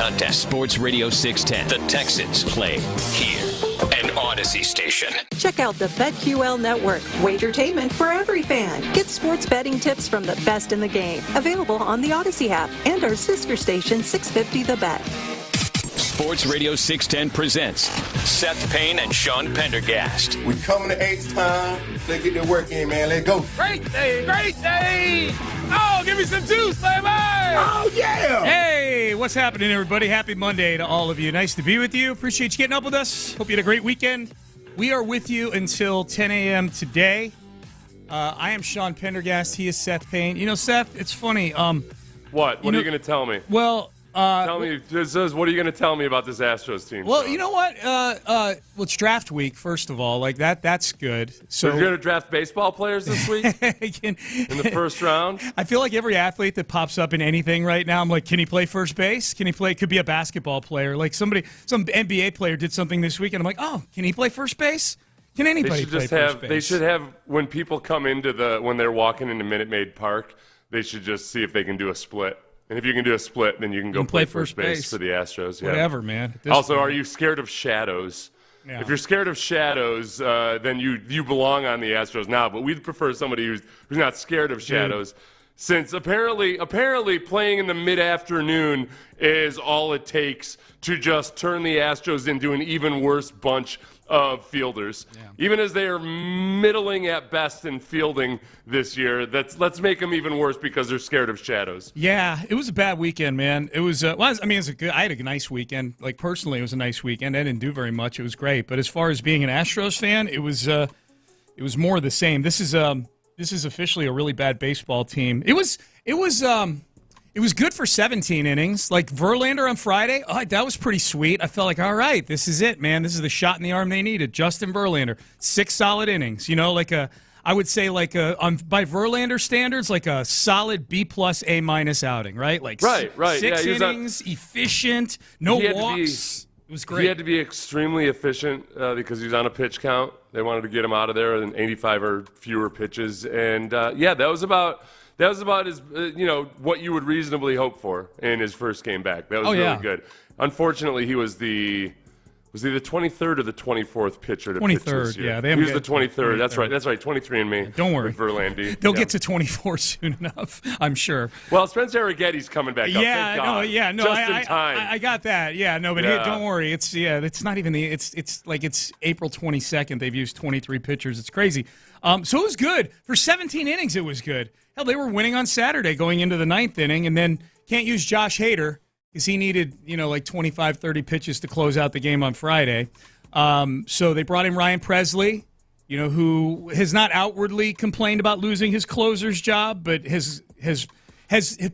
contest. Sports Radio 610. The Texans play here. An Odyssey station. Check out the BetQL Network. Wagertainment for every fan. Get sports betting tips from the best in the game. Available on the Odyssey app and our sister station 650 The Bet. Sports Radio 610 presents Seth Payne and Sean Pendergast. We coming to H-Town. Let's get the work in, man. Let's go. Great day, great day. Oh, give me some juice, baby. Oh, yeah. Hey, what's happening, everybody? Happy Monday to all of you. Nice to be with you. Appreciate you getting up with us. Hope you had a great weekend. We are with you until 10 a.m. today. I am Sean Pendergast. He is Seth Payne. You know, Seth, it's funny. What? What are you going to tell me? Well, tell me. What are you going to tell me about this Astros team? Well, Sean? you know what? Well, it's draft week. First of all, like that's good. So you're going to draft baseball players this week in the first round. I feel like every athlete that pops up in anything right now, I'm like, can he play first base? Can he play? Could be a basketball player. Like some NBA player did something this week, and I'm like, oh, can he play first base? Can anybody play first base? They should have when people come into when they're walking into Minute Maid Park, they should just see if they can do a split. And if you can do a split, then you can go play first base for the Astros. Yeah. Whatever, man. Also, are you scared of shadows? Yeah. If you're scared of shadows, then you belong on the Astros now. But we'd prefer somebody who's not scared of shadows. Since apparently playing in the mid-afternoon is all it takes to just turn the Astros into an even worse bunch of fielders. Yeah. Even as they are middling at best in fielding this year, let's make them even worse because they're scared of shadows. Yeah, it was a bad weekend, man. It was. It was I had a nice weekend. Like personally, it was a nice weekend. I didn't do very much. It was great. But as far as being an Astros fan, it was more of the same. This is officially a really bad baseball team. It was good for 17 innings. Like Verlander on Friday, that was pretty sweet. I felt like, all right, this is it, man. This is the shot in the arm they needed. Justin Verlander, 6 solid innings. You know, I would say by Verlander standards, like a solid B+ A- outing, right? Like right. 6 innings, efficient, no walks. It was great. He had to be extremely efficient because he was on a pitch count. They wanted to get him out of there in 85 or fewer pitches, and that was about as what you would reasonably hope for in his first game back. That was really good. Unfortunately, he was the 23rd or the 24th pitcher to pitch this year? Yeah, he was the 23rd. That's right. 23 and me. Don't worry, with Verlander. They'll get to 24 soon enough, I'm sure. Well, Spencer Arrighetti's coming back up. Thank God. Just in time. I got that. Yeah, no, but hey, don't worry. It's not even it's like it's April 22nd. They've used 23 pitchers. It's crazy. So it was good for 17 innings. It was good. Hell, they were winning on Saturday going into the 9th inning, and then can't use Josh Hader because he needed, like 25, 30 pitches to close out the game on Friday. So they brought in Ryan Presley, who has not outwardly complained about losing his closer's job, but has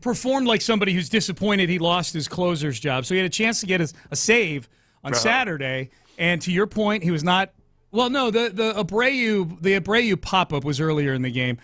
performed like somebody who's disappointed he lost his closer's job. So he had a chance to get a save on Saturday. And to your point, he was not – well, no, the Abreu pop-up was earlier in the game.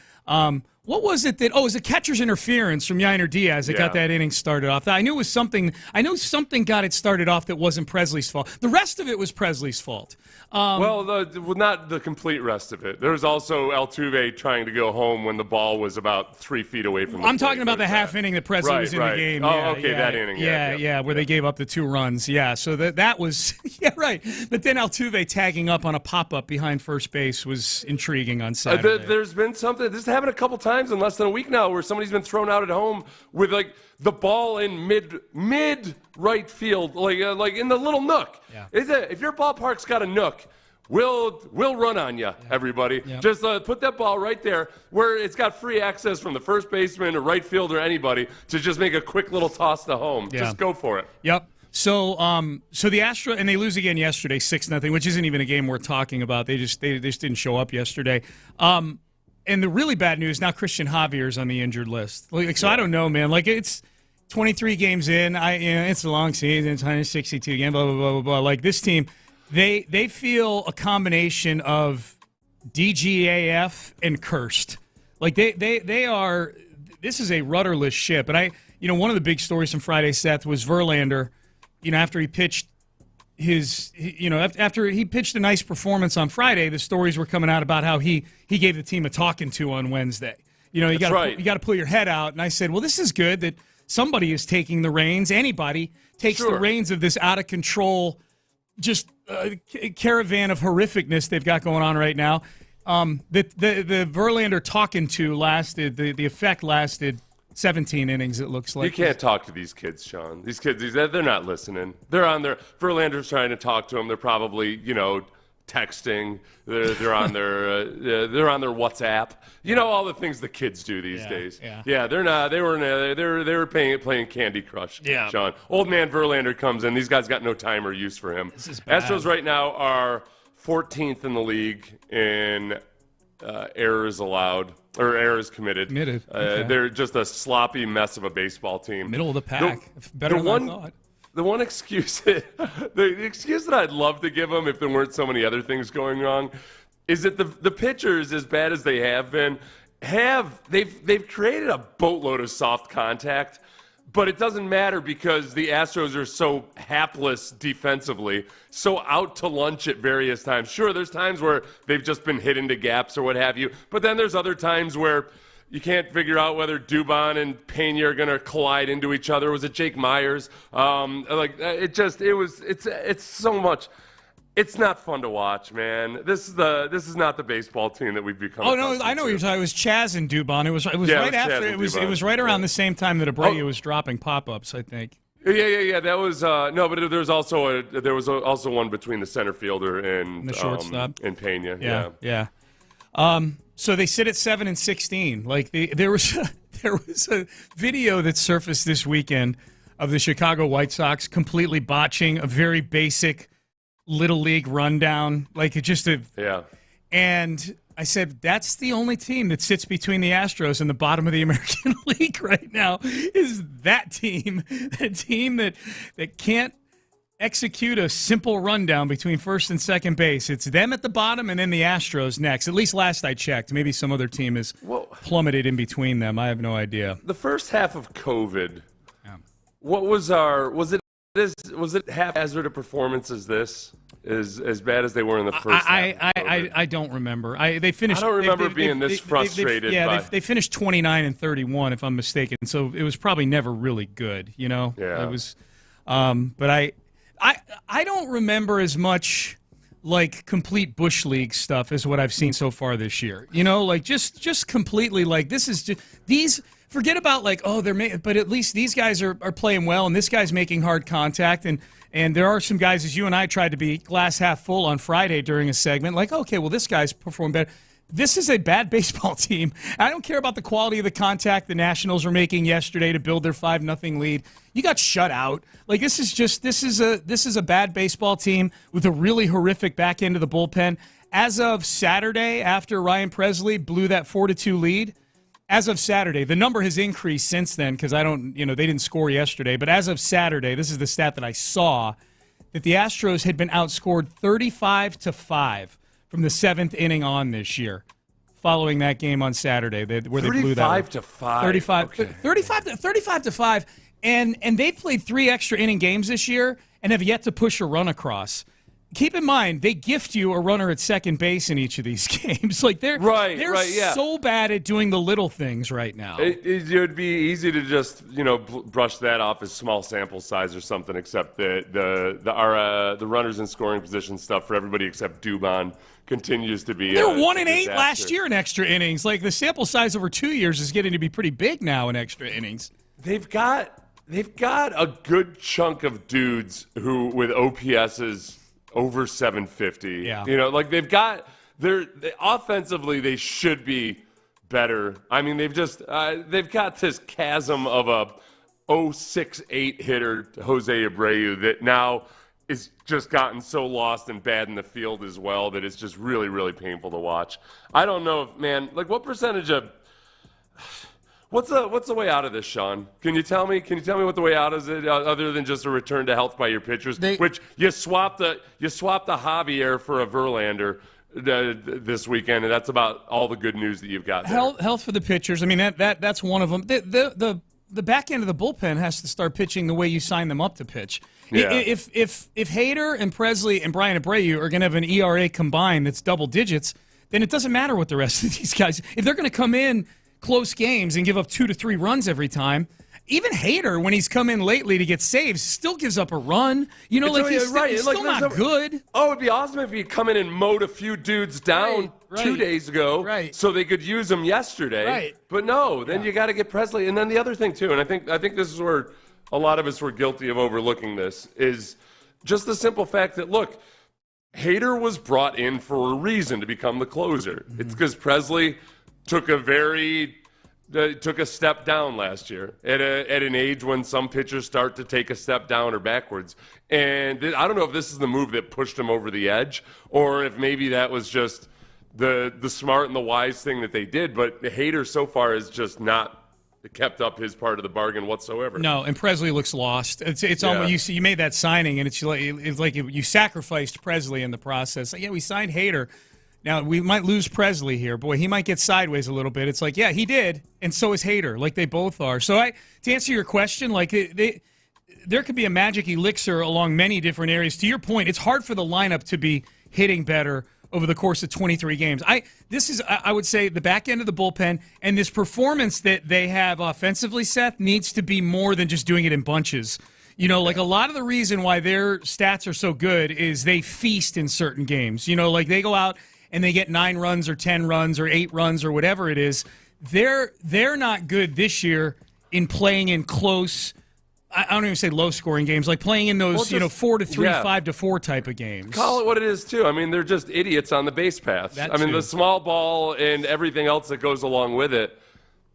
What was it that? Oh, it was a catcher's interference from Yainer Diaz that got that inning started off. I knew it was something. I know something got it started off that wasn't Presley's fault. The rest of it was Presley's fault. Not the complete rest of it. There was also Altuve trying to go home when the ball was about 3 feet away from the I'm talking about the half inning that Presley was in the game. Oh, that inning. Where they gave up the 2 runs. Yeah, so that was right. But then Altuve tagging up on a pop-up behind first base was intriguing on Saturday. There's been something. This happened a couple times in less than a week now where somebody's been thrown out at home with like the ball in mid right field, like in the little nook. Yeah. If your ballpark's got a nook, we'll run on you, everybody. Yep. Just put that ball right there where it's got free access from the first baseman or right field or anybody to just make a quick little toss to home. Yeah. Just go for it. Yep. So the Astros, and they lose again yesterday, 6-0, which isn't even a game worth talking about. They just didn't show up yesterday. And the really bad news, now Christian Javier's on the injured list. I don't know, man. Like, it's 23 games in. It's a long season. It's 162 games, blah, blah, blah, blah, blah. Like, this team, they feel a combination of DGAF and cursed. Like, they are – this is a rudderless ship. And one of the big stories from Friday, Seth, was Verlander, after he pitched after he pitched a nice performance on Friday, the stories were coming out about how he gave the team a talking to on Wednesday. You got to pull your head out. And I said, well, this is good that somebody is taking the reins. Anybody takes the reins of this out of control, just caravan of horrificness they've got going on right now. The Verlander talking to lasted, the effect lasted 17 innings, it looks like. You can't talk to these kids, Sean. These kids, they're not listening. They're on their, Verlander's trying to talk to them. They're probably, texting. They're on their WhatsApp. All the things the kids do these days. Yeah, they're not. They were playing Candy Crush. Yeah, Sean. Old man Verlander comes in. These guys got no time or use for him. This is bad. Astros right now are 14th in the league in errors allowed or errors committed. Okay. They're just a sloppy mess of a baseball team. Middle of the pack. Better than I thought. The one excuse, the excuse that I'd love to give them if there weren't so many other things going wrong, is that the pitchers, as bad as they have been, they've created a boatload of soft contact, but it doesn't matter because the Astros are so hapless defensively, so out to lunch at various times. Sure, there's times where they've just been hit into gaps or what have you, but then there's other times where you can't figure out whether Dubon and Payne are going to collide into each other. Was it Jake Myers? It's so much. It's not fun to watch, man. This is not the baseball team that we've become. Oh no, I know what you're talking. It was Chaz and Dubon. It was right after. It was right around the same time that Abreu was dropping pop-ups, I think. Yeah. That was no, but there was also one between the center fielder and the shortstop and Pena. Yeah. So they sit at 7-16. Like there was a video that surfaced this weekend of the Chicago White Sox completely botching a very basic little league rundown. And I said, that's the only team that sits between the Astros and the bottom of the American League right now is that team. The team that can't execute a simple rundown between first and second base. It's them at the bottom and then the Astros next. At least last I checked. Maybe some other team has plummeted in between them. I have no idea. The first half of COVID, what was it haphazard a performance as this? As bad as they were in the first half? I don't remember. They finished. I don't remember being this frustrated. They finished 29-31, if I'm mistaken. So it was probably never really good. Yeah. It was, but I don't remember as much like complete Bush League stuff as what I've seen so far this year. Just completely like this is just these. Forget about but at least these guys are playing well, and this guy's making hard contact, and there are some guys, as you and I tried to be glass half full on Friday during a segment, like, okay, well, this guy's performing better. This is a bad baseball team. I don't care about the quality of the contact the Nationals were making yesterday to build their 5-0 lead. You got shut out. Like this is a bad baseball team with a really horrific back end of the bullpen. As of Saturday, after Ryan Presley blew that 4-2 lead, as of Saturday, the number has increased since then because they didn't score yesterday. But as of Saturday, this is the stat that I saw, that the Astros had been outscored 35-5 from the 7th inning on this year, following that game on Saturday where they blew that. 35-5. 35-5, and they've played 3 extra inning games this year and have yet to push a run across. Keep in mind, they gift you a runner at second base in each of these games. Like they're so bad at doing the little things right now. It would be easy to just brush that off as small sample size or something. Except the runners in scoring position stuff for everybody except Dubon continues to be. They were 1-8 last year in extra innings. Like the sample size over 2 years is getting to be pretty big now in extra innings. They've got a good chunk of dudes who with OPSs over 750. Yeah. Offensively, they should be better. I mean, they've got this chasm of a 0.68 hitter, Jose Abreu, that now is just gotten so lost and bad in the field as well that it's just really, really painful to watch. I don't know if, man, what percentage of What's the way out of this, Sean? Can you tell me what the way out is, other than just a return to health by your pitchers? Which you swapped the Javier for a Verlander this weekend, and that's about all the good news that you've got there. Health for the pitchers. I mean that's one of them. The back end of the bullpen has to start pitching the way you sign them up to pitch. Yeah. If Hader and Presley and Brian Abreu are going to have an ERA combined that's double digits, then it doesn't matter what the rest of these guys. If they're going to come in close games and give up 2 to 3 runs every time, even Hader, when he's come in lately to get saves, still gives up a run. You know, he's still not good. Oh, it'd be awesome if he'd come in and mowed a few dudes down 2 days ago so they could use him yesterday. Right. But no, then you got to get Presley. And then the other thing, too, and I think this is where a lot of us were guilty of overlooking this, is just the simple fact that, look, Hader was brought in for a reason to become the closer. Mm-hmm. It's because Presley took a step down last year at an age when some pitchers start to take a step down or backwards. And I don't know if this is the move that pushed him over the edge or if maybe that was just the smart and the wise thing that they did. But Hader so far has just not kept up his part of the bargain whatsoever. No, and Presley looks lost. It's almost you made that signing, and it's like you sacrificed Presley in the process. We signed Hader. Now, we might lose Presley here. Boy, he might get sideways a little bit. It's like, yeah, he did, and so is Hader. Like, they both are. So to answer your question, like, there could be a magic elixir along many different areas. To your point, it's hard for the lineup to be hitting better over the course of 23 games. This is, I would say, the back end of the bullpen, and this performance that they have offensively, Seth, needs to be more than just doing it in bunches. You know, like a lot of the reason why their stats are so good is they feast in certain games. You know, like they go out and they get 9 runs or 10 runs or 8 runs or whatever it is. They're not good this year in playing in close, I don't even say low-scoring games, like playing in those 4-3, 5-4 type of games. Call it what it is, too. I mean, they're just idiots on the base paths. The small ball and everything else that goes along with it.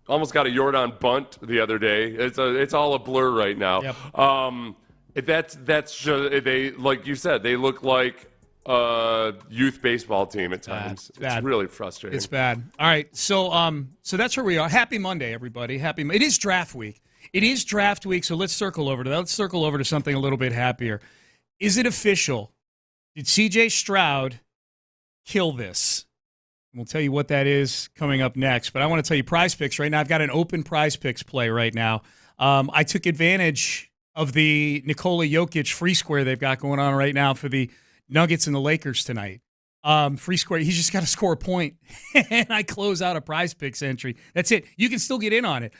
Almost got a Jordan bunt the other day. It's all a blur right now. Yep. That's just, they, like you said, they look like a youth baseball team at times. It's really frustrating. It's bad. All right, so that's where we are. Happy Monday, everybody. It is draft week. So let's circle over to that. Let's circle over to something a little bit happier. Is it official? Did C.J. Stroud kill this? We'll tell you what that is coming up next. But I want to tell you Prize Picks right now. I've got an open Prize Picks play right now. I took advantage of the Nikola Jokic free square they've got going on right now for the Nuggets and the Lakers tonight. Free square. He's just got to score a point. And I close out a Prize Picks entry. That's it. You can still get in on it.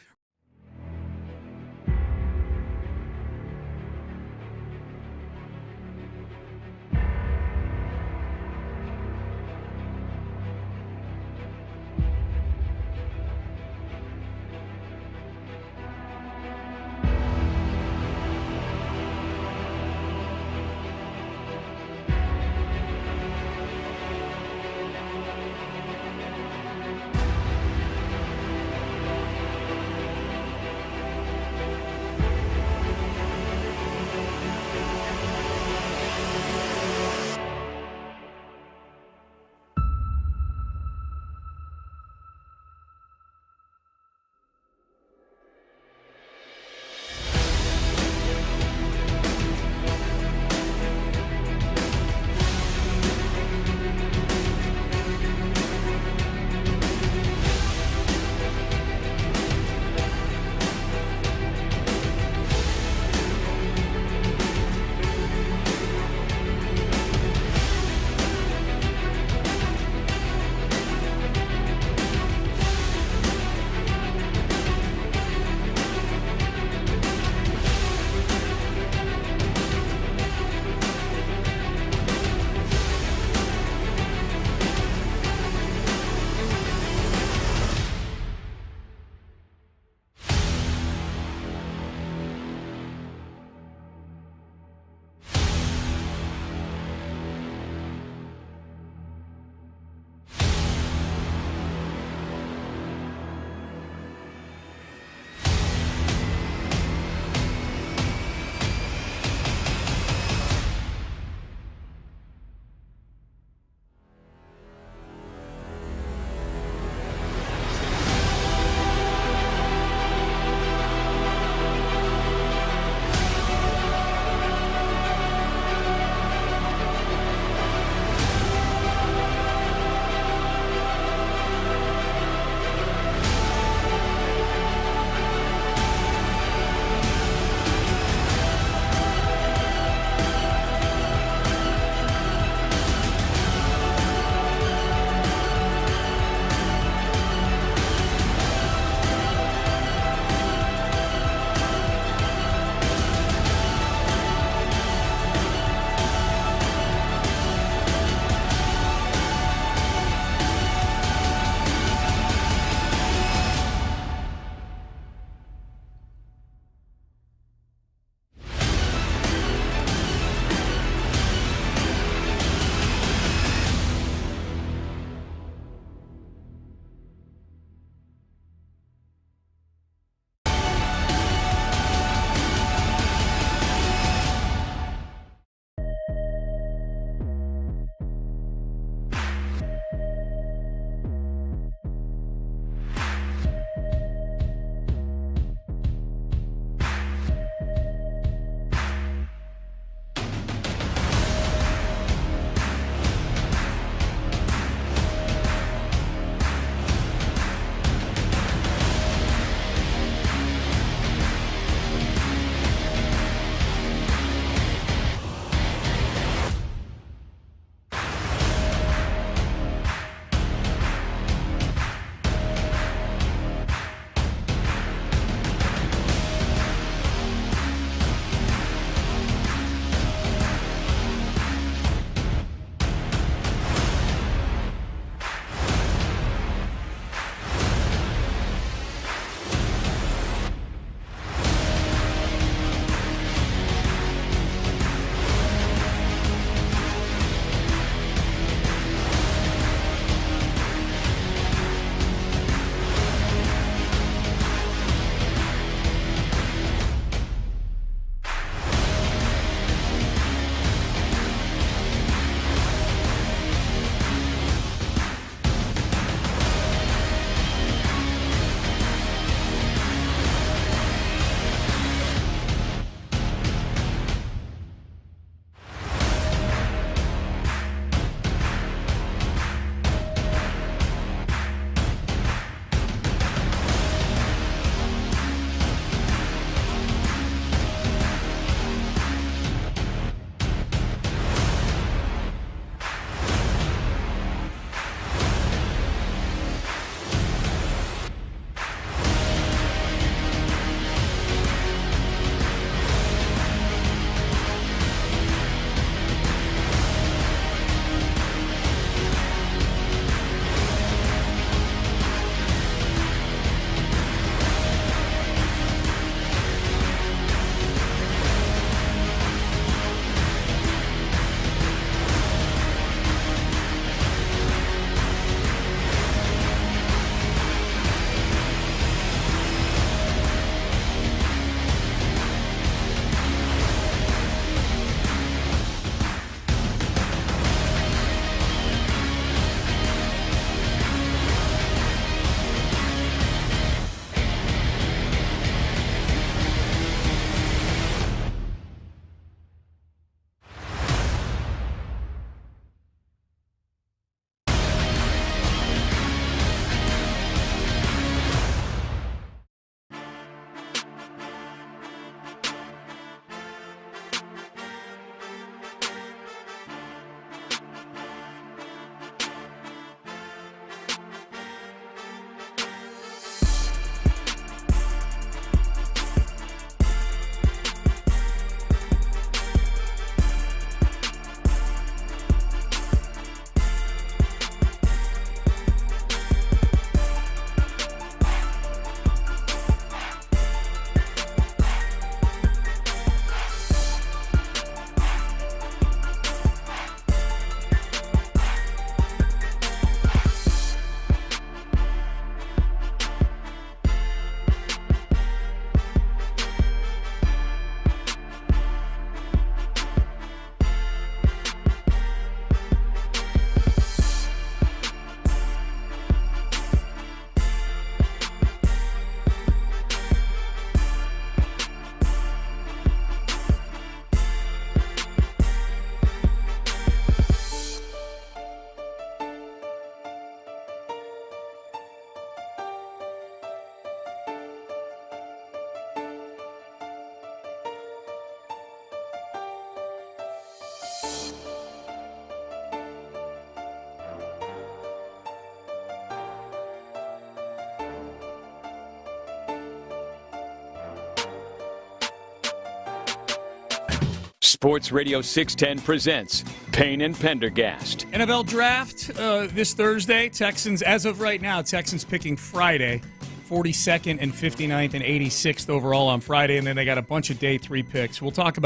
Sports Radio 610 presents Payne and Pendergast. NFL draft this Thursday. Texans, as of right now, Texans picking Friday, 42nd and 59th and 86th overall on Friday, and then they got a bunch of day 3 picks. We'll talk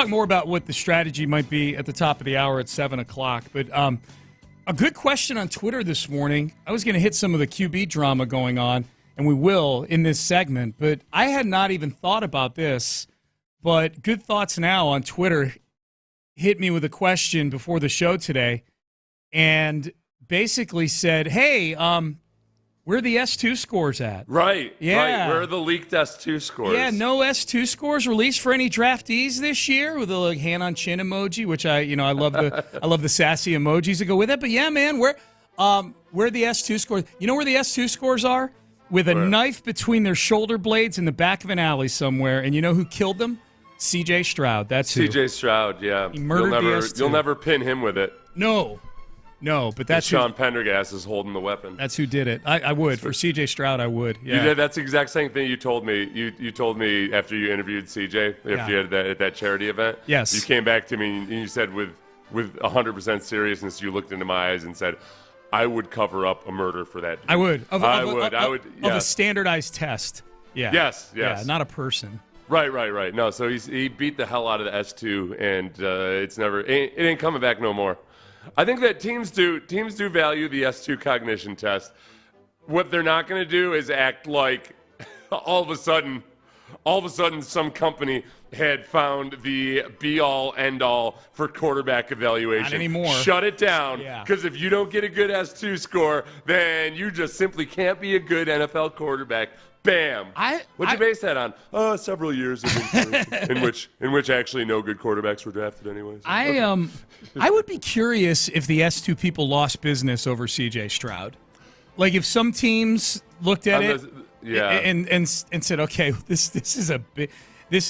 more about what the strategy might be at the top of the hour at 7 o'clock. But a good question on Twitter this morning. I was going to hit some of the QB drama going on, and we will in this segment, but I had not even thought about this. But Good Thoughts Now on Twitter hit me with a question before the show today and basically said, hey, where are the S2 scores at? Right. Yeah. Right. Where are the leaked S2 scores? Yeah, no S2 scores released for any draftees this year with a hand on chin emoji, which I love the sassy emojis that go with it. But yeah, man, where are the S2 scores? You know where the S2 scores are? With a knife between their shoulder blades in the back of an alley somewhere. And you know who killed them? C.J. Stroud. That's who. C.J. Stroud, yeah. He murdered the S2. You'll never pin him with it. No, but that's Sean Pendergast is holding the weapon. That's who did it. I would. For C.J. Stroud, I would. Yeah. You did. That's the exact same thing you told me. You told me after you interviewed C.J., after you had at that charity event. Yes. You came back to me and you said with 100% seriousness, you looked into my eyes and said, I would cover up a murder for that dude. I would. I would. Of a standardized test. Yeah. Yes. Yeah, not a person. Right. No, so he beat the hell out of the S2, and it ain't coming back no more. I think that teams do value the S2 cognition test. What they're not going to do is act like all of a sudden some company had found the be-all, end-all for quarterback evaluation. Not anymore. Shut it down, because if you don't get a good S2 score, then you just simply can't be a good NFL quarterback. Bam. What'd you base that on? Several years of information in which actually no good quarterbacks were drafted anyways. I would be curious if the S2 people lost business over C.J. Stroud. Like if some teams looked at it and said, okay, this is a big.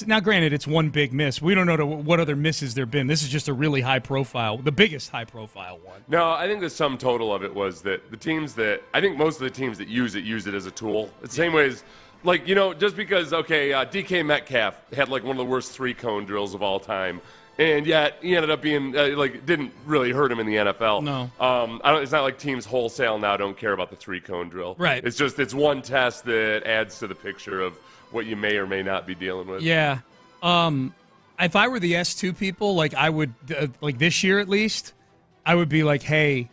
Now, granted, it's one big miss. We don't know what other misses there have been. This is just a really high profile, the biggest high profile one. No, I think the sum total of it was that I think most of the teams that use it as a tool. It's the same way as, just because, DK Metcalf had one of the worst 3-cone drills of all time. And yet he ended up being didn't really hurt him in the NFL. No, it's not like teams wholesale now don't care about the 3-cone drill. Right. It's one test that adds to the picture of what you may or may not be dealing with. Yeah. If I were the S2 people, I would this year at least, I would be like, hey,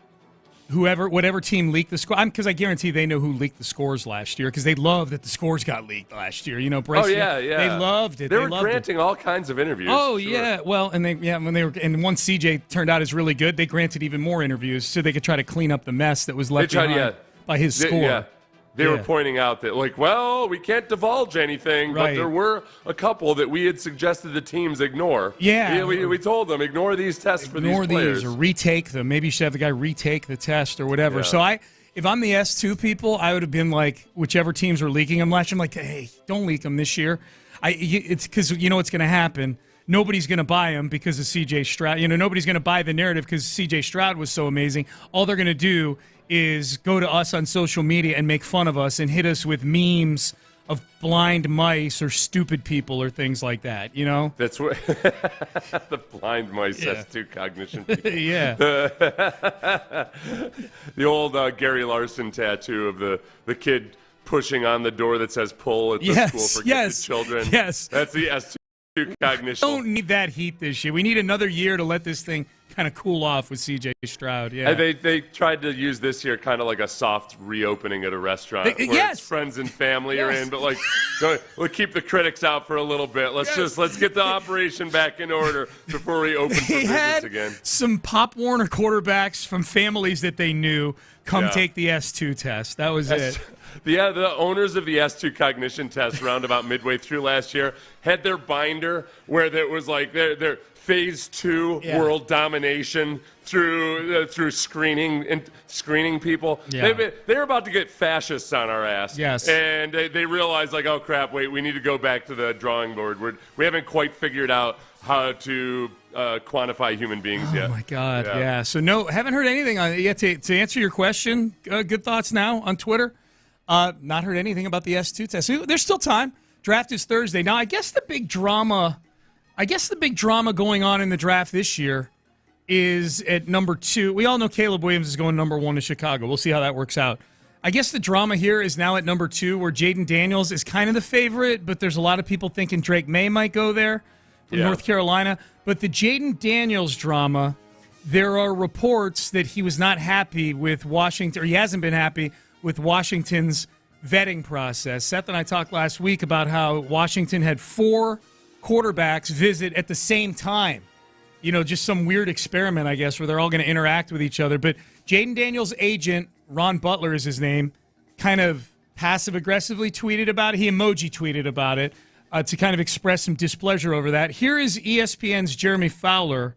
whatever team leaked the score, because I guarantee they know who leaked the scores last year because they loved that the scores got leaked last year. Bryce, they loved it. They were granting all kinds of interviews. Oh sure. Yeah, well, and once CJ turned out as really good, they granted even more interviews so they could try to clean up the mess that was left behind by his score. They were pointing out that, we can't divulge anything, but there were a couple that we had suggested the teams ignore. Yeah. We told them, ignore these tests for these players. Ignore these or retake them. Maybe you should have the guy retake the test or whatever. Yeah. So if I'm the S2 people, I would have been whichever teams were leaking them last year, I'm hey, don't leak them this year. It's because you know what's going to happen. Nobody's going to buy them because of C.J. Stroud. Nobody's going to buy the narrative because C.J. Stroud was so amazing. All they're going to do is go to us on social media and make fun of us and hit us with memes of blind mice or stupid people or things like that, That's what the blind mice S2 cognition people. Yeah. The old Gary Larson tattoo of the kid pushing on the door that says pull at the school for gifted children. Yes. That's the S2 cognition. Don't need that heat this year. We need another year to let this thing kind of cool off with C.J. Stroud. Yeah, they tried to use this year kind of like a soft reopening at a restaurant where it's friends and family are in, but we'll keep the critics out for a little bit. Let's get the operation back in order before we open for business again. Some Pop Warner quarterbacks from families that they knew take the S2 test. That was it. The owners of the S2 cognition test round about midway through last year had their binder where there was their Phase 2 world domination through screening people. Yeah. They were about to get fascists on our ass. Yes. And they realized, oh, crap, wait, we need to go back to the drawing board. We haven't quite figured out how to quantify human beings yet. Oh, my God, yeah. So, no, haven't heard anything on it yet. To answer your question, Good Thoughts Now on Twitter, not heard anything about the S2 test. So, there's still time. Draft is Thursday. Now, I guess the big drama I guess the big drama going on in the draft this year is at number 2. We all know Caleb Williams is going number 1 to Chicago. We'll see how that works out. I guess the drama here is now at number 2, where Jaden Daniels is kind of the favorite, but there's a lot of people thinking Drake May might go there from North Carolina. But the Jaden Daniels drama, there are reports that he was not happy with Washington, or he hasn't been happy with Washington's vetting process. Seth and I talked last week about how Washington had 4 quarterbacks visit at the same time. Just some weird experiment, I guess, where they're all going to interact with each other. But Jaden Daniels' agent, Ron Butler is his name, kind of passive-aggressively tweeted about it. He emoji tweeted about it to kind of express some displeasure over that. Here is ESPN's Jeremy Fowler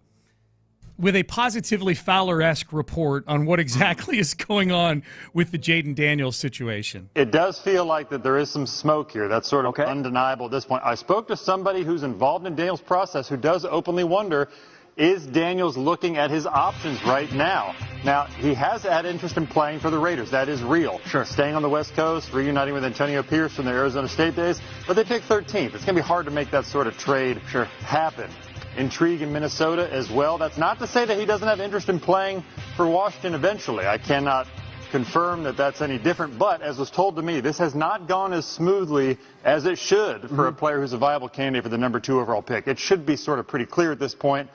with a positively Fowler-esque report on what exactly is going on with the Jaden Daniels situation. It does feel like that there is some smoke here. That's sort of undeniable at this point. I spoke to somebody who's involved in Daniels' process who does openly wonder, is Daniels looking at his options right now? Now, he has had interest in playing for the Raiders. That is real. Sure. Staying on the West Coast, reuniting with Antonio Pierce from the Arizona State days. But they picked 13th. It's going to be hard to make that sort of trade happen. Intrigue in Minnesota as well. That's not to say that he doesn't have interest in playing for Washington eventually. I cannot confirm that that's any different. But as was told to me, this has not gone as smoothly as it should for a player who's a viable candidate for the number 2 overall pick. It should be sort of pretty clear at this point.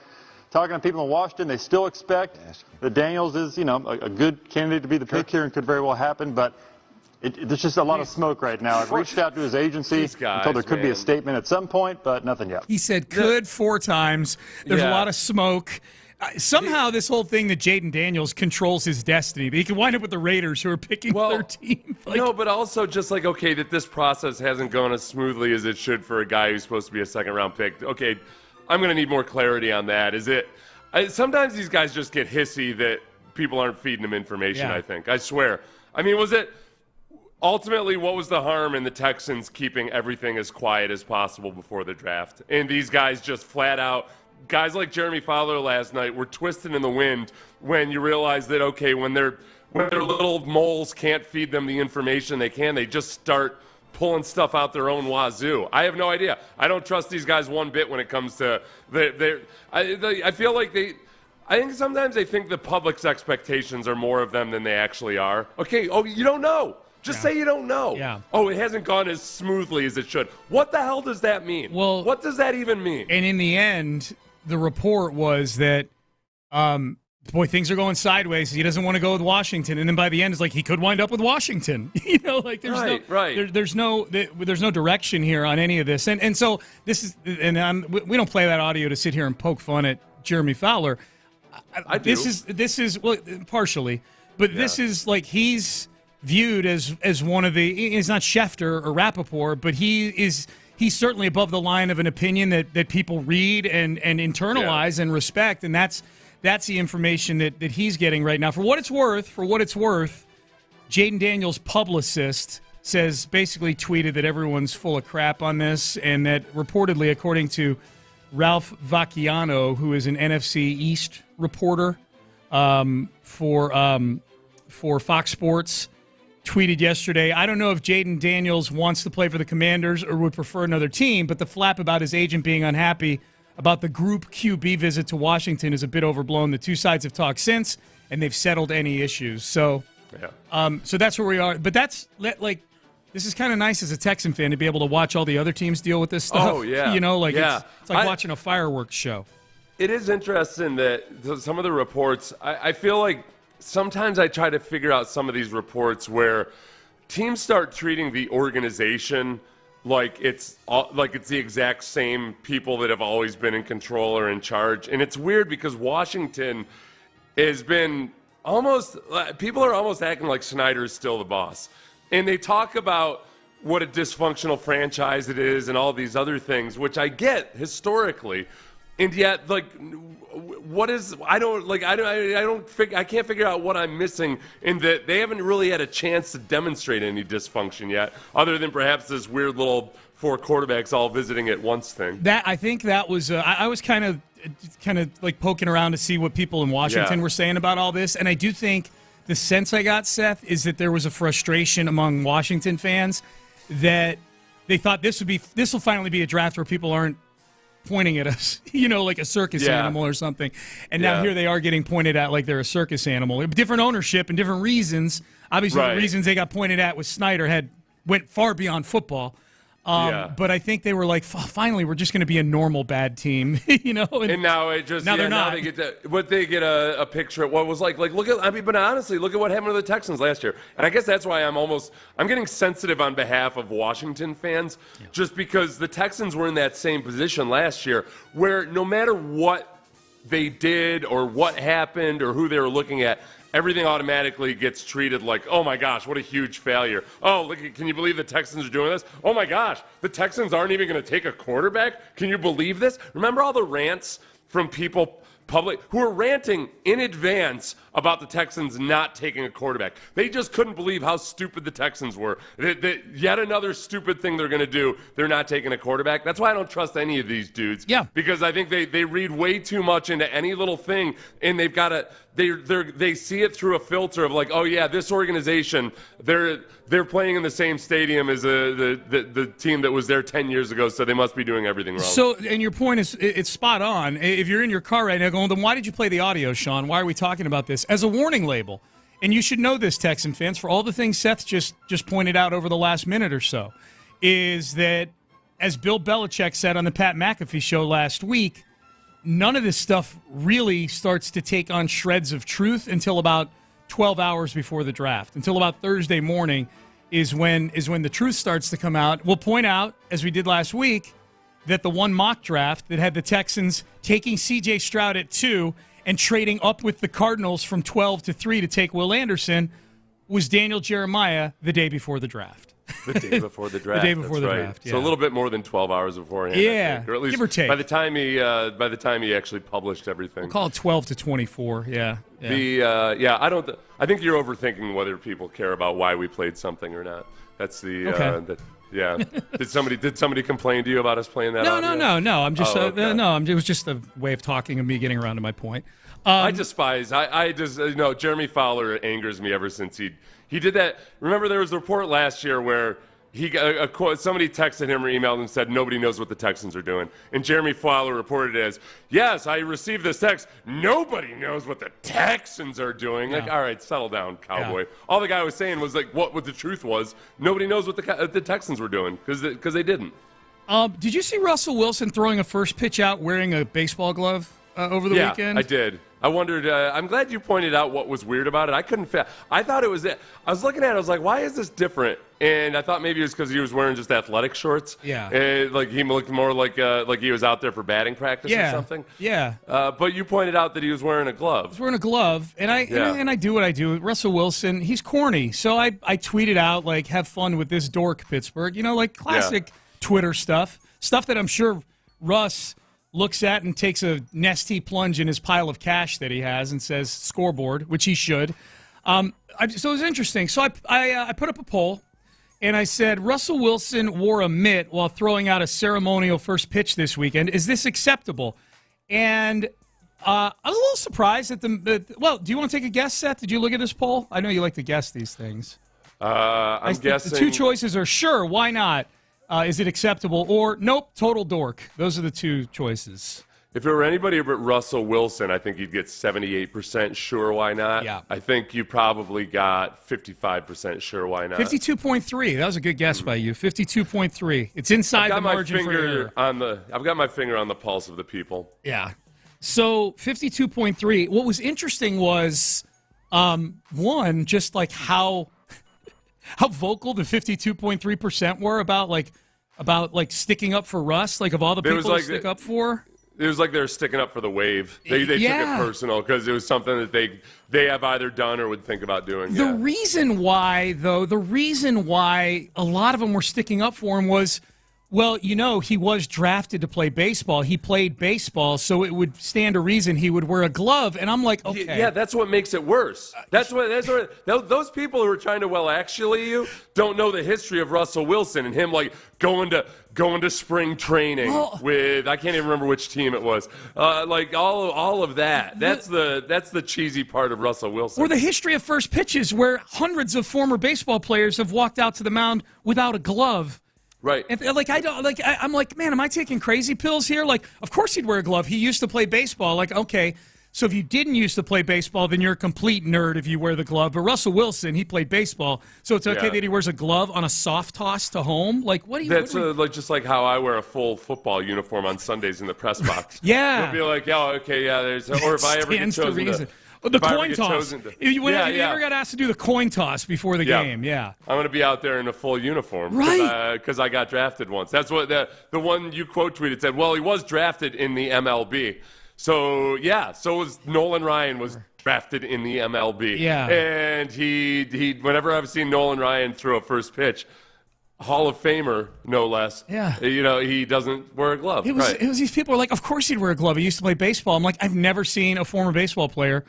Talking to people in Washington, they still expect that Daniels is, a good candidate to be the pick here and could very well happen. But there's just a lot of smoke right now. I've reached out to his agency, told there could be a statement at some point, but nothing yet. He said could 4 times. There's a lot of smoke. Somehow this whole thing that Jaden Daniels controls his destiny. He can wind up with the Raiders, who are picking 13. No, but also just that this process hasn't gone as smoothly as it should for a guy who's supposed to be a second-round pick. Okay, I'm going to need more clarity on that. Sometimes these guys just get hissy that people aren't feeding them information, I think. I swear. I mean, ultimately, what was the harm in the Texans keeping everything as quiet as possible before the draft? And these guys just flat out, guys like Jeremy Fowler last night were twisted in the wind when you realize that, okay, when their little moles can't feed them the information they just start pulling stuff out their own wazoo. I have no idea. I don't trust these guys one bit when it comes to I feel like I think sometimes they think the public's expectations are more of them than they actually are. Okay, you don't know. Just say you don't know. Yeah. Oh, it hasn't gone as smoothly as it should. What the hell does that mean? Well, what does that even mean? And in the end, the report was that, things are going sideways. He doesn't want to go with Washington. And then by the end, it's like he could wind up with Washington. There's no direction here on any of this. And so this is, we don't play that audio to sit here and poke fun at Jeremy Fowler. I do. This is partially, but this is like he's viewed as one of the, he's not Schefter or Rappaport, but he's certainly above the line of an opinion that people read and internalize and respect, and that's the information that he's getting right now. For what it's worth, Jaden Daniels' publicist basically tweeted that everyone's full of crap on this, and that reportedly, according to Ralph Vacchiano, who is an NFC East reporter for Fox Sports, tweeted yesterday, I don't know if Jaden Daniels wants to play for the Commanders or would prefer another team, but the flap about his agent being unhappy about the group QB visit to Washington is a bit overblown. The two sides have talked since, and they've settled any issues. So that's where we are. But this is kind of nice as a Texan fan to be able to watch all the other teams deal with this stuff. Oh, yeah. It's like watching a fireworks show. It is interesting that some of the reports, I feel like sometimes I try to figure out some of these reports where teams start treating the organization like it's the exact same people that have always been in control or in charge. And it's weird because Washington has been people are almost acting like Snyder's still the boss. And they talk about what a dysfunctional franchise it is and all these other things, which I get historically. And yet, I can't figure out what I'm missing in that they haven't really had a chance to demonstrate any dysfunction yet, other than perhaps this weird little 4 quarterbacks all visiting at once thing. I think that was I was kind of like poking around to see what people in Washington were saying about all this, and I do think the sense I got, Seth, is that there was a frustration among Washington fans that they thought this will finally be a draft where people aren't pointing at us, like a circus animal or something. And now here they are getting pointed at like they're a circus animal. Different ownership and different reasons. Obviously, the reasons they got pointed at with Snyder went far beyond football. But I think they were like, finally, we're just going to be a normal bad team, And now it just they're not. Now they get a picture of what was like look at. But honestly, look at what happened to the Texans last year. And I guess that's why I'm getting sensitive on behalf of Washington fans, just because the Texans were in that same position last year, where no matter what they did or what happened or who they were looking at, everything automatically gets treated like, oh my gosh, what a huge failure. Oh, look, can you believe the Texans are doing this? Oh my gosh, the Texans aren't even going to take a quarterback? Can you believe this? Remember all the rants from people who were ranting in advance about the Texans not taking a quarterback? They just couldn't believe how stupid the Texans were. Yet another stupid thing they're going to do. They're not taking a quarterback. That's why I don't trust any of these dudes. Yeah. Because I think they read way too much into any little thing, and they've got to they see it through a filter of like, oh yeah, this organization, they're playing in the same stadium as the team that was there 10 years ago, so they must be doing everything wrong. So, and your point is, it's spot on. If you're in your car right now going, then why did you play the audio, Sean? Why are we talking about this? As a warning label, and you should know this, Texan fans, for all the things Seth just pointed out over the last minute or so, is that, as Bill Belichick said on the Pat McAfee show last week, none of this stuff really starts to take on shreds of truth until about 12 hours before the draft. Until about Thursday morning is when the truth starts to come out. We'll point out, as we did last week, that the one mock draft that had the Texans taking C.J. Stroud at 2 and trading up with the Cardinals from 12 to 3 to take Will Anderson was Daniel Jeremiah the day before the draft. The day before the draft. The day before the draft. Yeah. So a little bit more than 12 hours beforehand. Yeah, or at least give or take. By the time he actually published everything. We'll call it 12 to 24. Yeah. I think you're overthinking whether people care about why we played something or not. That's the. Okay. Yeah. Did somebody complain to you about us playing that? No. I'm just it was just a way of talking of me getting around to my point. I despise. I just Jeremy Fowler angers me ever since he did that. Remember, there was a report last year where somebody texted him or emailed him and said nobody knows what the Texans are doing, and Jeremy Fowler reported it as, yes, I received this text. Nobody knows what the Texans are doing. Yeah. Like, all right, settle down, cowboy. Yeah. All the guy was saying was like what the truth was. Nobody knows what the Texans were doing because they didn't. Did you see Russell Wilson throwing a first pitch out wearing a baseball glove over the weekend? Yeah, I did. I wondered. I'm glad you pointed out what was weird about it. I couldn't. I thought it was. I was looking at it. I was like, why is this different? And I thought maybe it was because he was wearing just athletic shorts. Yeah. And like he looked more like he was out there for batting practice or something. Yeah. But you pointed out that he was wearing a glove. He's wearing a glove, and I do what I do. Russell Wilson, he's corny, so I tweeted out like, "Have fun with this dork, Pittsburgh." Like classic Twitter stuff that I'm sure Russ looks at and takes a nasty plunge in his pile of cash that he has and says scoreboard, which he should. So it was interesting. So I put up a poll, and I said, Russell Wilson wore a mitt while throwing out a ceremonial first pitch this weekend. Is this acceptable? And I was a little surprised at well, do you want to take a guess, Seth? Did you look at this poll? I know you like to guess these things. I'm guessing. The two choices are sure, why not? Is it acceptable? Or, nope, total dork. Those are the two choices. If it were anybody but Russell Wilson, I think you'd get 78% sure, why not? Yeah. I think you probably got 55% sure, why not? 52.3. That was a good guess by you. 52.3. It's inside the margin for error. I've got my finger on the pulse of the people. Yeah. So 52.3. What was interesting was, one, just like how vocal the 52.3% were about sticking up for Russ, like of all the people to stick up for. It was like they were sticking up for the wave. They took it personal because it was something that they have either done or would think about doing. The reason why a lot of them were sticking up for him was, well, he was drafted to play baseball. He played baseball, so it would stand to reason he would wear a glove. And I'm like, okay. Yeah, that's what makes it worse. That's what those people who are trying to actually you don't know the history of Russell Wilson and him like going to spring training with, I can't even remember which team it was. Like all of that. That's the cheesy part of Russell Wilson. Or the history of first pitches where hundreds of former baseball players have walked out to the mound without a glove. Right. And, I'm like, man, am I taking crazy pills here? Like, of course he'd wear a glove. He used to play baseball. Like, okay, so if you didn't used to play baseball, then you're a complete nerd if you wear the glove. But Russell Wilson, he played baseball, so it's okay that he wears a glove on a soft toss to home. Like, what do you? That's like just like how I wear a full football uniform on Sundays in the press box. Yeah. You'll be like, there's, or if I ever get chosen to. The coin toss. You ever got asked to do the coin toss before the game? Yeah. I'm going to be out there in a full uniform. Right. Because I got drafted once. That's what the one you quote tweeted said, well, he was drafted in the MLB. So, so was Nolan Ryan was drafted in the MLB. Yeah. And he whenever I've seen Nolan Ryan throw a first pitch, Hall of Famer, no less. Yeah. He doesn't wear a glove. It was these people are like, of course he'd wear a glove. He used to play baseball. I'm like, I've never seen a former baseball player.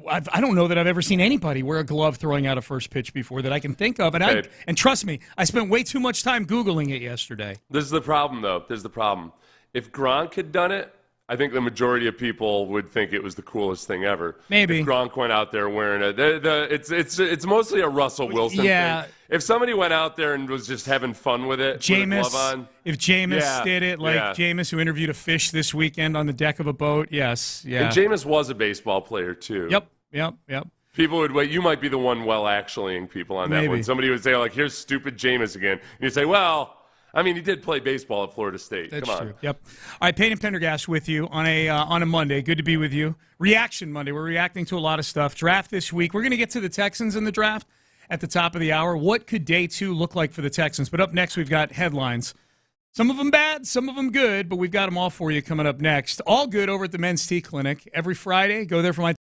I don't know that I've ever seen anybody wear a glove throwing out a first pitch before that I can think of. And trust me, I spent way too much time Googling it yesterday. This is the problem, though. This is the problem. If Gronk had done it, I think the majority of people would think it was the coolest thing ever. Maybe. If Gronk went out there wearing it. It's mostly a Russell Wilson thing. If somebody went out there and was just having fun with it, with a glove on. If Jameis did it, Jameis who interviewed a fish this weekend on the deck of a boat, yes. Yeah. And Jameis was a baseball player, too. Yep. People would wait. You might be the one actuallying people on that one. Somebody would say, like, here's stupid Jameis again. And you'd say, well, I mean, he did play baseball at Florida State. That's Come on. True. Yep. All right, Payne and Pendergast with you on a Monday. Good to be with you. Reaction Monday. We're reacting to a lot of stuff. Draft this week. We're going to get to the Texans in the draft at the top of the hour. What could day 2 look like for the Texans? But up next, we've got headlines. Some of them bad, some of them good, but we've got them all for you coming up next. All good over at the Men's Tea Clinic. Every Friday, go there for my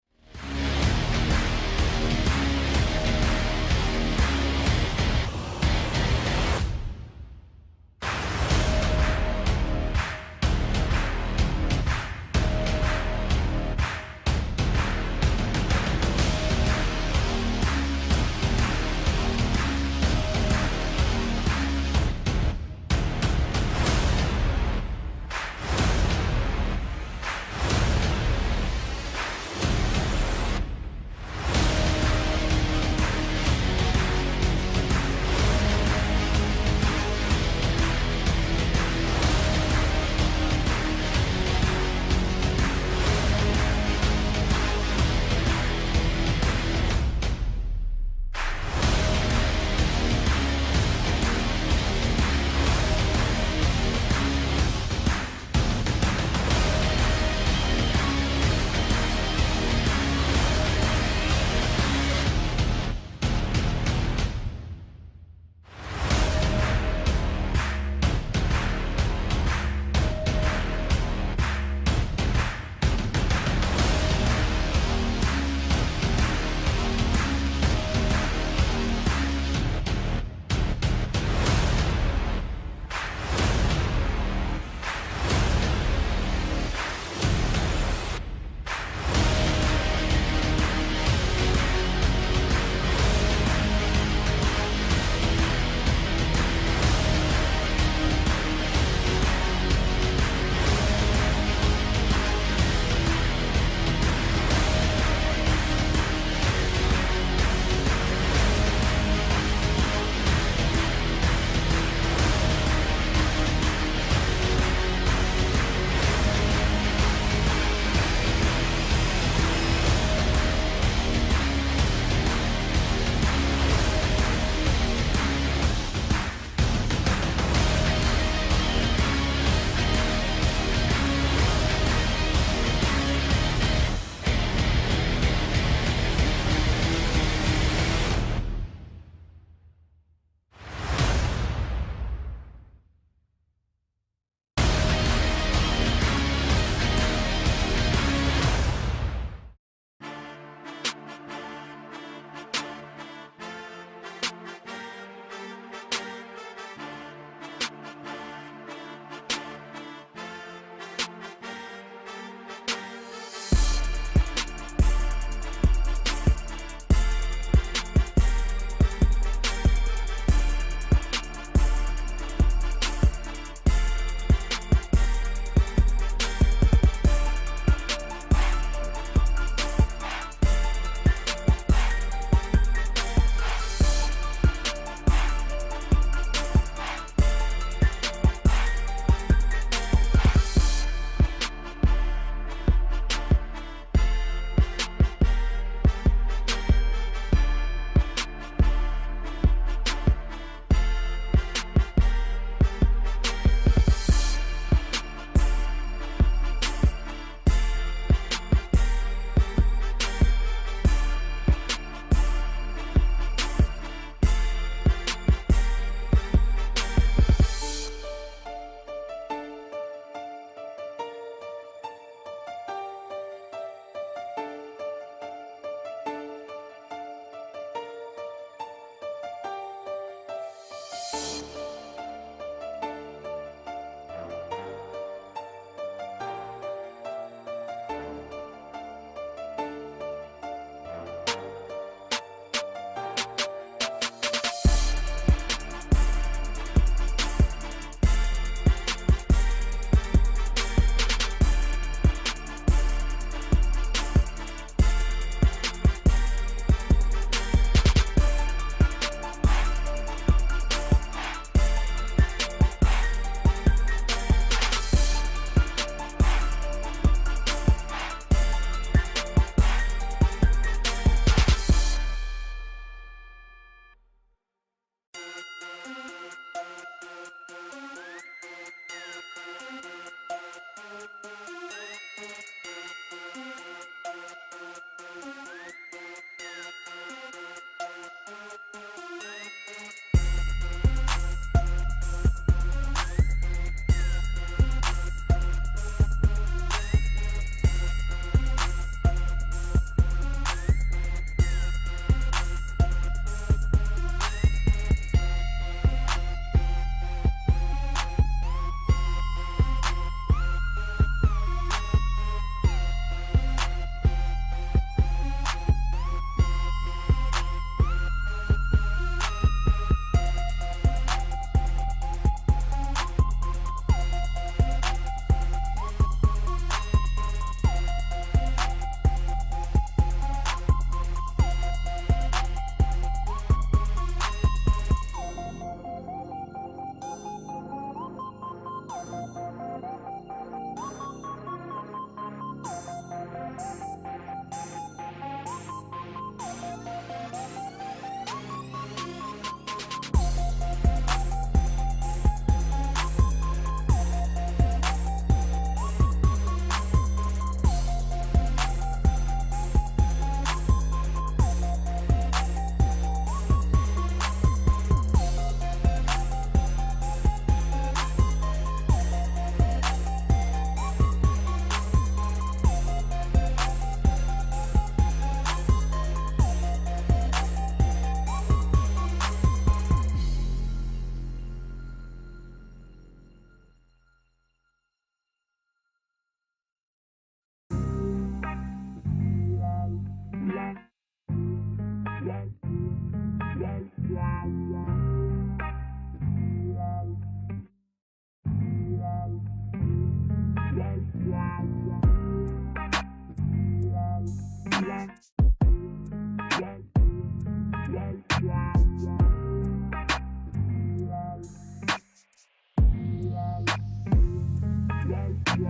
Pavilion.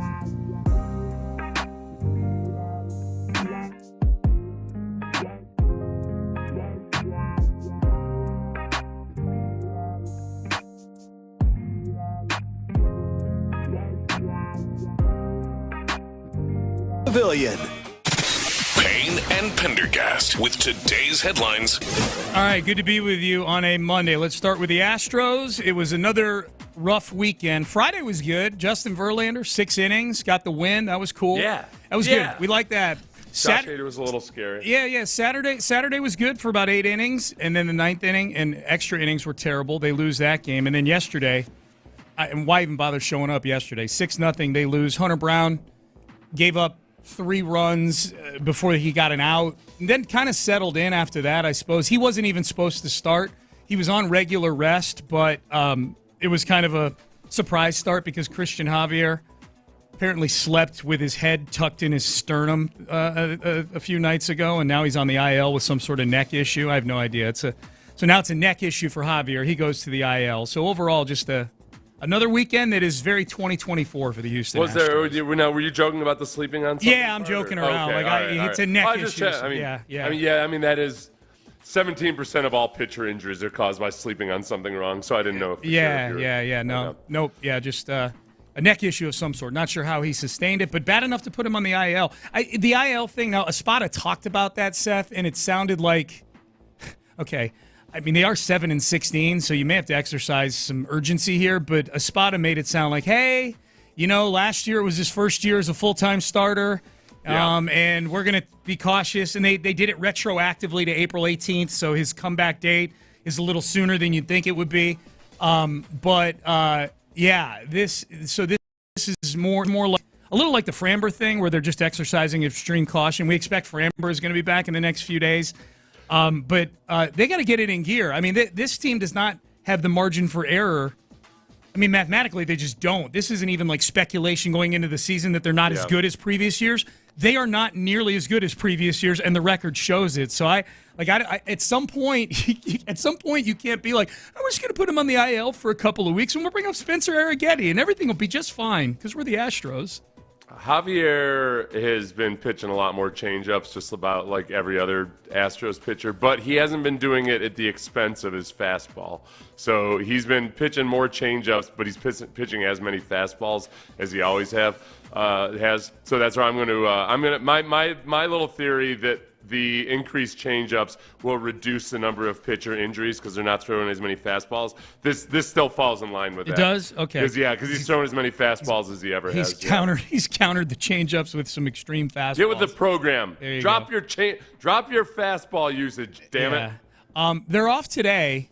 Payne and Pendergast with today's headlines. All right, good to be with you on a Monday. Let's start with the Astros. It was another rough weekend. Friday was good. Justin Verlander, 6 innings, got the win. That was cool. Yeah. That was good. We like that. Josh Hader was a little scary. Yeah. Saturday was good for about 8 innings, and then the 9th inning and extra innings were terrible. They lose that game. And then yesterday, and why even bother showing up yesterday? 6-0, they lose. Hunter Brown gave up 3 runs before he got an out, and then kind of settled in after that, I suppose. He wasn't even supposed to start. He was on regular rest, but it was kind of a surprise start because Christian Javier apparently slept with his head tucked in his sternum a few nights ago, and now he's on the IL with some sort of neck issue. I have no idea. So now it's a neck issue for Javier. He goes to the IL. So overall, just another weekend that is very 2024 for the Houston Astros. Were you joking about the sleeping on something? Yeah, I'm joking around. Okay, it's a neck issue. I mean, that is 17% of all pitcher injuries are caused by sleeping on something wrong, so I didn't know if just a neck issue of some sort. Not sure how he sustained it, but bad enough to put him on the IL. The IL thing, now, Espada talked about that, Seth, and it sounded like, okay, I mean, they are 7-16, so you may have to exercise some urgency here, but Espada made it sound like, hey, last year it was his first year as a full-time starter, and we're going to be cautious. And they did it retroactively to April 18th, so his comeback date is a little sooner than you'd think it would be. This is more like a little like the Framber thing where they're just exercising extreme caution. We expect Framber is going to be back in the next few days. But they got to get it in gear. I mean, this team does not have the margin for error. I mean, mathematically, they just don't. This isn't even like speculation going into the season that they're not as good as previous years. They are not nearly as good as previous years, and the record shows it. So I at some point, you can't be like, we're just going to put him on the IL for a couple of weeks, and we'll bring up Spencer Arrighetti, and everything will be just fine because we're the Astros. Javier has been pitching a lot more changeups, just about like every other Astros pitcher, but he hasn't been doing it at the expense of his fastball. So he's been pitching more changeups, but he's pitching as many fastballs as he always has. So that's where I'm going to. My little theory that the increased changeups will reduce the number of pitcher injuries because they're not throwing as many fastballs. This still falls in line with that. It does? Okay. Because he's throwing as many fastballs as he ever has. He's countered the changeups with some extreme fastballs. Get with the program. Drop your fastball usage, damn it. They're off today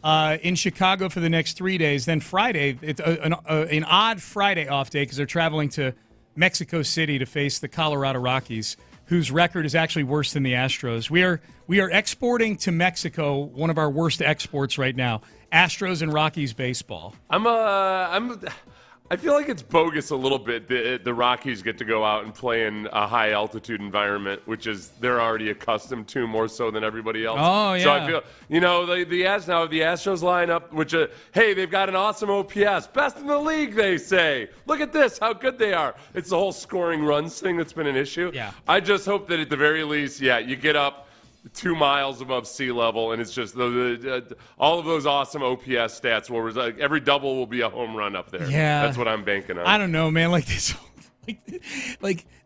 in Chicago for the next 3 days. Then Friday, it's an odd Friday off day because they're traveling to Mexico City to face the Colorado Rockies, whose record is actually worse than the Astros. We are exporting to Mexico one of our worst exports right now. Astros and Rockies baseball. I feel like it's bogus a little bit. The Rockies get to go out and play in a high altitude environment, which is they're already accustomed to more so than everybody else. Oh yeah. So I feel the Astros lineup, which they've got an awesome OPS, best in the league, they say. Look at this, how good they are. It's the whole scoring runs thing that's been an issue. Yeah. I just hope that at the very least, you get up 2 miles above sea level, and it's just all of those awesome OPS stats where every double will be a home run up there. Yeah, that's what I'm banking on. I don't know, man. Like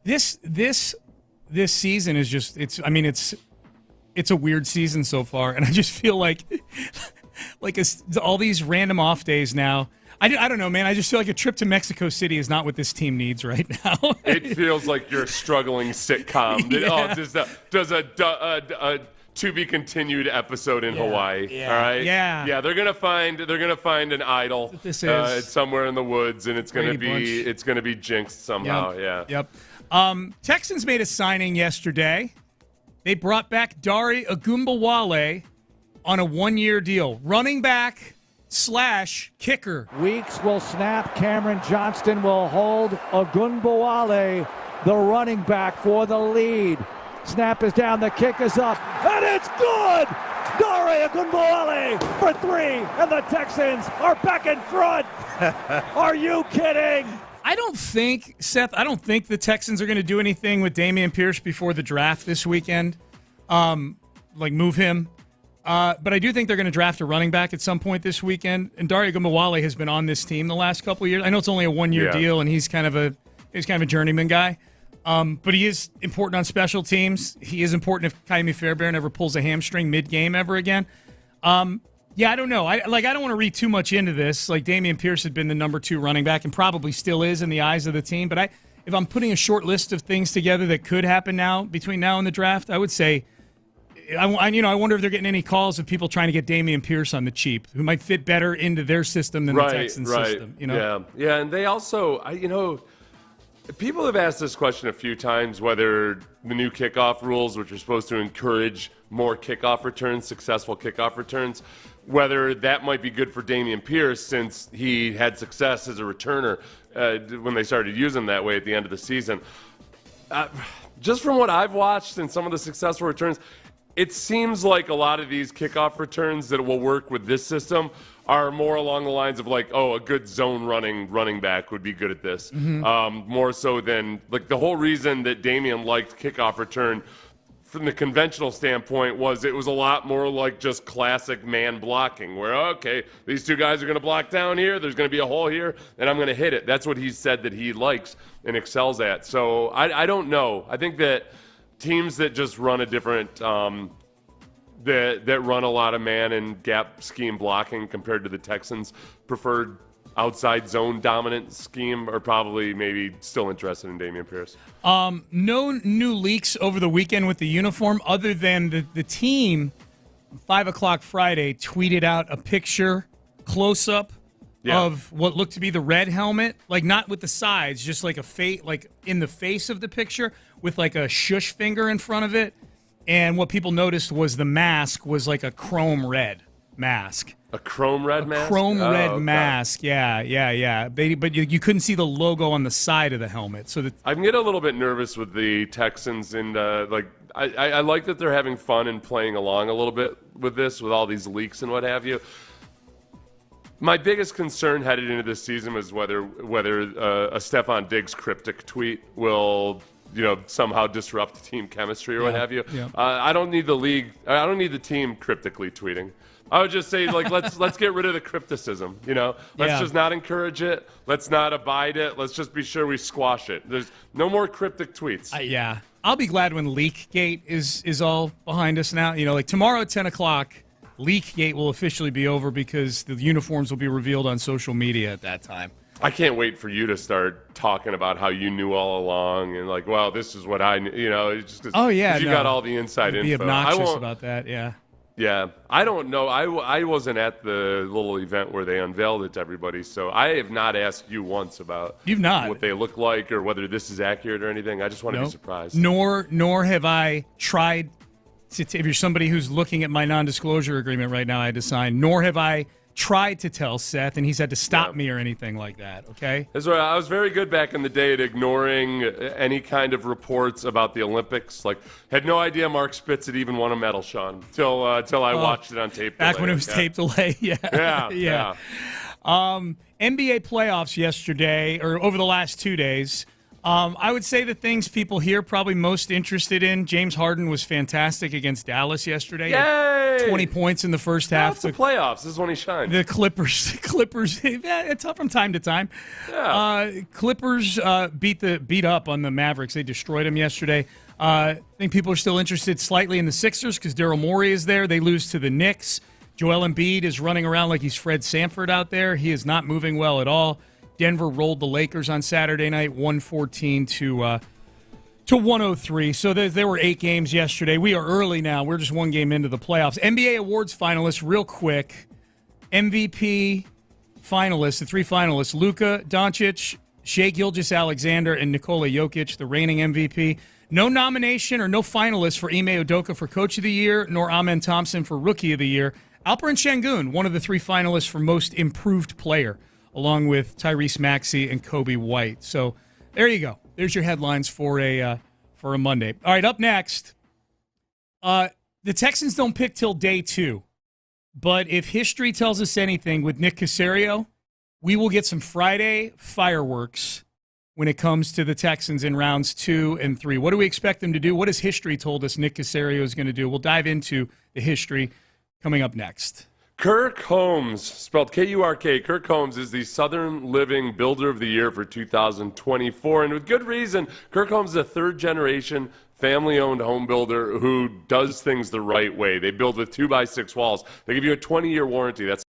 this, this season is just it's a weird season so far, and I just feel like all these random off days now. I don't know, man. I just feel like a trip to Mexico City is not what this team needs right now. It feels like you're a struggling sitcom. Yeah. Does a to be continued episode in Hawaii. Yeah. All right. Yeah. They're gonna find an idol somewhere in the woods, and it's gonna be jinxed somehow. Yep. Yep. Texans made a signing yesterday. They brought back Dare Ogunbowale on a 1-year deal. Running back / kicker. Weeks will snap. Cameron Johnston will hold. Ogunbowale, the running back, for the lead. Snap is down. The kick is up. And it's good! Dare Ogunbowale for 3. And the Texans are back in front. Are you kidding? I don't think, Seth, the Texans are going to do anything with Dameon Pierce before the draft this weekend, like move him. But I do think they're going to draft a running back at some point this weekend. And Dare Ogunbowale has been on this team the last couple of years. I know it's only a one-year deal, and he's kind of a journeyman guy. But he is important on special teams. He is important if Kaimi Fairbairn ever pulls a hamstring mid-game ever again. Yeah, I don't know. I don't want to read too much into this. Like, Dameon Pierce had been the number 2 running back and probably still is in the eyes of the team. But if I'm putting a short list of things together that could happen now between now and the draft, I would say, I wonder if they're getting any calls of people trying to get Dameon Pierce on the cheap, who might fit better into their system than the Texans system. Yeah, and they also, people have asked this question a few times, whether the new kickoff rules, which are supposed to encourage more kickoff returns, successful kickoff returns, whether that might be good for Dameon Pierce since he had success as a returner when they started using him that way at the end of the season. Just from what I've watched and some of the successful returns, it seems like a lot of these kickoff returns that will work with this system are more along the lines of like, a good zone running back would be good at this. Mm-hmm. More so than like the whole reason that Dameon liked kickoff return from the conventional standpoint was it was a lot more like just classic man blocking where, okay, these two guys are going to block down here, there's going to be a hole here, and I'm going to hit it. That's what he said that he likes and excels at. So I don't know. I think that teams that just run a different that run a lot of man and gap scheme blocking compared to the Texans' preferred outside zone dominant scheme are probably maybe still interested in Dameon Pierce. No new leaks over the weekend with the uniform other than the team 5 o'clock Friday tweeted out a picture close-up of what looked to be the red helmet, like not with the sides, just like like in the face of the picture with like a shush finger in front of it. And what people noticed was the mask was like a chrome red mask. A chrome red mask? Chrome red mask, yeah. But you couldn't see the logo on the side of the helmet. So I'm getting a little bit nervous with the Texans, and I like that they're having fun and playing along a little bit with this, with all these leaks and what have you. My biggest concern headed into this season was whether a Stephon Diggs cryptic tweet will somehow disrupt team chemistry or what have you. Yeah. I don't need the team cryptically tweeting. I would just say, let's get rid of the crypticism. Let's just not encourage it. Let's not abide it. Let's just be sure we squash it. There's no more cryptic tweets. I'll be glad when Leakgate is all behind us now. Like tomorrow at 10 o'clock, Leakgate will officially be over because the uniforms will be revealed on social media at that time. I can't wait for you to start talking about how you knew all along and like, well, this is what I knew. Just cause, you got all the inside info. Be obnoxious about that, yeah. Yeah, I don't know. I wasn't at the little event where they unveiled it to everybody, so I have not asked you once about what they look like or whether this is accurate or anything. I just want to be surprised. Nor have I tried to. If you're somebody who's looking at my non-disclosure agreement right now, I had to sign. Nor have I tried to tell Seth, and he's had to stop me or anything like that, okay? That's right. I was very good back in the day at ignoring any kind of reports about the Olympics. Like, had no idea Mark Spitz had even won a medal, Sean, till I watched it on tape delay. Back when it was tape delay, yeah. NBA playoffs yesterday, or over the last 2 days. I would say the things people here probably most interested in, James Harden was fantastic against Dallas yesterday. Yay! 20 points in the first half. It's the playoffs. This is when he shines. The Clippers, it's up from time to time. Yeah. Clippers beat up on the Mavericks. They destroyed them yesterday. I think people are still interested slightly in the Sixers because Daryl Morey is there. They lose to the Knicks. Joel Embiid is running around like he's Fred Sanford out there. He is not moving well at all. Denver rolled the Lakers on Saturday night, 114 to 103. So there were 8 games yesterday. We are early now. We're just 1 game into the playoffs. NBA awards finalists, real quick. MVP finalists, the 3 finalists, Luka Doncic, Shai Gilgeous-Alexander, and Nikola Jokic, the reigning MVP. No nomination or no finalists for Ime Udoka for Coach of the Year, nor Amen Thompson for Rookie of the Year. Alperen Şengün, one of the 3 finalists for Most Improved Player, along with Tyrese Maxey and Kobe White. So there you go. There's your headlines for a Monday. All right, up next, the Texans don't pick till day 2. But if history tells us anything with Nick Caserio, we will get some Friday fireworks when it comes to the Texans in rounds 2 and 3? What do we expect them to do? What has history told us Nick Caserio is going to do? We'll dive into the history coming up next. Kirk Holmes, spelled K-U-R-K. Kirk Holmes is the Southern Living Builder of the Year for 2024, and with good reason. Kirk Holmes is a third-generation family-owned home builder who does things the right way. They build with 2x6 walls. They give you a 20-year warranty. That's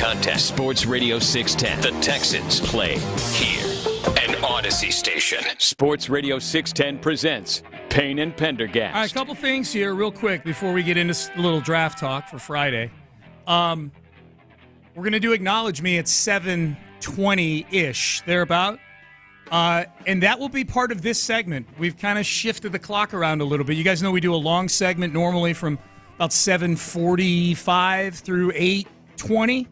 contest. Sports Radio 610. The Texans play here. An Odyssey station. Sports Radio 610 presents Payne and Pendergast. All right, a couple things here real quick before we get into a little draft talk for Friday. We're going to do Acknowledge Me at 7:20-ish, thereabout. And that will be part of this segment. We've kind of shifted the clock around a little bit. You guys know we do a long segment normally from about 7:45 through 8:20.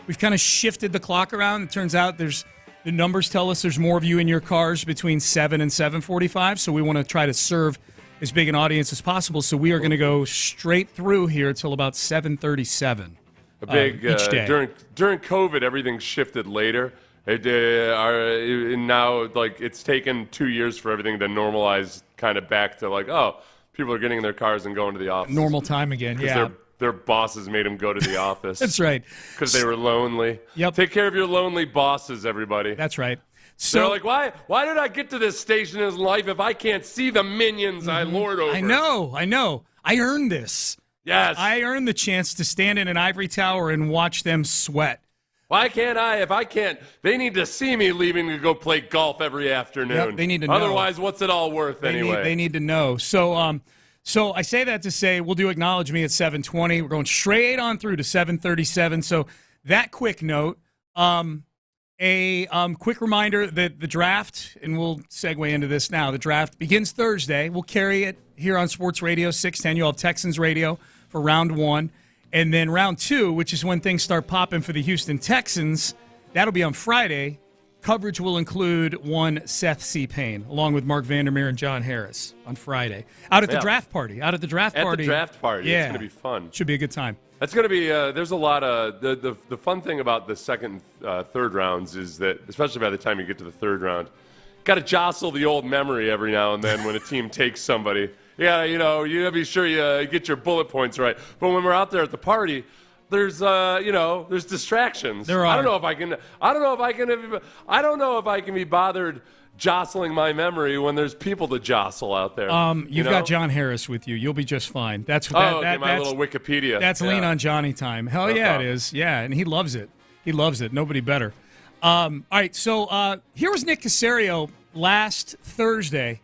We've kind of shifted the clock around. It turns out the numbers tell us there's more of you in your cars between 7 and 7:45, so we want to try to serve as big an audience as possible. So we are going to go straight through here till about 7:37 each day. During COVID, everything shifted later. Now, like, it's taken 2 years for everything to normalize kind of back to like, oh, people are getting in their cars and going to the office. Normal time again, yeah. Their bosses made them go to the office. That's right. Because they were lonely. Yep. Take care of your lonely bosses, everybody. That's right. So they're like, why did I get to this station in life if I can't see the minions I lord over? I know. I earned this. Yes. I earned the chance to stand in an ivory tower and watch them sweat. Why can't I? If I can't, they need to see me leaving to go play golf every afternoon. Yep, they need to know. Otherwise, what's it all worth anyway? They need to know. So I say that to say we'll do Acknowledge Me at 7:20. We're going straight on through to 7:37. So that quick note, quick reminder that the draft, and we'll segue into this now, the draft begins Thursday. We'll carry it here on Sports Radio 610. You'll have Texans Radio for round 1. And then round 2, which is when things start popping for the Houston Texans, that'll be on Friday. Coverage will include one Seth C. Payne, along with Mark Vandermeer and John Harris on Friday. Out at the draft party. At the draft party. Yeah. It's going to be fun. Should be a good time. That's going to be, there's a lot of, the fun thing about the second and third rounds is that, especially by the time you get to the third round, got to jostle the old memory every now and then when a team takes somebody. Yeah, you got to be sure you get your bullet points right. But when we're out there at the party, there's distractions. There are. I don't know if I can be bothered jostling my memory when there's people to jostle out there. You've got John Harris with you. You'll be just fine. My little Wikipedia. That's lean on Johnny time. Hell yeah, it is. Yeah, and he loves it. Nobody better. All right, so here was Nick Caserio last Thursday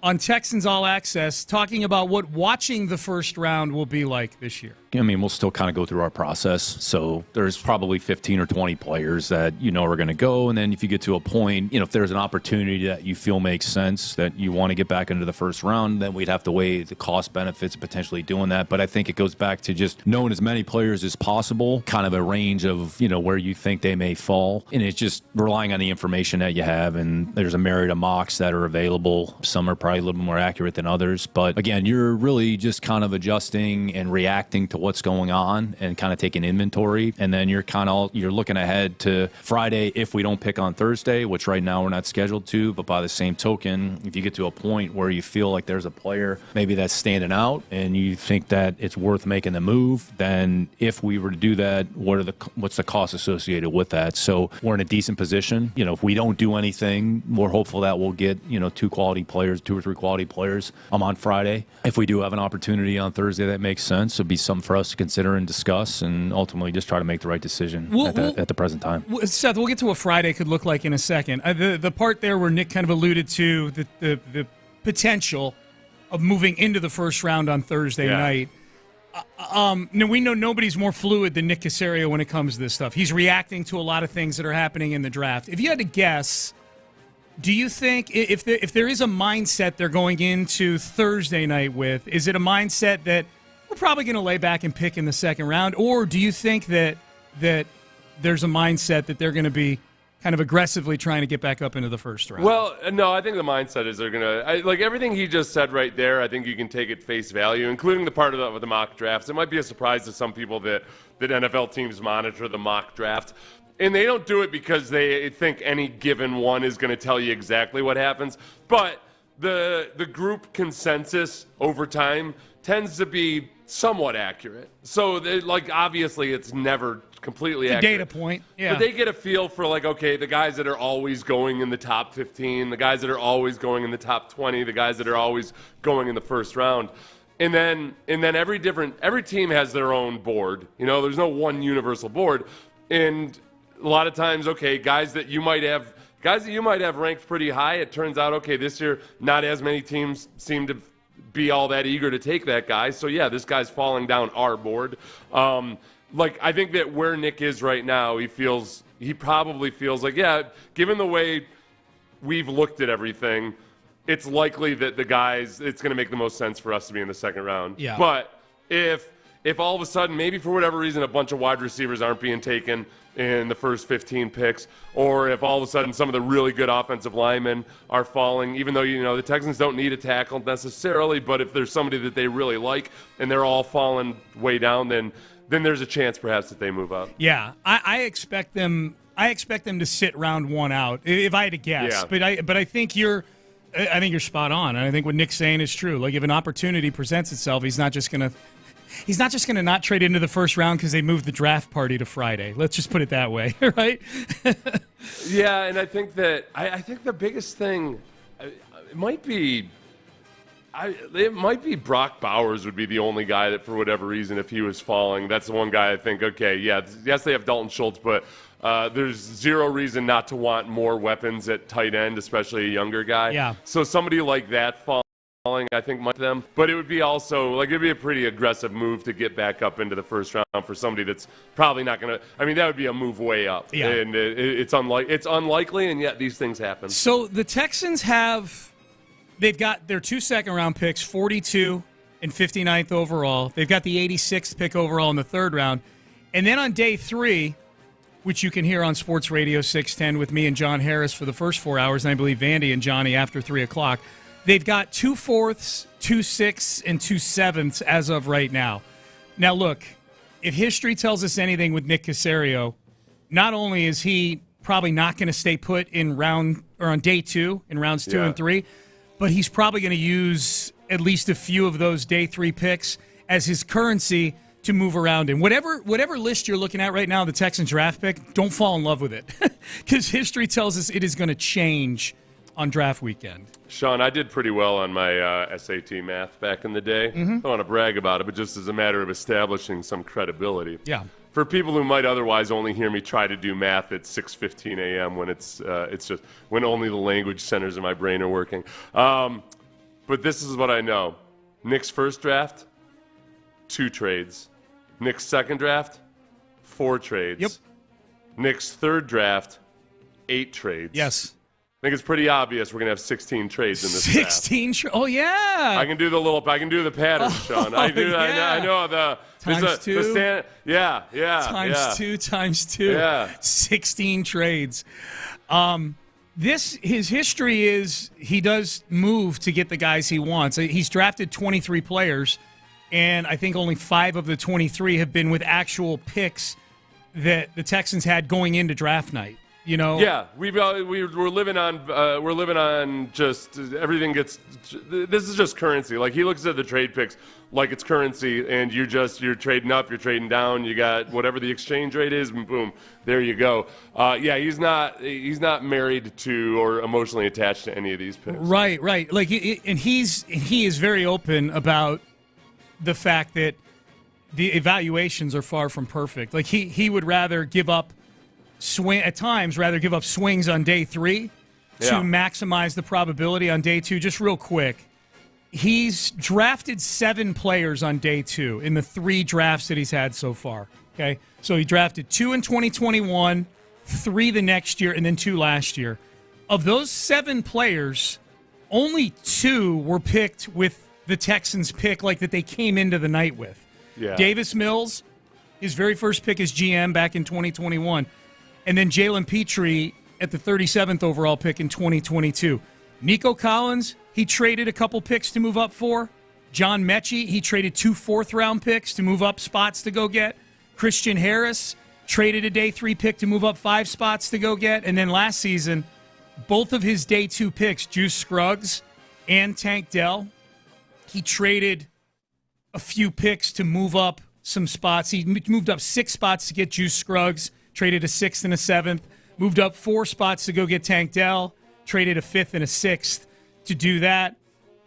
on Texans All Access talking about what watching the first round will be like this year. I mean, we'll still kind of go through our process. So there's probably 15 or 20 players that are going to go. And then if you get to a point, if there's an opportunity that you feel makes sense that you want to get back into the first round, then we'd have to weigh the cost benefits of potentially doing that. But I think it goes back to just knowing as many players as possible, kind of a range of, where you think they may fall. And it's just relying on the information that you have. And there's a myriad of mocks that are available. Some are probably a little more accurate than others. But again, you're really just kind of adjusting and reacting to what's going on and kind of taking inventory. And then you're looking ahead to Friday if we don't pick on Thursday, which right now we're not scheduled to. But by the same token, if you get to a point where you feel like there's a player maybe that's standing out and you think that it's worth making the move, then if we were to do that, what's the cost associated with that? So we're in a decent position. If we don't do anything, we're hopeful that we'll get 2 or 3 quality players on Friday. If we do have an opportunity on Thursday that makes sense, it'd be something for us to consider and discuss and ultimately just try to make the right decision at the present time. Seth, we'll get to what Friday could look like in a second. The part there where Nick kind of alluded to the potential of moving into the first round on Thursday night. We know nobody's more fluid than Nick Caserio when it comes to this stuff. He's reacting to a lot of things that are happening in the draft. If you had to guess, do you think if there is a mindset they're going into Thursday night with, is it a mindset that we're probably going to lay back and pick in the second round, or do you think that there's a mindset that they're going to be kind of aggressively trying to get back up into the first round? Well, no, I think the mindset is they're going to like everything he just said right there. I think you can take at face value, including the part of the mock drafts. It might be a surprise to some people that NFL teams monitor the mock draft. And they don't do it because they think any given one is going to tell you exactly what happens. But the group consensus over time tends to be somewhat accurate. So, obviously it's never completely accurate. Data point, yeah. But they get a feel for, okay, the guys that are always going in the top 15, the guys that are always going in the top 20, the guys that are always going in the first round. And then every team has their own board. There's no one universal board. And a lot of times, guys that you might have ranked pretty high, it turns out, this year not as many teams seem to be all that eager to take that guy. So yeah, this guy's falling down our board. I think that where Nick is right now, he probably feels like, yeah, given the way we've looked at everything, it's likely that it's going to make the most sense for us to be in the second round. Yeah. But if all of a sudden, maybe for whatever reason, a bunch of wide receivers aren't being taken in the first 15 picks, or if all of a sudden some of the really good offensive linemen are falling, even though, the Texans don't need a tackle necessarily, but if there's somebody that they really like and they're all falling way down, then there's a chance perhaps that they move up. Yeah, I expect them to sit round one out, if I had to guess. Yeah. But I think you're spot on, and I think what Nick's saying is true. Like, if an opportunity presents itself, he's not just gonna not trade into the first round because they moved the draft party to Friday. Let's just put it that way, right? Yeah, and I think that I think the biggest thing it might be Brock Bowers would be the only guy that, for whatever reason, if he was falling, that's the one guy I think, yes, they have Dalton Schultz, but there's zero reason not to want more weapons at tight end, especially a younger guy. Yeah. So somebody like that falling, I think, might them. But it would be also, it'd be a pretty aggressive move to get back up into the first round for somebody that's probably not going to, that would be a move way up. Yeah. And it's unlikely, and yet these things happen. So the Texans they've got their 2 second-round picks, 42 and 59th overall. They've got the 86th pick overall in the third round. And then on day 3, which you can hear on Sports Radio 610 with me and John Harris for the first 4 hours, and I believe Vandy and Johnny after 3 o'clock, they've got 2 4ths, 2 6ths, and 2 7ths as of right now. Now, look, if history tells us anything with Nick Caserio, not only is he probably not going to stay put on day 2 in rounds 2 and 3, but he's probably going to use at least a few of those day 3 picks as his currency to move around in. Whatever list you're looking at right now, the Texans draft pick, don't fall in love with it. Because history tells us it is going to change on draft weekend. Sean, I did pretty well on my SAT math back in the day. I don't want to brag about it, but just as a matter of establishing some credibility. Yeah. For people who might otherwise only hear me try to do math at 6:15 a.m. when it's just when only the language centers in my brain are working. But this is what I know. Nick's first draft, 2 trades. Nick's second draft, 4 trades. Yep. Nick's third draft, 8 trades. Yes. I think it's pretty obvious we're going to have 16 trades in this 16 Oh, yeah. I can do the pattern, Sean. I know the times 2. Yeah. Times 2. Yeah. 16 trades. His history is he does move to get the guys he wants. He's drafted 23 players, and I think only 5 of the 23 have been with actual picks that the Texans had going into draft night. Yeah, we're living on just everything gets. This is just currency. Like, he looks at the trade picks like it's currency, and you're trading up, you're trading down. You got whatever the exchange rate is, and boom, there you go. He's not married to or emotionally attached to any of these picks. Right. Like, he is very open about the fact that the evaluations are far from perfect. Like, he would rather give up swings on day 3 to maximize the probability on day 2. Just real quick, he's drafted 7 players on day 2 in the 3 drafts that he's had so far. Okay, so he drafted 2 in 2021, 3 the next year, and then 2 last year. Of those 7 players, only 2 were picked with the Texans pick, like that they came into the night with. Yeah. Davis Mills, his very first pick as GM back in 2021. And then Jalen Petrie at the 37th overall pick in 2022. Nico Collins, he traded a couple picks to move up for. John Mechie, he traded 2 4th-round picks to move up spots to go get. Christian Harris traded a day 3 pick to move up 5 spots to go get. And then last season, both of his day 2 picks, Juice Scruggs and Tank Dell, he traded a few picks to move up some spots. He moved up 6 spots to get Juice Scruggs, traded a 6th and a 7th, moved up 4 spots to go get Tank Dell, traded a 5th and a 6th to do that.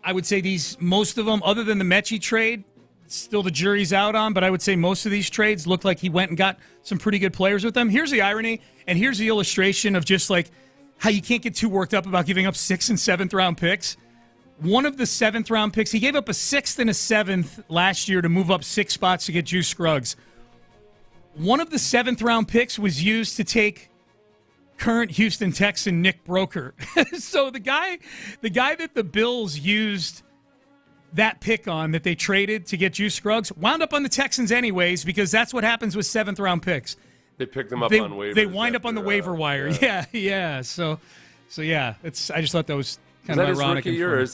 I would say most of them, other than the Mechie trade, still the jury's out on, but I would say most of these trades look like he went and got some pretty good players with them. Here's the irony, and here's the illustration of just like how you can't get too worked up about giving up 6th and 7th round picks. One of the 7th round picks, he gave up a 6th and a 7th last year to move up 6 spots to get Juice Scruggs. One of the 7th round picks was used to take current Houston Texan Nick Broker. So the guy that the Bills used that pick on, that they traded to get Juice Scruggs, wound up on the Texans anyways, because that's what happens with 7th round picks. They pick them up on waivers. They wind up on the waiver wire. Yeah. So yeah, I just thought that was kind of ironic. His rookie year?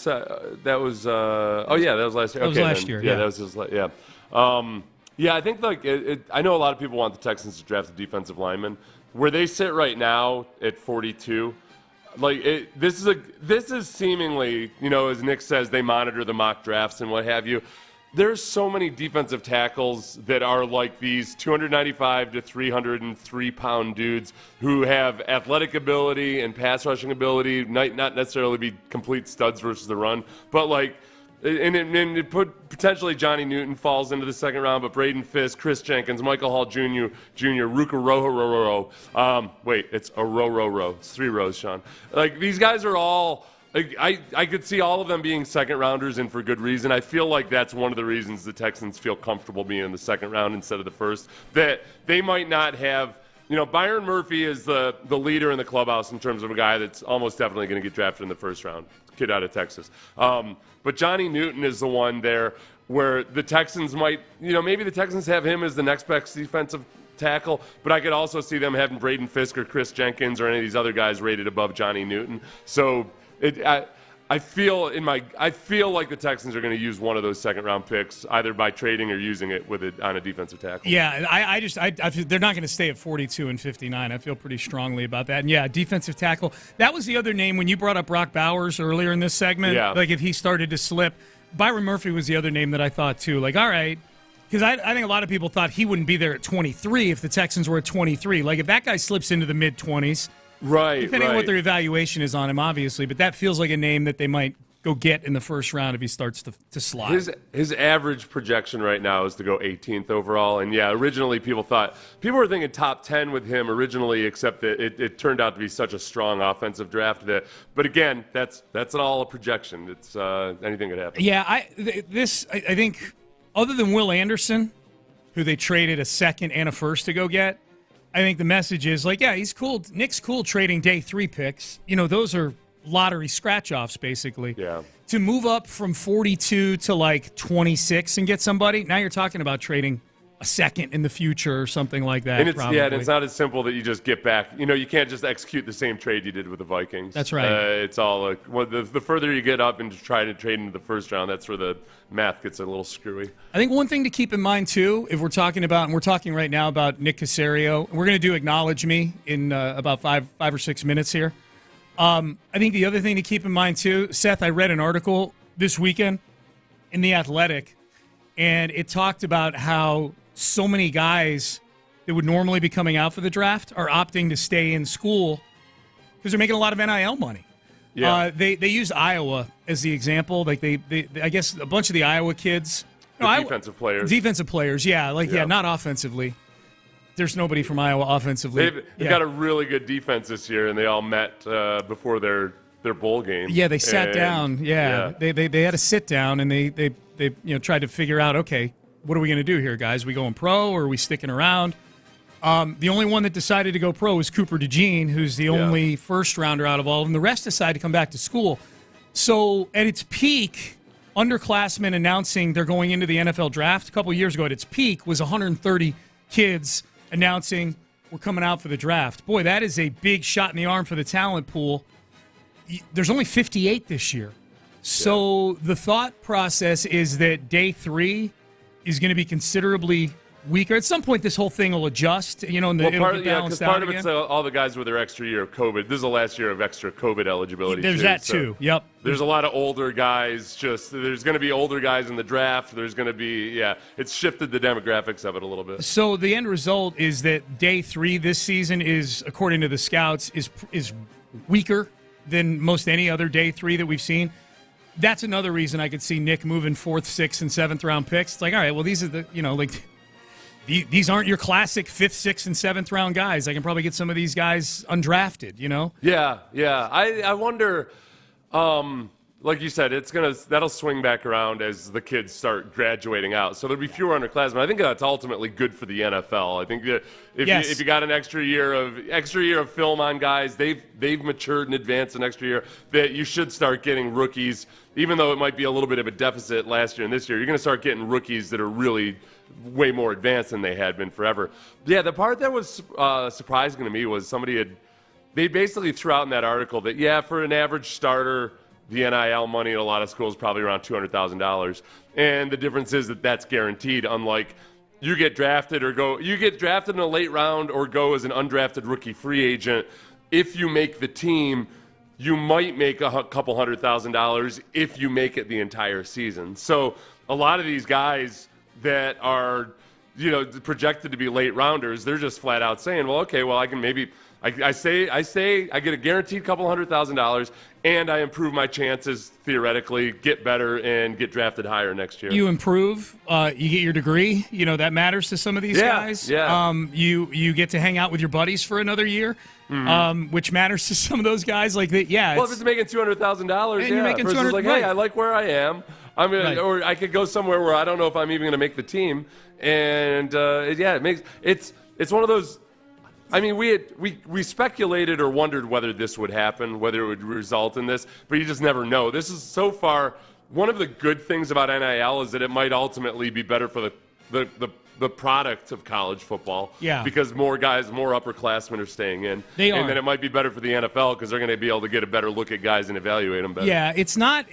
That was that was last year. That was last year. Yeah, that was his. Yeah, I think I know a lot of people want the Texans to draft a defensive lineman. Where they sit right now at 42, this is seemingly, as Nick says, they monitor the mock drafts and what have you. There's so many defensive tackles that are like these 295 to 303 pound dudes who have athletic ability and pass rushing ability, not necessarily be complete studs versus the run, but and potentially Johnny Newton falls into the 2nd round, but Braden Fisk, Chris Jenkins, Michael Hall Jr., Ruka Roho. Wait, it's a row. It's 3 rows, Sean. These guys are all. I could see all of them being 2nd rounders, and for good reason. I feel like that's one of the reasons the Texans feel comfortable being in the 2nd round instead of the 1st. That they might not have, Byron Murphy is the leader in the clubhouse in terms of a guy that's almost definitely going to get drafted in the 1st round, kid out of Texas. But Johnny Newton is the one there where the Texans might, maybe the Texans have him as the next best defensive tackle, but I could also see them having Braden Fisk or Chris Jenkins or any of these other guys rated above Johnny Newton. So I feel like the Texans are going to use one of those 2nd round picks either by trading or using it with it on a defensive tackle. Yeah, I they're not going to stay at 42 and 59. I feel pretty strongly about that. And yeah, defensive tackle. That was the other name when you brought up Brock Bowers earlier in this segment. Yeah. If he started to slip, Byron Murphy was the other name that I thought too. All right. Because I think a lot of people thought he wouldn't be there at 23 if the Texans were at 23. If that guy slips into the mid-20s, right, depending on what their evaluation is on him, obviously. But that feels like a name that they might go get in the 1st round if he starts to slide. His average projection right now is to go 18th overall. And, originally people were thinking top 10 with him originally, except that it turned out to be such a strong offensive draft. But, again, that's all a projection. It's anything could happen. Yeah, I think other than Will Anderson, who they traded a 2nd and a 1st to go get, I think the message is he's cool. Nick's cool trading day 3 picks. Those are lottery scratch-offs, basically. Yeah. To move up from 42 to 26 and get somebody, now you're talking about trading a 2nd in the future or something like that. And it's not as simple that you just get back. You can't just execute the same trade you did with the Vikings. That's right. It's all the further you get up and try to trade into the 1st round, that's where the math gets a little screwy. I think one thing to keep in mind too, if we're talking right now about Nick Caserio, we're going to do Acknowledge Me in about five or 6 minutes here. I think the other thing to keep in mind too, Seth, I read an article this weekend in The Athletic, and it talked about how so many guys that would normally be coming out for the draft are opting to stay in school because they're making a lot of NIL money. Yeah. They use Iowa as the example. I guess a bunch of the Iowa kids. Defensive players. Defensive players, yeah. Not offensively. There's nobody from Iowa offensively. They've got a really good defense this year, and they all met before their bowl game. Yeah, they sat down. Yeah. They had a sit down, and they tried to figure out, okay, what are we going to do here, guys? We going pro or are we sticking around? The only one that decided to go pro was Cooper DeJean, who's the only 1st rounder out of all of them. The rest decided to come back to school. So at its peak, underclassmen announcing they're going into the NFL draft a couple years ago at its peak was 130 kids announcing we're coming out for the draft. Boy, that is a big shot in the arm for the talent pool. There's only 58 this year. So the thought process is that day 3 is going to be considerably weaker. At some point, this whole thing will adjust, and it'll be balanced out again. Part of it's all the guys with their extra year of COVID. This is the last year of extra COVID eligibility. There's that too. Yep. There's a lot of older guys. There's going to be older guys in the draft. There's going to be it's shifted the demographics of it a little bit. So the end result is that day 3 this season is, according to the scouts, is weaker than most any other day 3 that we've seen. That's another reason I could see Nick moving 4th, 6th, and 7th round picks. It's like, all right, well, these are the, these aren't your classic 5th, 6th, and 7th round guys. I can probably get some of these guys undrafted, Yeah. I wonder, like you said, that'll swing back around as the kids start graduating out. So there'll be fewer underclassmen. I think that's ultimately good for the NFL. I think that if you got an extra year of film on guys, they've matured and advanced an extra year, that you should start getting rookies, even though it might be a little bit of a deficit last year and this year. You're going to start getting rookies that are really way more advanced than they had been forever. Yeah, the part that was surprising to me was they basically threw out in that article that, for an average starter, the NIL money at a lot of schools is probably around $200,000. And the difference is that's guaranteed, unlike you get drafted in a late round or go as an undrafted rookie free agent. If you make the team, you might make a couple $100,000 if you make it the entire season. So a lot of these guys that are, projected to be late rounders, they're just flat out saying, well, okay, well, I can maybe – I say I get a guaranteed couple $100,000, and I improve my chances theoretically, get better, and get drafted higher next year. You improve, you get your degree. That matters to some of these guys. Yeah. You get to hang out with your buddies for another year, which matters to some of those guys. Like that, Well, if it's making $200,000, you're making $200,000. Like, hey, I like where I am. Or I could go somewhere where I don't know if I'm even going to make the team. And it's one of those. I mean, we speculated or wondered whether this would happen, whether it would result in this, but you just never know. This is so far one of the good things about NIL is that it might ultimately be better for the product of college football. Yeah. Because more upperclassmen are staying in. They are. And then it might be better for the NFL because they're going to be able to get a better look at guys and evaluate them better. Yeah, it's not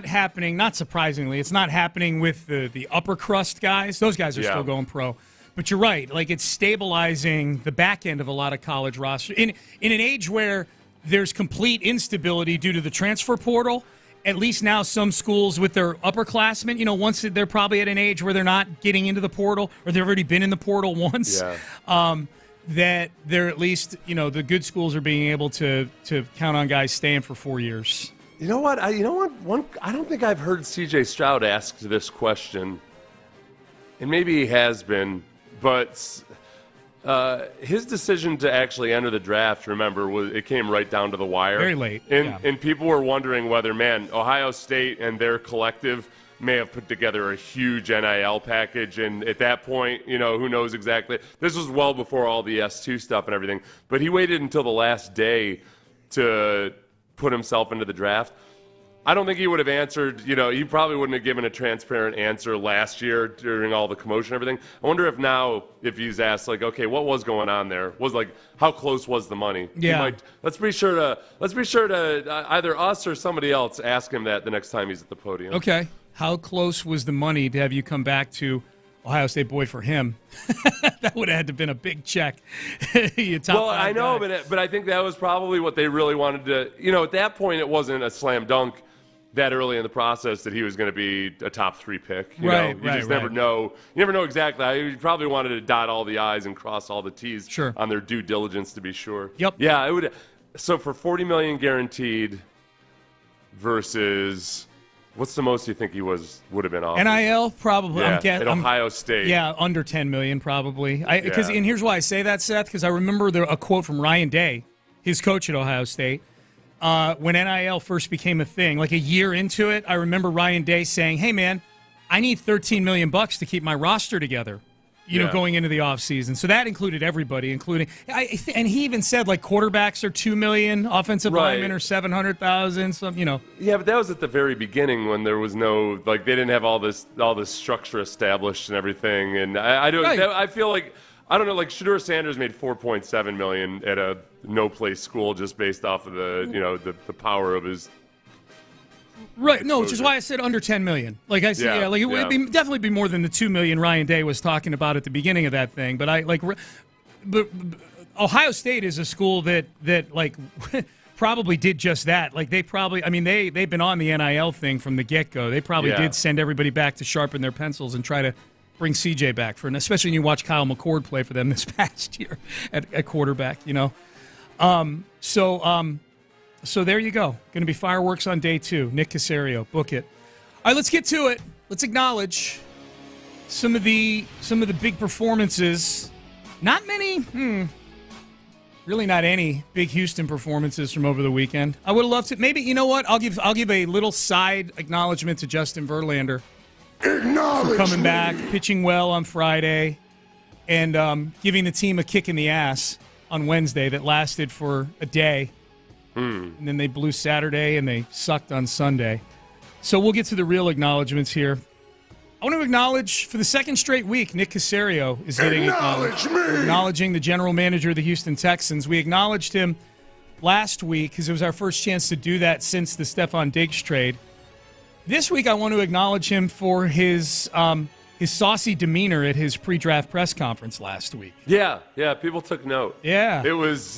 happening, not surprisingly, it's not happening with the upper crust guys. Those guys are still going pro. But you're right. Like, it's stabilizing the back end of a lot of college rosters. In an age where there's complete instability due to the transfer portal, at least now some schools with their upperclassmen, once they're probably at an age where they're not getting into the portal or they've already been in the portal once, that they're at least, the good schools are being able to count on guys staying for 4 years. You know what? I don't think I've heard C.J. Stroud ask this question, and maybe he has been. But his decision to actually enter the draft, remember, it came right down to the wire. Very late. And people were wondering whether, Ohio State and their collective may have put together a huge NIL package. And at that point, who knows exactly. This was well before all the S2 stuff and everything. But he waited until the last day to put himself into the draft. I don't think he would have answered, he probably wouldn't have given a transparent answer last year during all the commotion and everything. I wonder if he's asked, like, okay, what was going on there? How close was the money? Yeah. Let's be sure to either us or somebody else ask him that the next time he's at the podium. Okay. How close was the money to have you come back to Ohio State boy for him? That would have had to have been a big check. I know, but I think that was probably what they really wanted to, at that point it wasn't a slam dunk that early in the process that he was going to be a top 3 pick. You never know. You never know exactly. He probably wanted to dot all the I's and cross all the T's on their due diligence to be sure. Yep. Yeah, it would. So for $40 million guaranteed versus what's the most you think he would have been offered? NIL probably. Yeah, at Ohio State. Yeah, under $10 million probably. And here's why I say that, Seth, because I remember a quote from Ryan Day, his coach at Ohio State. When NIL first became a thing, like a year into it, I remember Ryan Day saying, hey, man, I need $13 million to keep my roster together, going into the offseason. So that included everybody, including and he even said, like, quarterbacks are $2 million, offensive linemen are $700,000, Yeah, but that was at the very beginning when there was no, like, they didn't have all this structure established and everything. And I feel like, I don't know, like Shedeur Sanders made $4.7 million at a no-place school just based off of the power of his. Right. exposure. No, which is why I said under $10 million. Like I said, it would definitely be more than the $2 million Ryan Day was talking about at the beginning of that thing. But but Ohio State is a school that like probably did just that. Like they've been on the NIL thing from the get-go. They probably did send everybody back to sharpen their pencils and try to bring CJ back especially when you watch Kyle McCord play for them this past year at quarterback, So there you go. Going to be fireworks on day 2. Nick Caserio, book it. All right, let's get to it. Let's acknowledge some of the big performances. Not many, really not any big Houston performances from over the weekend. I would have loved to. Maybe, you know what? I'll give a little side acknowledgement to Justin Verlander for coming back, pitching well on Friday, and giving the team a kick in the ass on Wednesday that lasted for a day. And then they blew Saturday, and they sucked on Sunday. So we'll get to the real acknowledgments here. I want to acknowledge, for the second straight week, Nick Caserio is getting acknowledging the general manager of the Houston Texans. We acknowledged him last week because it was our first chance to do that since the Stephon Diggs trade. This week, I want to acknowledge him for his saucy demeanor at his pre-draft press conference last week. Yeah, people took note. Yeah, it was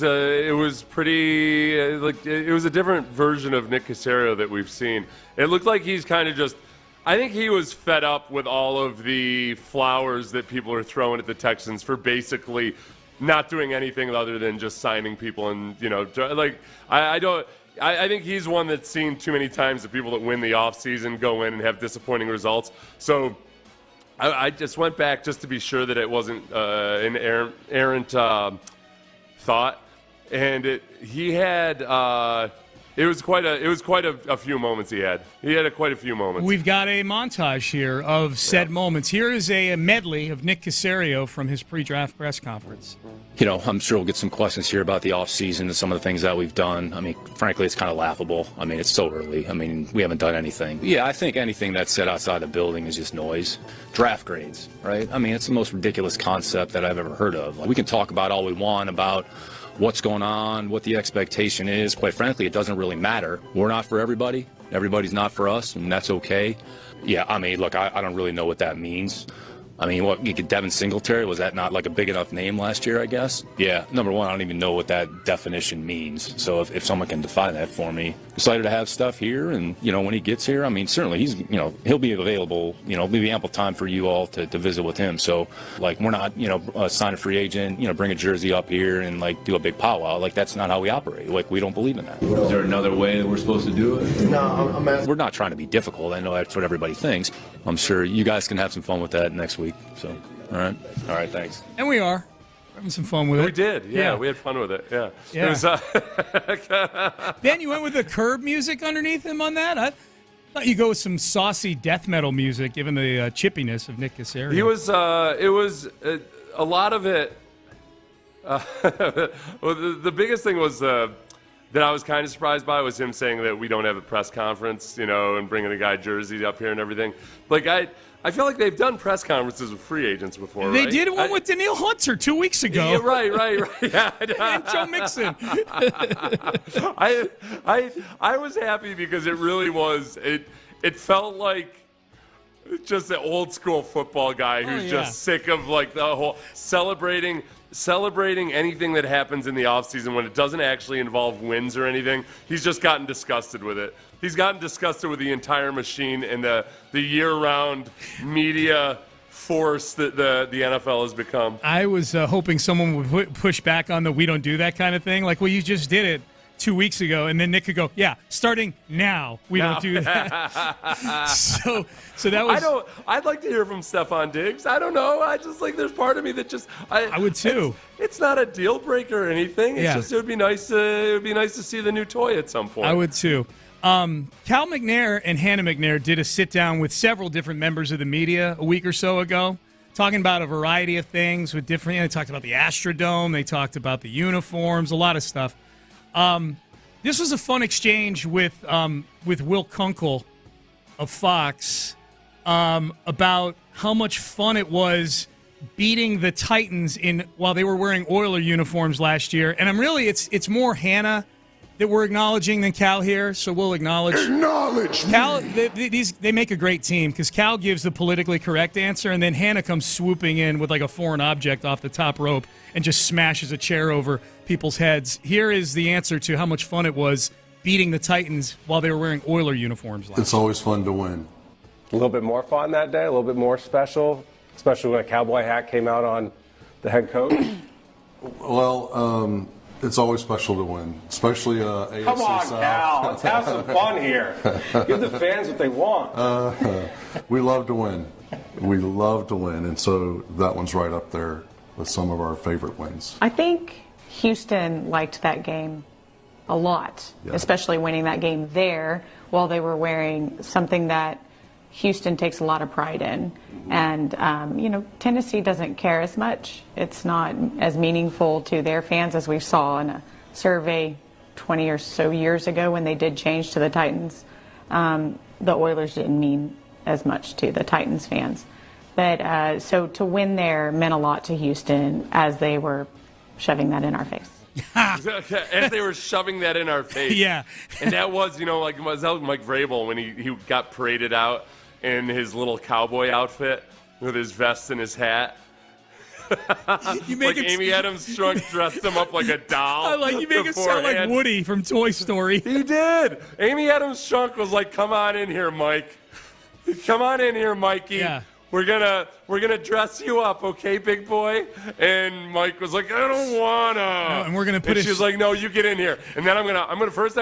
pretty it was a different version of Nick Caserio that we've seen. It looked like he's kind of just. I think he was fed up with all of the flowers that people are throwing at the Texans for basically not doing anything other than just signing people, and I think he's one that's seen too many times the people that win the offseason go in and have disappointing results. So I just went back just to be sure that it wasn't an errant thought, and he had. It was quite a few moments he had. He had quite a few moments. We've got a montage here of said moments. Here is a medley of Nick Caserio from his pre-draft press conference. You know, I'm sure we'll get some questions here about the offseason and some of the things that we've done. I mean, frankly, it's kind of laughable. I mean, it's so early. I mean, we haven't done anything. Yeah, I think anything that's said outside the building is just noise. Draft grades, right? I mean, it's the most ridiculous concept that I've ever heard of. Like, we can talk about all we want about what's going on, what the expectation is. Quite frankly, it doesn't really matter. We're not for everybody. Everybody's not for us, and that's okay. Yeah, I mean, look, I don't really know what that means. I mean, Devin Singletary, was that not like a big enough name last year, I guess? Yeah, number one, I don't even know what that definition means. So if someone can define that for me. Excited to have stuff here, and, when he gets here, I mean, certainly he's, he'll be available, there'll be ample time for you all to visit with him. So, we're not, sign a free agent, bring a jersey up here and, do a big powwow. That's not how we operate. We don't believe in that. Is there another way that we're supposed to do it? No, I'm asking. We're not trying to be difficult. I know that's what everybody thinks. I'm sure you guys can have some fun with that next week. So, all right, thanks. And we are having some fun with it. We did, yeah. We had fun with it, yeah. It was, Ben, you went with the Curb music underneath him on that? I thought you go with some saucy death metal music, given the chippiness of Nick Caserio. He was, it was a lot of it. Well, the biggest thing was that I was kind of surprised by was him saying that we don't have a press conference, and bringing the guy jersey up here and everything. I feel like they've done press conferences with free agents before, They did one with Danielle Hunter 2 weeks ago. Yeah, right. Yeah, and Joe Mixon. I was happy because it really was. It felt like just an old school football guy who's just sick of the whole celebrating anything that happens in the offseason when it doesn't actually involve wins or anything. He's just gotten disgusted with it. He's gotten disgusted with the entire machine and the year-round media force that the NFL has become. I was hoping someone would push back on the we don't do that kind of thing. You just did it 2 weeks ago, and then Nick could go, starting now, we don't do that. so that was... I'd like to hear from Stephon Diggs. I don't know. I just there's part of me that just... I would too. It's not a deal breaker or anything. It's just it would be nice to see the new toy at some point. I would too. Cal McNair and Hannah McNair did a sit-down with several different members of the media a week or so ago, talking about a variety of things with different... They talked about the Astrodome. They talked about the uniforms, a lot of stuff. This was a fun exchange with Will Kunkel of Fox about how much fun it was beating the Titans while they were wearing Oiler uniforms last year. And it's more Hannah that we're acknowledging than Cal here, so we'll acknowledge. Cal, they make a great team because Cal gives the politically correct answer, and then Hannah comes swooping in with a foreign object off the top rope and just smashes a chair over people's heads. Here is the answer to how much fun it was beating the Titans while they were wearing Oiler uniforms last year. It's always fun to win. A little bit more fun that day, a little bit more special, especially when a cowboy hat came out on the head coach. Well, It's always special to win, especially AFC Come on, South. Cal. Let's have some fun here. Give the fans what they want. We love to win. We love to win, and so that one's right up there with some of our favorite wins. I think Houston liked that game a lot, especially winning that game there while they were wearing something that Houston takes a lot of pride in. And, Tennessee doesn't care as much. It's not as meaningful to their fans as we saw in a survey 20 or so years ago when they did change to the Titans. The Oilers didn't mean as much to the Titans fans. But so to win there meant a lot to Houston as they were shoving that in our face. As they were shoving that in our face. Yeah. And that was, like Mike Vrabel when he got paraded out in his little cowboy outfit with his vest and his hat. You make like Amy Adams Strunk dressed him up like a doll. I like you make it sound like Woody from Toy Story. He did. Amy Adams Strunk was like, "Come on in here, Mike. Come on in here, Mikey. Yeah. We're gonna dress you up, okay, big boy?" And Mike was like, "I don't wanna." No, and we're gonna put. She was like, "No, you get in here." And then I'm gonna embarrass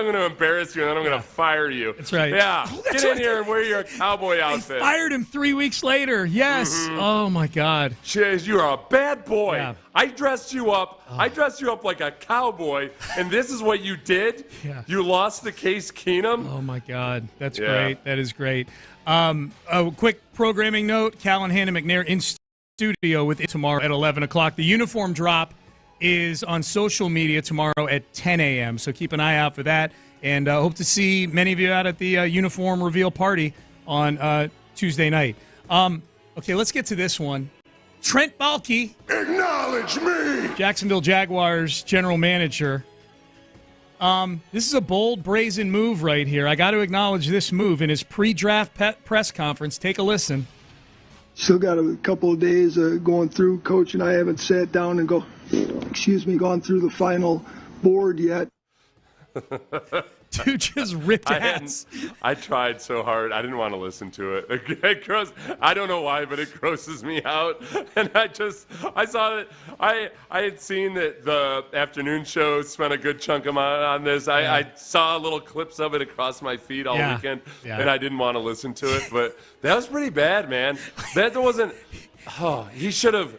you, and then I'm gonna fire you. That's right. Yeah, get in here and wear your cowboy outfit. They fired him 3 weeks later. Yes. Mm-hmm. Oh my God. You're a bad boy. Yeah. I dressed you up. I dressed you up like a cowboy, and this is what you did. Yeah. You lost to Case Keenum. Oh my God, that's great. That is great. A quick programming note, Callahan and McNair in studio with it tomorrow at 11 o'clock. The uniform drop is on social media tomorrow at 10 a.m., so keep an eye out for that. And hope to see many of you out at the uniform reveal party on Tuesday night. Okay, let's get to this one. Trent Baalke. Acknowledge me! Jacksonville Jaguars general manager. This is a bold, brazen move right here. I got to acknowledge this move in his pre-draft press conference. Take a listen. Still got a couple of days going through. Coach and I haven't sat down and gone through the final board yet. Dude just ripped ass. I tried so hard. I didn't want to listen to it. I don't know why, but it grosses me out. And I saw that. I had seen that the afternoon show spent a good chunk of money on this. I saw little clips of it across my feed all weekend, and I didn't want to listen to it. But that was pretty bad, man. That wasn't. Oh, he should have.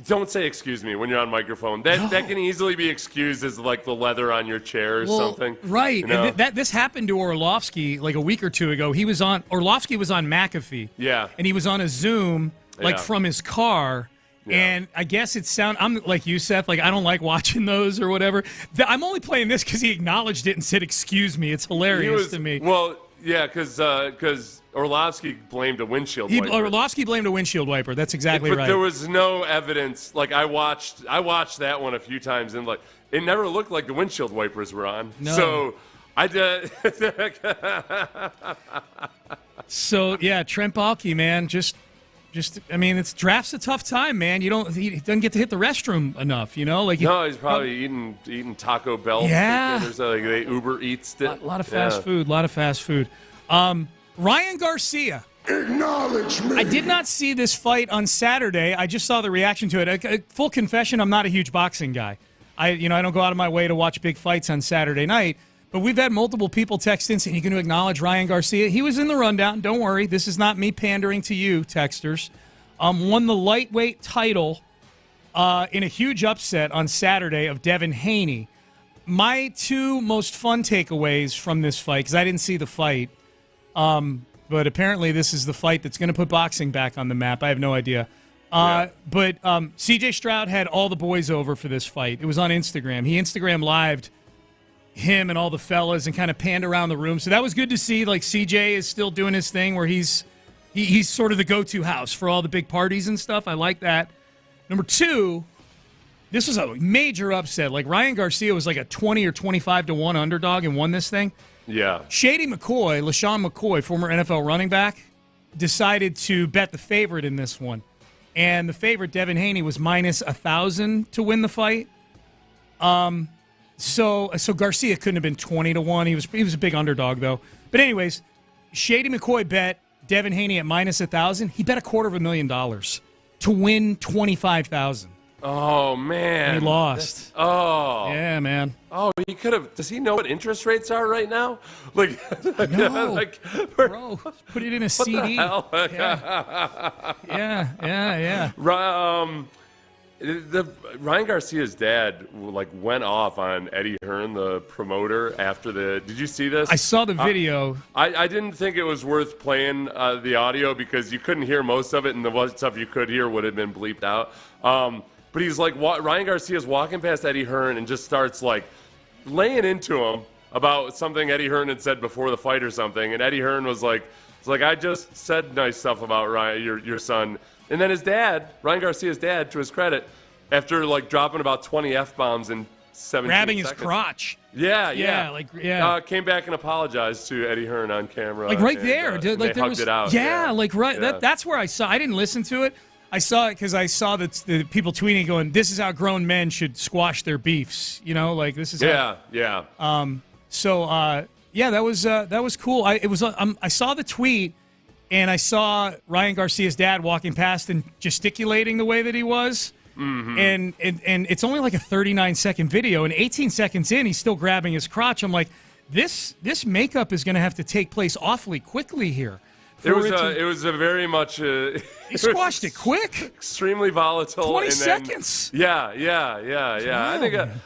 Don't say excuse me when you're on microphone. That can easily be excused as like the leather on your chair or something. Right. You know? And this happened to Orlovsky like a week or two ago. Orlovsky was on McAfee. Yeah. And he was on a Zoom from his car. Yeah. And I guess I'm like you, Seth, like I don't like watching those or whatever. I'm only playing this because he acknowledged it and said, "Excuse me." It's hilarious to me. Well, yeah, because Orlovsky blamed a windshield wiper. Orlovsky blamed a windshield wiper. That's exactly right. But there was no evidence. Like I watched that one a few times, and like it never looked like the windshield wipers were on. No. So I did. So yeah, Trent Baalke, man, just I mean, draft's a tough time, man. He doesn't get to hit the restroom enough, No, he's probably eating Taco Bell. Yeah. Or something. They Uber Eats it. A lot of fast food. Ryan Garcia. Acknowledge me. I did not see this fight on Saturday. I just saw the reaction to it. Full confession, I'm not a huge boxing guy. I don't go out of my way to watch big fights on Saturday night. But we've had multiple people text in saying, "You're going to acknowledge Ryan Garcia." He was in the rundown. Don't worry. This is not me pandering to you, texters. Won the lightweight title in a huge upset on Saturday of Devin Haney. My two most fun takeaways from this fight, because I didn't see the fight, but apparently this is the fight that's going to put boxing back on the map. I have no idea. But C.J. Stroud had all the boys over for this fight. It was on Instagram. He Instagram lived him and all the fellas and kind of panned around the room. So that was good to see. Like CJ is still doing his thing where he's sort of the go-to house for all the big parties and stuff. I like that. Number two, this was a major upset. Like Ryan Garcia was like a 20 or 25-1 underdog and won this thing. Yeah. LaShawn McCoy, former NFL running back, decided to bet the favorite in this one. And the favorite, Devin Haney, was minus 1,000 to win the fight. So Garcia couldn't have been 20-1. He was a big underdog though. But anyways, Shady McCoy bet Devin Haney at minus 1,000. He bet $250,000 to win $25,000. Oh, man. He lost. Yeah, man. Oh, he could have. Does he know what interest rates are right now? Like, no. like, bro, put it in a CD. What the hell? Yeah. Ryan Garcia's dad went off on Eddie Hearn, the promoter, after the. Did you see this? I saw the video. I didn't think it was worth playing the audio because you couldn't hear most of it, and the stuff you could hear would have been bleeped out. But he's like, Ryan Garcia's walking past Eddie Hearn and just starts laying into him about something Eddie Hearn had said before the fight or something, and Eddie Hearn was like, I just said nice stuff about Ryan, your son. And then his dad, Ryan Garcia's dad, to his credit, after dropping about 20 F-bombs in 17 grabbing seconds. his crotch. Yeah. Came back and apologized to Eddie Hearn on camera. Right there. They hugged it out. Yeah. That's where I saw. I didn't listen to it. I saw it because I saw that the people tweeting going, "This is how grown men should squash their beefs." This is. Yeah. That was cool. I saw the tweet, and I saw Ryan Garcia's dad walking past and gesticulating the way that he was. Mm-hmm. And it's only a 39-second video, and 18 seconds in, he's still grabbing his crotch. I'm like, this makeup is going to have to take place awfully quickly here. It was a very much. He squashed it quick. Extremely volatile. 20 seconds. Yeah.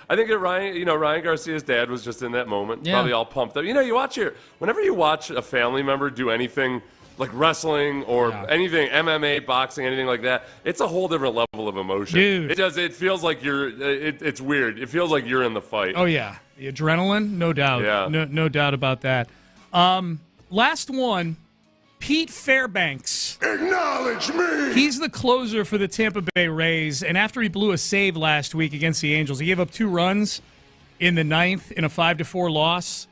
I think Ryan Garcia's dad was just in that moment, probably all pumped up. Whenever you watch a family member do anything like wrestling or anything, MMA, boxing, anything like that, it's a whole different level of emotion. Dude. It feels like it's weird. It feels like you're in the fight. Oh, yeah. The adrenaline, no doubt. Yeah. No doubt about that. Last one, Pete Fairbanks. Acknowledge me! He's the closer for the Tampa Bay Rays, and after he blew a save last week against the Angels, he gave up 2 runs in the 9th in a 5-4 loss.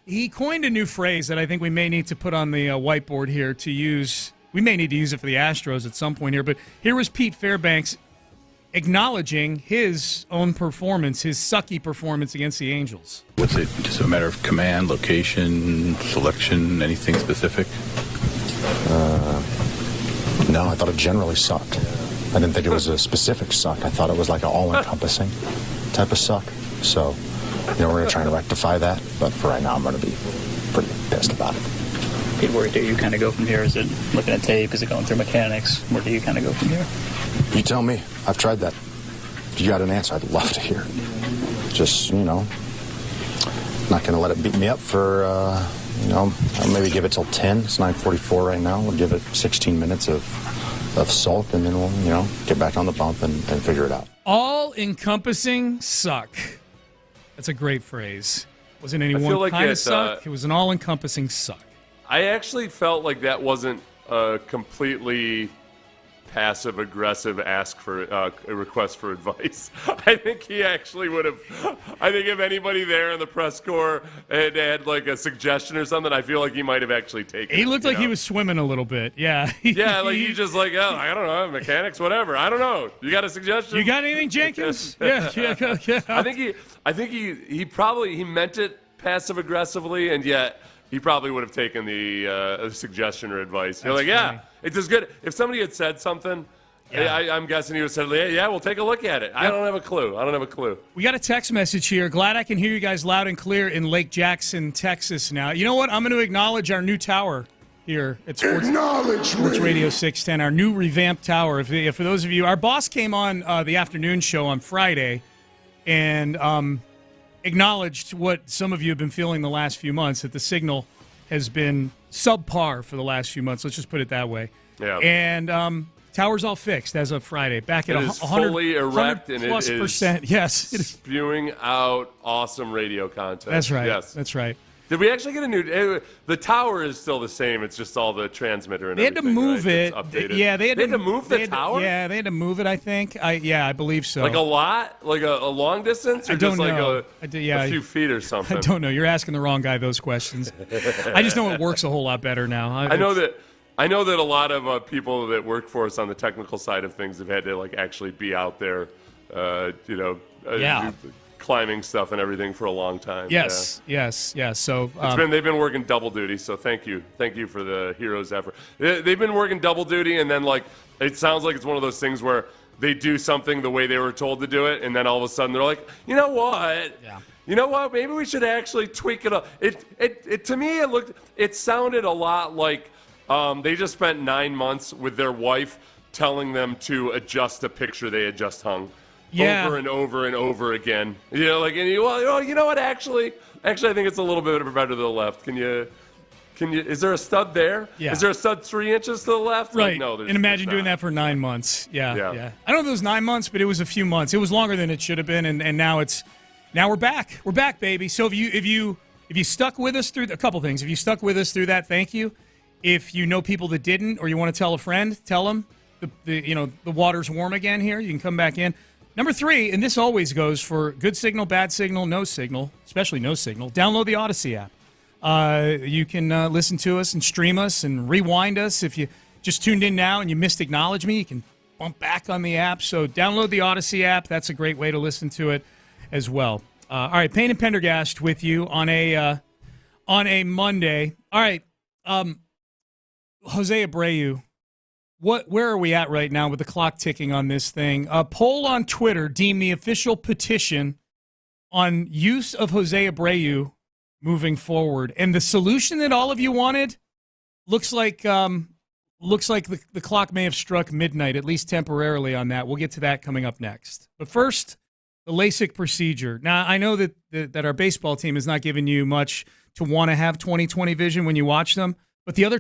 He coined a new phrase that I think we may need to put on the whiteboard here to use. We may need to use it for the Astros at some point here, but here was Pete Fairbanks acknowledging his own performance, his sucky performance against the Angels. Was it just a matter of command, location, selection, anything specific? No, I thought it generally sucked. I didn't think it was a specific suck. I thought it was like an all-encompassing type of suck. So, we're going to try and rectify that. But for right now, I'm going to be pretty pissed about it. Pete, where do you kind of go from here? Is it looking at tape? Is it going through mechanics? Where do you kind of go from here? You tell me. I've tried that. If you got an answer, I'd love to hear. Just, not going to let it beat me up for, I'll maybe give it till 10. It's 9:44 right now. We'll give it 16 minutes of sulk, and then we'll, get back on the bump and figure it out. All-encompassing suck. That's a great phrase. Wasn't any one kind of suck. It was an all-encompassing suck. I actually felt like that wasn't a completely passive-aggressive a request for advice. I think he actually would have. I think if anybody there in the press corps had a suggestion or something, I feel like he might have actually taken it. He looked like he was swimming a little bit. Yeah. Yeah, he just I don't know, mechanics, whatever. I don't know. You got a suggestion? You got anything, Jenkins? Yeah. I think he meant it passive-aggressively, and yet he probably would have taken the suggestion or advice. You're like, it's as good. If somebody had said something, I'm guessing he would have said, we'll take a look at it. I don't have a clue. We got a text message here. Glad I can hear you guys loud and clear in Lake Jackson, Texas now. You know what? I'm going to acknowledge our new tower here at Sports Radio 610, our new revamped tower. For those of you, our boss came on the afternoon show on Friday and acknowledged what some of you have been feeling the last few months, that the signal has been subpar for the last few months. Let's just put it that way. Yeah. And tower's all fixed as of Friday. Back at 100, fully erect, and it is %. Yes. Spewing out awesome radio content. That's right. Yes. That's right. Did we actually get a new? The tower is still the same. It's just all the transmitter and everything. They had to move it. Updated. Yeah, they had to move the tower. Yeah, they had to move it. I think. I believe so. Like a lot, like a long distance, or just know. A few feet or something. I don't know. You're asking the wrong guy those questions. I just know it works a whole lot better now. I know that a lot of people that work for us on the technical side of things have had to actually be out there, climbing stuff and everything for a long time. Yes. So they've been working double duty. So thank you for the hero's effort. They've been working double duty, and then it sounds like it's one of those things where they do something the way they were told to do it, and then all of a sudden they're like, you know what? Yeah. You know what? Maybe we should actually tweak it up. It to me it sounded a lot like they just spent 9 months with their wife telling them to adjust a picture they had just hung. Yeah. Over and over and over again. You know what? Actually, I think it's a little bit better to the left. Can you? Is there a stud there? Yeah. Is there a stud 3 inches to the left? Right. No. And imagine doing that for 9 months. Yeah. I don't know if it was 9 months, but it was a few months. It was longer than it should have been, and now we're back. We're back, baby. So if you stuck with us through a couple things, if you stuck with us through that, thank you. If you know people that didn't, or you want to tell a friend, tell them the water's warm again here. You can come back in. Number 3, and this always goes for good signal, bad signal, no signal, especially no signal. Download the Odyssey app. You can listen to us and stream us and rewind us. If you just tuned in now and you missed Acknowledge Me, you can bump back on the app. So download the Odyssey app. That's a great way to listen to it as well. All right, Payne and Pendergast with you on a Monday. All right, Jose Abreu. Where are we at right now with the clock ticking on this thing? A poll on Twitter deemed the official petition on use of Jose Abreu moving forward, and the solution that all of you wanted looks like the clock may have struck midnight, at least temporarily on that. We'll get to that coming up next. But first, the LASIK procedure. Now, I know that our baseball team is not giving you much to want to have 20/20 vision when you watch them, but the other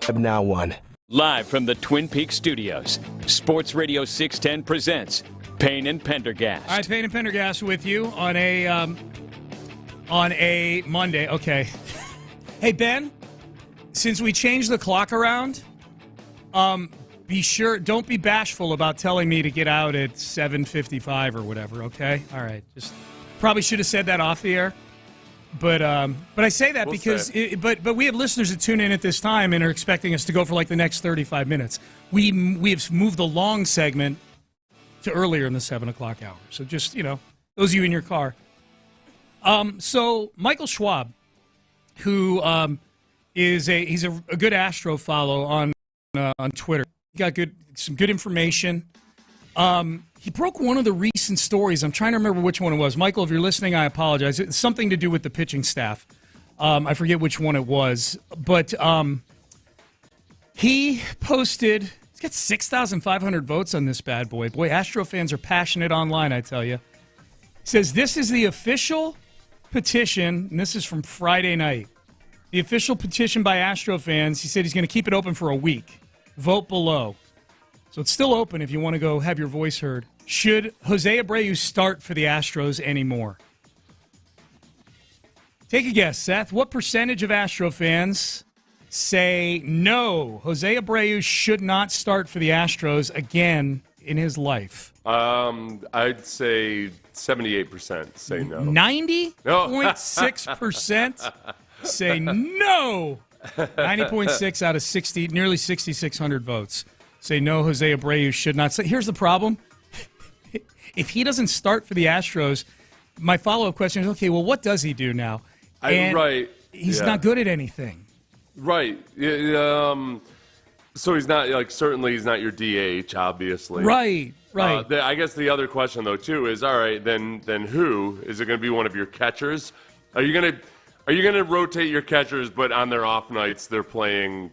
I've now won. Live from the Twin Peaks studios, Sports Radio 610 presents Payne and Pendergast. All right, Payne and Pendergast with you on a Monday. Okay. Hey, Ben, since we changed the clock around, be sure, don't be bashful about telling me to get out at 7:55 or whatever, okay? All right. Just probably should have said that off the air. But I say that because but we have listeners that tune in at this time and are expecting us to go for like the next 35 minutes. We have moved the long segment to earlier in the 7 o'clock hour. So just, those of you in your car. So Michael Schwab, who he's a good Astro follow on Twitter. He got some good information. He broke one of the recent stories. I'm trying to remember which one it was. Michael, if you're listening, I apologize. It's something to do with the pitching staff. I forget which one it was. But he posted, he's got 6,500 votes on this bad boy. Boy, Astro fans are passionate online, I tell you. He says, this is the official petition, and this is from Friday night. The official petition by Astro fans. He said he's going to keep it open for a week. Vote below. So it's still open if you want to go have your voice heard. Should Jose Abreu start for the Astros anymore? Take a guess, Seth. What percentage of Astro fans say no, Jose Abreu should not start for the Astros again in his life? I'd say 78% say no. 90.6% say no. 90.6 out of 60, nearly 6,600 votes. Say no, Jose Abreu should not. So here's the problem. If he doesn't start for the Astros, my follow-up question is, okay, well, what does he do now? Right. He's not good at anything. Right. So he's not, certainly he's not your DH, obviously. Right. I guess the other question, though, too, is, all right, then who? Is it going to be one of your catchers? Are you going to rotate your catchers, but on their off nights they're playing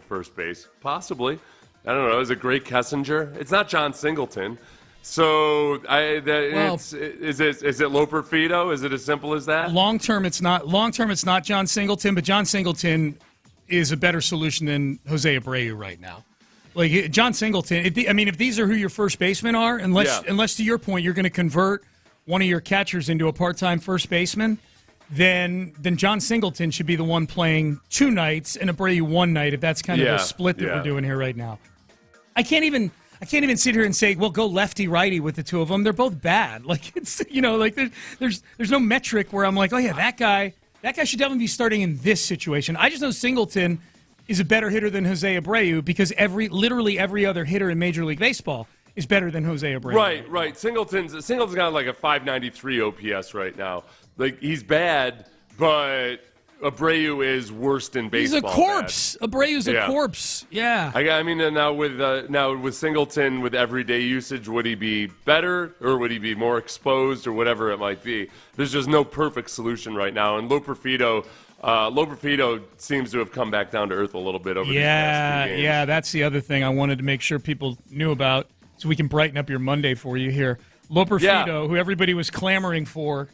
first base? Possibly. I don't know. Is it Greg Kessinger? It's not John Singleton. So is it Loper Fido? Is it as simple as that? Long term, it's not John Singleton, but John Singleton is a better solution than Jose Abreu right now. Like John Singleton. If these are who your first basemen are, unless to your point you're going to convert one of your catchers into a part-time first baseman, then John Singleton should be the one playing 2 nights and Abreu 1 night. If that's kind of the split that we're doing here right now. I can't even sit here and say, well, go lefty righty with the two of them. They're both bad. Like it's there's no metric where I'm like, oh yeah, that guy should definitely be starting in this situation. I just know Singleton is a better hitter than Jose Abreu because literally every other hitter in Major League Baseball is better than Jose Abreu. Right. Singleton's got like a 593 OPS right now. Like he's bad, but Abreu is worse than baseball. He's a corpse. Abreu's a corpse. Yeah. Now with Singleton, with everyday usage, would he be better or would he be more exposed or whatever it might be? There's just no perfect solution right now. And Loper Fido seems to have come back down to earth a little bit over these past few games. Yeah, that's the other thing I wanted to make sure people knew about so we can brighten up your Monday for you here. Loper Fido, who everybody was clamoring for,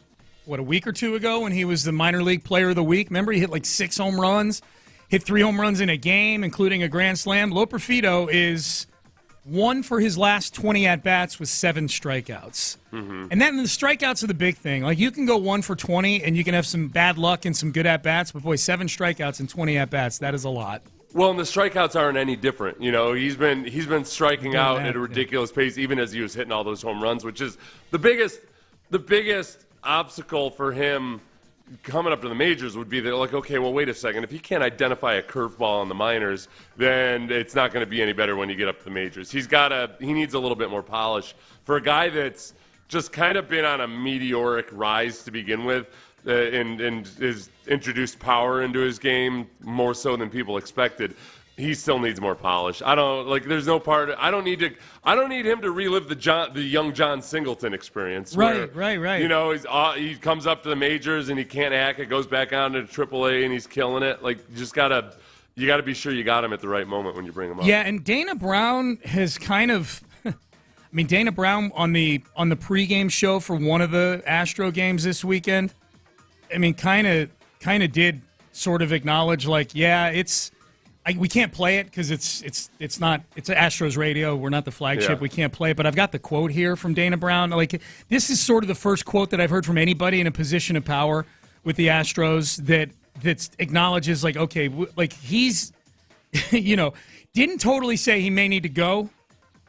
a week or two ago when he was the minor league player of the week. Remember, he hit like 6 home runs, hit 3 home runs in a game, including a grand slam. Loper Fido is 1 for his last 20 at-bats with 7 strikeouts. Mm-hmm. And then the strikeouts are the big thing. Like, you can go 1 for 20 and you can have some bad luck and some good at-bats, but boy, 7 strikeouts and 20 at-bats, that is a lot. Well, and the strikeouts aren't any different. He's been striking out at a ridiculous pace, even as he was hitting all those home runs, which is the biggest obstacle for him coming up to the majors would be that, like, okay, well, wait a second. If he can't identify a curveball in the minors, then it's not going to be any better when you get up to the majors. He needs a little bit more polish. For a guy that's just kind of been on a meteoric rise to begin with, and has introduced power into his game more so than people expected, he still needs more polish. I don't need him to relive the young John Singleton experience. Right. He comes up to the majors and he can't hack it, goes back on to AAA and he's killing it. Like, you gotta be sure you got him at the right moment when you bring him up. Yeah, and Dana Brown has kind of. Dana Brown on the pregame show for one of the Astro games this weekend. kind of did sort of acknowledge, like, yeah, it's. we can't play it because it's Astros radio. We're not the flagship. Yeah. We can't play it. But I've got the quote here from Dana Brown. Like, this is sort of the first quote that I've heard from anybody in a position of power with the Astros that acknowledges, like, okay, like he's, didn't totally say he may need to go,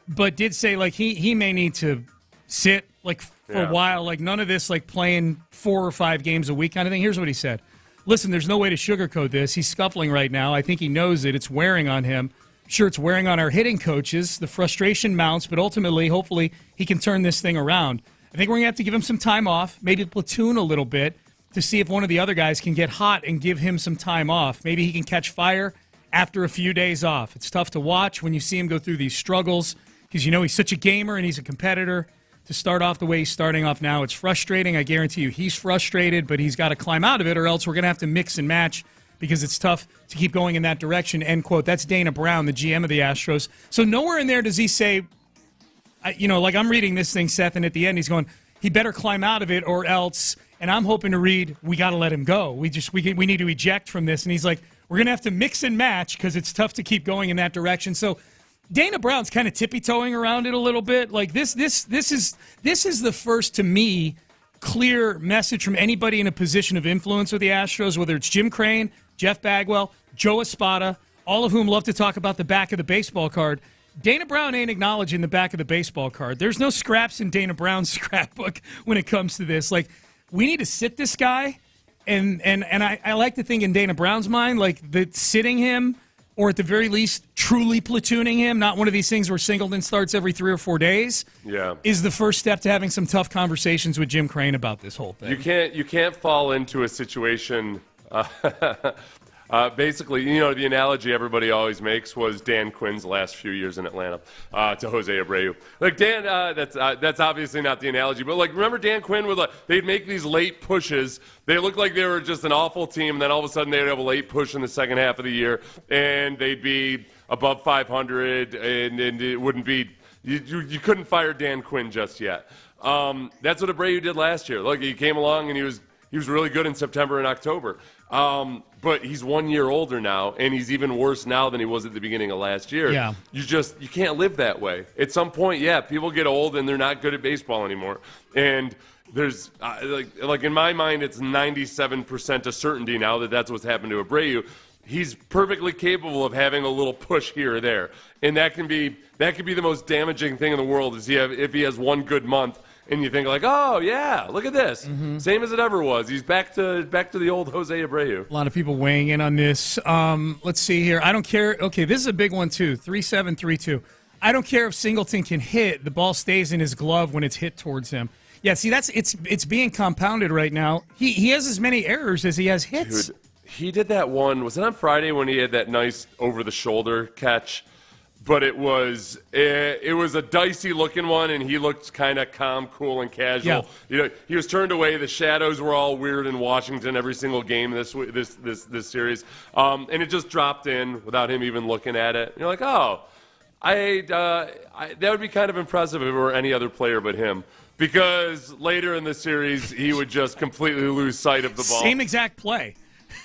but did say, like, he may need to sit, like, for a while. Like, none of this, like, playing 4 or 5 games a week kind of thing. Here's what he said. Listen, there's no way to sugarcoat this. He's scuffling right now. I think he knows it. It's wearing on him. Sure, it's wearing on our hitting coaches. The frustration mounts, but ultimately, hopefully, he can turn this thing around. I think we're going to have to give him some time off, maybe platoon a little bit to see if one of the other guys can get hot and give him some time off. Maybe he can catch fire after a few days off. It's tough to watch when you see him go through these struggles because, he's such a gamer and he's a competitor. To start off the way he's starting off now, it's frustrating. I guarantee you he's frustrated, but he's got to climb out of it or else we're going to have to mix and match because it's tough to keep going in that direction, end quote. That's Dana Brown, the GM of the Astros. So nowhere in there does he say, like I'm reading this thing, Seth, and at the end he's going, he better climb out of it or else, and I'm hoping to read, we got to let him go. We need to eject from this. And he's like, we're going to have to mix and match because it's tough to keep going in that direction. So Dana Brown's kind of tippy-toeing around it a little bit. Like this is the first, to me, clear message from anybody in a position of influence with the Astros, whether it's Jim Crane, Jeff Bagwell, Joe Espada, all of whom love to talk about the back of the baseball card. Dana Brown ain't acknowledging the back of the baseball card. There's no scraps in Dana Brown's scrapbook when it comes to this. Like, we need to sit this guy, and I like to think in Dana Brown's mind, like, that sitting him, or at the very least, truly platooning him, not one of these things where Singleton starts every 3 or 4 days, is the first step to having some tough conversations with Jim Crane about this whole thing. You can't fall into a situation. Basically, the analogy everybody always makes was Dan Quinn's last few years in Atlanta to Jose Abreu. Like, Dan, that's obviously not the analogy, but like, remember Dan Quinn would they'd make these late pushes. They looked like they were just an awful team, and then all of a sudden they'd have a late push in the second half of the year, and they'd be above 500, and it wouldn't be. You couldn't fire Dan Quinn just yet. That's what Abreu did last year. Look, he came along and he was really good in September and October. But he's 1 year older now, and he's even worse now than he was at the beginning of last year. Yeah. You can't live that way. At some point, people get old and they're not good at baseball anymore. And there's like in my mind, it's 97% a certainty now that that's what's happened to Abreu. He's perfectly capable of having a little push here or there, and that can be the most damaging thing in the world if he has one good month. And you think like, oh yeah, look at this, same as it ever was. He's back to the old Jose Abreu. A lot of people weighing in on this. Let's see here. I don't care. Okay, this is a big one too. 3732. I don't care if Singleton can hit. The ball stays in his glove when it's hit towards him. Yeah, see, it's being compounded right now. He has as many errors as he has hits. Dude, he did that one. Was it on Friday when he had that nice over the shoulder catch? But it was a dicey looking one, and he looked kind of calm, cool, and casual. Yeah. He was turned away. The shadows were all weird in Washington every single game this series, and it just dropped in without him even looking at it. And you're like, oh, that would be kind of impressive if it were any other player but him, because later in the series he would just completely lose sight of the ball. Same exact play.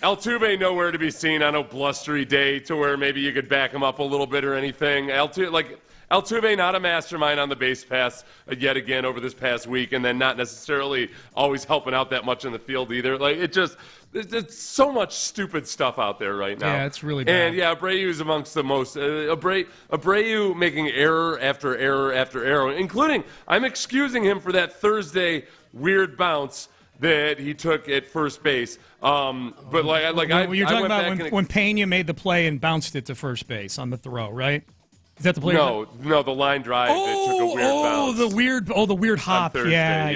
Altuve nowhere to be seen on a blustery day to where maybe you could back him up a little bit or anything. Altuve not a mastermind on the base pass yet again over this past week, and then not necessarily always helping out that much in the field either. Like, there's so much stupid stuff out there right now. Yeah, it's really bad. And Abreu is amongst the most. Abreu making error after error after error, including I'm excusing him for that Thursday weird bounce that he took at first base. But you're talking about when Pena made the play and bounced it to first base on the throw, right? Is that the play? No, the line drive that took a weird bounce. The weird hop. Thursday,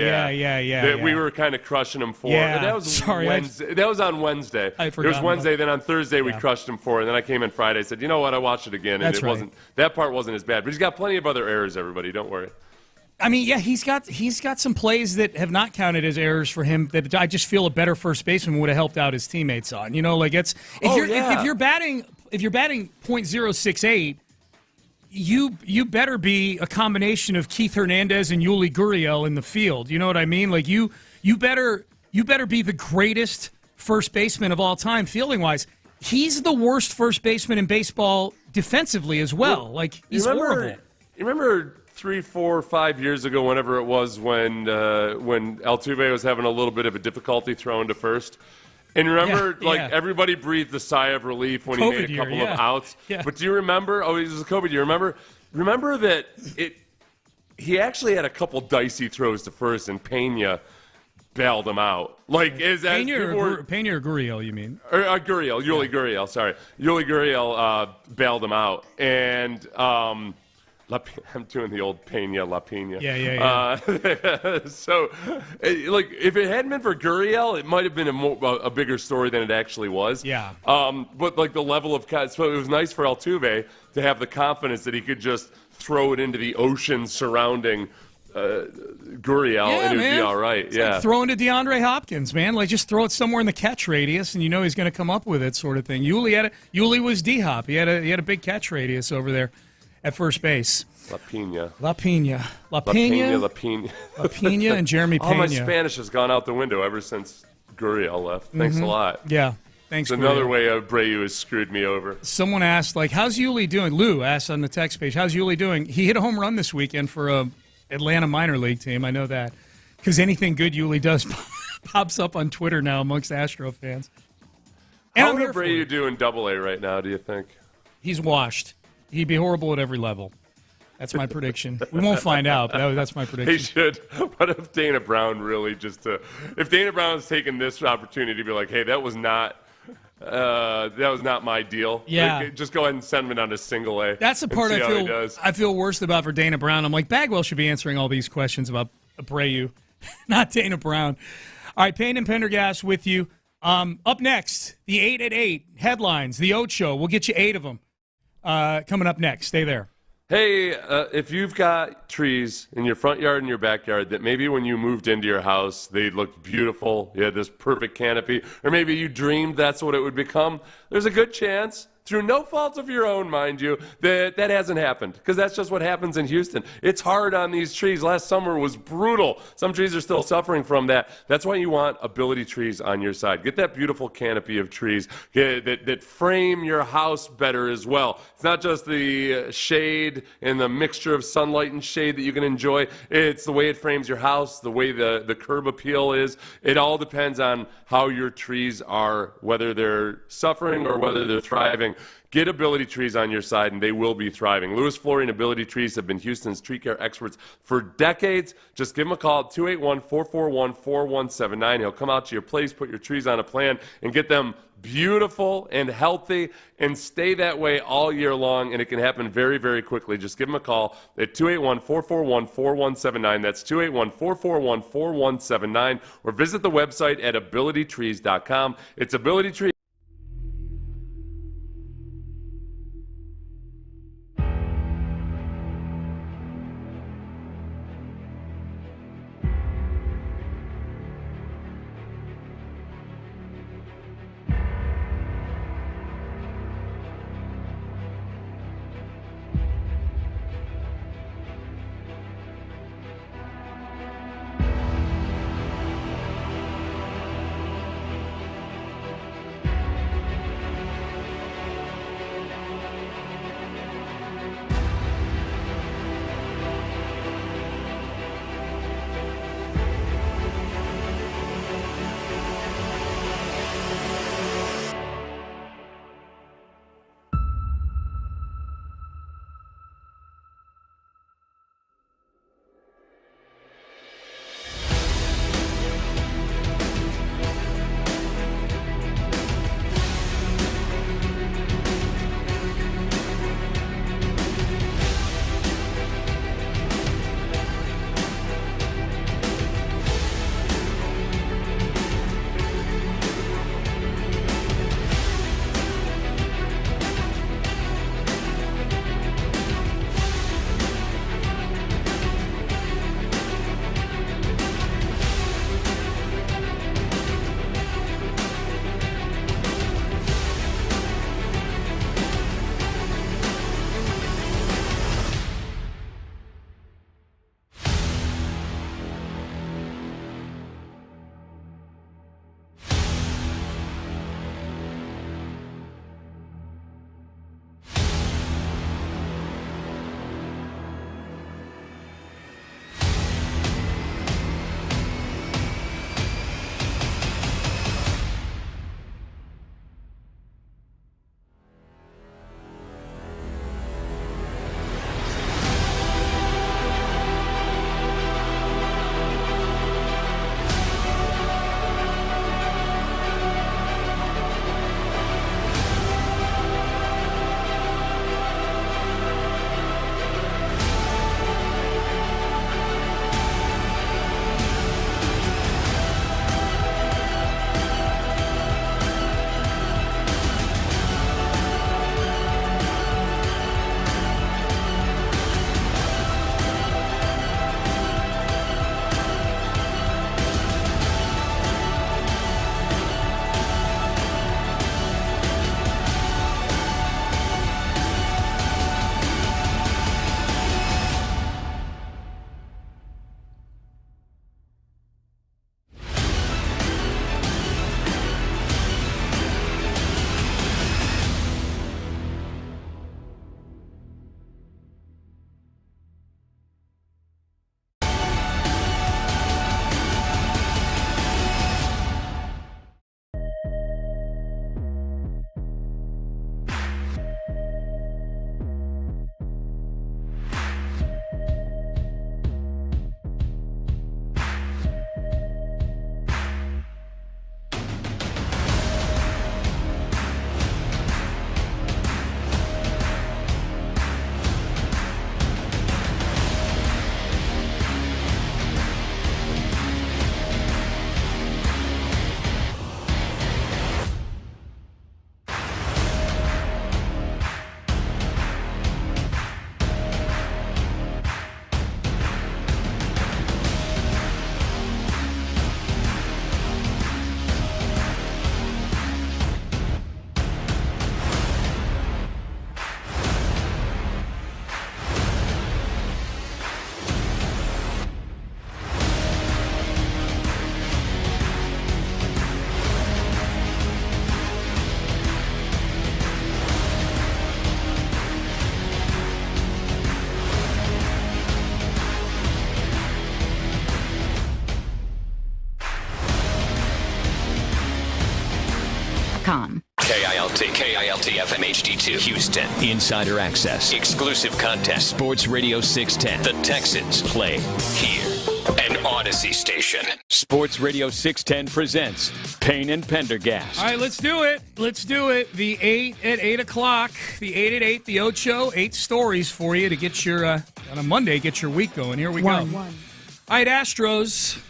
yeah. We were kind of crushing him for. Yeah. But that was Sorry, Wednesday. That was on Wednesday. I forgot. It was Wednesday. Then on Thursday we crushed him for, and then I came in Friday. I said, you know what? I watched it again, and that part wasn't as bad. But he's got plenty of other errors. Everybody, don't worry. I mean, yeah, he's got some plays that have not counted as errors for him that I just feel a better first baseman would have helped out his teammates on. If you're batting .068, you better be a combination of Keith Hernandez and Yuli Gurriel in the field. You know what I mean? Like you better be the greatest first baseman of all time fielding wise. he's the worst first baseman in baseball defensively as well. Like, he's horrible. You remember 3, 4, 5 years ago, whenever it was, when Altuve was having a little bit of a difficulty throwing to first? And remember, everybody breathed a sigh of relief when he made a couple of outs. Yeah. But do you remember? Oh, this is COVID. Do you remember? Remember that he actually had a couple dicey throws to first, and Pena bailed him out. Like, Pena or Gurriel, you mean? Gurriel, Yuli Gurriel, sorry. Yuli Gurriel bailed him out. And I'm doing the old Pena, La Pena. Yeah. So, like, if it hadn't been for Gurriel, it might have been a bigger story than it actually was. Yeah. But, like, the level of – so it was nice for Altuve to have the confidence that he could just throw it into the ocean surrounding Gurriel, and it would be all right. It's like throwing to DeAndre Hopkins, man. Like, just throw it somewhere in the catch radius, and you know he's going to come up with it, sort of thing. Yuli was D-Hop. He had a big catch radius over there at first base. La Pena and Jeremy Pena. All my Spanish has gone out the window ever since Gurriel left. Thanks a lot. Yeah. Thanks. It's another way Abreu has screwed me over. Someone asked, like, how's Yuli doing? Lou asked on the text page, how's Yuli doing? He hit a home run this weekend for a Atlanta minor league team. I know that. Because anything good Yuli does pops up on Twitter now amongst Astro fans. How would Abreu do in Double-A right now, do you think? He's washed. He'd be horrible at every level. That's my prediction. We won't find out, but that's my prediction. He should. What if Dana Brown really if Dana Brown's taken this opportunity to be like, hey, that was not my deal. Yeah. Like, just go ahead and send him on to Single-A. That's the part I feel worst about for Dana Brown. I'm like, Bagwell should be answering all these questions about Abreu, not Dana Brown. All right, Payne and Pendergast with you. Up next, the 8 at 8 headlines, the Ocho. We'll get you 8 of them coming up next. Stay there. Hey, if you've got trees in your front yard and your backyard that maybe when you moved into your house, they looked beautiful, you had this perfect canopy, or maybe you dreamed that's what it would become, there's a good chance, through no fault of your own, mind you, that hasn't happened, because that's just what happens in Houston. It's hard on these trees. Last summer was brutal. Some trees are still suffering from that. That's why you want Ability Trees on your side. Get that beautiful canopy of trees that frame your house better as well. It's not just the shade and the mixture of sunlight and shade that you can enjoy. It's the way it frames your house, the way the curb appeal is. It all depends on how your trees are, whether they're suffering or whether they're thriving. Get Ability Trees on your side, and they will be thriving. Lewis Flooring and Ability Trees have been Houston's tree care experts for decades. Just give them a call at 281-441-4179. He'll come out to your place, put your trees on a plan, and get them beautiful and healthy and stay that way all year long, and it can happen very, very quickly. Just give them a call at 281-441-4179. That's 281-441-4179, or visit the website at abilitytrees.com. It's Ability Trees. KILT FM HD2 Houston. Insider access. Exclusive content. Sports Radio 610. The Texans play here. An Odyssey station. Sports Radio 610 presents Payne and Pendergast. All right, let's do it. Let's do it. The 8 at 8 o'clock. The 8 at 8, the Ocho. 8 stories for you to get your, on a Monday, get your week going. Here we go. All right, Astros.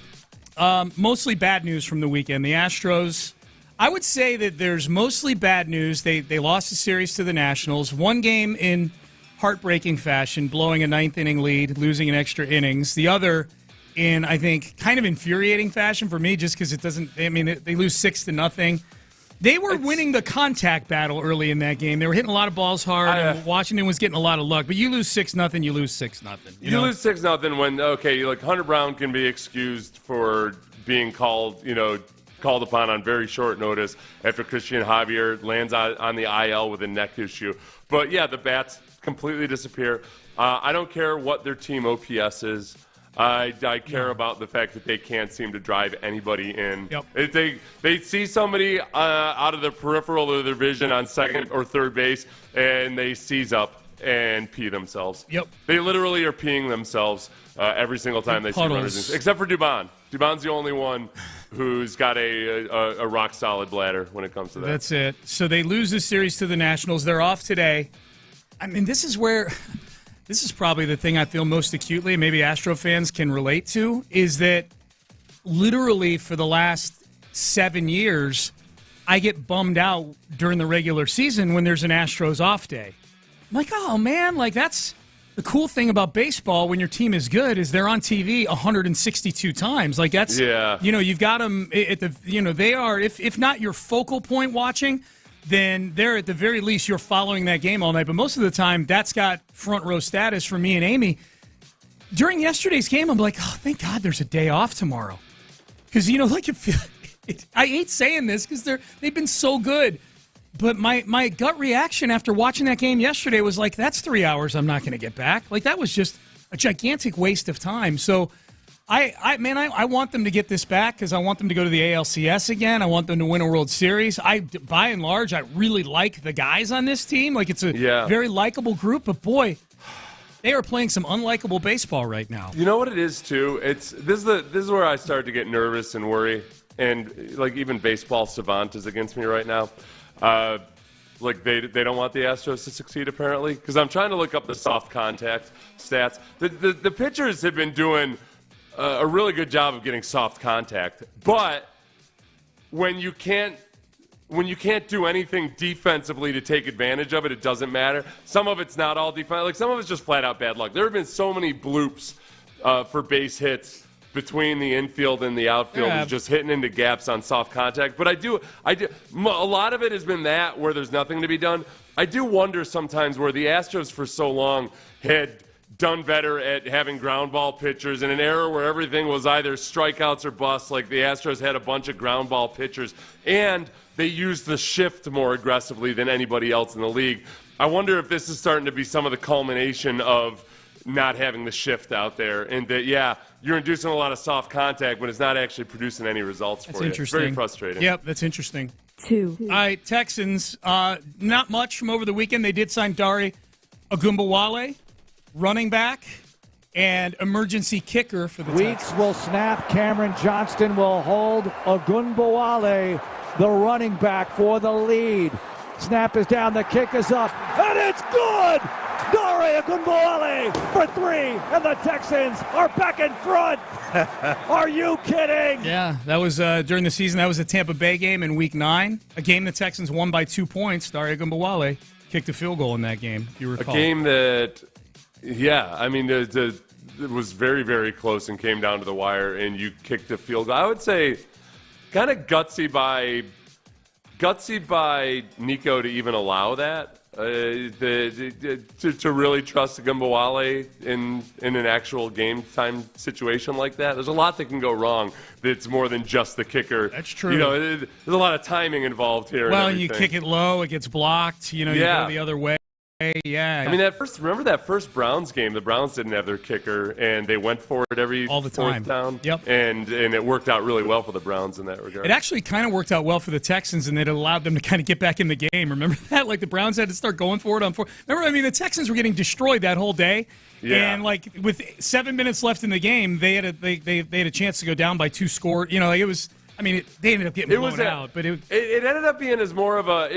Mostly bad news from the weekend. The Astros, I would say that there's mostly bad news. They lost the series to the Nationals. One game in heartbreaking fashion, blowing a ninth-inning lead, losing an extra innings. The other in, I think, kind of infuriating fashion for me just because it doesn't – I mean, they lose 6-0. They were winning the contact battle early in that game. They were hitting a lot of balls hard, and Washington was getting a lot of luck. But you lose 6-0, you lose 6-0. You lose 6-0 when, okay, like Hunter Brown can be excused for being called upon on very short notice after Christian Javier lands on the IL with a neck issue. But, yeah, the bats completely disappear. I don't care what their team OPS is. I care about the fact that they can't seem to drive anybody in. Yep. They see somebody out of the peripheral of their vision on second or third base, and they seize up and pee themselves. Yep. They literally are peeing themselves every single time they see runners, except for Dubon. Dubon's the only one who's got a rock-solid bladder when it comes to that. That's it. So they lose this series to the Nationals. They're off today. I mean, this is where... This is probably the thing I feel most acutely, maybe Astro fans can relate to, is that literally for the last 7 years, I get bummed out during the regular season when there's an Astros off day. I'm like, oh, man, like that's the cool thing about baseball when your team is good is they're on TV 162 times. Like that's, you've got them at the, they are, if not your focal point watching, then they're at the very least you're following that game all night. But most of the time, that's got front row status for me and Amy. During yesterday's game, I'm like, oh, thank God there's a day off tomorrow. Because, I hate saying this because they've been so good. But my gut reaction after watching that game yesterday was like, that's 3 hours I'm not going to get back. Like, that was just a gigantic waste of time. So, I want them to get this back because I want them to go to the ALCS again. I want them to win a World Series. By and large, I really like the guys on this team. Like, it's a very likable group, but boy, they are playing some unlikable baseball right now. You know what it is too? This is where I start to get nervous and worry, and like even baseball savant is against me right now. Like they don't want the Astros to succeed apparently because I'm trying to look up the soft contact stats. The pitchers have been doing a really good job of getting soft contact, but when you can't do anything defensively to take advantage of it, it doesn't matter. Some of it's not all defense, like some of it's just flat out bad luck. There have been so many bloops for base hits between the infield and the outfield, just hitting into gaps on soft contact. But I do. A lot of it has been that where there's nothing to be done. I do wonder sometimes where the Astros for so long had done better at having ground ball pitchers in an era where everything was either strikeouts or busts. Like the Astros had a bunch of ground ball pitchers, and they used the shift more aggressively than anybody else in the league. I wonder if this is starting to be some of the culmination of not having the shift out there, and that, you're inducing a lot of soft contact, but it's not actually producing any results for you. That's interesting. It's very frustrating. Yep, that's interesting. 2. All right, Texans, not much from over the weekend. They did sign Dari Ogunbowale, running back, and emergency kicker for the Weeks Texans. Will snap. Cameron Johnston will hold Ogunbowale, the running back, for the lead. Snap is down, the kick is up, and it's good! Dari Ogunbowale for 3, and the Texans are back in front! Are you kidding? Yeah, that was during the season. That was a Tampa Bay game in Week 9, a game the Texans won by 2 points. Dari Ogunbowale kicked a field goal in that game, if you recall. A game that... Yeah, I mean, it was very, very close and came down to the wire, and you kicked a field goal. I would say kind of gutsy by Nico to even allow that, to really trust Ogunbowale in an actual game-time situation like that. There's a lot that can go wrong that's more than just the kicker. That's true. There's a lot of timing involved here. Well, and you kick it low, it gets blocked, you go the other way. Yeah. I mean, remember that first Browns game? The Browns didn't have their kicker, and they went for it all the time. Fourth down. Yep. And it worked out really well for the Browns in that regard. It actually kind of worked out well for the Texans, and it allowed them to kind of get back in the game. Remember that? Like, the Browns had to start going for it on fourth. Remember, I mean, the Texans were getting destroyed that whole day. Yeah. And, like, with 7 minutes left in the game, they had a chance to go down by 2 scores. You know, like, it was – I mean, they ended up getting blown out. But it ended up being as more of a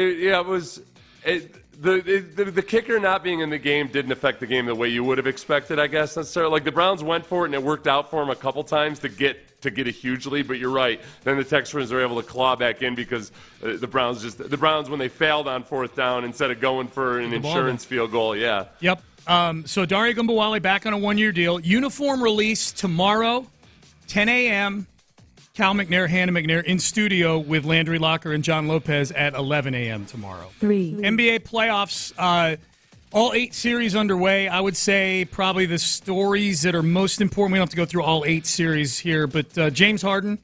The kicker not being in the game didn't affect the game the way you would have expected, I guess, necessarily. Like, the Browns went for it, and it worked out for them a couple times to get a huge lead. But you're right. Then the Texans were able to claw back in because the Browns, when they failed on fourth down, instead of going for an insurance field goal, yeah. Yep. So Dare Ogunbowale back on a 1-year deal. Uniform release tomorrow, 10 a.m., Cal McNair, Hannah McNair in studio with Landry Locker and John Lopez at 11 a.m. tomorrow. 3. NBA playoffs, all 8 series underway. I would say probably the stories that are most important. We don't have to go through all 8 series here, but James Harden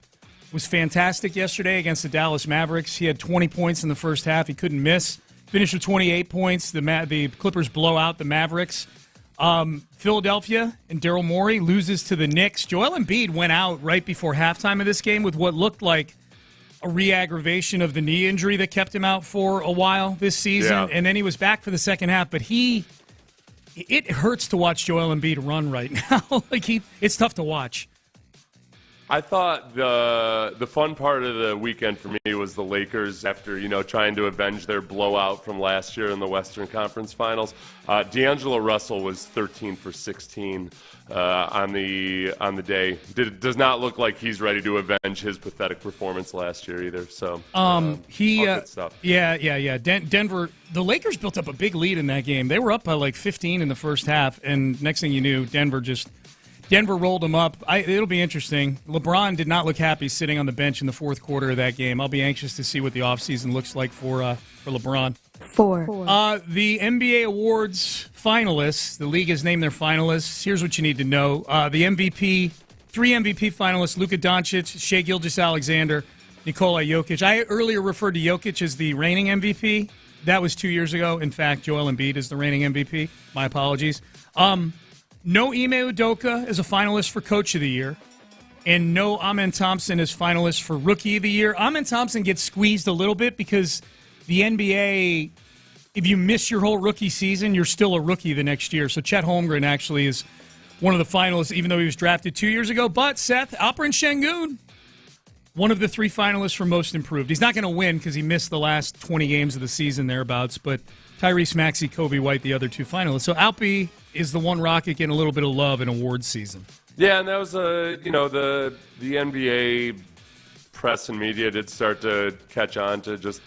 was fantastic yesterday against the Dallas Mavericks. He had 20 points in the first half. He couldn't miss. Finished with 28 points. The Clippers blow out the Mavericks. Philadelphia and Daryl Morey loses to the Knicks. Joel Embiid went out right before halftime of this game with what looked like a re-aggravation of the knee injury that kept him out for a while this season, and then he was back for the second half. But it hurts to watch Joel Embiid run right now. It's tough to watch. I thought the fun part of the weekend for me was the Lakers after trying to avenge their blowout from last year in the Western Conference Finals. D'Angelo Russell was 13 for 16 on the day. Does not look like he's ready to avenge his pathetic performance last year either. So all good stuff. Yeah. Denver. The Lakers built up a big lead in that game. They were up by like 15 in the first half, and next thing you knew, Denver rolled them up. It'll be interesting. LeBron did not look happy sitting on the bench in the fourth quarter of that game. I'll be anxious to see what the offseason looks like for LeBron. 4. The NBA awards finalists, the league has named their finalists. Here's what you need to know. The MVP, 3 MVP finalists, Luka Doncic, Shai Gilgeous-Alexander, Nikola Jokic. I earlier referred to Jokic as the reigning MVP. That was 2 years ago. In fact, Joel Embiid is the reigning MVP. My apologies. No Ime Udoka is a finalist for Coach of the Year, and no Amen Thompson is finalist for Rookie of the Year. Amen Thompson gets squeezed a little bit because the NBA, if you miss your whole rookie season, you're still a rookie the next year. So Chet Holmgren actually is one of the finalists, even though he was drafted 2 years ago. But Seth, Alperen Şengün, one of the 3 finalists for Most Improved. He's not going to win because he missed the last 20 games of the season thereabouts, but Tyrese Maxey, Kobe White, the other 2 finalists. So Alpy is the one Rocket getting a little bit of love in awards season. Yeah, and that was the NBA press and media did start to catch on to just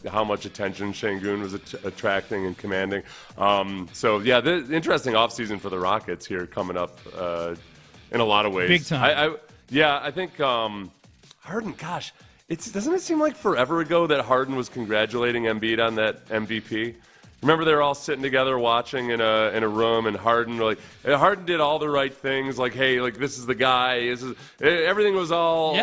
how much attention Şengün was attracting and commanding. The interesting offseason for the Rockets here coming up in a lot of ways. Big time. I think Harden. Gosh, doesn't it seem like forever ago that Harden was congratulating Embiid on that MVP? Remember, they were all sitting together watching in a room, and Harden did all the right things. Like, hey, like this is the guy. Everything was all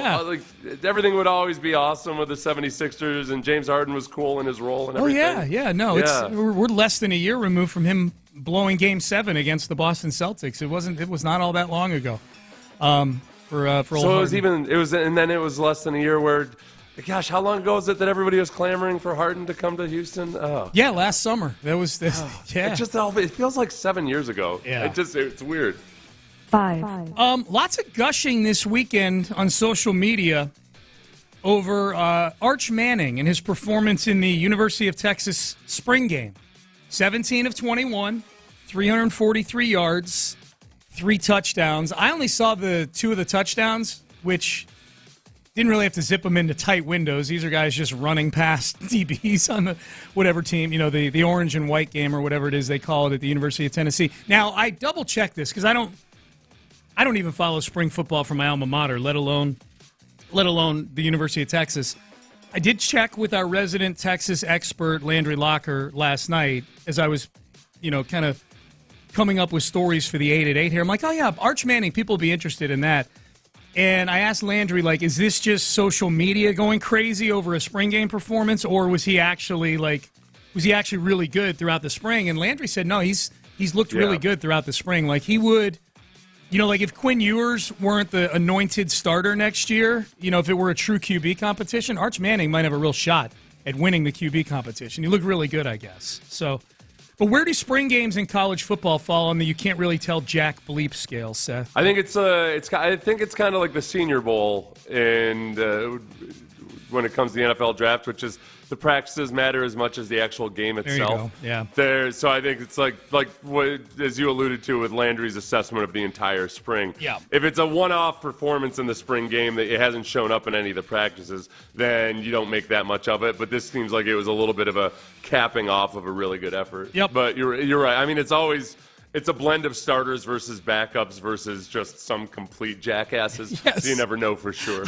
everything would always be awesome with the 76ers, and James Harden was cool in his role and everything. We're less than a year removed from him blowing Game 7 against the Boston Celtics. It was not all that long ago. For old Harden. Then it was less than a year where. Gosh, how long ago was it that everybody was clamoring for Harden to come to Houston? Oh. Yeah, last summer. That was this. Yeah, it feels like 7 years ago. Yeah, it's weird. 5. Lots of gushing this weekend on social media over Arch Manning and his performance in the University of Texas spring game. 17 of 21, 343 yards, 3 touchdowns. I only saw the 2 of the touchdowns, which. Didn't really have to zip them into tight windows. These are guys just running past DBs on the whatever team, the orange and white game or whatever it is they call it at the University of Tennessee. Now, I double-checked this because I don't even follow spring football from my alma mater, let alone the University of Texas. I did check with our resident Texas expert, Landry Locker, last night as I was, kind of coming up with stories for the 8 at 8 here. I'm like, oh, yeah, Arch Manning, people will be interested in that. And I asked Landry, is this just social media going crazy over a spring game performance, or was he was he actually really good throughout the spring? And Landry said, no, he's looked really good throughout the spring. Like he would, like if Quinn Ewers weren't the anointed starter next year, if it were a true QB competition, Arch Manning might have a real shot at winning the QB competition. He looked really good, I guess. So, but where do spring games in college football fall on the you can't really tell Jack bleep scale, Seth? I think it's kind of like the Senior Bowl and when it comes to the NFL draft, which is the practices matter as much as the actual game itself. There you go. Yeah. So I think it's like what, as you alluded to with Landry's assessment of the entire spring. Yeah. If it's a one-off performance in the spring game that it hasn't shown up in any of the practices, then you don't make that much of it. But this seems like it was a little bit of a capping off of a really good effort. Yep. But you're right. I mean, it's a blend of starters versus backups versus just some complete jackasses. Yes. So you never know for sure.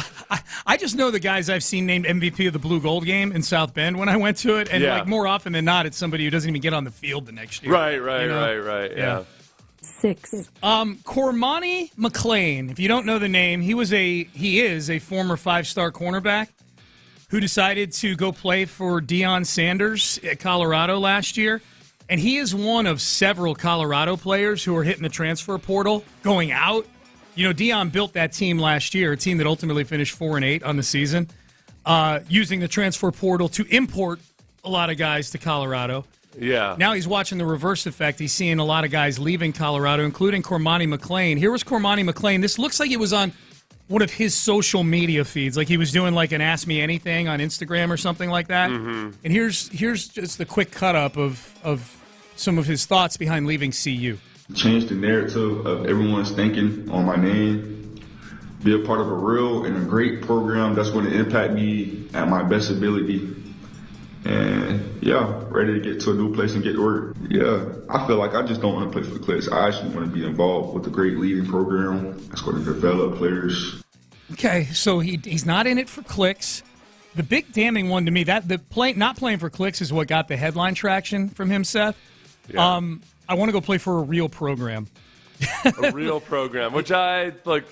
I just know the guys I've seen named MVP of the Blue Gold game in South Bend when I went to it. And like more often than not, it's somebody who doesn't even get on the field the next year. Right. Yeah. 6. Cormani McClain, if you don't know the name, he is a former 5-star cornerback who decided to go play for Deion Sanders at Colorado last year. And he is one of several Colorado players who are hitting the transfer portal, going out. Deion built that team last year, a team that ultimately finished 4-8 on the season, using the transfer portal to import a lot of guys to Colorado. Yeah. Now he's watching the reverse effect. He's seeing a lot of guys leaving Colorado, including Cormani McClain. Here was Cormani McClain. This looks like it was on one of his social media feeds, like he was doing like an Ask Me Anything on Instagram or something like that. Mm-hmm. And here's just the quick cut-up of some of his thoughts behind leaving CU. Change the narrative of everyone's thinking on my name, be a part of a real and a great program that's going to impact me at my best ability. And ready to get to a new place and get to work. Yeah, I feel like I just don't want to play for the Clicks. I actually want to be involved with a great leading program that's going to develop players. Okay, so he's not in it for clicks. The big damning one to me, that not playing for clicks is what got the headline traction from him, Seth. Yeah. I want to go play for a real program. A real program, which I like.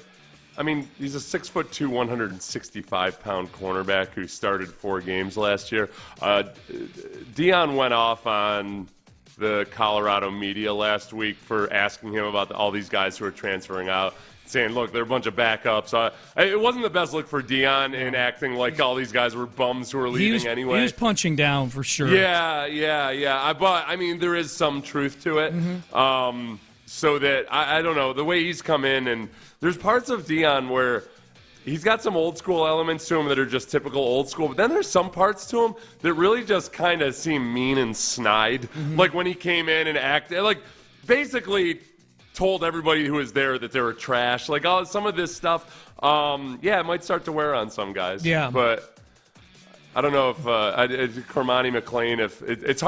I mean, he's a 6'2", 165-pound cornerback who started 4 games last year. Deion went off on the Colorado media last week for asking him about all these guys who are transferring out, saying, look, they're a bunch of backups. It wasn't the best look for Deion in acting like all these guys were bums who were leaving anyway. He was punching down for sure. Yeah. But, I mean, there is some truth to it. Mm-hmm. So that, I don't know, the way he's come in, and there's parts of Deion where he's got some old school elements to him that are just typical old school, but then there's some parts to him that really just kind of seem mean and snide. Mm-hmm. Like when he came in and acted, like basically told everybody who was there that they were trash. Like some of this stuff, it might start to wear on some guys. Yeah. But I don't know if Cormani McClain. It's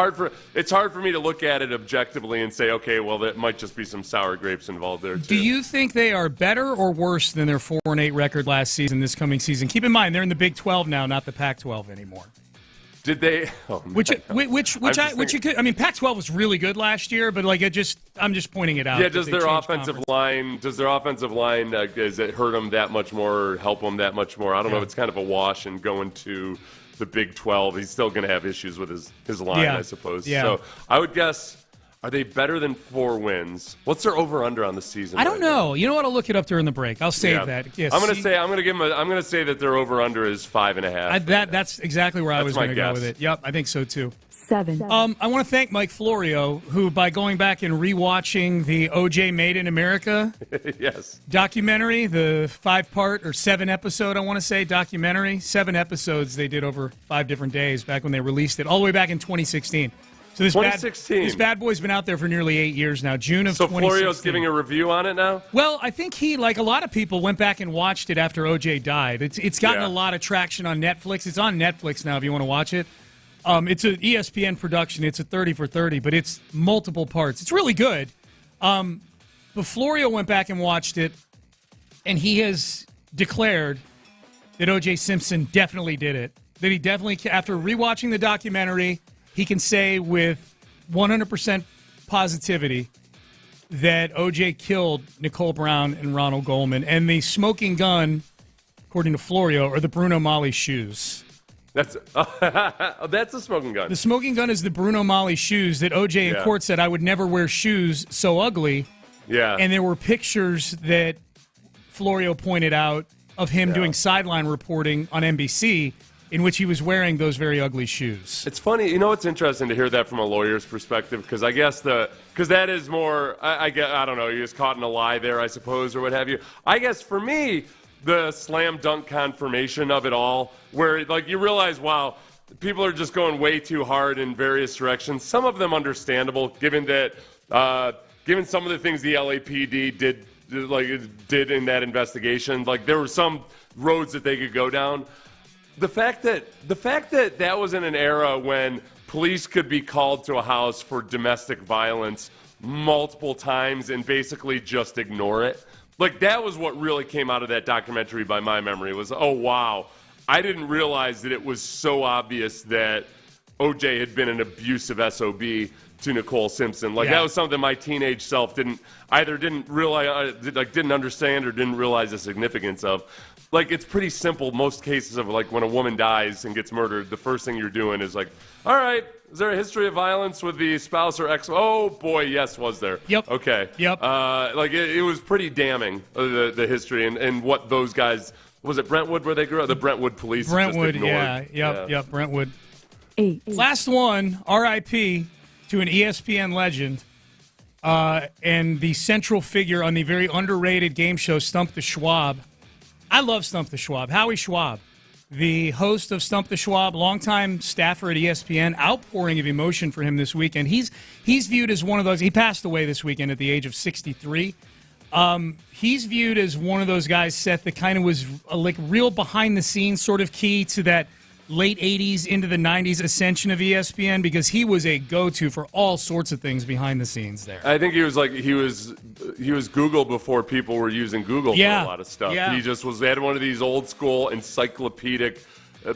hard for me to look at it objectively and say, okay, well, there might just be some sour grapes involved there too. Do you think they are better or worse than their 4-8 record last season? This coming season, keep in mind they're in the Big 12 now, not the Pac-12 anymore. Did they? Oh, which you could. I mean, Pac-12 was really good last year, but like I'm just pointing it out. Yeah. Does their offensive line? Does it hurt them that much more, or help them that much more? I don't know. If it's kind of a wash and going to the Big 12, he's still going to have issues with his line, I suppose. Yeah. So I would guess, are they better than 4 wins? What's their over/under on the season? I don't know. You know what? I'll look it up during the break. I'll save that. Yeah, I'm going to say that their over/under is 5.5. That's exactly where I was going to go with it. Yep, I think so too. 7. I want to thank Mike Florio, who, by going back and rewatching the OJ Made in America documentary, the 5-part or 7-episode, I want to say, documentary, 7 episodes they did over 5 different days back when they released it, all the way back in 2016. So this bad boy's been out there for nearly 8 years now, June of 2016. So Florio's giving a review on it now? Well, I think he, like a lot of people, went back and watched it after OJ died. It's gotten a lot of traction on Netflix. It's on Netflix now if you want to watch it. It's an ESPN production. It's a 30 for 30, but it's multiple parts. It's really good. But Florio went back and watched it, and he has declared that O.J. Simpson definitely did it. That he definitely, after rewatching the documentary, he can say with 100% positivity that O.J. killed Nicole Brown and Ronald Goldman. And the smoking gun, according to Florio, are the Bruno Mali shoes. That's a smoking gun. The smoking gun is the Bruno Mali shoes that OJ in court said I would never wear shoes so ugly. Yeah. And there were pictures that Florio pointed out of him doing sideline reporting on NBC in which he was wearing those very ugly shoes. It's funny. You know, it's interesting to hear that from a lawyer's perspective because I guess because that is more, I don't know, you're just caught in a lie there, I suppose, or what have you. I guess for me, the slam dunk confirmation of it all, where like you realize, wow, people are just going way too hard in various directions. Some of them understandable, given some of the things the LAPD did in that investigation. Like there were some roads that they could go down. The fact that that was in an era when police could be called to a house for domestic violence multiple times and basically just ignore it. Like, that was what really came out of that documentary by my memory was, oh, wow, I didn't realize that it was so obvious that OJ had been an abusive SOB to Nicole Simpson. Like, that was something my teenage self didn't realize, didn't understand or didn't realize the significance of. Like, it's pretty simple. Most cases of, like, when a woman dies and gets murdered, the first thing you're doing is like, all right, is there a history of violence with the spouse or ex? Oh, boy, yes, was there. Yep. Okay. Yep. It was pretty daming, the history and what those guys, was it Brentwood where they grew up? The Brentwood police Brentwood, just ignored. Yep, Brentwood. 8. Last one, R.I.P. to an ESPN legend and the central figure on the very underrated game show Stump the Schwab. I love Stump the Schwab. Howie Schwab, the host of Stump the Schwab, longtime staffer at ESPN, outpouring of emotion for him this weekend. He's viewed as one of those. He passed away this weekend at the age of 63. He's viewed as one of those guys, Seth, that kind of was like real behind-the-scenes sort of key to that late 80s into the 90s ascension of ESPN because he was a go-to for all sorts of things behind the scenes there. I think he was Google before people were using Google for a lot of stuff. Yeah. He just had one of these old school encyclopedic,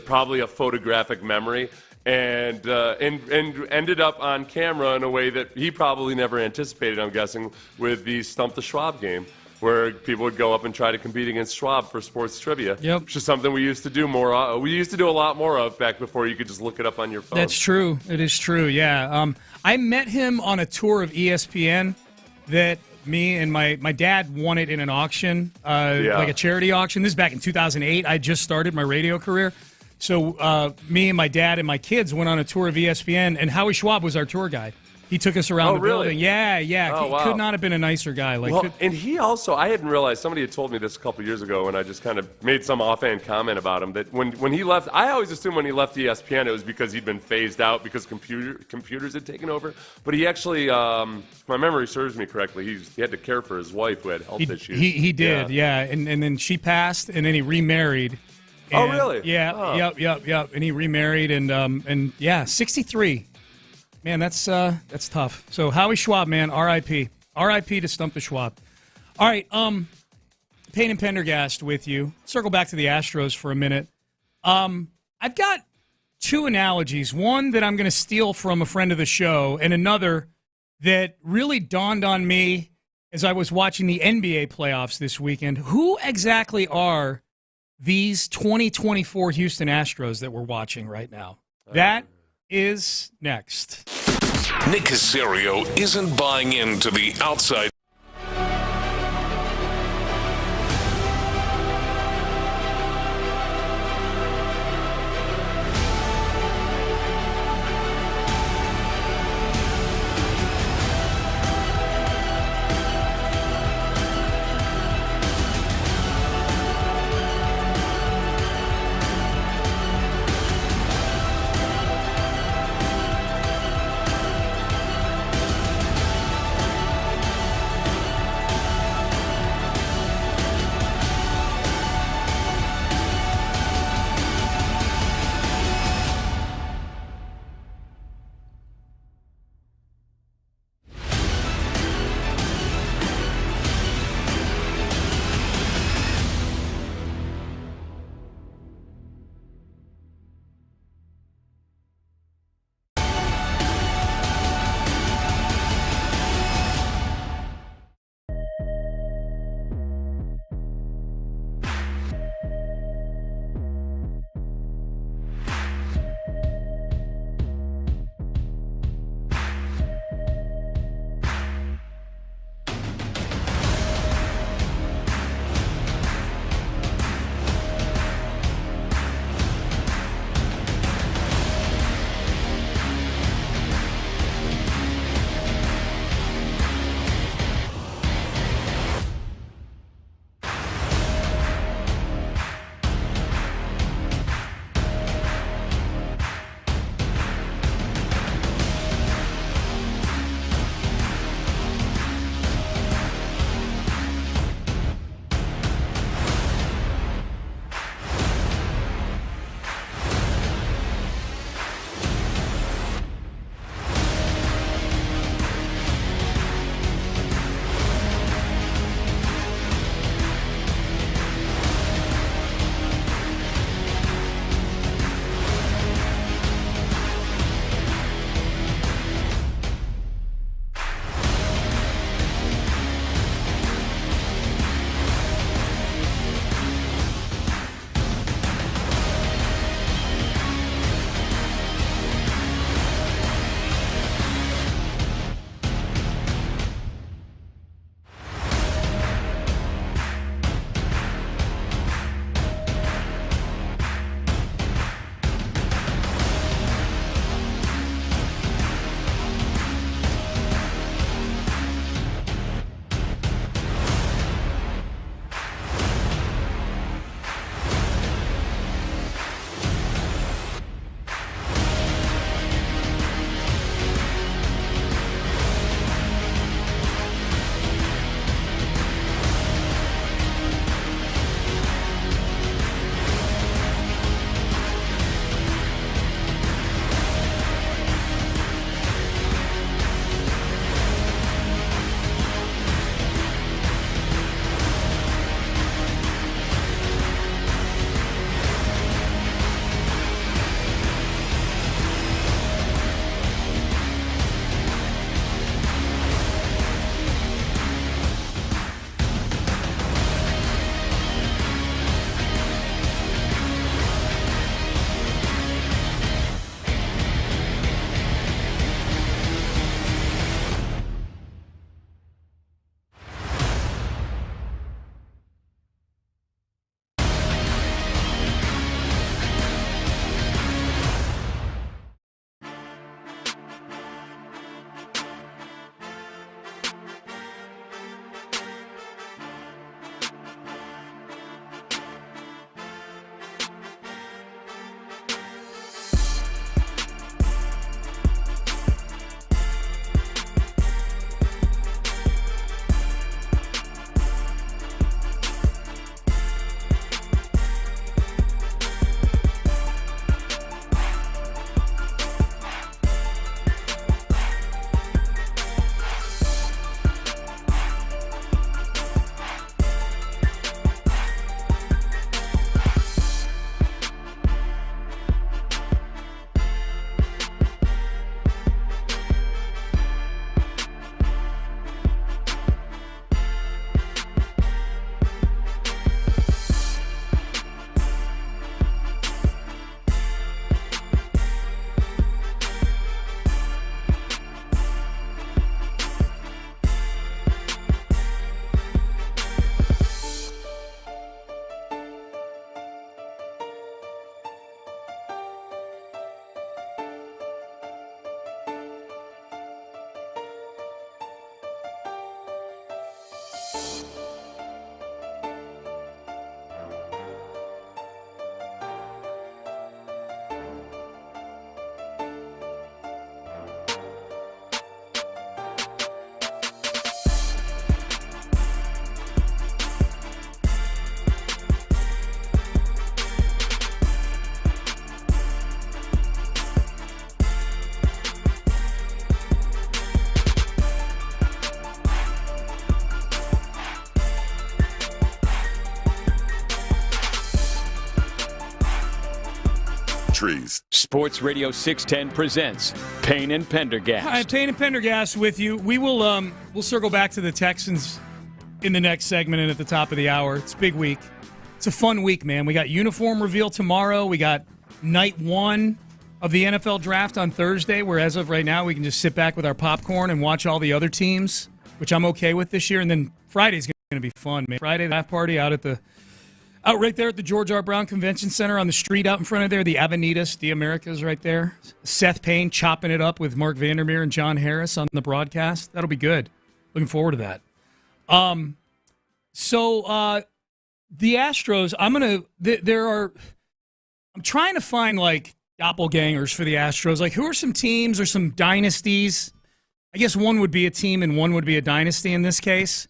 probably a photographic memory, and ended up on camera in a way that he probably never anticipated, I'm guessing, with the Stump the Schwab game, where people would go up and try to compete against Schwab for sports trivia. Yep. Which is something we used to do more. We used to do a lot more of back before you could just look it up on your phone. That's true. It is true, yeah. I met him on a tour of ESPN that me and my dad won it in an auction, like a charity auction. This is back in 2008. I just started my radio career. So me and my dad and my kids went on a tour of ESPN, and Howie Schwab was our tour guide. He took us around the building. Yeah. Oh, wow. Could not have been a nicer guy. And he also, I hadn't realized, somebody had told me this a couple years ago, and I just kind of made some offhand comment about him, that when he left, I always assumed when he left ESPN, it was because he'd been phased out because computers had taken over. But he actually, if my memory serves me correctly, he had to care for his wife who had health issues. He did, yeah. And then she passed, and then he remarried. Oh, really? Yeah, oh. Yep. And he remarried, and 63. Man, that's tough. So Howie Schwab, man, R.I.P. R.I.P. to Stump the Schwab. All right, Payne and Pendergast with you. Circle back to the Astros for a minute. I've got two analogies. One that I'm going to steal from a friend of the show, and another that really dawned on me as I was watching the NBA playoffs this weekend. Who exactly are these 2024 Houston Astros that we're watching right now? That is next. Nick Caserio isn't buying into the outside. trees. Sports Radio 610 presents Payne and Pendergast. Hi, Payne and Pendergast with you. We will we'll circle back to the Texans in the next segment and at the top of the hour. It's a big week. It's a fun week, man. We got uniform reveal tomorrow. We got night one of the NFL draft on Thursday, where as of right now we can just sit back with our popcorn and watch all the other teams, which I'm okay with this year. And then Friday's going to be fun, man. Friday, the draft party out right there at the George R. Brown Convention Center on the street out in front of there. The Avenidas, the Americas right there. Seth Payne chopping it up with Mark Vandermeer and John Harris on the broadcast. That'll be good. Looking forward to that. The Astros, I'm trying to find like doppelgangers for the Astros. Like, who are some teams or some dynasties? I guess one would be a team and one would be a dynasty in this case.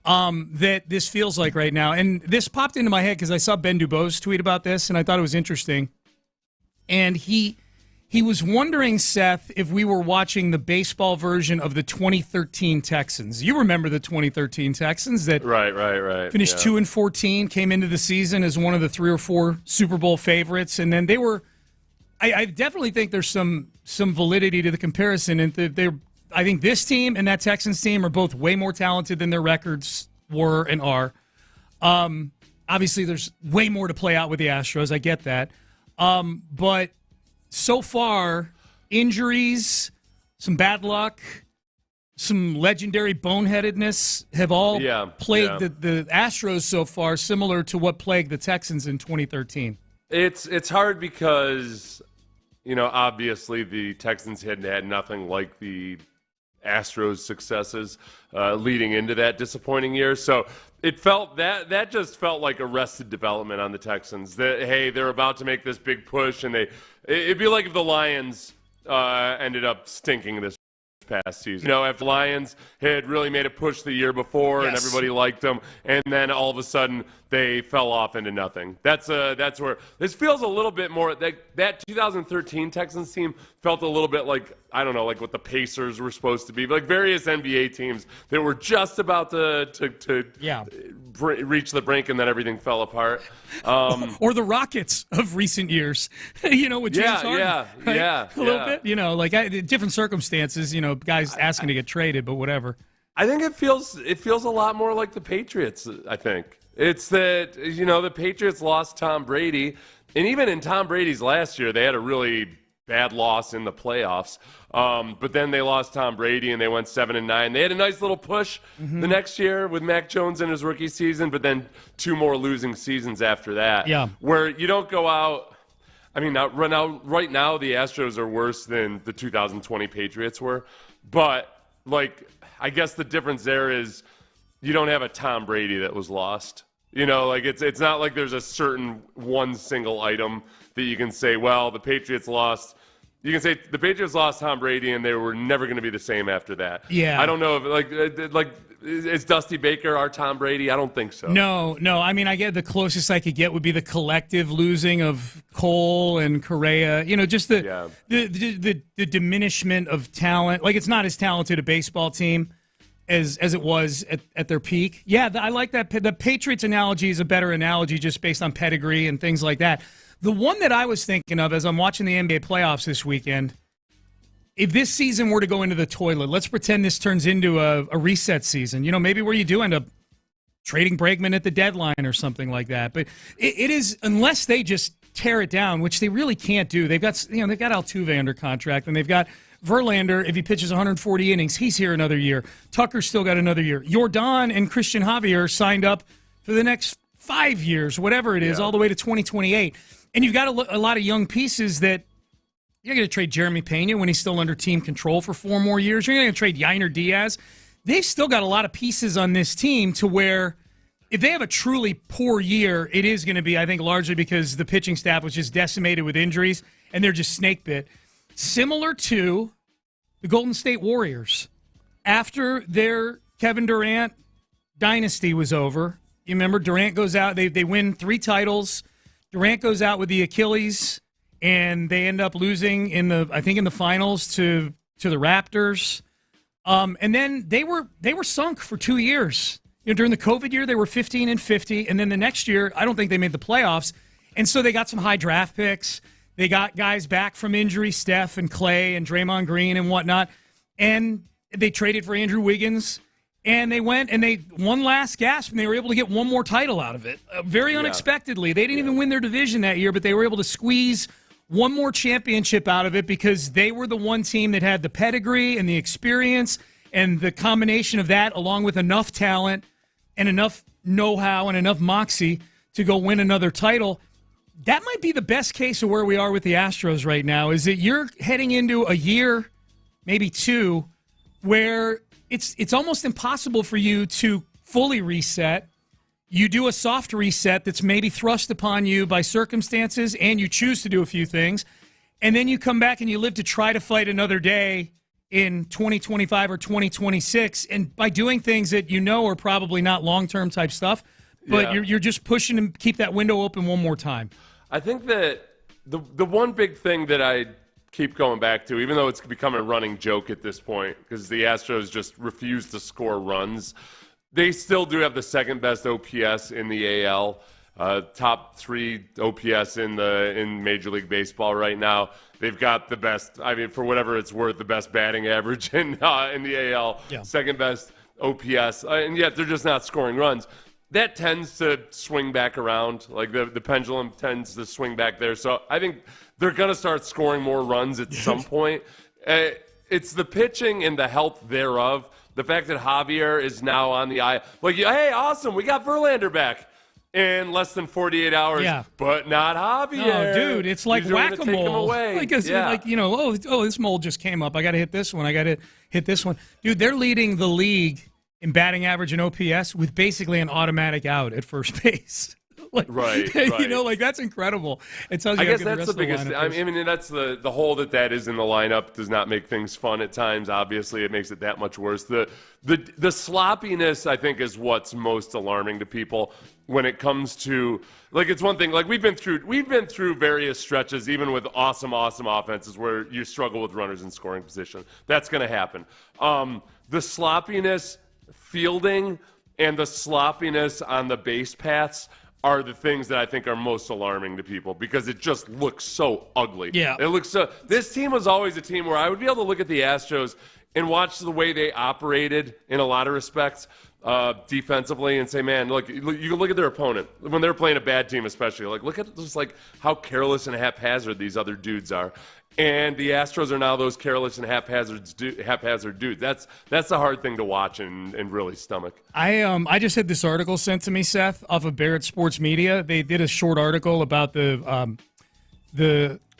That this feels like right now. And this popped into my head because I saw Ben Dubose tweet about this, and I thought it was interesting. And he was wondering, Seth, if we were watching the baseball version of the 2013 Texans. You remember the 2013 Texans that right. Finished 2-14, came into the season as one of the 3 or 4 Super Bowl favorites, and then they were. I definitely think there's some validity to the comparison, and I think this team and that Texans team are both way more talented than their records were and are. Obviously, there's way more to play out with the Astros. I get that, but so far, injuries, some bad luck, some legendary boneheadedness have all plagued the Astros so far, similar to what plagued the Texans in 2013. It's hard because, obviously the Texans had nothing like the Astros' successes leading into that disappointing year. So it felt that just felt like arrested development on the Texans. That, hey, they're about to make this big push, and it'd be like if the Lions ended up stinking this past season. If the Lions had really made a push the year before and everybody liked them, and then all of a sudden they fell off into nothing. That's where this feels a little bit more. That 2013 Texans team felt a little bit like, I don't know, like what the Pacers were supposed to be, like various NBA teams that were just about to reach the brink, and then everything fell apart. Or the Rockets of recent years, with James Harden. A little bit, like different circumstances, guys asking to get traded, but whatever. I think it feels a lot more like the Patriots, I think. It's that, the Patriots lost Tom Brady, and even in Tom Brady's last year, they had a really bad loss in the playoffs. But then they lost Tom Brady, and they went 7-9. They had a nice little push the next year with Mac Jones in his rookie season, but then 2 more losing seasons after that. Yeah. Where you don't go out. I mean, right now, the Astros are worse than the 2020 Patriots were. But, I guess the difference there is you don't have a Tom Brady that was lost. It's not like there's a certain one single item that you can say, well, the Patriots lost. You can say the Patriots lost Tom Brady, and they were never going to be the same after that. Yeah. I don't know if, is Dusty Baker our Tom Brady? I don't think so. No. I mean, I get the closest I could get would be the collective losing of Cole and Correa. Just the diminishment of talent. Like, it's not as talented a baseball team as it was at their peak. Yeah, I like that. The Patriots analogy is a better analogy just based on pedigree and things like that. The one that I was thinking of as I'm watching the NBA playoffs this weekend, if this season were to go into the toilet, let's pretend this turns into a reset season, maybe where you do end up trading Bregman at the deadline or something like that. But it is, unless they just tear it down, which they really can't do. They've got Altuve under contract, and they've got Verlander. If he pitches 140 innings, he's here another year. Tucker's still got another year. Jordan and Christian Javier signed up for the next 5 years, whatever it is, all the way to 2028. And you've got a lot of young pieces that you're going to trade Jeremy Pena when he's still under team control for 4 more years. You're going to trade Yainer Diaz. They've still got a lot of pieces on this team to where if they have a truly poor year, it is going to be, I think, largely because the pitching staff was just decimated with injuries and they're just snake bit. Similar to the Golden State Warriors. After their Kevin Durant dynasty was over, you remember Durant goes out, they win 3 titles. Durant goes out with the Achilles, and they end up losing in the finals to the Raptors. And then they were sunk for 2 years. During the COVID year, they were 15-50, and then the next year, I don't think they made the playoffs. And so they got some high draft picks. They got guys back from injury, Steph and Clay and Draymond Green and whatnot. And they traded for Andrew Wiggins. And they went and they one last gasp, and they were able to get one more title out of it. Very unexpectedly. They didn't even win their division that year, but they were able to squeeze one more championship out of it because they were the one team that had the pedigree and the experience and the combination of that along with enough talent and enough know-how and enough moxie to go win another title. That might be the best case of where we are with the Astros right now, is that you're heading into a year, maybe two, where it's almost impossible for you to fully reset. You do a soft reset that's maybe thrust upon you by circumstances, and you choose to do a few things, and then you come back and you live to try to fight another day in 2025 or 2026, and by doing things that you know are probably not long-term type stuff, but you're just pushing to keep that window open one more time. I think that the one big thing that I keep going back to, even though it's become a running joke at this point, because the Astros just refuse to score runs, they still do have the second best OPS in the AL, top 3 OPS in Major League Baseball right now. They've got the best, I mean, for whatever it's worth, the best batting average in the AL, second best OPS, and yet they're just not scoring runs. That tends to swing back around. Like the pendulum tends to swing back there. So I think they're going to start scoring more runs at some point. It's the pitching and the health thereof. The fact that Javier is now on the IL. Like, hey, awesome, we got Verlander back in less than 48 hours. Yeah. But not Javier. No, dude, it's like whack-a-mole. Like, this mole just came up. I got to hit this one. I got to hit this one. Dude, they're leading the league in batting average and OPS with basically an automatic out at first base. Right. You know, like, that's incredible. It tells you I guess that's the biggest. I mean, that's the hole that is in the lineup does not make things fun at times. Obviously, it makes it that much worse. The sloppiness, I think, is what's most alarming to people when it comes to, like, it's one thing. Like, we've been through various stretches, even with awesome offenses, where you struggle with runners in scoring position. That's going to happen. The sloppiness fielding and the sloppiness on the base paths are the things that I think are most alarming to people because it just looks so ugly. Yeah. It looks so. This team was always a team where I would be able to look at the Astros and watch the way they operated in a lot of respects defensively and say, man, look, you can look at their opponent when they're playing a bad team, especially. Like, look at just like how careless and haphazard these other dudes are. And the Astros are now those careless and haphazard dudes. That's the hard thing to watch and really stomach. I just had this article sent to me, Seth, off of Barrett Sports Media. They did a short article about the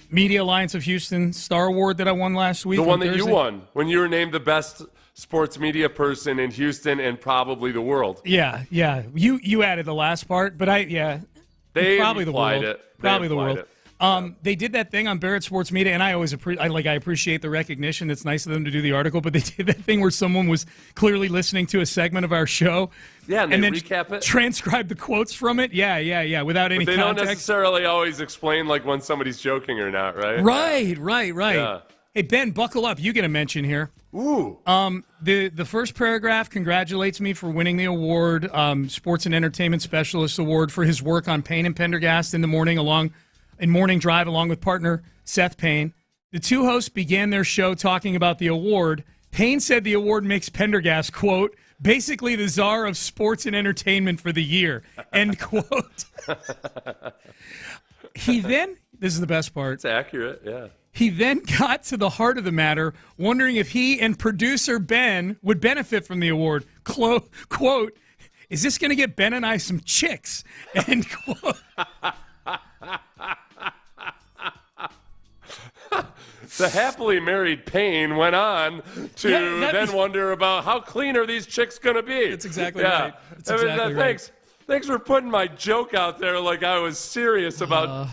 Media Alliance of Houston Star Award that I won last week. The one that you won when you were named the best sports media person in Houston and probably the world. Yeah. You added the last part, but they probably the world. Probably the world. It. They did that thing on Barrett Sports Media, and I always appreciate the recognition. It's nice of them to do the article, but they did that thing where someone was clearly listening to a segment of our show. Yeah, and then recap it. Transcribe the quotes from it. Yeah, without any context. They don't necessarily always explain like when somebody's joking or not, right? Right. Yeah. Hey, Ben, buckle up. You get a mention here. Ooh. The first paragraph congratulates me for winning the award, Sports and Entertainment Specialist Award for his work on Payne and Pendergast in Morning Drive, along with partner Seth Payne. The two hosts began their show talking about the award. Payne said the award makes Pendergast, quote, basically the czar of sports and entertainment for the year, end quote. This is the best part. It's accurate, yeah. He then got to the heart of the matter, wondering if he and producer Ben would benefit from the award. Quote, is this going to get Ben and I some chicks? End quote. The happily married Payne went on to then wonder about how clean are these chicks going to be. That's exactly right. Thanks for putting my joke out there like I was serious about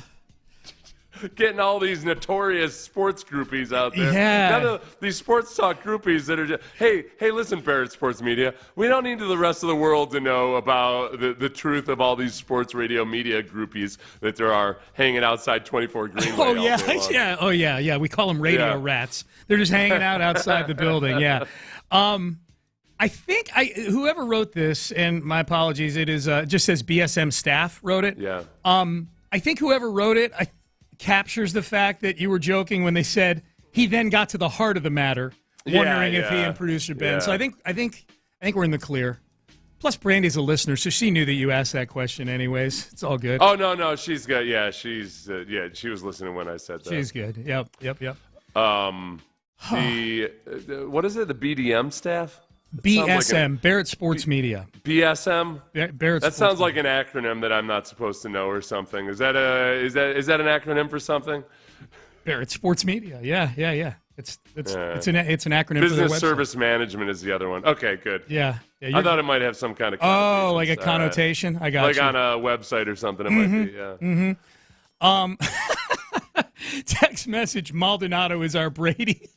getting all these notorious sports groupies out there. Yeah. None of these sports talk groupies that are just, hey, listen, Barrett Sports Media, we don't need the rest of the world to know about the truth of all these sports radio media groupies that there are hanging outside 24 Greenway. Oh, yeah. We call them radio rats. They're just hanging out outside the building, yeah. I think whoever wrote this, and my apologies, it is just says BSM staff wrote it. Yeah. I think whoever wrote it, captures the fact that you were joking when they said he then got to the heart of the matter, wondering if he and producer Ben. So I think we're in the clear. Plus, Brandy's a listener, so she knew that you asked that question anyways. It's all good. Oh, no, she's good. Yeah, she was listening when I said that. She's good. Yep. What is it, the BDM staff? BSM, like Barrett Sports Media. BSM? Barrett that sounds like an acronym that I'm not supposed to know or something. Is that an acronym for something? Barrett Sports Media. Yeah. It's an acronym. Business for their website. Service Management is the other one. Okay, good. Yeah. I thought it might have some kind of connotation. Oh, like a connotation? I got like you. on a website or something. It might be, yeah. Text message, Maldonado is our Brady.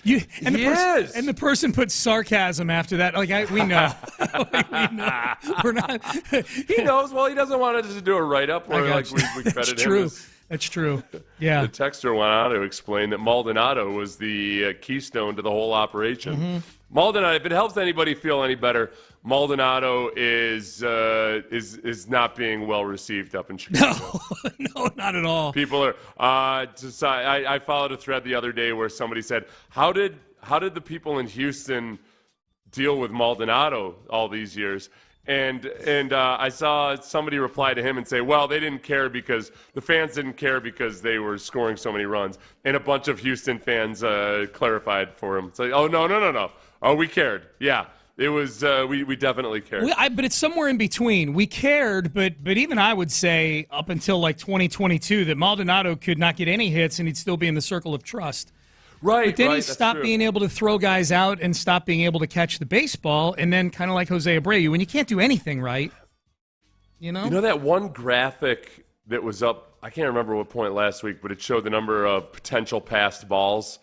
And the person put sarcasm after that. We know. We know. We're not. He knows. Well, he doesn't want us to do a write-up where we credit him. That's true. Yeah. The texter went on to explain that Maldonado was the keystone to the whole operation. Mm-hmm. Maldonado, if it helps anybody feel any better, Maldonado is not being well received up in Chicago. No, not at all. People are. I followed a thread the other day where somebody said, "How did the people in Houston deal with Maldonado all these years?" And I saw somebody reply to him and say, well, they didn't care because the fans didn't care because they were scoring so many runs. And a bunch of Houston fans clarified for him. It's like, oh, no. Oh, we cared. Yeah, it was. We definitely cared. But it's somewhere in between. We cared, but even I would say up until 2022 that Maldonado could not get any hits and he'd still be in the circle of trust. Right. But then he stopped being able to throw guys out and stopped being able to catch the baseball, and then kind of like Jose Abreu, when you can't do anything right, You know that one graphic that was up, I can't remember what point last week, but it showed the number of potential passed balls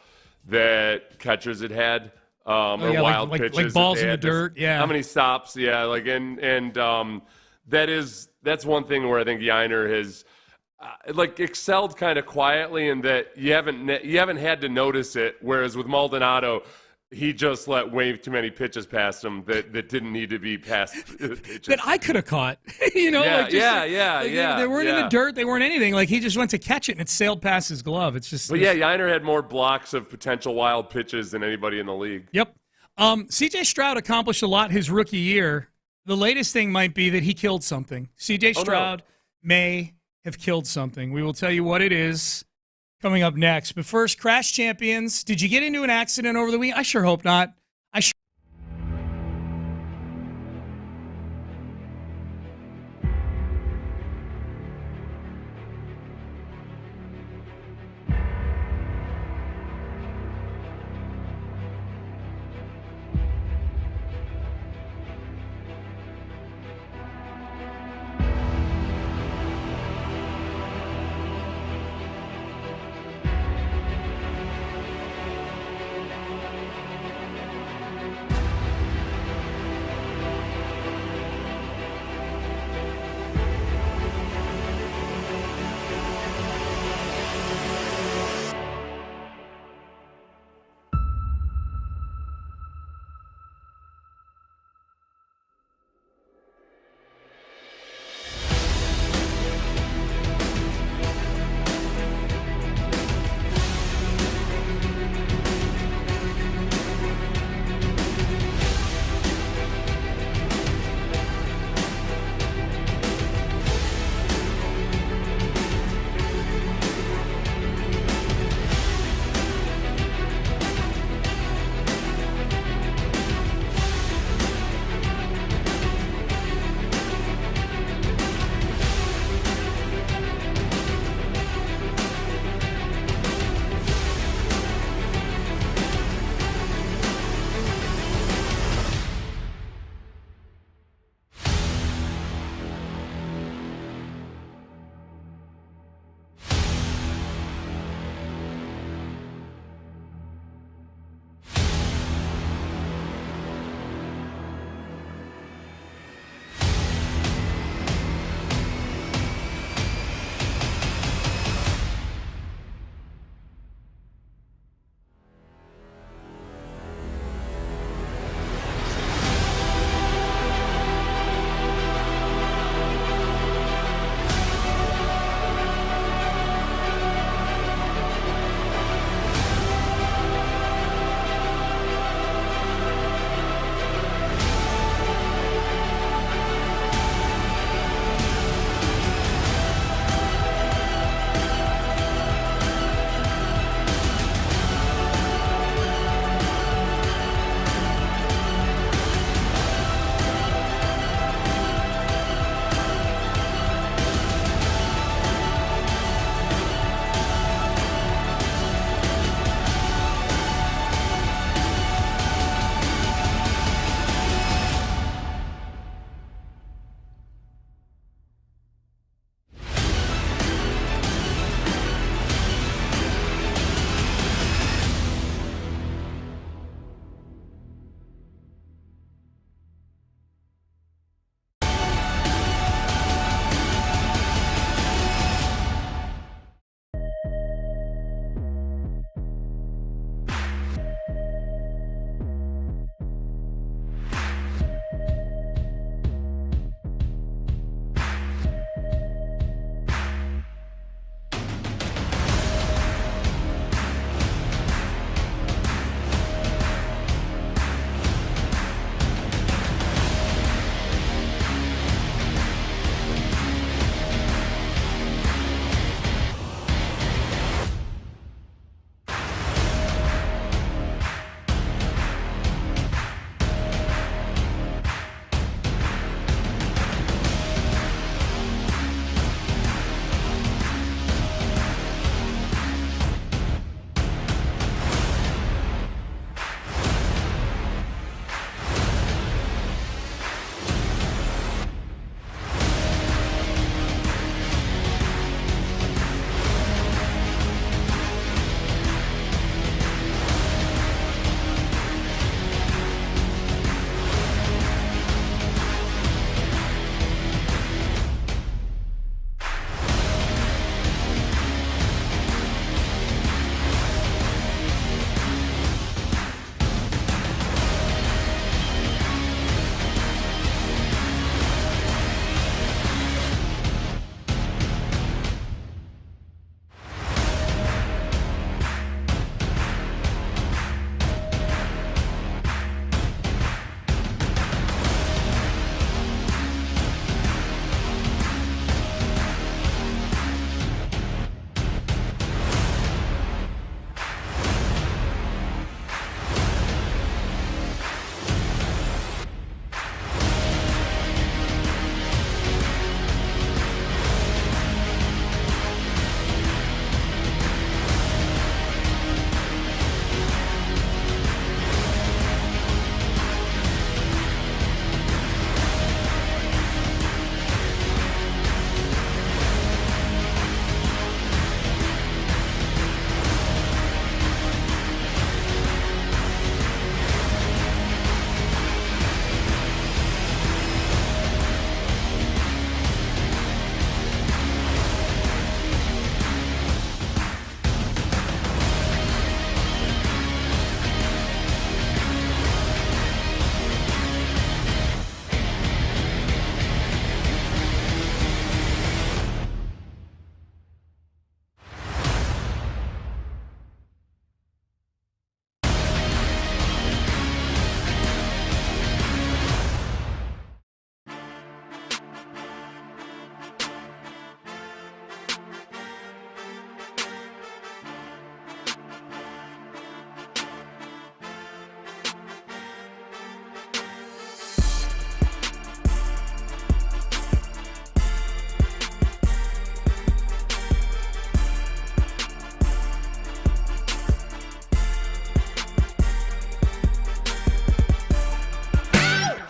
that catchers had wild pitches. Like balls in the dirt, yeah. How many stops, yeah. That's one thing where I think Yainer has excelled kind of quietly in that you haven't had to notice it, whereas with Maldonado, he just let way too many pitches past him that didn't need to be passed. That I could have caught. Yeah. They weren't in the dirt. They weren't anything. He just went to catch it and it sailed past his glove. It's just. But Yainer had more blocks of potential wild pitches than anybody in the league. Yep. C.J. Stroud accomplished a lot his rookie year. The latest thing might be that he killed something. C.J. Stroud may have killed something. We will tell you what it is coming up next. But first, Crash Champions. Did you get into an accident over the weekend? I sure hope not.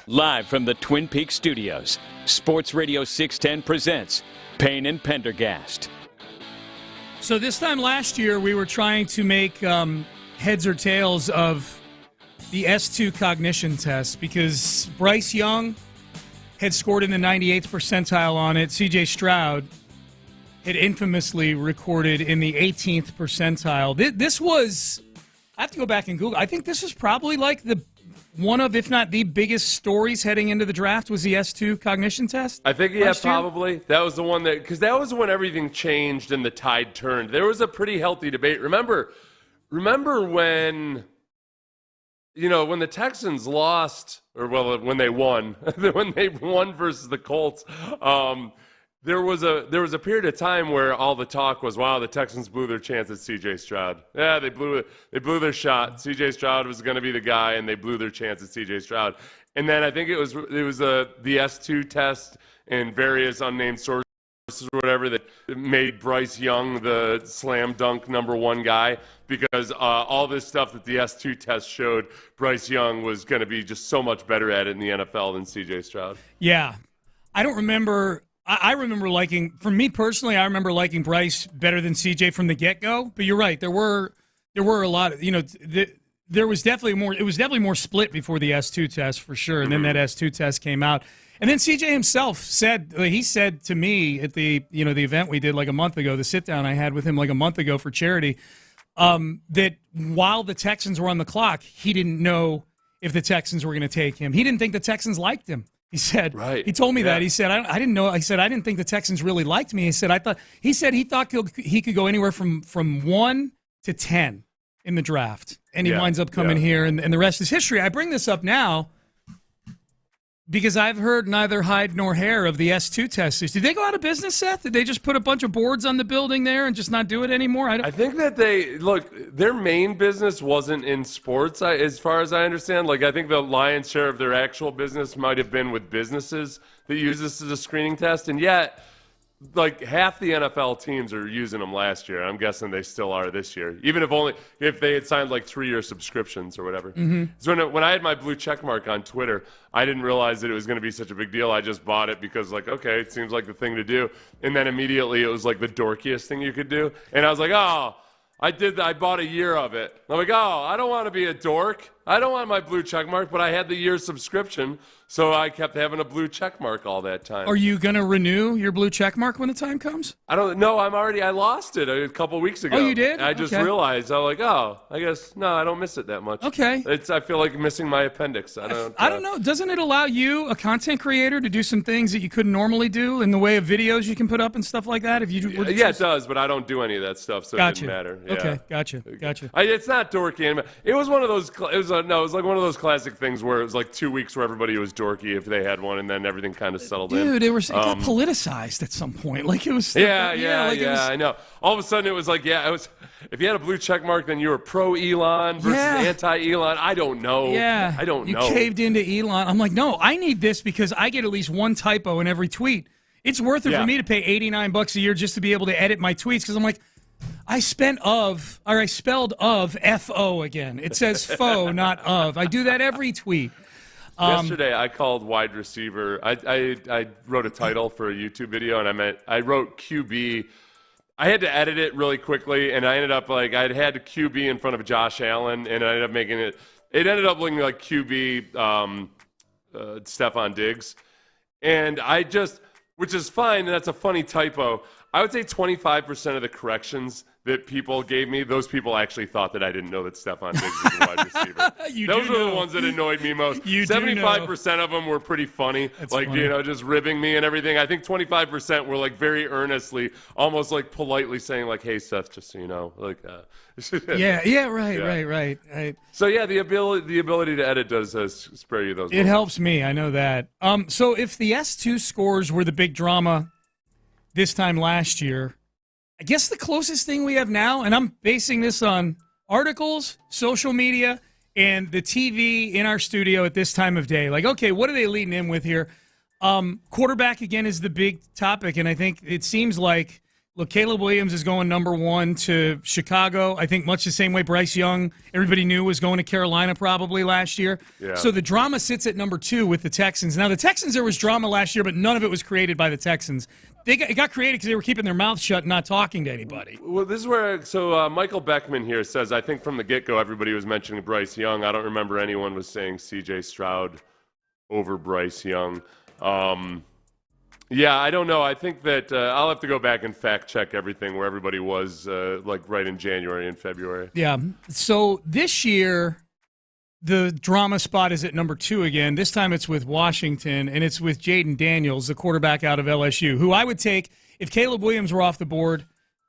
Live from the Twin Peaks studios, Sports Radio 610 presents Payne and Pendergast. So this time last year, we were trying to make heads or tails of the S2 cognition test because Bryce Young had scored in the 98th percentile on it. C.J. Stroud had infamously recorded in the 18th percentile. This was, I have to go back and Google, I think this is probably like one of, if not the biggest stories heading into the draft was the S2 cognition test. I think, yeah, probably. That was the one because that was when everything changed and the tide turned. There was a pretty healthy debate. Remember when, when the Texans lost, when they won, versus the Colts, there was a period of time where all the talk was, wow, the Texans blew their chance at C.J. Stroud. Yeah, they blew their shot. C.J. Stroud was going to be the guy, and they blew their chance at C.J. Stroud. And then I think it was the S2 test and various unnamed sources or whatever that made Bryce Young the slam dunk number one guy because all this stuff that the S2 test showed Bryce Young was going to be just so much better at it in the NFL than C.J. Stroud. Yeah. I don't remember – I remember for me personally, I remember liking Bryce better than CJ from the get-go. But you're right, there were a lot of, there was definitely more. It was definitely more split before the S2 test for sure, and then that S2 test came out, and then CJ himself said to me at the the event we did like a month ago, the sit down I had with him like a month ago for charity, that while the Texans were on the clock, he didn't know if the Texans were going to take him. He didn't think the Texans liked him. He said, right. He told me that. He said, I didn't know. I said, I didn't think the Texans really liked me. He said, he thought he could go anywhere from 1 to 10 in the draft. And he winds up coming here, and the rest is history. I bring this up now because I've heard neither hide nor hair of the S2 testers. Did they go out of business, Seth? Did they just put a bunch of boards on the building there and just not do it anymore? I think that their main business wasn't in sports, as far as I understand. I think the lion's share of their actual business might have been with businesses that use this as a screening test. And yet, half the NFL teams are using them last year. I'm guessing they still are this year, even if they had signed 3-year subscriptions or whatever. Mm-hmm. So when I had my blue check mark on Twitter, I didn't realize that it was going to be such a big deal. I just bought it because okay, it seems like the thing to do. And then immediately it was the dorkiest thing you could do. And I was like, oh, I bought a year of it. I'm like, oh, I don't want to be a dork. I don't want my blue check mark, but I had the year subscription, so I kept having a blue check mark all that time. Are you going to renew your blue check mark when the time comes? I don't know. I lost it a couple weeks ago. Oh, you did? I just realized. I was like, oh, I guess, no, I don't miss it that much. Okay. I feel like missing my appendix. I don't know. Doesn't it allow you, a content creator, to do some things that you couldn't normally do in the way of videos you can put up and stuff like that? Yeah, it does, but I don't do any of that stuff, so it didn't matter. Yeah. Okay, gotcha. It's not dorky. It was one of those. It was one of those classic things where it was 2 weeks where everybody was dorky if they had one, and then everything kind of settled in. Dude, it got politicized at some point. It was. I know. All of a sudden, it was it was. If you had a blue check mark, then you were pro Elon versus anti-Elon. I don't know. Yeah, I don't know. You caved into Elon. I'm like, no, I need this because I get at least one typo in every tweet. It's worth it for me to pay $89 a year just to be able to edit my tweets because I'm like, I spelled of F-O again. It says fo, not of. I do that every tweet. Yesterday, I called wide receiver. I wrote a title for a YouTube video, and I wrote QB. I had to edit it really quickly, and I ended up I had QB in front of Josh Allen, and I ended up making it. It ended up looking like QB Stephon Diggs, and which is fine, and that's a funny typo. I would say 25% of the corrections that people gave me, those people actually thought that I didn't know that Stephon Diggs was a wide receiver. Those were the ones that annoyed me most. 75% of them were pretty funny, funny. Just ribbing me and everything. I think 25% were very earnestly, almost politely saying hey Seth, just so you know, right. So yeah, the ability to edit does spare you those. It helps me, I know that. So if the S2 scores were the big drama this time last year, I guess the closest thing we have now, and I'm basing this on articles, social media, and the TV in our studio at this time of day. Okay, what are they leading in with here? Quarterback, again, is the big topic, and I think it seems like Look, Caleb Williams is going number 1 to Chicago. I think much the same way Bryce Young, everybody knew, was going to Carolina probably last year. Yeah. So the drama sits at number 2 with the Texans. Now, the Texans, there was drama last year, but none of it was created by the Texans. It got created because they were keeping their mouths shut and not talking to anybody. Well, this is where Michael Beckman here says, I think from the get-go everybody was mentioning Bryce Young. I don't remember anyone was saying C.J. Stroud over Bryce Young. Yeah, I don't know. I think that I'll have to go back and fact-check everything where everybody was right in January and February. Yeah. So this year, the drama spot is at number 2 again. This time it's with Washington, and it's with Jaden Daniels, the quarterback out of LSU, who I would take, if Caleb Williams were off the board,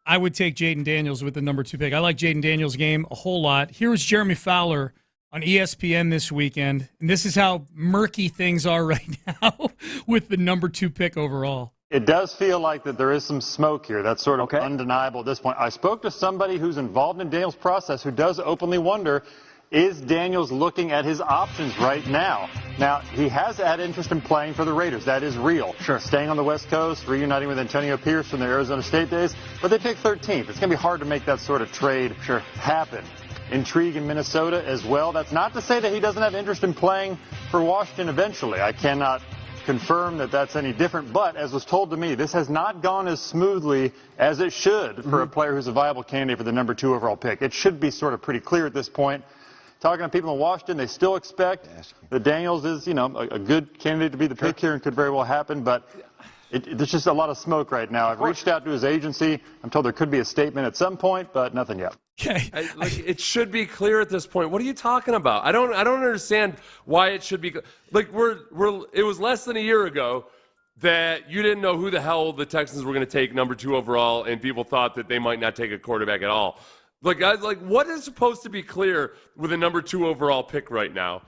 I would take Jaden Daniels with the number 2 pick. I like Jaden Daniels' game a whole lot. Here was Jeremy Fowler on ESPN this weekend, and this is how murky things are right now with the number 2 pick overall. It does feel like that there is some smoke here. That's sort of undeniable at this point. I spoke to somebody who's involved in Daniels' process who does openly wonder, is Daniels looking at his options right now? Now, he has had interest in playing for the Raiders. That is real. Sure. Staying on the West Coast, reuniting with Antonio Pierce from the Arizona State days, but they picked 13th. It's going to be hard to make that sort of trade happen. Intrigue in Minnesota as well. That's not to say that he doesn't have interest in playing for Washington eventually. I cannot confirm that that's any different, but as was told to me, this has not gone as smoothly as it should for a player who's a viable candidate for the number 2 overall pick. It should be sort of pretty clear at this point. Talking to people in Washington, they still expect that Daniels is, a good candidate to be the pick here and could very well happen, but there's just a lot of smoke right now. I've reached out to his agency. I'm told there could be a statement at some point, but nothing yet. Okay. It should be clear at this point. What are you talking about? I don't understand why it should be like it was less than a year ago that you didn't know who the hell the Texans were going to take number 2 overall, and people thought that they might not take a quarterback at all. Like, guys, what is supposed to be clear with a number 2 overall pick right now?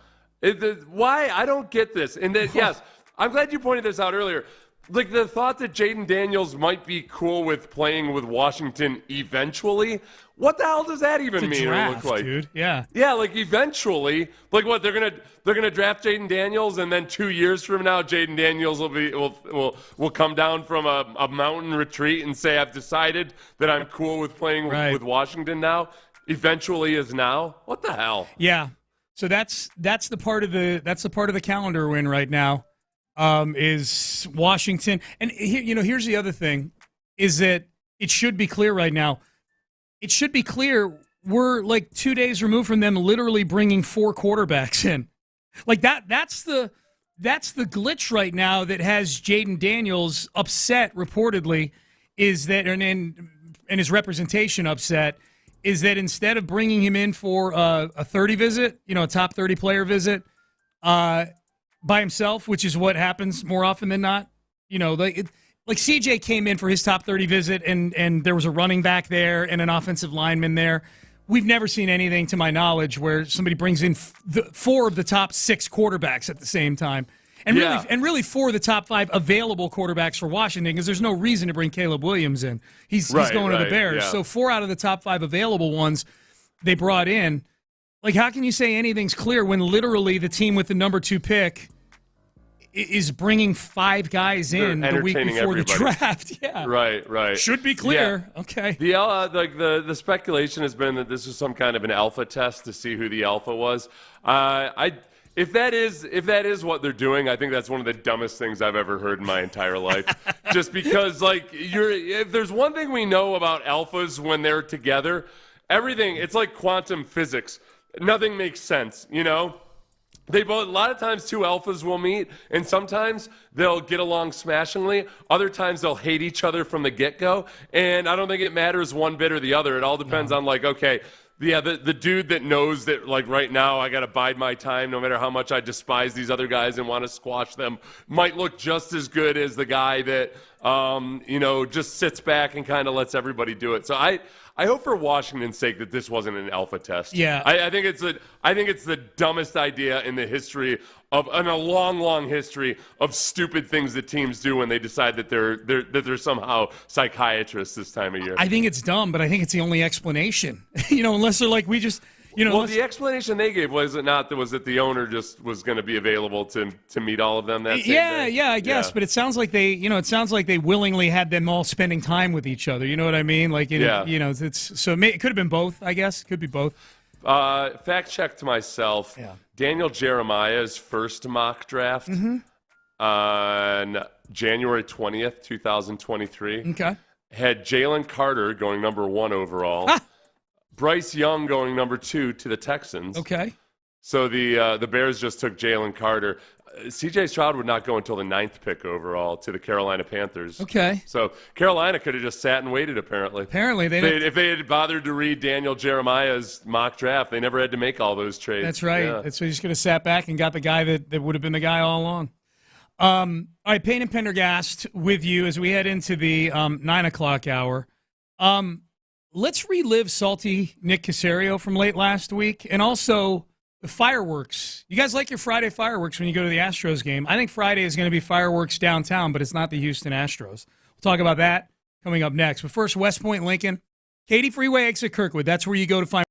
Why? I don't get this. And then, yes, I'm glad you pointed this out earlier. Like, the thought that Jaden Daniels might be cool with playing with Washington eventually, what the hell does that even mean? Draft, look like? Dude. Yeah. Yeah, like eventually, like what they're gonna draft Jaden Daniels, and then 2 years from now, Jaden Daniels will come down from a mountain retreat and say, "I've decided that I'm cool with playing with Washington now." Eventually is now. What the hell? Yeah. So that's the part of the calendar we're in right now. Is Washington. And here's the other thing, is that it should be clear right now. It should be clear we're like 2 days removed from them literally bringing 4 quarterbacks in. Like that's the glitch right now that has Jaden Daniels upset reportedly, is that and his representation upset, is that instead of bringing him in for a 30 visit, a top 30 player visit, by himself, which is what happens more often than not. Like CJ came in for his top 30 visit, and there was a running back there and an offensive lineman there. We've never seen anything, to my knowledge, where somebody brings in 4 of the top 6 quarterbacks at the same time. And really 4 of the top 5 available quarterbacks for Washington, because there's no reason to bring Caleb Williams in. He's going to the Bears. Yeah. So 4 out of the top 5 available ones they brought in. Like, how can you say anything's clear when literally the team with the number 2 pick is bringing 5 guys in the week before the draft? Yeah. Right. Should be clear. Yeah. Okay. The speculation has been that this was some kind of an alpha test to see who the alpha was. If that is what they're doing, I think that's one of the dumbest things I've ever heard in my entire life. Just because, if there's one thing we know about alphas when they're together, it's like quantum physics. Nothing makes sense, They both, a lot of times 2 alphas will meet, and sometimes they'll get along smashingly. Other times they'll hate each other from the get-go, and I don't think it matters one bit or the other. It all depends on, the dude that knows that, right now I got to bide my time no matter how much I despise these other guys and want to squash them, might look just as good as the guy that, just sits back and kind of lets everybody do it. So I hope for Washington's sake that this wasn't an alpha test. Yeah. I think it's the dumbest idea in the history in a long, long history of stupid things that teams do when they decide that they're somehow psychiatrists this time of year. I think it's dumb, but I think it's the only explanation. Unless they're like, the explanation they gave was that the owner just was going to be available to meet all of them that same day? Yeah, I guess. But it sounds like they willingly had them all spending time with each other. You know what I mean? Like, it could have been both. I guess could be both. Fact check to myself. Yeah. Daniel Jeremiah's first mock draft on January 20th, 2023. Okay. Had Jalen Carter going number 1 overall. Bryce Young going number 2 to the Texans. Okay. So the Bears just took Jalen Carter. C.J. Stroud would not go until the 9th pick overall to the Carolina Panthers. Okay. So Carolina could have just sat and waited, apparently. If they had bothered to read Daniel Jeremiah's mock draft, they never had to make all those trades. That's right. Yeah. So he just could have sat back and got the guy that would have been the guy all along. All right, Payne and Pendergast with you as we head into the 9 o'clock hour. Let's relive salty Nick Caserio from late last week, and also the fireworks. You guys like your Friday fireworks when you go to the Astros game? I think Friday is going to be fireworks downtown, but it's not the Houston Astros. We'll talk about that coming up next. But first, West Point, Lincoln. Katy Freeway exit Kirkwood. That's where you go to find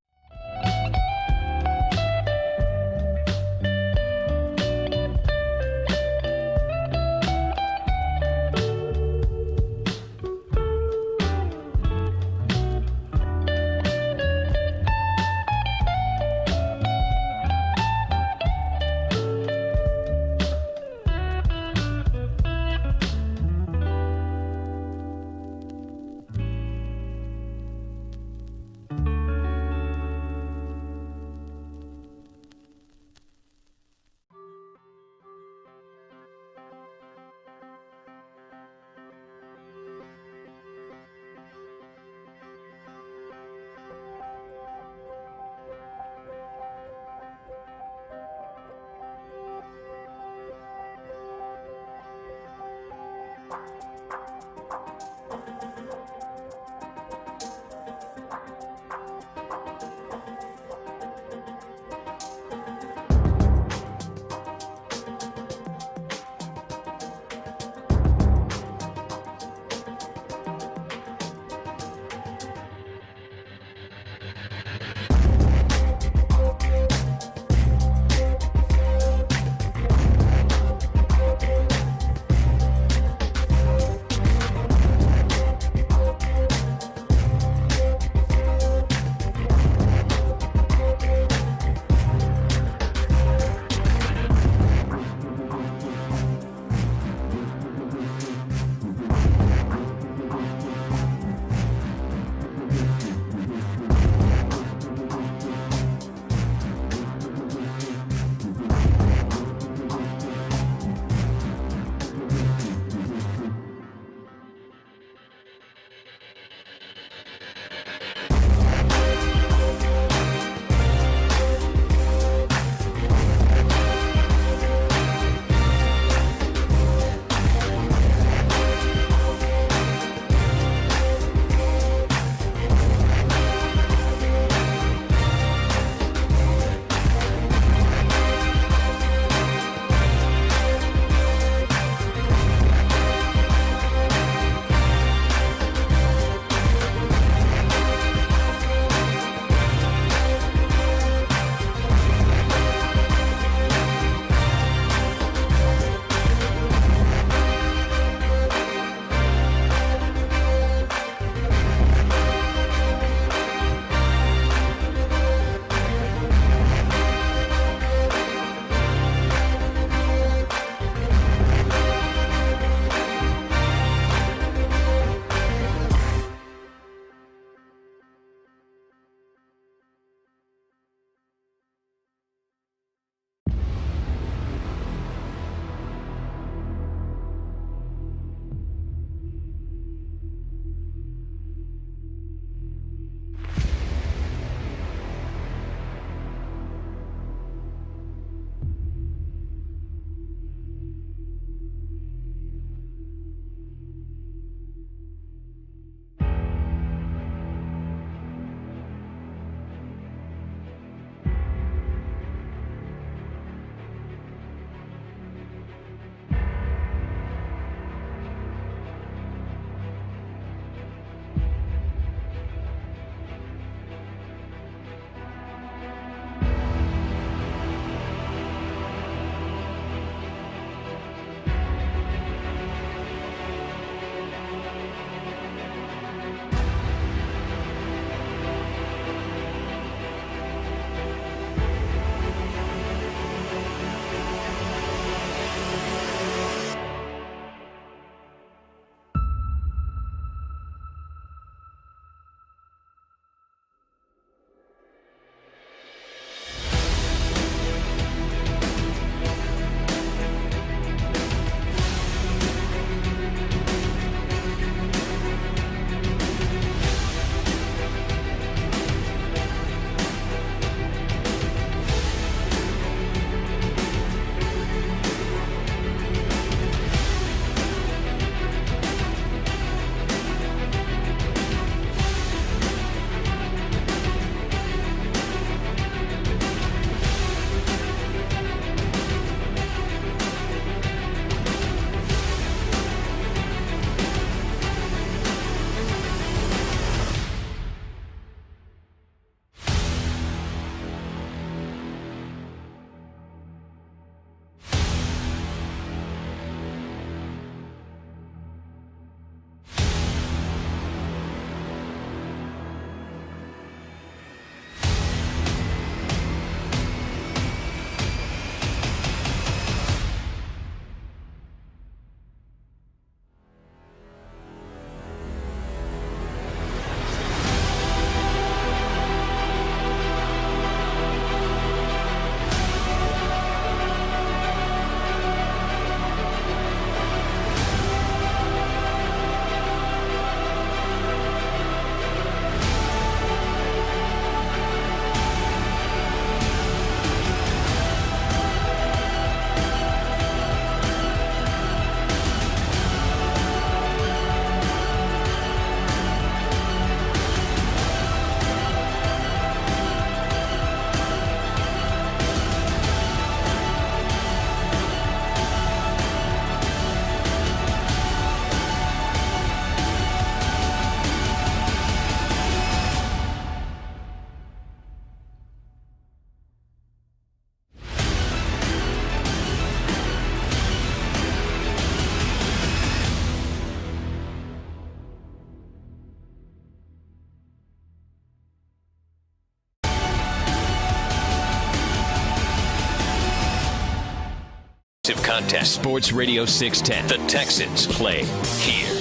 Contest. Sports Radio 610. The Texans play here.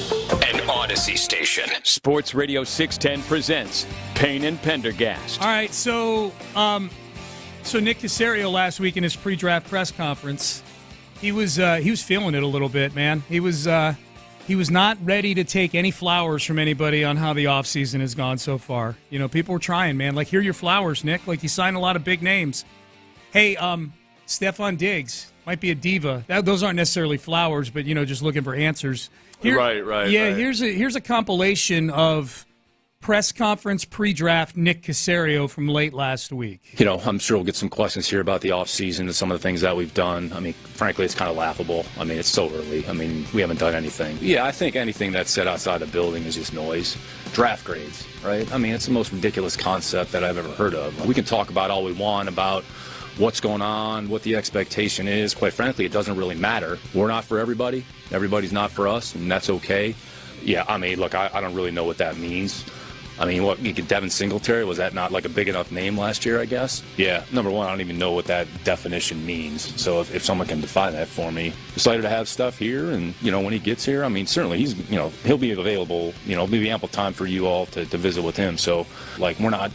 An Odyssey station. Sports Radio 610 presents Payne and Pendergast. All right, so Nick Caserio last week in his pre-draft press conference, he was feeling it a little bit, man. He was not ready to take any flowers from anybody on how the offseason has gone so far. You know, people were trying, man. Like, here are your flowers, Nick. Like, you signed a lot of big names. Hey, Stephon Diggs might be a diva. Those aren't necessarily flowers, but, just looking for answers. Right. Yeah, here's a compilation of press conference pre-draft Nick Caserio from late last week. I'm sure we'll get some questions here about the offseason and some of the things that we've done. I mean, frankly, it's kind of laughable. I mean, it's so early. I mean, we haven't done anything. Yeah, I think anything that's said outside the building is just noise. Draft grades, right? I mean, it's the most ridiculous concept that I've ever heard of. We can talk about all we want about what's going on, what the expectation is. Quite frankly, it doesn't really matter. We're not for everybody. Everybody's not for us, and that's okay. Yeah, I mean, look, I don't really know what that means. I mean, Devin Singletary, was that not like a big enough name last year, I guess? Yeah, number one, I don't even know what that definition means. So if someone can define that for me. Excited to have stuff here, and, when he gets here, I mean, certainly he'll be available, maybe ample time for you all to visit with him. So, like, we're not,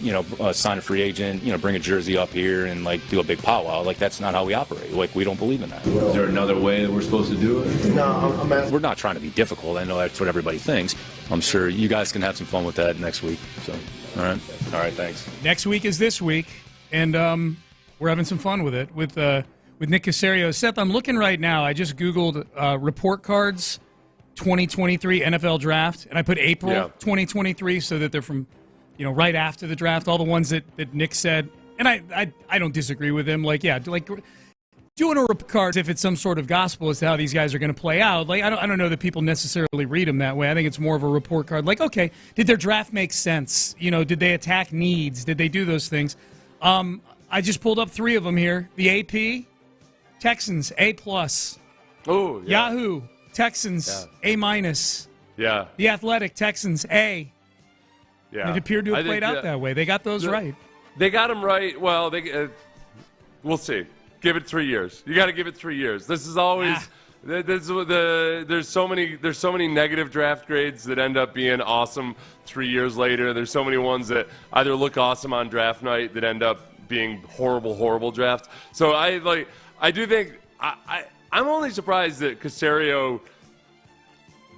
sign a free agent, bring a jersey up here and, like, do a big powwow. Like, that's not how we operate. Like, we don't believe in that. Is there another way that we're supposed to do it? No, I'm asking. We're not trying to be difficult. I know that's what everybody thinks. I'm sure you guys can have some fun with that next week. So, all right, thanks. Next week is this week, and we're having some fun with it with Nick Caserio. Seth, I'm looking right now. I just Googled report cards 2023 NFL draft, and I put April 2023 so that they're from, right after the draft. All the ones that Nick said, and I don't disagree with him. Like, doing a report card if it's some sort of gospel as to how these guys are going to play out. Like, I don't know that people necessarily read them that way. I think it's more of a report card. Like, okay, did their draft make sense? Did they attack needs? Did they do those things? I just pulled up 3 of them here. The AP, Texans, A+. Oh, yeah. Yahoo, Texans, A-. Yeah. The Athletic, Texans, A. Yeah. It appeared to have played out that way. They got those right. They got them right. Well, we'll see. Give it 3 years. You got to give it 3 years. This is always there's so many negative draft grades that end up being awesome 3 years later. There's so many ones that either look awesome on draft night that end up being horrible drafts. So I do think I'm only surprised that Caserio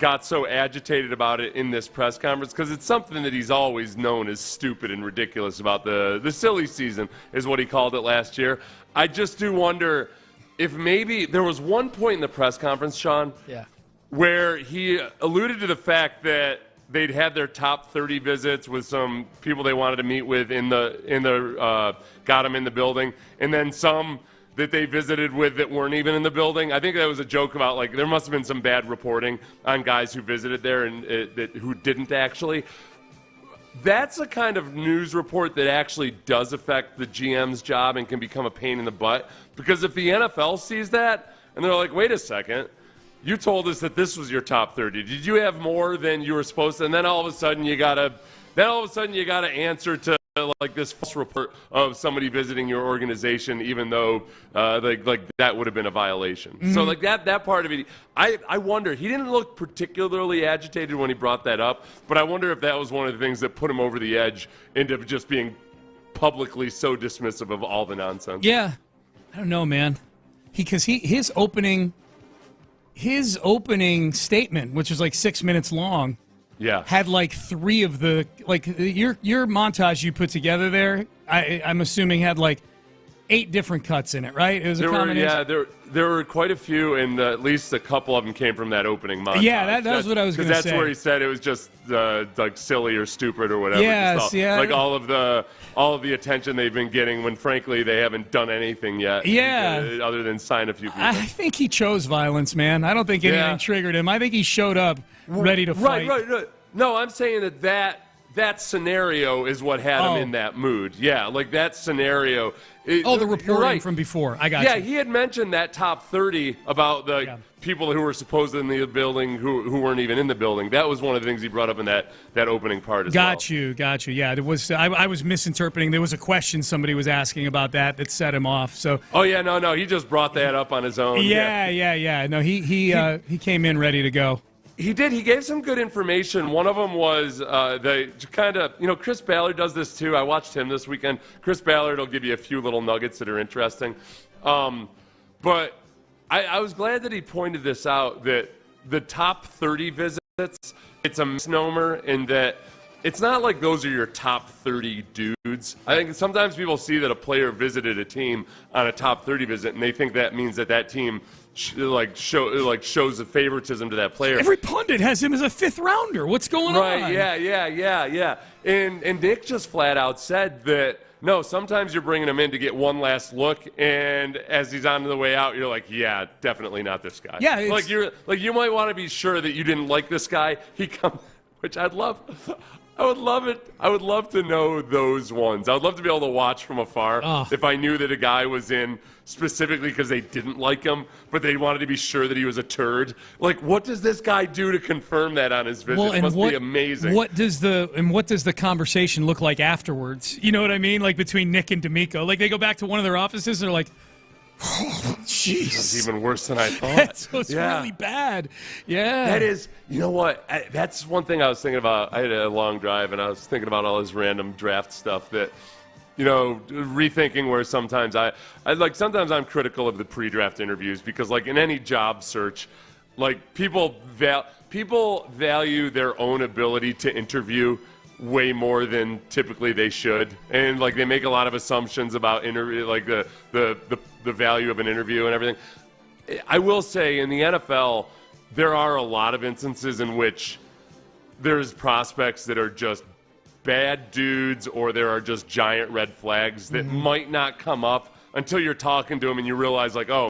got so agitated about it in this press conference, because it's something that he's always known as stupid and ridiculous about. The silly season is what he called it last year. I just do wonder if maybe there was one point in the press conference, Sean, where he alluded to the fact that they'd had their top 30 visits with some people they wanted to meet with got them in the building, and then some that they visited with that weren't even in the building. I think that was a joke about, like, there must have been some bad reporting on guys who visited there and who didn't actually. That's a kind of news report that actually does affect the GM's job and can become a pain in the butt. Because if the NFL sees that and they're like, wait a second, you told us that this was your top 30. Did you have more than you were supposed to? And then all of a sudden you gotta answer to like this false report of somebody visiting your organization, even though like that would have been a violation. Mm-hmm. So like that part of it, I wonder. He didn't look particularly agitated when he brought that up, but I wonder if that was one of the things that put him over the edge into just being publicly so dismissive of all the nonsense. Yeah, I don't know, man. His opening statement, which was like 6 minutes long. Yeah, had like 3 of the your montage you put together there. I'm assuming had like 8 different cuts in it, right? It was a combination. There were quite a few, and at least a couple of them came from that opening montage. Yeah, that was what I was going to say. Because that's where he said it was just like silly or stupid or whatever. Yes, yeah. Like all of the attention they've been getting when, frankly, they haven't done anything yet. Yeah. Other than sign a few people. I think he chose violence, man. I don't think anything triggered him. I think he showed up ready to fight. Right. No, I'm saying that scenario is what had him in that mood. Yeah, like that scenario. The reporting from before. I got you. Yeah, he had mentioned that top 30 about the people who were supposed in the building who weren't even in the building. That was one of the things he brought up in that opening part as well. Got you. Yeah, it was. I was misinterpreting. There was a question somebody was asking about that set him off. So. Oh yeah, no, he just brought that up on his own. Yeah. No, he came in ready to go. He did. He gave some good information. One of them was Chris Ballard does this too. I watched him this weekend. Chris Ballard will give you a few little nuggets that are interesting. But I was glad that he pointed this out, that the top 30 visits, it's a misnomer in that it's not like those are your top 30 dudes. I think sometimes people see that a player visited a team on a top 30 visit, and they think that means that team shows a favoritism to that player. Every pundit has him as a fifth rounder. What's going on? Right? Yeah. And Nick just flat out said that no, sometimes you're bringing him in to get one last look, and as he's on the way out, you're like, yeah, definitely not this guy. Yeah, you might want to be sure that you didn't like this guy. Which I'd love. I would love it. I would love to know those ones. I would love to be able to watch from afar if I knew that a guy was in specifically because they didn't like him, but they wanted to be sure that he was a turd. Like, what does this guy do to confirm that on his visit? Well, it must be amazing. What does the conversation look like afterwards? You know what I mean? Like between Nick and D'Amico. Like they go back to one of their offices and they're like, oh, jeez. That's even worse than I thought. So it's really bad. Yeah. That is, you know what? That's one thing I was thinking about. I had a long drive, and I was thinking about all this random draft stuff that, rethinking where sometimes sometimes I'm critical of the pre-draft interviews because, like, in any job search, like, people value their own ability to interview way more than typically they should, and like they make a lot of assumptions about interview, like the value of an interview and everything. I will say in the NFL, there are a lot of instances in which there's prospects that are just bad dudes, or there are just giant red flags that might not come up until you're talking to them and you realize, like, oh,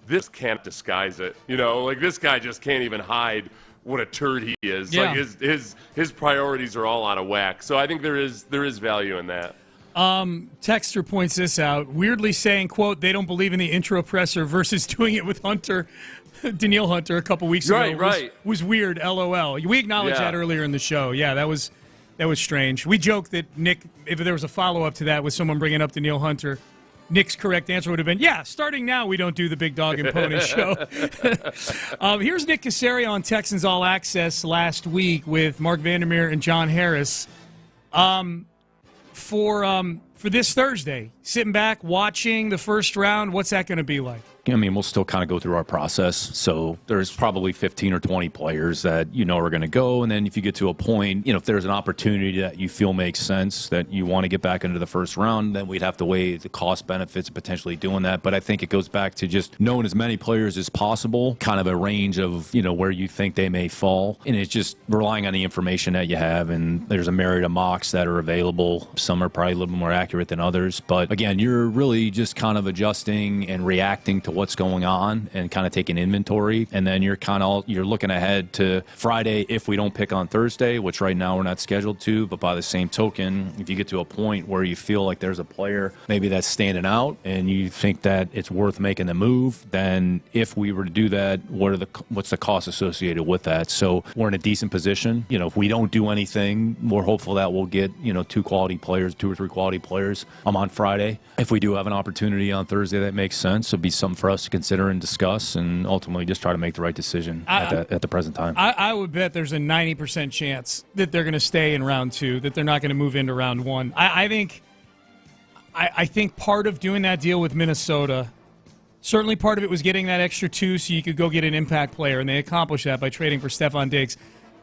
this can't disguise it. Like this guy just can't even hide what a turd he is. Yeah. Like his priorities are all out of whack. So I think there is value in that. Texter points this out, weirdly saying, quote, they don't believe in the intro presser versus doing it with Danielle Hunter a couple weeks ago. Was weird, LOL. We acknowledged that earlier in the show. Yeah, that was strange. We joked that Nick, if there was a follow-up to that with someone bringing up Danielle Hunter, Nick's correct answer would have been, starting now we don't do the Big Dog and Pony show. Here's Nick Caserio on Texans All Access last week with Mark Vandermeer and John Harris. For this Thursday, sitting back, watching the first round, what's that going to be like? I mean, we'll still kind of go through our process. So there's probably 15 or 20 players that are going to go. And then if you get to a point, if there's an opportunity that you feel makes sense, that you want to get back into the first round, then we'd have to weigh the cost benefits of potentially doing that. But I think it goes back to just knowing as many players as possible, kind of a range of, where you think they may fall. And it's just relying on the information that you have. And there's a myriad of mocks that are available. Some are probably a little more accurate than others. But again, you're really just kind of adjusting and reacting to what's going on and kind of taking inventory. And then you're looking ahead to Friday if we don't pick on Thursday, which right now we're not scheduled to. But by the same token, if you get to a point where you feel like there's a player maybe that's standing out and you think that it's worth making the move, then if we were to do that, what's the cost associated with that? So we're in a decent position. If we don't do anything, we're hopeful that we'll get 2 or 3 quality players on Friday. If we do have an opportunity on Thursday that makes sense, it'll be something for us to consider and discuss, and ultimately just try to make the right decision at the present time. I would bet there's a 90% chance that they're going to stay in round 2, that they're not going to move into round 1. I think part of doing that deal with Minnesota, certainly part of it was getting that extra 2 so you could go get an impact player, and they accomplished that by trading for Stephon Diggs.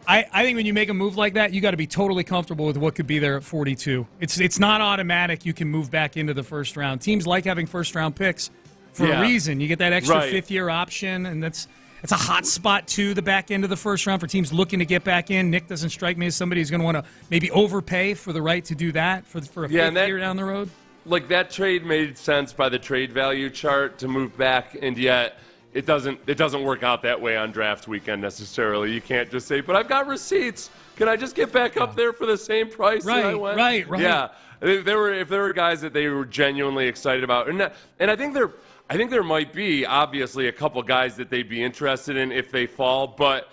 I think when you make a move like that, you got to be totally comfortable with what could be there at 42. It's not automatic you can move back into the first round. Teams like having first-round picks for a reason. You get that extra fifth-year option, and that's a hot spot, too, the back end of the first round for teams looking to get back in. Nick doesn't strike me as somebody who's going to want to maybe overpay for the right to do that for a fifth year down the road. Like, that trade made sense by the trade value chart to move back, and yet it doesn't work out that way on draft weekend necessarily. You can't just say, but I've got receipts. Can I just get back up there for the same price that I went? Right. Yeah. If there were guys that they were genuinely excited about, and I think there might be obviously a couple guys that they'd be interested in if they fall, but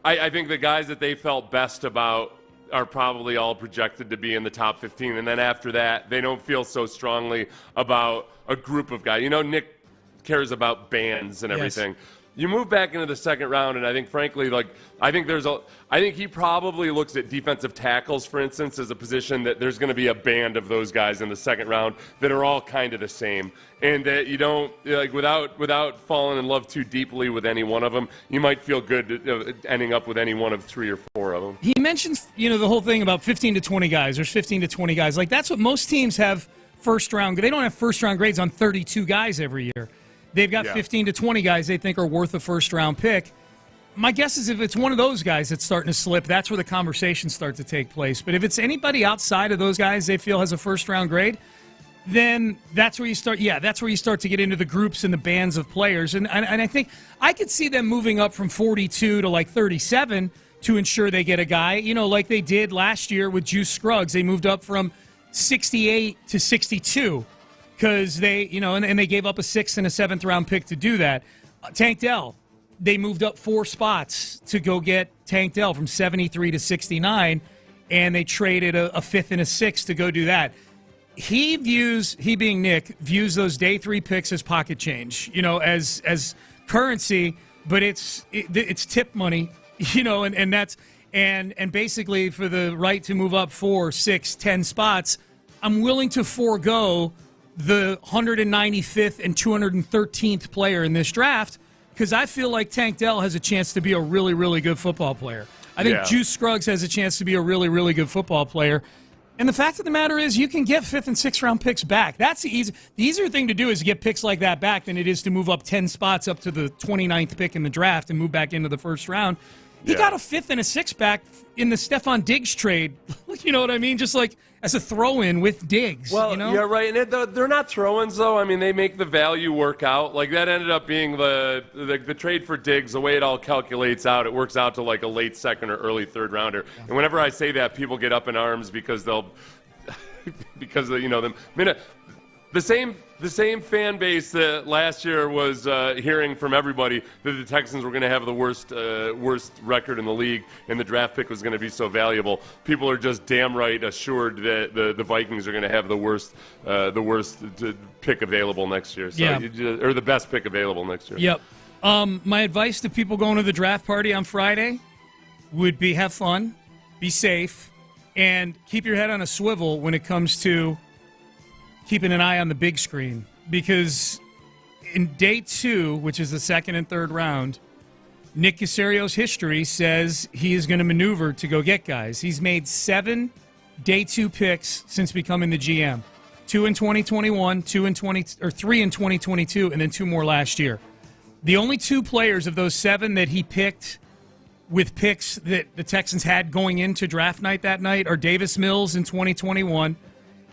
I think the guys that they felt best about are probably all projected to be in the top 15, and then after that, they don't feel so strongly about a group of guys. Nick cares about bands and everything. Yes. You move back into the second round, and I think, frankly, I think he probably looks at defensive tackles, for instance, as a position that there's going to be a band of those guys in the second round that are all kind of the same, and that you don't without falling in love too deeply with any one of them, you might feel good ending up with any one of 3 or 4 of them. He mentions, the whole thing about 15 to 20 guys. There's 15 to 20 guys. That's what most teams have first round. They don't have first round grades on 32 guys every year. They've got 15 to 20 guys they think are worth a first-round pick. My guess is if it's one of those guys that's starting to slip, that's where the conversations start to take place. But if it's anybody outside of those guys they feel has a first-round grade, then that's where you start. Yeah, that's where you start to get into the groups and the bands of players. And I think I could see them moving up from 42 to 37 to ensure they get a guy, like they did last year with Juice Scruggs. They moved up from 68 to 62. Because they, and they gave up a 6th and a 7th round pick to do that. Tank Dell, they moved up 4 spots to go get Tank Dell from 73 to 69, and they traded a 5th and a 6th to go do that. He being Nick, views those day 3 picks as pocket change, as currency, but it's tip money, and basically for the right to move up 4, 6, 10 spots, I'm willing to forego the 195th and 213th player in this draft because I feel like Tank Dell has a chance to be a really, really good football player. I think Juice Scruggs has a chance to be a really, really good football player. And the fact of the matter is you can get 5th and 6th round picks back. That's the easier thing to do is to get picks like that back than it is to move up 10 spots up to the 29th pick in the draft and move back into the first round. He got a 5th and a 6th back in the Stephon Diggs trade. You know what I mean? Just as a throw-in with Diggs. Well, yeah, right. And they're not throw-ins, though. I mean, they make the value work out. That ended up being the trade for Diggs, the way it all calculates out, it works out to a late 2nd or early 3rd rounder. And whenever I say that, people get up in arms because the same fan base that last year was hearing from everybody that the Texans were going to have the worst record in the league and the draft pick was going to be so valuable. People are just damn right assured that the Vikings are going to have the worst pick available next year. So or the best pick available next year. Yep. My advice to people going to the draft party on Friday would be have fun, be safe, and keep your head on a swivel when it comes to keeping an eye on the big screen, because in day 2, which is the 2nd and 3rd round, Nick Caserio's history says he is going to maneuver to go get guys. He's made 7 day 2 picks since becoming the GM. 2 in 2021, 3 in 2022, and then 2 more last year. The only 2 players of those 7 that he picked with picks that the Texans had going into draft night that night are Davis Mills in 2021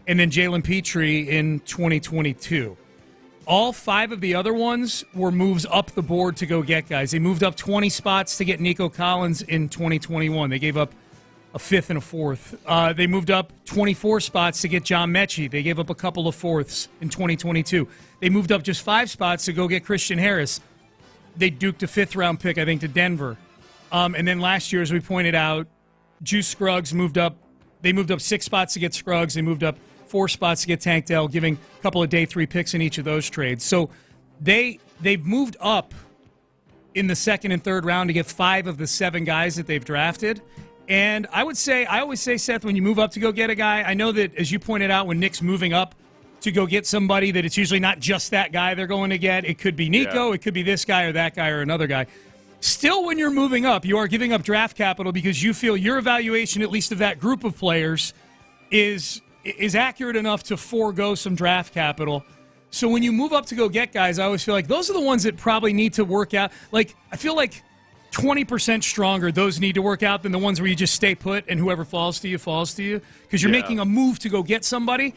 and then Jalen Petrie in 2022. All 5 of the other ones were moves up the board to go get guys. They moved up 20 spots to get Nico Collins in 2021. They gave up a 5th and a 4th. They moved up 24 spots to get John Mechie. They gave up a couple of 4ths in 2022. They moved up just 5 spots to go get Christian Harris. They duked a 5th-round pick, I think, to Denver. And then last year, as we pointed out, Juice Scruggs moved up. They moved up 6 spots to get Scruggs. They moved up 4 spots to get Tank Dell, giving a couple of day 3 picks in each of those trades. So they've moved up in the 2nd and 3rd round to get 5 of the 7 guys that they've drafted. And I always say, Seth, when you move up to go get a guy, I know that, as you pointed out, when Nick's moving up to go get somebody, that it's usually not just that guy they're going to get. It could be Nico, it could be this guy or that guy or another guy. Still, when you're moving up, you are giving up draft capital because you feel your evaluation, at least of that group of players, is accurate enough to forego some draft capital. So when you move up to go get guys, I always feel like those are the ones that probably need to work out. I feel like 20% stronger, those need to work out than the ones where you just stay put and whoever falls to you, falls to you. Because you're making a move to go get somebody.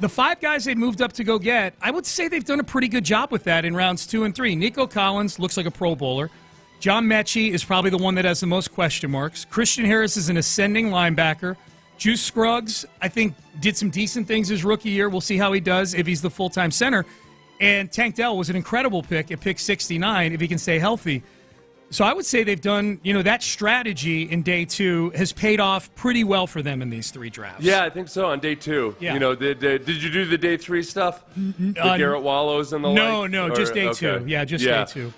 the 5 guys they moved up to go get, I would say they've done a pretty good job with that in rounds 2 and 3. Nico Collins looks like a Pro Bowler. John Mechie is probably the one that has the most question marks. Christian Harris is an ascending linebacker. Juice Scruggs, I think, did some decent things his rookie year. We'll see how he does if he's the full-time center. And Tank Dell was an incredible pick at pick 69 if he can stay healthy. So I would say they've done, that strategy in day 2 has paid off pretty well for them in these 3 drafts. Yeah, I think so on day 2. Yeah. Did you do the day 3 stuff? The Garrett Wallows and the like? No, just day 2. Yeah, just day 2.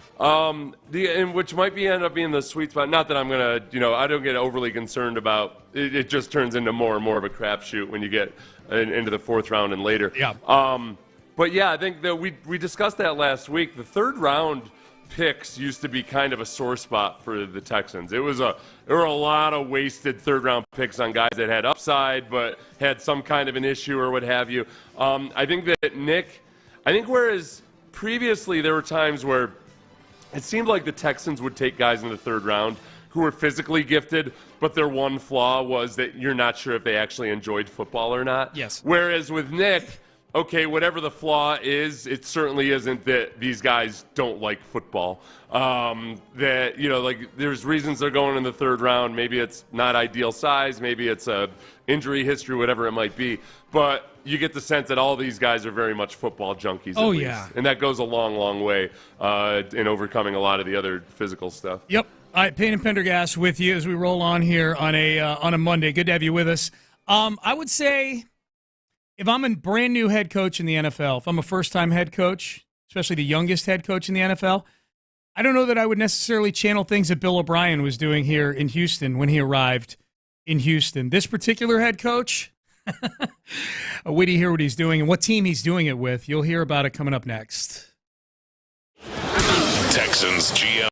Which might end up being the sweet spot. Not that I'm going to, I don't get overly concerned about it. It just turns into more and more of a crapshoot when you get into the 4th round and later. Yeah. But yeah, I think that we discussed that last week. The 3rd round picks used to be kind of a sore spot for the Texans. There were a lot of wasted 3rd round picks on guys that had upside but had some kind of an issue or what have you. I think that whereas previously there were times where it seemed like the Texans would take guys in the 3rd round who were physically gifted, but their one flaw was that you're not sure if they actually enjoyed football or not. Yes. Whereas with Nick, okay, whatever the flaw is, it certainly isn't that these guys don't like football. There's reasons they're going in the 3rd round. Maybe it's not ideal size. Maybe it's a injury history, whatever it might be. But you get the sense that all these guys are very much football junkies. Oh, at least. yeah. And that goes a long, long way in overcoming a lot of the other physical stuff. Yep. All right, Payne and Pendergast with you as we roll on here on a Monday. Good to have you with us. I would say, if I'm a brand new head coach in the NFL, if I'm a first-time head coach, especially the youngest head coach in the NFL, I don't know that I would necessarily channel things that Bill O'Brien was doing here in Houston when he arrived in Houston. This particular head coach, wait to hear what he's doing and what team he's doing it with. You'll hear about it coming up next. Texans GM.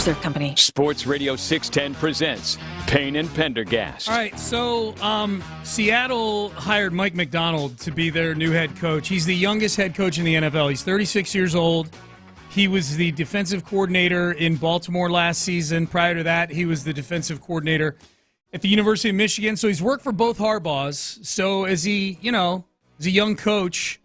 Reserve Company. Sports Radio 610 presents Payne and Pendergast. All right, so Seattle hired Mike Macdonald to be their new head coach. He's the youngest head coach in the NFL. He's 36 years old. He was the defensive coordinator in Baltimore last season. Prior to that, he was the defensive coordinator at the University of Michigan. So he's worked for both Harbaughs. So as he, as a young coach,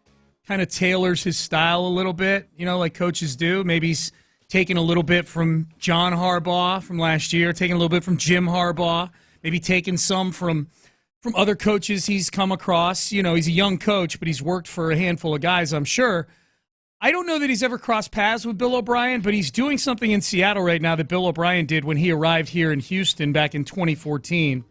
kind of tailors his style a little bit, like coaches do. Maybe he's taking a little bit from John Harbaugh from last year, taking a little bit from Jim Harbaugh, maybe taking some from other coaches he's come across. He's a young coach, but he's worked for a handful of guys, I'm sure. I don't know that he's ever crossed paths with Bill O'Brien, but he's doing something in Seattle right now that Bill O'Brien did when he arrived here in Houston back in 2014.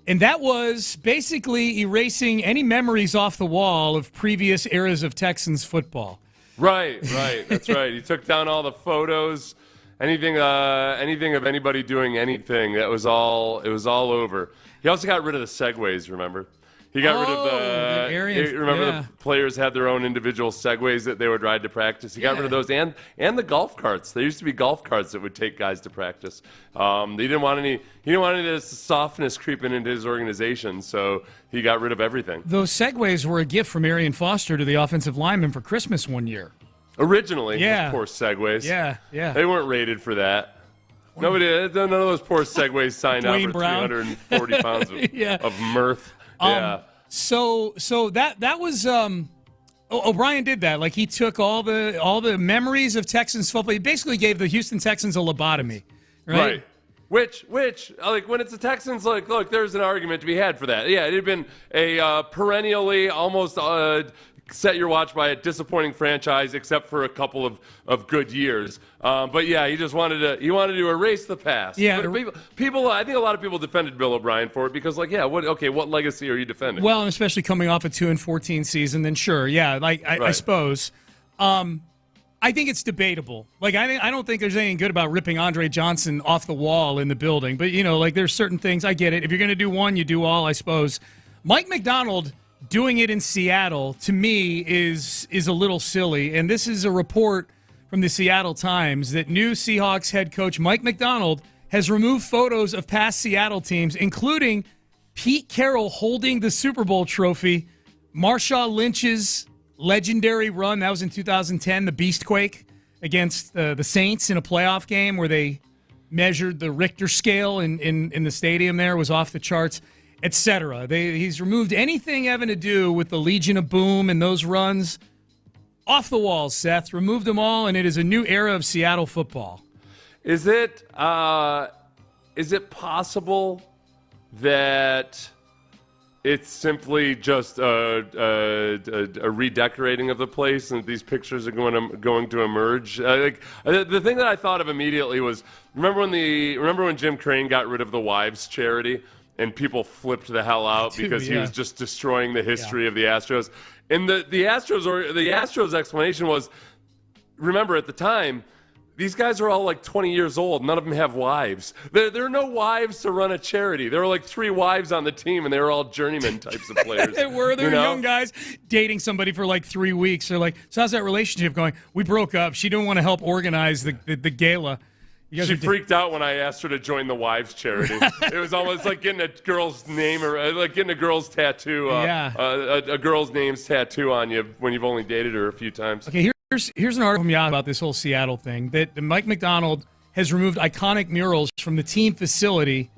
And that was basically erasing any memories off the wall of previous eras of Texans football. Right. That's right. He took down all the photos, anything of anybody doing anything. It was all over. He also got rid of the segues, remember? He got rid of the players had their own individual segways that they would ride to practice. He got rid of those and the golf carts. There used to be golf carts that would take guys to practice. He didn't want any of this softness creeping into his organization, so he got rid of everything. Those segways were a gift from Arian Foster to the offensive lineman for Christmas one year. Originally, those poor segways. Yeah. They weren't rated for that. None of those poor segways signed up for 340 pounds of mirth. So that was O'Brien did that. Like, he took all the memories of Texans football. He basically gave the Houston Texans a lobotomy, right? Which like when it's the Texans, like, look, there's an argument to be had for that. Yeah, it had been a perennially almost set your watch by a disappointing franchise, except for a couple of good years. But yeah, he just wanted to erase the past. Yeah, people. I think a lot of people defended Bill O'Brien for it because, like, what legacy are you defending? Well, and especially coming off a 2-14 season, then sure, yeah. Like I suppose. I think it's debatable. Like, I don't think there's anything good about ripping Andre Johnson off the wall in the building. But like, there's certain things. I get it. If you're going to do one, you do all, I suppose. Mike Macdonald doing it in Seattle, to me, is a little silly. And this is a report from the Seattle Times that new Seahawks head coach Mike Macdonald has removed photos of past Seattle teams, including Pete Carroll holding the Super Bowl trophy, Marshawn Lynch's legendary run, that was in 2010, the Beastquake against the Saints in a playoff game where they measured the Richter scale in the stadium there, was off the charts, etc. He's removed anything having to do with the Legion of Boom and those runs off the walls, Seth. Removed them all, and it is a new era of Seattle football. Is it possible that it's simply just a redecorating of the place, and these pictures are going to emerge? The thing that I thought of immediately was, remember when Jim Crane got rid of the wives charity? And people flipped the hell out because he was just destroying the history of the Astros. And the Astros explanation was, remember at the time, these guys are all like 20 years old. None of them have wives. There are no wives to run a charity. There were like 3 wives on the team, and they were all journeyman types of players. They were young guys dating somebody for like 3 weeks. They're like, so how's that relationship going? We broke up. She didn't want to help organize the gala. She freaked out when I asked her to join the wives charity. It was almost like getting a girl's name, or like getting a girl's tattoo, a girl's name's tattoo on you when you've only dated her a few times. Okay, here's an article from Yahoo about this whole Seattle thing, that Mike Macdonald has removed iconic murals from the team facility,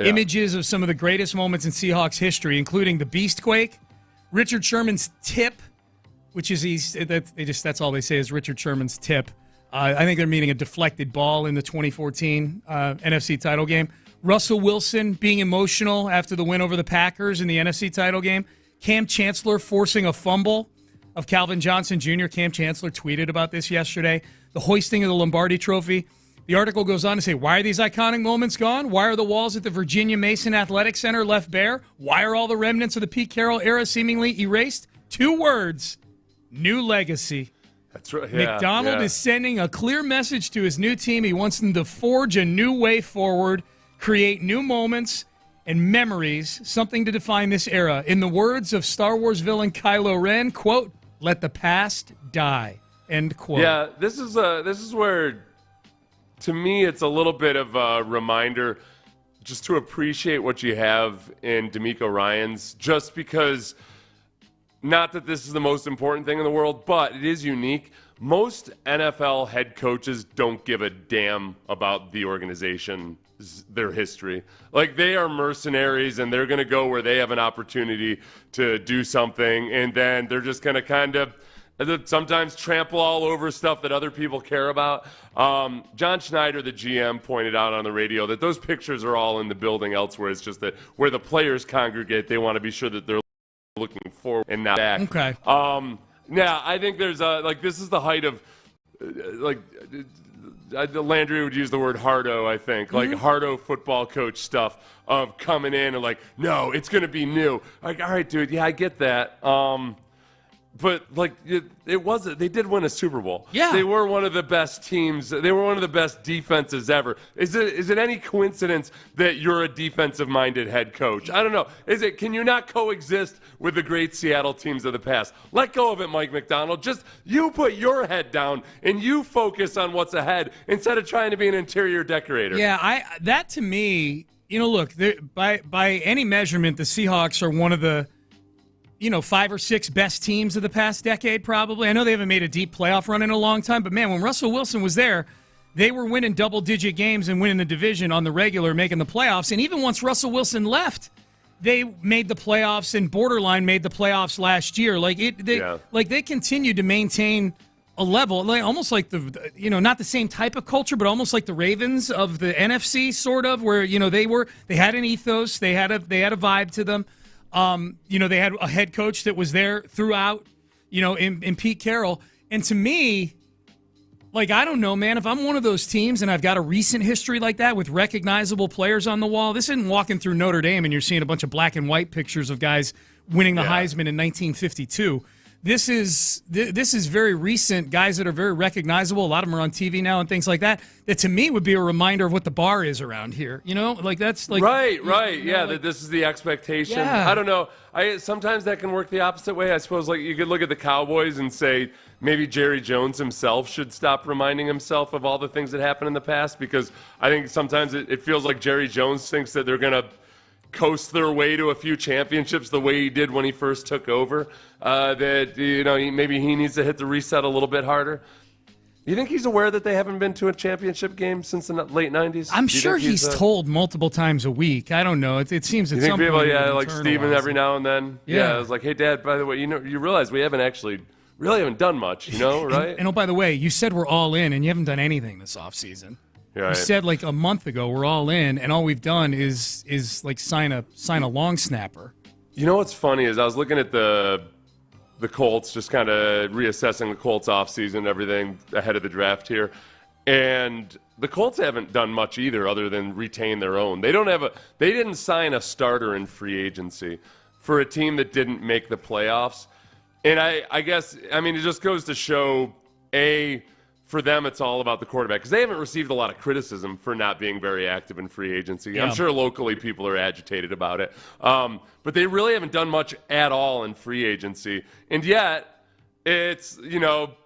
images of some of the greatest moments in Seahawks history, including the Beastquake, Richard Sherman's tip, which is that's all they say is Richard Sherman's tip. I think they're meaning a deflected ball in the 2014 NFC title game. Russell Wilson being emotional after the win over the Packers in the NFC title game. Cam Chancellor forcing a fumble of Calvin Johnson Jr. Cam Chancellor tweeted about this yesterday. The hoisting of the Lombardi Trophy. The article goes on to say, why are these iconic moments gone? Why are the walls at the Virginia Mason Athletic Center left bare? Why are all the remnants of the Pete Carroll era seemingly erased? 2 words, new legacy. That's right. Macdonald is sending a clear message to his new team. He wants them to forge a new way forward, create new moments and memories, something to define this era. In the words of Star Wars villain Kylo Ren, quote, let the past die, end quote. Yeah, this is where to me, it's a little bit of a reminder just to appreciate what you have in D'Amico Ryans, just because, not that this is the most important thing in the world, but it is unique. Most NFL head coaches don't give a damn about the organization, their history. Like, they are mercenaries, and they're going to go where they have an opportunity to do something, and then they're just going to kind of sometimes trample all over stuff that other people care about. John Schneider, the GM, pointed out on the radio that those pictures are all in the building elsewhere. It's just that where the players congregate, they want to be sure that they're looking forward and not back. Okay. Yeah, I think there's this is the height of Landry would use the word hardo, I think, like hardo football coach stuff of coming in and like, no, it's going to be new. Like, all right, dude, yeah, I get that. But like they did win a Super Bowl. Yeah. They were one of the best teams. They were one of the best defenses ever. Is it any coincidence that you're a defensive-minded head coach? I don't know. Can you not coexist with the great Seattle teams of the past? Let go of it, Mike McDonald. Just you put your head down and you focus on what's ahead instead of trying to be an interior decorator. Yeah, that to me, look, by any measurement, the Seahawks are one of the 5 or 6 best teams of the past decade, probably. I know they haven't made a deep playoff run in a long time, but man, when Russell Wilson was there, they were winning double-digit games and winning the division on the regular, making the playoffs. And even once Russell Wilson left, they made the playoffs and borderline made the playoffs last year. They continued to maintain a level, almost like not the same type of culture, but almost like the Ravens of the NFC, sort of, where they had an ethos, they had a vibe to them. They had a head coach that was there throughout, in Pete Carroll. And to me, I don't know, man, if I'm one of those teams and I've got a recent history like that with recognizable players on the wall, this isn't walking through Notre Dame and you're seeing a bunch of black and white pictures of guys winning the Heisman in 1952. This is very recent guys that are very recognizable. A lot of them are on TV now and things like that. That to me would be a reminder of what the bar is around here. That's like right. That this is the expectation. Yeah. I don't know. Sometimes that can work the opposite way. I suppose you could look at the Cowboys and say maybe Jerry Jones himself should stop reminding himself of all the things that happened in the past, because I think sometimes it feels like Jerry Jones thinks that they're going to coast their way to a few championships the way he did when he first took over. Maybe he needs to hit the reset a little bit harder. You think he's aware that they haven't been to a championship game since the late 90s? I'm sure he's told multiple times a week. I don't know. It seems at some point. You think people, like Steven every now and then? Yeah. I was like, hey, Dad, by the way, you realize we haven't done much, right? And by the way, you said we're all in, and you haven't done anything this offseason. Right. You said a month ago we're all in, and all we've done is sign a long snapper. You know what's funny is I was looking at the Colts, just kind of reassessing the Colts offseason and everything ahead of the draft here, and the Colts haven't done much either other than retain their own. They didn't sign a starter in free agency for a team that didn't make the playoffs, and I guess it just goes to show for them, it's all about the quarterback, because they haven't received a lot of criticism for not being very active in free agency. Yeah. I'm sure locally people are agitated about it. But they really haven't done much at all in free agency. And yet, it's,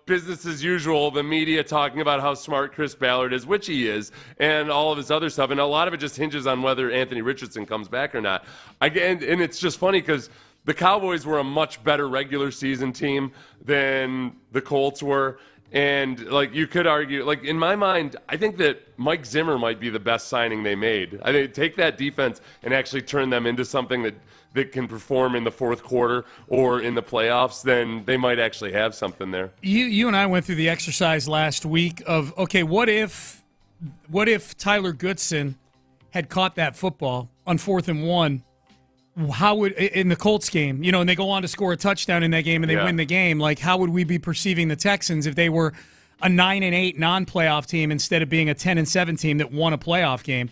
business as usual, the media talking about how smart Chris Ballard is, which he is, and all of his other stuff. And a lot of it just hinges on whether Anthony Richardson comes back or not. And it's just funny because the Cowboys were a much better regular season team than the Colts were. And you could argue, in my mind, I think that Mike Zimmer might be the best signing they made. I think take that defense and actually turn them into something that can perform in the fourth quarter or in the playoffs, then they might actually have something there. You and I went through the exercise last week of, okay, what if Tyler Goodson had caught that football on 4th and 1? How would, in the Colts game, and they go on to score a touchdown in that game and they win the game, how would we be perceiving the Texans if they were a 9-8 non-playoff team instead of being a 10-7 team that won a playoff game?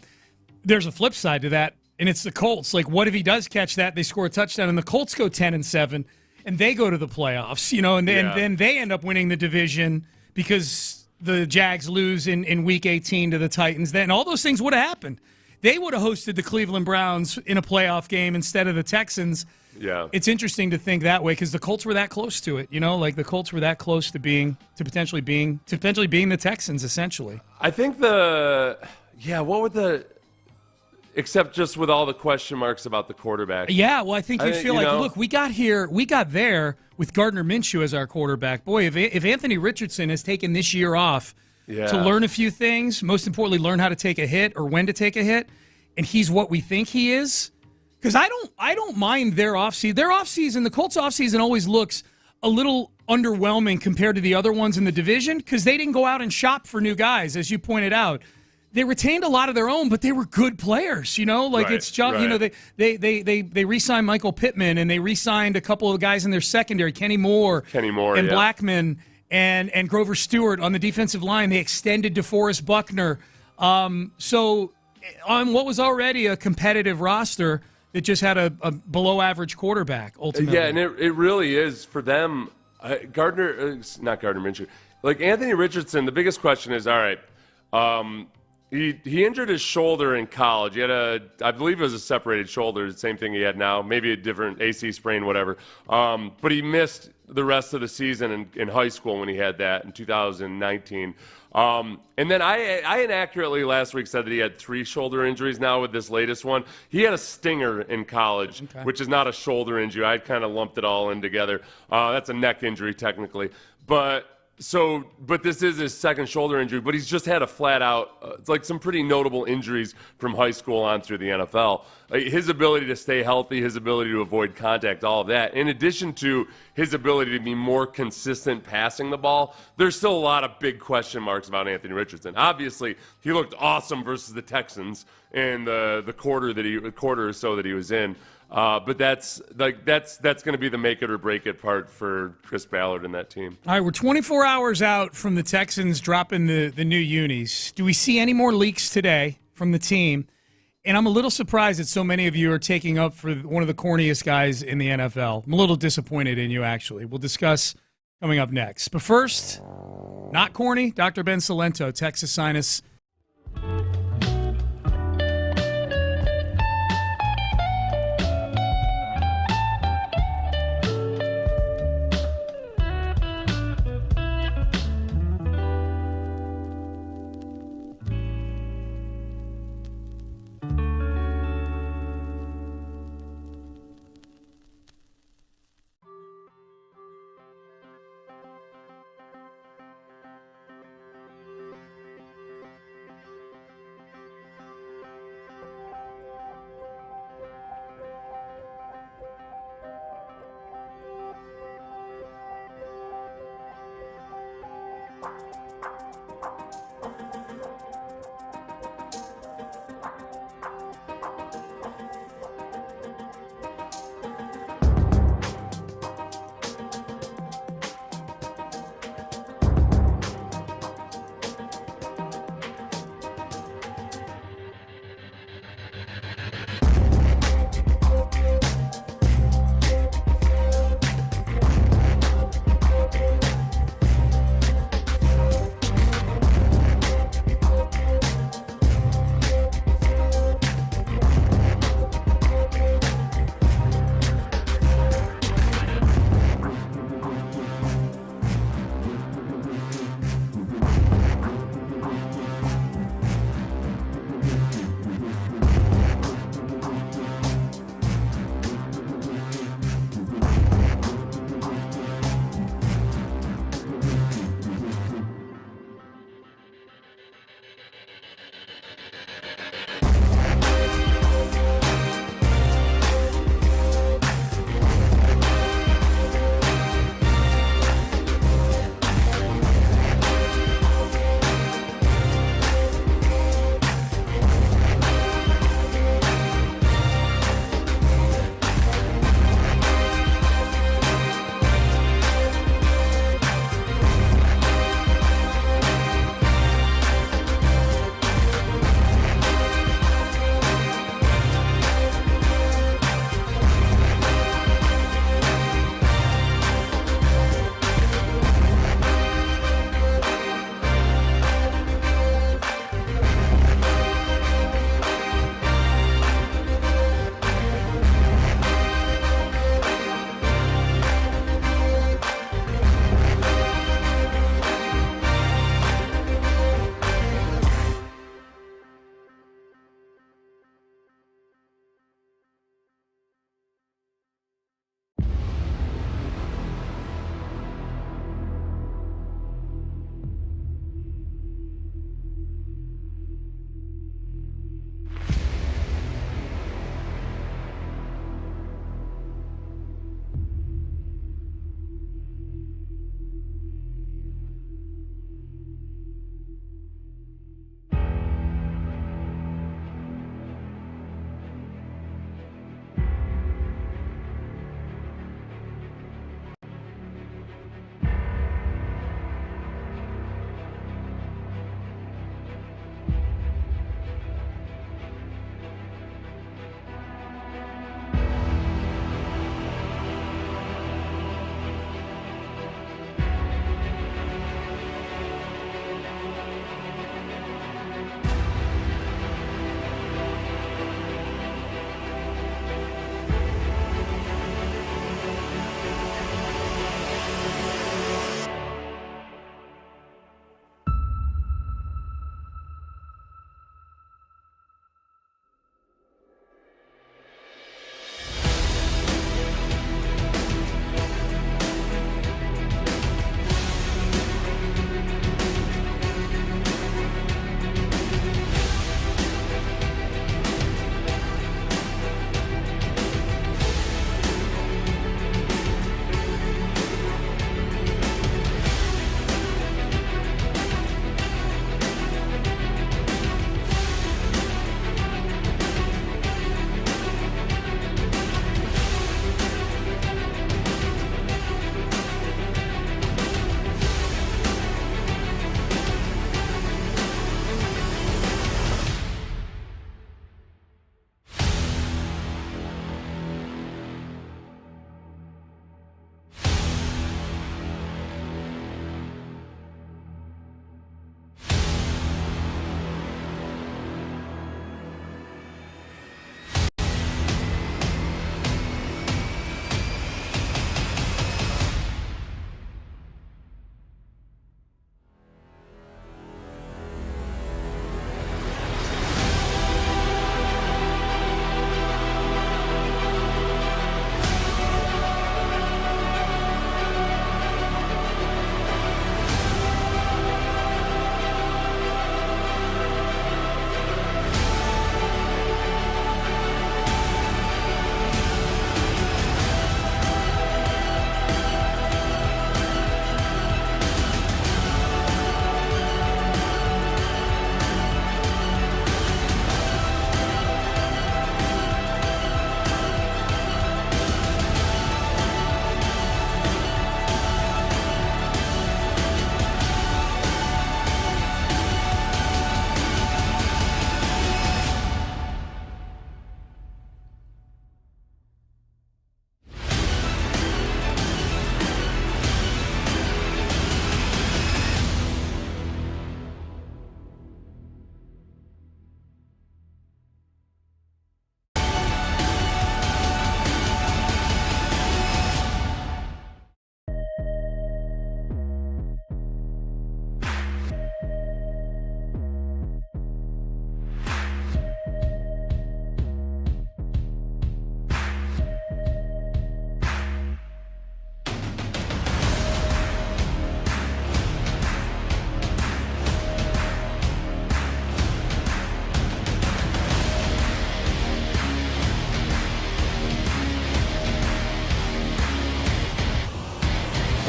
There's a flip side to that, and it's the Colts. What if he does catch that, they score a touchdown, and the Colts go 10-7, and they go to the playoffs, and then they end up winning the division because the Jags lose in Week 18 to the Titans. Then all those things would have happened. They would have hosted the Cleveland Browns in a playoff game instead of the Texans. Yeah. It's interesting to think that way because the Colts were that close to it. Like the Colts were that close to potentially being the Texans, essentially. I think except just with all the question marks about the quarterback. Yeah, well, I think you feel like, look, we got there with Gardner Minshew as our quarterback. Boy, if Anthony Richardson has taken this year off to learn a few things, most importantly, learn how to take a hit or when to take a hit, and he's what we think he is, because I don't mind their offseason. Their offseason, the Colts offseason always looks a little underwhelming compared to the other ones in the division because they didn't go out and shop for new guys, as you pointed out. They retained a lot of their own, but they were good players, Like it's just, they re-signed Michael Pittman and they re-signed a couple of guys in their secondary, Kenny Moore, and Blackman and Grover Stewart on the defensive line. They extended DeForest Buckner. So on what was already a competitive roster that just had a below-average quarterback, ultimately. Yeah, and it really is for them. Not Gardner Minshew. Like Anthony Richardson, the biggest question is, all right, He injured his shoulder in college. He had I believe it was a separated shoulder, the same thing he had now, maybe a different AC sprain, whatever. But he missed the rest of the season in high school when he had that in 2019. And then I inaccurately last week said that he had 3 shoulder injuries now with this latest one. He had a stinger in college, which is not a shoulder injury. I kind of lumped it all in together. That's a neck injury technically. But this is his second shoulder injury, but he's just had a flat-out, like some pretty notable injuries from high school on through the NFL. His ability to stay healthy, his ability to avoid contact, all of that, in addition to his ability to be more consistent passing the ball, there's still a lot of big question marks about Anthony Richardson. Obviously, he looked awesome versus the Texans in the quarter or so that he was in. But that's going to be the make it or break it part for Chris Ballard and that team. All right, we're 24 hours out from the Texans dropping the new unis. Do we see any more leaks today from the team? And I'm a little surprised that so many of you are taking up for one of the corniest guys in the NFL. I'm a little disappointed in you, actually. We'll discuss coming up next. But first, not corny, Dr. Ben Salento, Texas Sinus.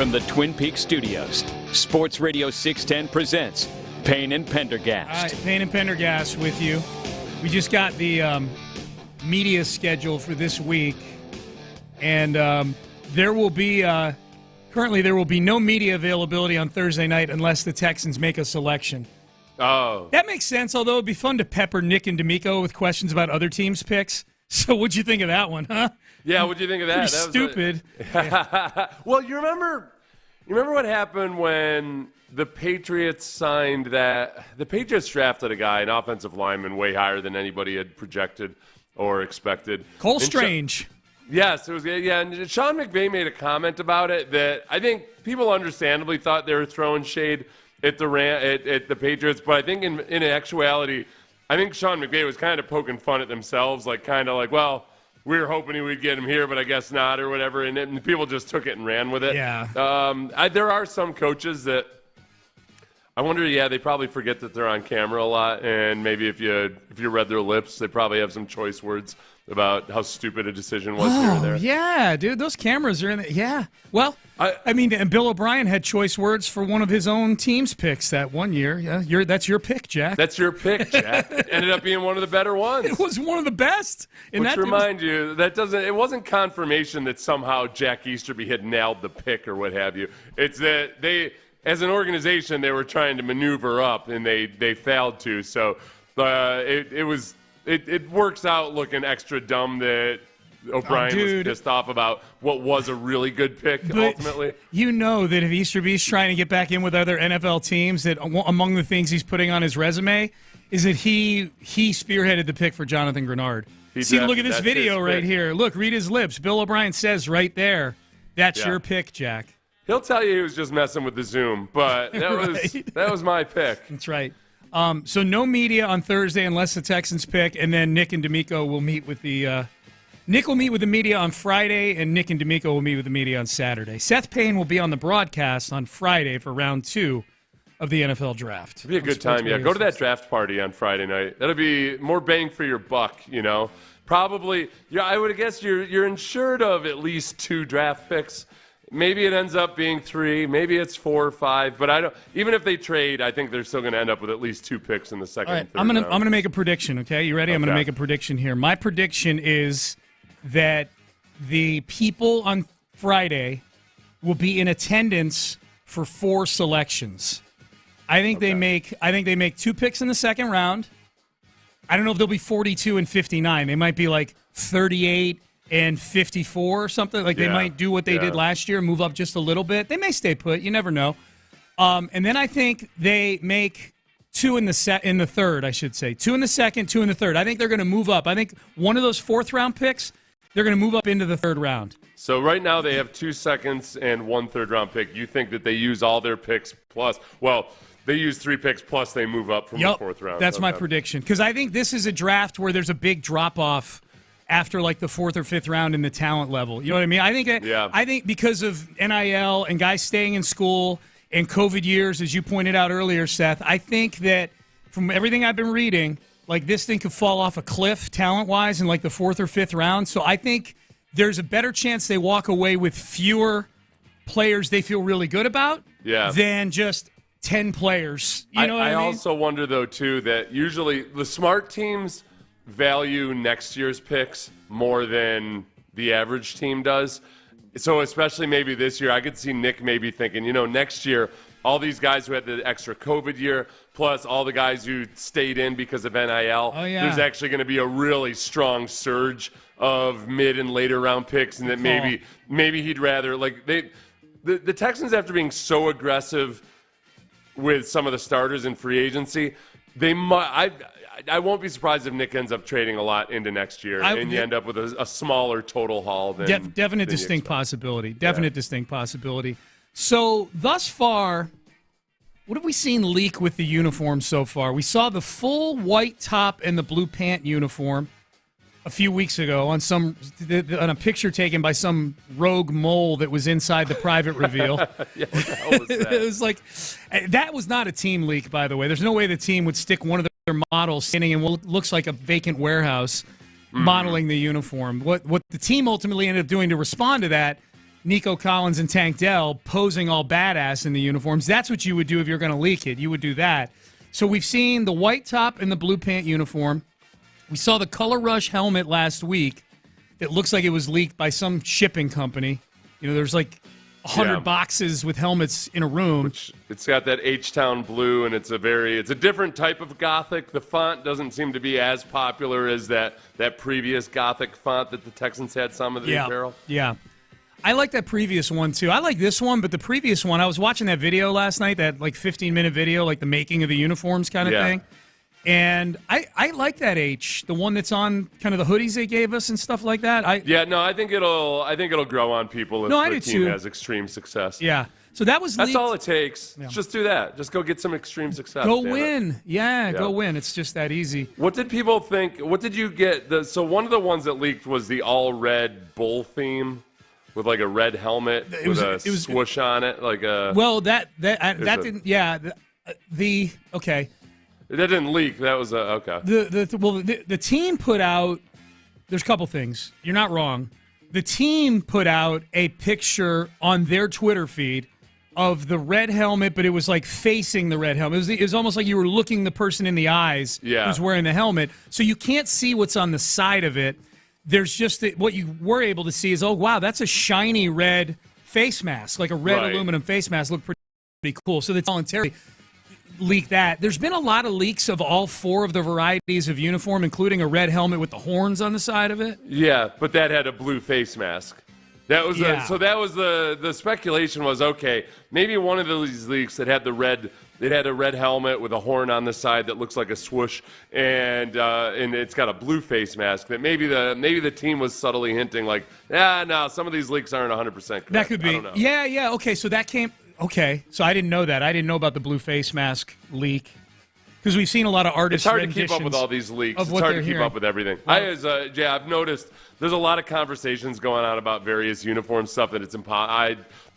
From the Twin Peaks studios, Sports Radio 610 presents Payne and Pendergast. All right, Payne and Pendergast with you. We just got the media schedule for this week, and there will be currently there will be no media availability on Thursday night unless the Texans make a selection. Oh. That makes sense, although it'd be fun to pepper Nick and D'Amico with questions about other teams' picks. So what'd you think of that one, huh? Yeah, what'd you think of that? Pretty stupid. Well, you remember what happened when the Patriots signed that? The Patriots drafted a guy, an offensive lineman, way higher than anybody had projected or expected. Cole Strange. Yes, it was. Yeah, and Sean McVay made a comment about it that I think people understandably thought they were throwing shade at the Patriots, but I think in actuality, I think Sean McVay was kind of poking fun at themselves, well, we were hoping we'd get him here, but I guess not, or whatever, and people just took it and ran with it. Yeah. There are some coaches that I wonder, they probably forget that they're on camera a lot, and maybe if you read their lips, they probably have some choice words about how stupid a decision was here or there. Yeah, dude, those cameras are in there. Yeah. Well, I mean, and Bill O'Brien had choice words for one of his own team's picks that one year. Yeah, that's your pick, Jack. That's your pick, Jack. Ended up being one of the better ones. It was one of the best. Which remind you, it wasn't confirmation that somehow Jack Easterby had nailed the pick or what have you. It's that they, as an organization, they were trying to maneuver up and they failed to. So it works out looking extra dumb that O'Brien was pissed off about what was a really good pick ultimately. You know that if Easterby's trying to get back in with other NFL teams, that among the things he's putting on his resume is that he spearheaded the pick for Jonathan Grenard. See, look at this video right here. Look, read his lips. Bill O'Brien says right there, that's your pick, Jack. He'll tell you he was just messing with the Zoom, but that was my pick. That's right. So no media on Thursday unless the Texans pick, and then Nick and D'Amico will meet with the Nick will meet with the media on Friday, and Nick and D'Amico will meet with the media on Saturday. Seth Payne will be on the broadcast on Friday for round 2 of the NFL draft. It'll be a good time, yeah. Go to that draft party on Friday night. That'll be more bang for your buck, Probably, I would guess you're insured of at least 2 draft picks. Maybe it ends up being 3. Maybe it's 4 or 5. But I don't. Even if they trade, I think they're still going to end up with at least 2 picks in the second. All right, I'm gonna make a prediction. Okay, you ready? Okay. I'm gonna make a prediction here. My prediction is that the people on Friday will be in attendance for 4 selections. I think they make 2 picks in the second round. I don't know if they'll be 42 and 59. They might be like 38 and 54 or something. They might do what they did last year, move up just a little bit. They may stay put. You never know. And then I think they make 2 in the third, I should say. 2 in the second, 2 in the third. I think they're going to move up. I think one of those 4th-round picks, they're going to move up into the 3rd round. So right now they have 2 seconds and 1 3rd-round pick. You think that they use all their picks plus – well, they use 3 picks plus they move up from the 4th round. That's my prediction. Because I think this is a draft where there's a big drop-off after the 4th or 5th round in the talent level. You know what I mean? I think because of NIL and guys staying in school and COVID years, as you pointed out earlier, Seth, I think that from everything I've been reading, this thing could fall off a cliff talent-wise in the 4th or 5th round. So I think there's a better chance they walk away with fewer players they feel really good about than just 10 players. You know what I mean? I also wonder, though, too, that usually the smart teams value next year's picks more than the average team does. So especially maybe this year, I could see Nick maybe thinking, next year, all these guys who had the extra COVID year, plus all the guys who stayed in because of NIL, there's actually going to be a really strong surge of mid and later round picks, and that maybe he'd rather the Texans, after being so aggressive with some of the starters in free agency, they might. I won't be surprised if Nick ends up trading a lot into next year, and you end up with a smaller total haul than definite distinct possibility. Distinct possibility. So thus far, what have we seen leak with the uniform so far? We saw the full white top and the blue pant uniform a few weeks ago on a picture taken by some rogue mole that was inside the private reveal. It was that was not a team leak, by the way. There's no way the team would stick one of their models standing in what looks like a vacant warehouse modeling the uniform. What the team ultimately ended up doing to respond to that Nico Collins and Tank Dell posing all badass in the uniforms. That's what you would do if you're going to leak it. You would do that. So we've seen the white top and the blue pant uniform. We saw the Color Rush helmet last week that looks like it was leaked by some shipping company. There's like 100 boxes with helmets in a room. It's got that H-Town blue, and it's a different type of Gothic. The font doesn't seem to be as popular as that previous Gothic font that the Texans had some of the apparel. Yeah. I like that previous one, too. I like this one, but the previous one, I was watching that video last night, that like 15-minute video, like the making of the uniforms kind of thing. And I like that H, the one that's on kind of the hoodies they gave us and stuff like that. I think it'll grow on people if the team has extreme success. Yeah. So that's leaked. All it takes. Yeah. Just do that. Just go get some extreme success. Go win. Yeah, go win. It's just that easy. What did people think? What did you get? So one of the ones that leaked was the all red bull theme with like a red helmet with a swoosh on it, like a. Well, that didn't. Yeah. Okay. That didn't leak. That was okay. The team put out. There's a couple things. You're not wrong. The team put out a picture on their Twitter feed of the red helmet, but it was like facing the red helmet. It was almost like you were looking the person in the eyes who's wearing the helmet. So you can't see what's on the side of it. There's just what you were able to see is, oh, wow, that's a shiny red face mask, like a red aluminum face mask. Looked pretty cool. So they voluntarily leaked that. There's been a lot of leaks of all four of the varieties of uniform, including a red helmet with the horns on the side of it. Yeah, but that had a blue face mask. That was so that was the speculation was, okay, maybe one of these leaks that had it had a red helmet with a horn on the side that looks like a swoosh, and it's got a blue face mask. That maybe the team was subtly hinting like, no, some of these leaks aren't 100% correct. That could be. I don't know. Yeah. Okay, so that came. Okay, so I didn't know that. I didn't know about the blue face mask leak because we've seen a lot of artists. It's hard to keep up with all these leaks. It's hard to keep up with everything. I've noticed there's a lot of conversations going on about various uniform stuff that it's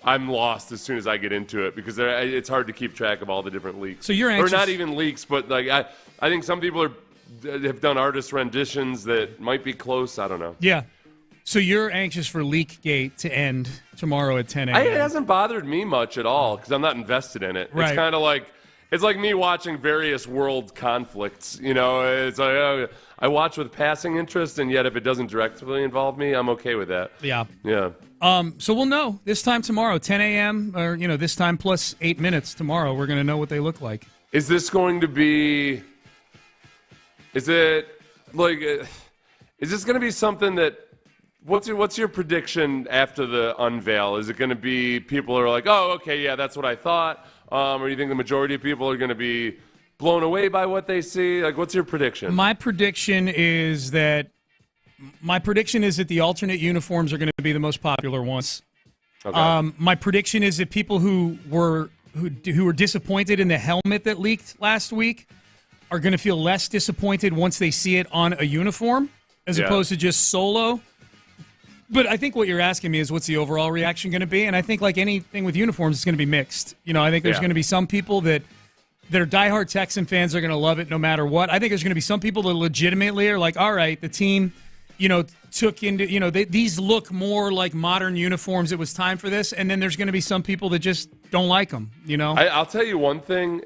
I'm lost as soon as I get into it because it's hard to keep track of all the different leaks. So you're anxious, or not even leaks, but like I think some people have done artist renditions that might be close. I don't know. Yeah. So you're anxious for Leakgate to end tomorrow at 10 a.m. It hasn't bothered me much at all because I'm not invested in it. Right. It's kind of like it's like me watching various world conflicts. It's like I watch with passing interest, and yet if it doesn't directly involve me, I'm okay with that. Yeah. Yeah. So we'll know this time tomorrow, 10 a.m. or this time plus 8 minutes tomorrow. We're going to know what they look like. Is this going to be? Is it like? Is this going to be something that? What's your prediction after the unveil? Is it going to be people are like, oh, okay, yeah, that's what I thought? Or do you think the majority of people are going to be blown away by what they see? Like, what's your prediction? My prediction is that the alternate uniforms are going to be the most popular ones. Okay. My prediction is that people who were disappointed in the helmet that leaked last week are going to feel less disappointed once they see it on a uniform as opposed to just solo. But I think what you're asking me is what's the overall reaction going to be? And I think like anything with uniforms, it's going to be mixed. I think there's going to be some people that are diehard Texan fans are going to love it no matter what. I think there's going to be some people that legitimately are like, all right, the team, took into, these look more like modern uniforms. It was time for this. And then there's going to be some people that just don't like them, I'll tell you one thing.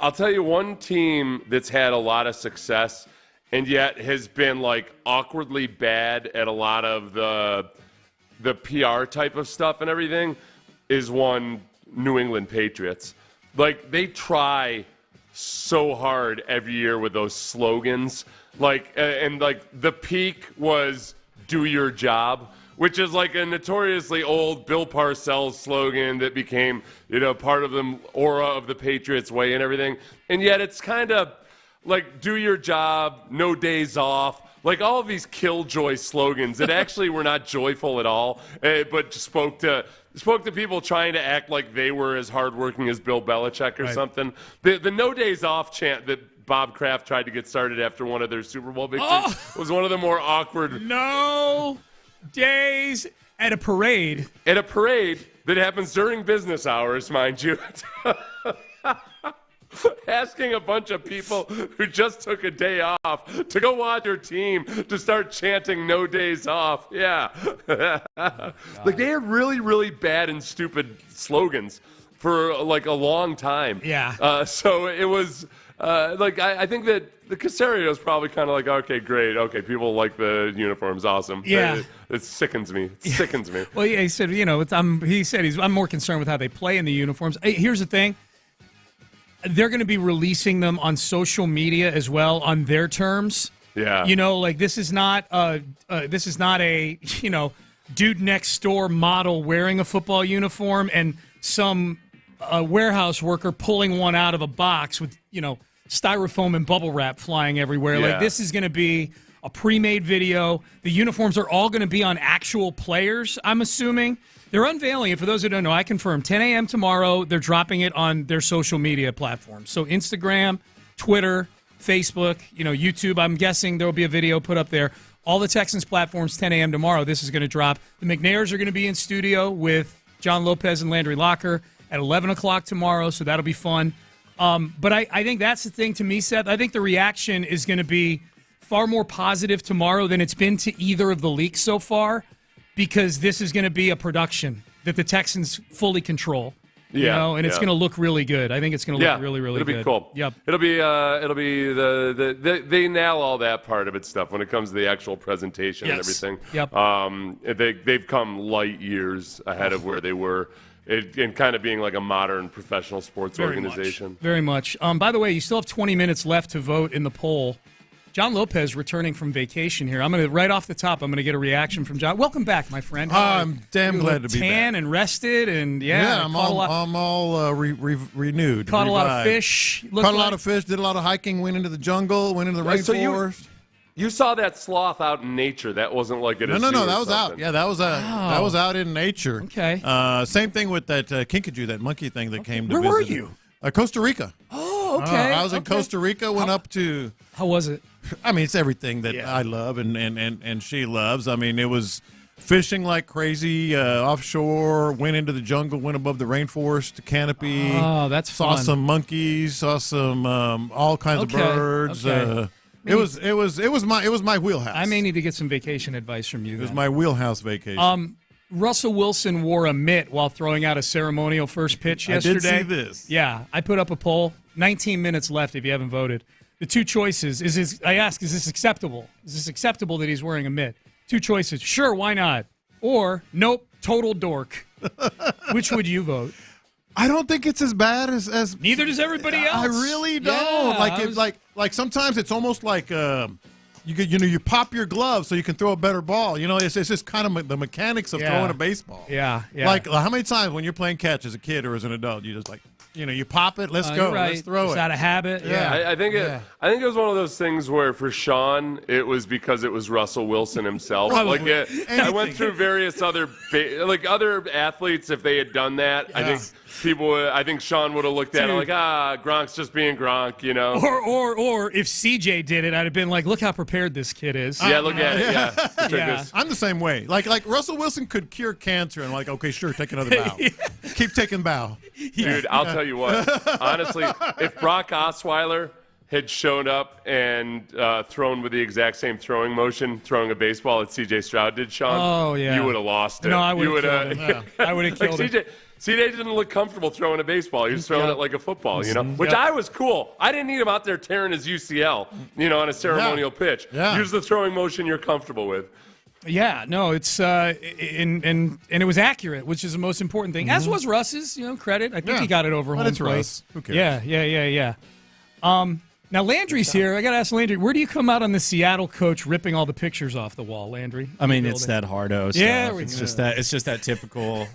I'll tell you one team that's had a lot of success and yet has been like awkwardly bad at a lot of the PR type of stuff and everything is one New England Patriots. Like they try so hard every year with those slogans. And the peak was "Do your job," which is like a notoriously old Bill Parcells slogan that became, part of the aura of the Patriots way and everything. And yet it's kind of like "Do your job," "No days off," like all of these killjoy slogans that actually were not joyful at all, but spoke to people trying to act like they were as hardworking as Bill Belichick or something. The "No days off" chant that Bob Kraft tried to get started after one of their Super Bowl victories was one of the more awkward. No days at a parade. At a parade that happens during business hours, mind you. asking a bunch of people who just took a day off to go watch your team to start chanting "No days off." Yeah, like they had really, really bad and stupid slogans for like a long time. Yeah. So it was I think that the Caserio is probably kind of like, okay, great, okay, people like the uniforms, awesome. Yeah. It sickens me. It sickens me. Well, yeah, he said, I'm more concerned with how they play in the uniforms. Hey, here's the thing. They're going to be releasing them on social media as well on their terms. Yeah. This is not a dude next door model wearing a football uniform and some warehouse worker pulling one out of a box with, styrofoam and bubble wrap flying everywhere. Yeah. Like, this is going to be a pre-made video. The uniforms are all going to be on actual players, I'm assuming. They're unveiling it. For those who don't know, I confirm 10 a.m. tomorrow. They're dropping it on their social media platforms. So Instagram, Twitter, Facebook, YouTube. I'm guessing there will be a video put up there. All the Texans platforms, 10 a.m. tomorrow. This is going to drop. The McNairs are going to be in studio with John Lopez and Landry Locker at 11 o'clock tomorrow, so that'll be fun. But I think that's the thing to me, Seth. I think the reaction is going to be far more positive tomorrow than it's been to either of the leaks so far, because this is going to be a production that the Texans fully control. And it's going to look really good. I think it's going to look really, really good. It'll be cool. Yep. It'll be they nail all that part of it stuff when it comes to the actual presentation and everything. Yep. They've come light years ahead of where they were. And kind of being like a modern professional sports organization. Very much. By the way, you still have 20 minutes left to vote in the poll. John Lopez returning from vacation here. I'm going to, right off the top, I'm going to get a reaction from John. Welcome back, my friend. I'm damn glad to be back. Tan and rested, and I'm all renewed. Caught a lot of fish. Caught a lot of fish, did a lot of hiking, went into the jungle, went into the rainforest. You saw that sloth out in nature. That wasn't like at a No, zoo that or was something. out. Yeah, that was out in nature. Okay. Same thing with that kinkajou, that monkey thing that came to Where visit. were you? Costa Rica. Oh, okay. I was in Costa Rica, went up to... How was it? I mean, it's everything that I love and she loves. I mean, it was fishing like crazy, offshore, went into the jungle, went above the rainforest canopy. Oh, that's saw fun. some monkeys, saw some all kinds of birds. Okay. It was my wheelhouse. I may need to get some vacation advice from you. It was my wheelhouse vacation. Russell Wilson wore a mitt while throwing out a ceremonial first pitch yesterday. I did see this. Yeah, I put up a poll. 19 minutes left if you haven't voted. The two choices is this acceptable? Is this acceptable that he's wearing a mitt? Two choices. Sure, why not? Or nope, total dork. Which would you vote? I don't think it's as bad as neither does everybody else. I really don't. Like sometimes it's almost like you pop your glove so you can throw a better ball. It's just kind of the mechanics of throwing a baseball. Yeah. Like how many times when you're playing catch as a kid or as an adult, you just you pop it, let's go, right. let's throw it's it. It's out of habit. Yeah, I think it was one of those things where for Sean it was because it was Russell Wilson himself. Probably. I went through various other other athletes. If they had done that, I think Sean would have looked at it like, Gronk's just being Gronk, Or if CJ did it, I'd have been like, look how prepared this kid is. Yeah, look at it. Yeah. I'm the same way. Like Russell Wilson could cure cancer, and okay, sure, take another bow. Keep taking bow. Dude, I'll tell you what. Honestly, if Brock Osweiler had shown up and thrown with the exact same throwing motion, throwing a baseball that C.J. Stroud did, Sean, you would have lost it. No, I would have killed him. I would have killed him. CJ didn't look comfortable throwing a baseball. He was throwing it like a football, which I was cool. I didn't need him out there tearing his UCL, on a ceremonial pitch. Yeah. Use the throwing motion you're comfortable with. Yeah, no, it's and it was accurate, which is the most important thing. As was Russ's, credit. I think he got it over home plate. Russ. Who cares? Yeah. Now Landry's here. I got to ask Landry, where do you come out on the Seattle coach ripping all the pictures off the wall, Landry? I mean, it's that hardo stuff. Yeah, it's just that typical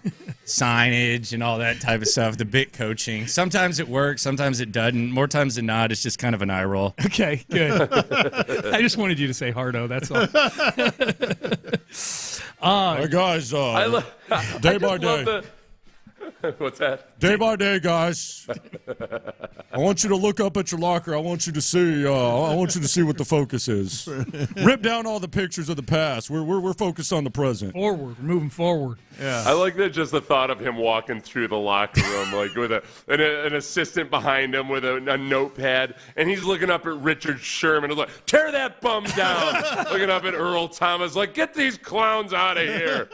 signage and all that type of stuff. The bit coaching. Sometimes it works, sometimes it doesn't. More times than not, it's just kind of an eye roll. Okay, good. I just wanted you to say hardo. That's all. Hey guys, day by day. What's that? Day by day, guys. I want you to look up at your locker. I want you to see. I want you to see what the focus is. Rip down all the pictures of the past. We're focused on the present. Forward, we're moving forward. Yeah. I like that. Just the thought of him walking through the locker room, like with an assistant behind him with a notepad, and he's looking up at Richard Sherman, and like, tear that bum down. Looking up at Earl Thomas, like, get these clowns out of here.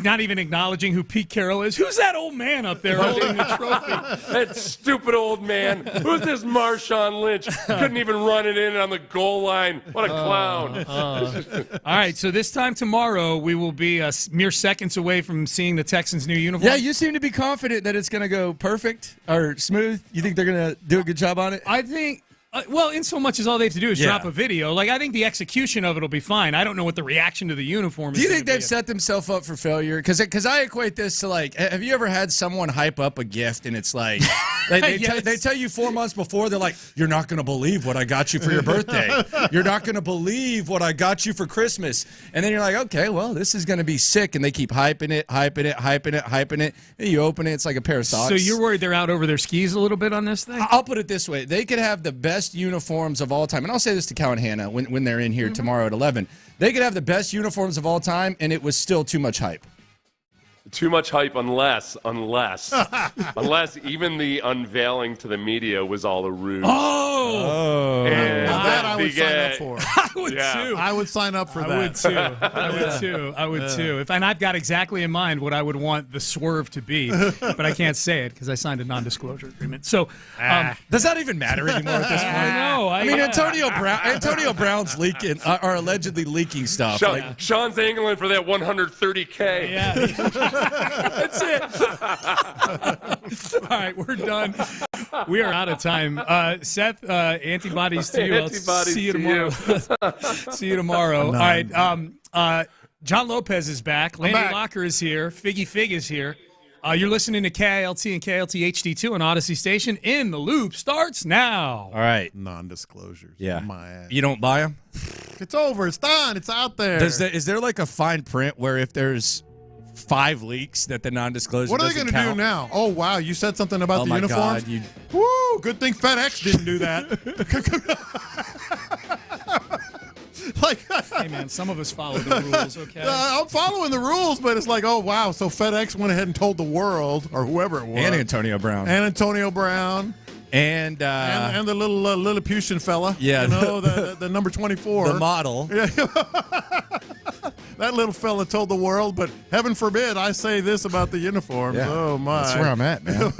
Not even acknowledging who Pete Carroll is. Who's that old man up there holding the trophy? That stupid old man. Who's this Marshawn Lynch? Couldn't even run it in on the goal line. What a clown. All right, so this time tomorrow, we will be mere seconds away from seeing the Texans' new uniform. Yeah, you seem to be confident that it's going to go perfect or smooth. You think they're going to do a good job on it? I think... well, in so much as all they have to do is drop a video. Like, I think the execution of it will be fine. I don't know what the reaction to the uniform is. Do you think they've set themselves up for failure? Because I equate this to, like, have you ever had someone hype up a gift and it's like, they tell you 4 months before, they're like, you're not going to believe what I got you for your birthday. You're not going to believe what I got you for Christmas. And then you're like, okay, well, this is going to be sick. And they keep hyping it. And you open it, it's like a pair of socks. So you're worried they're out over their skis a little bit on this thing? I'll put it this way. They could have the best uniforms of all time, and I'll say this to Cal and Hannah when they're in here tomorrow at 11. They could have the best uniforms of all time, and it was still too much hype. Too much hype unless even the unveiling to the media was all a ruse. Oh! And now that I would sign up for. I would too. I would sign up for that. I would too. And I've got exactly in mind what I would want the swerve to be, but I can't say it because I signed a non-disclosure agreement. So does that even matter anymore at this point? No. I mean, Antonio Brown's leaking, are allegedly leaking stuff. Sean's angling for that $130K. Yeah. That's it. All right, we're done. We are out of time. Seth, antibodies to you. See you tomorrow. See you tomorrow. All right. John Lopez is back. Landy Locker is here. Figgy Fig is here. You're listening to KILT and KILT HD2 on Odyssey Station. In the Loop starts now. All right. Non-disclosures. Yeah. My ass. You don't buy them? It's over. It's done. It's out there. Is there like a fine print where if there's 5 leaks that the non-disclosure What are they going to do now? Oh, wow. You said something about the uniforms? God, Woo! Good thing FedEx didn't do that. Hey, man, some of us follow the rules, okay? I'm following the rules, but it's like, oh, wow. So FedEx went ahead and told the world, or whoever it was. And Antonio Brown. And the little Lilliputian fella. Yeah. You know, the number 24. The model. Yeah. That little fella told the world, but heaven forbid I say this about the uniforms. Yeah. Oh, my. That's where I'm at, man.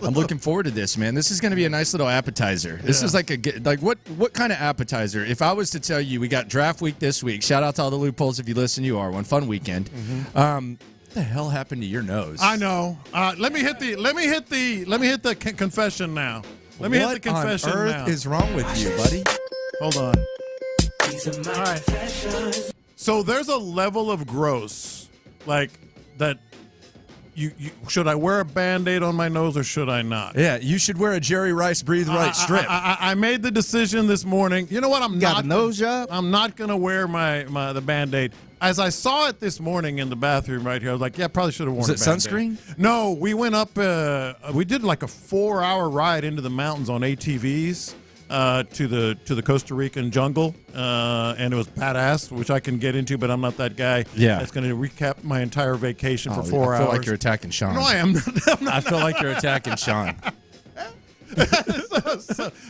I'm looking forward to this, man. This is going to be a nice little appetizer. This is like what kind of appetizer? If I was to tell you, we got draft week this week. Shout out to all the loopholes if you listen. You are one fun weekend. What the hell happened to your nose? I know. Let me hit the confession now. Let me hit the confession now. What on earth is wrong with you, buddy? Hold on. All right. So there's a level of gross, like that. You should I wear a Band-Aid on my nose or should I not? Yeah, you should wear a Jerry Rice Breathe Right strip. I made the decision this morning. You know what? I'm got a nose job. I'm not going to wear the Band-Aid. As I saw it this morning in the bathroom right here, I was like, yeah, probably should have worn Was it sunscreen? No, we went up. We did like a 4-hour ride into the mountains on ATVs. To the Costa Rican jungle, and it was badass, which I can get into, but I'm not that guy. Yeah, that's going to recap my entire vacation for 4 hours. I feel like you're attacking Sean. No, I am. I feel like you're attacking Sean.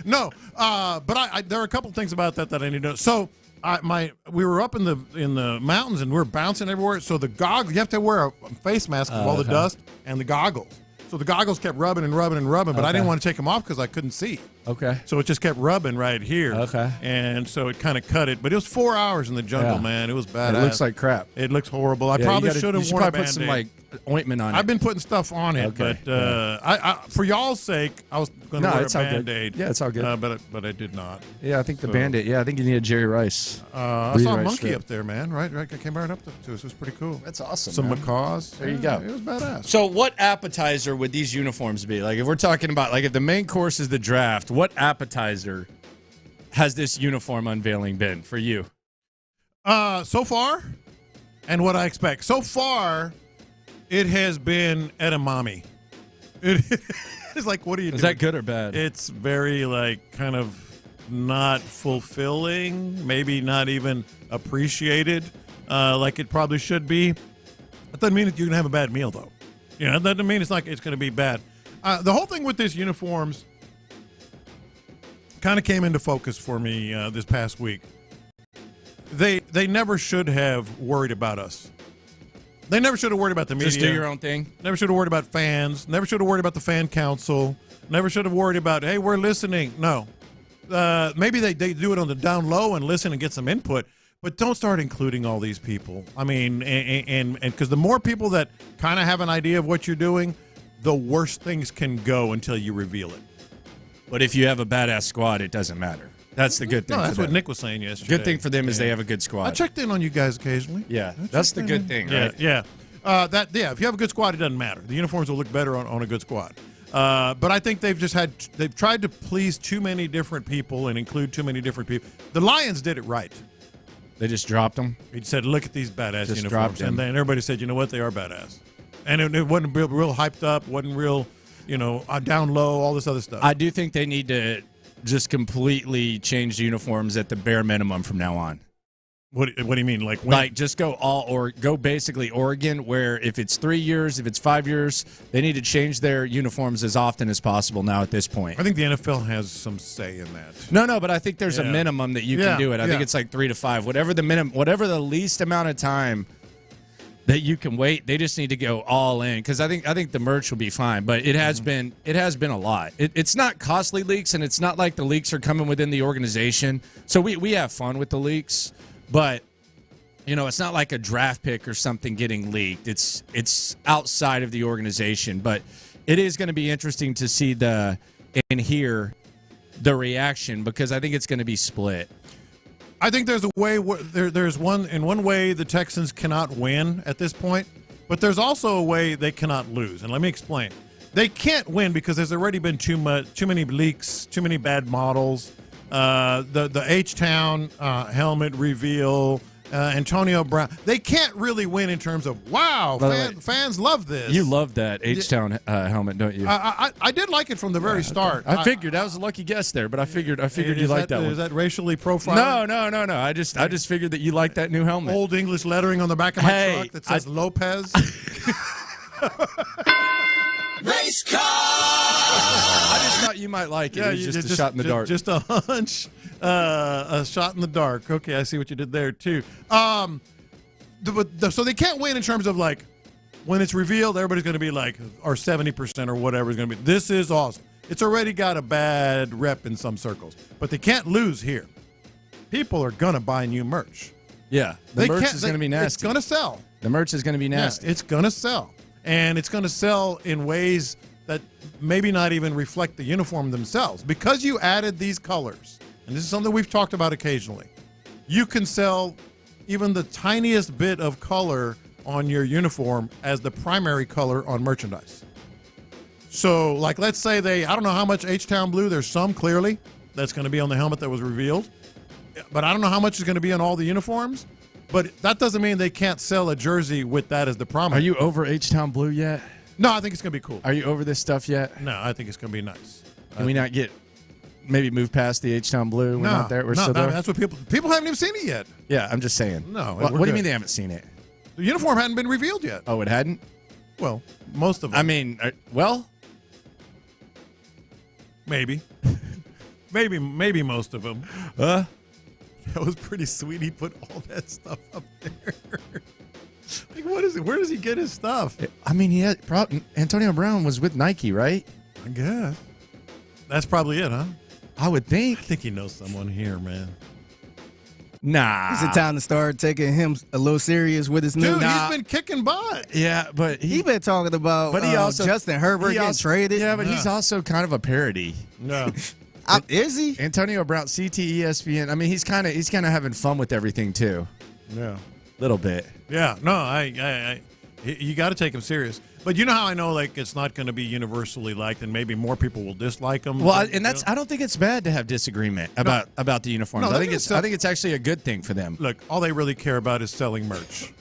No, but there are a couple things about that I need to know. So we were up in the mountains and we were bouncing everywhere. So the goggles, you have to wear a face mask with all the dust and the goggles. So the goggles kept rubbing, but I didn't want to take them off because I couldn't see. Okay. So it just kept rubbing right here. Okay. And so it kind of cut it. But it was 4 hours in the jungle, man. It was badass. It looks like crap. It looks horrible. I probably should have worn a Band-Aid. Put some like ointment on it. I've been putting stuff on it, but I for y'all's sake, I was going to wear a Band-Aid. Yeah, it's all good. But I did not. Yeah, I think the Band-Aid. Yeah, I think you need a Jerry Rice. I saw a monkey up there, man. Right. I came right up to us. It was pretty cool. That's awesome. Some man. macaws. There you go. It was badass. So, what appetizer would these uniforms be? Like, if we're talking about, like, if the main course is the draft, what appetizer has this uniform unveiling been for you? So far, and what I expect. So far, It has been edamame. It's like, what are you doing? Is that good or bad? It's very, like, kind of not fulfilling, maybe not even appreciated like it probably should be. That doesn't mean that you can have a bad meal, though. You know, that doesn't mean it's going to be bad. The whole thing with these uniforms kind of came into focus for me this past week. They never should have worried about us. They never should have worried about the media. Just do your own thing. Never should have worried about fans. Never should have worried about the fan council. Never should have worried about, hey, we're listening. No. Maybe they do it on the down low and listen and get some input, but don't start including all these people. I mean, and because the more people that kind of have an idea of what you're doing, the worse things can go until you reveal it. But if you have a badass squad, it doesn't matter. That's the good thing. No, that's for them. what Nick was saying yesterday. Good thing for them is they have a good squad. I checked in on you guys occasionally. Yeah, that's the good thing, right? Yeah. If you have a good squad, it doesn't matter. The uniforms will look better on a good squad. But I think they've tried to please too many different people and include too many different people. The Lions did it right. They just dropped them. He said, "Look at these badass Just uniforms," dropped and then everybody said, "You know what? They are badass." And it wasn't real hyped up. Wasn't real, down low. All this other stuff. I do think they need to just completely change the uniforms at the bare minimum from now on. What do you mean? Like just go basically Oregon, where if it's 3 years, if it's 5 years, they need to change their uniforms as often as possible now at this point. I think the NFL has some say in that. No, but I think there's a minimum that you can do it. I think it's like 3 to 5, whatever the least amount of time that you can wait. They just need to go all in, because I think the merch will be fine. But it has been a lot. It's not costly leaks, and it's not like the leaks are coming within the organization. So we have fun with the leaks. But, it's not like a draft pick or something getting leaked. It's outside of the organization. But it is going to be interesting to see and hear the reaction, because I think it's going to be split. I think there's a way there's one way the Texans cannot win at this point, but there's also a way they cannot lose. And let me explain. They can't win because there's already been too many leaks, too many bad models. The H-Town helmet reveal, Antonio Brown. They can't really win in terms of, wow, fans love this. You love that H-Town helmet, don't you? I did like it from the very start. I figured that was a lucky guess there, but I figured you liked that one. Is that racially profiled? No. I just figured that you liked that new helmet. Old English lettering on the back of my truck that says Lopez. Race car! I just thought you might like it. Yeah, it was just a shot in the dark. Just a hunch, a shot in the dark. Okay, I see what you did there, too. So they can't win in terms of, like, when it's revealed, everybody's going to be like, or 70% or whatever is going to be, this is awesome. It's already got a bad rep in some circles. But they can't lose here. People are going to buy new merch. Yeah, the merch is going to be nasty. It's going to sell. The merch is going to be nasty. Yeah, it's going to sell. And it's going to sell in ways that maybe not even reflect the uniform themselves. Because you added these colors, and this is something we've talked about occasionally, you can sell even the tiniest bit of color on your uniform as the primary color on merchandise. So, like, let's say I don't know how much H-Town blue, there's some clearly that's going to be on the helmet that was revealed. But I don't know how much is going to be on all the uniforms. But that doesn't mean they can't sell a jersey with that as the prominent. Are you over H-Town blue yet? No, I think it's going to be cool. Are you over this stuff yet? No, I think it's going to be nice. Can we not maybe move past the H-Town blue? We're not there. We're still there. That's what people haven't even seen it yet. Yeah, I'm just saying. No. What do you mean they haven't seen it? The uniform hadn't been revealed yet. Oh, it hadn't? Well, most of them. I mean, maybe. maybe most of them. That was pretty sweet. He put all that stuff up there. Like, what is it? Where does he get his stuff? I mean, Antonio Brown was with Nike, right? I guess. That's probably it, huh? I would think. I think he knows someone here, man. Nah. Is it time to start taking him a little serious with his new? Dude, he's been kicking butt. Yeah, but he been talking about Justin Herbert getting traded. Yeah, but he's also kind of a parody. No. Is he? Antonio Brown, CT, ESPN. I mean, he's kind of having fun with everything too. Yeah, little bit. Yeah, no, you got to take him serious. But you know how I know, like, it's not going to be universally liked, and maybe more people will dislike him. Well, I don't think it's bad to have disagreement about the uniforms. No, I think it's actually a good thing for them. Look, all they really care about is selling merch.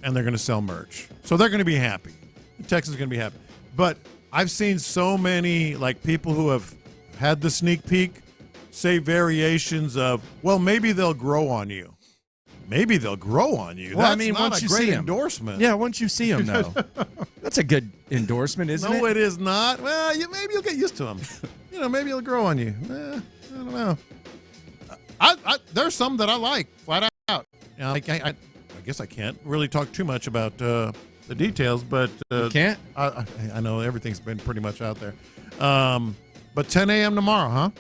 and they're going to sell merch. So they're going to be happy. The Texans are going to be happy. But I've seen so many people who have had the sneak peek say variations of, well, maybe they'll grow on you. Maybe they'll grow on you. Well, That's not once a you great see 'em. endorsement. Yeah, once you see them, though. That's a good endorsement, isn't it? No, it is not. Well, maybe you'll get used to them. Maybe it'll grow on you. I don't know. There's some that I like, flat out. I guess I can't really talk too much about the details, but you can't. I know everything's been pretty much out there. But 10 a.m. tomorrow, huh?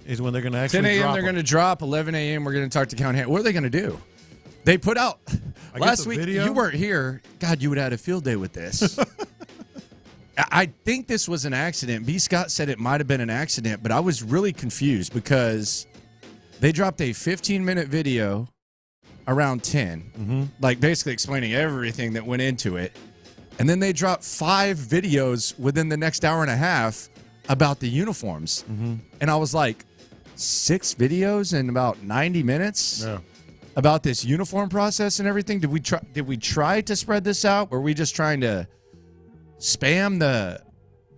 Is when they're going to actually 10 a.m. drop they're them. going to drop. 11 a.m. we're going to talk to Count What are they going to do? They put out last week. Video? You weren't here. God, you would have had a field day with this. I think this was an accident. B. Scott said it might have been an accident, but I was really confused because they dropped a 15-minute video around 10, basically explaining everything that went into it. And then they dropped 5 videos within the next hour and a half about the uniforms. And I was like, 6 videos in about 90 minutes about this uniform process and everything? Did we try to spread this out? Were we just trying to spam the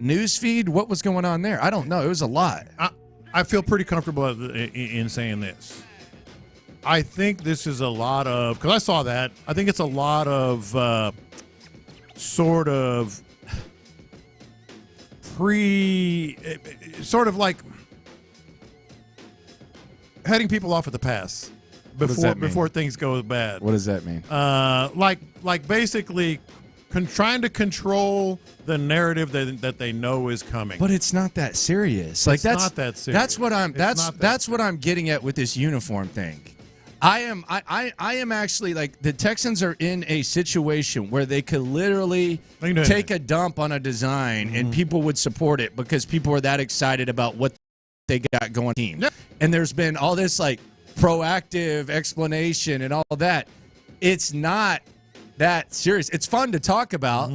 news feed? What was going on there? I don't know. It was a lot. I feel pretty comfortable in saying this. I think this is a lot of, because I saw that, I think it's a lot of sort of heading people off at the pass before things go bad. What does that mean? Like basically trying to control the narrative that they know is coming. But it's not that serious. It's not that serious. That's what I'm getting at with this uniform thing. I am actually the Texans are in a situation where they could literally take a dump on a design and people would support it because people are that excited about what they got going team. Yep. And there's been all this proactive explanation and all that. It's not that serious. It's fun to talk about.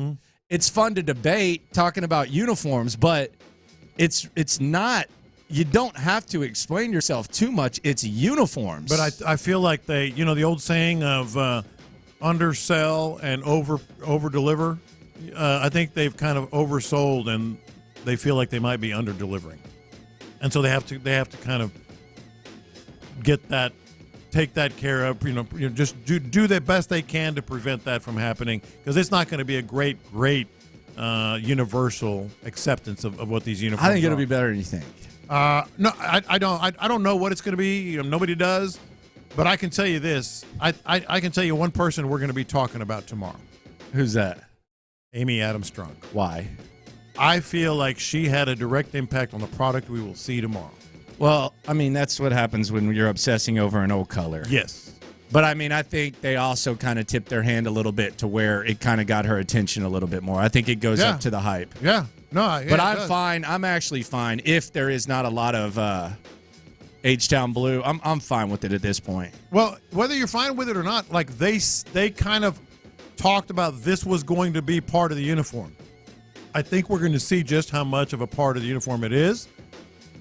It's fun to debate talking about uniforms, but it's not. You don't have to explain yourself too much. It's uniforms. But I feel like they, the old saying of undersell and over deliver. I think they've kind of oversold and they feel like they might be under delivering, and so they have to kind of take that care of. Just do the best they can to prevent that from happening, because it's not going to be a great universal acceptance of what these uniforms. I think it'll are. be better than you think. No, I don't. I don't know what it's going to be. Nobody does. But I can tell you this. I can tell you one person we're going to be talking about tomorrow. Who's that? Amy Adams Strunk. Why? I feel like she had a direct impact on the product we will see tomorrow. Well, I mean, that's what happens when you're obsessing over an old color. Yes. But, I mean, I think they also kind of tipped their hand a little bit to where it kind of got her attention a little bit more. I think it goes up to the hype. Yeah. No, but I'm fine. I'm actually fine if there is not a lot of H-Town Blue. I'm fine with it at this point. Well, whether you're fine with it or not, they kind of talked about this was going to be part of the uniform. I think we're going to see just how much of a part of the uniform it is.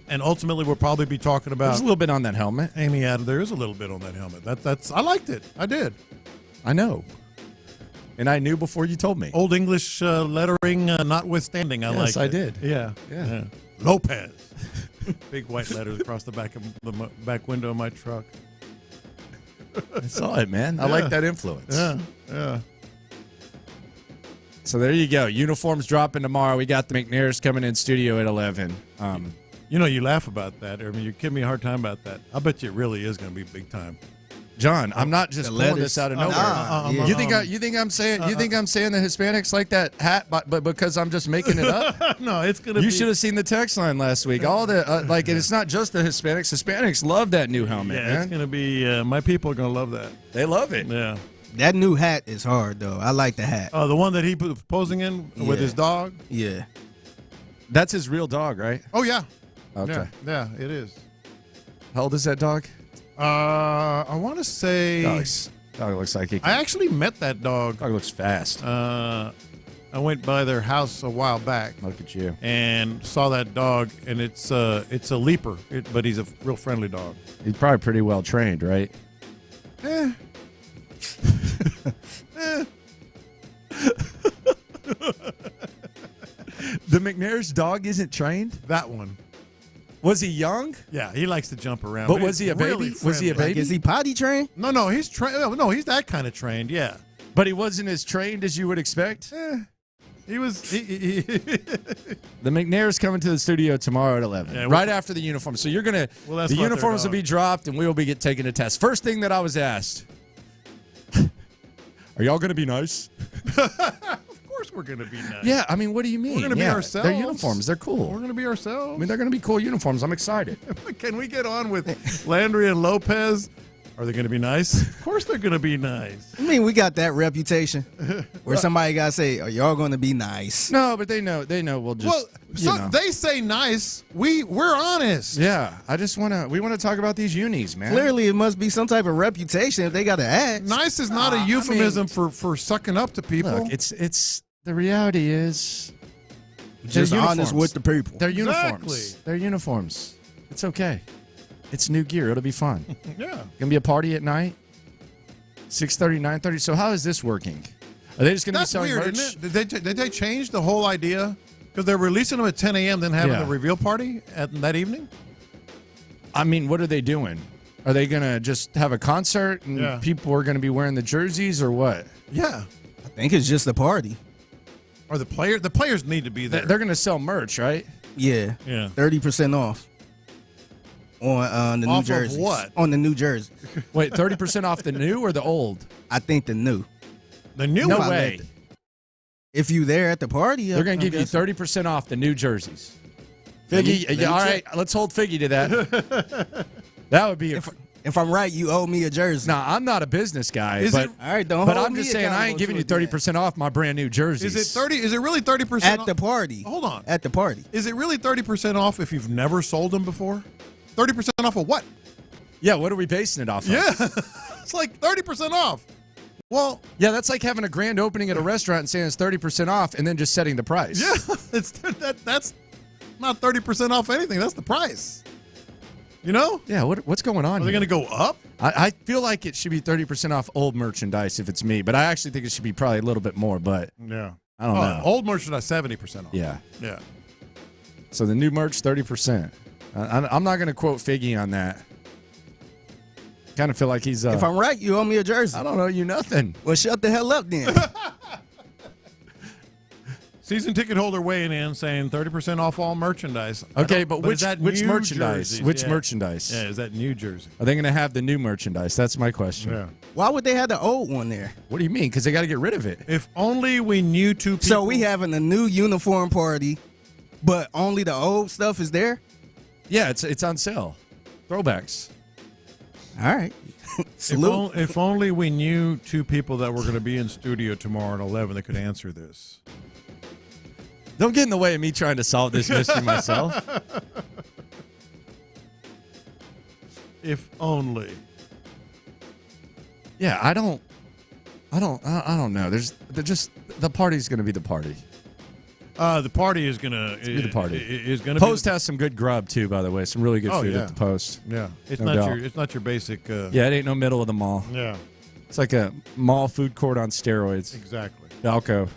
And ultimately, we'll probably be talking about. There's a little bit on that helmet. Amy Adams, there is a little bit on that helmet. That's I liked it. I did. I know. And I knew before you told me. Old English lettering notwithstanding, I liked it. Yes, I did. Yeah. Lopez. Big white letters across the back of the back window of my truck. I saw it, man. I like that influence. Yeah. So there you go. Uniforms dropping tomorrow. We got the McNairs coming in studio at 11. You laugh about that. I mean, you're giving me a hard time about that. I bet you it really is going to be big time. John, I'm not just pulling this out of nowhere. You think I'm saying the Hispanics like that hat, but because I'm just making it up? No, it's gonna. You should have seen the text line last week. All the and it's not just the Hispanics. Hispanics love that new helmet. Yeah, man. it's gonna be. My people are gonna love that. They love it. Yeah. That new hat is hard though. I like the hat. Oh, the one that he was posing in with his dog. Yeah. That's his real dog, right? Oh yeah. Okay. Yeah, it is. How old is that dog? I want to say. Dog looks like he. I actually met that dog. Dog looks fast. I went by their house a while back. Look at you. And saw that dog, and it's a leaper, but he's a real friendly dog. He's probably pretty well trained, right? The McNair's dog isn't trained? That one. Was he young? Yeah, he likes to jump around. But was he a baby? Really Was he a friendly. baby? Is he potty trained? No, he's trained. No, he's that kind of trained. Yeah, But he wasn't as trained as you would expect? he was. The McNair's coming to the studio tomorrow at 11, right after the uniform. So you're going to, Well, the uniforms will be dropped and we will be taking a test. First thing that I was asked, are y'all going to be nice? Of course we're going to be nice. Yeah, I mean, what do you mean? We're going to be ourselves. They're uniforms. They're cool. We're going to be ourselves. I mean, they're going to be cool uniforms. I'm excited. Can we get on with Landry and Lopez? Are they going to be nice? Of course they're going to be nice. I mean, we got that reputation where somebody got to say, are y'all going to be nice? No, but they know we'll just, they say nice. We're honest. Yeah, we want to talk about these unis, man. Clearly, it must be some type of reputation if they got to ask. Nice is not a euphemism for sucking up to people. Look, it's the reality is just honest with the people. They're uniforms. Exactly. They're uniforms. It's okay. It's new gear. It'll be fun. Yeah. Gonna be a party at night. 6:30, 9:30. So how is this working? Are they just gonna be selling weird, merch? isn't it? Did they change the whole idea? Because they're releasing them at 10 a.m. then having the reveal party that evening? I mean, what are they doing? Are they gonna just have a concert and people are gonna be wearing the jerseys or what? Yeah. I think it's just a party. Or the players need to be there. They're gonna sell merch, right? Yeah. 30% off. On the new jerseys. Of what? On the new jersey. Wait, 30% off the new or the old? I think the new. The new No one. way. If you there at the party, They're going to give you 30% off the new jerseys. Figgy, Let me all right, check. let's hold Figgy to that. That would be if I'm right, you owe me a jersey. No, I'm not a business guy. Is but, it? All right, don't But hold I'm me just saying I ain't giving you accountable 30% off my brand new jerseys. Is it 30? Is it really 30% At off? the party. Hold on. At the party. Is it really 30% off if you've never sold them before? 30% off of what? Yeah, what are we basing it off of? Yeah. It's like 30% off. Well, yeah, that's like having a grand opening at a restaurant and saying it's 30% off and then just setting the price. Yeah, that's not 30% off anything. That's the price. You know? Yeah, what's going on? Are they going to go up? I feel like it should be 30% off old merchandise if it's me, but I actually think it should be probably a little bit more, but yeah. I don't know. Old merchandise, 70% off. Yeah. Yeah. So the new merch, 30%. I'm not going to quote Figgy on that. Kind of feel like he's... if I'm right, you owe me a jersey. I don't owe you nothing. Well, shut the hell up then. Season ticket holder weighing in saying 30% off all merchandise. Okay, but which is that which new merchandise? jerseys? Which Yeah. merchandise? Yeah, is that New Jersey? Are they going to have the new merchandise? That's my question. Yeah. Why would they have the old one there? What do you mean? Because they got to get rid of it. If only we knew two people. So we having a new uniform party, but only the old stuff is there? Yeah, it's on sale. Throwbacks. All right. Salute. If only we knew two people that were going to be in studio tomorrow at 11 that could answer this. Don't get in the way of me trying to solve this mystery myself. If only. Yeah, I don't know. The party's going to be the party. The party is gonna be the party. Is gonna Post has some good grub too, by the way. Some really good food yeah. at the Post. Yeah, it's No not doubt. your basic. Yeah, it ain't no middle of the mall. Yeah, it's like a mall food court on steroids. Exactly. Balco.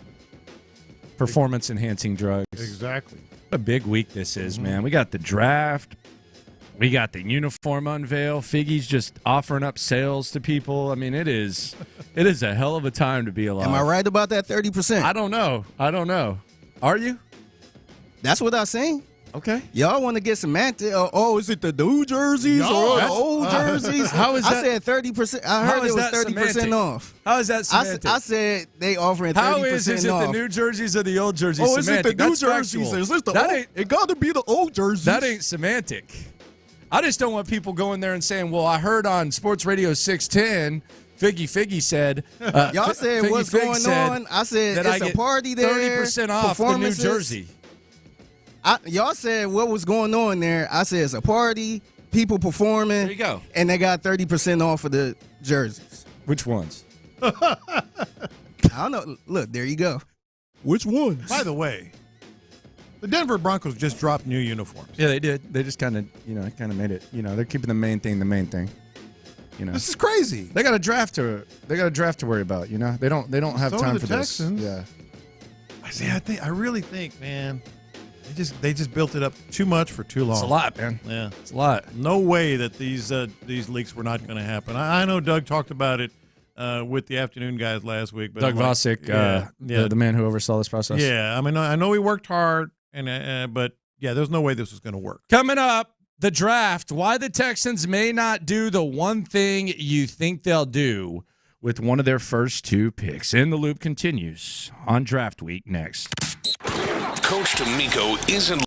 Performance enhancing drugs. Exactly. What a big week this is, man. We got the draft. We got the uniform unveil. Figgy's just offering up sales to people. I mean, it is a hell of a time to be alive. Am I right about that 30%? I don't know. Are you? That's what I seen. Okay. Y'all want to get semantic? Is it the new jerseys or the old jerseys? How is that? I said 30%. I heard it was 30% off. How is that semantic? I said they offering 30% off. How is it the new jerseys or the old jerseys is it semantic? the new That's jerseys? factual. Is this the that old? It got to be the old jerseys. That ain't semantic. I just don't want people going there and saying, well, I heard on Sports Radio 610, Figgy said. Y'all said what's going on. I said it's a party there. 30% off the new jersey. Y'all said what was going on there. I said it's a party, people performing. There you go. And they got 30% off of the jerseys. Which ones? I don't know. Look, there you go. Which ones? By the way, the Denver Broncos just dropped new uniforms. Yeah, they did. They just kind of made it. They're keeping the main thing. This is crazy. They got a draft to worry about. They don't have So time do for the Texans. this. Yeah. I really think, man, They just built it up too much for too long. It's a lot, man. Yeah, it's a lot. No way that these leaks were not going to happen. I know Doug talked about it with the afternoon guys last week. But Doug Vosick, the man who oversaw this process. Yeah, I mean, I know he worked hard, but yeah, there's no way this was going to work. Coming up, the draft. Why the Texans may not do the one thing you think they'll do with one of their first 2 picks. In the Loop continues on draft week next. Coach D'Amico isn't.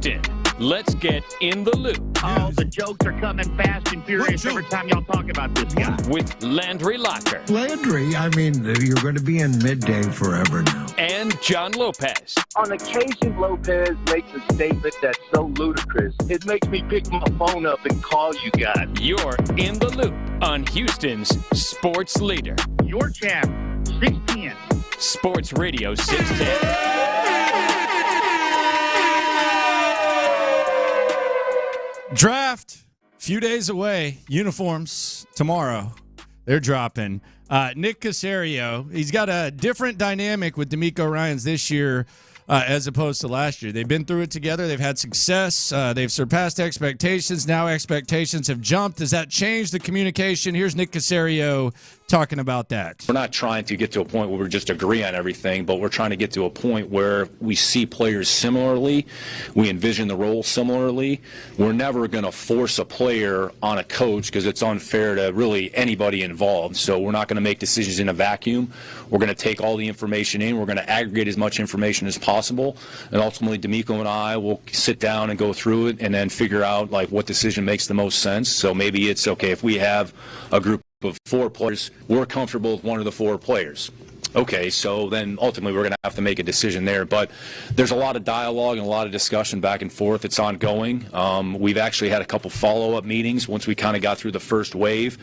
Houston. Let's get in the loop. Oh, the jokes are coming fast and furious every time y'all talk about this guy. With Landry Locker. Landry, I mean, you're going to be in midday forever now. And John Lopez. On occasion, Lopez makes a statement that's so ludicrous, it makes me pick my phone up and call you guys. You're in the loop on Houston's sports leader. Your champ, 610. Sports Radio 610. Draft, few days away. Uniforms tomorrow. They're dropping. Nick Caserio, he's got a different dynamic with D'Amico Ryans this year as opposed to last year. They've been through it together. They've had success. They've surpassed expectations. Now expectations have jumped. Does that change the communication? Here's Nick Caserio talking about that. We're not trying to get to a point where we just agree on everything, but we're trying to get to a point where we see players similarly. We envision the role similarly. We're never going to force a player on a coach because it's unfair to really anybody involved. So we're not going to make decisions in a vacuum. We're going to take all the information in. We're going to aggregate as much information as possible. And ultimately, D'Amico and I will sit down and go through it and then figure out like what decision makes the most sense. So maybe it's okay if we have a group of 4 players, we're comfortable with one of the 4 players. Okay, so then ultimately we're going to have to make a decision there. But there's a lot of dialogue and a lot of discussion back and forth. It's ongoing. We've actually had a couple follow-up meetings once we kind of got through the first wave.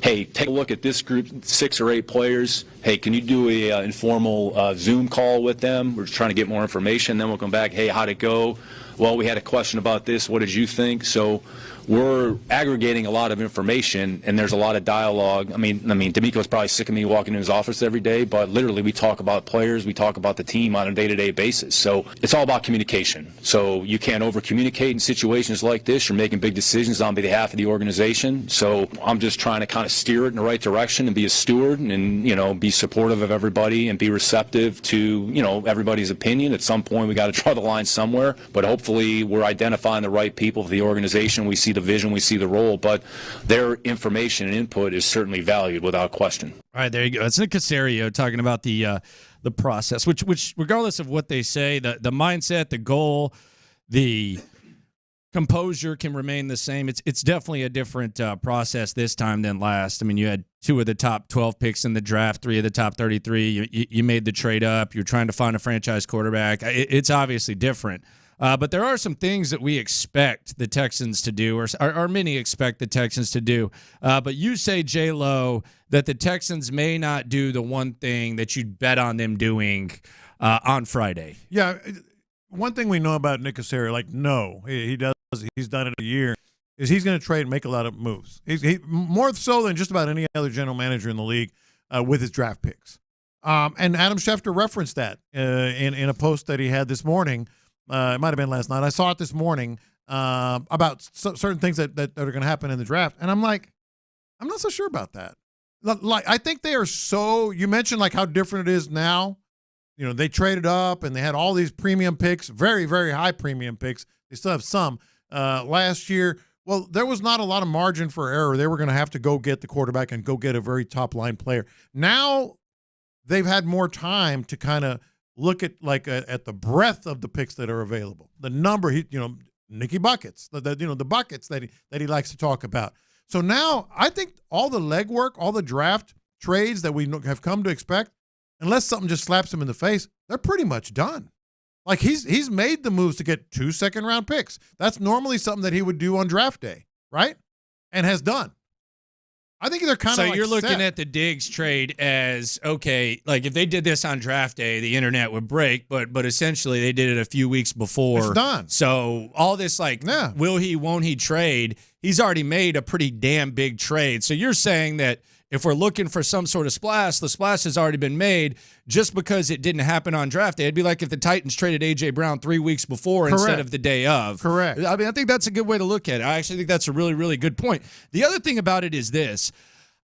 Hey, take a look at this group, 6 or 8 players. Hey, can you do a informal Zoom call with them? We're just trying to get more information. Then we'll come back. Hey, how'd it go? Well, we had a question about this. What did you think? So we're aggregating a lot of information, and there's a lot of dialogue. I mean, D'Amico's probably sick of me walking in his office every day, but literally we talk about players, we talk about the team on a day-to-day basis. So it's all about communication. So you can't over-communicate in situations like this. You're making big decisions on behalf of the organization. So I'm just trying to kind of steer it in the right direction and be a steward and, you know, be supportive of everybody and be receptive to, you know, everybody's opinion. At some point we got to draw the line somewhere, but hopefully we're identifying the right people for the organization. We see the vision, we see the role, but their information and input is certainly valued without question. All right, there you go. It's Nick Caserio talking about the process, which regardless of what they say, the mindset, the goal, the composure can remain the same. It's definitely a different process this time than last. I mean, you had 2 of the top 12 picks in the draft, 3 of the top 33. You made the trade up. You're trying to find a franchise quarterback. It's obviously different. But there are some things that we expect the Texans to do, or many expect the Texans to do. But you say, J-Lo, that the Texans may not do the one thing that you'd bet on them doing on Friday. Yeah, one thing we know about Nick Caserio, he does, he's done it a year, is he's going to trade and make a lot of moves. He more so than just about any other general manager in the league with his draft picks. And Adam Schefter referenced that in a post that he had this morning. It might have been last night. I saw it this morning about certain things that are going to happen in the draft. And I'm like, I'm not so sure about that. Like, I think they are so – you mentioned like how different it is now. You know, they traded up and they had all these premium picks, very, very high premium picks. They still have some. Last year, well, there was not a lot of margin for error. They were going to have to go get the quarterback and go get a very top-line player. Now they've had more time to kind of – look at at the breadth of the picks that are available, the number Nicky buckets, the buckets that he likes to talk about. So now I think all the legwork, all the draft trades that we have come to expect, unless something just slaps him in the face, they're pretty much done. Like he's made the moves to get 2 second-round picks. That's normally something that he would do on draft day, right? And has done. I think they're kind of so you're looking at the Diggs trade as, okay, like if they did this on draft day, the internet would break, but essentially they did it a few weeks before. It's done. So all this will he, won't he trade, he's already made a pretty damn big trade. So you're saying that if we're looking for some sort of splash, the splash has already been made just because it didn't happen on draft day. It'd be like if the Titans traded A.J. Brown 3 weeks before instead of the day of. Correct. I mean, I think that's a good way to look at it. I actually think that's a really, really good point. The other thing about it is this.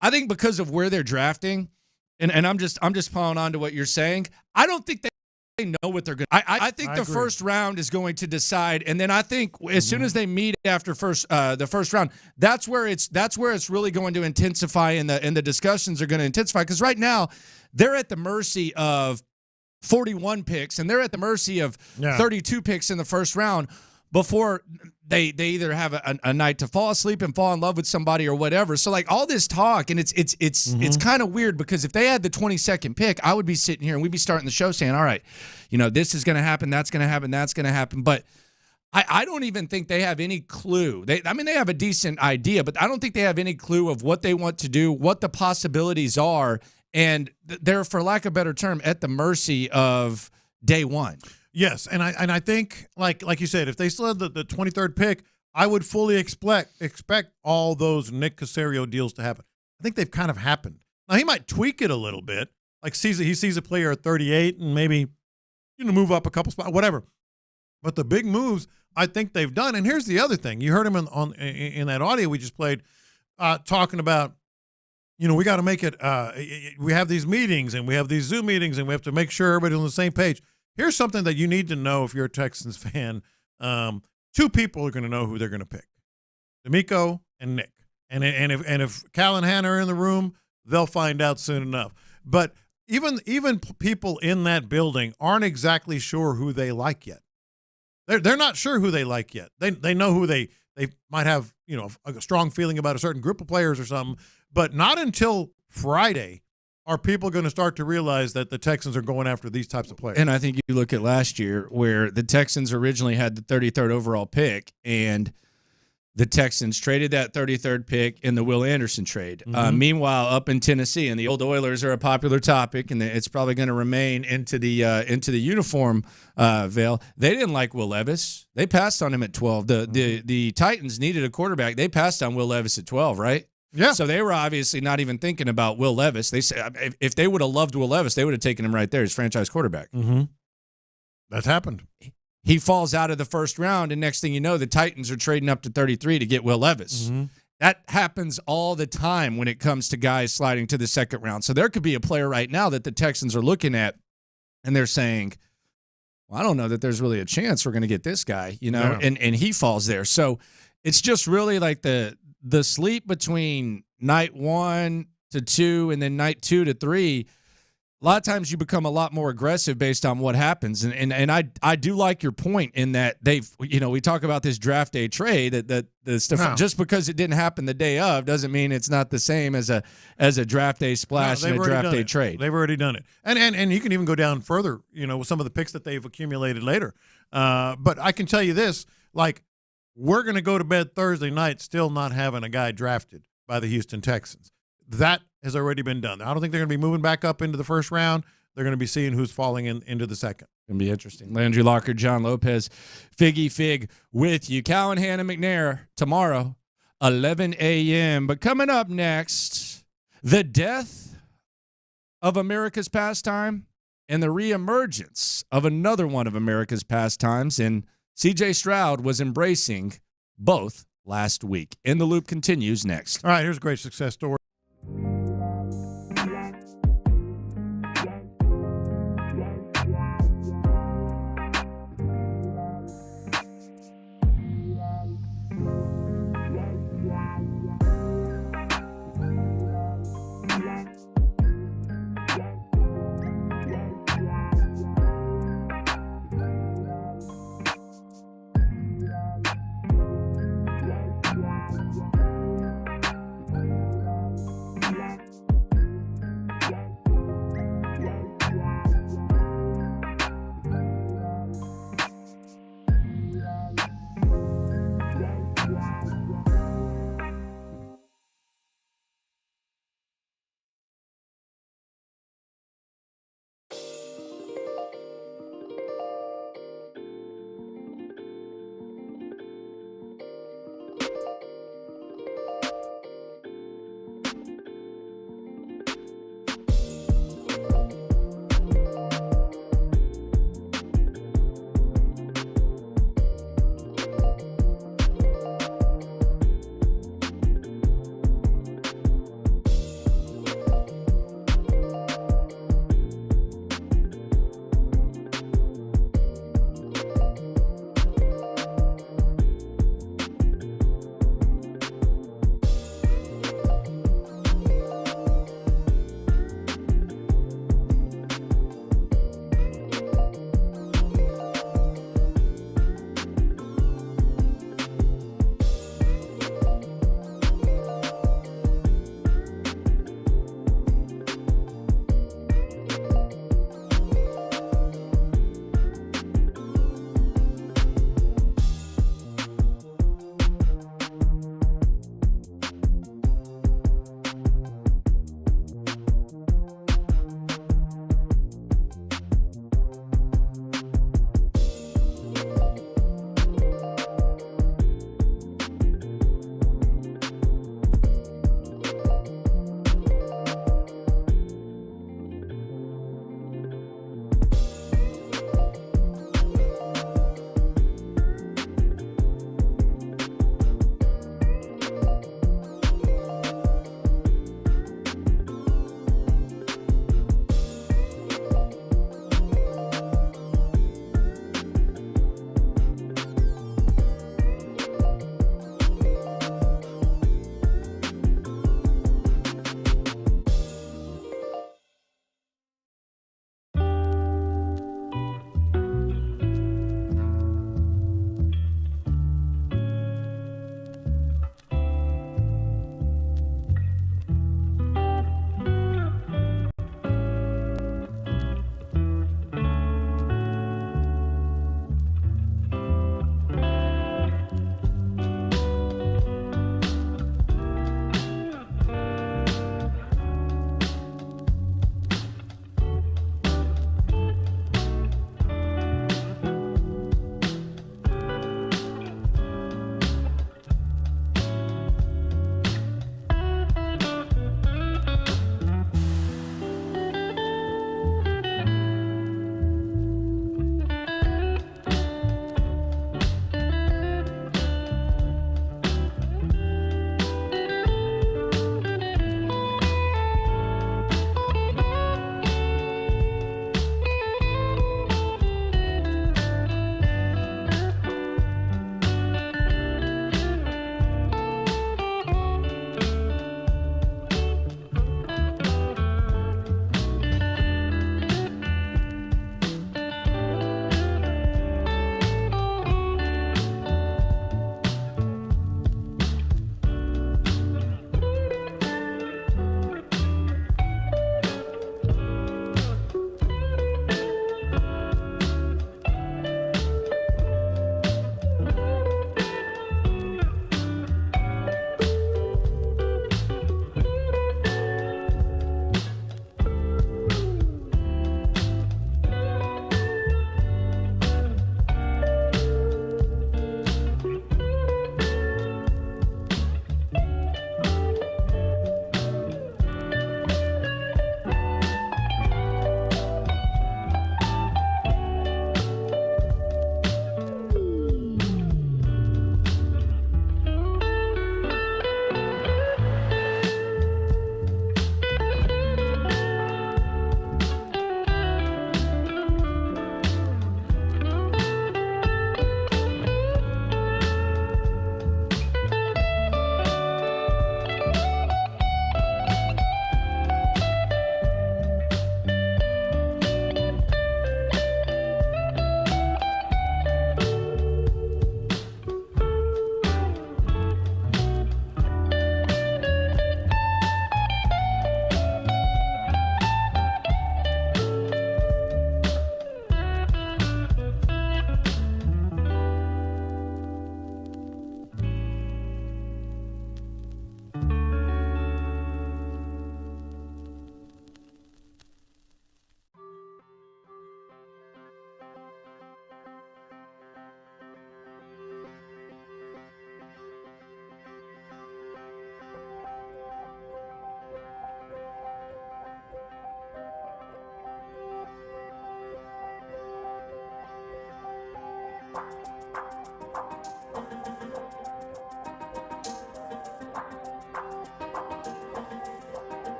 I think because of where they're drafting, and I'm just piling on to what you're saying, I don't think they know what they're going to. I think the first round is going to decide, and then I think as soon as they meet after the first round, that's where it's really going to intensify, and the discussions are going to intensify, because right now they're at the mercy of 41 picks and they're at the mercy of 32 picks in the first round. before they either have a night to fall asleep and fall in love with somebody or whatever. So like all this talk, and it's kind of weird because if they had the 22nd pick, I would be sitting here and we'd be starting the show saying, all right, this is going to happen, that's going to happen, that's going to happen. But I don't even think they have any clue. They have a decent idea, but I don't think they have any clue of what they want to do, what the possibilities are, and they're, for lack of a better term, at the mercy of day one. Yes, and I think, like you said, if they still had the 23rd pick, I would fully expect all those Nick Caserio deals to happen. I think they've kind of happened. Now, he might tweak it a little bit, like he sees a player at 38 and maybe move up a couple spots, whatever. But the big moves, I think they've done. And here's the other thing. You heard him in that audio we just played talking about, we got to make it we have these meetings and we have these Zoom meetings and we have to make sure everybody's on the same page. Here's something that you need to know if you're a Texans fan. Two people are going to know who they're going to pick, D'Amico and Nick. And if Cal and Hannah are in the room, they'll find out soon enough. But even people in that building aren't exactly sure who they like yet. They're not sure who they like yet. They know who they might have, a strong feeling about a certain group of players or something, but not until Friday are people going to start to realize that the Texans are going after these types of players. And I think you look at last year where the Texans originally had the 33rd overall pick, and the Texans traded that 33rd pick in the Will Anderson trade. Meanwhile, up in Tennessee, and the old Oilers are a popular topic, and it's probably going to remain into the uniform veil. They didn't like Will Levis. They passed on him at 12. The Titans needed a quarterback. They passed on Will Levis at 12, right? Yeah. So they were obviously not even thinking about Will Levis. They said if they would have loved Will Levis, they would have taken him right there as franchise quarterback. Mm-hmm. That's happened. He falls out of the first round, and next thing you know, the Titans are trading up to 33 to get Will Levis. Mm-hmm. That happens all the time when it comes to guys sliding to the second round. So there could be a player right now that the Texans are looking at, and they're saying, well, I don't know that there's really a chance we're going to get this guy, Yeah. and he falls there. So it's just really like the sleep between night 1 to 2 and then night 2 to 3. A lot of times you become a lot more aggressive based on what happens. And I do like your point in that we talk about this draft day trade that the stuff just because it didn't happen the day of doesn't mean it's not the same as a draft day splash and a draft day trade. They've already done it. And you can even go down further, with some of the picks that they've accumulated later. But I can tell you this, we're going to go to bed Thursday night still not having a guy drafted by the Houston Texans. That has already been done. I don't think they're going to be moving back up into the first round. They're going to be seeing who's falling into the second. Going to be interesting. Landry Locker, John Lopez, Figgy Fig with you. Cal and Hannah McNair tomorrow, 11 a.m. But coming up next, the death of America's pastime and the reemergence of another one of America's pastimes. And C.J. Stroud was embracing both last week. In the Loop continues next. All right, here's a great success story.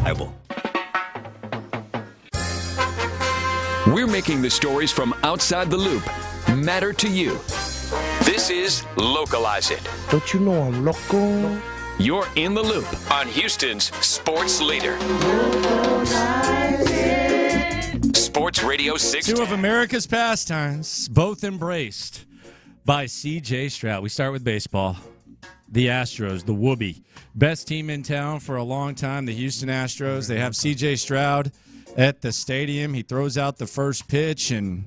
reliable. We're making the stories from outside the loop matter to you. This is Localize It. Don't you know I'm local? You're in the loop on Houston's sports leader. Sports Radio 610. Two of America's pastimes, both embraced by C.J. Stroud. We start with baseball. The Astros, the Whoopee. Best team in town for a long time, the Houston Astros. They have C.J. Stroud at the stadium. He throws out the first pitch, and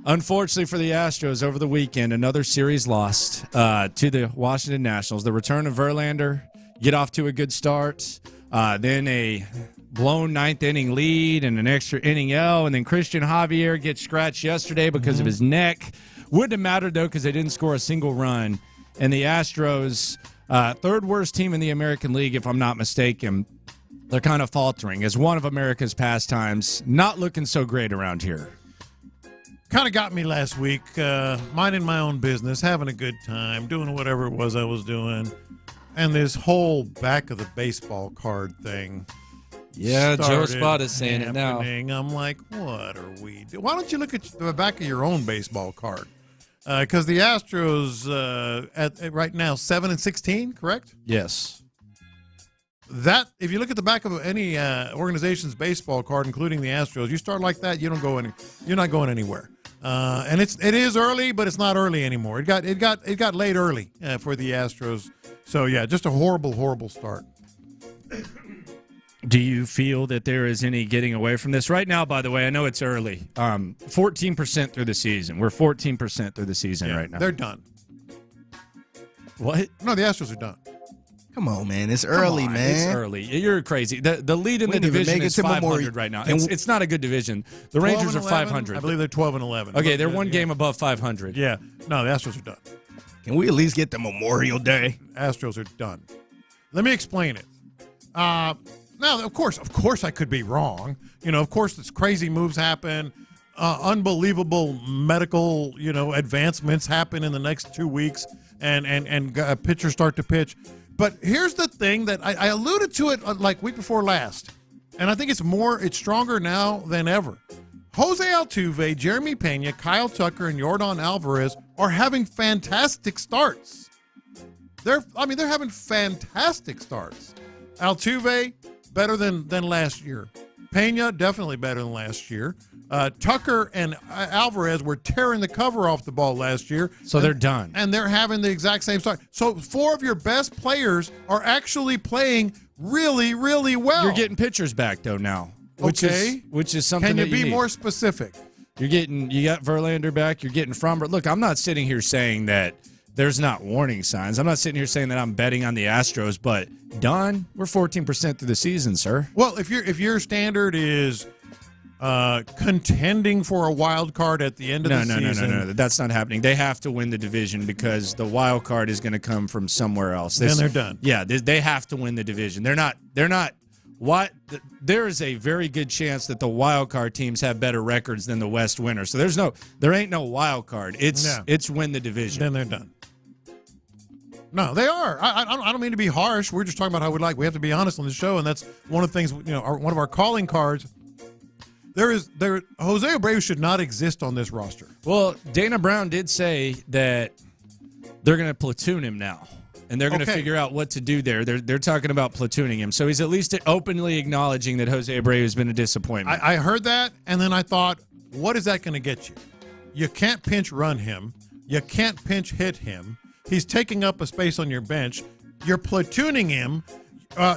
unfortunately for the Astros, over the weekend, another series lost to the Washington Nationals. The return of Verlander, get off to a good start, then a blown ninth-inning lead and an extra inning L, and then Christian Javier gets scratched yesterday because of his neck. Wouldn't have mattered, though, because they didn't score a single run. And the Astros, third-worst team in the American League, if I'm not mistaken, they're kind of faltering as one of America's pastimes. Not looking so great around here. Kind of got me last week, minding my own business, having a good time, doing whatever it was I was doing. And this whole back of the baseball card thing. Yeah, Joe Spot is saying it now. I'm like, what are we doing? Why don't you look at the back of your own baseball card? Because the Astros, at right now, 7-16, correct? Yes. That, if you look at the back of any organization's baseball card, including the Astros, you start like that, you're not going anywhere. And it is early, but it's not early anymore. It got late early for the Astros. So yeah, just a horrible start. Do you feel that there is any getting away from this right now? By the way, I know it's early. 14% through the season. We're 14% through the season right now. They're done. What? No, the Astros are done. Come on, man. It's early, man. It's early. You're crazy. The lead in the division is 500 right now. It's not a good division. The Rangers are 500. I believe they're 12-11. Okay, they're one game above 500. Yeah. No, the Astros are done. Can we at least get the Memorial Day? Astros are done. Let me explain it. Now, of course I could be wrong. Of course, this crazy moves happen. Unbelievable medical, advancements happen in the next 2 weeks, and pitchers start to pitch. But here's the thing that I alluded to it like week before last, and I think it's stronger now than ever. Jose Altuve, Jeremy Pena, Kyle Tucker, and Yordan Alvarez are having fantastic starts. They're having fantastic starts. Altuve, better than last year. Pena, definitely better than last year. Tucker and Alvarez were tearing the cover off the ball last year. So they're done. And they're having the exact same start. So 4 of your best players are actually playing really, really well. You're getting pitchers back, though, now. Which is something Can you that be need. more specific? You got Verlander back. You're getting Fromber. Look, I'm not sitting here saying that there's not warning signs. I'm not sitting here saying that I'm betting on the Astros, but done. We're 14% through the season, sir. Well, if your standard is contending for a wild card at the end of the season. No. That's not happening. They have to win the division because the wild card is going to come from somewhere else. Then they're done. Yeah, they have to win the division. They're not. There is a very good chance that the wild card teams have better records than the West winners. So there ain't no wild card. It's win the division. Then they're done. No, they are. I don't mean to be harsh. We're just talking about how we have to be honest on the show, and that's one of the things. One of our calling cards. Jose Abreu should not exist on this roster. Well, Dana Brown did say that they're going to platoon him now, and they're going to figure out what to do there. They're talking about platooning him, so he's at least openly acknowledging that Jose Abreu has been a disappointment. I heard that, and then I thought, what is that going to get you? You can't pinch run him. You can't pinch hit him. He's taking up a space on your bench. You're platooning him.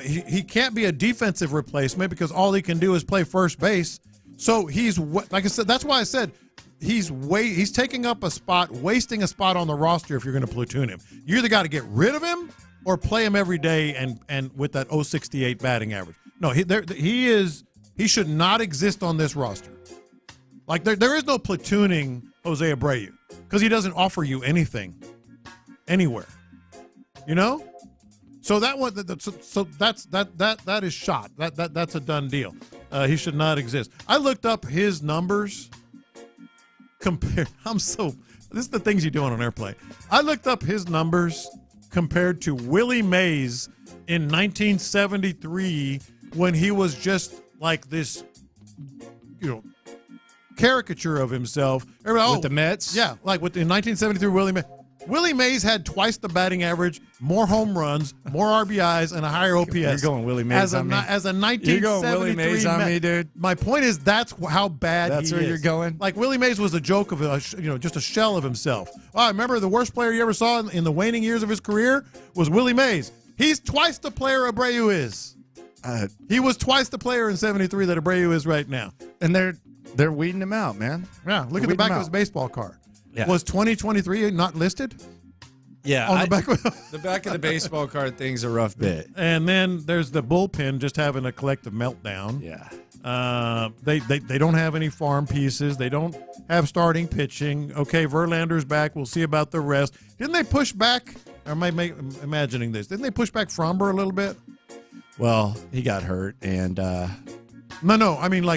He can't be a defensive replacement because all he can do is play first base. So he's, like I said, that's why I said he's taking up a spot, wasting a spot on the roster if you're going to platoon him. You either got to get rid of him or play him every day and with that 0.68 batting average. No, he should not exist on this roster. Like there is no platooning Jose Abreu because he doesn't offer you anything anywhere. So that one, that is shot. That's a done deal. He should not exist. I looked up his numbers. This is the things you do on an airplane. I looked up his numbers compared to Willie Mays in 1973 when he was just like this, caricature of himself. With the Mets? Yeah, like in 1973, Willie Mays had twice the batting average, more home runs, more RBIs, and a higher OPS. You're going Willie Mays on me. As a 1973 You're going Willie Mays on me, dude. My point is that's how bad That's he where is. you're going? Like Willie Mays was a joke of just a shell of himself. I remember the worst player you ever saw in the waning years of his career was Willie Mays. He's twice the player Abreu is. He was twice the player in 73 that Abreu is right now. And they're weeding him out, man. Yeah, look at the back of his baseball card. Yeah. Was 2023 not listed? Yeah, on the back. The back of the baseball card thing's a rough bit. And then there's the bullpen just having a collective meltdown. Yeah. They don't have any farm pieces. They don't have starting pitching. Okay, Verlander's back. We'll see about the rest. Didn't they push back? Or am I imagining this? Didn't they push back Fromber a little bit? Well, he got hurt, and no. I mean,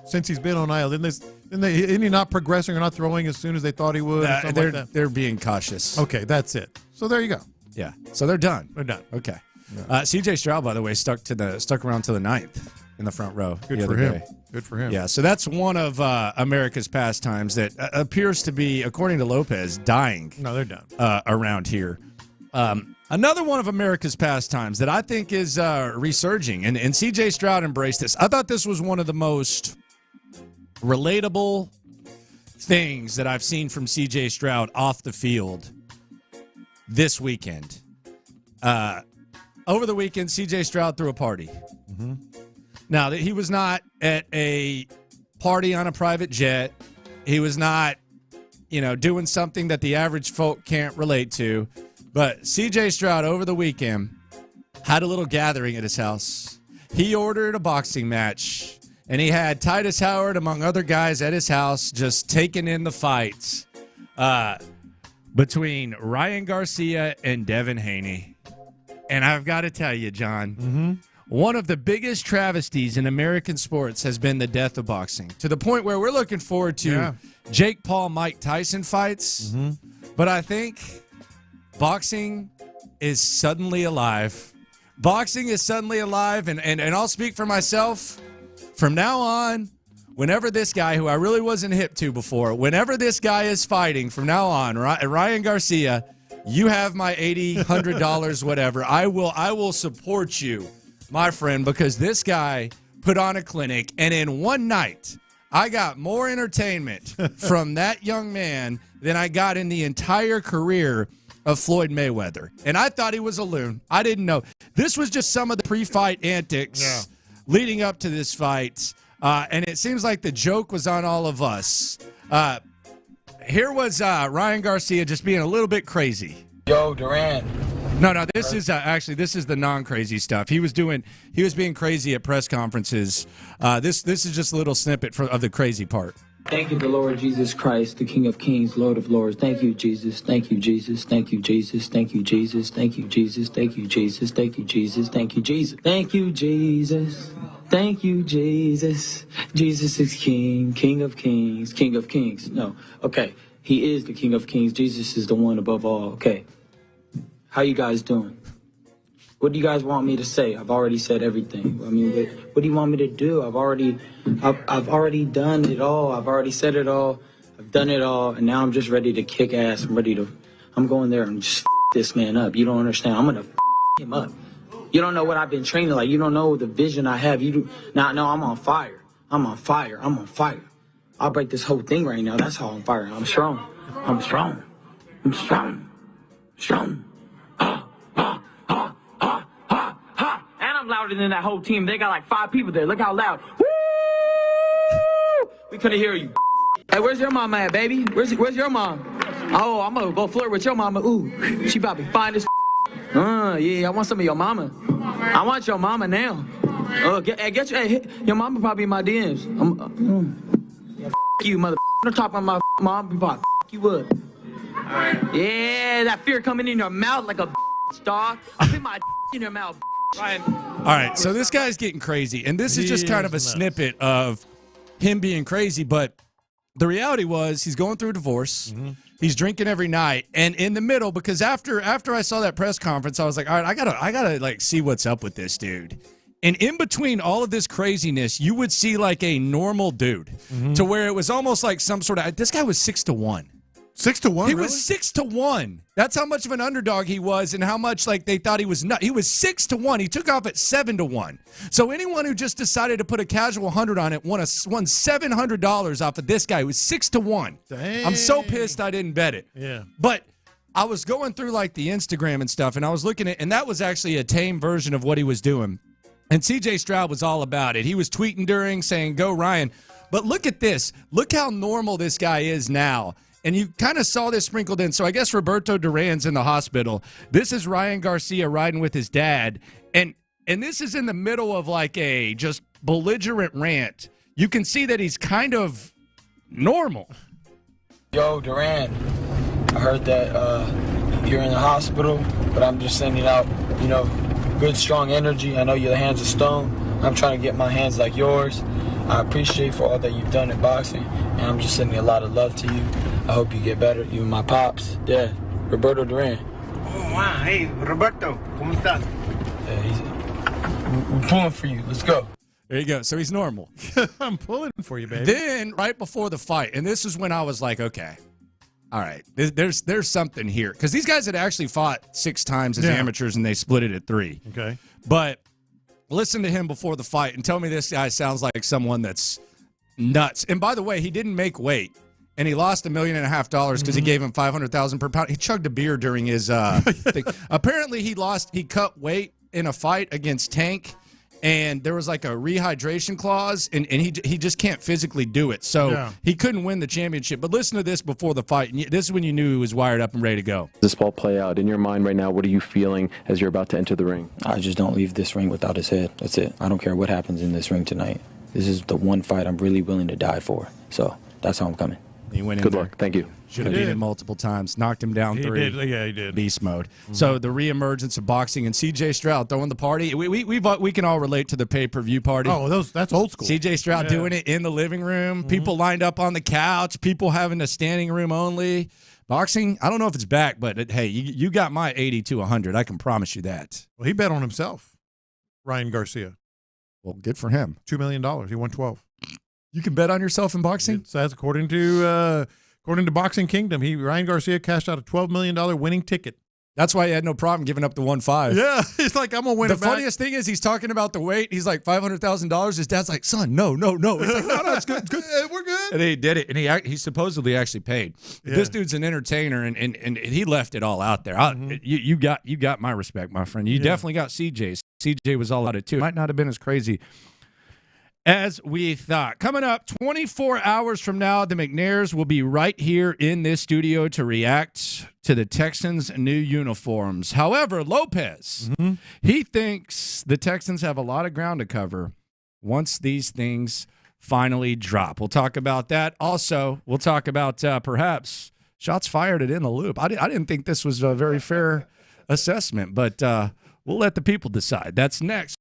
since he's been on IL, isn't he not progressing or not throwing as soon as they thought he would? Or something like that? They're being cautious. Okay, that's it. So there you go. Yeah. So they're done. They're done. Okay. C.J. Stroud, by the way, stuck around to the 9th in the front row. Good the for other him. day. Good for him. Yeah. So that's one of America's pastimes that appears to be, according to Lopez, dying. No, they're done around here. Another one of America's pastimes that I think is resurging, and C.J. Stroud embraced this. I thought this was one of the most relatable things that I've seen from C.J. Stroud off the field this weekend. Over the weekend, C.J. Stroud threw a party. Mm-hmm. Now, he was not at a party on a private jet. He was not, doing something that the average folk can't relate to. But C.J. Stroud over the weekend had a little gathering at his house. He ordered a boxing match, and he had Titus Howard, among other guys, at his house just taking in the fights between Ryan Garcia and Devin Haney. And I've got to tell you, John, one of the biggest travesties in American sports has been the death of boxing, to the point where we're looking forward to Jake Paul, Mike Tyson fights. But I think boxing is suddenly alive. Boxing is suddenly alive, and I'll speak for myself. From now on, whenever this guy, who I really wasn't hip to before, whenever this guy is fighting from now on, Ryan Garcia, you have my $80, $100, whatever. I will support you, my friend, because this guy put on a clinic, and in one night, I got more entertainment from that young man than I got in the entire career of Floyd Mayweather. And I thought he was a loon. I didn't know. This was just some of the pre-fight antics leading up to this fight. And it seems like the joke was on all of us. Here was Ryan Garcia just being a little bit crazy. Yo, Durant. No, this is the non-crazy stuff. He was being crazy at press conferences. This is just a little snippet of the crazy part. Thank you, the Lord Jesus Christ, the King of Kings, Lord of Lords. Thank you, Jesus. Thank you, Jesus. Thank you, Jesus. Thank you, Jesus. Thank you, Jesus. Thank you, Jesus. Thank you, Jesus. Thank you, Jesus. Thank you, Jesus. Thank you, Jesus. Jesus is King, King of Kings, King of Kings. No, okay. He is the King of Kings. Jesus is the one above all. Okay. How you guys doing? What do you guys want me to say? I've already said everything. I mean, what do you want me to do? I've already done it all. I've already said it all. I've done it all, and now I'm just ready to kick ass. I'm going there and just this man up. You don't understand. I'm gonna him up. You don't know what I've been training like. You don't know the vision I have. You do not know. I'm on fire. I'm on fire. I'm on fire. I'll break this whole thing right now. That's how I'm firing. I'm strong. I'm strong. I'm strong. Strong. I'm louder than that whole team. They got like 5 people there. Look how loud. Woo! We couldn't hear you. Hey, where's your mama at, baby? Where's your mom? Oh, I'm gonna go flirt with your mama. Ooh, she about to be fine as yeah, I want some of your mama. I want your mama now. Your mama probably in my DMs. You, mother. I'm talking about my mom. F you up. Yeah, that fear coming in your mouth like a dog. I put my in your mouth. Ryan. All right, so this guy's getting crazy, and this is just kind of a snippet of him being crazy, but the reality was he's going through a divorce. He's drinking every night, and in the middle, because after I saw that press conference, I was like, all right, I gotta like see what's up with this dude. And in between all of this craziness, you would see like a normal dude to where it was almost like some sort of, this guy was 6-1. 6-1? He really? was 6-1. That's how much of an underdog he was and how much like they thought he was nuts. He was 6-1. He took off at 7-1. So anyone who just decided to put a casual 100 on it won $700 off of this guy who was 6-1. Dang. I'm so pissed I didn't bet it. Yeah. But I was going through like the Instagram and stuff, and I was looking at, and that was actually a tame version of what he was doing. And CJ Stroud was all about it. He was tweeting during saying, "Go Ryan." But look at this. Look how normal this guy is now. And you kind of saw this sprinkled in. So I guess Roberto Duran's in the hospital. This is Ryan Garcia riding with his dad. And this is in the middle of like a just belligerent rant. You can see that he's kind of normal. Yo, Duran, I heard that you're in the hospital, but I'm just sending out, good, strong energy. I know you're the hands of stone. I'm trying to get my hands like yours. I appreciate for all that you've done in boxing, and I'm just sending a lot of love to you. I hope you get better. You and my pops. Yeah, Roberto Duran. Oh, wow. Hey, Roberto, ¿cómo estás? We're pulling for you. Let's go. There you go. So he's normal. I'm pulling for you, baby. Then, right before the fight, and this is when I was like, okay, all right, there's something here. Because these guys had actually fought 6 times as amateurs, and they split it at 3. Okay. But listen to him before the fight and tell me this guy sounds like someone that's nuts. And by the way, he didn't make weight. And he lost $1.5 million because he gave him $500,000 per pound. He chugged a beer during his thing. Apparently, he cut weight in a fight against Tank, and there was like a rehydration clause, and he just can't physically do it. So he couldn't win the championship. But listen to this before the fight. And this is when you knew he was wired up and ready to go. This ball play out in your mind right now. What are you feeling as you're about to enter the ring? I just don't leave this ring without his head. That's it. I don't care what happens in this ring tonight. This is the one fight I'm really willing to die for. So that's how I'm coming. He went in Good there. luck. Thank you. Should have beat him multiple times. Knocked him down 3. Yeah, he did. Beast mode. So the reemergence of boxing and CJ Stroud throwing the party. We can all relate to the pay-per-view party. Oh, that's old school. CJ Stroud doing it in the living room. People lined up on the couch. People having a standing room only. Boxing, I don't know if it's back, but hey, you got my 80 to 100. I can promise you that. Well, he bet on himself, Ryan Garcia. Well, good for him. $2 million. He won 12. You can bet on yourself in boxing? That's according to Boxing Kingdom. Ryan Garcia cashed out a $12 million winning ticket. That's why he had no problem giving up the 1.5. Yeah, he's like, I'm going to win the it back. funniest thing is he's talking about the weight. He's like, $500,000. His dad's like, son, no. It's like, no, it's good. It's good. We're good. And he did it, and he supposedly actually paid. Yeah. This dude's an entertainer, and he left it all out there. You got my respect, my friend. You definitely got CJ's. CJ was all about it, too. Might not have been as crazy as we thought. Coming up 24 hours from now, the McNairs will be right here in this studio to react to the Texans' new uniforms. However, Lopez, he thinks the Texans have a lot of ground to cover once these things finally drop. We'll talk about that. Also, we'll talk about perhaps shots fired at In the Loop. I didn't think this was a very fair assessment, but we'll let the people decide. That's next.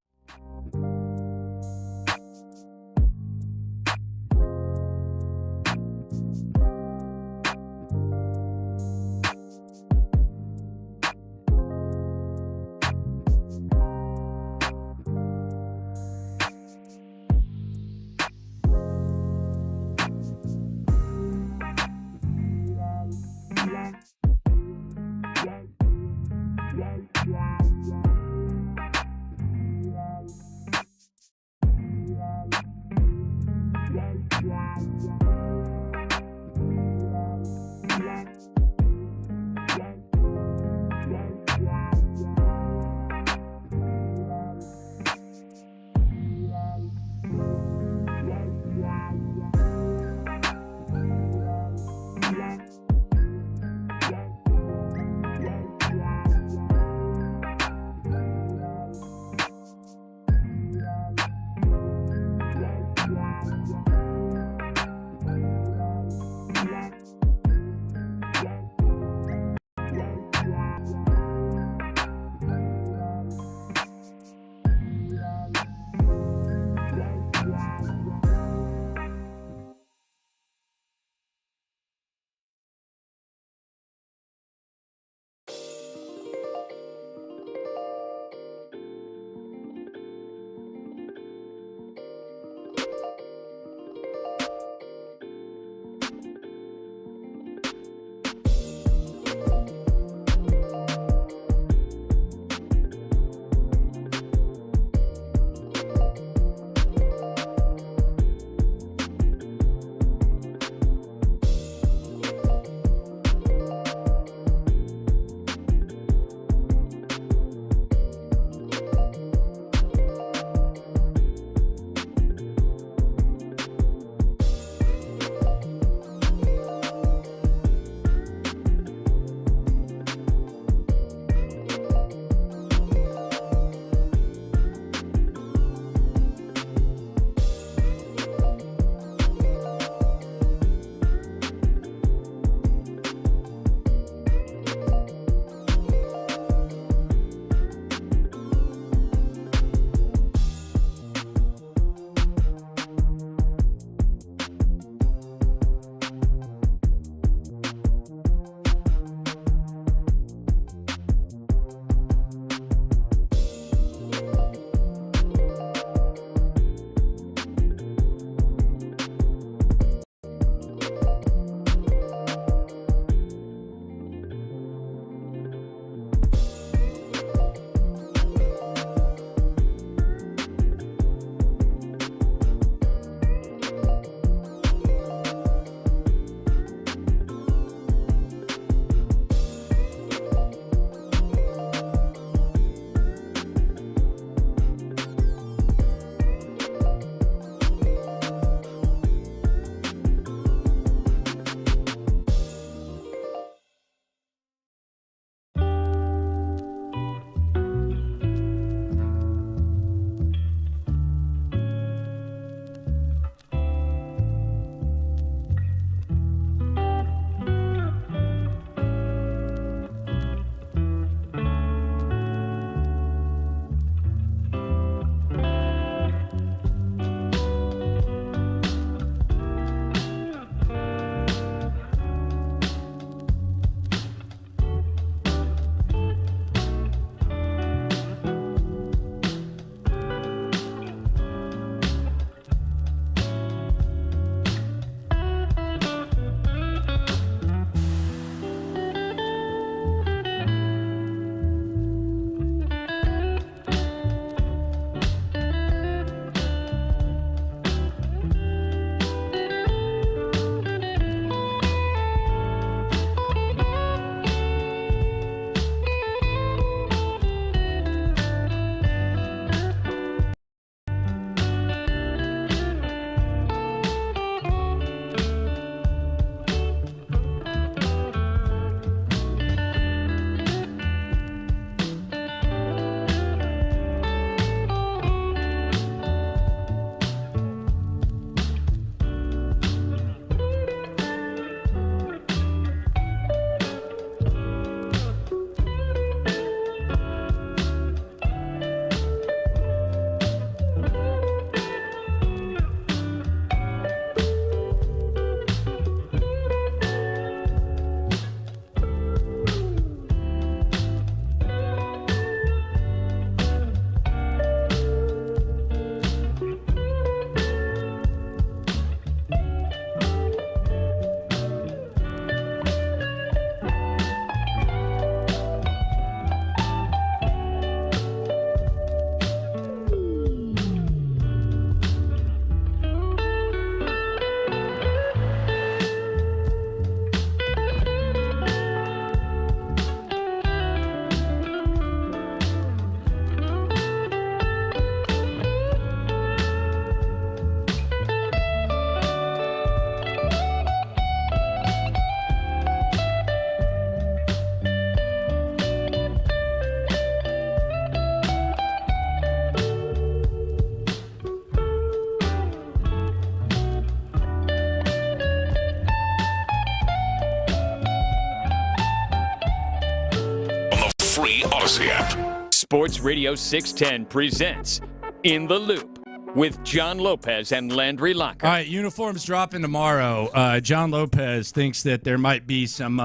Odyssey app. Sports Radio 610 presents In the Loop with John Lopez and Landry Locker. All right, uniforms dropping tomorrow. John Lopez thinks that there might be some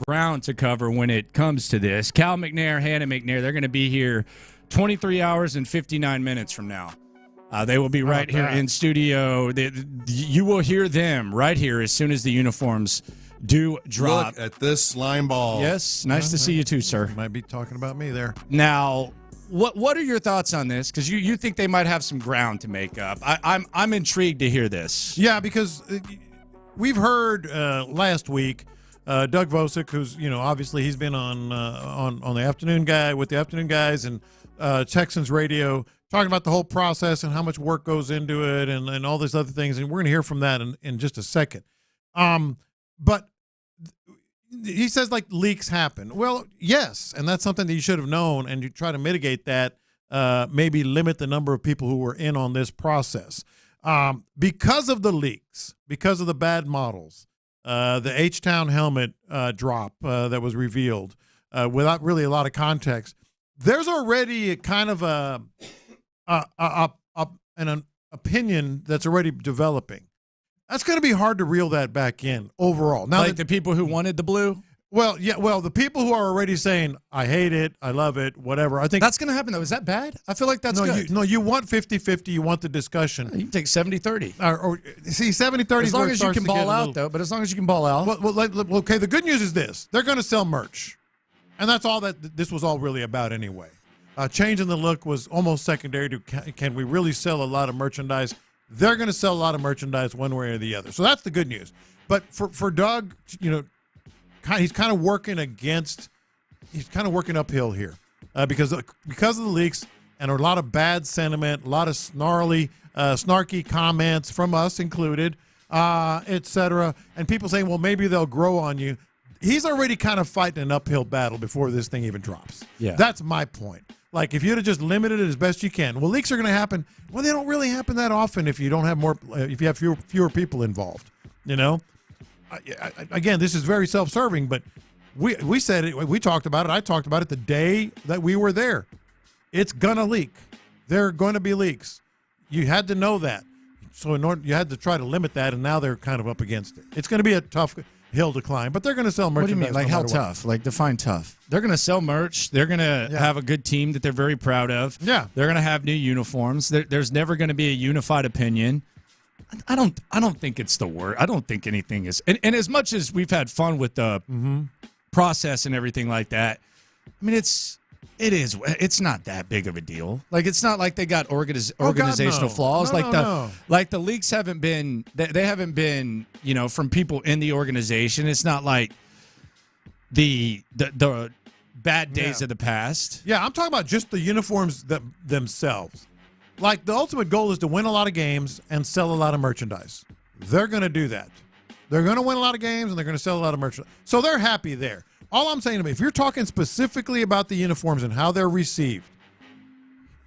ground to cover when it comes to this. Cal McNair, Hannah McNair, they're going to be here 23 hours and 59 minutes from now. They will be right here in studio. You will hear them right here as soon as the uniforms do drop. Look at this slime ball. Yes, nice to see you too, sir. Might be talking about me there. Now, what are your thoughts on this? Because you think they might have some ground to make up. I'm intrigued to hear this. Yeah, because we've heard last week Doug Vosick, who's obviously he's been on the afternoon guy with the afternoon guys and Texans radio, talking about the whole process and how much work goes into it and all these other things, and we're going to hear from that in just a second. But he says like leaks happen. Well, yes, and that's something that you should have known, and you try to mitigate that. Maybe limit the number of people who were in on this process because of the leaks, because of the bad models. The H-Town helmet drop that was revealed without really a lot of context. There's already kind of an opinion that's already developing. That's going to be hard to reel that back in overall. Now, the people who wanted the blue? Well, yeah. Well, the people who are already saying, I hate it, I love it, whatever. I think that's going to happen, though. Is that bad? I feel like that's good. You want 50-50. You want the discussion. You can take 70-30. Or see, 70-30 as long as you can ball out, though. But as long as you can ball out. Well, okay, the good news is this. They're going to sell merch. And that's all that this was all really about anyway. Changing the look was almost secondary to can we really sell a lot of merchandise? They're going to sell a lot of merchandise one way or the other. So that's the good news. But for Doug, he's kind of working uphill here because of the leaks and a lot of bad sentiment, a lot of snarky comments from us included, et cetera. And people saying, well, maybe they'll grow on you. He's already kind of fighting an uphill battle before this thing even drops. Yeah. That's my point. Like, if you'd have just limited it as best you can. Well, leaks are going to happen. Well, they don't really happen that often if you don't have if you have fewer people involved. Again, this is very self-serving, but we said it. We talked about it. I talked about it the day that we were there. It's going to leak. There are going to be leaks. You had to know that. So you had to try to limit that, and now they're kind of up against it. It's going to be a tough hill to climb, but they're going to sell merchandise. What do you mean? Like, how tough? Like, define tough. They're going to sell merch. They're going to have a good team that they're very proud of. Yeah. They're going to have new uniforms. There's never going to be a unified opinion. I don't think it's the word. I don't think anything is. And as much as we've had fun with the process and everything like that, I mean, it's not that big of a deal. Like, it's not like they got organizational flaws. Like the leaks haven't been. They haven't been. From people in the organization. It's not like the bad days of the past. Yeah, I'm talking about just the uniforms themselves. Like, the ultimate goal is to win a lot of games and sell a lot of merchandise. They're going to do that. They're going to win a lot of games and they're going to sell a lot of merchandise. So they're happy there. All I'm saying to me, if you're talking specifically about the uniforms and how they're received,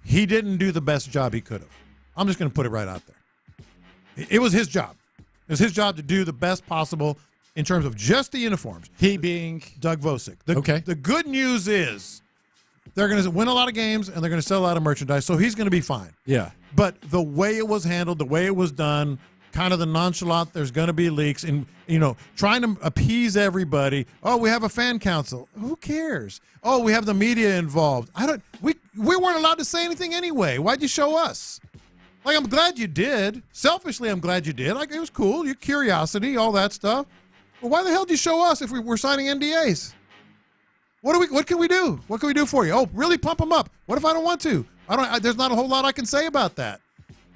he didn't do the best job he could have. I'm just going to put it right out there. It was his job. It was his job to do the best possible in terms of just the uniforms. He being Doug Vosick. The good news is they're going to win a lot of games and they're going to sell a lot of merchandise, so he's going to be fine. Yeah. But the way it was handled, the way it was done, kind of the nonchalant, there's going to be leaks, and trying to appease everybody. Oh, we have a fan council. Who cares? Oh, we have the media involved. We weren't allowed to say anything anyway. Why'd you show us? Like, I'm glad you did. Selfishly, I'm glad you did. Like, it was cool. Your curiosity, all that stuff. But why the hell did you show us if we were signing NDAs? What can we do? What can we do for you? Oh, really pump them up. What if I don't want to? There's not a whole lot I can say about that.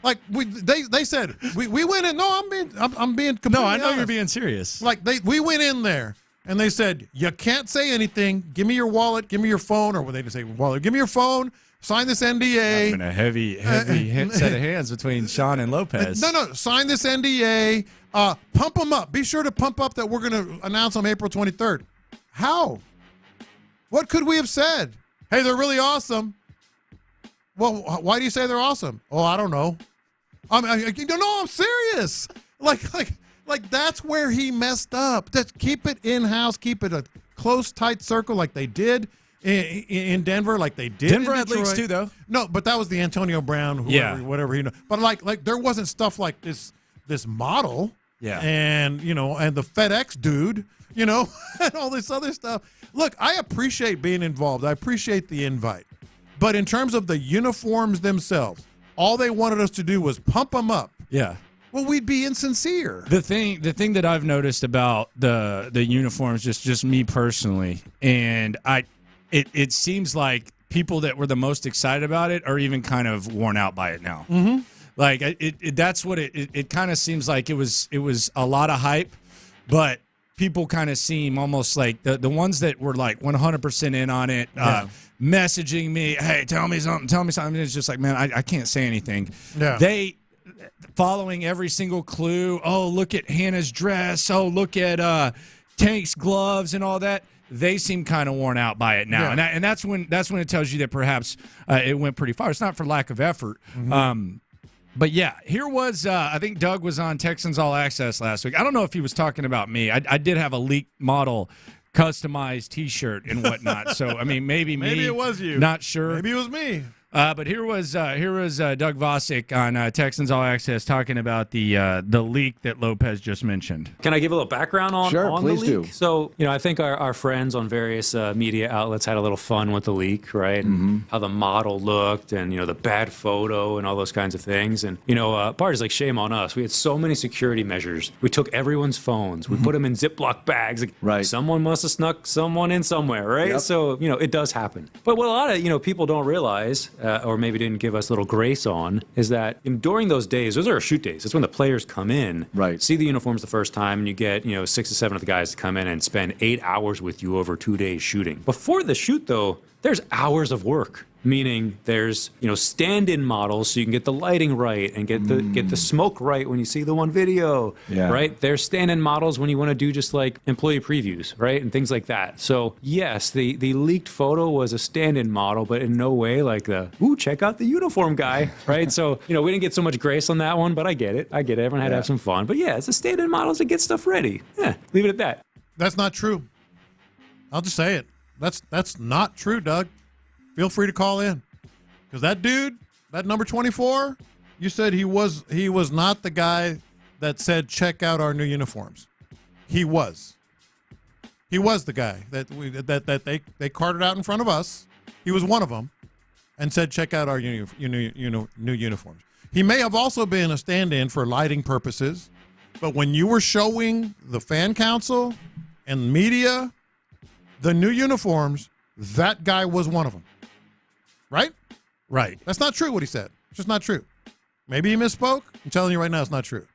Like, they said we went in. No, I'm being completely No, I know honest. You're being serious. Like, we went in there and they said, you can't say anything. Give me your wallet. Give me your phone. Or what they didn't say wallet. Give me your phone. Sign this NDA. Been a heavy set of hands between Sean and Lopez. No. Sign this NDA. Pump them up. Be sure to pump up that we're going to announce on April 23rd. How? What could we have said? Hey, they're really awesome. Well, why do you say they're awesome? Oh, I don't know. I'm serious. Like that's where he messed up. Keep it in-house. Keep it a close, tight circle like they did in Denver like they did Denver in had Detroit. leaks too, though. No, but that was the Antonio Brown, whatever. But like there wasn't stuff like this model. Yeah. And, and the FedEx dude, and all this other stuff. Look, I appreciate being involved. I appreciate the invite. But in terms of the uniforms themselves, all they wanted us to do was pump them up. Yeah. Well, we'd be insincere. The thing that I've noticed about the uniforms, just me personally, and it seems like people that were the most excited about it are even kind of worn out by it now. Mm-hmm. Like that's what it kind of seems like. It was a lot of hype, but people kind of seem almost like the ones that were like 100% in on it, messaging me, hey, tell me something. It's just like, man, I can't say anything. Yeah. They following every single clue. Oh, look at Hannah's dress. Oh, look at Tank's gloves and all that. They seem kind of worn out by it now, and that's when it tells you that perhaps it went pretty far. It's not for lack of effort. Mm-hmm. But yeah, here was I think Doug was on Texans All Access last week. I don't know if he was talking about me. I did have a leaked model customized T-shirt and whatnot. So I mean, maybe it was you. Not sure. Maybe it was me. But here was Doug Vosick on Texans All Access talking about the leak that Lopez just mentioned. Can I give a little background on Sure, the please leak? do. So, I think our friends on various media outlets had a little fun with the leak, right? And how the model looked and, the bad photo and all those kinds of things. And, part is like, shame on us. We had so many security measures. We took everyone's phones. We put them in Ziploc bags. Like, right. Someone must have snuck someone in somewhere, right? Yep. So, it does happen. But what a lot of, people don't realize, or maybe didn't give us a little grace on, is that during those days, those are our shoot days. That's when the players come in, right, see the uniforms the first time, and you get 6 to 7 of the guys to come in and spend 8 hours with you over 2 days shooting. Before the shoot, though, there's hours of work. Meaning there's, stand-in models so you can get the lighting right and get the smoke right when you see the one video, right? There's stand-in models when you want to do just like employee previews, right? And things like that. So yes, the leaked photo was a stand-in model, but in no way like check out the uniform guy, right? So, we didn't get so much grace on that one, but I get it. Everyone had to have some fun. But yeah, it's a stand-in models to get stuff ready. Yeah, leave it at that. That's not true. I'll just say it. That's not true, Doug. Feel free to call in, because that dude, that number 24, you said he was not the guy that said check out our new uniforms. He was the guy that they carted out in front of us. He was one of them, and said check out our new uniforms. He may have also been a stand-in for lighting purposes, but when you were showing the fan council and media the new uniforms, that guy was one of them. Right? Right. That's not true what he said. It's just not true. Maybe he misspoke. I'm telling you right now, it's not true.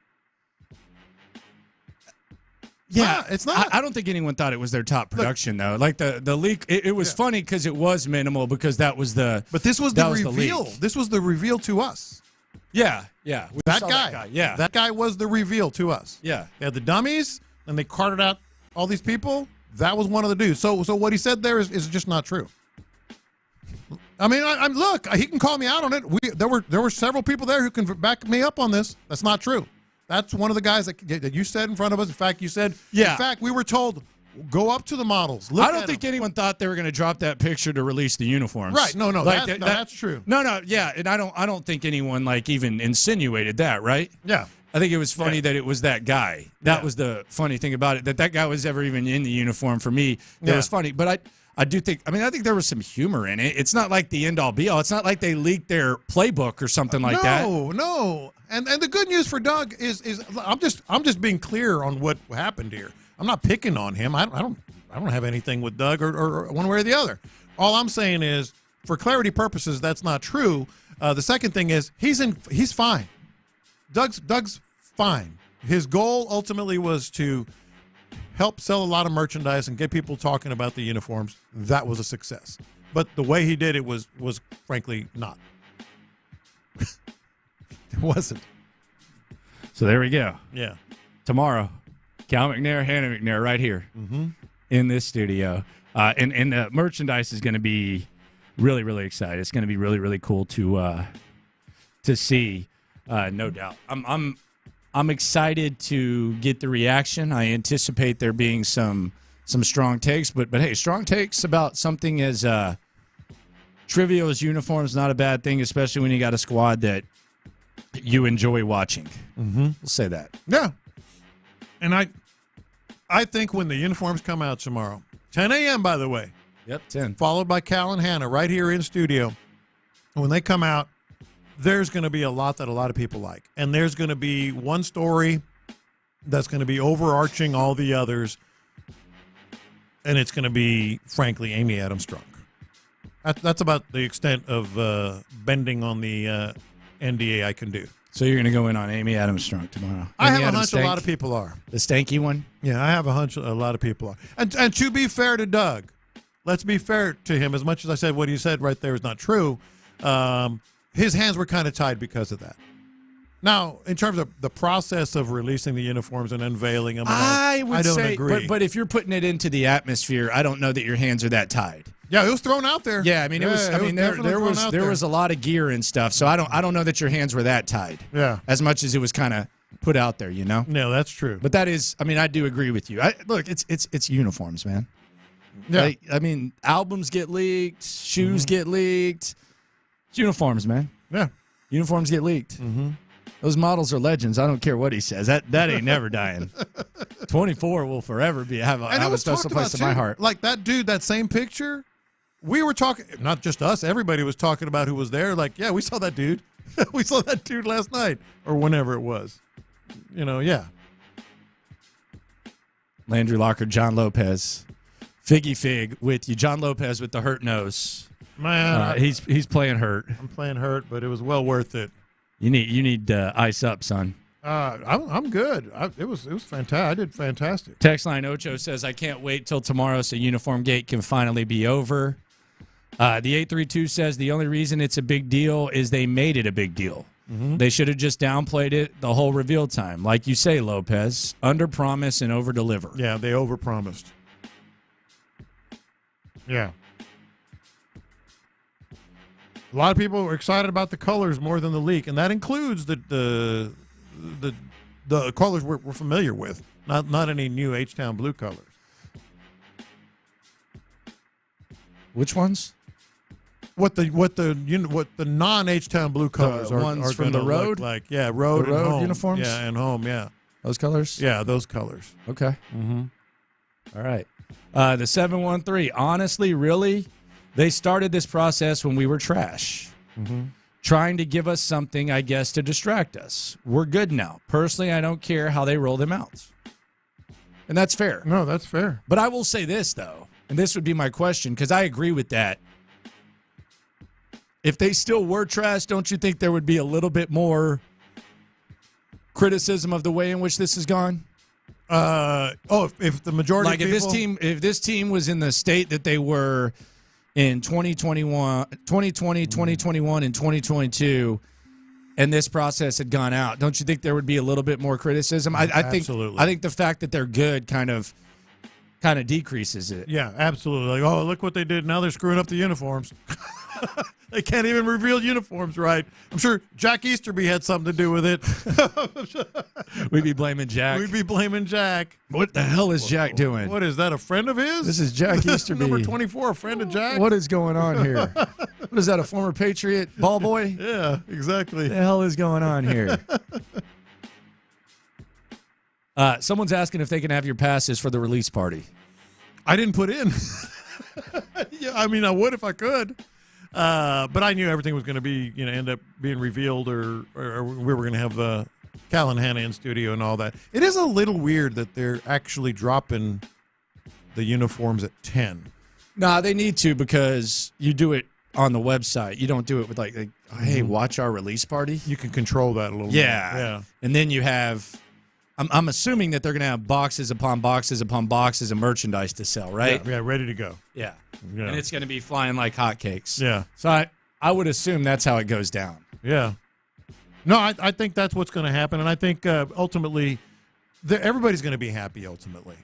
Yeah, it's not. I don't think anyone thought it was their top production, though. Like the leak, it was funny because it was minimal because that was the. But this was the reveal. The this was the reveal to us. Yeah. That guy. Yeah. That guy was the reveal to us. Yeah. They had the dummies, and they carted out all these people. That was one of the dudes. So what he said there is just not true. I mean, look, he can call me out on it. There were several people there who can back me up on this. That's not true. That's one of the guys that you said in front of us. In fact, you said, in fact, we were told, go up to the models. I don't think anyone thought they were going to drop that picture to release the uniforms. Right. No, that's true. No, yeah, and I don't think anyone even insinuated that, right? Yeah. I think it was funny that it was that guy. That was the funny thing about it, that guy was ever even in the uniform for me. That was funny. But I do think, I think there was some humor in it. It's not like the end-all be-all. It's not like they leaked their playbook or something like that. No. And the good news for Doug is I'm just being clear on what happened here. I'm not picking on him. I don't have anything with Doug or one way or the other. All I'm saying is, for clarity purposes, that's not true. The second thing is he's fine. Doug's fine. His goal ultimately was to help sell a lot of merchandise and get people talking about the uniforms. That was a success. But the way he did it was frankly not. It wasn't. So there we go. Yeah. Tomorrow, Cal McNair, Hannah McNair right here in this studio. And the merchandise is going to be really, really exciting. It's going to be really, really cool to see, no doubt. I'm excited to get the reaction. I anticipate there being some some strong takes. But hey, strong takes about something as trivial as uniforms, not a bad thing, especially when you got a squad that you enjoy watching. Mm-hmm. We'll say that. Yeah. And I think when the uniforms come out tomorrow, 10 a.m., by the way. Yep, 10. Followed by Cal and Hannah right here in studio. When they come out, there's going to be a lot that a lot of people like. And there's going to be one story that's going to be overarching all the others. And it's going to be, frankly, Amy Adams drunk. That's about the extent of bending on the NDA I can do. So you're going to go in on Amy Adams drunk tomorrow? I have Amy a Adams hunch stank? a lot of people are. The stanky one? Yeah, I have a hunch a lot of people are. And to be fair to Doug, let's be fair to him. As much as I said what he said right there is not true, his hands were kind of tied because of that. Now, in terms of the process of releasing the uniforms and unveiling them, I don't agree. But if you're putting it into the atmosphere, I don't know that your hands are that tied. Yeah, it was thrown out there. Yeah, I mean, there was a lot of gear and stuff. So I don't know that your hands were that tied. Yeah, as much as it was kind of put out there, you know. No, that's true. But that is, I mean, I do agree with you. Look, it's uniforms, man. Yeah, like, I mean, albums get leaked, shoes get leaked. It's uniforms, man. Yeah, uniforms get leaked. Mm-hmm. Those models are legends. I don't care what he says. That ain't never dying. 24 will forever have a special place in my heart. Like that dude, that same picture. We were talking, not just us, everybody was talking about who was there. Like, yeah, we saw that dude. We saw that dude last night or whenever it was. You know, yeah. Landry Locker, John Lopez. Figgy Fig with you. John Lopez with the hurt nose. Man. He's playing hurt. I'm playing hurt, but it was well worth it. You need ice up, son. I'm good. It was fantastic. I did fantastic. Text line Ocho says, I can't wait till tomorrow so Uniform Gate can finally be over. The 832 says the only reason it's a big deal is they made it a big deal. Mm-hmm. They should have just downplayed it the whole reveal time. Like you say, Lopez, under promise and over deliver. Yeah, they over promised. Yeah. A lot of people were excited about the colors more than the leak, and that includes the colors we're familiar with, not any new H-Town blue colors. Which ones? What the non H-Town blue colors are ones from the road, like road the and home uniforms, and home, those colors, those colors. Okay. Mm-hmm. All right. The 713. Honestly, really, they started this process when we were trash. Mm-hmm. Trying to give us something, I guess, to distract us. We're good now. Personally, I don't care how they roll them out. And that's fair. No, that's fair. But I will say this, though, and this would be my question, because I agree with that. If they still were trash, don't you think there would be a little bit more criticism of the way in which this has gone? If the majority like of people... if this team was in the state that they were in 2020, 2021, and 2022, and this process had gone out, don't you think there would be a little bit more criticism? Absolutely. I think the fact that they're good kind of decreases it. Yeah, absolutely. Like, look what they did. Now they're screwing up the uniforms. They can't even reveal uniforms right. I'm sure Jack Easterby had something to do with it. We'd be blaming Jack. What the hell is Jack doing? What is that, a friend of his? This is Jack Easterby. Number 24, a friend of Jack? What is going on here? What is that, a former Patriot ball boy? Yeah, exactly. What the hell is going on here? Someone's asking if they can have your passes for the release party. I didn't put in. Yeah, I mean, I would if I could. But I knew everything was going to be, end up being revealed, or we were going to have Cal and Hannah in studio and all that. It is a little weird that they're actually dropping the uniforms at 10. Nah, they need to, because you do it on the website. You don't do it with like hey, watch our release party. You can control that a little bit. Yeah. And then you have, I'm assuming that they're going to have boxes upon boxes upon boxes of merchandise to sell, right? Yeah, ready to go. Yeah. And it's going to be flying like hotcakes. Yeah. So I would assume that's how it goes down. Yeah. No, I think that's what's going to happen, and I think ultimately everybody's going to be happy. Ultimately,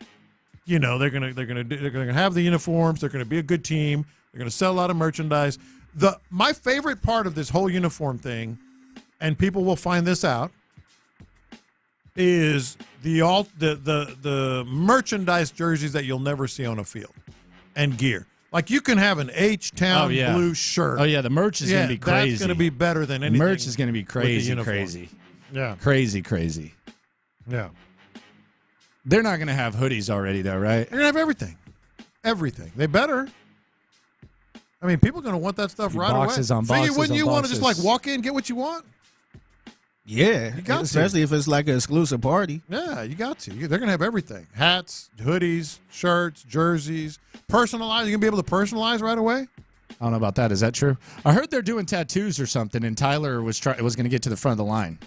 they're going to have the uniforms. They're going to be a good team. They're going to sell a lot of merchandise. My favorite part of this whole uniform thing, and people will find this out, is the merchandise jerseys that you'll never see on a field and gear. Like you can have an H-Town blue shirt. Oh, yeah, the merch is going to be crazy. That's going to be better than anything. Merch is going to be crazy. Yeah. Crazy. Yeah. They're not going to have hoodies already, though, right? They're going to have everything. Everything. They better. I mean, people are going to want that stuff right boxes away. On boxes wouldn't on you want to boxes. just like walk in, get what you want? Yeah, You got especially if it's like an exclusive party. Yeah, you got to. They're going to have everything. Hats, hoodies, shirts, jerseys. Personalize. You're going to be able to personalize right away? I don't know about that. Is that true? I heard they're doing tattoos or something, and Tyler was going to get to the front of the line.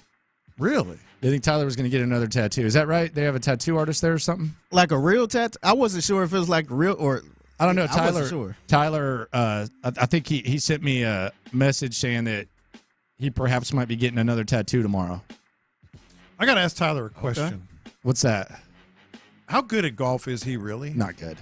Really? They think Tyler was going to get another tattoo. Is that right? They have a tattoo artist there or something? Like a real tattoo? I wasn't sure if it was like real or... I don't know. I wasn't sure. Tyler, I think he sent me a message saying that he perhaps might be getting another tattoo tomorrow. I got to ask Tyler a question. Okay. What's that? How good at golf is he really? Not good.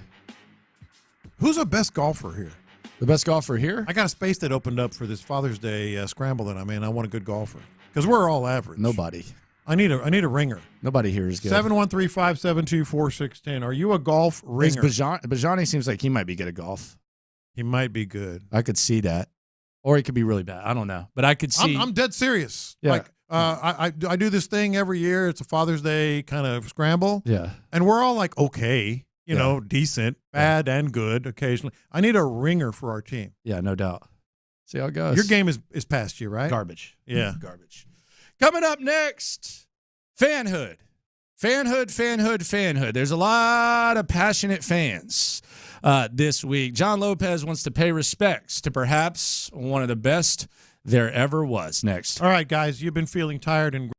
Who's the best golfer here? The best golfer here? I got a space that opened up for this Father's Day scramble that I'm in. I want a good golfer. Because we're all average. Nobody. I need a ringer. Nobody here is good. 713-572-4610. Are you a golf ringer? Bajani seems like he might be good at golf. He might be good. I could see that. Or he could be really bad. I don't know. But I could see. I'm dead serious. Yeah. Like, I do this thing every year. It's a Father's Day kind of scramble. Yeah. And we're all like, okay, you know, decent, bad, and good occasionally. I need a ringer for our team. Yeah, no doubt. See how it goes. Your game is past you, right? Garbage. Yeah. Garbage. Coming up next, fanhood. Fanhood. There's a lot of passionate fans this week. John Lopez wants to pay respects to perhaps one of the best there ever was. Next. All right, guys, you've been feeling tired and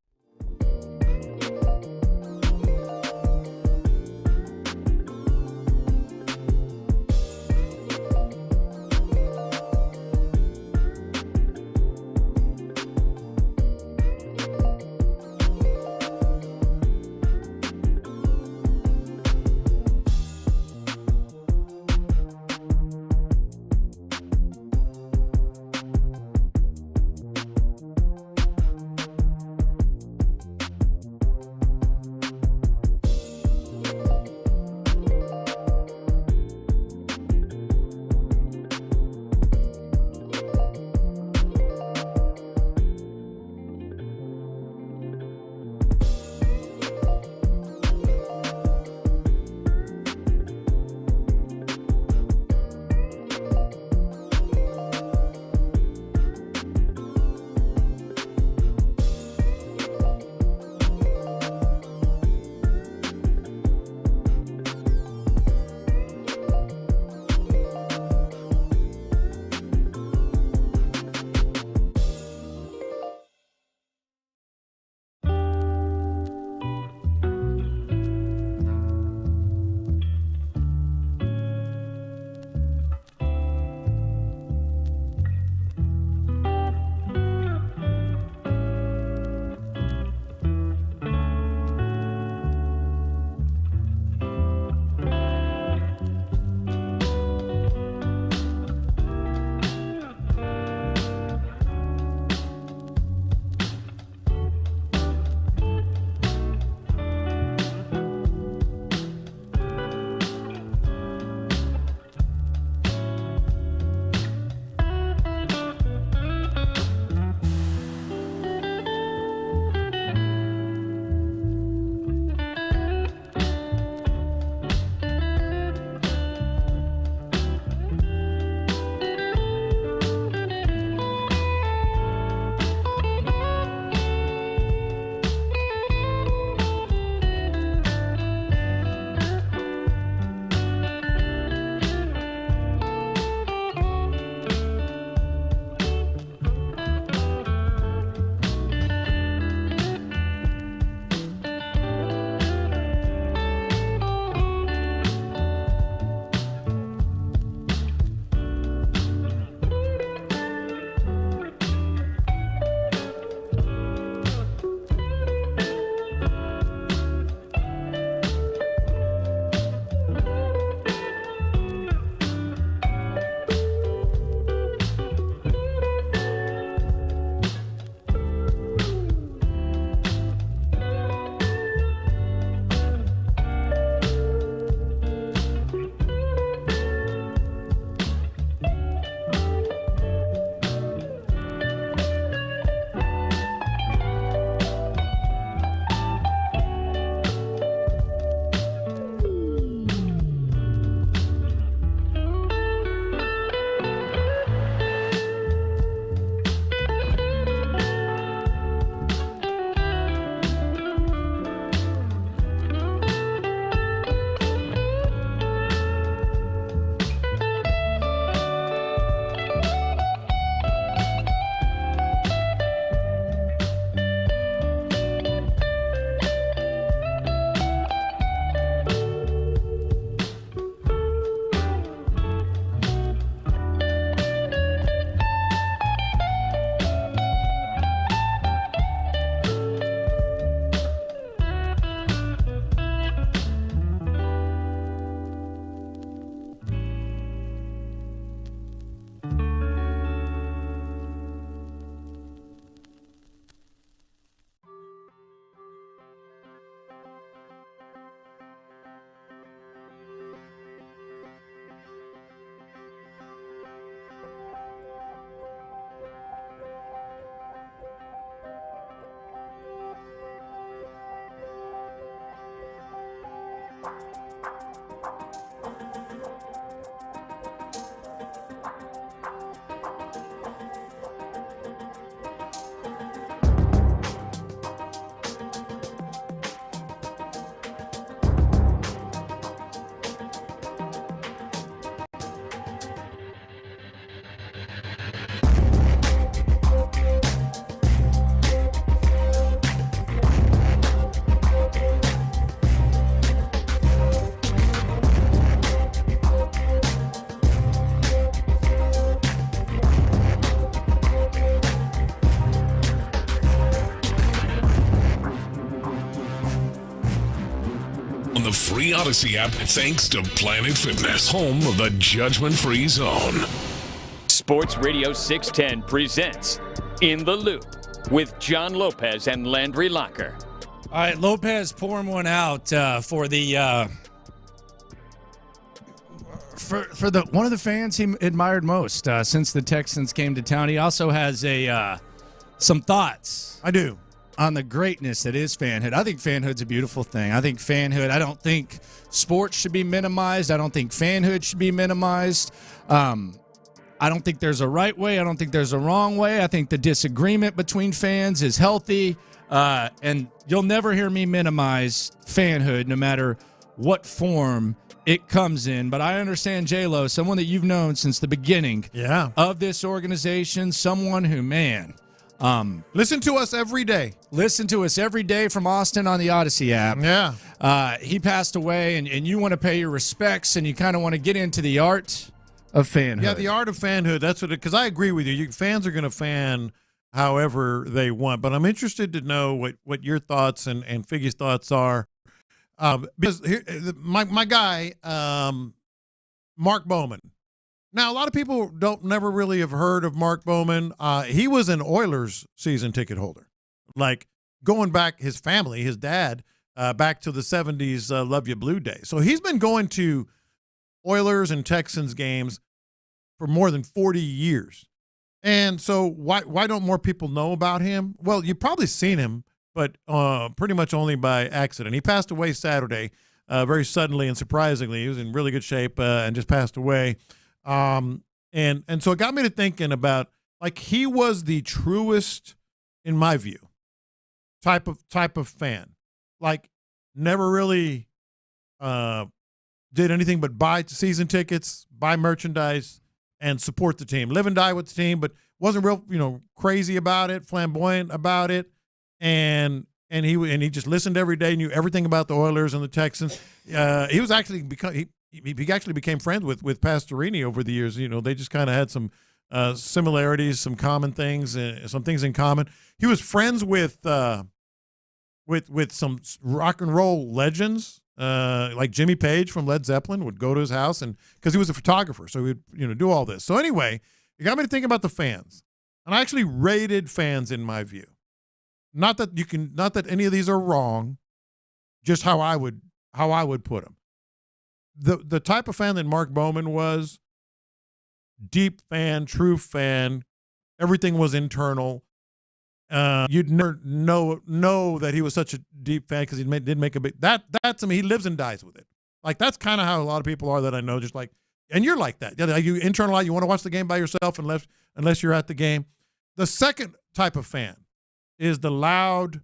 On the free Odyssey app, thanks to Planet Fitness, home of the judgment-free zone. Sports Radio 610 presents In the Loop with John Lopez and Landry Locker. All right, Lopez pouring one out for the for the one of the fans he admired most since the Texans came to town. He also has some thoughts. I do. On the greatness that is fanhood. I think fanhood's a beautiful thing. I think fanhood, I don't think sports should be minimized. I don't think fanhood should be minimized. I don't think there's a right way. I don't think there's a wrong way. I think the disagreement between fans is healthy. And you'll never hear me minimize fanhood no matter what form it comes in. But I understand J-Lo, someone that you've known since the beginning of this organization, someone who, man... listen to us every day. Listen to us every day from Austin on the Odyssey app. Yeah. He passed away, and you want to pay your respects, and you kind of want to get into the art of fanhood. Yeah, the art of fanhood. That's what because I agree with you. Fans are going to fan however they want, but I'm interested to know what your thoughts and Figgy's thoughts are. Because here, my guy, Mark Bowman. Now, a lot of people never really have heard of Mark Bowman. He was an Oilers season ticket holder. Like, going back, his family, his dad, back to the 70s Love You Blue Day. So he's been going to Oilers and Texans games for more than 40 years. And so why don't more people know about him? Well, you've probably seen him, but pretty much only by accident. He passed away Saturday very suddenly and surprisingly. He was in really good shape and just passed away. And so it got me to thinking about, like, he was the truest, in my view, type of fan. Like, never really did anything but buy season tickets, buy merchandise, and support the team. Live and die with the team, but wasn't real, crazy about it, flamboyant about it. And he just listened every day, knew everything about the Oilers and the Texans. He was actually he actually became friends with Pastorini over the years. They just kind of had some similarities, some common things, some things in common. He was friends with some rock and roll legends, like Jimmy Page from Led Zeppelin would go to his house, and because he was a photographer, so he would do all this. So anyway, it got me to think about the fans, and I actually rated fans in my view. Not that any of these are wrong, just how I would put them. The type of fan that Mark Bowman was, deep fan, true fan, everything was internal. You'd never know that he was such a deep fan because he did make a big that to me, he lives and dies with it. Like, that's kind of how a lot of people are that I know, just like, and you're like that. You internalize, you want to watch the game by yourself unless you're at the game. The second type of fan is the loud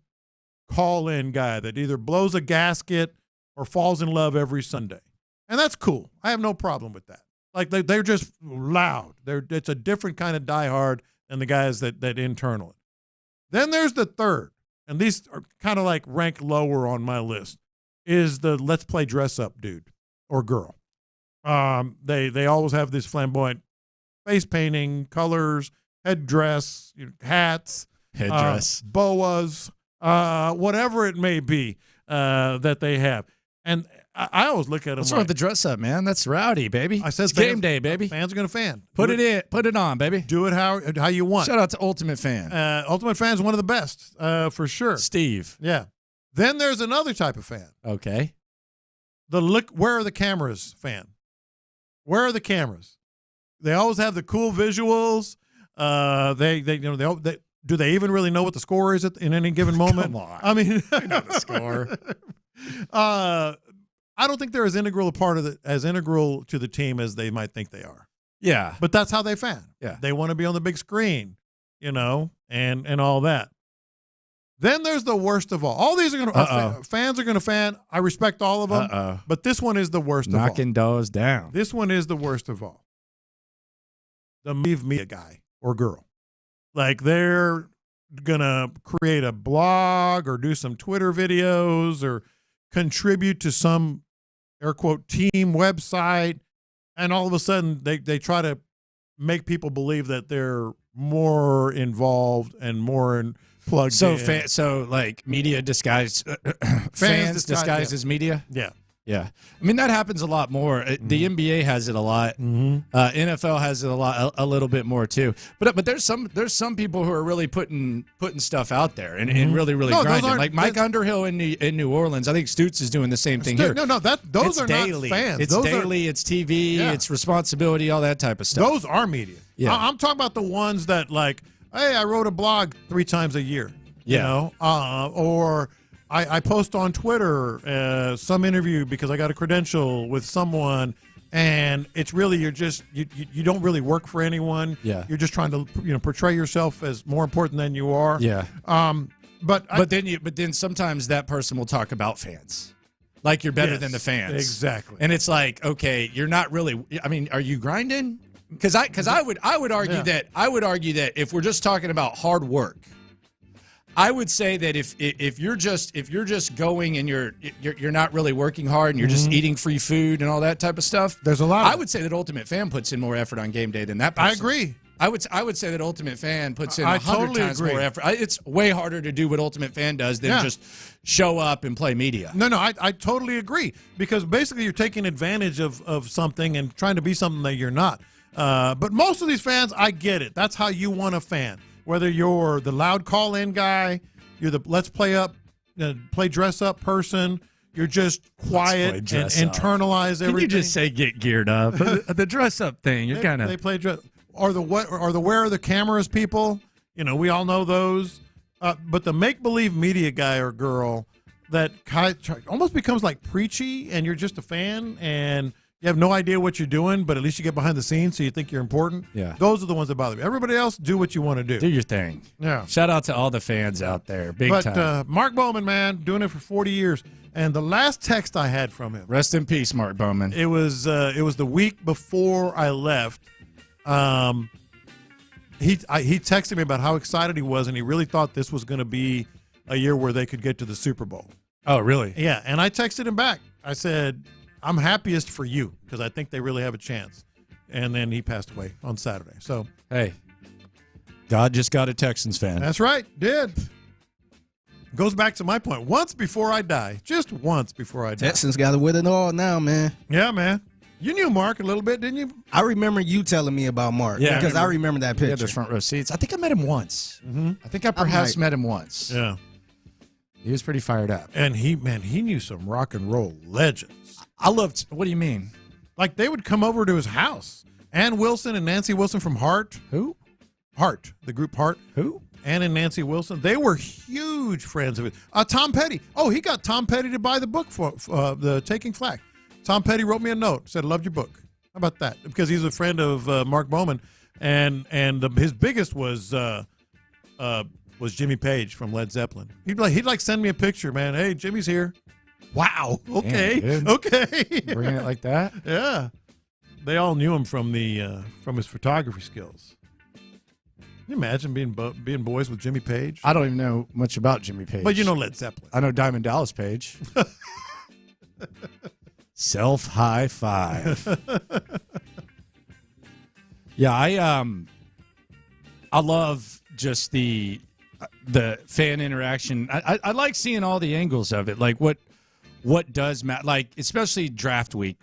call-in guy that either blows a gasket or falls in love every Sunday. And that's cool. I have no problem with that. Like, they're just loud. It's a different kind of diehard than the guys that internal it. Then there's the third, and these are kind of like rank lower on my list, is the let's play dress up dude or girl. They always have this flamboyant face painting, colors, headdress, hats, boas, whatever it may be that they have. And I always look at them. What's wrong with the dress up, man? That's rowdy, baby. I said it's game day, baby. Fans are going to fan. Put it on, baby. Do it how you want. Shout out to Ultimate Fan. Ultimate Fan is one of the best, for sure. Steve. Yeah. Then there's another type of fan. Okay. The look. Where are the cameras fan? Where are the cameras? They always have the cool visuals. Do they even really know what the score is in any given moment? Come on. I mean, I know the score. I don't think they're as integral to the team as they might think they are. Yeah. But that's how they fan. Yeah. They want to be on the big screen, and all that. Then there's the worst of all. All these are going to fans are going to fan. I respect all of them, but this one is the worst of all. Knocking doors down. This one is the worst of all. The media guy or girl. Like they're going to create a blog or do some Twitter videos or contribute to some air quote team website, and all of a sudden they try to make people believe that they're more involved and more plugged in. So like media disguised fans disguised as media. Yeah. Yeah, I mean that happens a lot more. The NBA has it a lot. NFL has it a little bit more too. But there's some people who are really putting stuff out there and really grinding. Like Mike Underhill in New Orleans. I think Stutz is doing the same thing here. Those are daily. Not fans. It's those daily. It's TV. Yeah. It's responsibility. All that type of stuff. Those are media. Yeah, I'm talking about the ones that like, hey, I wrote a blog 3 times a year. Yeah, or. I post on Twitter some interview because I got a credential with someone, and it's really you don't really work for anyone. Yeah, you're just trying to portray yourself as more important than you are. Yeah. But then sometimes that person will talk about fans, like you're better than the fans. Exactly. And it's like, okay, you're not really. I mean, are you grinding? Because I would argue that if we're just talking about hard work. I would say that if you're just going and you're not really working hard and you're just eating free food and all that type of stuff, there's a lot. I would say that Ultimate Fan puts in more effort on game day than that person. I agree. I would say that Ultimate Fan puts in 100 totally times agree. more effort. It's way harder to do what Ultimate Fan does than just show up and play media. No, I totally agree, because basically you're taking advantage of something and trying to be something that you're not. But most of these fans, I get it. That's how you want a fan. Whether you're the loud call-in guy, you're the let's play dress-up person, you're just quiet and internalize everything. Can you just say get geared up? The dress-up thing, you're kind of... They play dress... Or the where are the cameras people? We all know those. But the make-believe media guy or girl that almost becomes like preachy, and you're just a fan, and... You have no idea what you're doing, but at least you get behind the scenes, so you think you're important. Yeah. Those are the ones that bother me. Everybody else, do what you want to do. Do your thing. Yeah. Shout out to all the fans out there. Big time. But Mark Bowman, man, doing it for 40 years. And the last text I had from him. Rest in peace, Mark Bowman. It was the week before I left. He texted me about how excited he was, and he really thought this was going to be a year where they could get to the Super Bowl. Oh, really? Yeah. And I texted him back. I said, I'm happiest for you because I think they really have a chance. And then he passed away on Saturday. So, hey, God just got a Texans fan. That's right. Did. Goes back to my point. Once before I die. Just once before I die. Texans got to win it all now, man. Yeah, man. You knew Mark a little bit, didn't you? I remember you telling me about Mark. Yeah, because I remember that picture. Yeah, those front row seats. I think I met him once. I think I perhaps met him once. Yeah. He was pretty fired up. And he knew some rock and roll legends. I loved. What do you mean? Like they would come over to his house. Ann Wilson and Nancy Wilson from Heart. Who? Heart. The group Heart. Who? Ann and Nancy Wilson. They were huge friends of his. Tom Petty. Oh, he got Tom Petty to buy the book for the Taking Flack. Tom Petty wrote me a note. Said, "Loved your book." How about that? Because he's a friend of Mark Bowman, and his biggest was Jimmy Page from Led Zeppelin. He'd send me a picture, man. Hey, Jimmy's here. Wow. Okay. Damn, okay. Bringing it like that. Yeah. They all knew him from his photography skills. Can you imagine being boys with Jimmy Page? I don't even know much about Jimmy Page. But you know Led Zeppelin. I know Diamond Dallas Page. Self high five. Yeah, I love just the fan interaction. I like seeing all the angles of it. Like what does matter? Like especially draft week.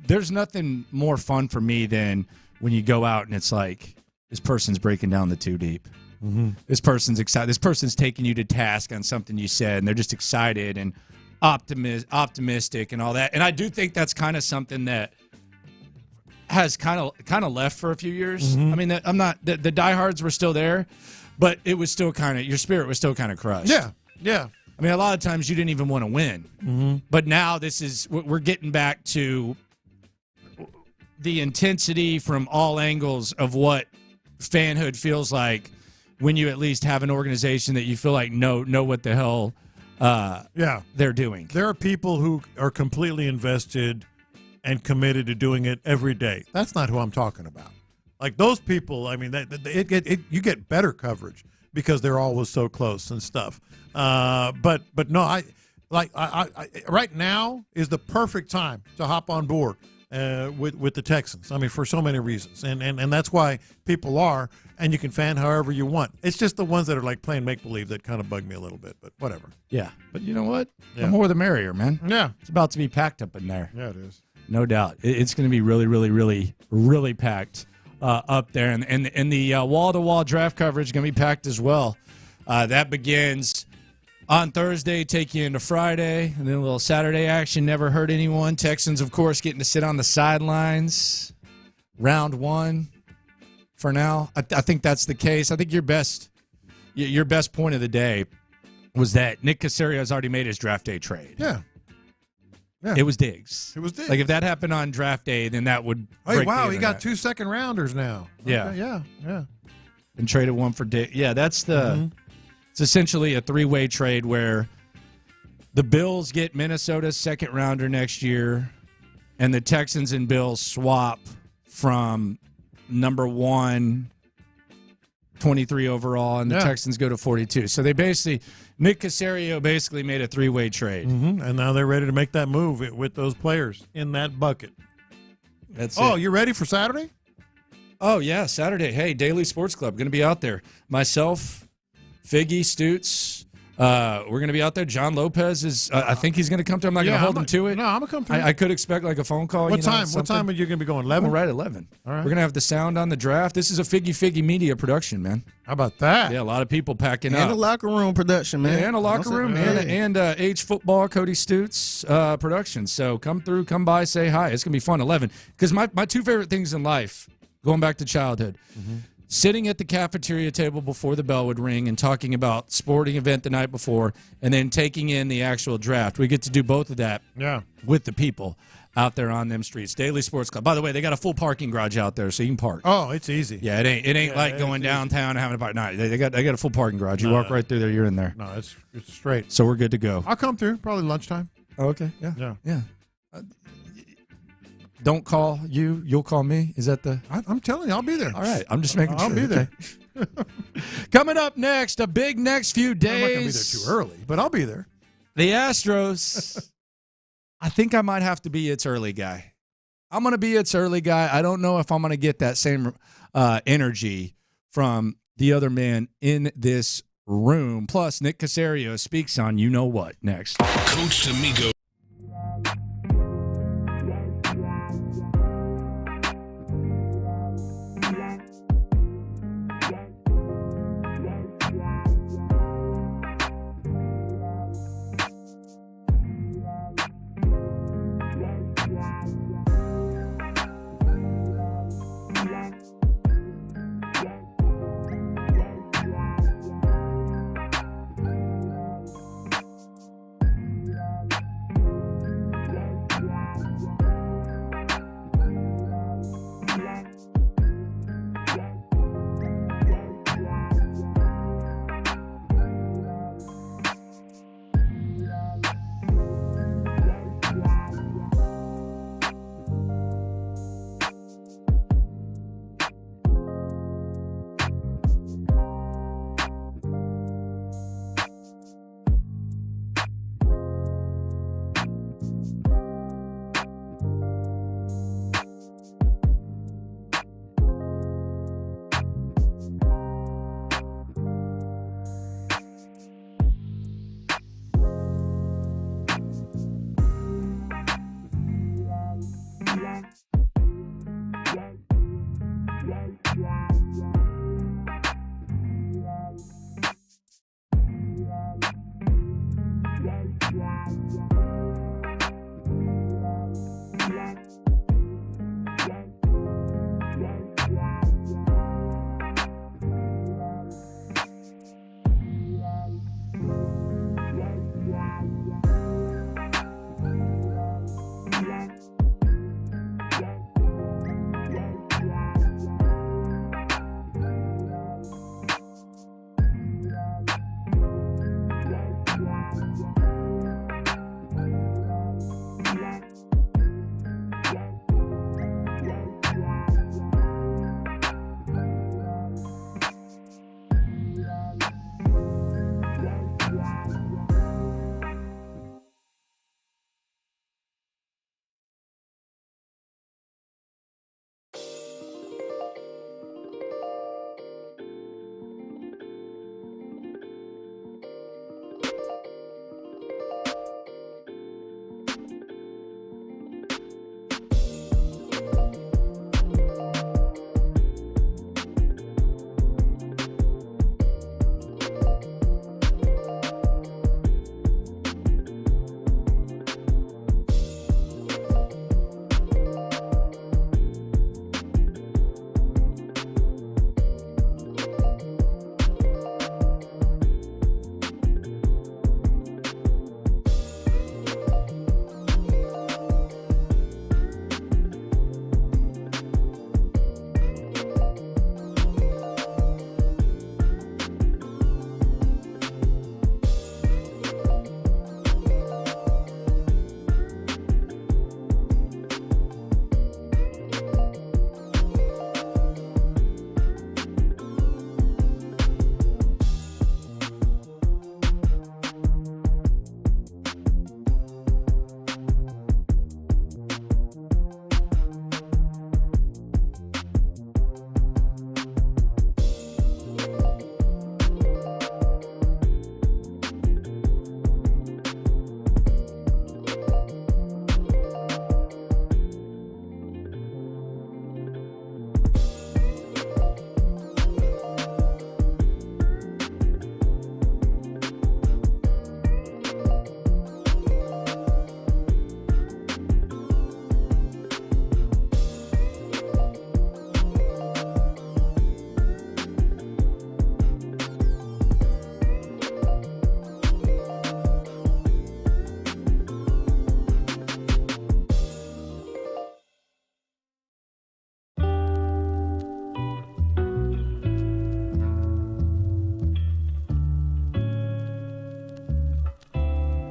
There's nothing more fun for me than when you go out and it's like this person's breaking down the too deep. Mm-hmm. This person's excited. This person's taking you to task on something you said, and they're just excited and optimistic and all that. And I do think that's kind of something that has kind of left for a few years. Mm-hmm. I mean, the diehards were still there, but it was still kind of your spirit was still kind of crushed. Yeah, yeah. I mean, a lot of times you didn't even want to win. Mm-hmm. But now we're getting back to the intensity from all angles of what fanhood feels like when you at least have an organization that you feel like know what the hell they're doing. There are people who are completely invested and committed to doing it every day. That's not who I'm talking about. Like those people, I mean, you get better coverage because they're always so close and stuff. But no, I right now is the perfect time to hop on board with the Texans. I mean, for so many reasons, and that's why people are. And you can fan however you want. It's just the ones that are like playing make believe that kind of bug me a little bit, but whatever. Yeah, but you know what? Yeah. The more the merrier, man. Yeah, it's about to be packed up in there. Yeah, it is. No doubt. It's going to be really, really, really, really packed up there. And the wall-to-wall draft coverage is going to be packed as well. That begins on Thursday, take you into Friday, and then a little Saturday action. Never hurt anyone. Texans, of course, getting to sit on the sidelines. Round one for now. I think that's the case. I think your best point of the day was that Nick Caserio has already made his draft day trade. Yeah. Yeah. It was Diggs. It was Diggs. Like if that happened on draft day, then that would. Hey, wow, he got 2 second-rounders now. Yeah, okay, yeah. And traded one for Diggs. Yeah, that's the. It's essentially a 3-way trade where the Bills get Minnesota's second-rounder next year, and the Texans and Bills swap from number 1, 23 overall, and the Texans go to 42. So they basically. Nick Caserio basically made a 3-way trade. Mm-hmm. And now they're ready to make that move with those players in that bucket. That's it. it. You ready for Saturday? Oh, yeah, Saturday. Hey, Daily Sports Club, going to be out there. Myself, Figgy, Stutz, we're going to be out there. John Lopez is, I think he's going to come through. I'm not going to hold him to it. No, I'm going to come through. I could expect like a phone call. What time? What time are you going to be going? 11? Right at 11. All right. We're going to have the sound on the draft. This is a Figgy Media production, man. How about that? Yeah, a lot of people packing up. And a locker room production, man. Yeah, and a locker room and Age Football, Cody Stutz production. So come through, come by, say hi. It's going to be fun. 11. Because my 2 favorite things in life, going back to childhood, sitting at the cafeteria table before the bell would ring and talking about sporting event the night before and then taking in the actual draft. We get to do both of that with the people out there on them streets. Daily Sports Club. By the way, they got a full parking garage out there, so you can park. Oh, it's easy. Yeah, it ain't like going downtown and having a park. No, they got a full parking garage. You walk right through there, you're in there. No, it's straight. So we're good to go. I'll come through, probably lunchtime. Oh, okay. Yeah. Don't call you. You'll call me. Is that the? I'm telling you, I'll be there. All right. I'm just making sure. I'll be there. Coming up next, a big next few days. I'm not going to be there too early, but I'll be there. The Astros. I think I might have to be its early guy. I'm going to be its early guy. I don't know if I'm going to get that same energy from the other man in this room. Plus, Nick Caserio speaks on you know what next. Coach D'Amico.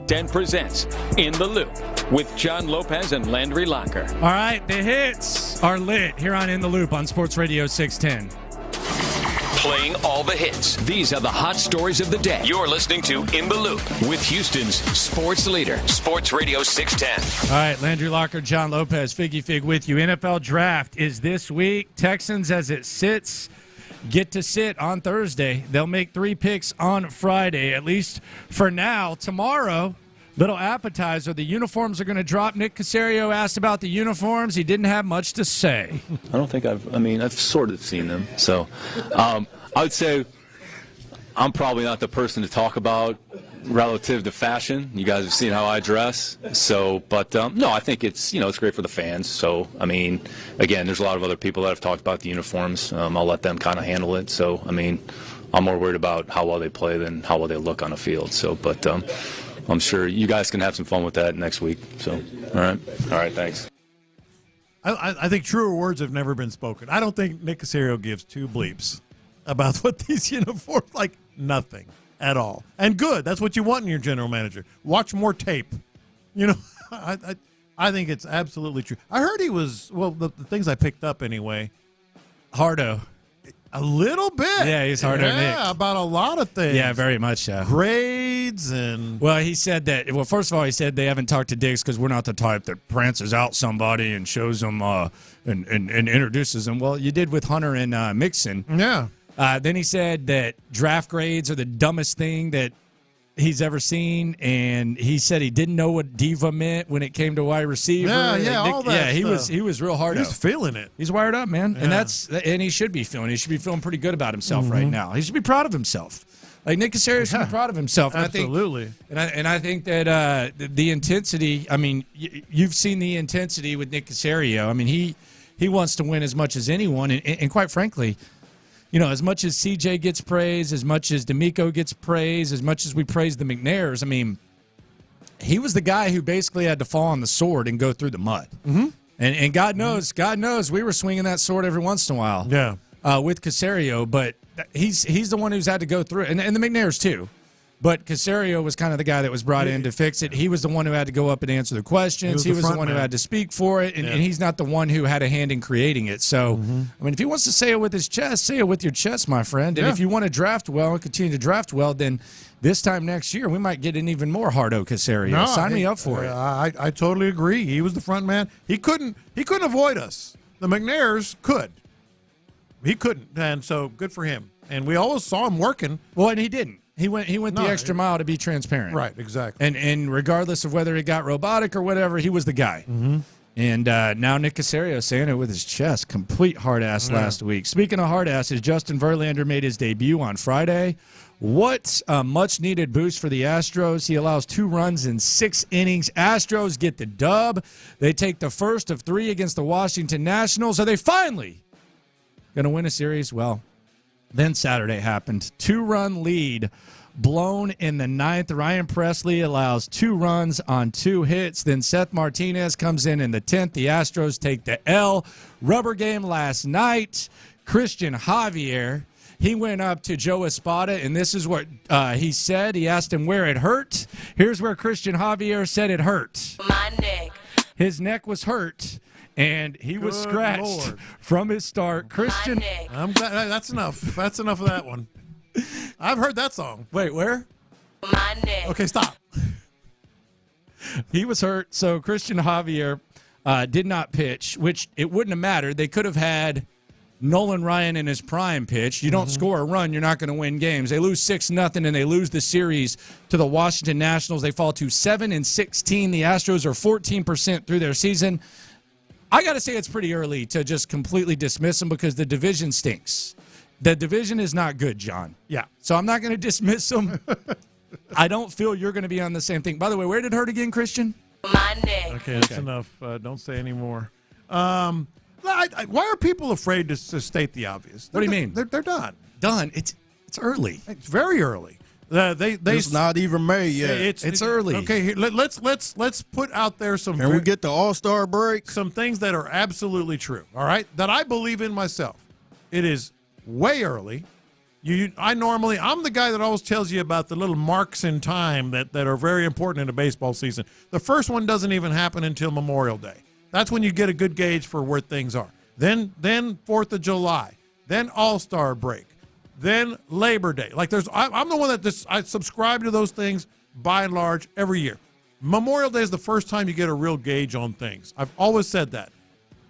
610 presents In the Loop with John Lopez and Landry Locker. All right, the hits are lit here on In the Loop on Sports Radio 610. Playing all the hits. These are the hot stories of the day. You're listening to In the Loop with Houston's sports leader, Sports Radio 610. All right, Landry Locker, John Lopez, Figgy Fig with you. NFL Draft is this week. Texans, as it sits, get to sit on Thursday. They'll make 3 picks on Friday, at least for now. Tomorrow, little appetizer, the uniforms are going to drop. Nick Caserio asked about the uniforms. He didn't have much to say. I don't think I've sort of seen them. So I would say I'm probably not the person to talk about relative to fashion. You guys have seen how I dress. So, but no, I think it's great for the fans. So, I mean, again, there's a lot of other people that have talked about the uniforms. I'll let them kind of handle it. So, I mean, I'm more worried about how well they play than how well they look on the field. So, but I'm sure you guys can have some fun with that next week. So, all right, thanks. I think truer words have never been spoken. I don't think Nick Caserio gives 2 bleeps about what these uniforms, like nothing at all. And good. That's what you want in your general manager. Watch more tape. I think it's absolutely true. I heard he was, the things I picked up anyway. Hardo. A little bit. Yeah, he's Hardo Nick. Yeah, about a lot of things. Yeah, very much so. Grades and... Well, he said that... Well, first of all, he said they haven't talked to Diggs because we're not the type that prances out somebody and shows them and introduces them. Well, you did with Hunter and Mixon. Yeah. Then he said that draft grades are the dumbest thing that he's ever seen, and he said he didn't know what diva meant when it came to wide receiver. All that stuff. He was real hard. He's feeling it. He's wired up, man, and he should be feeling. He should be feeling pretty good about himself right now. He should be proud of himself. Like Nick Caserio should be proud of himself. And absolutely. I think that the intensity. I mean, you've seen the intensity with Nick Caserio. I mean, he wants to win as much as anyone, and quite frankly. As much as CJ gets praise, as much as D'Amico gets praise, as much as we praise the McNairs, I mean, he was the guy who basically had to fall on the sword and go through the mud. Mm-hmm. And God knows, we were swinging that sword every once in a while. Yeah. With Caserio, but he's the one who's had to go through it, and the McNairs too. But Caserio was kind of the guy that was brought in to fix it. He was the one who had to go up and answer the questions. He was the one who had to speak for it, and he's not the one who had a hand in creating it. So, I mean, if he wants to say it with his chest, say it with your chest, my friend. And if you want to draft well and continue to draft well, then this time next year we might get an even more hardo Caserio. Sign me up for it. I totally agree. He was the front man. He couldn't avoid us. The McNairs could. He couldn't, and so good for him. And we always saw him working. Well, and he didn't. He went the extra mile to be transparent. Right, exactly. And regardless of whether it got robotic or whatever, he was the guy. Mm-hmm. And now Nick Caserio saying it with his chest. Complete hard ass last week. Speaking of hard asses, Justin Verlander made his debut on Friday. What a much-needed boost for the Astros. He allows 2 runs in 6 innings. Astros get the dub. They take the first of 3 against the Washington Nationals. Are they finally going to win a series? Well, then Saturday happened. 2-run lead blown in the 9th. Ryan Presley allows 2 runs on 2 hits. Then Seth Martinez comes in the 10th. The Astros take the L. Rubber game last night. Christian Javier, he went up to Joe Espada, and this is what he said. He asked him where it hurt. Here's where Christian Javier said it hurt. My neck. His neck was hurt. And he was scratched from his start. Christian, I'm glad that's enough. That's enough of that one. I've heard that song. Wait, where? My neck. Okay, stop. He was hurt, so Christian Javier did not pitch, which it wouldn't have mattered. They could have had Nolan Ryan in his prime pitch. You don't score a run, you're not going to win games. They lose 6-0, and they lose the series to the Washington Nationals. They fall to 7-16. The Astros are 14% through their season. I got to say it's pretty early to just completely dismiss them because the division stinks. The division is not good, John. Yeah. So I'm not going to dismiss them. I don't feel you're going to be on the same thing. By the way, where did it hurt again, Christian? My neck. Okay, that's enough. Don't say any more. Why are people afraid to state the obvious? What do you mean? They're done. Done. It's early. It's very early. It's not even made yet. It's early. Okay, let's put out there some. And we get the All-Star break. Some things that are absolutely true. All right, that I believe in myself. It is way early. I'm the guy that always tells you about the little marks in time that are very important in a baseball season. The first one doesn't even happen until Memorial Day. That's when you get a good gauge for where things are. Then 4th of July, then All-Star break, then Labor Day. Like I'm the one that I subscribe to those things by and large every year. Memorial Day is the first time you get a real gauge on things. I've always said that.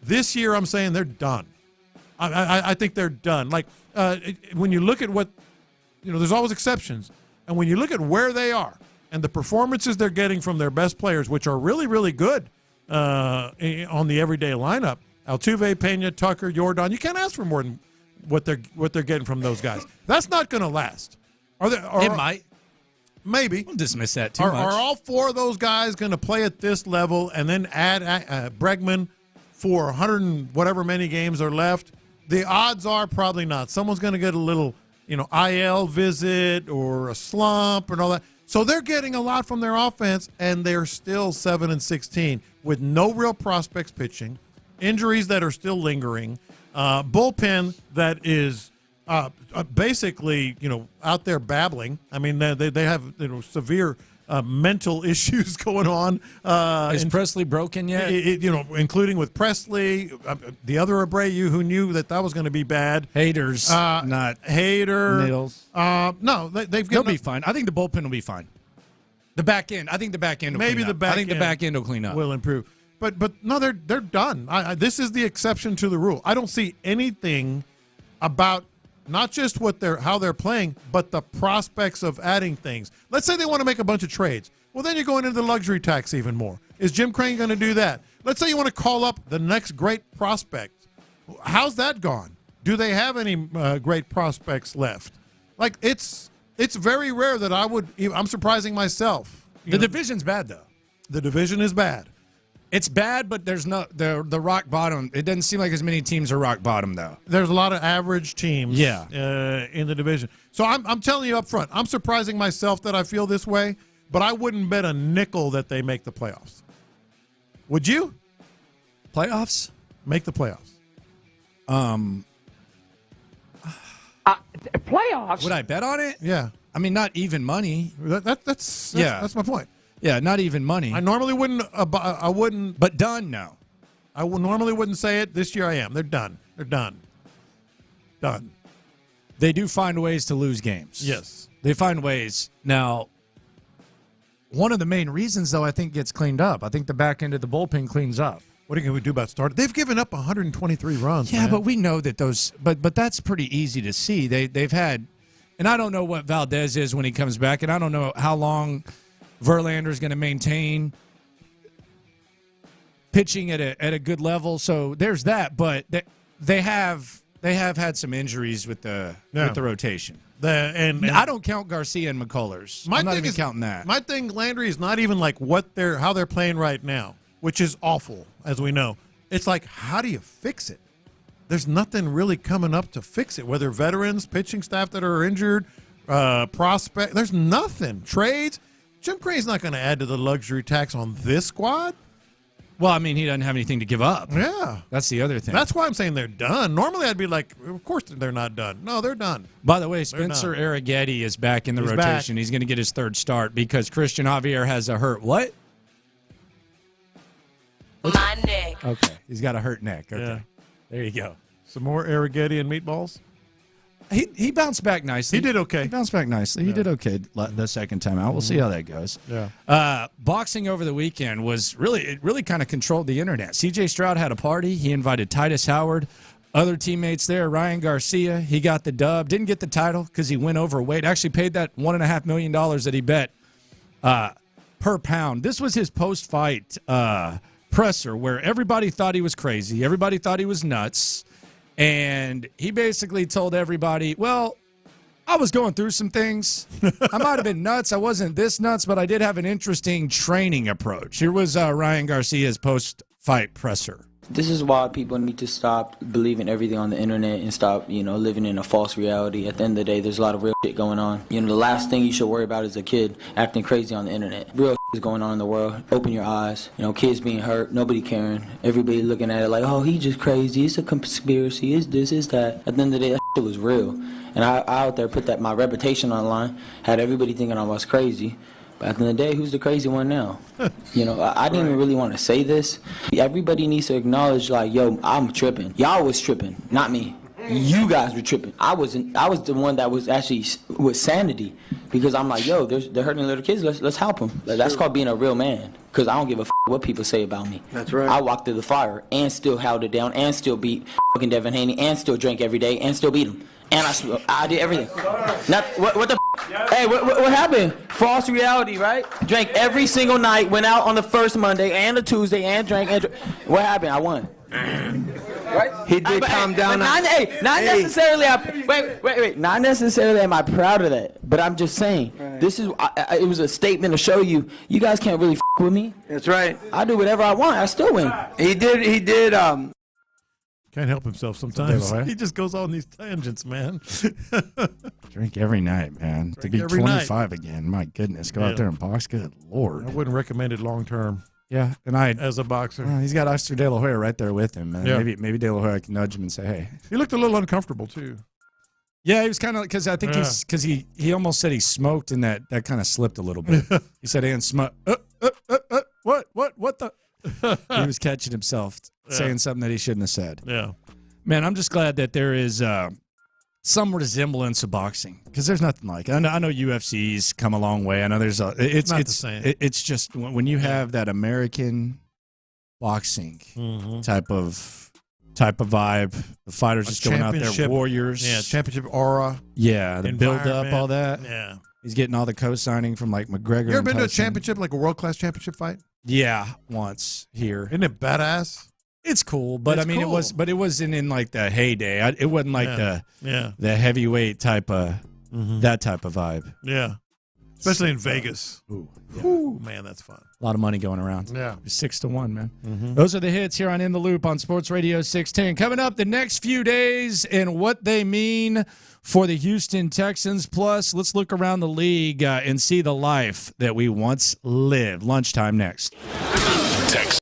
This year I'm saying they're done. I think they're done. Like when you look at what, there's always exceptions. And when you look at where they are and the performances they're getting from their best players, which are really, really good on the everyday lineup, Altuve, Pena, Tucker, Jordan, you can't ask for more than what they're getting from those guys. That's not going to last. It might. Maybe. Don't dismiss that too much. Are all four of those guys going to play at this level and then add Bregman for 100 and whatever many games are left? The odds are probably not. Someone's going to get a little, IL visit or a slump and all that. So they're getting a lot from their offense, and they're still 7-16 with no real prospects pitching, injuries that are still lingering, bullpen that is basically, out there babbling. I mean, they have severe mental issues going on. Is Presley broken yet? Including with Presley, the other Abreu who knew that was going to be bad. Haters, not Hader. Needles. No, they'll be fine. I think the bullpen will be fine. The back end. I think the back end will clean up. I think the back end will clean up. Will improve. But no, they're done. This is the exception to the rule. I don't see anything about not just how they're playing, but the prospects of adding things. Let's say they want to make a bunch of trades. Well, then you're going into the luxury tax even more. Is Jim Crane going to do that? Let's say you want to call up the next great prospect. How's that gone? Do they have any great prospects left? Like it's very rare that I'm surprising myself. The division's bad though. The division is bad. It's bad, but there's no the rock bottom. It doesn't seem like as many teams are rock bottom though. There's a lot of average teams in the division. So I'm telling you up front, I'm surprising myself that I feel this way, but I wouldn't bet a nickel that they make the playoffs. Would you? Playoffs? Make the playoffs. Playoffs? Would I bet on it? Yeah. I mean, not even money. That's my point. Yeah, not even money. I normally wouldn't. I wouldn't. But done, no. I normally wouldn't say it. This year I am. They're done. They're done. Done. They do find ways to lose games. Yes. They find ways. Now, one of the main reasons, though, I think gets cleaned up. I think the back end of the bullpen cleans up. What are you going to do about starting? They've given up 123 runs. Yeah, man. but we know that those. But that's pretty easy to see. They've had, and I don't know what Valdez is when he comes back, and I don't know how long Verlander's going to maintain pitching at a good level. So there's that. But they have had some injuries with the rotation. And I don't count Garcia and McCullers. I'm not even counting that. My thing, Landry, is not even like how they're playing right now, which is awful, as we know. It's like, how do you fix it? There's nothing really coming up to fix it, whether veterans, pitching staff that are injured, prospect. There's nothing. Trades. Jim Crane's not going to add to the luxury tax on this squad. Well, I mean, he doesn't have anything to give up. Yeah. That's the other thing. That's why I'm saying they're done. Normally I'd be like, of course they're not done. No, they're done. By the way, Spencer Arrighetti is back in the rotation. He's going to get his third start because Christian Javier has a hurt what? My neck. Okay. He's got a hurt neck. Okay. Yeah. There you go. Some more Arrighetti and meatballs? He bounced back nicely. He did okay. He bounced back nicely. He did okay the second time out. We'll see how that goes. Yeah. Boxing over the weekend really kind of controlled the internet. C.J. Stroud had a party. He invited Titus Howard, other teammates there, Ryan Garcia. He got the dub. Didn't get the title because he went overweight. Actually paid that $1.5 million that he bet per pound. This was his post-fight presser where everybody thought he was crazy. Everybody thought he was nuts. And he basically told everybody, well, I was going through some things. I might have been nuts. I wasn't this nuts, but I did have an interesting training approach. Here was Ryan Garcia's post-fight presser. This is why people need to stop believing everything on the internet and stop, living in a false reality. At the end of the day, there's a lot of real shit going on. The last thing you should worry about is a kid acting crazy on the internet. Real shit is going on in the world. Open your eyes. Kids being hurt, nobody caring. Everybody looking at it like, oh, he just crazy. It's a conspiracy. It's this, it's that. At the end of the day, that shit was real. And I out there put my reputation on the line, had everybody thinking I was crazy. But at the end of the day, who's the crazy one now? You know, I didn't even really want to say this. Everybody needs to acknowledge, like, yo, I'm tripping. Y'all was tripping, not me. You guys were tripping. I was the one that was actually with sanity, because I'm like, yo, they're hurting little kids. Let's help them. That's called being a real man. Because I don't give a what people say about me. That's right. I walked through the fire and still held it down and still beat fucking Devin Haney and still drank every day and still beat him. And I did everything. Not what the Hey, what happened? False reality, right? Drank every single night, went out on the first Monday and the Tuesday and drank. What happened? I won. Right? He did calm down. Not necessarily. Wait. Not necessarily am I proud of that, but I'm just saying this is. It was a statement to show you guys can't really with me. That's right. I do whatever I want. I still win. He did. Can't help himself sometimes. He just goes on these tangents, man. Drink every night, man. To be 25 again, my goodness. Go out there and box. Good Lord. I wouldn't recommend it long term. Yeah, and as a boxer, he's got Oscar De La Hoya right there with him. Man. Yeah. Maybe De La Hoya can nudge him and say, "Hey." He looked a little uncomfortable too. Yeah, he was kind of because I think he almost said he smoked and that kind of slipped a little bit. He said, "And smoke." What the? He was catching himself saying something that he shouldn't have said. Yeah, man, I'm just glad that there is some resemblance of boxing, because there's nothing like it. I know UFC's come a long way. I know there's it's not the same. It's just when you have that American boxing type of vibe, the fighters just going out there, warriors, championship aura, the build up, all that. Yeah, he's getting all the co-signing from like McGregor. You ever been to a championship, like a world-class championship fight? Yeah, once here. Isn't it badass? It's cool, but it's cool. it wasn't in like the heyday. It wasn't like the heavyweight type of that type of vibe. Yeah, especially in Vegas. Ooh, man, that's fun. A lot of money going around. Yeah, 6-1, man. Those are the hits here on In the Loop on Sports Radio 610. Coming up the next few days and what they mean for the Houston Texans. Plus, let's look around the league and see the life that we once lived. Lunchtime next. Texas.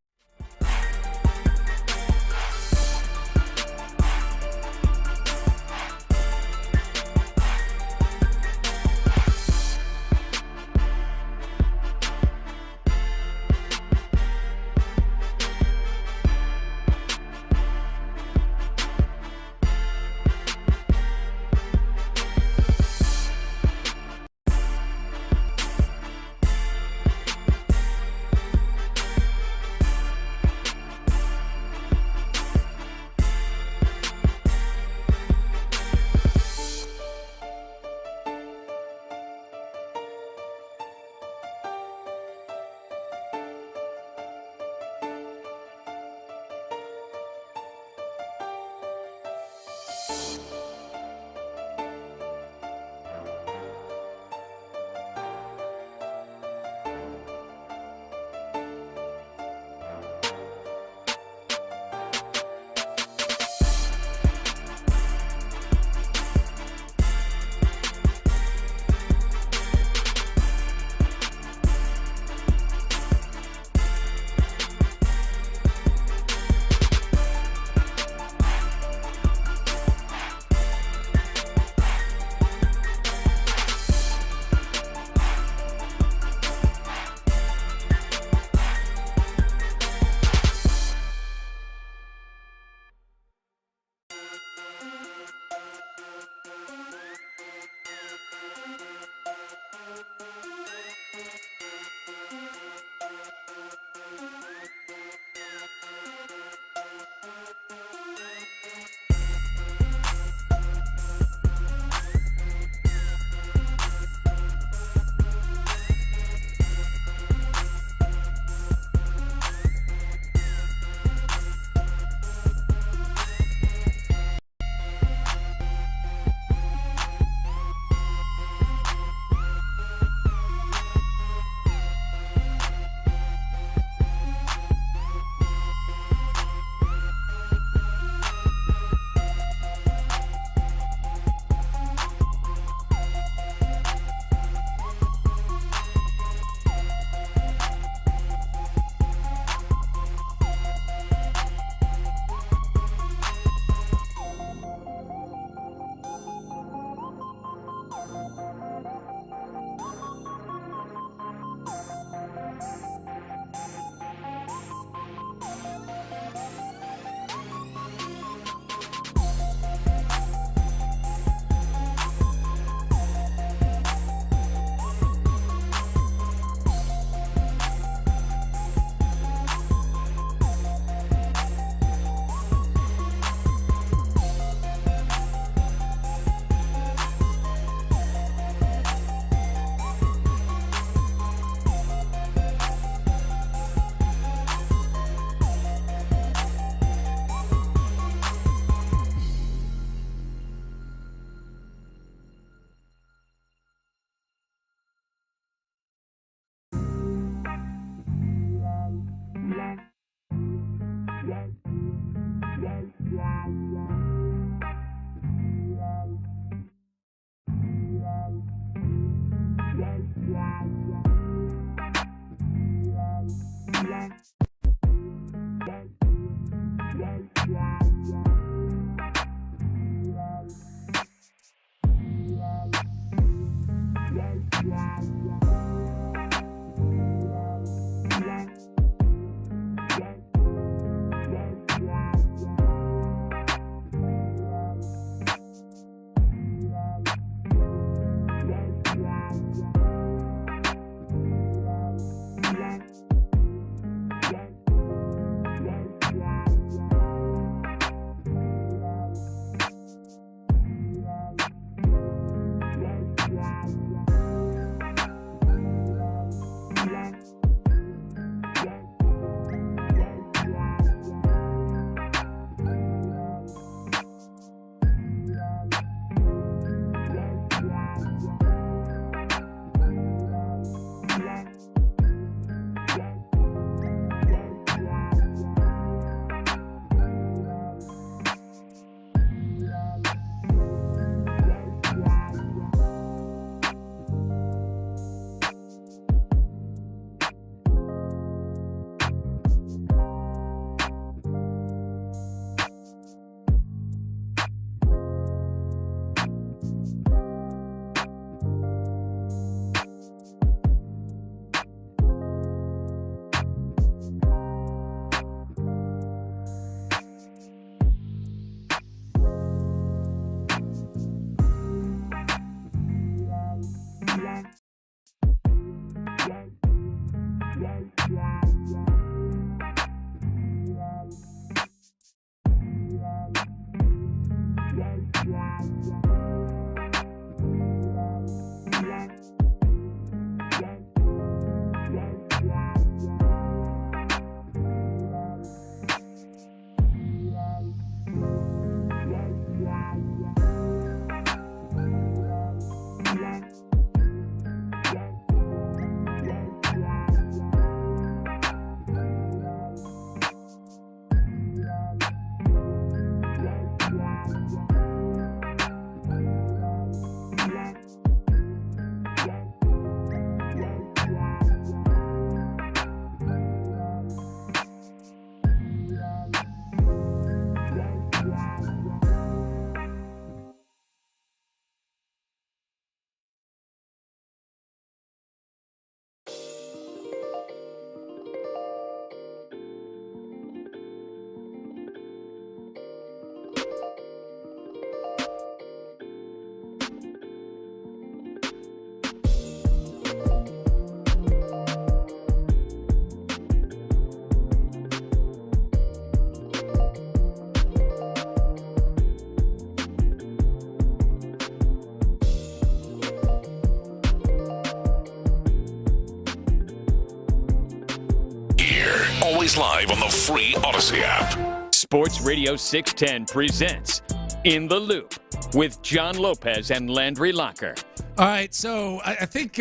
here. Always live on the free Odyssey app. Sports Radio 610 presents In the Loop with John Lopez and Landry Locker. All right, so I think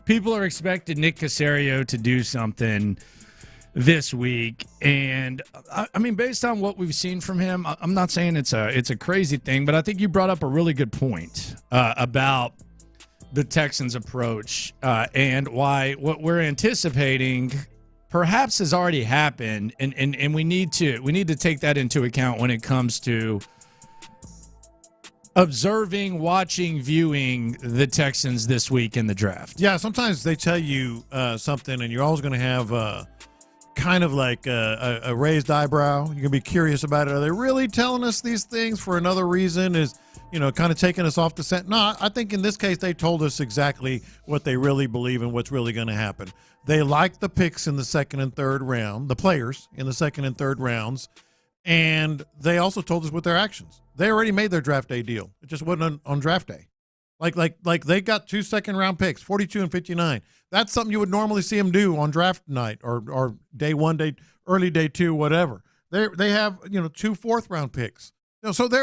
people are expecting Nick Caserio to do something this week, and I mean, based on what we've seen from him, I'm not saying it's a crazy thing, but I think you brought up a really good point about the Texans' approach and why what we're anticipating perhaps has already happened, and we need to take that into account when it comes to observing, watching, viewing the Texans this week in the draft. Yeah, sometimes they tell you something, and you're always going to have kind of like a raised eyebrow. You're going to be curious about it. Are they really telling us these things for another reason? Is, kind of taking us off the scent? No, I think in this case they told us exactly what they really believe and what's really going to happen. They like the picks in the second and third round, the players in the second and third rounds, and they also told us with their actions. They already made their draft day deal. It just wasn't on draft day. Like they got 2 second-round picks, 42 and 59. That's something you would normally see them do on draft night or day one, early day two, whatever. They have 2 fourth-round picks. So they've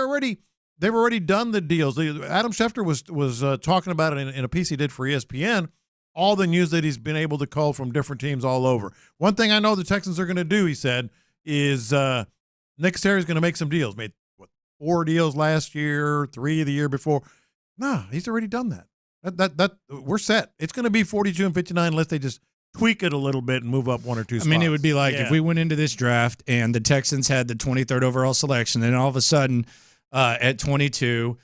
already done the deals. Adam Schefter was talking about it in a piece he did for ESPN. All the news that he's been able to call from different teams all over. One thing I know the Texans are going to do, he said, is Nick Caserio is going to make some deals. Made 4 deals last year, 3 the year before. No, he's already done that. That we're set. It's going to be 42 and 59 unless they just tweak it a little bit and move up 1 or 2 spots. I mean, it would be like if we went into this draft and the Texans had the 23rd overall selection, and all of a sudden at 22,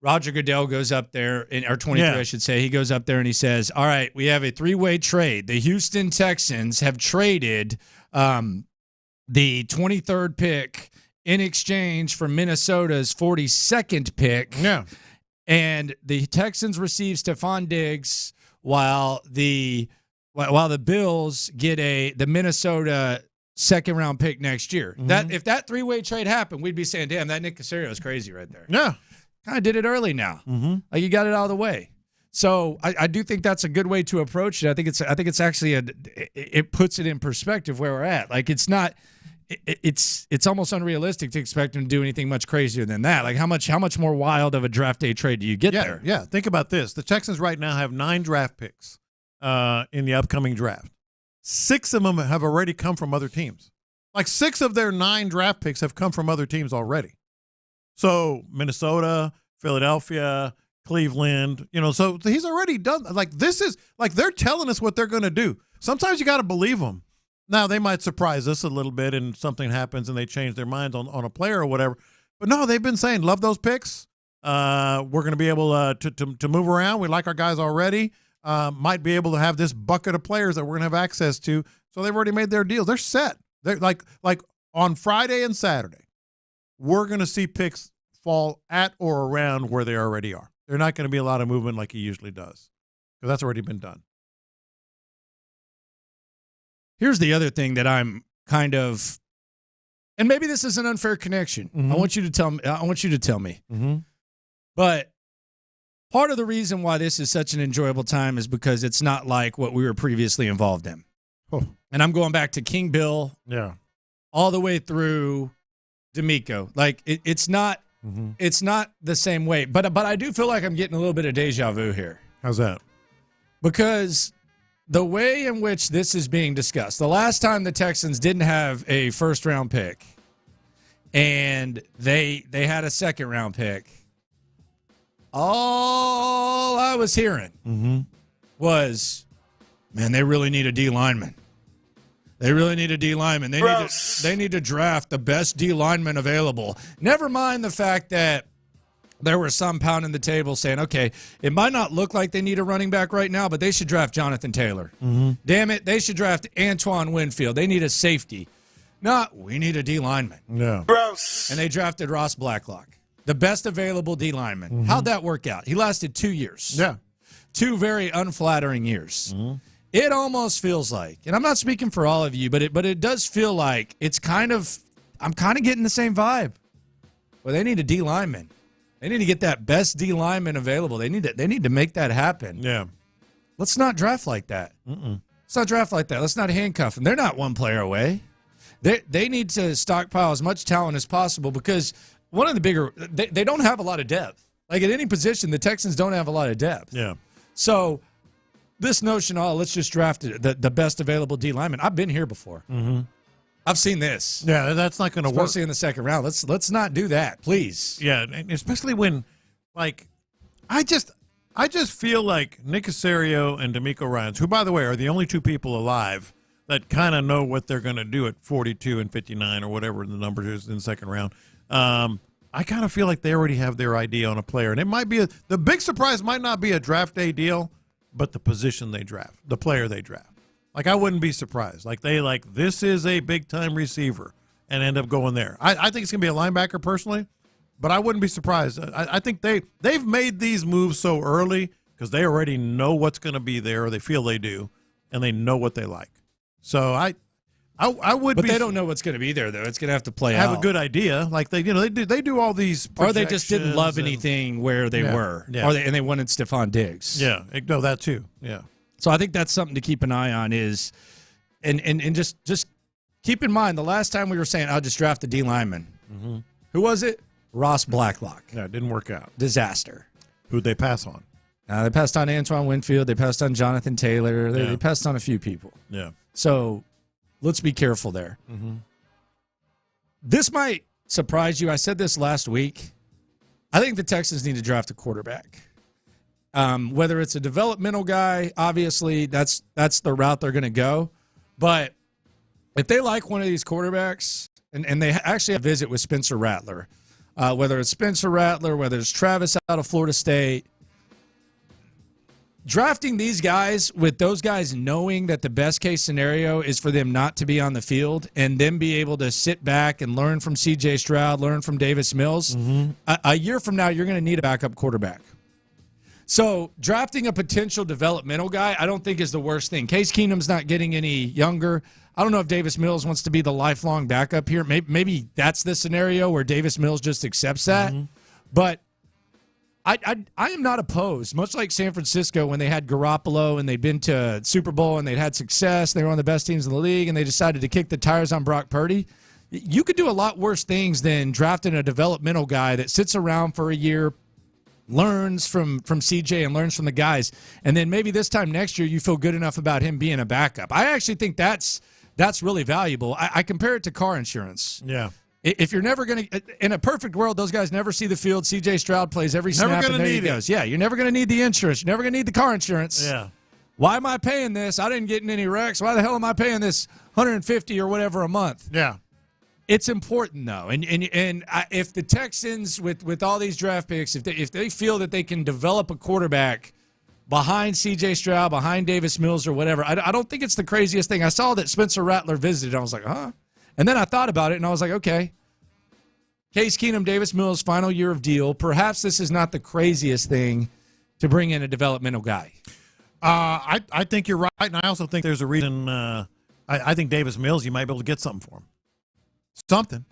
Roger Goodell goes up there, or 23, I should say. He goes up there and he says, all right, we have a 3-way trade. The Houston Texans have traded the 23rd pick in exchange for Minnesota's 42nd pick. Yeah. And the Texans receive Stephon Diggs while the Bills get the Minnesota second-round pick next year. Mm-hmm. That if that 3-way trade happened, we'd be saying, damn, that Nick Caserio is crazy right there. Yeah. Kind of did it early now. Mm-hmm. Like you got it out of the way. So I do think that's a good way to approach it. I think it's actually it puts it in perspective where we're at. Like it's not it's almost unrealistic to expect him to do anything much crazier than that. Like how much more wild of a draft day trade do you get there? Yeah, think about this. The Texans right now have 9 draft picks in the upcoming draft. 6 of them have already come from other teams. Like 6 of their 9 draft picks have come from other teams already. So Minnesota, Philadelphia, Cleveland, so he's already done. Like this is like they're telling us what they're going to do. Sometimes you got to believe them. Now, they might surprise us a little bit and something happens and they change their minds on a player or whatever. But no, they've been saying, love those picks. We're going to be able to move around. We like our guys already. Might be able to have this bucket of players that we're going to have access to. So they've already made their deals. They're set. They're like on Friday and Saturday, we're going to see picks fall at or around where they already are. There's not going to be a lot of movement like he usually does because that's already been done. Here's the other thing that I'm kind of, and maybe this is an unfair connection. Mm-hmm. I want you to tell me. Mm-hmm. But part of the reason why this is such an enjoyable time is because it's not like what we were previously involved in. Oh. And I'm going back to King Bill, all the way through D'Amico. Like it's not the same way. But I do feel like I'm getting a little bit of deja vu here. How's that? Because the way in which this is being discussed, the last time the Texans didn't have a first-round pick and they had a second-round pick, all I was hearing was, man, they really need a D lineman. They really need a D lineman. They need to draft the best D lineman available. Never mind the fact that there were some pounding the table saying, okay, it might not look like they need a running back right now, but they should draft Jonathan Taylor. Mm-hmm. Damn it, they should draft Antoine Winfield. They need a safety. No, we need a D lineman. Yeah. Gross. And they drafted Ross Blacklock, the best available D lineman. Mm-hmm. How'd that work out? He lasted 2 years. Yeah. 2 very unflattering years. Mm-hmm. It almost feels like, and I'm not speaking for all of you, but it does feel like I'm kind of getting the same vibe. Well, they need a D lineman. They need to get that best D lineman available. They need to make that happen. Yeah. Let's not draft like that. Mm-mm. Let's not draft like that. Let's not handcuff them. They're not one player away. They need to stockpile as much talent as possible because one of the bigger they don't have a lot of depth. Like at any position, the Texans don't have a lot of depth. Yeah. So this notion, let's just draft the best available D lineman. I've been here before. Mm-hmm. I've seen this. Yeah, that's not going to work. Especially in the second round. Let's not do that, please. Yeah, and especially when, like, I just feel like Nick Caserio and D'Amico Ryans, who, by the way, are the only two people alive that kind of know what they're going to do at 42 and 59 or whatever the number is in the second round. I kind of feel like they already have their idea on a player, and it might be the big surprise might not be a draft day deal, but the position they draft, the player they draft. Like, I wouldn't be surprised. Like, this is a big-time receiver and end up going there. I think it's going to be a linebacker personally, but I wouldn't be surprised. I think they've made these moves so early because they already know what's going to be there, or they feel they do, and they know what they like. So I would But be. they don't know what's going to be there, though. It's going to have to play out. Have a good idea. Like, they do all these or they just didn't love anything where they were. Yeah. And they wanted Stephon Diggs. Yeah, no, that too. Yeah. So I think that's something to keep an eye on is, and just keep in mind the last time we were saying I'll just draft a D lineman. Mm-hmm. Who was it? Ross Blacklock. Yeah, it didn't work out. Disaster. Who'd they pass on? They passed on Antoine Winfield. They passed on Jonathan Taylor. They passed on a few people. Yeah. So let's be careful there. Mm-hmm. This might surprise you. I said this last week. I think the Texans need to draft a quarterback. Whether it's a developmental guy, obviously that's the route they're going to go. But if they like one of these quarterbacks, and they actually have a visit with Spencer Rattler, whether it's Spencer Rattler, whether it's Travis out of Florida State, drafting these guys with those guys knowing that the best case scenario is for them not to be on the field and then be able to sit back and learn from C.J. Stroud, learn from Davis Mills, a year from now you're going to need a backup quarterback. So drafting a potential developmental guy I don't think is the worst thing. Case Keenum's not getting any younger. I don't know if Davis Mills wants to be the lifelong backup here. Maybe that's the scenario where Davis Mills just accepts that. But I am not opposed, much like San Francisco when they had Garoppolo and they'd been to Super Bowl and they'd had success. They were one of the best teams in the league, and they decided to kick the tires on Brock Purdy. You could do a lot worse things than drafting a developmental guy that sits around for a year, learns from CJ and learns from the guys, and then maybe this time next year you feel good enough about him being a backup. I actually think that's really valuable. I compare it to car insurance. Yeah. If you're never going to, in a perfect world, those guys never see the field. CJ Stroud plays every snap, and there he goes. Yeah, you're never going to need the insurance. You're never going to need the car insurance. Yeah. Why am I paying this? I didn't get in any wrecks. Why the hell am I paying this $150 or whatever a month? Yeah. It's important though, and if the Texans with all these draft picks, if they feel that they can develop a quarterback behind C.J. Stroud, behind Davis Mills or whatever, I don't think it's the craziest thing. I saw that Spencer Rattler visited. I was like, huh? And then I thought about it, and I was like, okay. Case Keenum, Davis Mills, final year of deal. Perhaps this is not the craziest thing to bring in a developmental guy. I think you're right, and I also think there's a reason. I think Davis Mills, you might be able to get something for him. Something.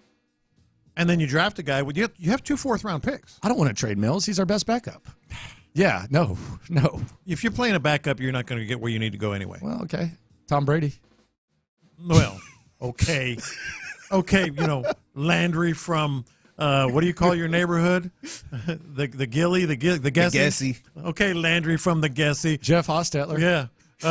And then you draft a guy. You have 2 fourth-round picks. I don't want to trade Mills. He's our best backup. Yeah, no. If you're playing a backup, you're not going to get where you need to go anyway. Well, okay. Tom Brady. Well, okay. Okay, Landry from, what do you call your neighborhood? the Gilly, the Gessie? Okay, Landry from the Gessie. Jeff Hostetler. Yeah.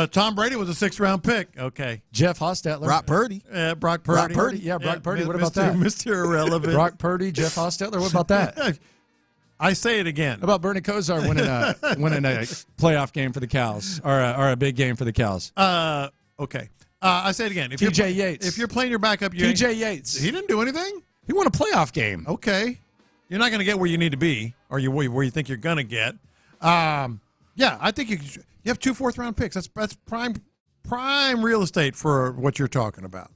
Tom Brady was a 6th-round pick. Okay. Jeff Hostetler. Brock Purdy. Brock Purdy. Brock Purdy. Yeah, Brock Purdy. What about that? Mr. Irrelevant. Brock Purdy, Jeff Hostetler. What about that? I say it again. How about Bernie Kosar winning a playoff game for the Cows or a big game for the Cows? Okay. I say it again. T.J. Yates. If you're playing your backup, T.J. Yates. He didn't do anything. He won a playoff game. Okay. You're not going to get where you need to be or where you think you're going to get. Yeah, I think you have 2 fourth-round picks. That's prime real estate for what you're talking about.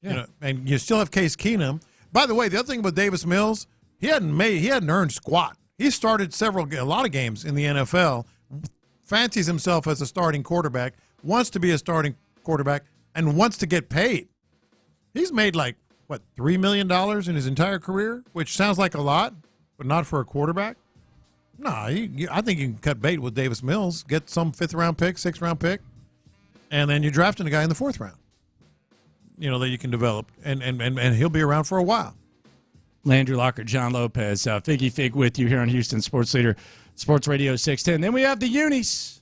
Yeah. And you still have Case Keenum. By the way, the other thing with Davis Mills, he hadn't earned squat. He started a lot of games in the NFL, fancies himself as a starting quarterback, wants to be a starting quarterback, and wants to get paid. He's made $3 million in his entire career, which sounds like a lot, but not for a quarterback. No, I think you can cut bait with Davis Mills, get some 5th-round pick, 6th-round pick, And then you're drafting a guy in the 4th round, that you can develop, and he'll be around for a while. Landry Locker, John Lopez, Figgy Fig with you here on Houston Sports Leader, Sports Radio 610. Then we have the unis.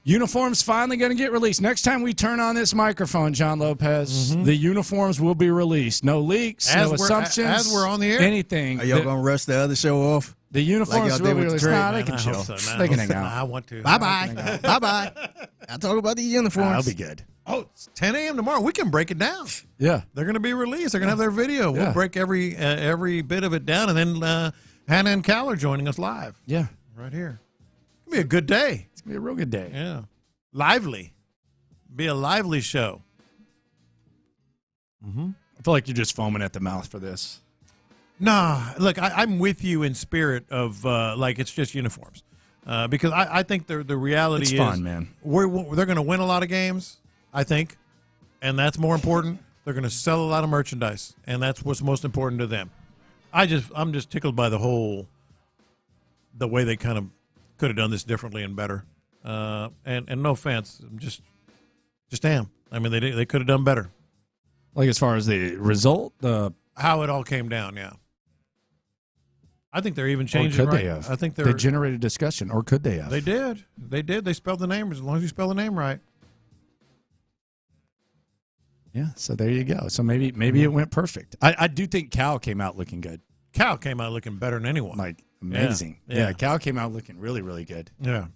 Uniforms finally going to get released. Next time we turn on this microphone, John Lopez, the uniforms will be released. No leaks, no assumptions. As we're on the air? Anything. Are y'all going to rush the other show off? The uniforms will be released. Nah, they can chill. They can hang out. I want to. Bye-bye. Bye-bye. I'll talk about the uniforms. That'll be good. Oh, it's 10 a.m. tomorrow. We can break it down. Yeah. They're going to be released. They're going to have their video. We'll break every bit of it down. And then Hannah and Cal are joining us live. Yeah. Right here. It's going to be a good day. It's going to be a real good day. Yeah. Lively. Be a lively show. I feel like you're just foaming at the mouth for this. Nah, look, I'm with you in spirit of it's just uniforms, because I think the reality is fun, man. They're going to win a lot of games, I think, and that's more important. They're going to sell a lot of merchandise, and that's what's most important to them. I'm just tickled by the way they kind of could have done this differently and better. And no offense, I'm just am. I mean, they could have done better. Like as far as the result, how it all came down, yeah. I think they're even changing. Or could right. they have? I think they generated discussion, or could they have? They did. They spelled the name as long as you spell the name right. Yeah. So there you go. So maybe it went perfect. I do think Cal came out looking good. Cal came out looking better than anyone. Like amazing. Yeah. Cal came out looking really, really good. Yeah.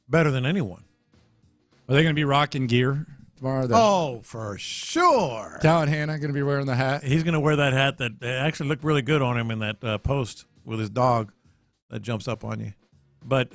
Better than anyone. Are they going to be rocking gear tomorrow? Oh, for sure. Cal and Hannah going to be wearing the hat. He's going to wear that hat that actually looked really good on him in that post with his dog that jumps up on you. But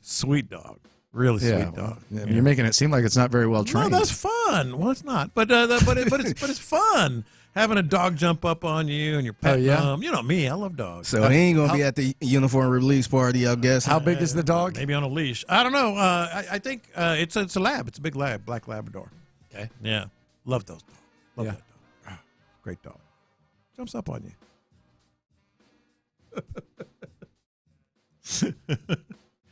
sweet dog. Really sweet dog. Yeah. You're making it seem like it's not very well trained. No, that's fun. Well, it's not. But it's fun. Having a dog jump up on you and your pet. You know me, I love dogs. So he ain't gonna be at the uniform release party, I guess. How big is the dog? Maybe on a leash. I don't know. I think it's a lab. It's a big lab, black Labrador. Okay. Yeah, love those dogs. Love that dog. Great dog. Jumps up on you.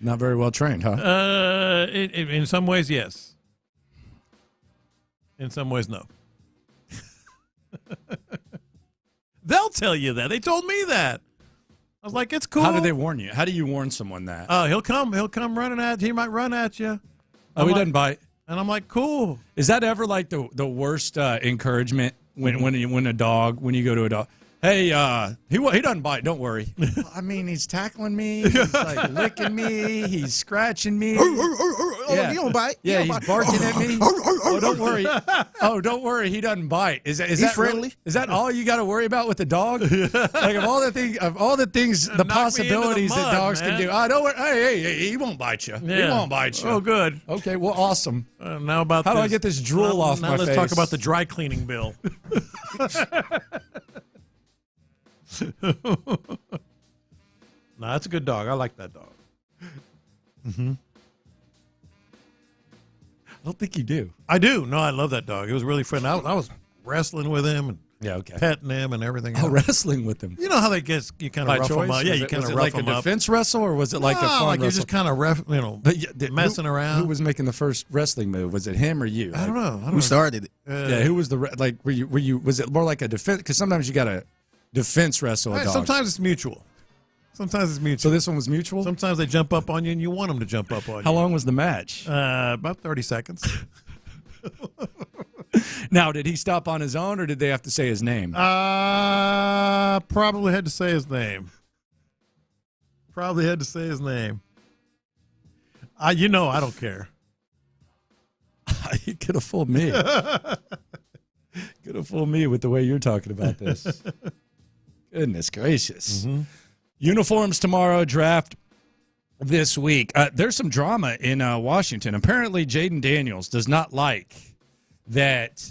Not very well trained, huh? In some ways, yes. In some ways, no. They'll tell you that. They told me that. I was like, it's cool. How do they warn you? How do you warn someone that? He'll come running at you. He might run at you. He doesn't bite. And I'm like, cool. Is that ever like the worst encouragement when you go to a dog? Hey, he doesn't bite. Don't worry. I mean, he's tackling me. He's like licking me. He's scratching me. He don't bite. Yeah, he's barking at me. Oh, don't worry. Oh, don't worry. He doesn't bite. Is that friendly? Really, is that all you got to worry about with the dog? Like of all the things, the possibilities that dogs can do. Don't worry. Hey, he won't bite you. Yeah. He won't bite you. Oh, good. Okay. Well, awesome. Now about how do I get this drool off my face? Let's talk about the dry cleaning bill. No, that's a good dog. I like that dog. Mm-hmm. I don't think you do. I do. No, I love that dog. It was really fun. I was wrestling with him and petting him and everything. Oh, wrestling with him. You know how they get you kind of rough him up. Yeah, you kind of rough him up. Like a defense wrestle, or was it like a fun like wrestle? you're just kind of messing around. Who was making the first wrestling move? Was it him or you? I don't know. Who started it? Yeah, who was the were you? Was it more like a defense? Because sometimes you got to defense wrestle a dog. Sometimes it's mutual. So this one was mutual? Sometimes they jump up on you and you want them to jump up on you. How long was the match? About 30 seconds. Now, did he stop on his own or did they have to say his name? Probably had to say his name. I don't care. You could have fooled me. Could have fooled me with the way you're talking about this. Goodness gracious. Mm-hmm. Uniforms tomorrow, draft this week. There's some drama in Washington. Apparently, Jaden Daniels does not like that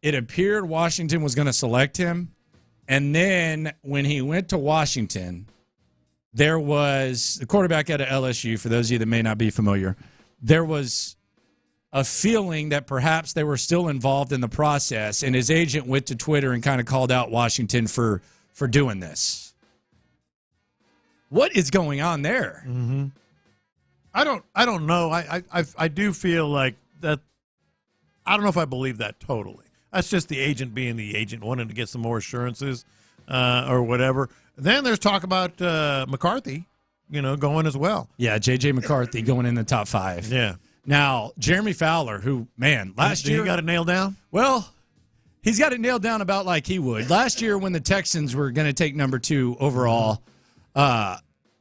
it appeared Washington was going to select him. And then when he went to Washington, there was the quarterback out of LSU, for those of you that may not be familiar, there was a feeling that perhaps they were still involved in the process, and his agent went to Twitter and kind of called out Washington for doing this. What is going on there? Mm-hmm. I don't know. I do feel like that. I don't know if I believe that totally. That's just the agent being the agent, wanting to get some more assurances or whatever. Then there's talk about McCarthy, going as well. Yeah, J.J. McCarthy going in the top 5. Yeah. Now, Jeremy Fowler, who, man, last year. He got it nailed down? Well, he's got it nailed down about like he would. Last year when the Texans were going to take number 2 overall,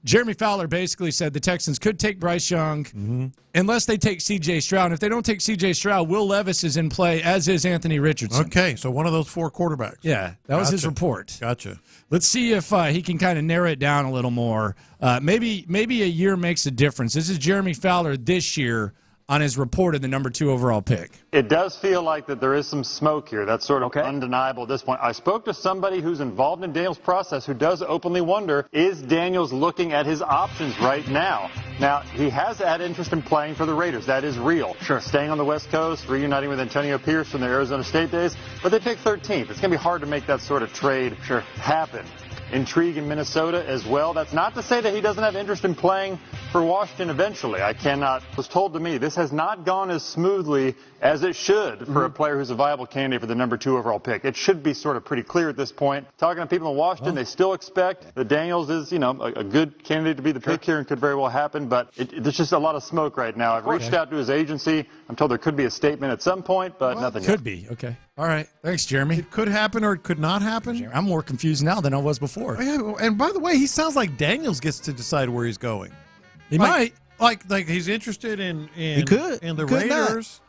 Jeremy Fowler basically said the Texans could take Bryce Young unless they take C.J. Stroud. And if they don't take C.J. Stroud, Will Levis is in play, as is Anthony Richardson. Okay, so one of those 4 quarterbacks. Yeah, that was his report. Gotcha. Let's see if he can kind of narrow it down a little more. Maybe a year makes a difference. This is Jeremy Fowler this year on his report of the number 2 overall pick. It does feel like that there is some smoke here. That's sort of undeniable at this point. I spoke to somebody who's involved in Daniels' process who does openly wonder, is Daniels looking at his options right now? Now, he has had interest in playing for the Raiders. That is real. Sure. Staying on the West Coast, reuniting with Antonio Pierce from the Arizona State days. But they picked 13th. It's going to be hard to make that sort of trade happen. Intrigue in Minnesota as well. That's not to say that he doesn't have interest in playing for Washington eventually. It was told to me this has not gone as smoothly as it should for a player who's a viable candidate for the number 2 overall pick. It should be sort of pretty clear at this point. Talking to people in Washington, they still expect that Daniels is, a good candidate to be the pick here and could very well happen, but there's just a lot of smoke right now. I've reached out to his agency. I'm told there could be a statement at some point, but nothing yet. Could be. Okay. All right. Thanks, Jeremy. It could happen or it could not happen. I'm more confused now than I was before. Oh, yeah, and by the way, he sounds like Daniels gets to decide where he's going. He might. Like he's interested in the Raiders.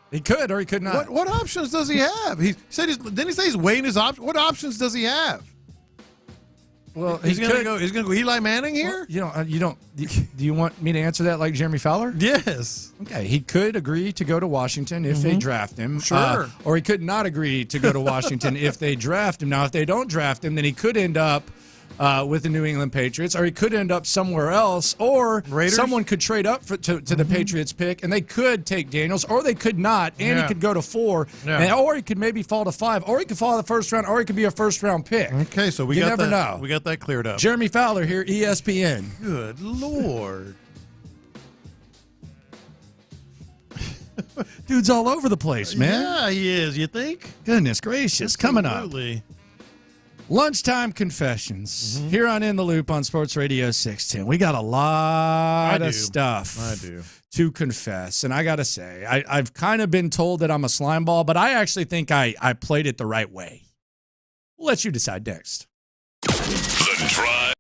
He could or he could not. What options does he have? He said didn't he say he's weighing his options? What options does he have? Well, he's going to go Eli Manning here? Well, do you want me to answer that like Jeremy Fowler? Yes. Okay, he could agree to go to Washington if they draft him. Sure. Or he could not agree to go to Washington if they draft him. Now, if they don't draft him, then he could end up with the New England Patriots, or he could end up somewhere else, or Raiders? Someone could trade up to the Patriots pick, and they could take Daniels, or they could not, and he could go to 4, or he could maybe fall to 5, or he could fall to the first round, or he could be a first-round pick. Okay, so you never know. We got that cleared up. Jeremy Fowler here, ESPN. Good Lord. Dude's all over the place, man. Yeah, he is. You think? Goodness gracious. Coming up. Lunchtime Confessions here on In the Loop on Sports Radio 610. We got a lot of stuff to confess. And I got to say, I've kind of been told that I'm a slime ball, but I actually think I played it the right way. We'll let you decide next. The Drive.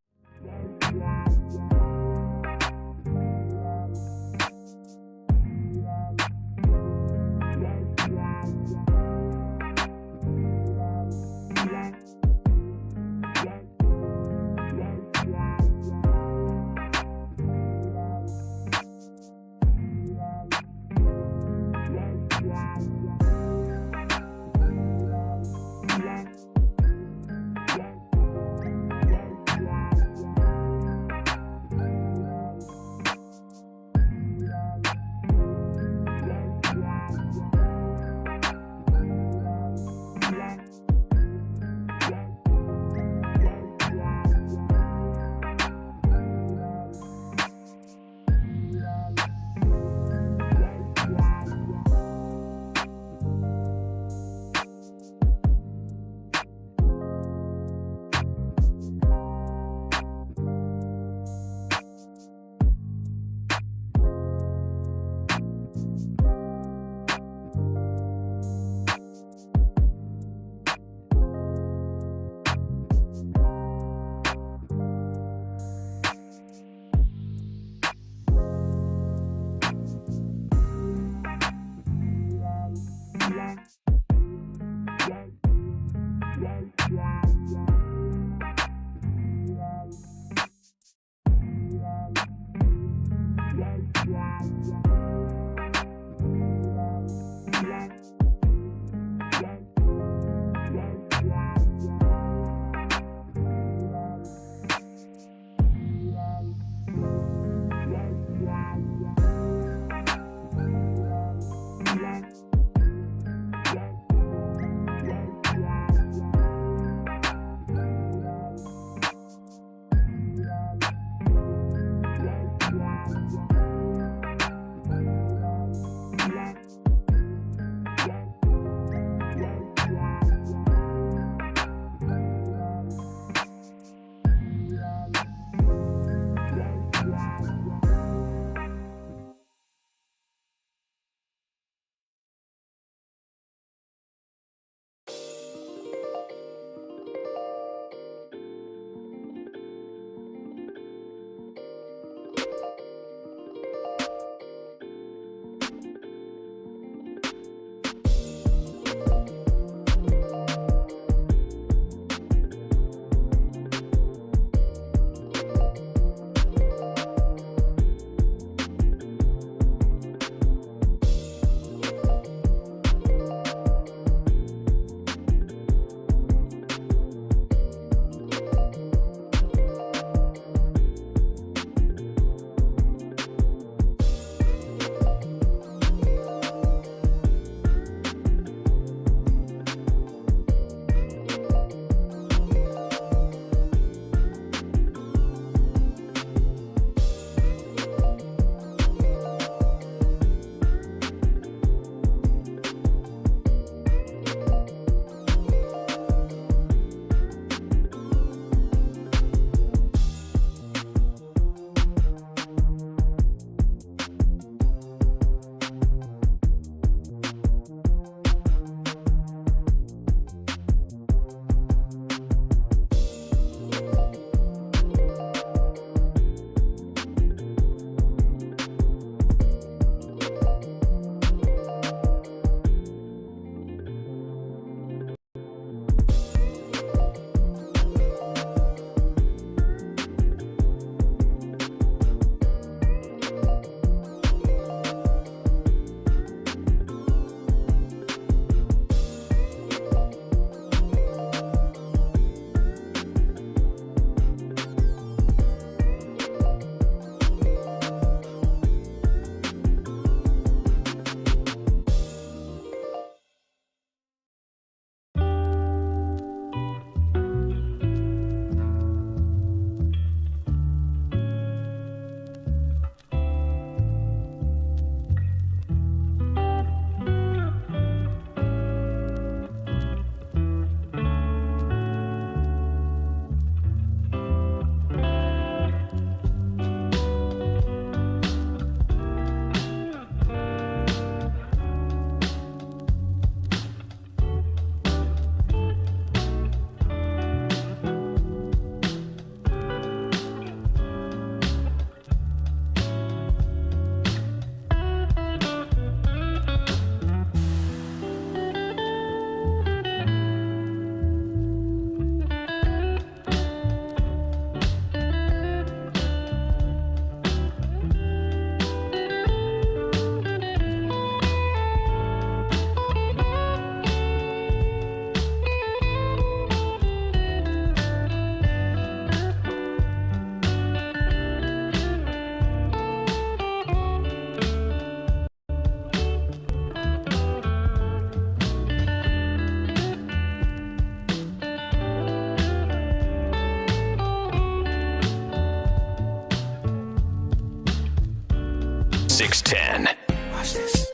610. Watch this.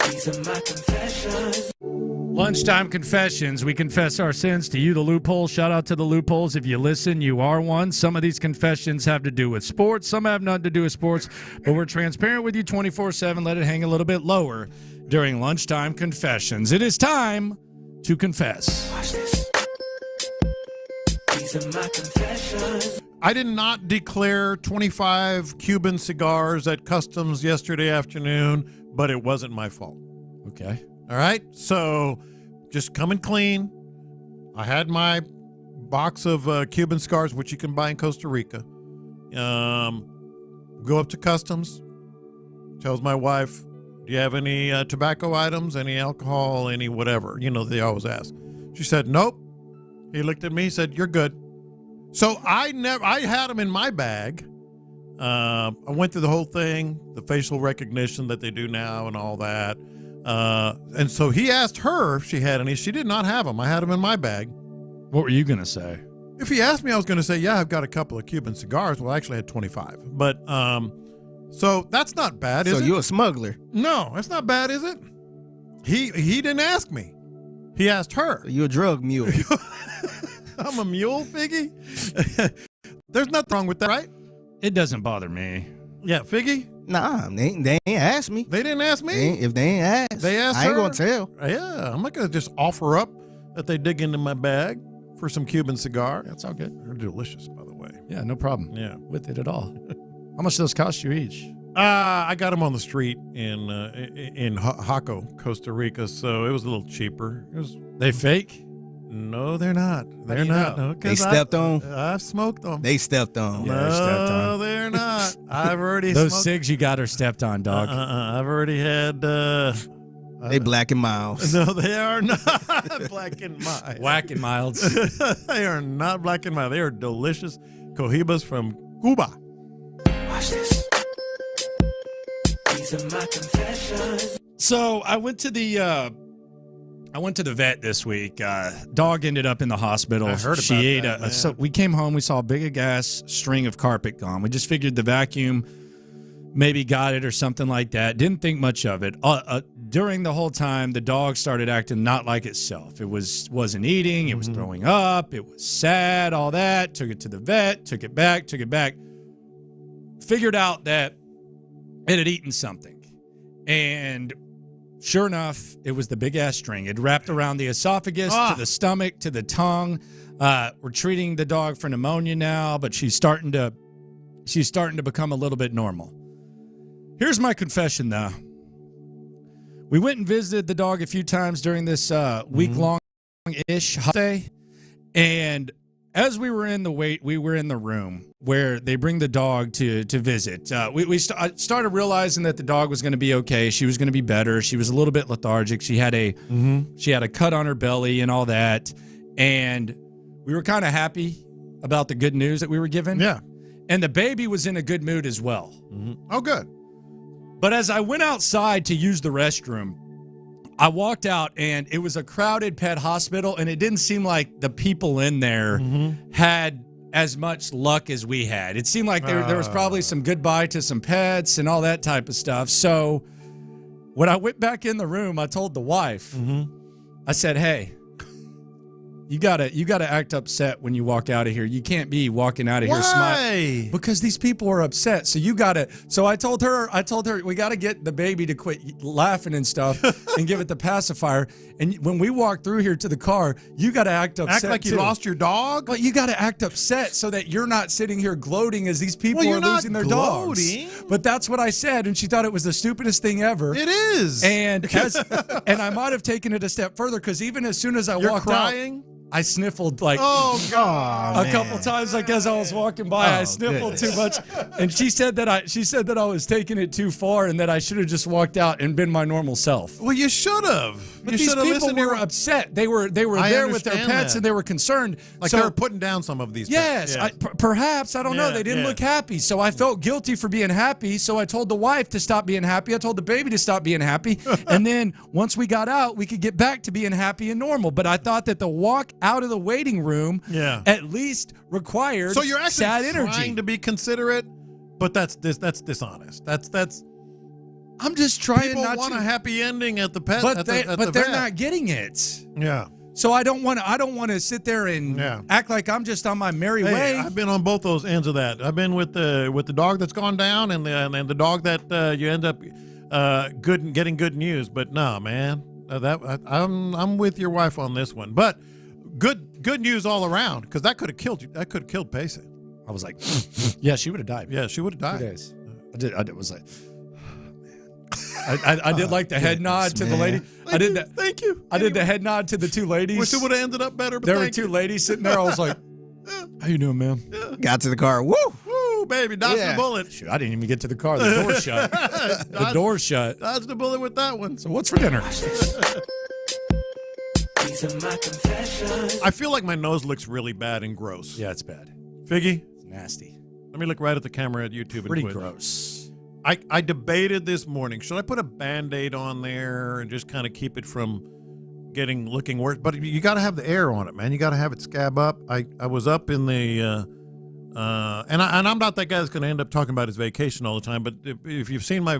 These are my confessions. Lunchtime confessions. We confess our sins to you, the loophole. Shout out to the loopholes. If you listen, you are one. Some of these confessions have to do with sports. Some have nothing to do with sports. But we're transparent with you 24/7. Let it hang a little bit lower during lunchtime confessions. It is time to confess. Watch this. These are my confessions. I did not declare 25 Cuban cigars at customs yesterday afternoon, but it wasn't my fault. Okay. All right. So just coming clean. I had my box of Cuban cigars, which you can buy in Costa Rica. Go up to customs. Tells my wife, do you have any tobacco items, any alcohol, any whatever? You know, they always ask. She said, nope. He looked at me, said, you're good. So I had them in my bag. I went through the whole thing, the facial recognition that they do now and all that. And so he asked her if she had any. She did not have them. I had them in my bag. What were you going to say? If he asked me, I was going to say, yeah, I've got a couple of Cuban cigars. Well, I actually had 25. But so that's not bad, is it? So you're a smuggler. No, that's not bad, is it? He didn't ask me. He asked her. So you're a drug mule. I'm a mule, Figgy? There's nothing wrong with that, right? It doesn't bother me. Yeah, Figgy? Nah, they ain't asked me. They didn't ask me? If they ain't asked, they asked I ain't her? going to tell. Yeah, I'm not going to just offer up that they dig into my bag for some Cuban cigar. That's all good. They're delicious, by the way. Yeah, no problem. Yeah. With it at all. How much do those cost you each? I got them on the street in Jaco, Costa Rica, so it was a little cheaper. They fake? No, they're not. They're not. No, they stepped on? I've smoked them. They stepped on. No, they're stepped on. They're not. I've already Those smoked. cigs you got are stepped on, dog. I've already had... they black and milds. No, they are not black and mild. Whack and milds. They are not black and mild. They are delicious Cohibas from Cuba. Watch this. These are my confessions. So I went to the vet this week. Dog ended up in the hospital. I heard she about ate that, so we came home. We saw a big gas string of carpet gone. We just figured the vacuum maybe got it or something like that. Didn't think much of it. During the whole time, the dog started acting not like itself. It wasn't eating. It was throwing up. It was sad. All that. Took it to the vet. Took it back. Figured out that it had eaten something, and sure enough, it was the big ass string. It wrapped around the esophagus, to the stomach, to the tongue. We're treating the dog for pneumonia now, but she's starting to become a little bit normal. Here's my confession, though. We went and visited the dog a few times during this week-long-ish holiday, and as we were in the room where they bring the dog to visit. I started realizing that the dog was going to be okay. She was going to be better. She was a little bit lethargic. She had a cut on her belly and all that, and we were kind of happy about the good news that we were given. Yeah, and the baby was in a good mood as well. Oh, good. But as I went outside to use the restroom, I walked out, and it was a crowded pet hospital, and it didn't seem like the people in there had as much luck as we had. It seemed like there was probably some goodbye to some pets and all that type of stuff. So when I went back in the room, I told the wife, I said, hey, you gotta act upset when you walk out of here. You can't be walking out of here smiling because these people are upset. So you gotta. So I told her we gotta get the baby to quit laughing and stuff and give it the pacifier. And when we walk through here to the car, you gotta act upset. Act like you lost your dog. But you gotta act upset so that you're not sitting here gloating as these people are losing their dogs. But that's what I said, and she thought it was the stupidest thing ever. It is. And and I might have taken it a step further because even as soon as I walked out, I sniffled like a couple times, like as I was walking by. I sniffled too much, and she said that I was taking it too far, and that I should have just walked out and been my normal self. Well, you should have. But these people were upset. They were there with their pets, and they were concerned. Like they were putting down some of these. Yes, pets. Perhaps I don't know. They didn't look happy, so I felt guilty for being happy. So I told the wife to stop being happy. I told the baby to stop being happy, and then once we got out, we could get back to being happy and normal. But I thought that the walk out of the waiting room at least required so you're actually sad energy. trying to be considerate But that's dishonest. That's. I'm just trying People not want to. a happy ending at the pet. But at they're the vet. not getting it. Yeah. So I don't want to sit there and act like I'm just on my merry way. I've been on both those ends of that. I've been with the dog that's gone down and the dog that you end up getting good news. But no, man, I'm with your wife on this one. But good news all around, because that could have killed you. That could have killed Payson. I was like, yeah, she would have died. Yeah, she would have died. 2 days. I did was like. I did like the head nod to the lady. Thank you. I did the head nod to the two ladies. Wish it would have ended up better. But there were two ladies sitting there. I was like, "How you doing, ma'am?" Got to the car. Woo! Woo, baby, dodged the bullet. Shoot, I didn't even get to the car. The door shut. The door shut. Dodged the bullet with that one. So what's for dinner? I feel like my nose looks really bad and gross. Yeah, it's bad. Figgy? It's nasty. Let me look right at the camera at YouTube. Pretty and Twitch. gross. I debated this morning. Should I put a Band-Aid on there and just kind of keep it from looking worse? But you got to have the air on it, man. You got to have it scab up. I was up in the and I'm not that guy that's going to end up talking about his vacation all the time. But if you've seen my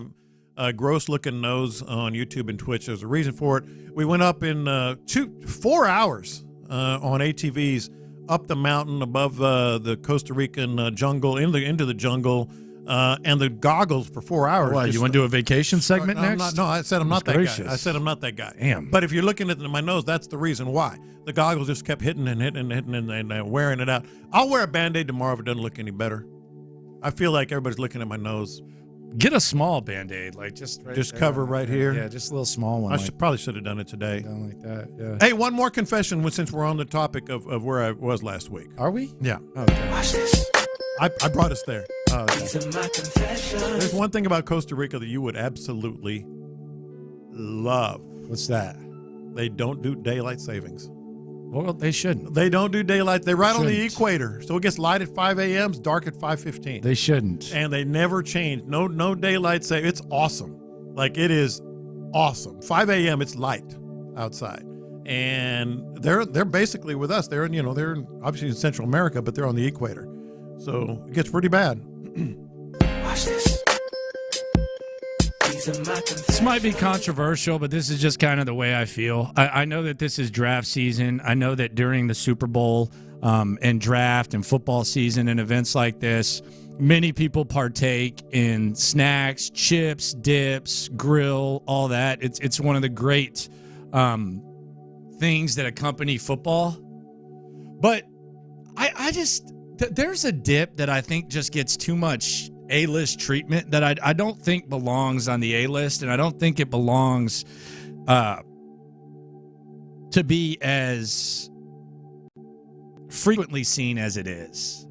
gross looking nose on YouTube and Twitch, there's a reason for it. We went up in 4 hours on ATVs up the mountain above the Costa Rican jungle into the jungle. And the goggles for 4 hours. What, you want to do a vacation segment next? I said I'm not that gracious. guy. I said I'm not that guy. Damn. But if you're looking at my nose, that's the reason why. The goggles just kept hitting and wearing it out. I'll wear a Band-Aid tomorrow if it doesn't look any better. I feel like everybody's looking at my nose. Get a small Band-Aid, like just cover right here. Yeah, just a little small one. Probably should have done it today. Done like that. Yeah. Hey, one more confession since we're on the topic of where I was last week. Are we? Yeah. Okay. Watch this. I brought us there. Oh, okay. There's one thing about Costa Rica that you would absolutely love. What's that? They don't do daylight savings. Well, they shouldn't. They don't do daylight. They're right on the equator. So it gets light at 5 a.m., it's dark at 5:15. They shouldn't. And they never change. No daylight saving. It's awesome. Like, it is awesome. 5 a.m., it's light outside. And they're basically with us. They're obviously in Central America, but they're on the equator. So it gets pretty bad. Watch this. This might be controversial, but this is just kind of the way I feel. I know that this is draft season. I know that during the Super Bowl and draft and football season and events like this, many people partake in snacks, chips, dips, grill, all that. It's one of the great things that accompany football. But I just... There's a dip that I think just gets too much A-list treatment that I don't think belongs on the A-list, and I don't think it belongs to be as frequently seen as it is.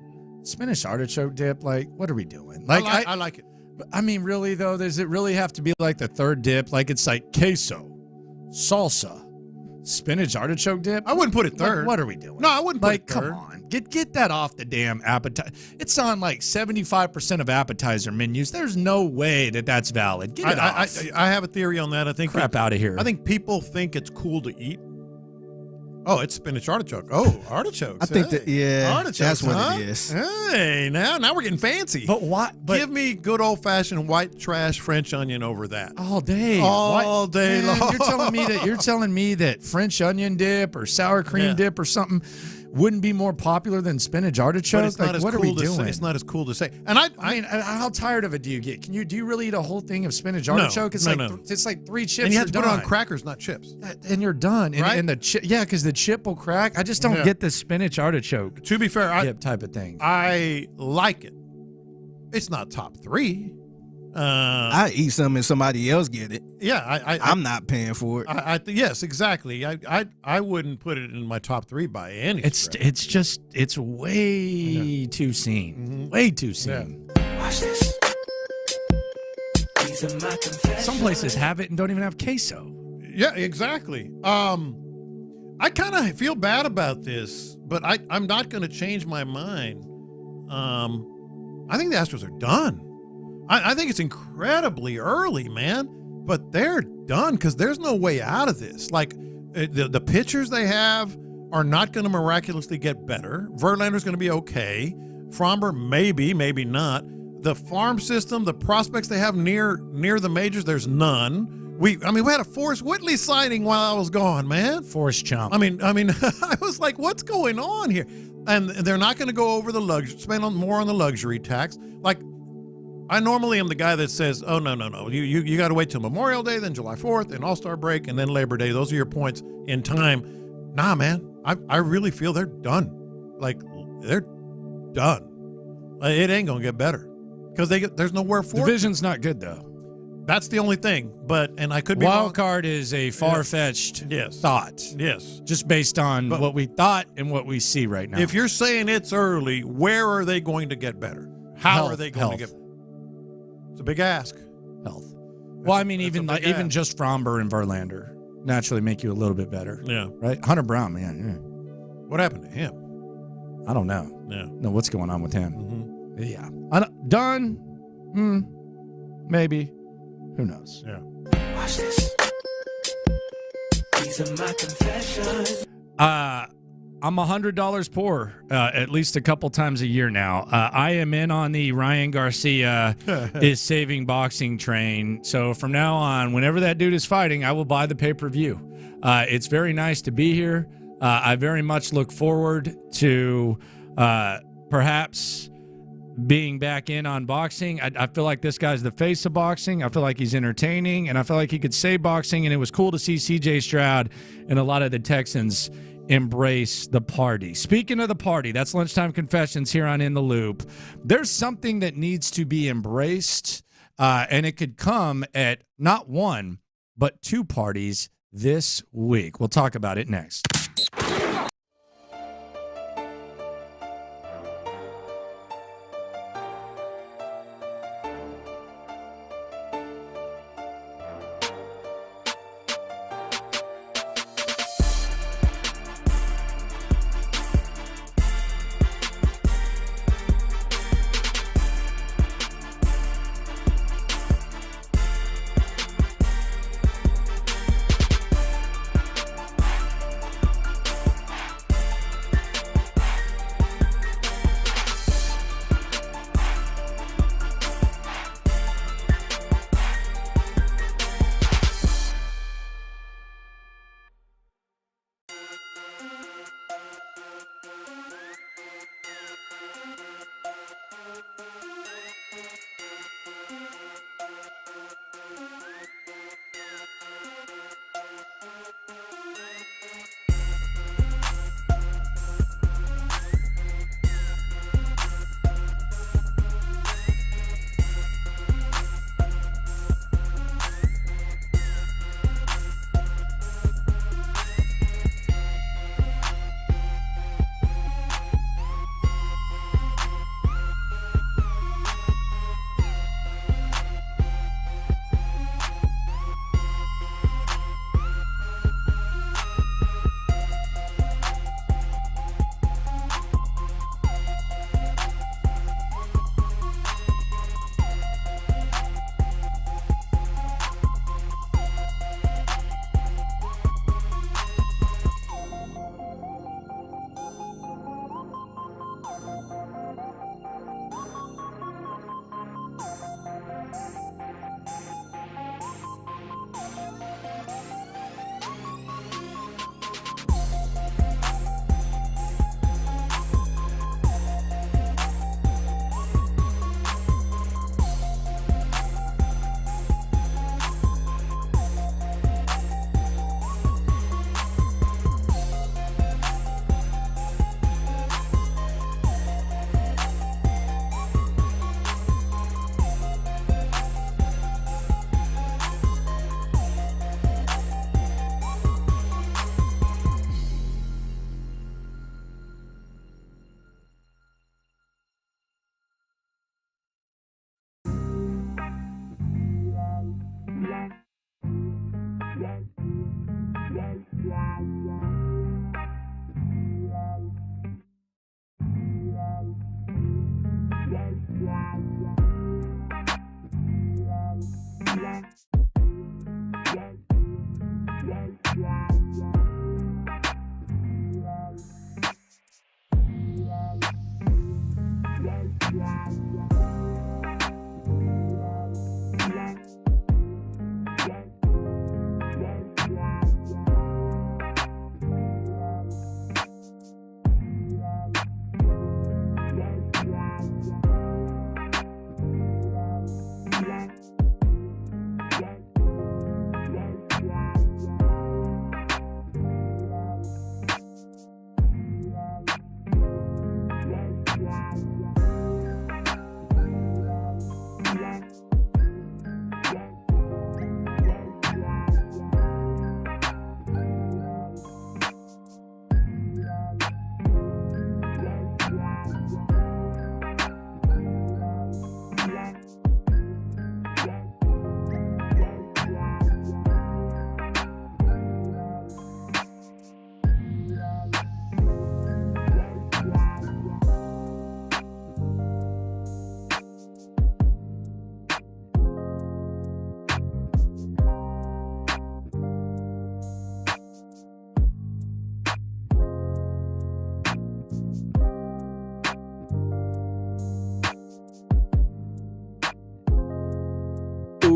Spinach artichoke dip, like, what are we doing? Like, I like it. I mean, really, though, does it really have to be like the third dip? Like, it's like queso, salsa, spinach artichoke dip? I wouldn't put it third. What are we doing? No, I wouldn't put it third. Come on. Get that off the damn appetizer. It's on like 75% of appetizer menus. There's no way that's valid. Get it off. I have a theory on that. I think crap out of here. I think people think it's cool to eat. Oh, it's spinach artichoke. Oh, artichokes. I think artichokes, that's what it is. Hey, now we're getting fancy. But what? Give me good old-fashioned white trash French onion over that. All day. All day long. You're telling me that French onion dip or sour cream dip or something wouldn't be more popular than spinach artichoke? But it's not as what cool are we to doing? Say. It's not as cool to say. And I mean, how tired of it do you get? Do you really eat a whole thing of spinach artichoke? It's like 3 chips. And you have to done. put it on crackers, not chips. And you're done. Right? And because the chip will crack. I just don't get the spinach artichoke. To be fair, type of thing. I like it. It's not top 3. I eat some and somebody else get it. Yeah, I'm not paying for it. Yes, exactly. I wouldn't put it in my top 3 by any. It's way too seen. Mm-hmm. Way too seen. Yeah. Watch this. Some places have it and don't even have queso. Yeah, exactly. I kind of feel bad about this, but I'm not going to change my mind. I think the Astros are done. I think it's incredibly early, man, but they're done because there's no way out of this. Like, the pitchers they have are not going to miraculously get better. Verlander's going to be okay. Fromber, maybe not. the farm system, the prospects they have near the majors, there's none. We had a Forrest Whitley sighting while I was gone, man. Forrest Chump. I mean, I was like, what's going on here? And they're not going to go over the spend more on the luxury tax. Like, I normally am the guy that says, oh, no. You got to wait till Memorial Day, then July 4th, and All-Star break, and then Labor Day. Those are your points in time. Nah, man, I really feel they're done. Like, they're done. It ain't going to get better because there's nowhere for Division's not good, though. That's the only thing. And I could be Wild wrong. card is a far-fetched thought. Yes. Just based on what we thought and what we see right now. If you're saying it's early, where are they going to get better? How are they going to get better? It's a big ask. Health. Well, I mean, even just Fromber and Verlander naturally make you a little bit better. Yeah. Right? Hunter Brown, man. Yeah. What happened to him? I don't know. Yeah. No, what's going on with him? Mm-hmm. Yeah. Done? Maybe. Who knows? Yeah. Watch this. These are my confessions. I'm $100 poor at least a couple times a year now. I am in on the Ryan Garcia is saving boxing train. So from now on, whenever that dude is fighting, I will buy the pay-per-view. It's very nice to be here. I very much look forward to perhaps being back in on boxing. I feel like this guy's the face of boxing. I feel like he's entertaining, and I feel like he could save boxing, and it was cool to see C.J. Stroud and a lot of the Texans embrace the party. Speaking of the party, that's Lunchtime Confessions here on In the Loop. There's something that needs to be embraced, and it could come at not one, but two parties this week. We'll talk about it next.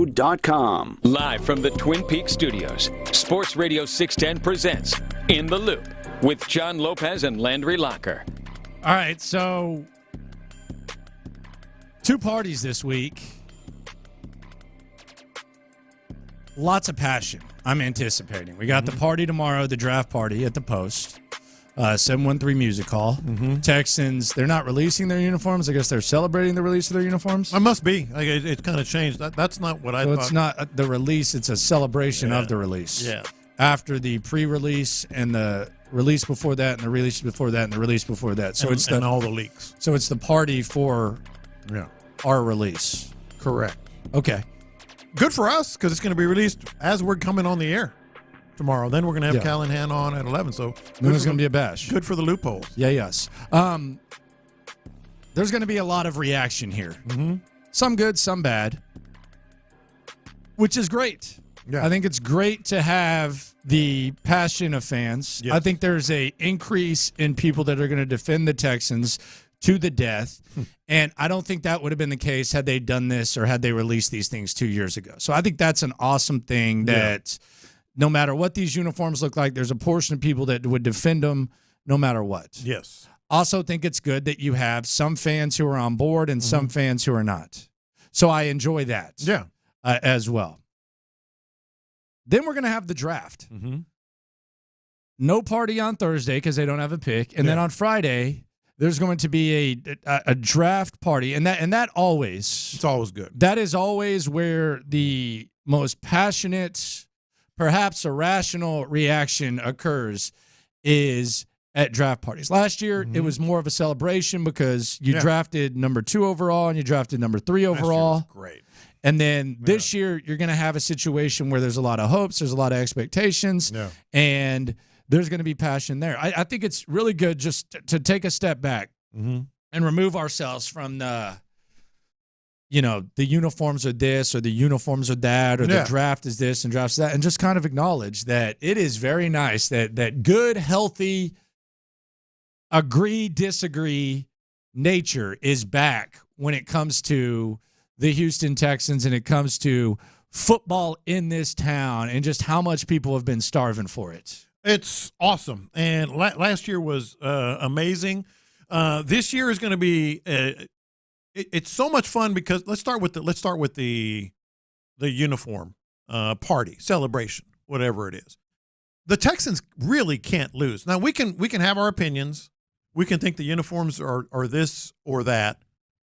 SportsRadio610.com. Live from the Twin Peaks studios, Sports Radio 610 presents In the Loop with John Lopez and Landry Locker. All right, so 2 parties this week. Lots of passion I'm anticipating. We got the party tomorrow, the draft party at the Post, 713 Music Hall. Texans, they're not releasing their uniforms. I guess they're celebrating the release of their uniforms. It must be. Like, it kind of changed. That's not what I thought. So it's not the release. It's a celebration of the release. Yeah. After the pre-release and the release before that and the release before that and the release before that. So it's and all the leaks. So it's the party for our release. Correct. Okay. Good for us because it's going to be released as we're coming on the air tomorrow. Then we're going to have Callahan on at 11. So then there's going to be a bash. Good for the loopholes. Yeah, yes. There's going to be a lot of reaction here. Some good, some bad, which is great. Yeah. I think it's great to have the passion of fans. Yes. I think there's a increase in people that are going to defend the Texans to the death. And I don't think that would have been the case had they done this or had they released these things 2 years ago. So I think that's an awesome thing that no matter what these uniforms look like, there's a portion of people that would defend them no matter what. Yes. Also think it's good that you have some fans who are on board and some fans who are not. So I enjoy that as well. Then we're going to have the draft. No party on Thursday because they don't have a pick. And then on Friday, there's going to be a draft party. And that always. It's always good. That is always where the most passionate, perhaps irrational reaction occurs is at draft parties. Last year, it was more of a celebration because you drafted number 2 overall and you drafted number 3 overall. Last year was great. And then this year, you're going to have a situation where there's a lot of hopes, there's a lot of expectations, and there's going to be passion there. I think it's really good just to take a step back and remove ourselves from the uniforms are this or the uniforms are that or the draft is this and draft is that, and just kind of acknowledge that it is very nice that good, healthy, agree, disagree nature is back when it comes to the Houston Texans and it comes to football in this town and just how much people have been starving for it. It's awesome. And last year was amazing. This year is going to be it's so much fun because let's start with the uniform party, celebration, whatever it is. The Texans really can't lose. Now we can have our opinions. We can think the uniforms are this or that.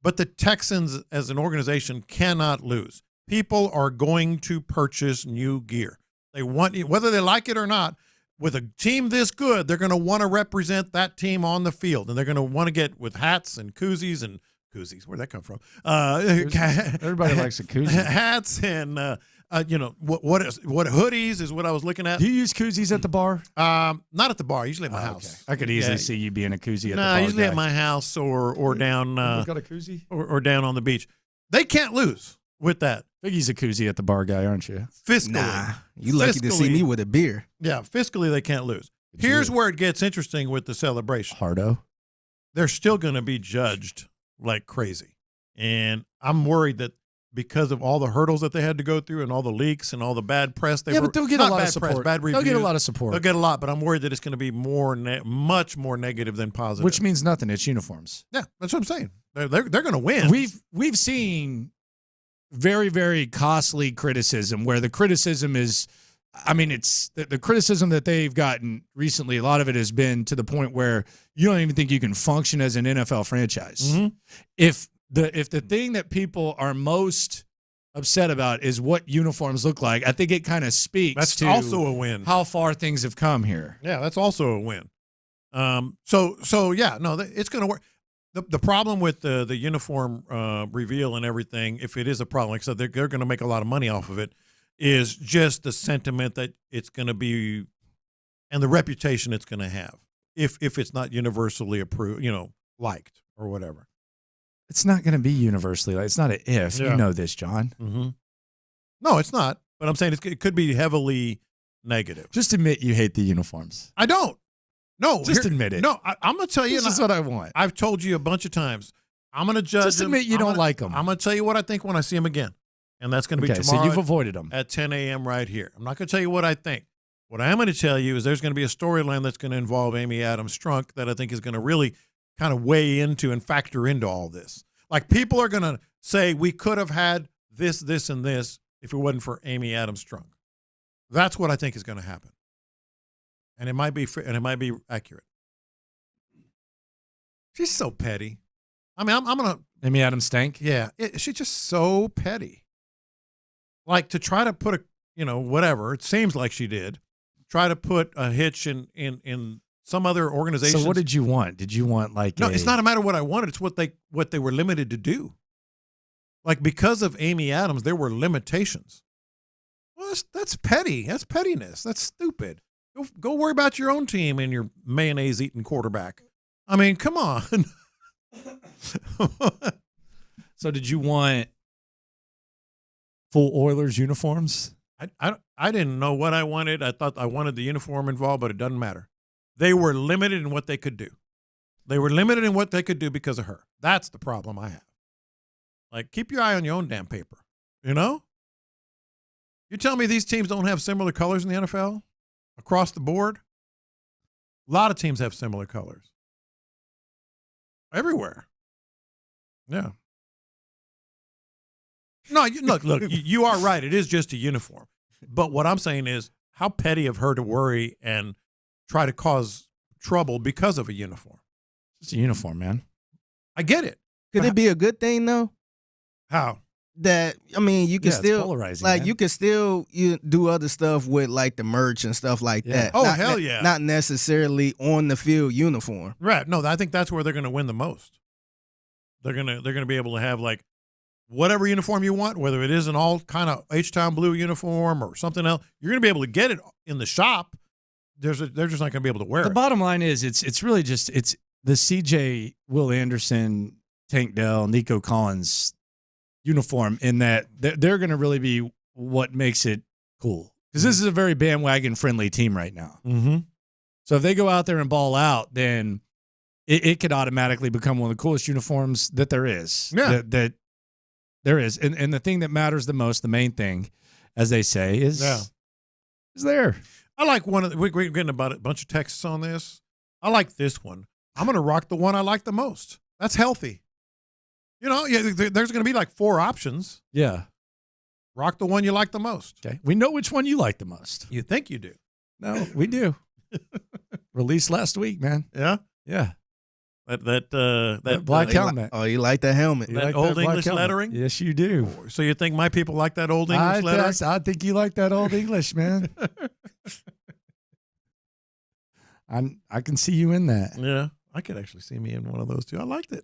But the Texans as an organization cannot lose. People are going to purchase new gear. They want, whether they like it or not, with a team this good, they're going to want to represent that team on the field. And they're going to want to get with hats and koozies. Where'd that come from? Everybody likes a koozie. Hats and, what hoodies is what I was looking at. Do you use koozies at the bar? Not at the bar. Usually at my house. I could easily see you being a koozie at the bar. Usually at my house or down. Got a koozie? Or down on the beach. They can't lose with that. Biggie's a koozie at the bar guy, aren't you? Fiscally. Nah, you lucky to see me with a beer. Yeah, fiscally they can't lose. Here's where it gets interesting with the celebration. Hardo. They're still going to be judged like crazy. And I'm worried that because of all the hurdles that they had to go through and all the leaks and all the bad press. But they'll get a lot of support. Press, bad reviews. They'll get a lot of support. They'll get a lot, but I'm worried that it's going to be much more negative than positive. Which means nothing. It's uniforms. Yeah, that's what I'm saying. They're going to win. We've seen very, very costly criticism where the criticism is, it's the criticism that they've gotten recently. A lot of it has been to the point where you don't even think you can function as an NFL franchise. If the thing that people are most upset about is what uniforms look like, I think it kind of speaks to also a win. How far things have come here. Yeah, that's also a win. It's going to work. The problem with the uniform reveal and everything, if it is a problem, like I said, they're going to make a lot of money off of it, is just the sentiment that it's going to be and the reputation it's going to have if it's not universally approved, liked or whatever. It's not going to be universally liked. It's not an if. Yeah. You know this, John. No, it's not. But I'm saying it could be heavily negative. Just admit you hate the uniforms. I don't. No, just admit it. No, I'm going to tell you. This is what I want. I've told you a bunch of times. I'm going to judge. Just admit you don't like them. I'm going to tell you what I think when I see them again. and that's going to be Okay, tomorrow. so you've avoided them at 10 a.m. right here. I'm not going to tell you what I think. What I am going to tell you is there's going to be a storyline that's going to involve Amy Adams Strunk that I think is going to really kind of weigh into and factor into all this. Like, people are going to say we could have had this, this, and this if it wasn't for Amy Adams Strunk. That's what I think is going to happen, and it might be accurate. She's so petty. I mean, I'm going to Amy Adams Stank. Yeah, she's just so petty. Like, to try to put whatever it seems like she did, try to put a hitch in some other organization. So what did you want? Did you want No, it's not a matter of what I wanted. It's what they were limited to do. Like, because of Amy Adams, there were limitations. Well, that's petty. That's pettiness. That's stupid. Go worry about your own team and your mayonnaise-eating quarterback. I mean, come on. So did you want full Oilers uniforms? I didn't know what I wanted. I thought I wanted the uniform involved, but it doesn't matter. They were limited in what they could do. They were limited in what they could do because of her. That's the problem I have. Like, keep your eye on your own damn paper, you know? You tell me these teams don't have similar colors in the NFL across the board? A lot of teams have similar colors. Everywhere. Yeah. No, look, you are right. It is just a uniform. But what I'm saying is, how petty of her to worry and try to cause trouble because of a uniform. It's a uniform, man. I get it. Could it be a good thing, though? How? That, I mean, you can still, polarizing, like, man. you can still do other stuff with, like, the merch and stuff like that. Oh, hell yeah. Not necessarily on the field uniform. Right. No, I think that's where they're going to win the most. They're gonna be able to have, like, whatever uniform you want, whether it is an all kind of H-Town blue uniform or something else. You're going to be able to get it in the shop. They're just not going to be able to wear it. The bottom line is, it's really just the CJ, Will Anderson, Tank Dell, Nico Collins uniform, in that they're going to really be what makes it cool. Because this is a very bandwagon-friendly team right now. Mm-hmm. So if they go out there and ball out, then it could automatically become one of the coolest uniforms that there is. Yeah. That there is. And the thing that matters the most, the main thing, as they say, is there. I like one of the, we're getting about a bunch of texts on this. I like this one. I'm going to rock the one I like the most. That's healthy. You know, there's going to be like 4 options. Yeah. Rock the one you like the most. Okay. We know which one you like the most. You think you do. No, we do. Released last week, man. Yeah? Yeah. That black helmet. Oh, you like the helmet. That old English lettering? Yes, you do. So you think my people like that old English lettering? I think you like that old English, man. I can see you in that. Yeah. I could actually see me in one of those too. I liked it.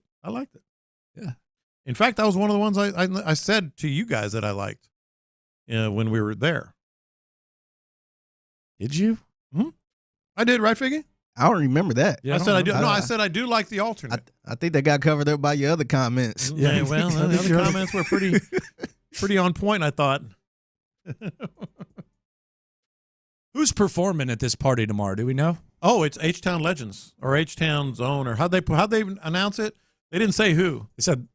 Yeah. In fact, that was one of the ones I said to you guys that I liked when we were there. Did you? I did, right, Figgy? I don't remember that. Yeah, I said I do. No, I said I do like the alternate. I think that got covered up by your other comments. Yeah, well, the other comments were pretty on point, I thought. Who's performing at this party tomorrow? Do we know? Oh, it's H-Town Legends or H-Town Zone or how'd they announce it? They didn't say who. They said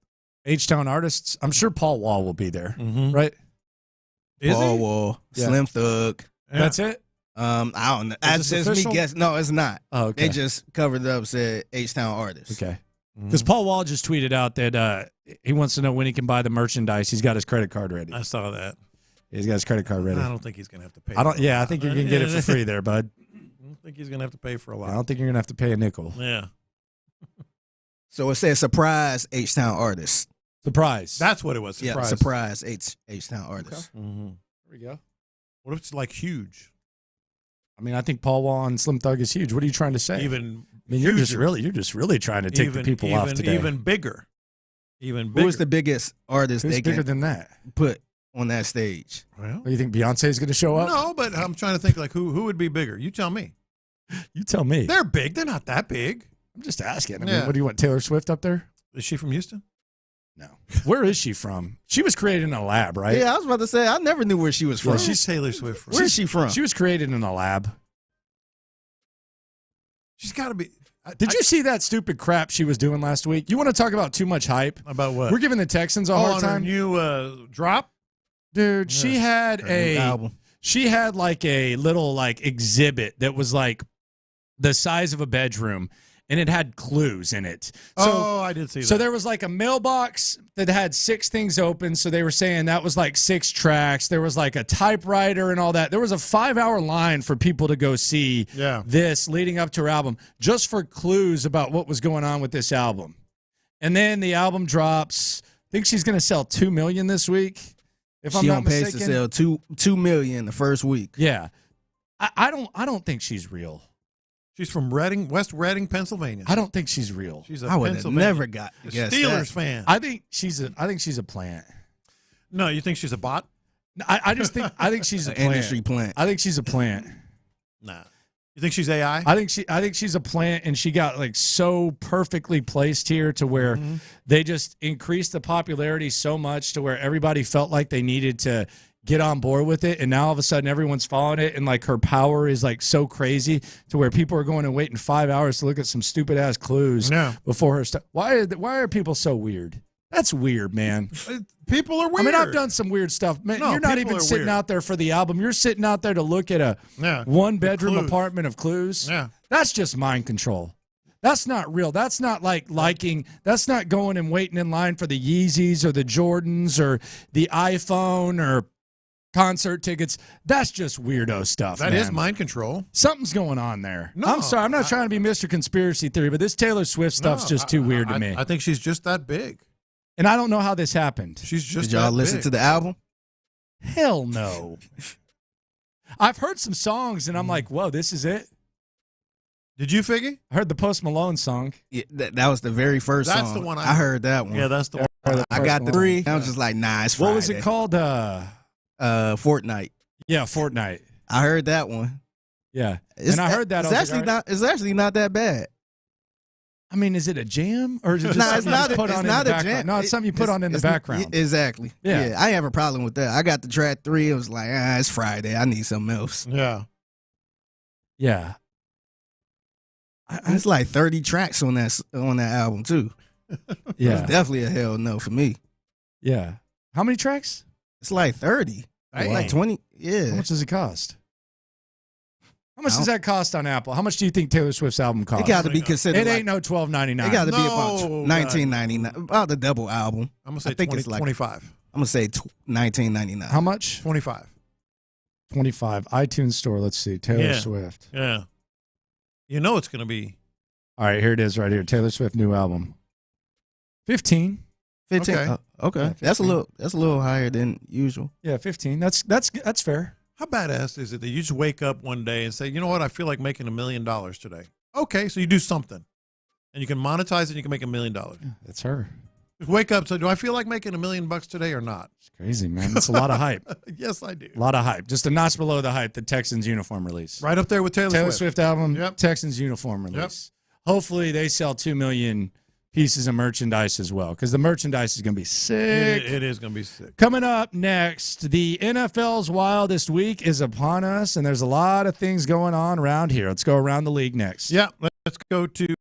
H-Town artists. I'm sure Paul Wall will be there, right? Paul Wall, Slim Thug. Yeah. That's it? I don't know. That's just me guessing. No, it's not. Oh, okay. They just covered it up, said H-Town artists. Okay. Because Paul Wall just tweeted out that he wants to know when he can buy the merchandise. He's got his credit card ready. I saw that. He's got his credit card ready. I don't think he's going to have to pay. I think you're going to get it for free there, bud. I don't think he's going to have to pay for a lot. I don't think you're going to have to pay a nickel. Yeah. So it says surprise H-Town artists. Surprise. That's what it was. Surprise. Yeah, surprise H-Town artists. Okay. Mm-hmm. There we go. What if it's like huge? I mean, I think Paul Wall and Slim Thug is huge. What are you trying to say? You're just really trying to take the people off today. Even bigger. Who's the biggest artist Who's they bigger can than that? put on that stage? Well, do you think Beyonce's going to show up? No, but I'm trying to think like who would be bigger. You tell me. You tell me. They're big. They're not that big. I'm just asking. I mean, what do you want? Taylor Swift up there? Is she from Houston? No. Where is she from? She was created in a lab, right? Yeah, I was about to say I never knew where she was from. Where's she's Taylor Swift from? Where's she from? She was created in a lab. She's got to be. Did you see that stupid crap she was doing last week? You want to talk about too much hype? About what? We're giving the Texans a hard on time. Her new drop? Dude, she had she had like a little like exhibit that was like the size of a bedroom, and it had clues in it. So, I did see that. So there was like a mailbox that had 6 things open. So they were saying that was like 6 tracks. There was like a typewriter and all that. There was a 5-hour line for people to go see this leading up to her album just for clues about what was going on with this album. And then the album drops. I think she's going to sell 2 million this week. If I'm not mistaken, she on pace to sell 2 million the first week. Yeah, I don't think she's real. She's from West Reading, Pennsylvania. I don't think she's real. She's a I would have never got a Steelers fan. I think she's a plant. No, you think she's a bot? I think she's a plant. Industry plant. I think she's a plant. Nah. You think she's AI? I think she's a plant, and she got like so perfectly placed here to where they just increased the popularity so much to where everybody felt like they needed to get on board with it, and now all of a sudden everyone's following it, and like her power is like so crazy to where people are going and waiting 5 hours to look at some stupid ass clues before her stuff. Why are people so weird? That's weird, man. People are weird. I mean, I've done some weird stuff. Man, you're not even sitting out there for the album. You're sitting out there to look at a one-bedroom apartment of clues. Yeah. That's just mind control. That's not real. That's not like liking. That's not going and waiting in line for the Yeezys or the Jordans or the iPhone or concert tickets. That's just weirdo stuff. That is mind control. Something's going on there. No, I'm sorry. I'm not trying to be Mr. Conspiracy Theory, but this Taylor Swift stuff's just too weird to me. I think she's just that big. And I don't know how this happened. She's just Did y'all listen to the album? Hell no. I've heard some songs, and I'm like, whoa, this is it? Did you, Figgy? I heard the Post Malone song. Yeah, that was the very first song. That's the one I heard that one. Yeah, that's the one. I got the 3. I was just like, nah, it's Friday. What was it called? Fortnite. Yeah, Fortnite. I heard that one. Yeah. And I heard that. It's actually not that bad. I mean, is it a jam or is it just it's not a jam. No, it's something you put on in the background. Exactly. Yeah, I have a problem with that. I got the track 3. It was like, it's Friday. I need something else. Yeah. Yeah. It's like 30 tracks on that album too. Yeah, it's definitely a hell no for me. Yeah. How many tracks? It's like 30. Hey. Like 20. Yeah. How much does it cost? How much does that cost on Apple? How much do you think Taylor Swift's album costs? It got to be considered. It ain't no $12.99. It got to be about $19.99. About the double album. I'm gonna say 25. I'm gonna say $19.99. How much? 25. 25. iTunes Store. Let's see. Taylor Swift. Yeah. You know it's gonna be. All right, here it is, right here. Taylor Swift new album. 15. 15. Okay. Okay. Yeah, that's a little higher than usual. Yeah, 15. That's fair. How badass is it that you just wake up one day and say, you know what, I feel like making $1 million today. Okay, so you do something, and you can monetize it. And you can make $1 million. Yeah, that's her. Just wake up. So, do I feel like making $1 million today or not? It's crazy, man. It's a lot of hype. Yes, I do. A lot of hype. Just a notch below the hype. The Texans uniform release. Right up there with Taylor Swift album. Texans uniform release. Hopefully, they sell 2 million pieces of merchandise as well, because the merchandise is going to be sick. It is going to be sick. Coming up next, the NFL's wildest week is upon us, and there's a lot of things going on around here. Let's go around the league next. Yeah, let's go to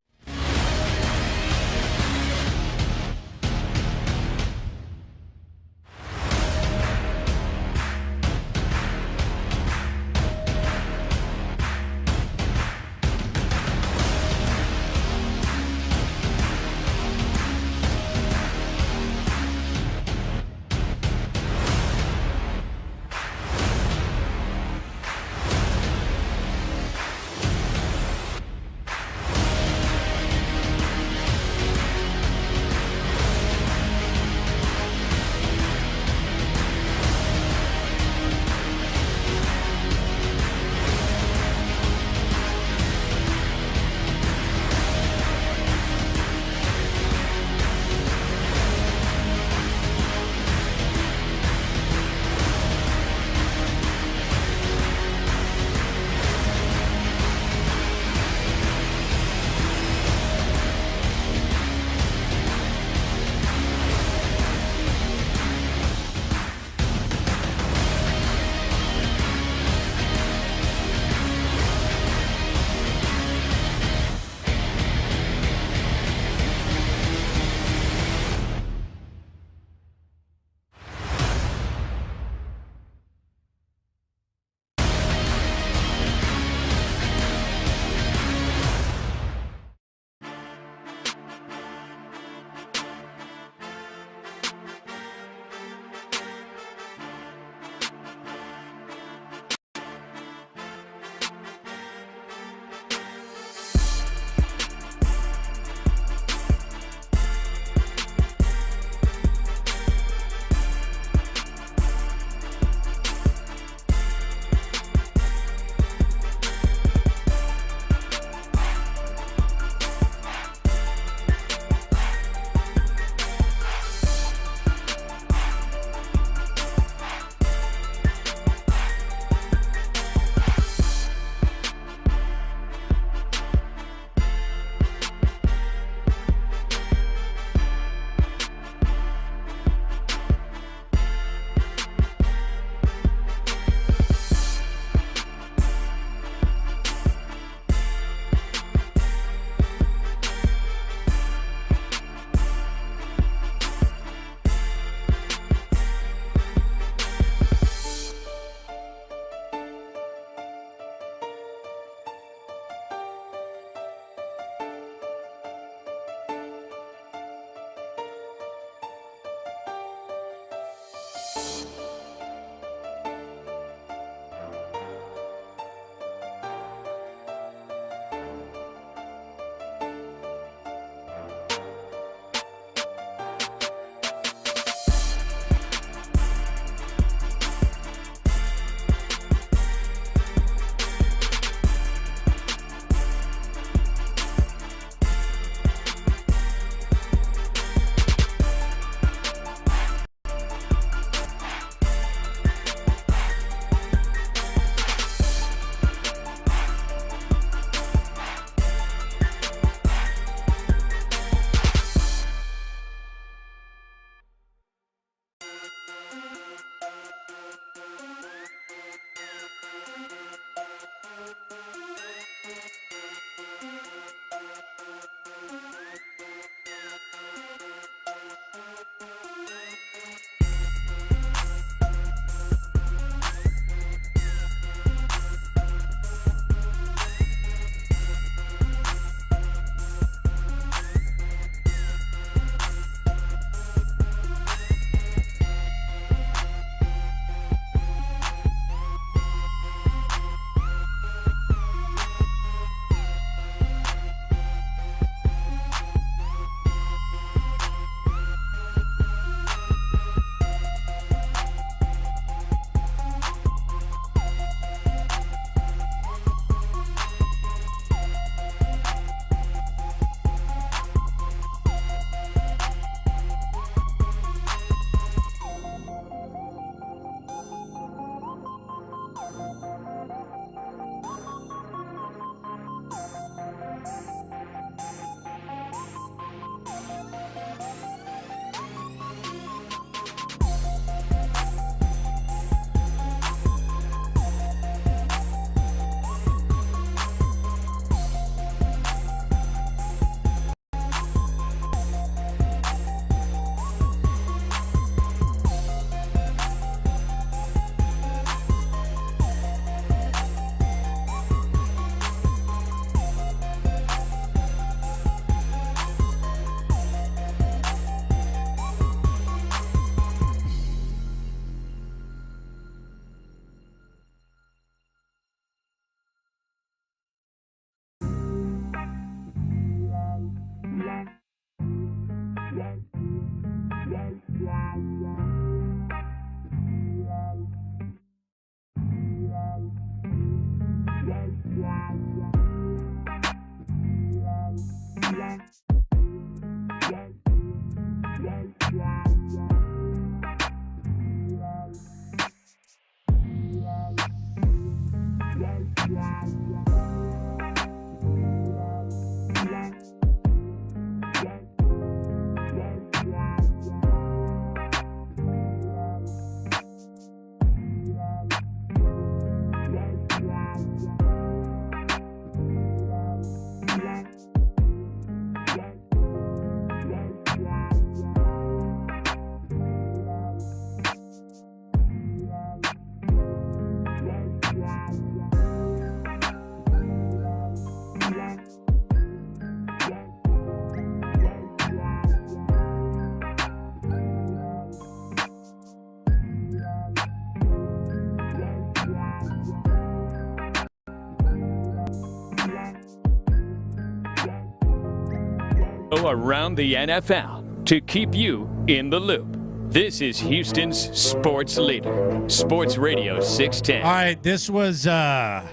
Around the NFL to keep you in the loop. This is Houston's sports leader, Sports Radio 610. All right, this was Doug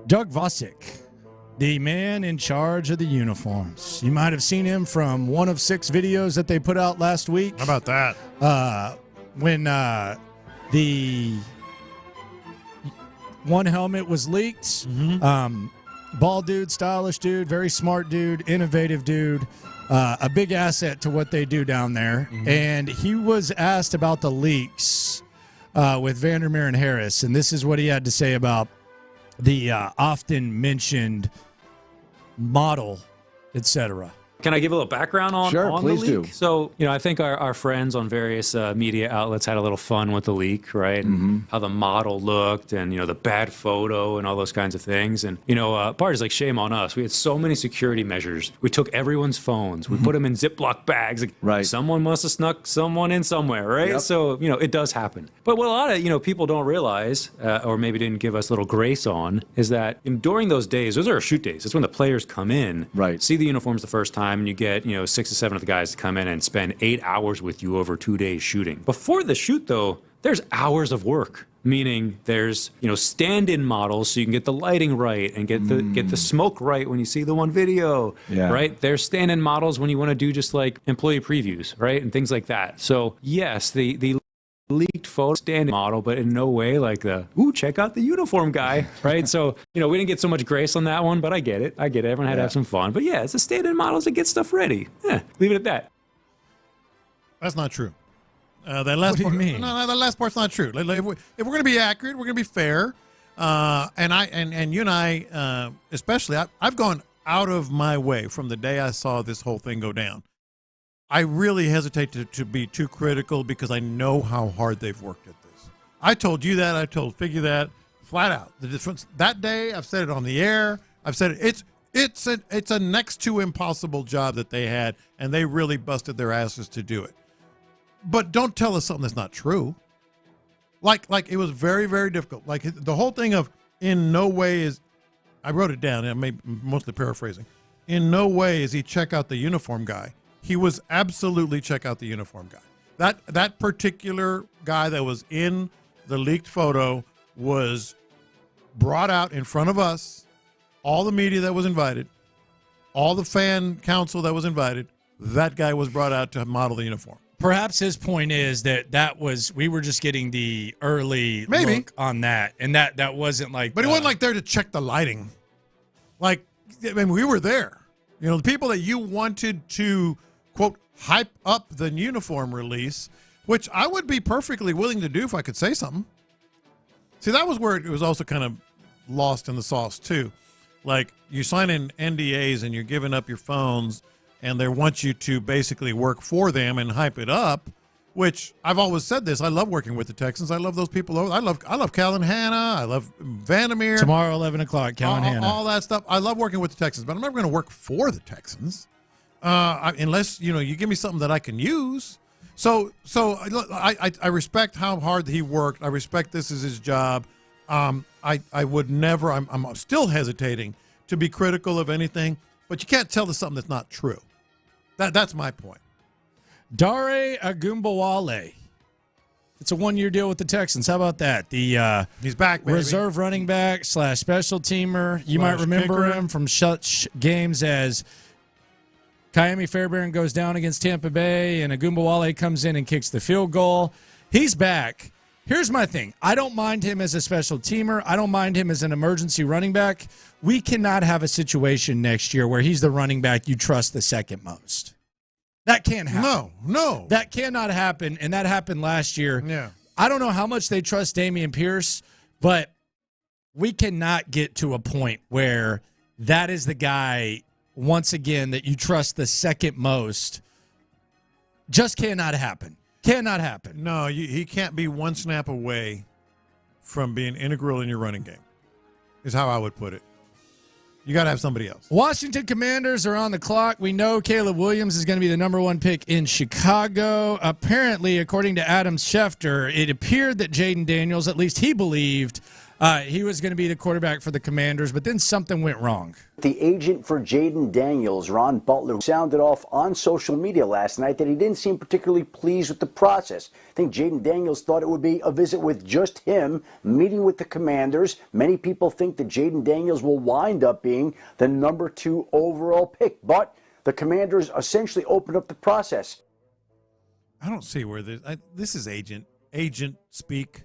Vosick, the man in charge of the uniforms. You might have seen him from one of 6 videos that they put out last week. How about that? When the one helmet was leaked. Bald dude, stylish dude, very smart dude, innovative dude, a big asset to what they do down there. And he was asked about the leaks with Vandermeer and Harris, and this is what he had to say about the often mentioned model, etc. Can I give a little background on Sure, the please leak? do. So, I think our friends on various media outlets had a little fun with the leak, right? And how the model looked and, the bad photo and all those kinds of things. And, part is like shame on us. We had so many security measures. We took everyone's phones. We put them in Ziploc bags. Like, Right. Someone must have snuck someone in somewhere, right? Yep. So, it does happen. But what a lot of, people don't realize, or maybe didn't give us a little grace on, is that during those days, those are our shoot days. That's when the players come in, Right. see the uniforms the first time, and you get, 6 to 7 of the guys to come in and spend 8 hours with you over 2 days shooting. Before the shoot, though, there's hours of work. Meaning there's, stand-in models so you can get the lighting right and get the smoke right when you see the one video, right? There's stand-in models when you want to do just like employee previews, right? And things like that. So yes, the leaked photo stand-in model, but in no way like check out the uniform guy, right? So, we didn't get so much grace on that one, but I get it. Everyone had to have some fun. But yeah, it's the stand-in models that get stuff ready. Yeah, leave it at that. That's not true. That last What do you part, mean? No, that last part's not true. If we're going to be accurate, we're going to be fair. And you and I, especially, I've gone out of my way from the day I saw this whole thing go down. I really hesitate to be too critical because I know how hard they've worked at this. I told you that. I told Figgy that flat out. The difference that day, I've said it on the air. I've said it. It's a next to impossible job that they had, and they really busted their asses to do it. But don't tell us something that's not true. Like it was very, very difficult. Like the whole thing of in no way is, I wrote it down, and I'm mostly paraphrasing. In no way is he check out the uniform guy. He was absolutely check out the uniform guy. That particular guy that was in the leaked photo was brought out in front of us, all the media that was invited, all the fan council that was invited. That guy was brought out to model the uniform. Perhaps his point is that we were just getting the early look on that, and that wasn't like. But he wasn't like there to check the lighting. Like, we were there. The people that you wanted to, quote, hype up the uniform release, which I would be perfectly willing to do if I could say something. See, that was where it was also kind of lost in the sauce, too. Like, you sign in NDAs and you're giving up your phones, and they want you to basically work for them and hype it up, which I've always said this. I love working with the Texans. I love those people. I love Cal and Hannah. I love Vandermeer. Tomorrow, 11 o'clock, Cal and Hannah. All that stuff. I love working with the Texans, but I'm never going to work for the Texans unless, you give me something that I can use. So I respect how hard he worked. I respect this is his job. I would never, I'm still hesitating to be critical of anything, but you can't tell us something that's not true. That's my point. Dare Agumbawale. It's a 1-year deal with the Texans. How about that? He's back, baby. Reserve running back / special teamer. You might remember him from such games as Ka'imi Fairbairn goes down against Tampa Bay, and Agumbawale comes in and kicks the field goal. He's back. Here's my thing. I don't mind him as a special teamer. I don't mind him as an emergency running back. We cannot have a situation next year where he's the running back you trust the second most. That can't happen. No. That cannot happen, and that happened last year. Yeah. I don't know how much they trust Dameon Pierce, but we cannot get to a point where that is the guy, once again, that you trust the second most. Just cannot happen. Cannot happen. No, he can't be one snap away from being integral in your running game, is how I would put it. You got to have somebody else. Washington Commanders are on the clock. We know Caleb Williams is going to be the number 1 pick in Chicago. Apparently, according to Adam Schefter, it appeared that Jaden Daniels, at least he believed, he was going to be the quarterback for the Commanders, but then something went wrong. The agent for Jaden Daniels, Ron Butler, sounded off on social media last night that he didn't seem particularly pleased with the process. I think Jaden Daniels thought it would be a visit with just him, meeting with the Commanders. Many people think that Jaden Daniels will wind up being the number 2 overall pick, but the Commanders essentially opened up the process. I don't see where this is agent speak.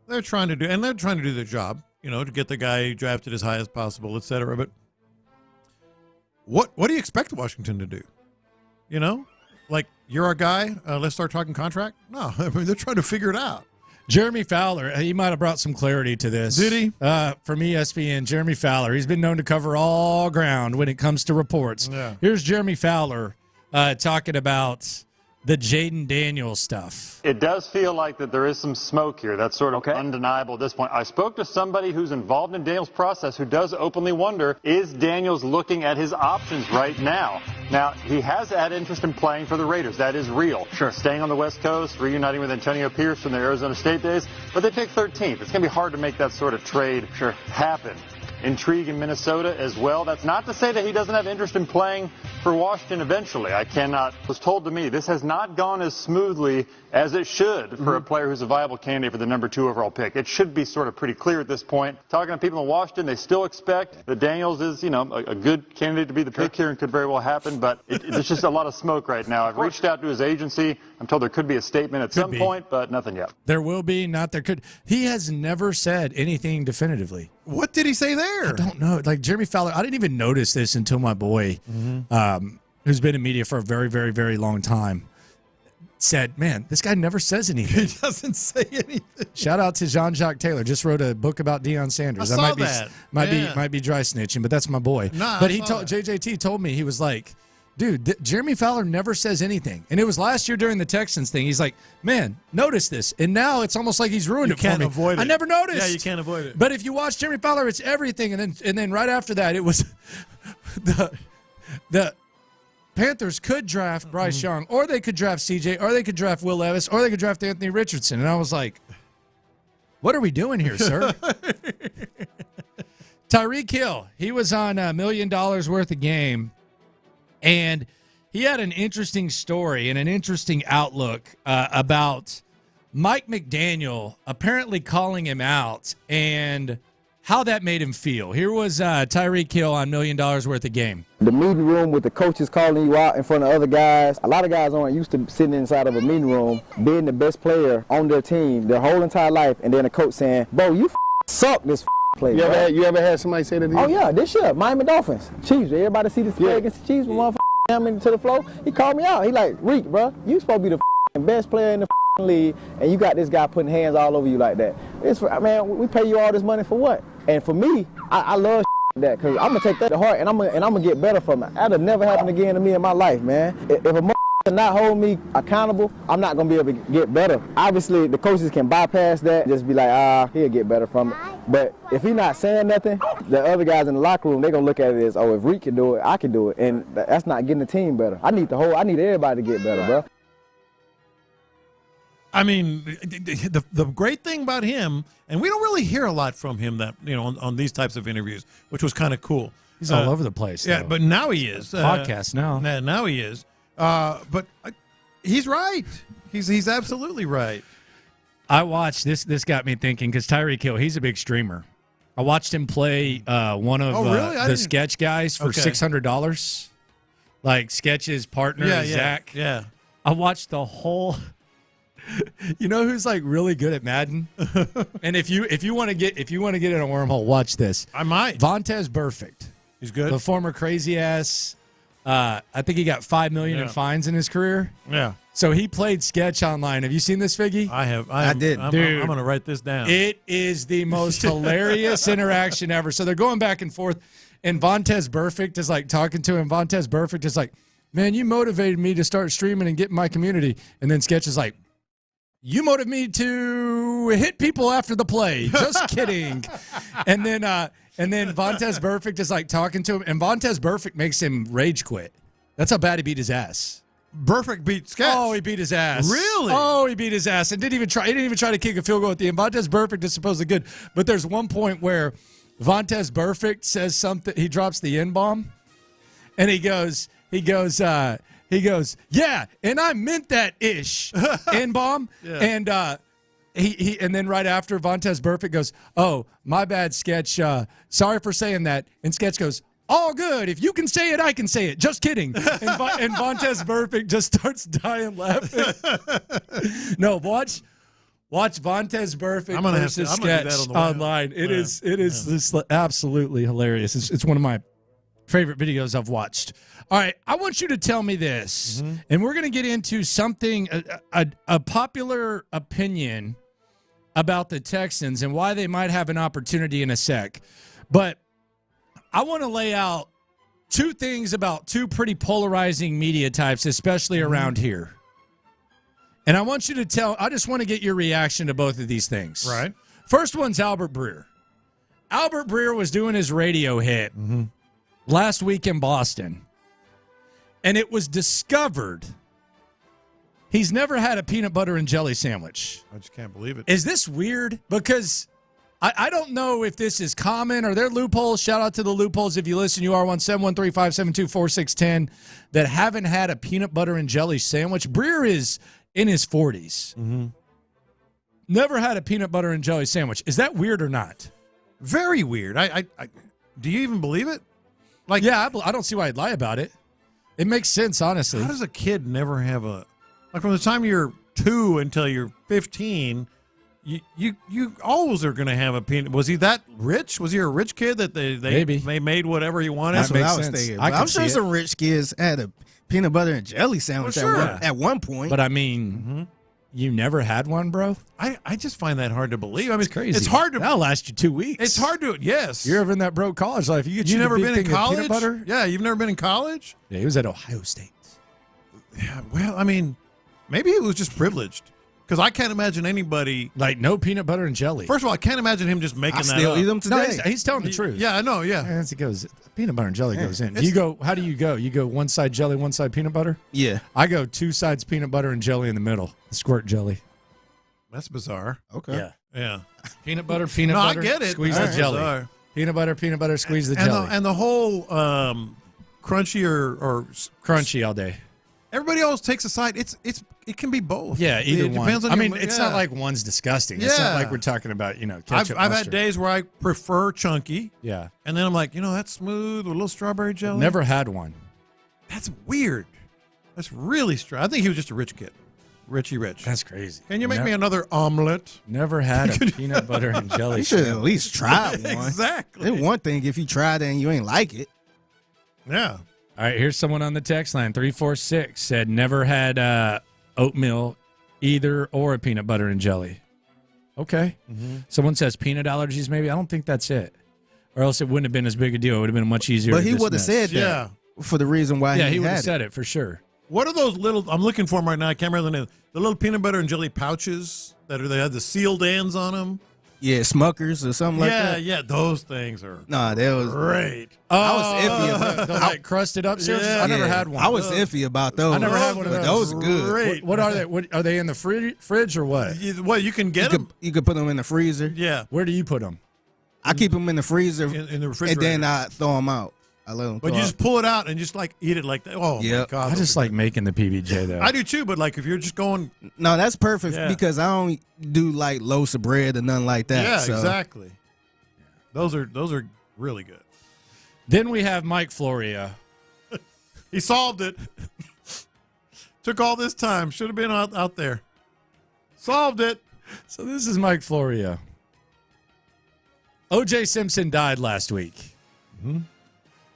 They're trying to do their job, to get the guy drafted as high as possible, et cetera. But what do you expect Washington to do? Like, you're our guy, let's start talking contract? No, I mean, they're trying to figure it out. Jeremy Fowler, he might have brought some clarity to this. Did he? From ESPN, Jeremy Fowler. He's been known to cover all ground when it comes to reports. Yeah. Here's Jeremy Fowler talking about the Jaden Daniels stuff. It does feel like that there is some smoke here. That's sort of undeniable at this point. I spoke to somebody who's involved in Daniels' process who does openly wonder, is Daniels looking at his options right now? Now, he has had interest in playing for the Raiders. That is real. Sure. Staying on the West Coast, reuniting with Antonio Pierce from the Arizona State days, but they picked 13th. It's going to be hard to make that sort of trade happen. Intrigue in Minnesota as well. That's not to say that he doesn't have interest in playing for Washington eventually. It was told to me this has not gone as smoothly as it should for a player who's a viable candidate for the number 2 overall pick. It should be sort of pretty clear at this point. Talking to people in Washington, they still expect that Daniels is, a good candidate to be the pick here and could very well happen, but there's just a lot of smoke right now. I've reached out to his agency. I'm told there could be a statement at some point, but nothing yet. There will be, not there could. He has never said anything definitively. What did he say there? I don't know. Like Jeremy Fowler, I didn't even notice this until my boy, who's been in media for a very, very, very long time, said, man, this guy never says anything. He doesn't say anything. Shout out to Jean-Jacques Taylor. Just wrote a book about Deion Sanders. I saw that. Might be dry snitching, but that's my boy. Nah, but JJT told me, he was like, dude, Jeremy Fowler never says anything. And it was last year during the Texans thing. He's like, man, notice this. And now it's almost like he's ruined it for me. You can't avoid it. I never noticed. Yeah, you can't avoid it. But if you watch Jeremy Fowler, it's everything. And then right after that, it was the Panthers could draft Bryce Young, or they could draft CJ, or they could draft Will Levis, or they could draft Anthony Richardson. And I was like, what are we doing here, sir? Tyreek Hill, he was on $1 million worth of game. And he had an interesting story and an interesting outlook about Mike McDaniel apparently calling him out and how that made him feel. Here was Tyreek Hill on $1 million worth of game. The meeting room with the coaches calling you out in front of other guys. A lot of guys aren't used to sitting inside of a meeting room, being the best player on their team their whole entire life, and then a coach saying, bro, you suck this play. You ever had somebody say that to you? Oh, yeah, this year, Miami Dolphins. Chiefs, everybody see this play against the Chiefs with motherfucker him to the floor. He called me out. He like, Reek, bro, you supposed to be the best player in the league, and you got this guy putting hands all over you like that. Man, we pay you all this money for what? And for me, I love that because I'm going to take that to heart, and I'm gonna get better from it. That'll never happen again to me in my life, man. If a not hold me accountable, I'm not going to be able to get better. Obviously, the coaches can bypass that, just be like, he'll get better from it. But if he's not saying nothing, the other guys in the locker room, they're going to look at it as, if Reek can do it, I can do it. And that's not getting the team better. I need everybody to get better, bro. I mean, the great thing about him, and we don't really hear a lot from him that, on these types of interviews, which was kind of cool. He's all over the place. Yeah, but now he is. Podcast now. Now he is. But he's right. He's absolutely right. I watched this. This got me thinking because Tyreek Hill, he's a big streamer. I watched him play one of the sketch guys for $600. Like Sketch's partner, Zach. Yeah. I watched the whole You know who's like really good at Madden? And if you want to get in a wormhole, watch this. I might. Vontez Burfict. He's good. The former crazy ass. I think he got $5 million in fines in his career. Yeah. So he played sketch online. Have you seen this, Figgy? I have. I did. I'm Dude, going to write this down. It is the most hilarious interaction ever. So they're going back and forth, and Vontez Burfict is like talking to him. Vontez Burfict is like, man, you motivated me to start streaming and get in my community. And then Sketch is like, you motivated me to hit people after the play. Just kidding. And then Vontez Burfict is like talking to him, and Vontez Burfict makes him rage quit. That's how bad he beat his ass. Burfict beat Sketch. Oh, he beat his ass. Really? Oh, he beat his ass and didn't even try to kick a field goal at the end. Vontez Burfict is supposedly good, but there's one point where Vontez Burfict says something. He drops the N-bomb, and he goes, yeah, and I meant that ish N-bomb, Yeah. and and then right after Vontez Burfict goes, oh, my bad, Sketch. Sorry for saying that, and Sketch goes, all good. If you can say it, I can say it. Just kidding. And Vontez Burfict just starts dying laughing. No, watch Vontez Burfict versus Sketch online. It is just absolutely hilarious. It's one of my favorite videos I've watched. All right, I want you to tell me this, and we're going to get into something, a popular opinion about the Texans and why they might have an opportunity in a sec. But I want to lay out two things about two pretty polarizing media types, especially around here. And I want you to I just want to get your reaction to both of these things. Right. First one's Albert Breer. Albert Breer was doing his radio hit last week in Boston, and it was discovered he's never had a peanut butter and jelly sandwich. I just can't believe it. Is this weird? Because I don't know if this is common or there are loopholes. Shout out to the loopholes if you listen. You are 1-713-572-4610 that haven't had a peanut butter and jelly sandwich. Breer is in his 40s. Never had a peanut butter and jelly sandwich. Is that weird or not? Very weird. I do you even believe it? Like, yeah, I don't see why I'd lie about it. It makes sense, honestly. How does a kid never have from the time you're 2 until you're 15? You always are going to have a peanut. Was he that rich? Was he a rich kid that they made whatever he wanted? That's what I was thinking. I'm sure some rich kids had a peanut butter and jelly sandwich at one point. But I mean, you never had one, bro? I just find that hard to believe. I mean, it's crazy. It's hard to. That'll last you 2 weeks. It's hard to. Yes. You're ever in that broke college life. You never been in college? Peanut butter? Yeah, you've never been in college? Yeah, he was at Ohio State. Yeah, well, I mean, maybe he was just privileged. Because I can't imagine anybody like no peanut butter and jelly. First of all, I can't imagine him just making that still up. Eat them today. No, he's telling the truth. Yeah, I know. Yeah, as it goes, peanut butter and jelly goes in. You go. How do you go? You go one side jelly, one side peanut butter. Yeah, I go 2 sides peanut butter and jelly in the middle. The squirt jelly. That's bizarre. Okay. Yeah. Peanut butter, peanut no, butter. I get it. Squeeze the jelly. Bizarre. Peanut butter, squeeze the jelly. And the whole crunchy or crunchy all day. Everybody always takes a side. It can be both. Yeah, either one. Depends on it's not like one's disgusting. It's not like we're talking about, ketchup, I've had days where I prefer chunky. Yeah. And then I'm like, that's smooth with a little strawberry jelly. Never had one. That's weird. That's really strange. I think he was just a rich kid. Richie Rich. That's crazy. Can you make me another omelet? Never had a peanut butter and jelly. You should at least try one. Exactly. It's one thing if you tried it and you ain't like it. Yeah. All right, here's someone on the text line, 346, said never had oatmeal either or a peanut butter and jelly. Okay. Someone says peanut allergies maybe. I don't think that's it. Or else it wouldn't have been as big a deal. It would have been much easier But to he would have dismiss. said that for the reason why he would have said it for sure. What are those little, I'm looking for them right now, I can't remember the name, the little peanut butter and jelly pouches they had the sealed ends on them? Yeah, Smuckers or something like that. Yeah, those things are that was great. I was iffy about those like crusted up cereals. I never had one. I was iffy about those. I never had one of those. Those are good. Great. What are they? Are they in the fridge or what? Well, you can get them. You could put them in the freezer. Yeah. Where do you put them? I keep them in the freezer in the refrigerator, and then I throw them out. I let them. But you just pull it out and just like eat it like that. Oh my God! I just like making the PBJ though. I do too, but like if you're just going, no, that's perfect because I don't do like loaves of bread or nothing like that. Yeah, so. exactly. Those are really good. Then we have Mike Floria. He solved it. Took all this time. Should have been out there. Solved it. So this is Mike Florio. O.J. Simpson died last week. Mm-hmm.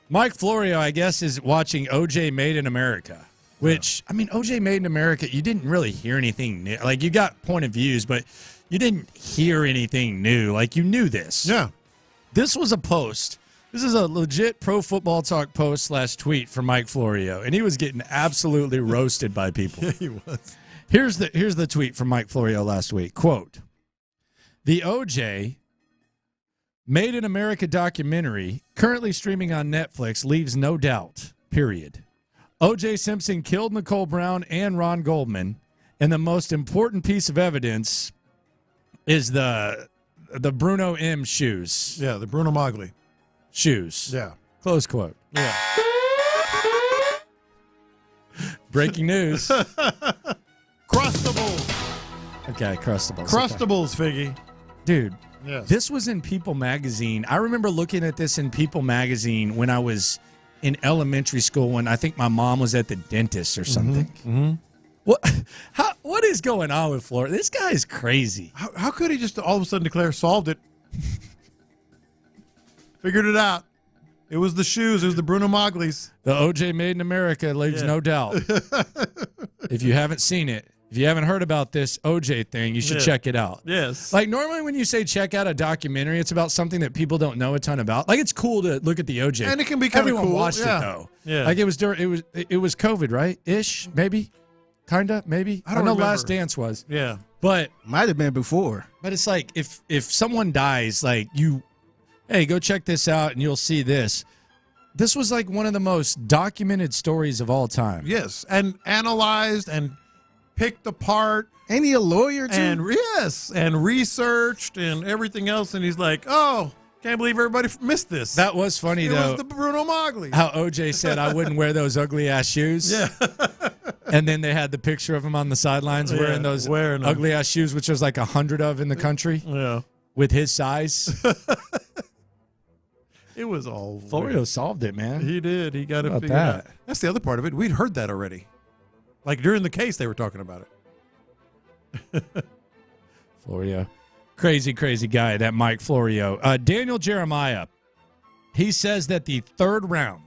Mike Florio, I guess, is watching O.J. Made in America, which, I mean, O.J. Made in America, you didn't really hear anything new. Like, you got point of views, but you didn't hear anything new. Like, you knew this. Yeah. This was a post. This is a legit Pro Football Talk post / tweet from Mike Florio, and he was getting absolutely roasted by people. Yeah, he was. Here's the tweet from Mike Florio last week. Quote, "The O.J. Made in America documentary, currently streaming on Netflix, leaves no doubt, period. O.J. Simpson killed Nicole Brown and Ron Goldman, and the most important piece of evidence is the Bruno M. shoes." Yeah, the Bruno Magli. Shoes. Yeah. Close quote. Yeah. Breaking news. Crustables. Okay, Crustables. Crustables, Figgy. Dude, Yes. this was in People magazine. I remember looking at this in People magazine when I was in elementary school when I think my mom was at the dentist or something. Mm-hmm. What is going on with Florida? This guy is crazy. How could he just all of a sudden declare solved it? Figured it out. It was the shoes. It was the Bruno Maglis. The O.J. Made in America leaves no doubt. If you haven't seen it, if you haven't heard about this O.J. thing, you should check it out. Yes. Like, normally when you say check out a documentary, it's about something that people don't know a ton about. Like, it's cool to look at the O.J. And it can be kind of Everyone cool. watched it, though. Yeah. Like, it was COVID, right? Ish, maybe? Kinda, maybe? I don't know remember. Last Dance was. Yeah. But might have been before. But it's like, if someone dies, like, hey, go check this out and you'll see this. This was like one of the most documented stories of all time. Yes, and analyzed and picked apart. Ain't he a lawyer too? And and researched and everything else. And he's like, "Oh, can't believe everybody missed this." That was funny, though. It was the Bruno Magli. How OJ said, "I wouldn't wear those ugly ass shoes." Yeah. And then they had the picture of him on the sidelines wearing those ugly ass shoes, which there's like 100 of in the country. Yeah. With his size. It was all Florio solved it, man. He did. He got it figured that? out. That's the other part of it. We'd heard that already. Like during the case, they were talking about it. Florio. Crazy, crazy guy, that Mike Florio. Daniel Jeremiah, he says that the third round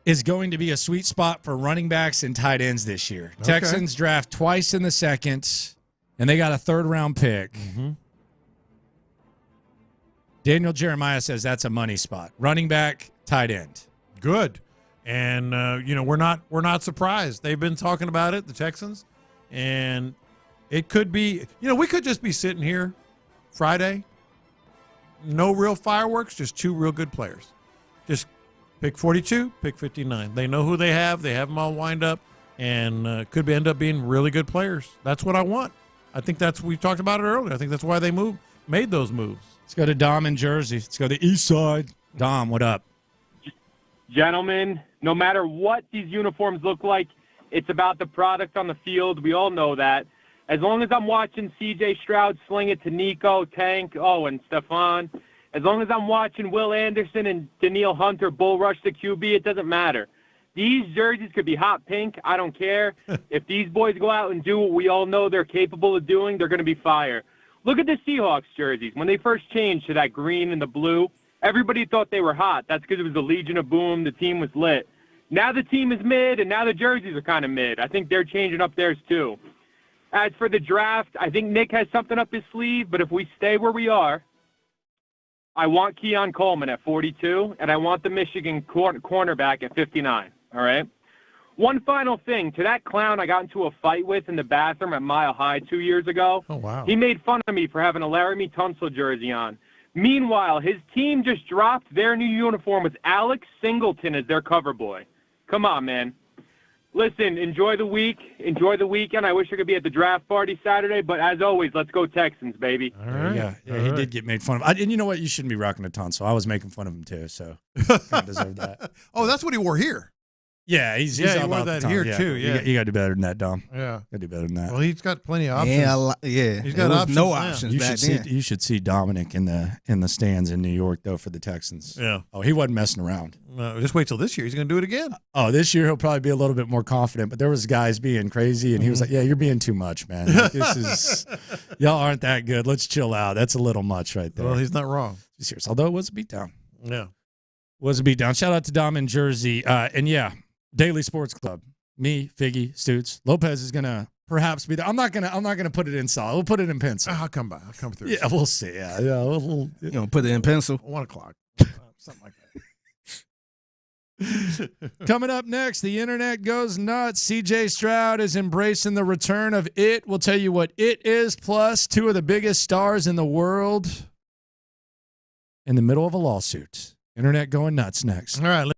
is going to be a sweet spot for running backs and tight ends this year. Okay. Texans draft twice in the second, and they got a third-round pick. Mm-hmm. Daniel Jeremiah says that's a money spot. Running back, tight end. Good. And we're not surprised. They've been talking about it, the Texans, and it could be, we could just be sitting here Friday, no real fireworks, just two real good players. Just pick 42, pick 59. They know who they have. They have them all lined up, and could end up being really good players. That's what I want. I think we talked about it earlier. I think that's why they made those moves. Let's go to Dom in Jersey. Let's go to the east side. Dom, what up? Gentlemen, no matter what these uniforms look like, it's about the product on the field. We all know that. As long as I'm watching C.J. Stroud sling it to Nico, Tank, and Stephon, as long as I'm watching Will Anderson and Daniil Hunter bull rush the QB, it doesn't matter. These jerseys could be hot pink. I don't care. If these boys go out and do what we all know they're capable of doing, they're going to be fire. Look at the Seahawks jerseys. When they first changed to that green and the blue, everybody thought they were hot. That's because it was the Legion of Boom. The team was lit. Now the team is mid, and now the jerseys are kind of mid. I think they're changing up theirs too. As for the draft, I think Nick has something up his sleeve, but if we stay where we are, I want Keon Coleman at 42, and I want the Michigan cornerback at 59, all right? One final thing. To that clown I got into a fight with in the bathroom at Mile High 2 years ago. Oh, wow. He made fun of me for having a Laramie Tunsil jersey on. Meanwhile, his team just dropped their new uniform with Alex Singleton as their cover boy. Come on, man. Listen, enjoy the week. Enjoy the weekend. I wish I could be at the draft party Saturday, but as always, let's go Texans, baby. All right. Yeah, he did get made fun of. And you know what? You shouldn't be rocking a tonsil. I was making fun of him too, so kind of deserve that. Oh, that's what he wore here. Yeah, he's he all wore about that the here time. too. Yeah, you got to do better than that, Dom. Yeah, got to do better than that. Well, he's got plenty of options. Yeah, he's got options. No now. options You back should then. see. You should see Dominic in the stands in New York though for the Texans. Yeah. Oh, he wasn't messing around. Just wait till this year. He's going to do it again. Oh, this year he'll probably be a little bit more confident. But there was guys being crazy, and he was like, "Yeah, you're being too much, man. Like, this is y'all aren't that good. Let's chill out. That's a little much right there." Well, he's not wrong. Serious. Although it was a beatdown. Yeah. Was a beatdown. Shout out to Dom in Jersey. And yeah, Daily Sports Club. Me, Figgy, Stoots. Lopez is gonna perhaps be there. I'm not gonna put it in solid. We'll put it in pencil. I'll come by. I'll come through. Yeah, we'll see. Yeah. You know, put it in pencil. 1 o'clock. Something like that. Coming up next, the internet goes nuts. CJ Stroud is embracing the return of it. We'll tell you what it is, plus 2 of the biggest stars in the world in the middle of a lawsuit. Internet going nuts next. All right.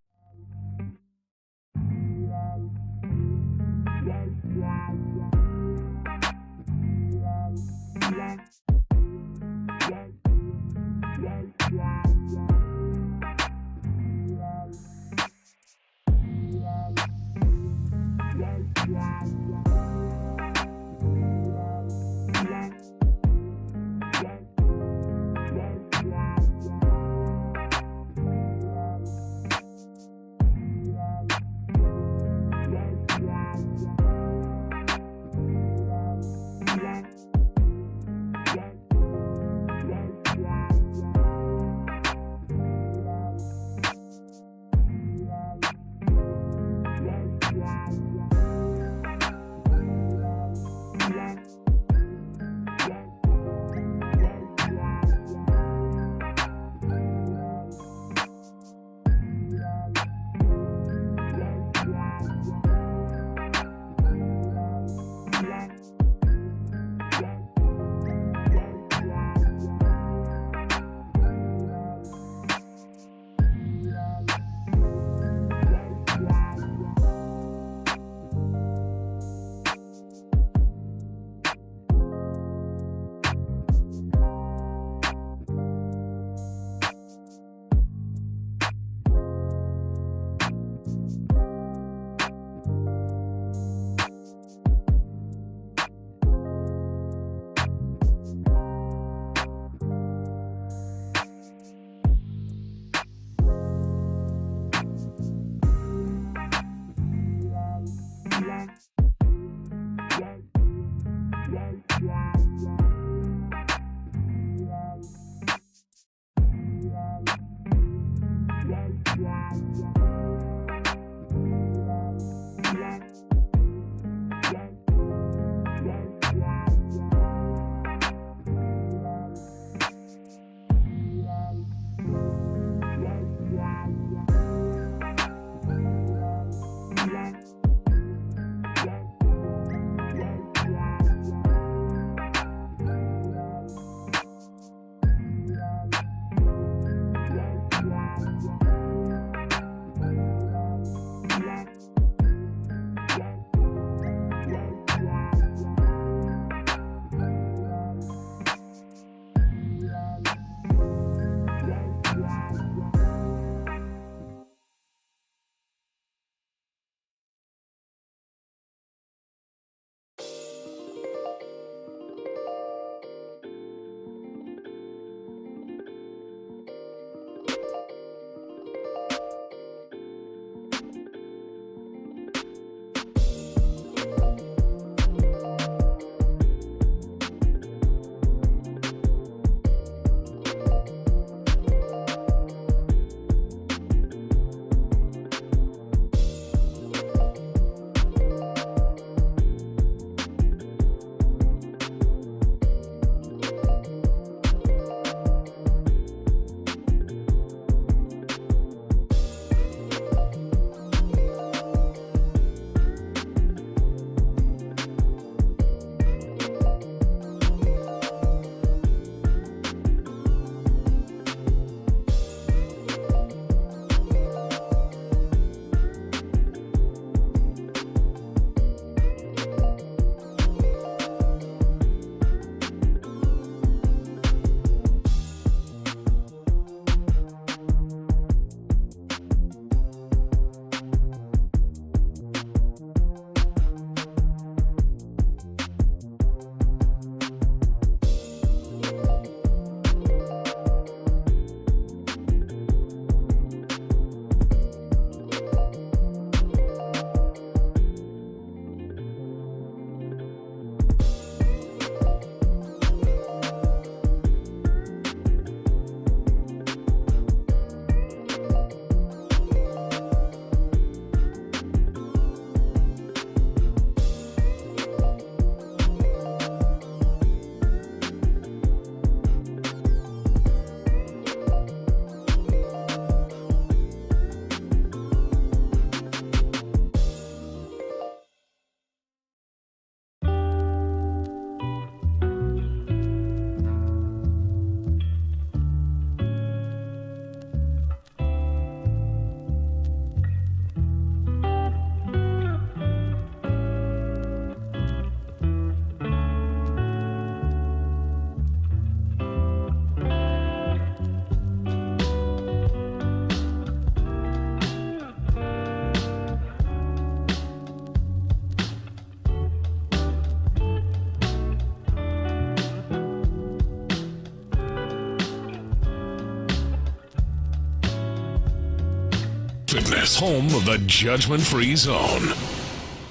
Fitness, home of the judgment-free zone.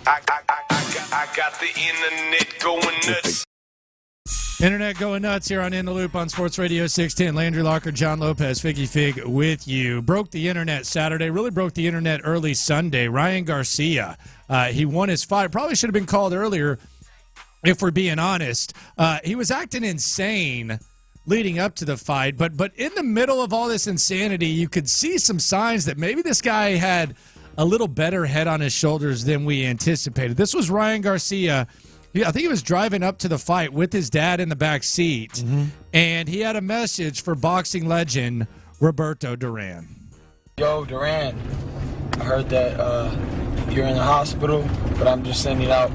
I got the internet going nuts. Internet going nuts here on In the Loop on Sports Radio 610. Landry Locker, John Lopez, Figgy Fig with you. Broke the internet Saturday, really broke the internet early Sunday. Ryan Garcia, he won his fight. Probably should have been called earlier if we're being honest. He was acting insane leading up to the fight, but in the middle of all this insanity, you could see some signs that maybe this guy had a little better head on his shoulders than we anticipated. This was Ryan Garcia. I think he was driving up to the fight with his dad in the back seat, and he had a message for boxing legend Roberto Duran. Yo, Duran, I heard that you're in the hospital, but I'm just sending out,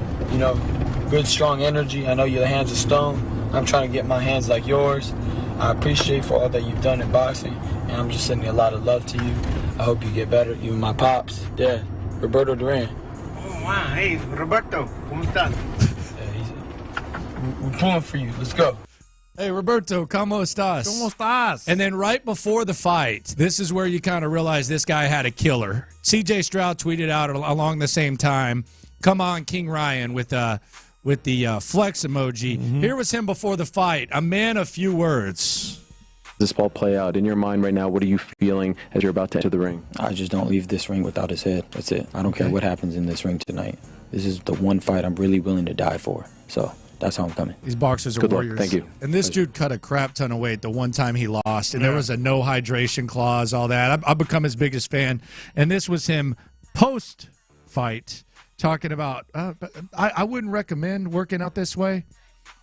good, strong energy. I know your hands of stone. I'm trying to get my hands like yours. I appreciate for all that you've done in boxing, and I'm just sending a lot of love to you. I hope you get better. You and my pops, Dad, Roberto Duran. Oh, wow. Hey, Roberto, ¿cómo estás? We're pulling for you. Let's go. Hey, Roberto, ¿cómo estás? ¿Cómo estás? And then right before the fight, this is where you kind of realize this guy had a killer. CJ Stroud tweeted out along the same time, "Come on, King Ryan," with the flex emoji. Here was him before the fight, a man of few words. This ball play out in your mind right now. What are you feeling as you're about to enter the ring? I just don't leave this ring without his head. That's it. I don't care what happens in this ring tonight. This is the one fight I'm really willing to die for. So that's how I'm coming. These boxers are Good luck. warriors. Thank you. And this dude cut a crap ton of weight the one time he lost, and there was a no hydration clause, all that. I've become his biggest fan. And this was him post-fight talking about, I wouldn't recommend working out this way.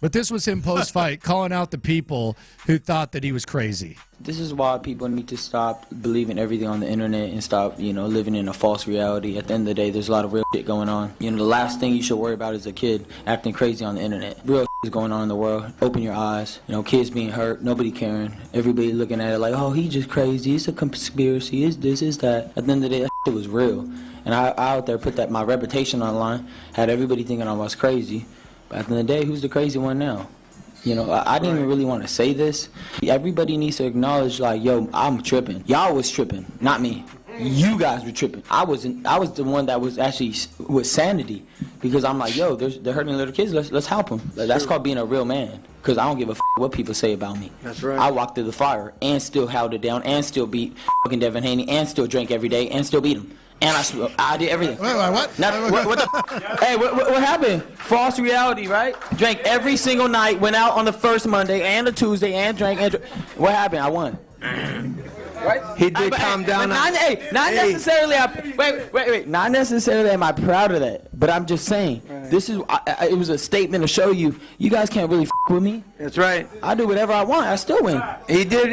But this was him post-fight calling out the people who thought that he was crazy. This is why people need to stop believing everything on the internet and stop, living in a false reality. At the end of the day, there's a lot of real shit going on. The last thing you should worry about is a kid acting crazy on the internet. Real shit is going on in the world. Open your eyes. Kids being hurt, nobody caring. Everybody looking at it like, oh, he's just crazy. It's a conspiracy. It's this, it's that. At the end of the day, that shit was real. And I out there put my reputation online, had everybody thinking I was crazy. But at the end of the day, who's the crazy one now? I didn't even really want to say this. Everybody needs to acknowledge, like, yo, I'm tripping. Y'all was tripping, not me. You guys were tripping. I was the one that was actually with sanity, because I'm like, yo, they're hurting little kids. Let's help them. That's called being a real man. Because I don't give a what people say about me. That's right. I walked through the fire and still held it down and still beat fucking Devin Haney and still drank every day and still beat him. And I did everything. Wait, what? Hey, what happened? False reality, right? Drank every single night, went out on the first Monday and the Tuesday and drank. What happened? I won. Right? He did calm down. Not necessarily. Wait. Not necessarily am I proud of that, but I'm just saying this is. It was a statement to show you guys can't really with me. That's right. I do whatever I want. I still win. He did.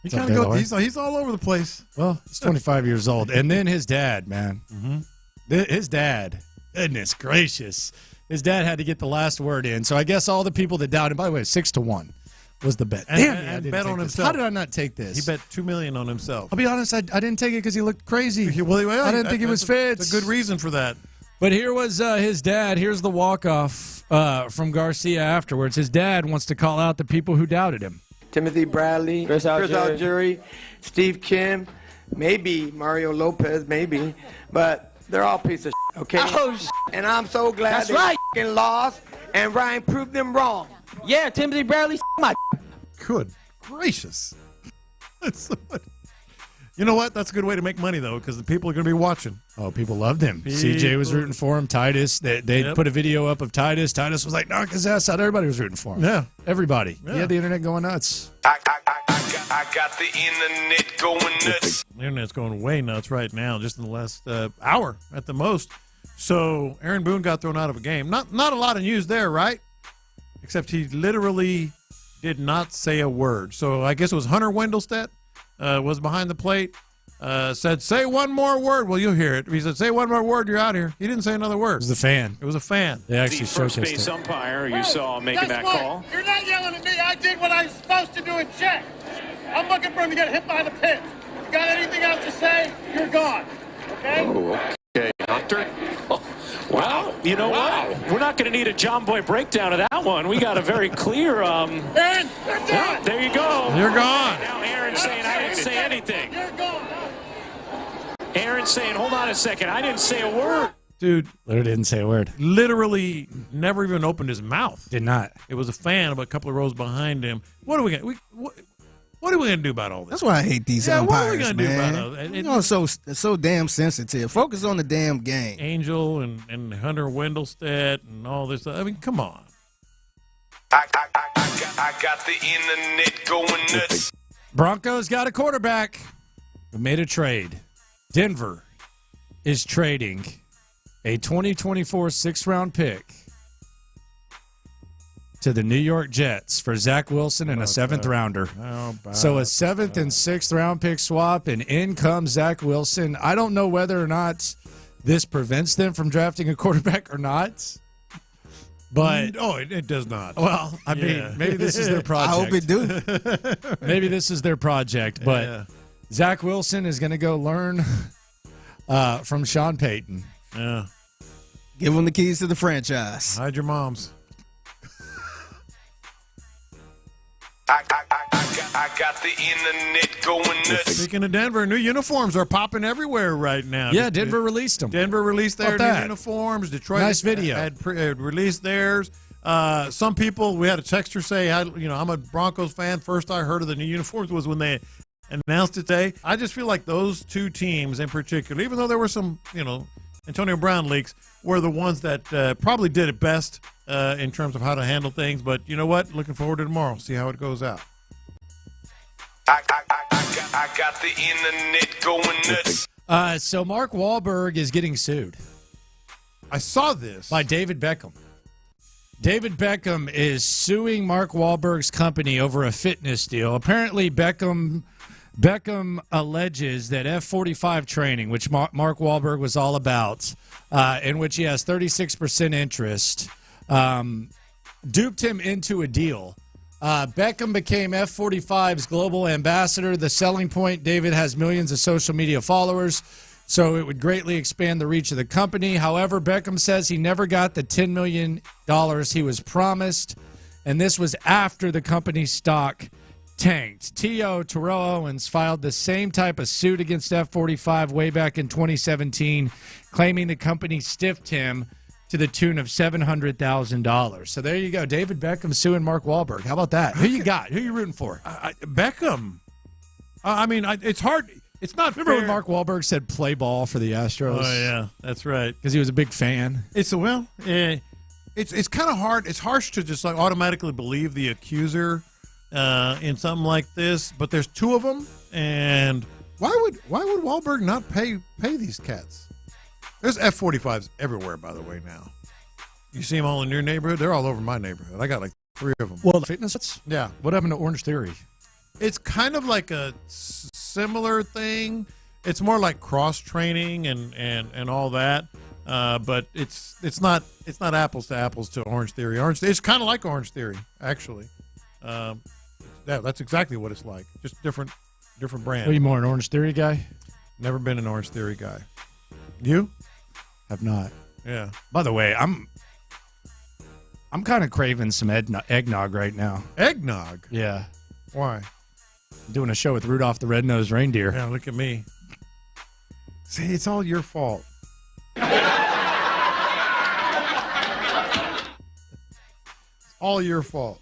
He kind of goes. He's all over the place. Well, he's 25 years old, and then his dad, man. His dad. Goodness gracious, his dad had to get the last word in. So I guess all the people that doubted. By the way, 6-1 was the bet. And bet on himself. How did I not take this? He bet $2 million on himself. I'll be honest, I didn't take it because he looked crazy. I didn't think it was fit. It's a good reason for that. But here was his dad. Here's the walk-off from Garcia afterwards. His dad wants to call out the people who doubted him. Timothy Bradley, Chris Algieri, Steve Kim, maybe Mario Lopez, maybe, but they're all pieces of shit, okay? Oh, and I'm so glad they lost, and Ryan proved them wrong. Yeah, Timothy Bradley, my. Good gracious. You know what? That's a good way to make money, though, because the people are going to be watching. Oh, people loved him. CJ was rooting for him. Titus, they put a video up of Titus. Titus was like, knock his ass out. Everybody was rooting for him. Yeah. Everybody. Yeah. He had the internet going nuts. I got the internet going nuts. The internet's going way nuts right now, just in the last hour at the most. So Aaron Boone got thrown out of a game. Not a lot of news there, right? Except he literally did not say a word. So I guess it was Hunter Wendelstedt was behind the plate. Said, say one more word. Well, you'll hear it. He said, say one more word, you're out here. He didn't say another word. It was the fan. It was a fan. They actually first showcased base it. umpire you saw making that call. You're not yelling at me. I did what I was supposed to do in check. I'm looking for him to get hit by the pitch. You got anything else to say? You're gone. Okay? Oh, okay, Hunter. Oh, wow. You know what? We're not going to need a John Boy breakdown of that one. We got a very clear. Aaron, you're done. There you go. You're gone. Now Aaron's saying I didn't say anything. You're gone. Aaron saying, hold on a second, I didn't say a word. Dude, Literally didn't say a word. literally never even opened his mouth. Did not. It was a fan of a couple of rows behind him. What are we going to what are we going to do about all this? That's why I hate these Yeah, umpires, what are we going to do man. about all that? You know, so damn sensitive. Focus on the damn game. Angel and Hunter Wendelstedt and all this. I mean, come on. I got the internet going nuts. Broncos got a quarterback who made a trade. Denver is trading a 2024 sixth-round pick to the New York Jets for Zach Wilson and a seventh-rounder. So a seventh and sixth-round pick swap, and in comes Zach Wilson. I don't know whether or not this prevents them from drafting a quarterback or not. But it does not. Well, I mean, maybe this is their project. I hope it do. Maybe this is their project. But Zach Wilson is going to go learn from Sean Payton. Yeah. Give him the keys to the franchise. Hide your moms. I got the internet going nuts. Speaking of Denver, new uniforms are popping everywhere right now. Yeah, Denver released them. Denver released their new uniforms. Detroit Nice video. had released theirs. Some people, we had a texter say, I'm a Broncos fan. First I heard of the new uniforms was when they announced it today. I just feel like those two teams in particular, even though there were some, Antonio Brown leaks, were the ones that probably did it best in terms of how to handle things. But you know what? Looking forward to tomorrow. See how it goes out. I got the internet going nuts. So Mark Wahlberg is getting sued. I saw this. By David Beckham. David Beckham is suing Mark Wahlberg's company over a fitness deal. Apparently, Beckham alleges that F45 training, which Mark Wahlberg was all about, in which he has 36% interest, duped him into a deal. Beckham became F45's global ambassador. The selling point, David has millions of social media followers, so it would greatly expand the reach of the company. However, Beckham says he never got the $10 million he was promised, and this was after the company's stock tanked. T.O. Terrell Owens filed the same type of suit against F45 way back in 2017, claiming the company stiffed him to the tune of $700,000. So there you go. David Beckham suing Mark Wahlberg. How about that? Who you got? Who you rooting for? Beckham. It's hard. It's not Remember fair. when Mark Wahlberg said play ball for the Astros? Oh, yeah. That's right. Because he was a big fan. It's kind of hard. It's harsh to just automatically believe the accuser in something like this. But there's two of them. And why would Wahlberg not pay these cats? There's F45s everywhere, by the way, now. You see them all in your neighborhood? They're all over my neighborhood. I got like 3 of them. Well, the fitness? Yeah. What happened to Orange Theory? It's kind of like a similar thing. It's more like cross training and all that. But it's not apples to apples to Orange Theory. It's kind of like Orange Theory, actually. That's exactly what it's like. Just different brand. Are you more an Orange Theory guy? Never been an Orange Theory guy. You? Have not. Yeah. By the way, I'm kind of craving some eggnog right now. Eggnog? Yeah. Why? I'm doing a show with Rudolph the Red-Nosed Reindeer. Yeah, look at me. See, it's all your fault. It's all your fault.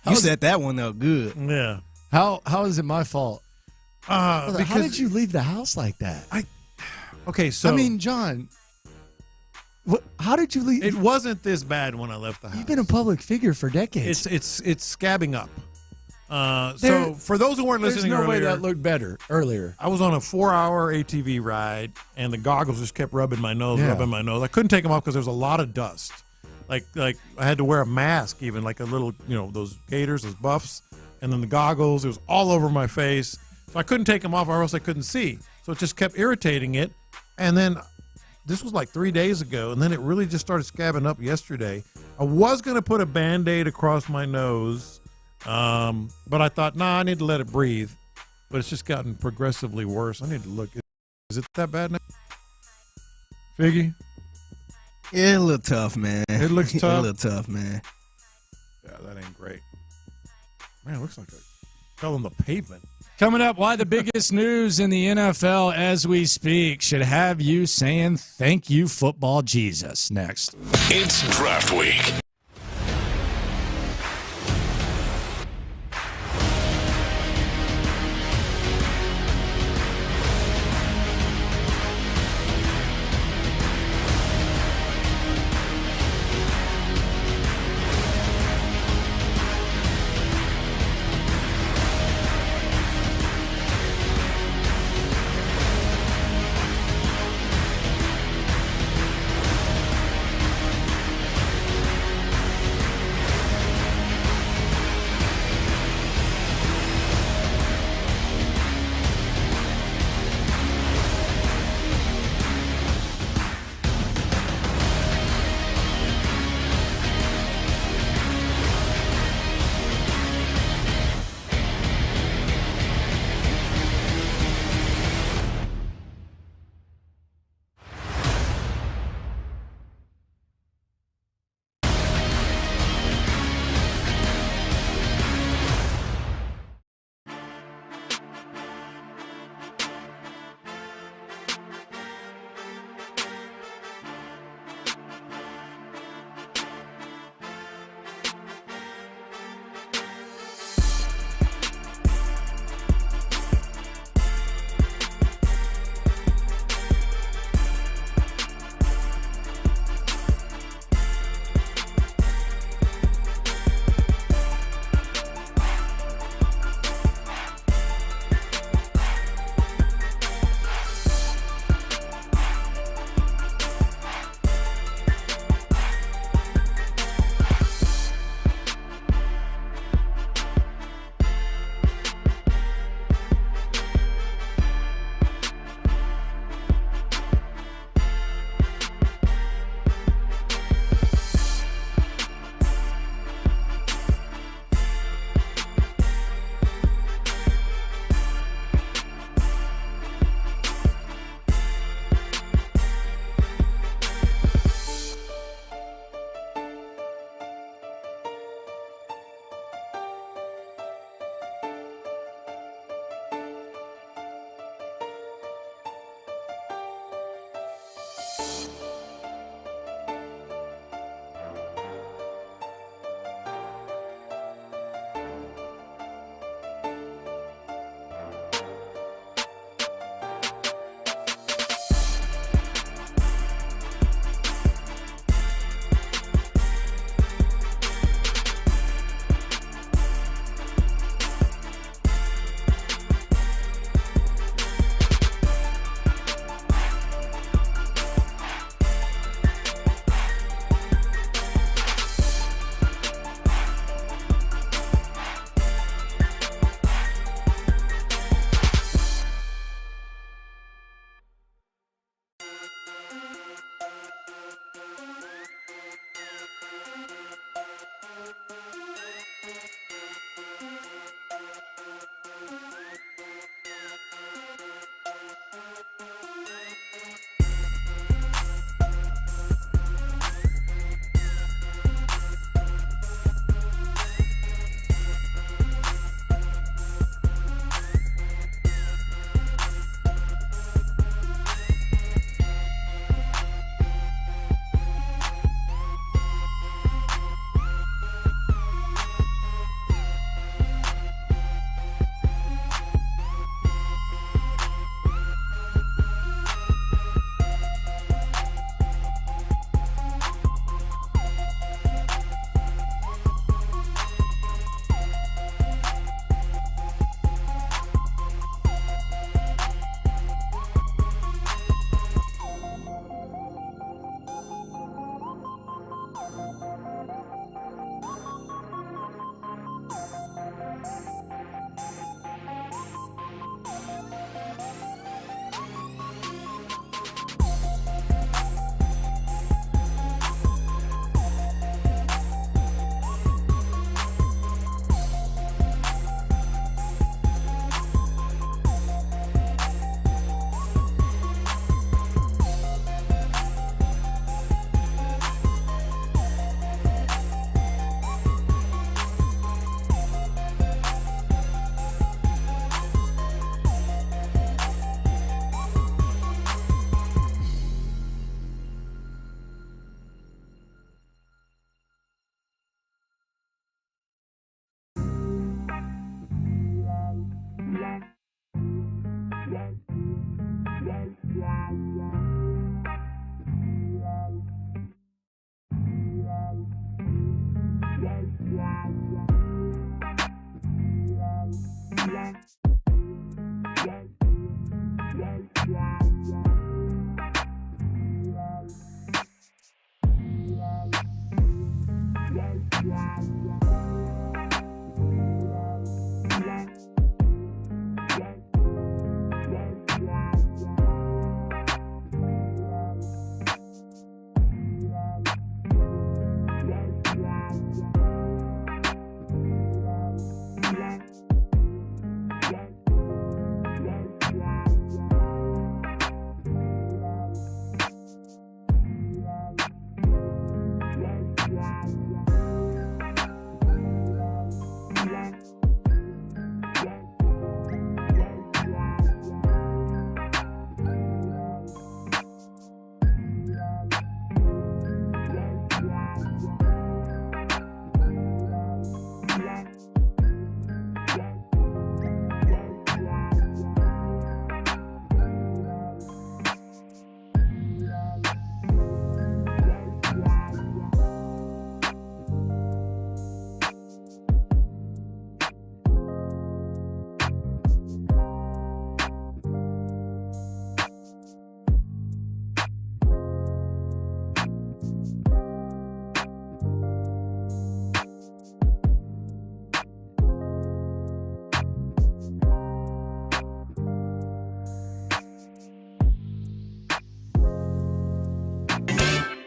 You set that one up good. Yeah. How is it my fault? Brother, how did you leave the house like that? Okay, so I mean, John, how did you leave? It wasn't this bad when I left the house. You've been a public figure for decades. It's scabbing up. So for those who weren't listening there's no earlier, way that looked better earlier. I was on a 4-hour ATV ride, and the goggles just kept rubbing my nose. I couldn't take them off because there was a lot of dust. Like I had to wear a mask, even like a little, those gaiters, those buffs, and then the goggles. It was all over my face. So I couldn't take them off or else I couldn't see. So it just kept irritating it. And then this was like 3 days ago, and then it really just started scabbing up yesterday. I was going to put a Band-Aid across my nose, but I thought, I need to let it breathe. But it's just gotten progressively worse. I need to look. Is it that bad now? Figgy? Yeah, a little tough, man. It looks tough? A little tough, man. Yeah, that ain't great. Man, it looks like I fell on the pavement. Coming up, why the biggest news in the NFL as we speak should have you saying thank you, football Jesus. Next. It's draft week.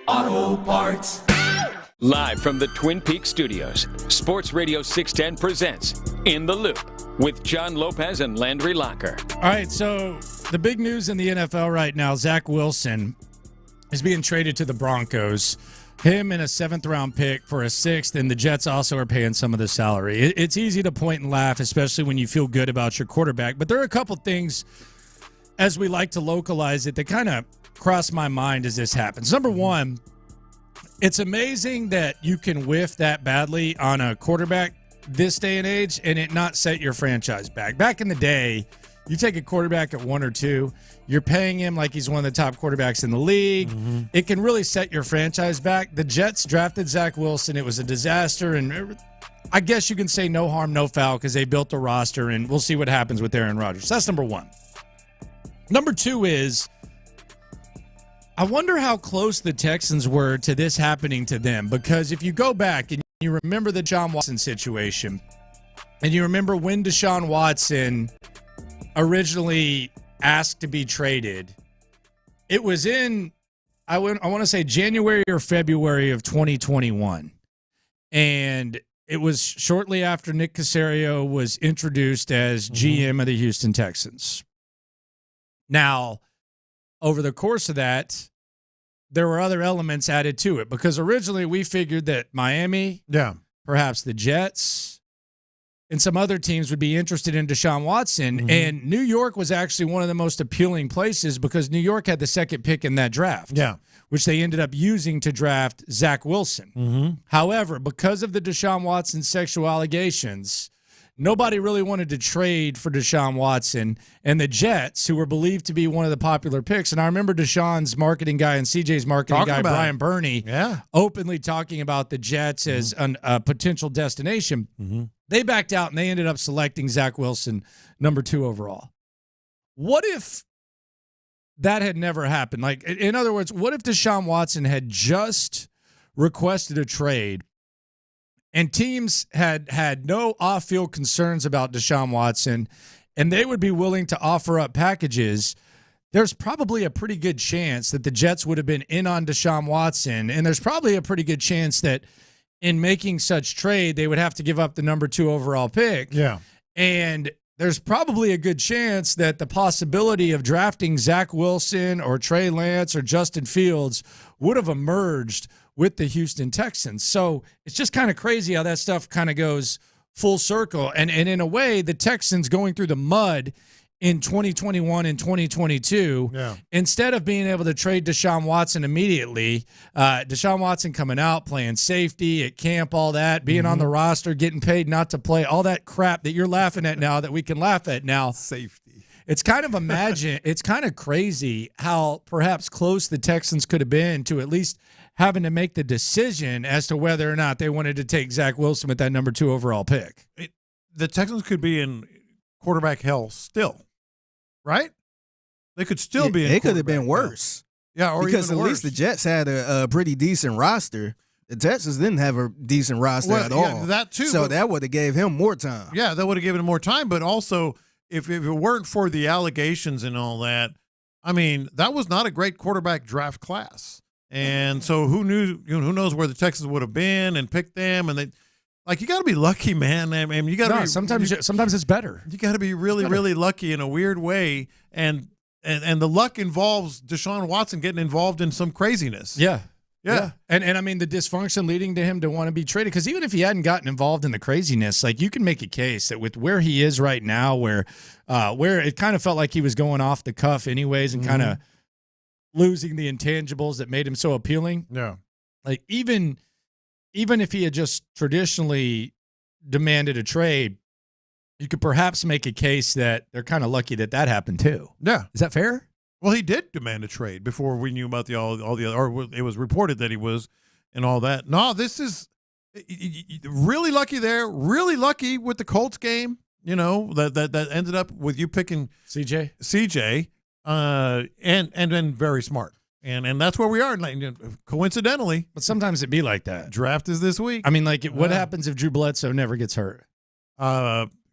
Auto Parts. Live from the Twin Peaks studios, Sports Radio 610 presents In the Loop with John Lopez and Landry Locker. All right, so the big news in the NFL right now, Zach Wilson is being traded to the Broncos. Him and a 7th-round pick for a 6th, and the Jets also are paying some of the salary. It's easy to point and laugh, especially when you feel good about your quarterback. But there are a couple things, as we like to localize it, that kind of cross my mind as this happens. Number one, it's amazing that you can whiff that badly on a quarterback this day and age and it not set your franchise back. Back in the day, you take a quarterback at 1 or 2, you're paying him like he's one of the top quarterbacks in the league. Mm-hmm. It can really set your franchise back. The Jets drafted Zach Wilson. It was a disaster, and I guess you can say no harm, no foul because they built a roster, and we'll see what happens with Aaron Rodgers. That's number one. Number two is, I wonder how close the Texans were to this happening to them, because if you go back and you remember the Deshaun Watson situation, and you remember when Deshaun Watson originally asked to be traded, it was in, I want to say January or February of 2021. And it was shortly after Nick Caserio was introduced as GM of the Houston Texans. Now, over the course of that, there were other elements added to it, because originally we figured that Miami, perhaps the Jets, and some other teams would be interested in Deshaun Watson. And New York was actually one of the most appealing places because New York had the 2nd pick in that draft, which they ended up using to draft Zach Wilson. However, because of the Deshaun Watson sexual allegations, nobody really wanted to trade for Deshaun Watson, and the Jets, who were believed to be one of the popular picks, and I remember Deshaun's marketing guy and CJ's marketing guy, Brian Burney, openly talking about the Jets as a potential destination. They backed out, and they ended up selecting Zach Wilson, number 2 overall. What if that had never happened? Like, in other words, what if Deshaun Watson had just requested a trade and teams had no off-field concerns about Deshaun Watson, and they would be willing to offer up packages? There's probably a pretty good chance that the Jets would have been in on Deshaun Watson, and there's probably a pretty good chance that in making such trade, they would have to give up the number 2 overall pick. And there's probably a good chance that the possibility of drafting Zach Wilson or Trey Lance or Justin Fields would have emerged with the Houston Texans. So it's just kind of crazy how that stuff kind of goes full circle. And in a way, the Texans going through the mud in 2021 and 2022, instead of being able to trade Deshaun Watson immediately, Deshaun Watson coming out, playing safety at camp, all that, being on the roster, getting paid not to play, all that crap that you're laughing at now that we can laugh at now. Safety. It's kind of it's kind of crazy how perhaps close the Texans could have been to at least having to make the decision as to whether or not they wanted to take Zach Wilson with that number 2 overall pick. The Texans could be in quarterback hell still, right? They could still be in It could have been worse. Yeah, or because even at worse. least the Jets had a pretty decent roster. The Texans didn't have a decent roster at all. That too. So that would have gave him more time. Yeah, that would have given him more time. But also, if it weren't for the allegations and all that, I mean, that was not a great quarterback draft class. And so who knew? Who knows where the Texans would have been and picked them? And they, you got to be lucky, man. I mean, you got to be. Sometimes it's better. You got to be really, really lucky in a weird way, and the luck involves Deshaun Watson getting involved in some craziness. Yeah. Yeah. And I mean, the dysfunction leading to him to want to be traded, because even if he hadn't gotten involved in the craziness, you can make a case that with where he is right now, where it kind of felt like he was going off the cuff anyways and kind of losing the intangibles that made him so appealing. Yeah. Even if he had just traditionally demanded a trade, you could perhaps make a case that they're kind of lucky that happened too. Yeah. Is that fair? Well, he did demand a trade before we knew about all the other, or it was reported that he was, and all that. No, this is really lucky there. Really lucky with the Colts game. That ended up with you picking CJ, and then very smart, and that's where we are. Coincidentally, but sometimes it be like that. Draft is this week. I mean, what happens if Drew Bledsoe never gets hurt?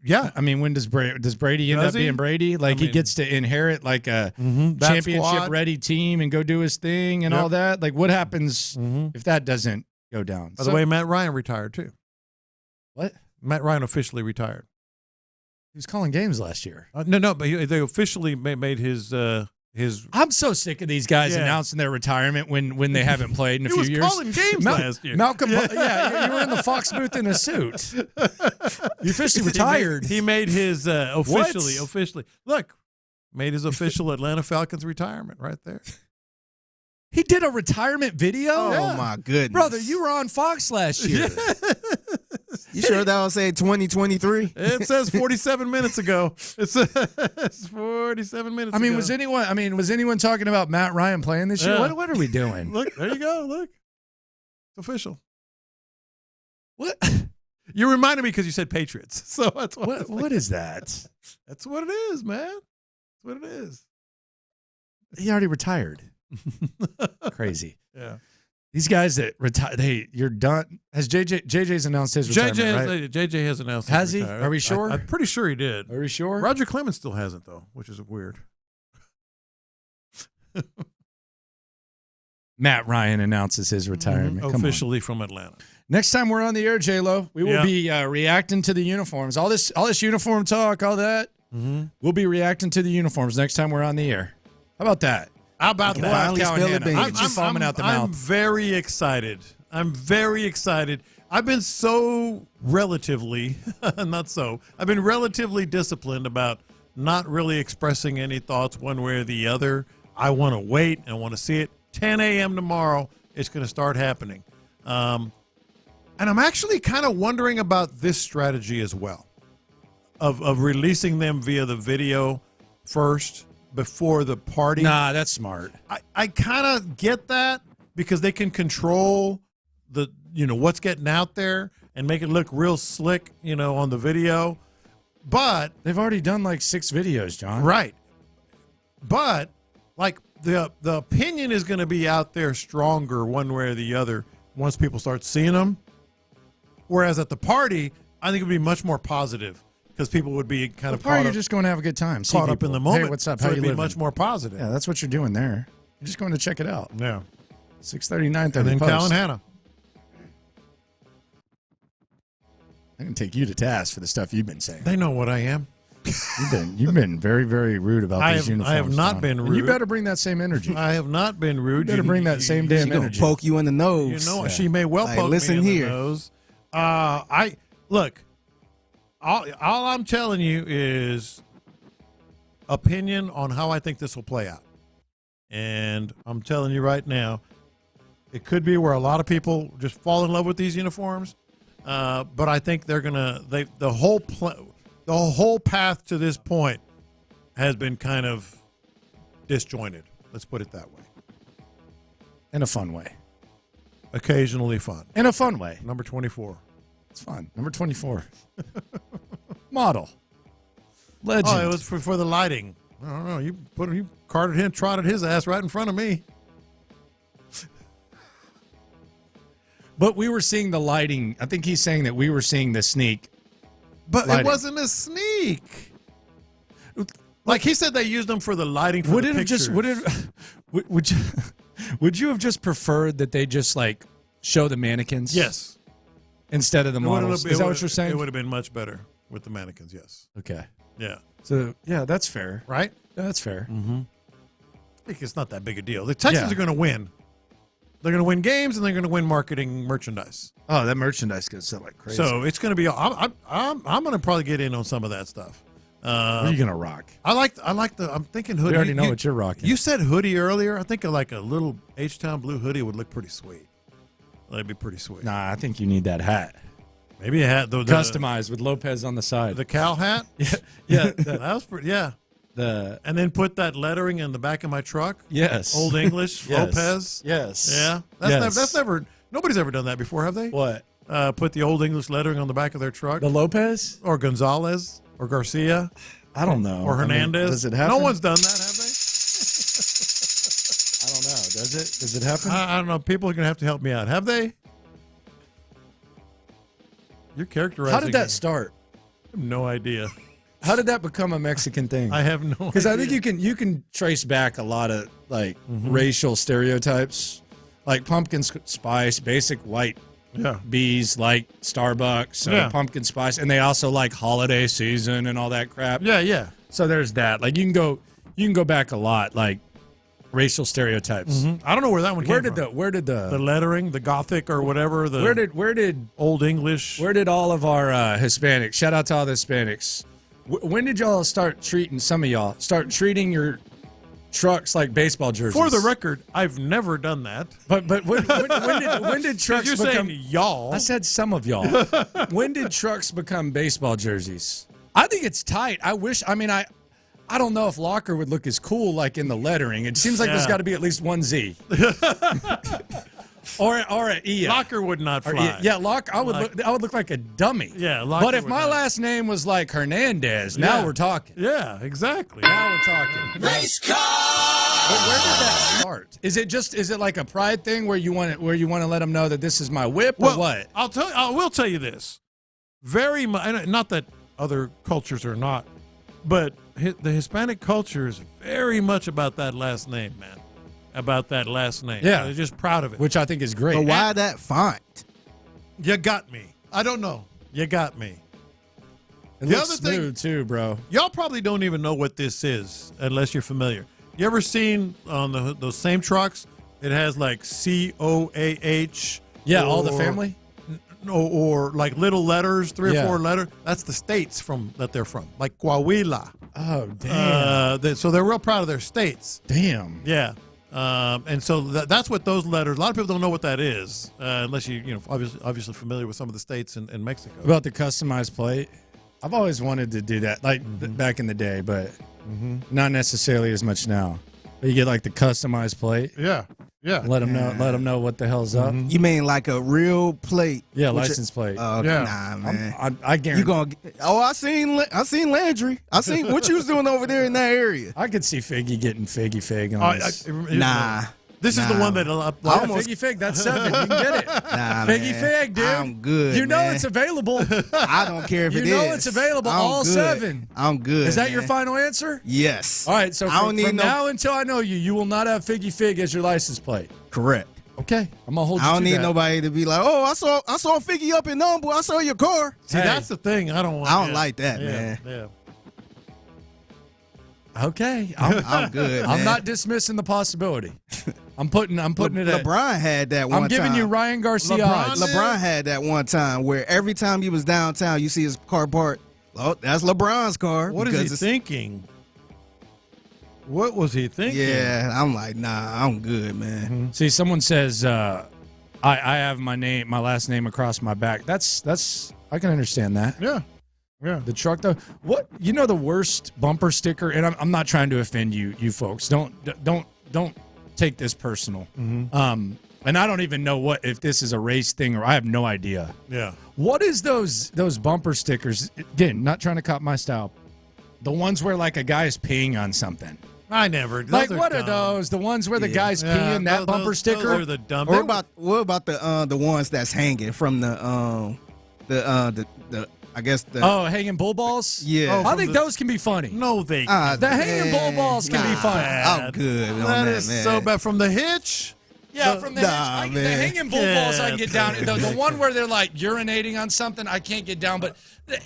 Yeah, I mean, when does Brady end up being Brady? He gets to inherit a championship-ready team and go do his thing and all that. What happens if that doesn't go down? By the way, Matt Ryan retired too. What? Matt Ryan officially retired. He was calling games last year. No, but they officially made his. I'm so sick of these guys announcing their retirement when they haven't played in a few years. He was calling games last year. Malcolm, you were in the Fox booth in a suit. You officially retired. He made his officially. Look, made his official Atlanta Falcons retirement right there. He did a retirement video? Oh, my goodness. Brother, you were on Fox last year. You sure that will say 2023? It says 47 minutes ago. It's 47 minutes ago. Was anyone talking about Matt Ryan playing this year? Yeah. What are we doing? Look, there you go. Look. It's official. What? You reminded me because you said Patriots. So that's what is that? That's what it is, man. That's what it is. He already retired. Crazy. Yeah. These guys that retire, you're done. Has JJ's announced his retirement, right? JJ has announced Has he? retirement. Are we sure? I'm pretty sure he did. Are we sure? Roger Clemens still hasn't, though, which is weird. Matt Ryan announces his retirement. Officially from Atlanta. Next time we're on the air, J-Lo, we will be reacting to the uniforms. All this uniform talk, all that, we'll be reacting to the uniforms next time we're on the air. How about that? How about that? Finally spill the beans. I'm very excited. I'm very excited. I've been so relatively, I've been relatively disciplined about not really expressing any thoughts one way or the other. I want to wait. I want to see it. 10 a.m. tomorrow, it's going to start happening. And I'm actually kind of wondering about this strategy as well, of releasing them via the video first before the party. Nah, that's smart. I kind of get that because they can control what's getting out there and make it look real slick, on the video. But they've already done 6 videos, John. Right. But the opinion is going to be out there stronger one way or the other once people start seeing them. Whereas at the party, I think it would be much more positive. Because people would be kind of you're just going to have a good time. Caught up in the moment. Hey, what's up? So How it'd you be living? much more positive. Yeah, that's what you're doing there. You're just going to check it out. Yeah. 6:30, 9:30. And then post. Cal and Hannah. I can take you to task for the stuff you've been saying. They know what I am. You've been very, very rude about these uniforms. I have not John. been rude. And you better bring that same energy. I have not been rude. You better bring that same damn energy. She's going to poke you in the nose. She may well poke me in the nose. Look. All I'm telling you is opinion on how I think this will play out. And I'm telling you right now, it could be where a lot of people just fall in love with these uniforms. But I think they're the whole path to this point has been kind of disjointed. Let's put it that way. In a fun way. occasionally fun. In a fun way. Number 24. It's fun. Number 24. Model. Legend. Oh, it was for the lighting. I don't know. You trotted his ass right in front of me. But we were seeing the lighting. I think he's saying that we were seing the sneak. But lighting. It wasn't a sneak. Like he said, they used them for the lighting for the pictures. Would you have just preferred that they just like show the mannequins? Yes. Instead of the models. Is that what you're saying? It would have been much better with the mannequins. Yes. Okay. Yeah. So yeah, that's fair. Right? Yeah, that's fair. Mm-hmm. I think it's not that big a deal. The Texans are going to win. They're going to win games, and they're going to win marketing merchandise. Oh, that merchandise goes sell like crazy. So it's going to be. I'm going to probably get in on some of that stuff. What are you going to rock? I like the. I'm thinking hoodie. We already know what you're rocking. You said hoodie earlier. I think like a little H-Town blue hoodie would look pretty sweet. That'd be pretty sweet. Nah, I think you need that hat. Maybe a hat. Customized with Lopez on the side. The cow hat. Yeah. That was pretty. Yeah. And then put that lettering in the back of my truck. Yes. Old English. Yes. Lopez. Yes. Yeah. That's never. Nobody's ever done that before, have they? What? Put the Old English lettering on the back of their truck. The Lopez or Gonzalez or Garcia. I don't know. Or Hernandez. Does it happen? No one's done that, have they? I don't know. Does it? Does it happen? I don't know. People are going to have to help me out. Have they? You're characterizing. How did that start? I have no idea. How did that become a Mexican thing? I have no idea. Because I think you can trace back a lot of like racial stereotypes, like pumpkin spice, basic white bees like Starbucks, pumpkin spice, and they also like holiday season and all that crap. Yeah. So there's that. Like you can go back a lot, like racial stereotypes. I don't know where that one came from. Where did the lettering, the Gothic or whatever? Where did Old English? Where did all of our Hispanics? Shout out to all the Hispanics. When did y'all start treating your trucks like baseball jerseys? For the record, I've never done that. But when did trucks You're become saying y'all? I said some of y'all. When did trucks become baseball jerseys? I think it's tight. I don't know if Locker would look as cool like in the lettering. It seems like there's got to be at least one Z. Or an E. Locker would not fly. Locker. I would look like a dummy. Yeah, Locker but if my last name was like Hernandez, now we're talking. Yeah, exactly. Now we're talking. Nice car. But where did that start? Is it like a pride thing where you want to let them know that this is my whip or what? I will tell you this. Very much, not that other cultures are not, but the Hispanic culture is very much about that last name, man. About that last name. Yeah. They're just proud of it. Which I think is great. But why that font? You got me. I don't know. You got me. It looks smooth too, bro. Y'all probably don't even know what this is unless you're familiar. You ever seen on those same trucks, it has like COAH? Yeah, all the family? Or like little letters, 3 or 4 letters. That's the states that they're from. Like Coahuila. Oh, damn. So they're real proud of their states. Damn. Yeah. And so that's what those letters. A lot of people don't know what that is, unless you obviously familiar with some of the states in Mexico. About the customized plate, I've always wanted to do that, like back in the day, but not necessarily as much now. But you get like the customized plate. Yeah. Let them know what the hell's up. You mean like a real plate? Yeah, license plate. Nah, man. I guarantee. You gonna? I seen Landry. I seen what you was doing over there in that area. I could see Figgy getting Figgy Fig on this. This is the one that Figgy Fig. That's 7. You can get it. Figgy Fig, dude. I'm good. You know it's available. I don't care if it is. You know it's available. All good. 7. I'm good. Is that your final answer? Yes. All right. So from now until I know you, you will not have Figgy Fig as your license plate. Correct. Okay, I'm gonna hold you to that. I don't need nobody to be like, oh, I saw Figgy up in Numble. I saw your car. See, that's the thing. I don't like that, man. Yeah. Okay, I'm good. I'm not dismissing the possibility. I'm putting it. LeBron had that one time. I'm giving you Ryan Garcia odds. LeBron had that one time where every time he was downtown, you see his car parked. Oh, that's LeBron's car. What is he thinking? What was he thinking? Yeah, I'm like, nah, I'm good, man. See, someone says I have my last name across my back. That's I can understand that. Yeah. The truck though. What the worst bumper sticker? And I'm not trying to offend you folks. Don't take this personal. And I don't even know if this is a race thing or I have no idea. Yeah. What is those bumper stickers? Again, not trying to cop my style. The ones where like a guy is peeing on something. I never. Like what are those? The ones where the guy's peeing, that bumper sticker? Those are the dumb. Or what about the ones that's hanging from the I guess the hanging bull balls? Yeah. I think those can be funny. No, they the hanging bull balls can be funny. I'm good on that, is man. so bad. From the hitch? Yeah, from the hitch. The hanging bull balls I can get down. The one where they're like urinating on something, I can't get down. But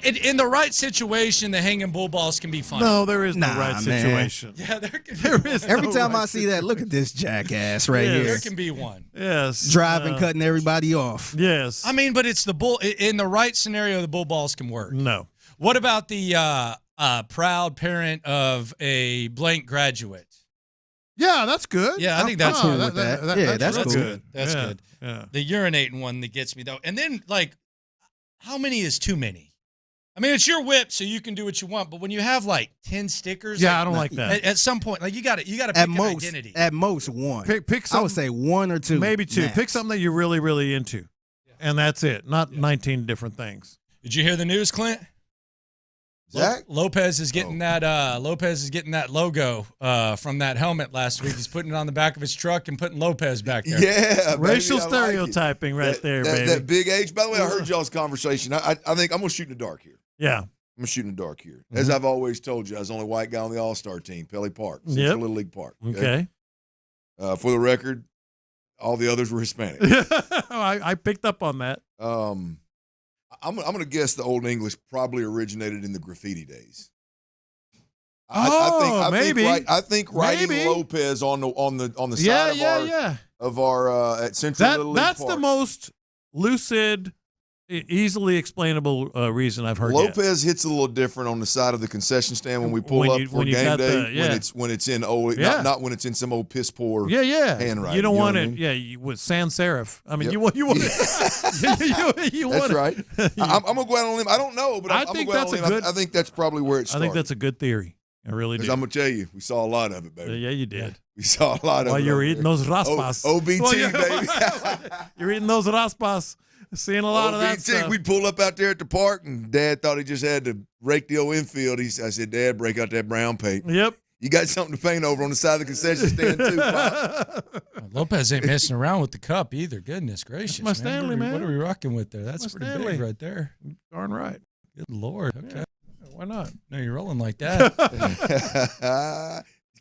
in the right situation, the hanging bull balls can be funny. No, there is no right situation. Yeah, there is. Every no time right I see that, look at this jackass right here. There can be one. Yes. Driving, cutting everybody off. Yes. I mean, but it's the bull. In the right scenario, the bull balls can work. No. What about the proud parent of a blank graduate? Yeah, that's good. Yeah, I think that's cool with that. Yeah, that's cool. Good. That's Yeah, good. yeah. The urinating one that gets me though, and then like, how many is too many? I mean, it's your whip, so you can do what you want. But when you have like 10 stickers, Yeah, I don't like that. At some point, like you got to pick At an most, identity. at most one. Pick I something, would say one or two. maybe two. max. Pick something that you're really, really into, and that's it. Not 19 different things. Did you hear the news, Clint? Zach? Lopez is getting that. Lopez is getting that logo from that helmet last week. He's putting it on the back of his truck and putting Lopez back there. Yeah, Racial baby, I like stereotyping right there, baby. That big H. By the way, I heard y'all's conversation. I think I'm going to shoot in the dark here. Yeah. I'm going to shoot in the dark here. As I've always told you, I was the only white guy on the All-Star team, Pelly Park, Central Little League Park. Okay. For the record, all the others were Hispanic. I picked up on that. I'm going to guess the Old English probably originated in the graffiti days. Maybe. I think writing Lopez on the side of our at Central Little League That's Park. the most lucid, easily explainable reason I've heard. Lopez hits a little different on the side of the concession stand when we pull up for game day. When it's in not when it's in some old piss poor handwriting. You don't want it. Yeah, with sans serif. I mean, you want it. you want That's right. I'm gonna go out on a limb. I don't know, but I I'm think gonna go out on a limb. I think that's probably where it started. I think that's a good theory. I really do. Because I'm gonna tell you, we saw a lot of it, baby. Yeah, you did. We saw a lot of it. While you were eating those raspas. OBT, baby. You're eating those raspas. Seeing a lot of that stuff. We'd pull up out there at the park, and Dad thought he just had to rake the old infield. I said, Dad, break out that brown paint. Yep. You got something to paint over on the side of the concession stand, too, Pop. Lopez ain't messing around with the cup either. Goodness gracious. That's my Stanley, man. What are we rocking with there? That's pretty Stanley. big right there. Darn right. Good Lord. Okay. Yeah. Why not? No, you're rolling like that.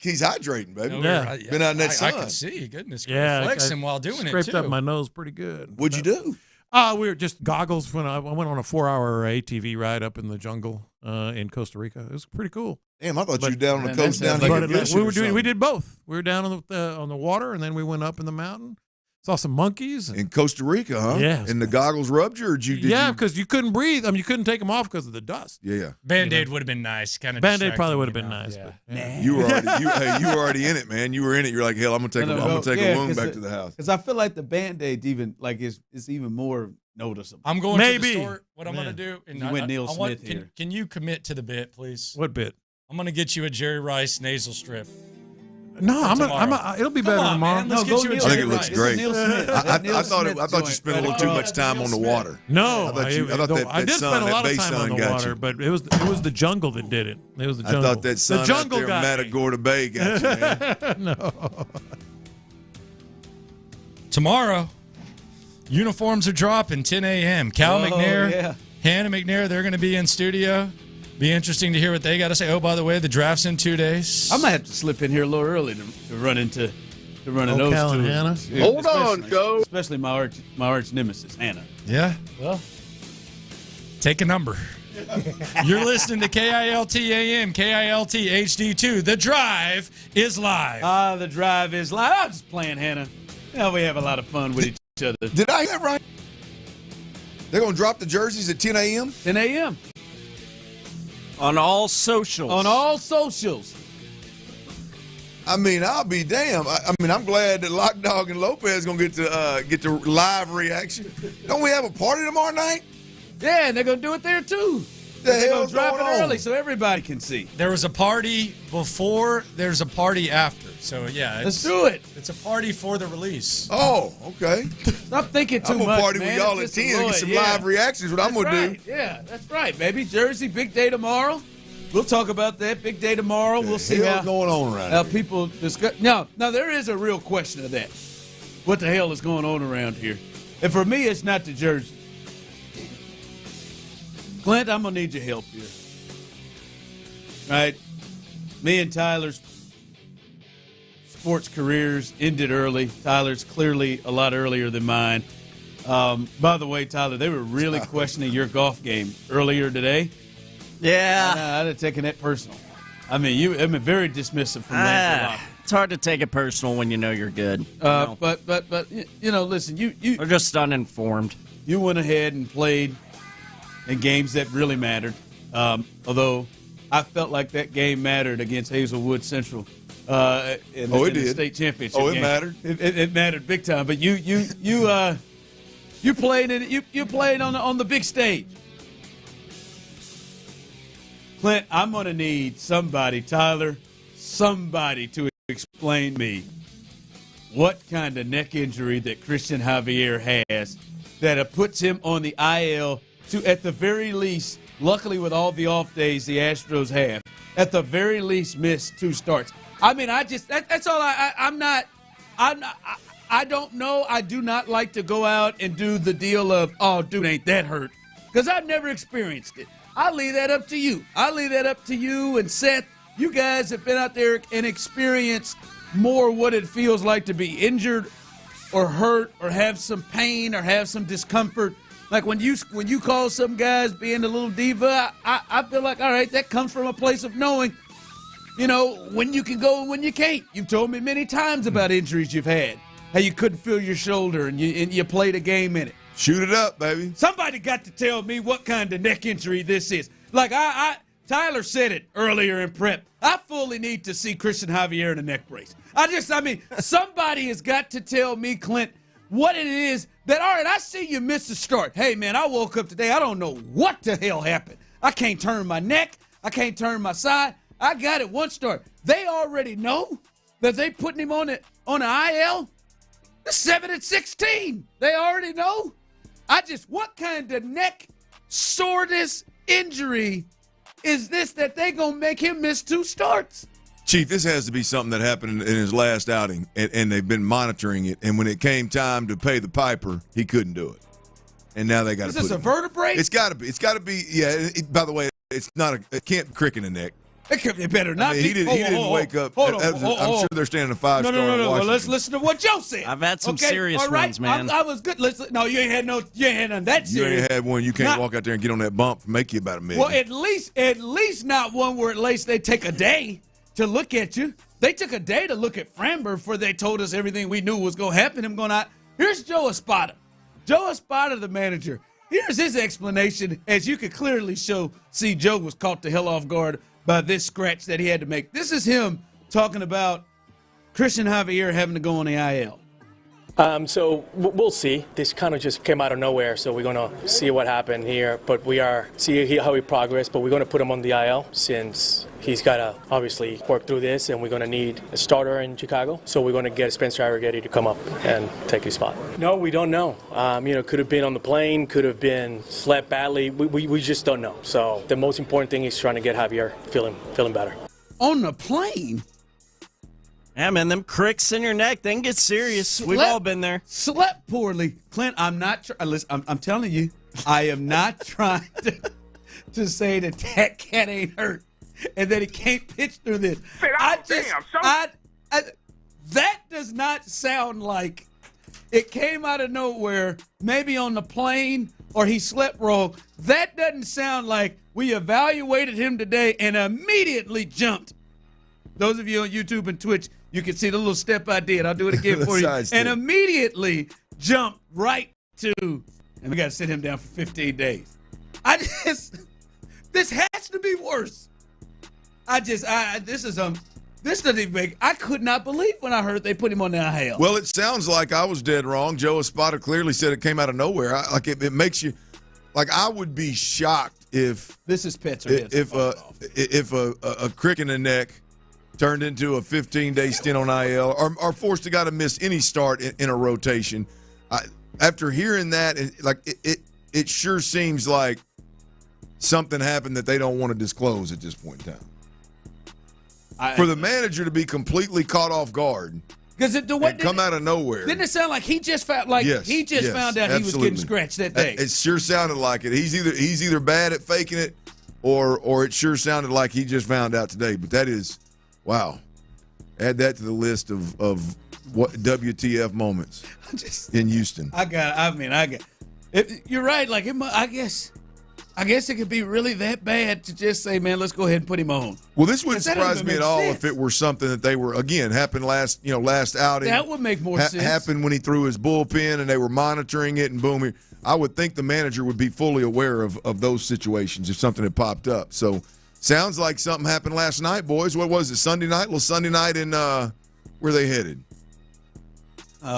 He's hydrating, baby. Yeah. Been out in that sun. I can see. Goodness gracious. Yeah. Flexing while doing it, too. Scraped up my nose pretty good. What'd you do? We were just goggles when I went on a 4-hour ATV ride up in the jungle in Costa Rica. It was pretty cool. Damn, I thought you were down on the coast down here. We did both. We were down on the water, and then we went up in the mountain. Saw some monkeys. In Costa Rica, huh? Yeah. And the goggles rubbed you, or did you? Because you couldn't breathe. I mean, you couldn't take them off because of the dust. Yeah. Band-Aid would have been nice. Band-Aid probably would have been nice. Yeah. But, You were already in it, man. You were in it. You're like, hell, I'm gonna take a wound back to the house. Because I feel like the Band-Aid even is even more noticeable. I'm going to the store. What I'm going to do, and you went Neil Smith here. Can you commit to the bit, please? What bit? I'm going to get you a Jerry Rice nasal strip. No, it'll be better tomorrow. Man, let's get you a I think Jerry it looks Rice. great. Neil Smith. I thought you spent a little too much time on the water. No, I did spend a lot of time on the water, but it was the jungle that did it. It was the jungle. I thought that sun out there in Matagorda Bay got you, man. No. Tomorrow, uniforms are dropping 10 a.m. Cal McNair, Hannah McNair, they're going to be in studio. Be interesting to hear what they got to say. Oh, by the way, the draft's in 2 days. I might have to slip in here a little early to run into those Cal two. and Hannah? Yeah, Hold on, Joe. Especially my arch nemesis, Hannah. Yeah. Well, take a number. You're listening to KILT AM, KILT HD2. The Drive is live. The Drive is live. I'm just playing, Hannah. Yeah, we have a lot of fun with each other. Did I hear that right? They're going to drop the jerseys at 10 a.m.? 10 a.m. On all socials. On all socials. I mean, I'll be damned. I mean, I'm glad that Lock Dog and Lopez going to get the live reaction. Don't we have a party tomorrow night? Yeah, and they're going to do it there, too. They're going to drop it early so everybody can see. There was a party before. There's a party after. So, yeah. Let's do it. It's a party for the release. Oh, okay. Stop thinking too much, I'm going to party man. with y'all at It's 10 just and get some live reactions. What I'm going to do. Yeah, that's right, baby. Jersey, big day tomorrow. We'll talk about that. Big day tomorrow. We'll see hell's going on around how here? people discuss. Now, there is a real question of that. What the hell is going on around here? And for me, it's not the jersey. Clint, I'm going to need your help here. All right? Me and Tyler's sports careers ended early. Tyler's clearly a lot earlier than mine. By the way, Tyler, they were really questioning your golf game earlier today. Yeah. I'd have taken that personal. I mean, you've been very dismissive from Lanzarote. It's hard to take it personal when you know you're good. But listen, you are just uninformed. You went ahead and played in games that really mattered. Although I felt like that game mattered against Hazelwood Central in the state championship. Oh, it game. mattered. It mattered big time. But you played on the big stage. Clint, I'm going to need somebody to explain to me what kind of neck injury that Christian Javier has that puts him on the IL to, at the very least, luckily with all the off days the Astros have, at the very least miss 2 starts. I mean, that's all I don't know. I do not like to go out and do the deal of, oh, dude, ain't that hurt? Because I've never experienced it. I'll leave that up to you. I'll leave that up to you and Seth. You guys have been out there and experienced more what it feels like to be injured or hurt or have some pain or have some discomfort. Like when you call some guys being a little diva, I feel like, all right, that comes from a place of knowing, when you can go and when you can't. You've told me many times about injuries you've had, how you couldn't feel your shoulder and you played a game in it. Shoot it up, baby. Somebody got to tell me what kind of neck injury this is. Like Tyler said it earlier in prep. I fully need to see Christian Javier in a neck brace. Somebody has got to tell me, Clint, what it is that, all right, I see you missed a start. Hey, man, I woke up today. I don't know what the hell happened. I can't turn my neck. I can't turn my side. I got it 1 start. They already know that they putting him on the IL. The 7-16. They already know. What kind of neck soreness injury is this that they going to make him miss 2 starts? Chief, this has to be something that happened in his last outing, and they've been monitoring it. And when it came time to pay the piper, he couldn't do it. And now they got to Is put this it a vertebrae? It's got to be. It's got to be. Yeah. By the way, it can't crick in the neck. It better not be. He didn't wake up. I'm sure they're standing a 5-star. No. Well, let's listen to what Joe said. I've had some serious ones, man. I was good. Listen, no, you ain't had none that serious. You ain't had one. You can't walk out there and get on that bump and make you about $1 million. Well, at least not one where at least they take a day to look at you. They took a day to look at Framber before they told us everything we knew was going to happen. Him going out. Here's Joe Espada. Joe Espada, the manager. Here's his explanation. As you could clearly see Joe was caught the hell off guard by this scratch that he had to make. This is him talking about Christian Javier having to go on the IL. So we'll see. This kind of just came out of nowhere, so we're going to see what happened here. But see how he progressed, but we're going to put him on the IL since he's got to obviously work through this, and we're going to need a starter in Chicago. So we're going to get Spencer Arrighetti to come up and take his spot. No, we don't know. Could have been on the plane, could have been slept badly. We just don't know. So the most important thing is trying to get Javier feeling better. On the plane? Yeah, man, them cricks in your neck, they can get serious. We've all been there. Slept poorly. Clint, I'm not listen, I'm telling you, I am not trying to say that cat ain't hurt and that he can't pitch through this. That does not sound like it came out of nowhere, maybe on the plane or he slept wrong. That doesn't sound like we evaluated him today and immediately jumped. Those of you on YouTube and Twitch, you can see the little step I did. I'll do it again for you. And immediately jump right to, and we got to sit him down for 15 days. This has to be worse. This doesn't even make, I could not believe when I heard they put him on the IL. Well, it sounds like I was dead wrong. Joe Espada clearly said it came out of nowhere. It makes you, I would be shocked if this is pets or if a crick in the neck turned into a 15-day stint on IL, or forced a guy to miss any start in a rotation. After hearing that, it sure seems like something happened that they don't want to disclose at this point in time. For the manager to be completely caught off guard because it come out of nowhere. Didn't it sound like he just found found out absolutely. he was getting scratched that day? It sure sounded like it. He's either bad at faking it, or it sure sounded like he just found out today. But that is, wow. Add that to the list of what WTF moments in Houston. You're right. Like I guess it could be really that bad to just say, man, let's go ahead and put him on. Well, this wouldn't surprise me at all if it were something that they were, again, happened last outing. That would make more sense. Happened when he threw his bullpen and they were monitoring it, and boom. I would think the manager would be fully aware of those situations if something had popped up. So, sounds like something happened last night, boys. What was it, Sunday night? Well, Sunday night in where they headed?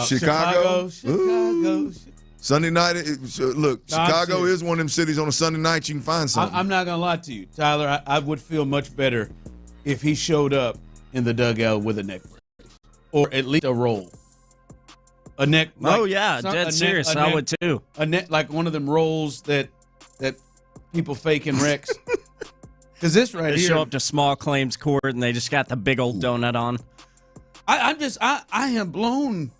Chicago. Sunday night, Chicago is one of them cities on a Sunday night you can find something. I'm not going to lie to you, Tyler. I would feel much better if he showed up in the dugout with a neck brace or at least a roll. A neck. Dead serious. I would too. A neck, like one of them rolls that people fake in wrecks. Because this right they here. Show up to small claims court and they just got the big old donut on. I am blown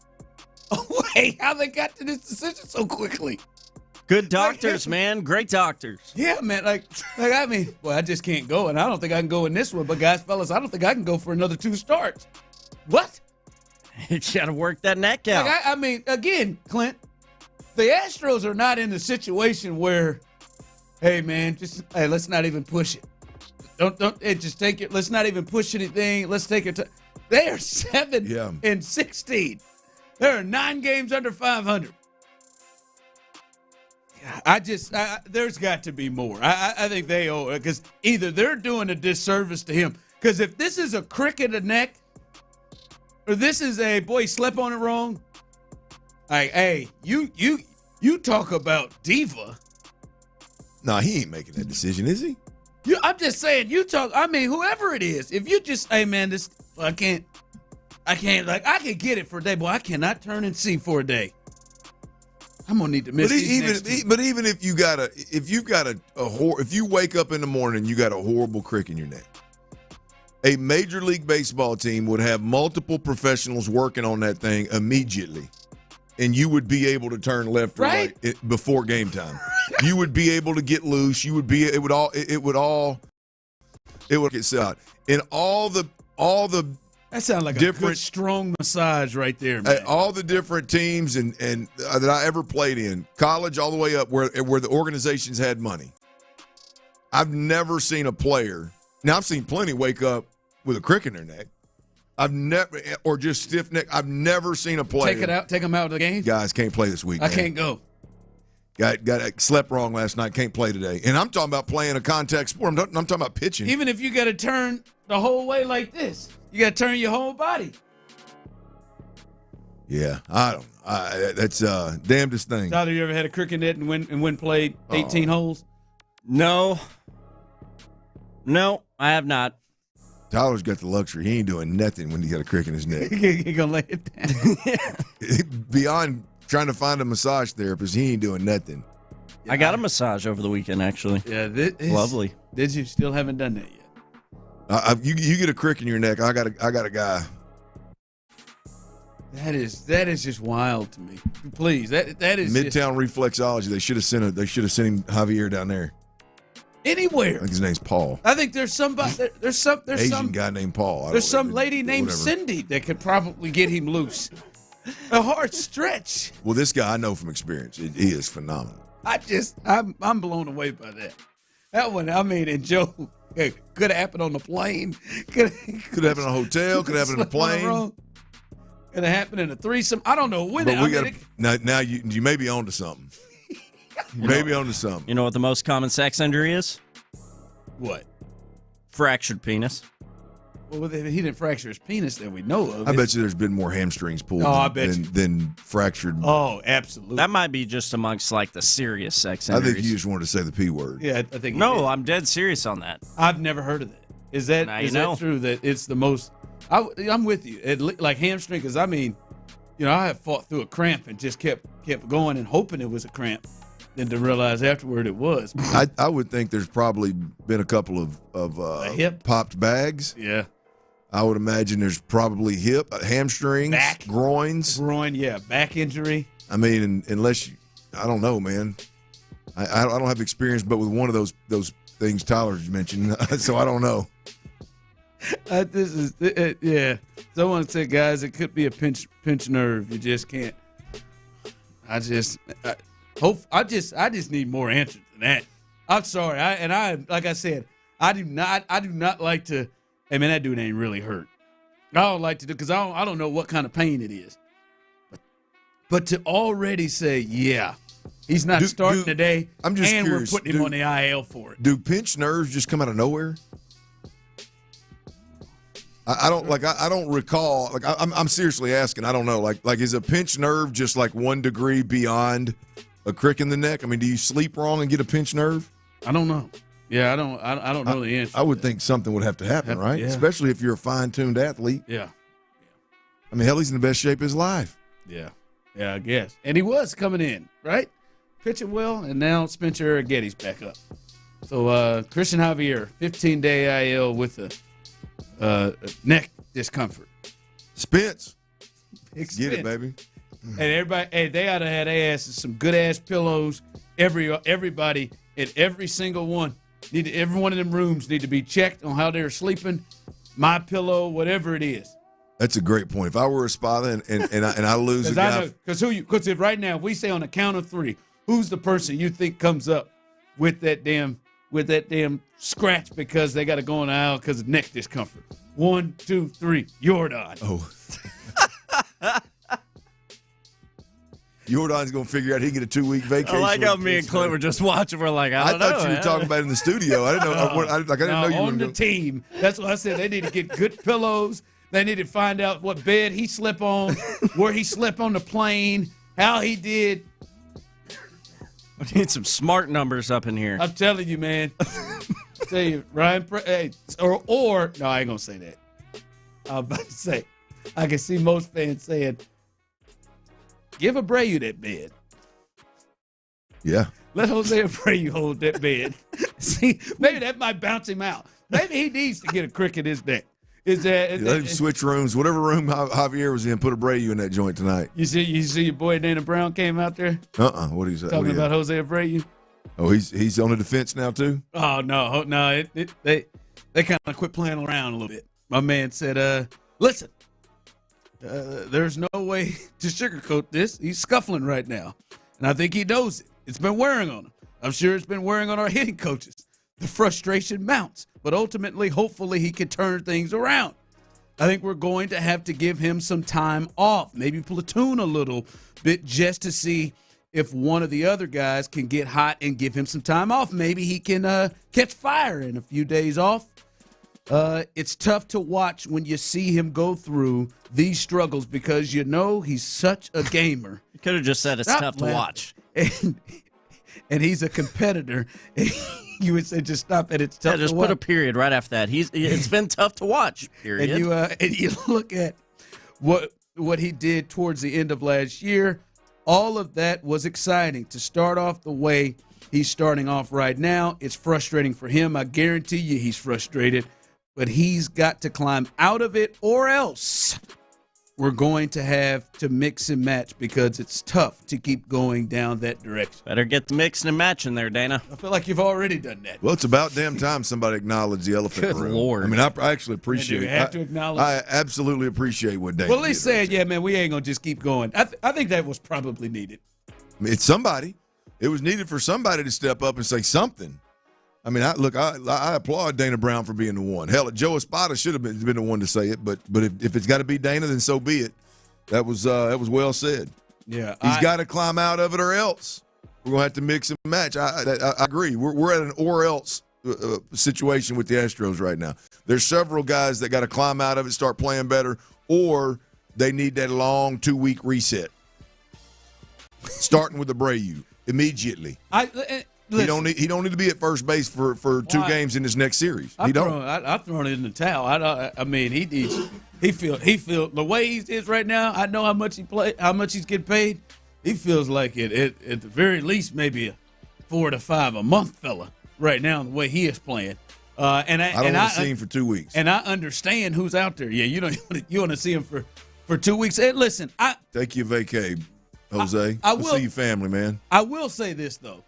away how they got to this decision so quickly. Good doctors, man. Great doctors. Yeah, man. I just can't go, and I don't think I can go in this one. But fellas, I don't think I can go for another 2 starts. What? You got to work that neck out. Again, Clint, the Astros are not in the situation where, hey, man, let's not even push it. Don't just take it. Let's not even push anything. Let's take it. They are 7-16. There are 9 games under 500. There's got to be more. I think they owe it because either they're doing a disservice to him. Because if this is a cricket a neck, or this is a boy slept on it wrong, like, hey, you talk about diva. Nah, he ain't making that decision, is he? I'm just saying, whoever it is, if you just, hey man, I can't, I can get it for a day, boy. I cannot turn and see for a day. I'm gonna need to miss But even if you if you wake up in the morning and you got a horrible crick in your neck, a Major League Baseball team would have multiple professionals working on that thing immediately, and you would be able to turn left or right before game time. You would be able to get loose. It would get set out. And all the that sounds like a good, strong massage right there, man. All the different teams and that I ever played in, college all the way up, where the organizations had money. I've never seen a player. Now I've seen plenty wake up with a crick in their neck. Or just stiff neck. I've never seen a player take them out of the game. Guys can't play this week. I can't go. Got slept wrong last night. Can't play today. And I'm talking about playing a contact sport. I'm talking about pitching. Even if you got to turn the whole way like this, you got to turn your whole body. Yeah, I don't know. That's damnedest thing. Tyler, you ever had a cricket net and went played 18 holes? No, I have not. Tyler's got the luxury. He ain't doing nothing when he got a crick in his neck. He gonna lay it down. Beyond trying to find a massage therapist, he ain't doing nothing. I got a massage over the weekend, actually. Yeah, lovely. Did you? Still haven't done that yet. You get a crick in your neck. I got a guy. That is just wild to me. Please, that is Midtown reflexology. They should have sent him Javier down there. Anywhere. I think his name's Paul. I think there's somebody. There's Asian some guy named Paul. There's some lady named Cindy that could probably get him loose. A hard stretch. Well, this guy I know from experience. He is phenomenal. I'm blown away by that. That one, and Joe, could have happened on the plane. Could have happened in a hotel. Could have happened in a plane. Could have happened in a threesome. I don't know when. Now you may be onto something. Maybe onto something. You know what the most common sex injury is? What? Fractured penis. Well, he didn't fracture his penis that we know of. I bet you there's been more hamstrings pulled than fractured. Oh, absolutely. That might be just amongst the serious sex injuries. I think you just wanted to say the P word. Yeah, I think. No, I'm dead serious on that. I've never heard of that. Is that true that it's the most? I'm with you. Like hamstring, because I mean, I have fought through a cramp and just kept going and hoping it was a cramp, then to realize afterward it was. I would think there's probably been a couple of hip popped bags. Yeah. I would imagine there's probably hip, hamstrings, back, groins. Back injury. I mean, unless I don't know, man. I don't have experience, but with one of those things Tyler mentioned, so I don't know. Yeah. Someone said, guys, it could be a pinch nerve. You just can't. I just need more answers than that. I'm sorry. Like I said, I do not like to. Hey man, that dude ain't really hurt. I don't like to do because I don't know what kind of pain it is. But to already say, yeah, he's not starting today. I'm just and curious, we're putting him on the IL for it. Do pinch nerves just come out of nowhere? I don't recall. Like I'm seriously asking. I don't know. Like is a pinch nerve just like 1 degree beyond a crick in the neck? I mean, do you sleep wrong and get a pinch nerve? I don't know. Yeah, I don't know the answer. I would think something would have to happen, right? Yeah. Especially if you're a fine-tuned athlete. Yeah. I mean, hell, he's in the best shape of his life. Yeah. Yeah, I guess. And he was coming in, right? Pitching well, and now Spencer Arrigetti's back up. So Christian Javier, 15-day IL with a neck discomfort. Spence. Get it, baby. And everybody, they ought to have their asses some good-ass pillows. Everybody in every single one. Every one of them rooms need to be checked on how they're sleeping. My pillow, whatever it is. That's a great point. If I were a spotter and I lose a guy, because if right now if we say on the count of 3, who's the person you think comes up with that damn scratch because they got to go on the aisle because of neck discomfort? 1, 2, 3, Jordan. Oh. Jordan's going to figure out he can get a 2-week vacation. I like how me and Clint were just watching. We're like, I don't know. I thought you were talking about it in the studio. I didn't know. I didn't know you were on the team. That's what I said. They need to get good pillows. They need to find out what bed he slept on, where he slept on the plane, how he did. We need some smart numbers up in here. I'm telling you, man. Tell you, Ryan. Or no, I ain't gonna say that. I was about to say, I can see most fans saying, "Give Abreu that bed." Yeah. Let Jose Abreu hold that bed. See, maybe that might bounce him out. Maybe he needs to get a crick in his neck. Let him switch rooms. Whatever room Javier was in, put Abreu in that joint tonight. You see your boy Dana Brown came out there? What is that? Talking about Jose Abreu? Oh, he's on the defense now too? Oh, no. They kind of quit playing around a little bit. My man said, listen, there's no way to sugarcoat this. He's scuffling right now. And I think he knows it. It's been wearing on him. I'm sure it's been wearing on our hitting coaches. The frustration mounts. But ultimately, hopefully, he can turn things around. I think we're going to have to give him some time off, maybe platoon a little bit just to see if one of the other guys can get hot and give him some time off. Maybe he can catch fire in a few days off. It's tough to watch when you see him go through these struggles because he's such a gamer. You could have just said it's tough to watch. And he's a competitor. You would say just stop it. It's tough to watch. Just put a period right after that. It's been tough to watch, period. And you look at what he did towards the end of last year. All of that was exciting. To start off the way he's starting off right now, it's frustrating for him. I guarantee you he's frustrated. But he's got to climb out of it or else we're going to have to mix and match because it's tough to keep going down that direction. Better get the mixing and matching there, Dana. I feel like you've already done that. Well, it's about damn time somebody acknowledged the elephant in the room. Good Lord. I mean, I actually appreciate it. You have to acknowledge. I absolutely appreciate what Dana Well, at least did. saying, yeah, man, we ain't going to just keep going. I think that was probably needed. I mean, it's somebody. It was needed for somebody to step up and say something. I mean, I applaud Dana Brown for being the one. Hell, Joe Espada should have been the one to say it, but if it's got to be Dana, then so be it. That was well said. Yeah, he's got to climb out of it, or else we're gonna have to mix and match. I agree. We're at an or else situation with the Astros right now. There's several guys that got to climb out of it, start playing better, or they need that long 2-week reset. Starting with Abreu immediately. He don't need to be at first base for 2 games in this next series. I've thrown it in the towel. I mean, he needs. He feel the way he is right now. I know how much he's getting paid. He feels like it at the very least maybe a 4 to 5 a month fella right now the way he is playing. I don't want to see him for 2 weeks. And I understand who's out there. Yeah, you want to see him for 2 weeks. And listen, take your vacay, Jose. I will see your family, man. I will say this though.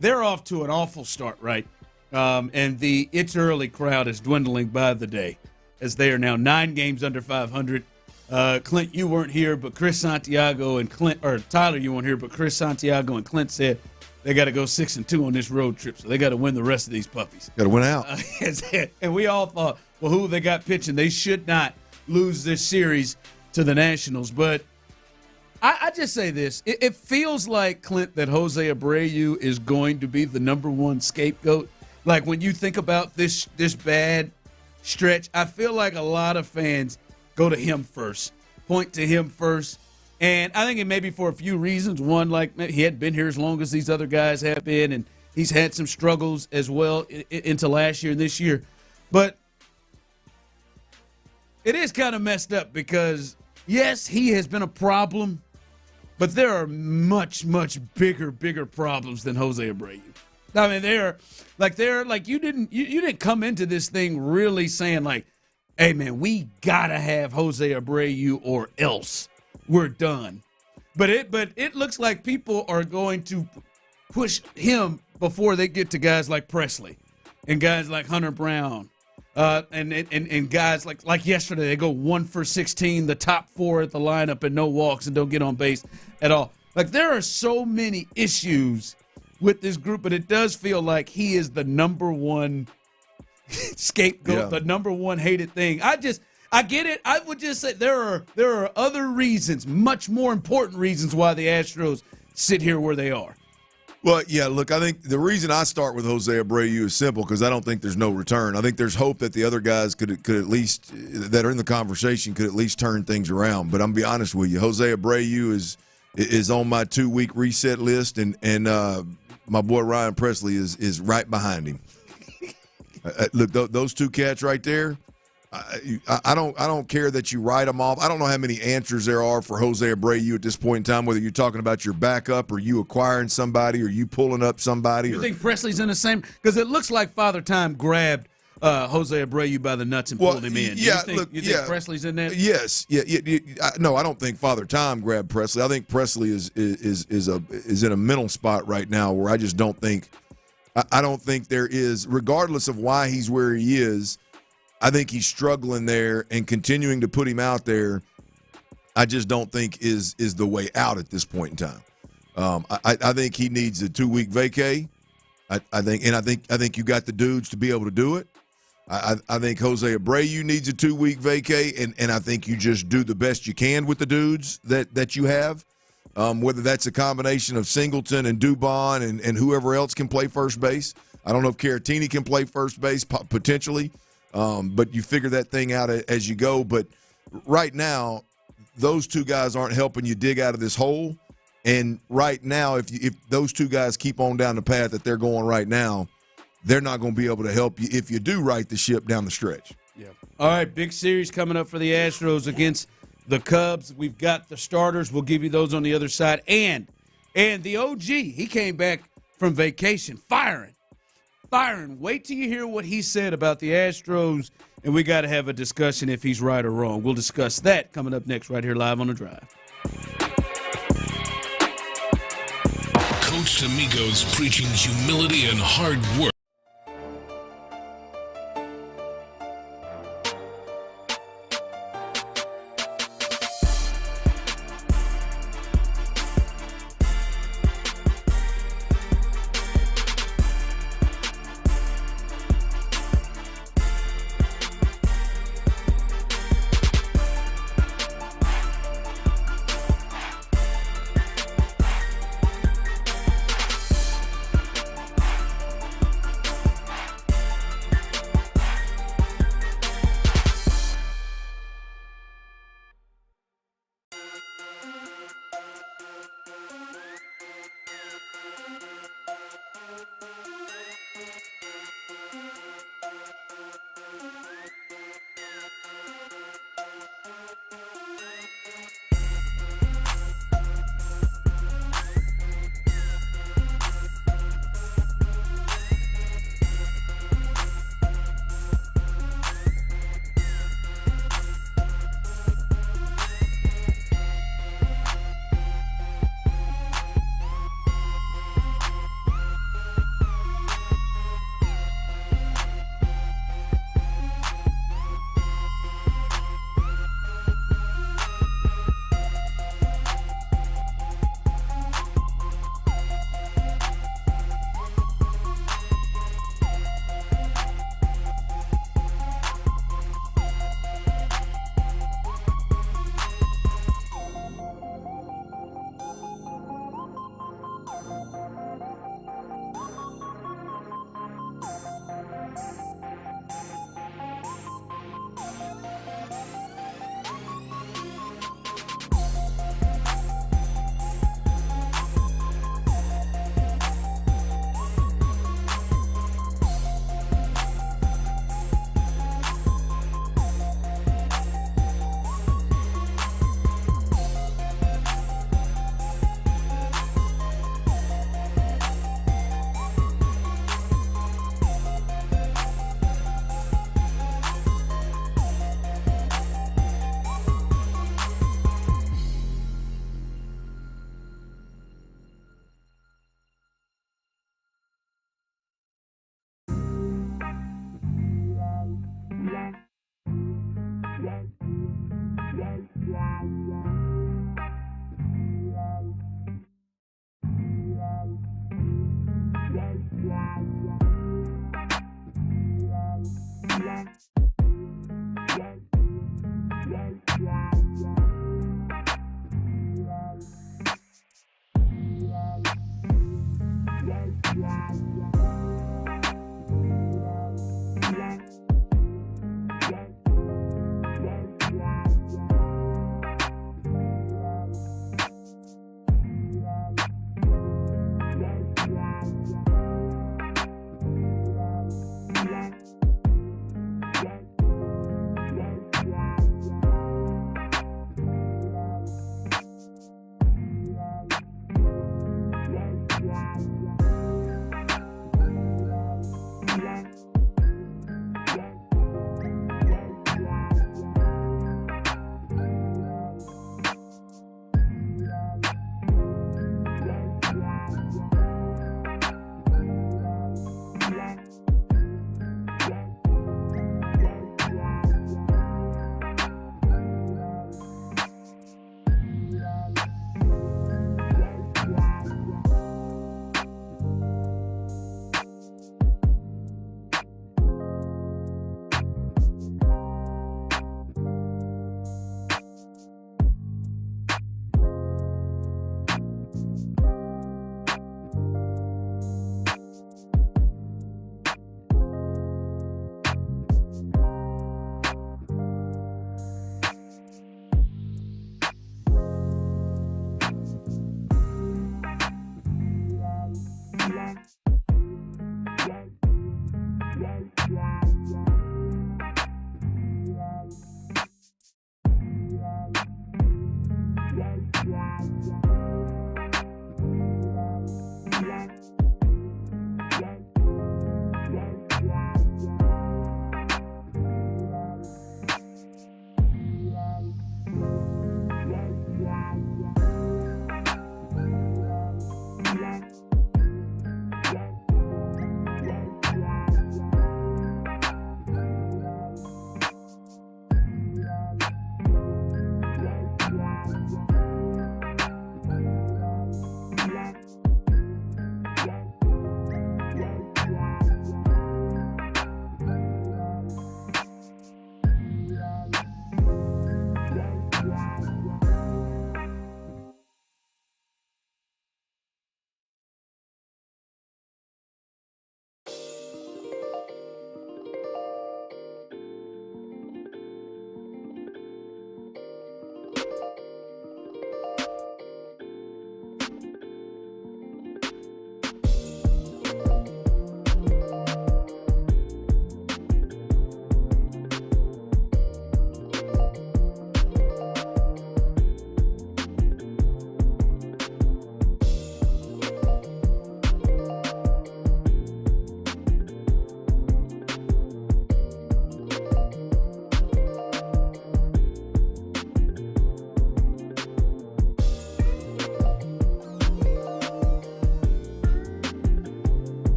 They're off to an awful start, right? And the It's Early crowd is dwindling by the day as they are now 9 games under 500. Clint, you weren't here, but Chris Santiago and Tyler, you weren't here, but Chris Santiago and Clint said they got to go 6-2 on this road trip, so they got to win the rest of these puppies. Got to win out. And we all thought, well, who they got pitching? They should not lose this series to the Nationals, but I just say this. It feels like, Clint, that Jose Abreu is going to be the number one scapegoat. Like, when you think about this bad stretch, I feel like a lot of fans go to him first, point to him first. And I think it may be for a few reasons. One, like, he hadn't been here as long as these other guys have been, and he's had some struggles as well into last year and this year. But it is kind of messed up because, yes, he has been a problem, but there are much, much bigger problems than Jose Abreu. I mean, they're like you didn't come into this thing really saying like, hey man, we gotta have Jose Abreu or else we're done. But it looks like people are going to push him before they get to guys like Presley and guys like Hunter Brown. And guys like yesterday, they go 1 for 16, the top 4 at the lineup and no walks and don't get on base at all. Like, there are so many issues with this group, but it does feel like he is the number one scapegoat, the number one hated thing. I get it. I would just say there are other reasons, much more important reasons why the Astros sit here where they are. Well, yeah, look, I think the reason I start with Jose Abreu is simple because I don't think there's no return. I think there's hope that the other guys could at least, that are in the conversation, could at least turn things around. But I'm going to be honest with you, Jose Abreu is on my 2-week reset list, and my boy Ryan Presley is right behind him. Look, those 2 cats right there, I don't care that you write them off. I don't know how many answers there are for Jose Abreu at this point in time, whether you're talking about your backup or you acquiring somebody or you pulling up somebody. You think Presley's in the same? Because it looks like Father Time grabbed Jose Abreu by the nuts and pulled him in. Yeah, you think Presley's in there? Yes. Yeah. No, I don't think Father Time grabbed Presley. I think Presley is in a mental spot right now where I just don't think. I don't think there is, regardless of why he's where he is. I think he's struggling there, and continuing to put him out there, I just don't think is the way out at this point in time. I think he needs a 2-week vacay. I think you got the dudes to be able to do it. I think Jose Abreu needs a 2-week vacay, and I think you just do the best you can with the dudes that you have. Whether that's a combination of Singleton and Dubon and whoever else can play first base. I don't know if Caratini can play first base potentially. But you figure that thing out as you go. But right now, those 2 guys aren't helping you dig out of this hole. And right now, if those 2 guys keep on down the path that they're going right now, they're not going to be able to help you if you do right the ship down the stretch. Yeah. All right, big series coming up for the Astros against the Cubs. We've got the starters. We'll give you those on the other side. And the OG, he came back from vacation firing. Wait till you hear what he said about the Astros, and we got to have a discussion if he's right or wrong. We'll discuss that coming up next right here live on The Drive. Coach D'Amico's preaching humility and hard work.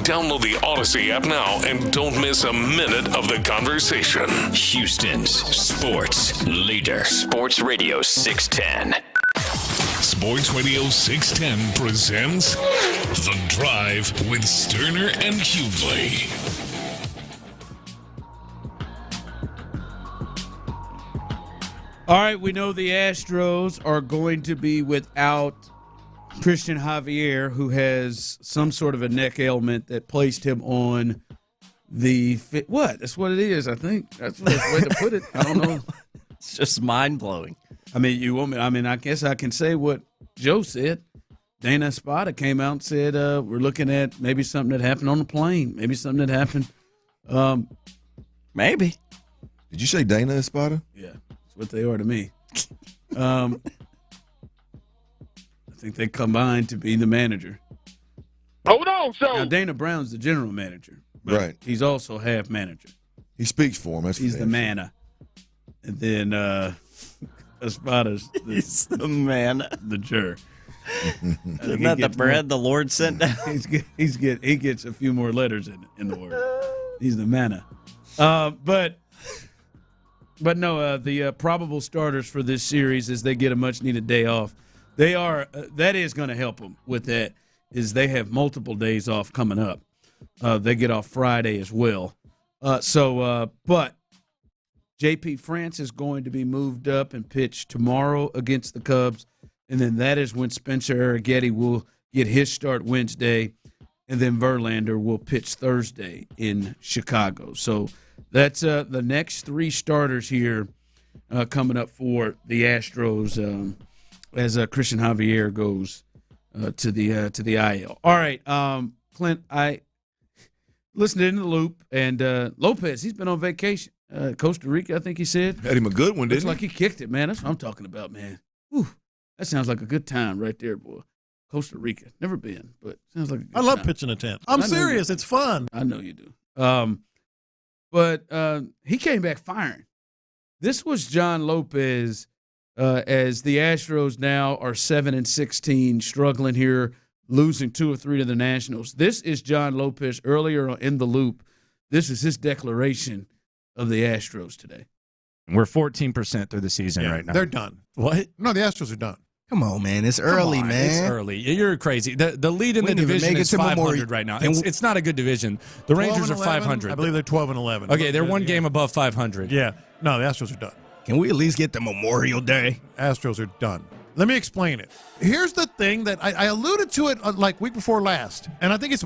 Download the Odyssey app now and don't miss a minute of the conversation. Houston's sports leader. Sports Radio 610. Sports Radio 610 presents The Drive with Stoerner and Hughley. All right, we know the Astros are going to be without Christian Javier, who has some sort of a neck ailment that placed him on the what? That's what it is, I think. That's the way to put it. I don't know. It's just mind-blowing. I mean, you want me? I mean, I guess I can say what Joe said. Dana Espada came out and said, we're looking at maybe something that happened on the plane. Maybe something that happened. Maybe. Did you say Dana Espada? Yeah, that's what they are to me. I think they combined to be the manager. Hold on, so. Now, Dana Brown's the general manager. Right. He's also half manager. He speaks for him. He's the manna. And then Espada's he's the manna. The jur. Isn't that the bread the Lord sent down? He gets a few more letters in the word. He's the manna. But But no, the probable starters for this series as they get a much-needed day off, they are that is going to help them with that, is they have multiple days off coming up. They get off Friday as well. But J.P. France is going to be moved up and pitch tomorrow against the Cubs, and then that is when Spencer Arrighetti will get his start Wednesday, and then Verlander will pitch Thursday in Chicago. So that's the next three starters here coming up for the Astros as Christian Javier goes to the IL. All right, Clint, I listened in the loop, and Lopez, he's been on vacation. Costa Rica, I think he said. Had him a good one, didn't he? Looks like he kicked it, man. That's what I'm talking about, man. Whew. That sounds like a good time right there, boy. Costa Rica. Never been, but sounds like a good I love time. pitching a tent. I'm serious. It's fun. I know you do. But he came back firing. This was John Lopez as the Astros now are 7-16, struggling here, losing 2 or 3 to the Nationals. This is John Lopez earlier in the loop. This is his declaration of the Astros today. We're 14% through the season right now. They're done. What? No, the Astros are done. Come on, man. It's early, man. It's early. You're crazy. The lead in the division is 500 right now. It's not a good division. The Rangers are 500. I believe they're 12-11. Okay, they're one game above 500. Yeah. No, the Astros are done. Can we at least get the Memorial Day? Astros are done. Let me explain it. Here's the thing that I alluded to it like week before last, and I think it's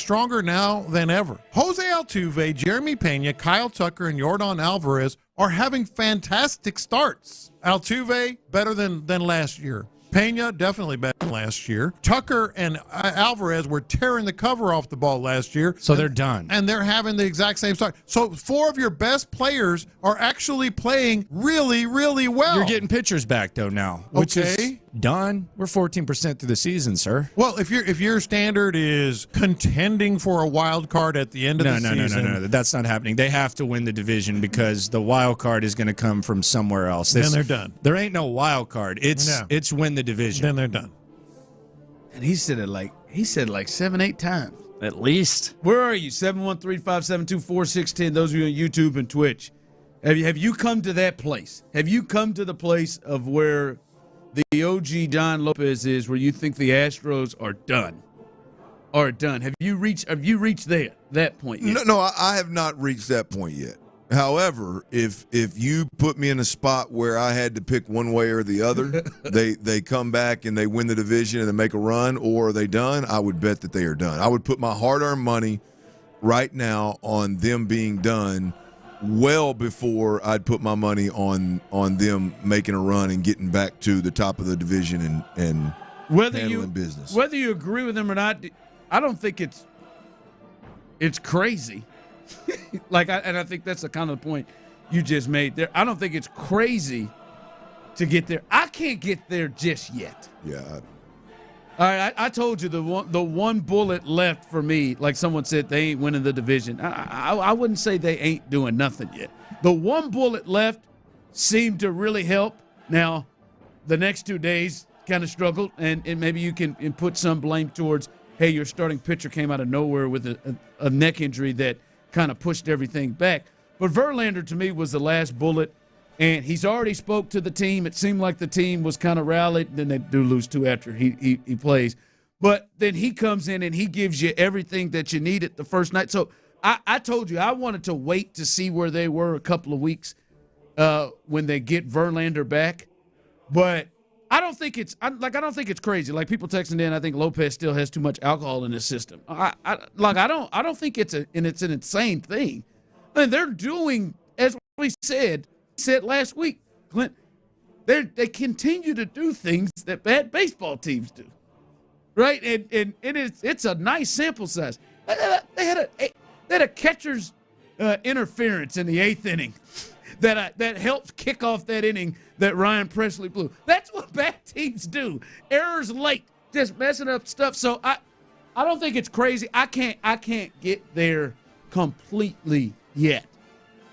stronger now than ever. Jose Altuve, Jeremy Pena, Kyle Tucker, and Yordan Alvarez are having fantastic starts. Altuve, better than last year. Pena, definitely better than last year. Tucker and Alvarez were tearing the cover off the ball last year. So they're done. And they're having the exact same start. So 4 of your best players are actually playing really, really well. You're getting pitchers back, though, now. Which is done. We're 14% through the season, sir. Well, if your standard is contending for a wild card at the end of the season. No. That's not happening. They have to win the division because the wild card is going to come from somewhere else. Then they're done. There ain't no wild card. It's win the division. Then they're done. And he said it like 7-8 times. At least. Where are you? 713-572-4610. Those of you on YouTube and Twitch. Have you come to that place? Have you come to the place of where the OG John Lopez is, where you think the Astros are done? Have you reached that point yet? No, I have not reached that point yet. However, if you put me in a spot where I had to pick one way or the other, they come back and they win the division and they make a run, or are they done, I would bet that they are done. I would put my hard-earned money right now on them being done well before I'd put my money on them making a run and getting back to the top of the division and handling business. Whether you agree with them or not, I don't think it's crazy. I think that's the kind of point you just made there. I don't think it's crazy to get there. I can't get there just yet. Yeah. All right, I told you the one bullet left for me, like someone said, they ain't winning the division. I wouldn't say they ain't doing nothing yet. The one bullet left seemed to really help. Now, the next 2 days kind of struggled, and maybe you can put some blame towards, hey, your starting pitcher came out of nowhere with a neck injury that kind of pushed everything back. But Verlander, to me, was the last bullet, and he's already spoke to the team. It seemed like the team was kind of rallied. Then they do lose 2 after he plays. But then he comes in and he gives you everything that you needed the first night. So I told you I wanted to wait to see where they were a couple of weeks when they get Verlander back. But I don't think it's crazy. Like people texting in, I think Lopez still has too much alcohol in his system. I don't think it's an insane thing. I mean, they're doing, as we said last week, Clint, they continue to do things that bad baseball teams do, right? And it's a nice sample size. They had a catcher's interference in the 8th inning that helped kick off that inning that Ryan Presley blew. That's what bad teams do. Errors late, just messing up stuff. So I don't think it's crazy. I can't get there completely yet.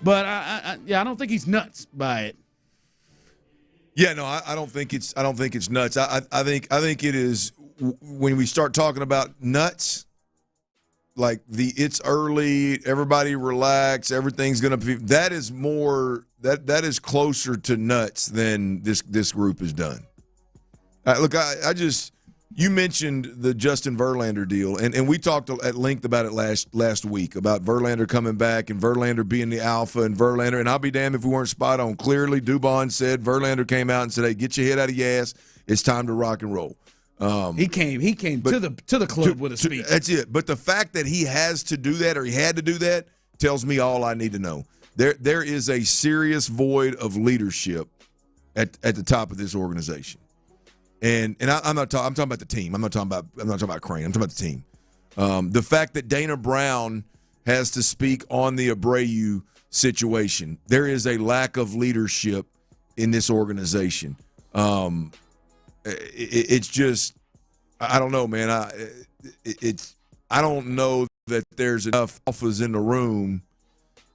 But I don't think he's nuts by it. Yeah, no, I don't think it's nuts. I think it is when we start talking about nuts, like it's early, everybody relax, everything's gonna be. That is more that is closer to nuts than this group has done. Look, I just you mentioned the Justin Verlander deal, and we talked at length about it last week about Verlander coming back and Verlander being the alpha and Verlander. And I'll be damned if we weren't spot on. Clearly, Dubon said Verlander came out and said, "Hey, get your head out of your ass. It's time to rock and roll." He came to the club with a speech. That's it. But the fact that he has to do that or he had to do that tells me all I need to know. There is a serious void of leadership at the top of this organization. And I'm talking about the team. I'm not talking about Crane. I'm talking about the team. The fact that Dana Brown has to speak on the Abreu situation. There is a lack of leadership in this organization. It's just, I don't know, man. I don't know that there's enough alphas in the room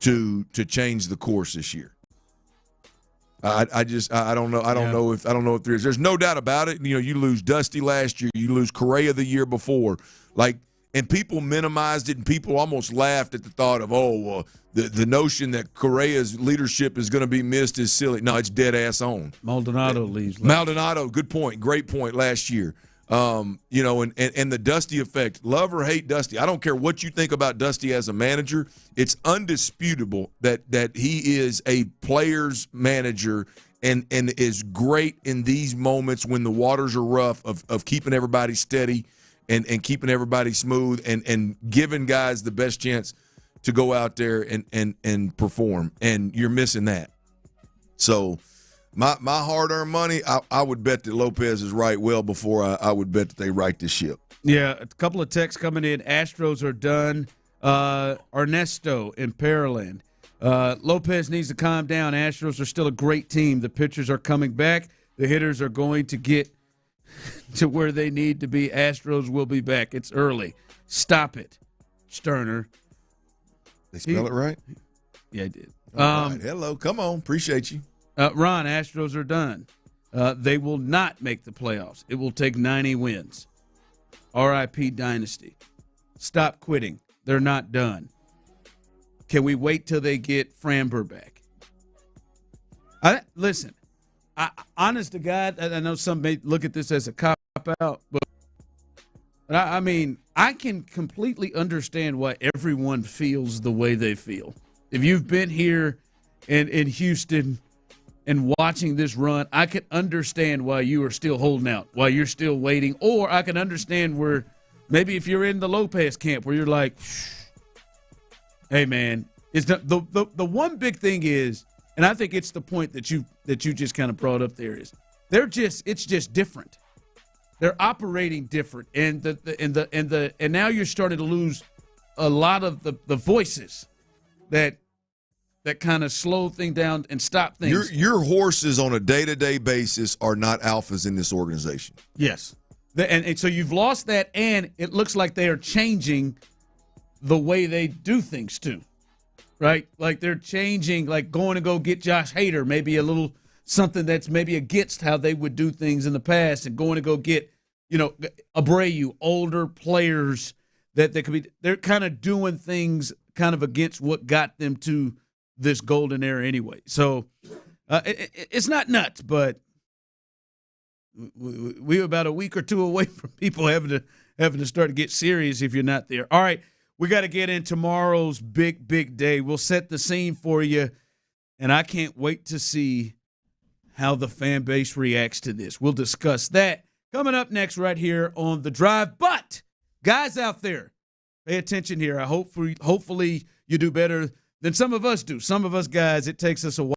to change the course this year. I don't know if there is. There's no doubt about it. You know, you lose Dusty last year, you lose Correa the year before, and people minimized it, and people almost laughed at the thought of, the notion that Correa's leadership is going to be missed is silly. No, it's dead ass on. Maldonado leaves. Maldonado, good point, great point last year. And the Dusty effect. Love or hate Dusty, I don't care what you think about Dusty as a manager. It's undisputable that he is a player's manager and is great in these moments when the waters are rough of keeping everybody steady and keeping everybody smooth and giving guys the best chance to go out there and perform. And you're missing that. So my hard-earned money, I would bet that Lopez is right well before I would bet that they right this ship. Yeah, a couple of texts coming in. Astros are done. Ernesto in Pearland. Lopez needs to calm down. Astros are still a great team. The pitchers are coming back. The hitters are going to get to where they need to be. Astros will be back. It's early. Stop it, Stoerner. They spell it right? Yeah, I did. Right. Hello. Come on. Appreciate you. Ron, Astros are done. They will not make the playoffs. It will take 90 wins. RIP Dynasty. Stop quitting. They're not done. Can we wait till they get Framber back? Listen, honest to God, I know some may look at this as a cop-out, but I mean, I can completely understand why everyone feels the way they feel. If you've been here in Houston and watching this run, I can understand why you are still holding out, why you're still waiting, or I can understand where maybe if you're in the Lopez camp where you're like, hey, man, it's the one big thing is, and I think it's the point that you just kind of brought up there is it's just different. They're operating different, and now you're starting to lose a lot of the voices that kind of slow things down and stop things. Your horses on a day-to-day basis are not alphas in this organization. Yes, and so you've lost that, and it looks like they are changing the way they do things too, right? Like they're changing, like going to go get Josh Hader, maybe a little something that's maybe against how they would do things in the past, and going to go get, Abreu, older players that they could be. They're kind of doing things kind of against what got them to this golden era anyway. So it's not nuts, but we're about a week or two away from people having to start to get serious if you're not there. All right, we got to get in tomorrow's big day. We'll set the scene for you, and I can't wait to see how the fan base reacts to this. We'll discuss that coming up next right here on The Drive. But guys out there, pay attention here. Hopefully you do better than some of us do. Some of us guys, it takes us a while.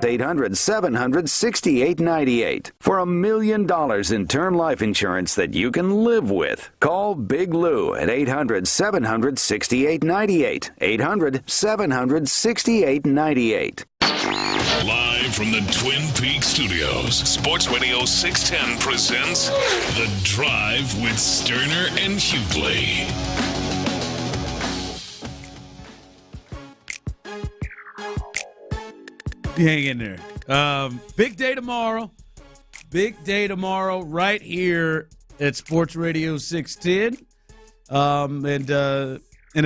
800-700-6898. For $1 million in term life insurance that you can live with, call Big Lou at 800-700-6898. 800-700-6898. Live from the Twin Peaks studios, Sports Radio 610 presents The Drive with Stoerner and Hughley. Hang in there. Big day tomorrow. Big day tomorrow right here at Sports Radio 610. And a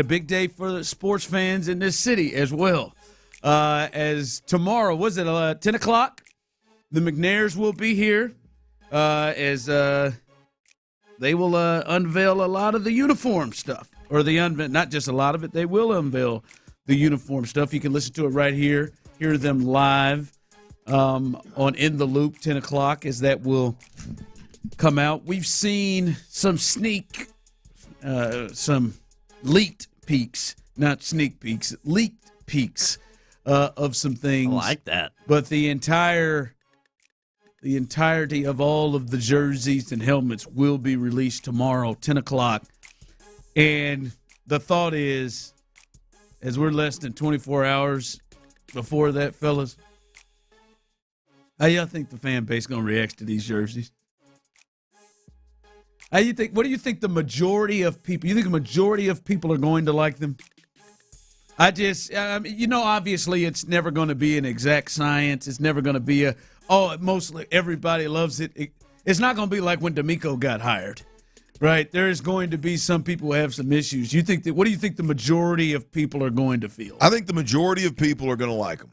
big day for the sports fans in this city as well. As tomorrow, was it 10 o'clock? The McNairs will be here as they will unveil a lot of the uniform stuff. Or not just a lot of it, they will unveil the uniform stuff. You can listen to it right here. Hear them live on In the Loop, 10 o'clock, as that will come out. We've seen some some leaked peeks, not sneak peeks, leaked peeks of some things. I like that. But the entirety of all of the jerseys and helmets will be released tomorrow, 10 o'clock. And the thought is, as we're less than 24 hours before that, fellas, how y'all think the fan base going to react to these jerseys? What do you think the majority of people, you think the majority of people are going to like them? Obviously it's never going to be an exact science. It's never going to be mostly everybody loves it. It's not going to be like when D'Amico got hired, right? There is going to be some people who have some issues. What do you think the majority of people are going to feel? I think the majority of people are going to like them.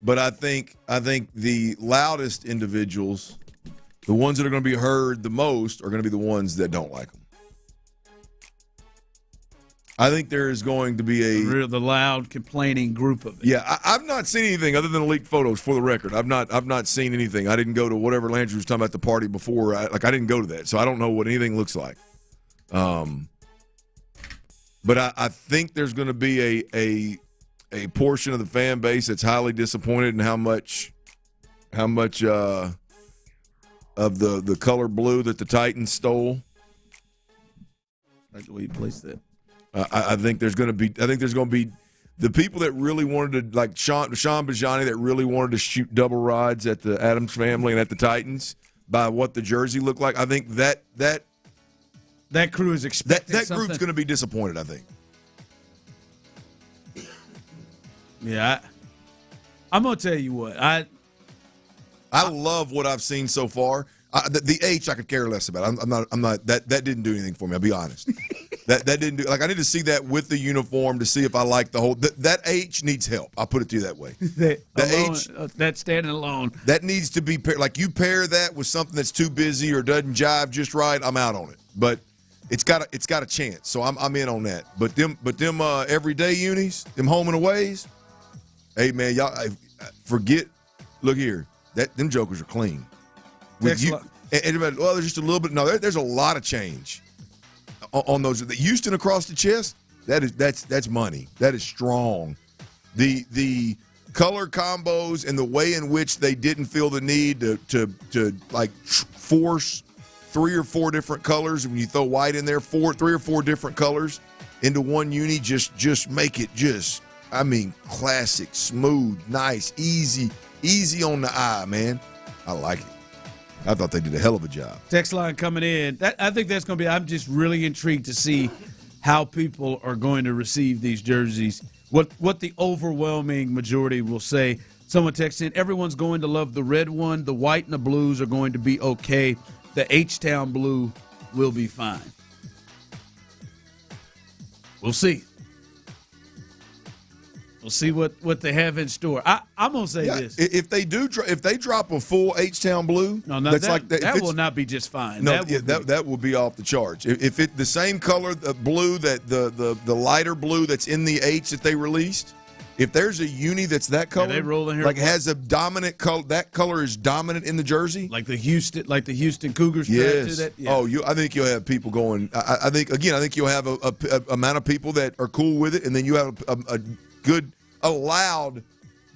But I think the loudest individuals, the ones that are going to be heard the most, are going to be the ones that don't like them. I think there is going to be the loud, complaining group of it. Yeah, I've not seen anything other than leaked photos. For the record, I've not seen anything. I didn't go to whatever Landry was talking about the party before. I didn't go to that, so I don't know what anything looks like. But I think there's going to be a portion of the fan base that's highly disappointed in how much of the color blue that the Titans stole. That's the way you place that. I think there's going to be the people that really wanted to, like Sean Bajani, that really wanted to shoot double rods at the Adams family and at the Titans by what the jersey looked like. I think that crew is expecting that group's going to be disappointed, I think. Yeah, I'm going to tell you what. I love what I've seen so far. The H I could care less about. I'm not that didn't do anything for me. I'll be honest. that didn't do, like, I need to see that with the uniform to see if I like the whole. That H needs help. I'll put it to you that way. That standing alone. That needs to be like, you pair that with something that's too busy or doesn't jive just right. I'm out on it. But it's got a chance. So I'm in on that. But them everyday unis, them home and aways. Hey man, y'all forget. Look here, them jokers are clean. There's just a little bit. No, there's a lot of change on those. The Houston across the chest, that's money. That is strong. The color combos and the way in which they didn't feel the need to like force 3 or 4 different colors. When you throw white in there, 3 or 4 different colors into one uni, just make it classic, smooth, nice, easy on the eye, man. I like it. I thought they did a hell of a job. Text line coming in. I think that's going to be – I'm just really intrigued to see how people are going to receive these jerseys, what the overwhelming majority will say. Someone texted in, everyone's going to love the red one. The white and the blues are going to be okay. The H-Town blue will be fine. We'll see. We'll see what they have in store. I'm gonna say this: if they drop a full H-Town blue, that will not be just fine. No, that will be off the charts. If it the same color, the blue that the lighter blue that's in the H that they released, if there's a uni that's that color, they roll in here like has a dominant color, that color is dominant in the jersey, like the Houston Cougars. Yes. That, yeah. Oh, I think you'll have people going. I think you'll have a amount of people that are cool with it, and then you have a loud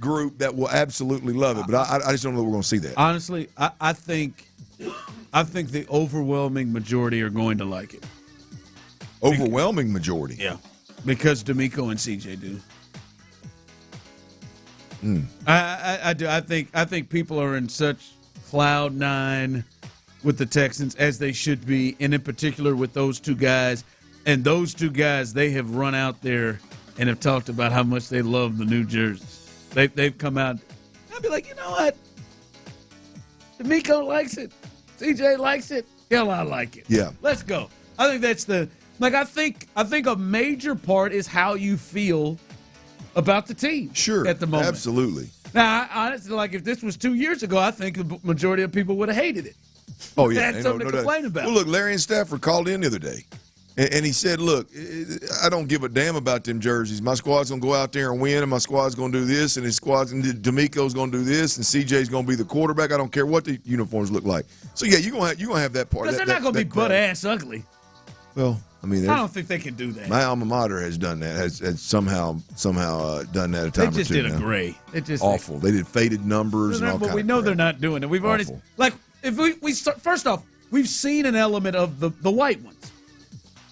group that will absolutely love it, but I just don't know that we're going to see that. Honestly, I think the overwhelming majority are going to like it. Overwhelming majority? Yeah. Because D'Amico and CJ do. I do. I think people are in such cloud nine with the Texans, as they should be, and in particular with those two guys. And those two guys, they have run out there and have talked about how much they love the new jerseys. They've come out. I'll be like, you know what? D'Amico likes it. CJ likes it. Hell, I like it. Yeah. Let's go. I think that's I think a major part is how you feel about the team. Sure. At the moment. Absolutely. Now, honestly, like if this was 2 years ago, I think the majority of people would have hated it. Oh, yeah. Had something to complain about. Well, look, Larry and Stafford called in the other day, and he said, look, I don't give a damn about them jerseys. My squad's going to go out there and win, and my squad's going to do this, and his squad's – D'Amico's going to do this, and CJ's going to be the quarterback. I don't care what the uniforms look like. So, yeah, you're going to have that part. Because they're not going to be butt-ass ugly. Well, I mean, I don't think they can do that. My alma mater has done that. Has somehow done that a time or two. They just did now. a gray. It just awful. They did faded numbers and all but kinds we of know crap. they're not doing it. We've already if we start, first off, we've seen an element of the white ones.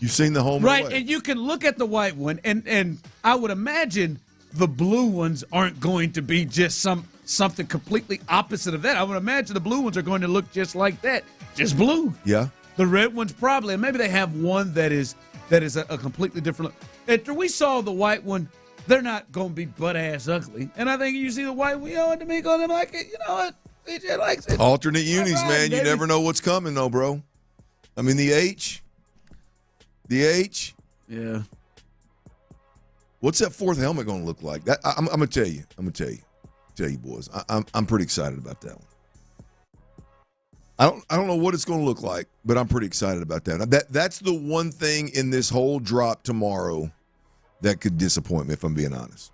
You've seen the home right, and away. and you can look at the white one, and I would imagine the blue ones aren't going to be just something completely opposite of that. I would imagine the blue ones are going to look just like that, just blue. Yeah. The red ones probably, and maybe they have one that is a completely different look. After we saw the white one, they're not going to be butt-ass ugly. And I think you see the white one, and D'Amico, and I'm like, you know what? CJ likes it. Alternate unis, right, man. baby. You never know what's coming, though, bro. I mean, the H. Yeah. What's that fourth helmet going to look like? That I'm going to tell you. Tell you, boys. I'm pretty excited about that one. I don't know what it's going to look like, but I'm pretty excited about that. That's the one thing in this whole drop tomorrow that could disappoint me, if I'm being honest.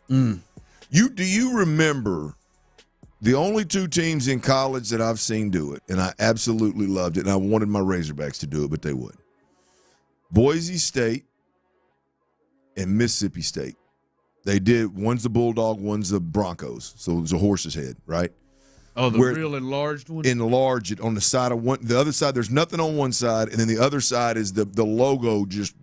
Do you remember the only two teams in college that I've seen do it, and I absolutely loved it, and I wanted my Razorbacks to do it, but they wouldn't? Boise State and Mississippi State. They did. One's the Bulldog, one's the Broncos. So it was a horse's head, right? Oh, the real enlarged one? Enlarge it on the side of one. The other side, there's nothing on one side, and then the other side is the logo just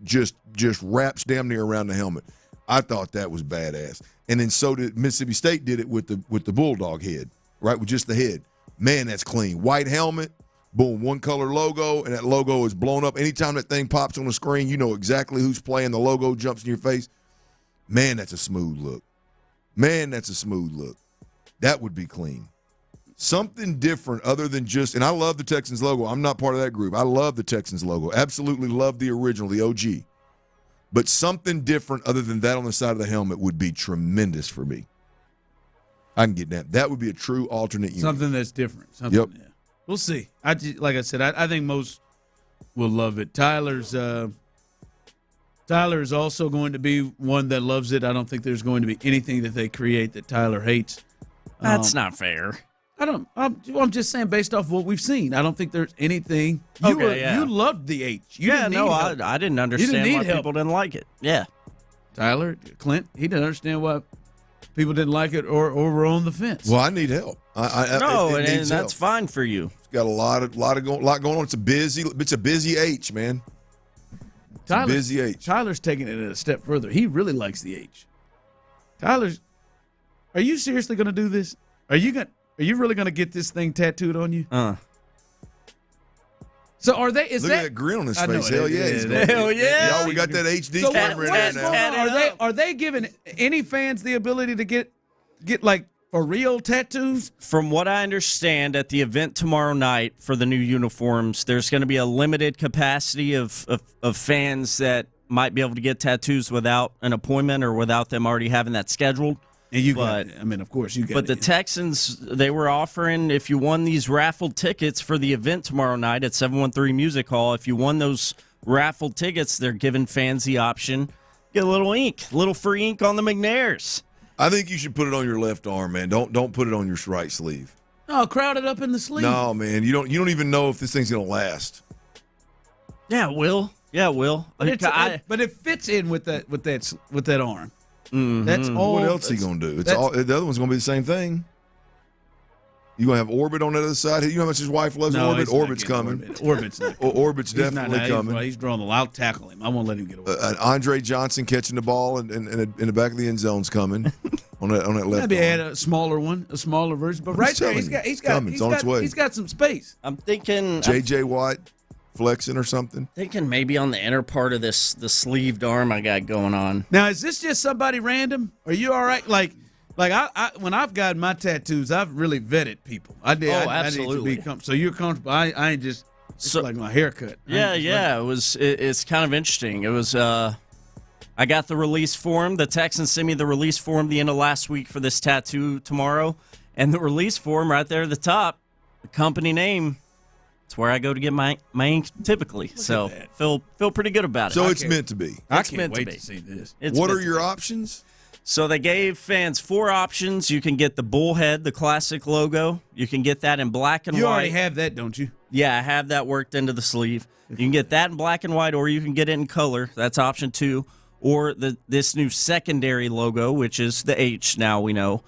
wraps damn near around the helmet. I thought that was badass. And then so did Mississippi State did it with the Bulldog head, right, with just the head. Man, that's clean. White helmet, boom, one color logo, and that logo is blown up. Anytime that thing pops on the screen, you know exactly who's playing. The logo jumps in your face. Man, that's a smooth look. That would be clean. Something different other than just – and I love the Texans logo. I'm not part of that group. I love the Texans logo. Absolutely love the original, the OG. But something different other than that on the side of the helmet would be tremendous for me. I can get that. That would be a true alternate unit. Something that's different. Yep. Yeah. We'll see. Like I said, I think most will love it. Tyler is also going to be one that loves it. I don't think there's going to be anything that they create that Tyler hates. That's not fair. I'm just saying based off what we've seen. I don't think there's anything. You loved the H. I didn't understand why people didn't like it. Yeah. Tyler, Clint, he didn't understand why people didn't like it or were on the fence. Well, I need help. And that's fine for you. It's got a lot going on. It's a busy H, man. Busy H. Tyler's taking it a step further. He really likes the H. Are you seriously going to do this? Are you really going to get this thing tattooed on you? So are they? Look at that grin on his face. Hell yeah. Hell yeah. Y'all, we got that HD camera in there now. Are they giving any fans the ability to get like for real tattoos? From what I understand, at the event tomorrow night for the new uniforms, there's going to be a limited capacity of fans that might be able to get tattoos without an appointment or without them already having that scheduled. And of course, you got it. But the Texans, they were offering, if you won these raffled tickets for the event tomorrow night at 713 Music Hall, if you won those raffled tickets, they're giving fans the option, get a little free ink on the McNairs. I think you should put it on your left arm, man. Don't put it on your right sleeve. Oh, crowd it up in the sleeve. No, man. You don't even know if this thing's gonna last. Yeah, it will. But it fits in with that arm. That's all. What else is he going to do? The other one's going to be the same thing. You going to have Orbit on the other side? You know how much his wife loves Orbit? Orbit's coming. Orbit's not coming. Orbit's definitely coming. He's drawing the line. I'll tackle him. I won't let him get away. Andre Johnson catching the ball in the back of the end zone's coming on that left. Maybe add a smaller one, a smaller version. But right there, he's got some space. I'm thinking J.J. Watt flexing or something. Thinking maybe on the inner part of the sleeved arm I got going on. Now, is this just somebody random? Are you all right? Like I when I've gotten my tattoos, I've really vetted people. I did. Absolutely. I need to be so you're comfortable. I ain't just like my haircut. Yeah. It was. It's kind of interesting. It was. I got the release form. The Texans sent me the release form the end of last week for this tattoo tomorrow, and the release form right there at the top, the company name. It's where I go to get my ink typically. So feel pretty good about it. So it's meant to be. I can't wait to see this. What are your options? So they gave fans 4 options. You can get the bullhead, the classic logo. You can get that in black and white. You already have that, don't you? Yeah, I have that worked into the sleeve. You can get that in black and white, or you can get it in color. That's option 2. Or this new secondary logo, which is the H now we know.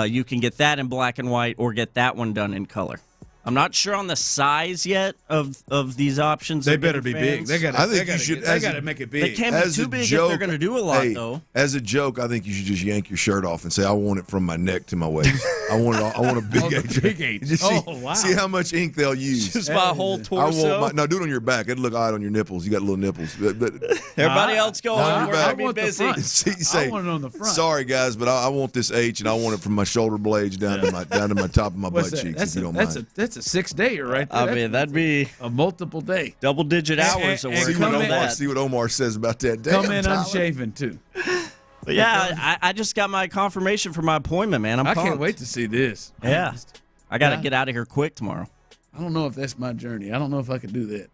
You can get that in black and white or get that one done in color. I'm not sure on the size yet of these options. They better be big. They got to make it big. They can't be too big if they're going to do a lot, though. As a joke, I think you should just yank your shirt off and say, "I want it from my neck to my waist. I want a big H." Big H. Wow! See how much ink they'll use. Just my whole torso. No, do it on your back. It'd look odd on your nipples. You got little nipples. Everybody else go on. We're going to be busy. I want it on the front. Sorry, guys, but I want this H, and I want it from my shoulder blades down to my top of my butt cheeks. If you don't mind. That's a 6-day right there. I mean, that'd be a multiple day, double-digit hours of work. See what Omar says about that. Damn, come in unshaven too. But yeah, I just got my confirmation for my appointment, man. I can't wait to see this. Yeah, I got to get out of here quick tomorrow. I don't know if that's my journey. I don't know if I could do that.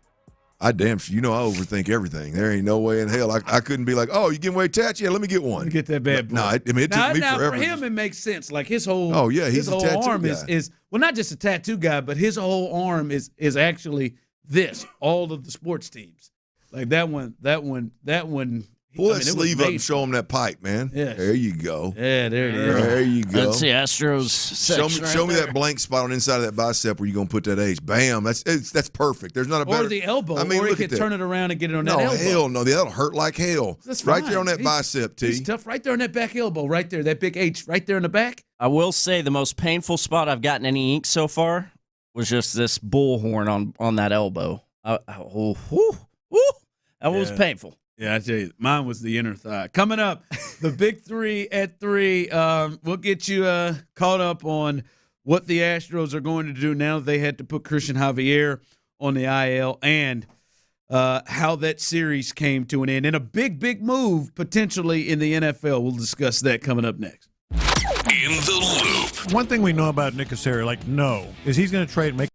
I overthink everything. There ain't no way in hell I couldn't be like, oh, you giving away tats? Yeah, let me get one. Let me get that bad boy. No, it took me forever. For him, it makes sense. Like his whole he's his whole arm is well, not just a tattoo guy, but his whole arm is actually this. All of the sports teams, like that one. Pull that sleeve up and show him that pipe, man. Yes. There you go. Yeah, there it is. There you go. That's the Astros section. Show me that blank spot on the inside of that bicep where you're going to put that H. Bam. That's perfect. There's not a better. Or the elbow. I mean, or you can turn it around and get it on that elbow. No, hell no. That'll hurt like hell. That's right there on that bicep, T. It's tough right there on that back elbow, right there. That big H right there in the back. I will say the most painful spot I've gotten any ink so far was just this bullhorn on that elbow. That was painful. Yeah, I tell you, mine was the inner thigh. Coming up, the Big 3 at 3. We'll get you caught up on what the Astros are going to do now that they had to put Christian Javier on the IL and how that series came to an end. And a big, big move potentially in the NFL. We'll discuss that coming up next. In the Loop. One thing we know about Nick Caserio, is he's going to trade and make.